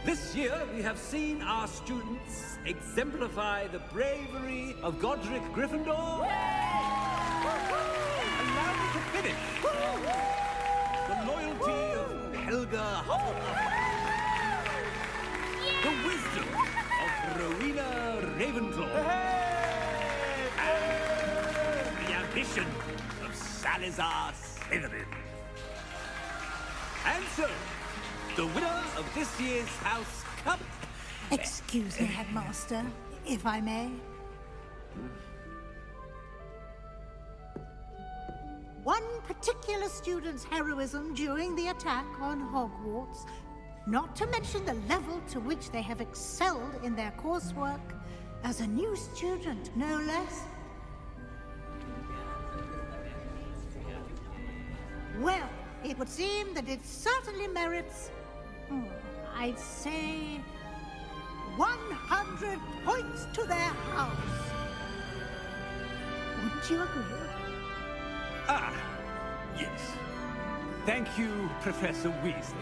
This year, we have seen our students exemplify the bravery of Godric Gryffindor. Allow me to finish. The loyalty of Helga Hufflepuff. The wisdom of Rowena Ravenclaw. And the ambition of Salazar Slytherin. And so, the winner of this year's House Cup... Excuse me, Headmaster, if I may. One particular student's heroism during the attack on Hogwarts, not to mention the level to which they have excelled in their coursework, as a new student, no less. Well, it would seem that it certainly merits, I'd say, 100 points to their house. Wouldn't you agree? Ah, yes. Thank you, Professor Weasley.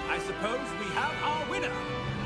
I suppose we have our winner.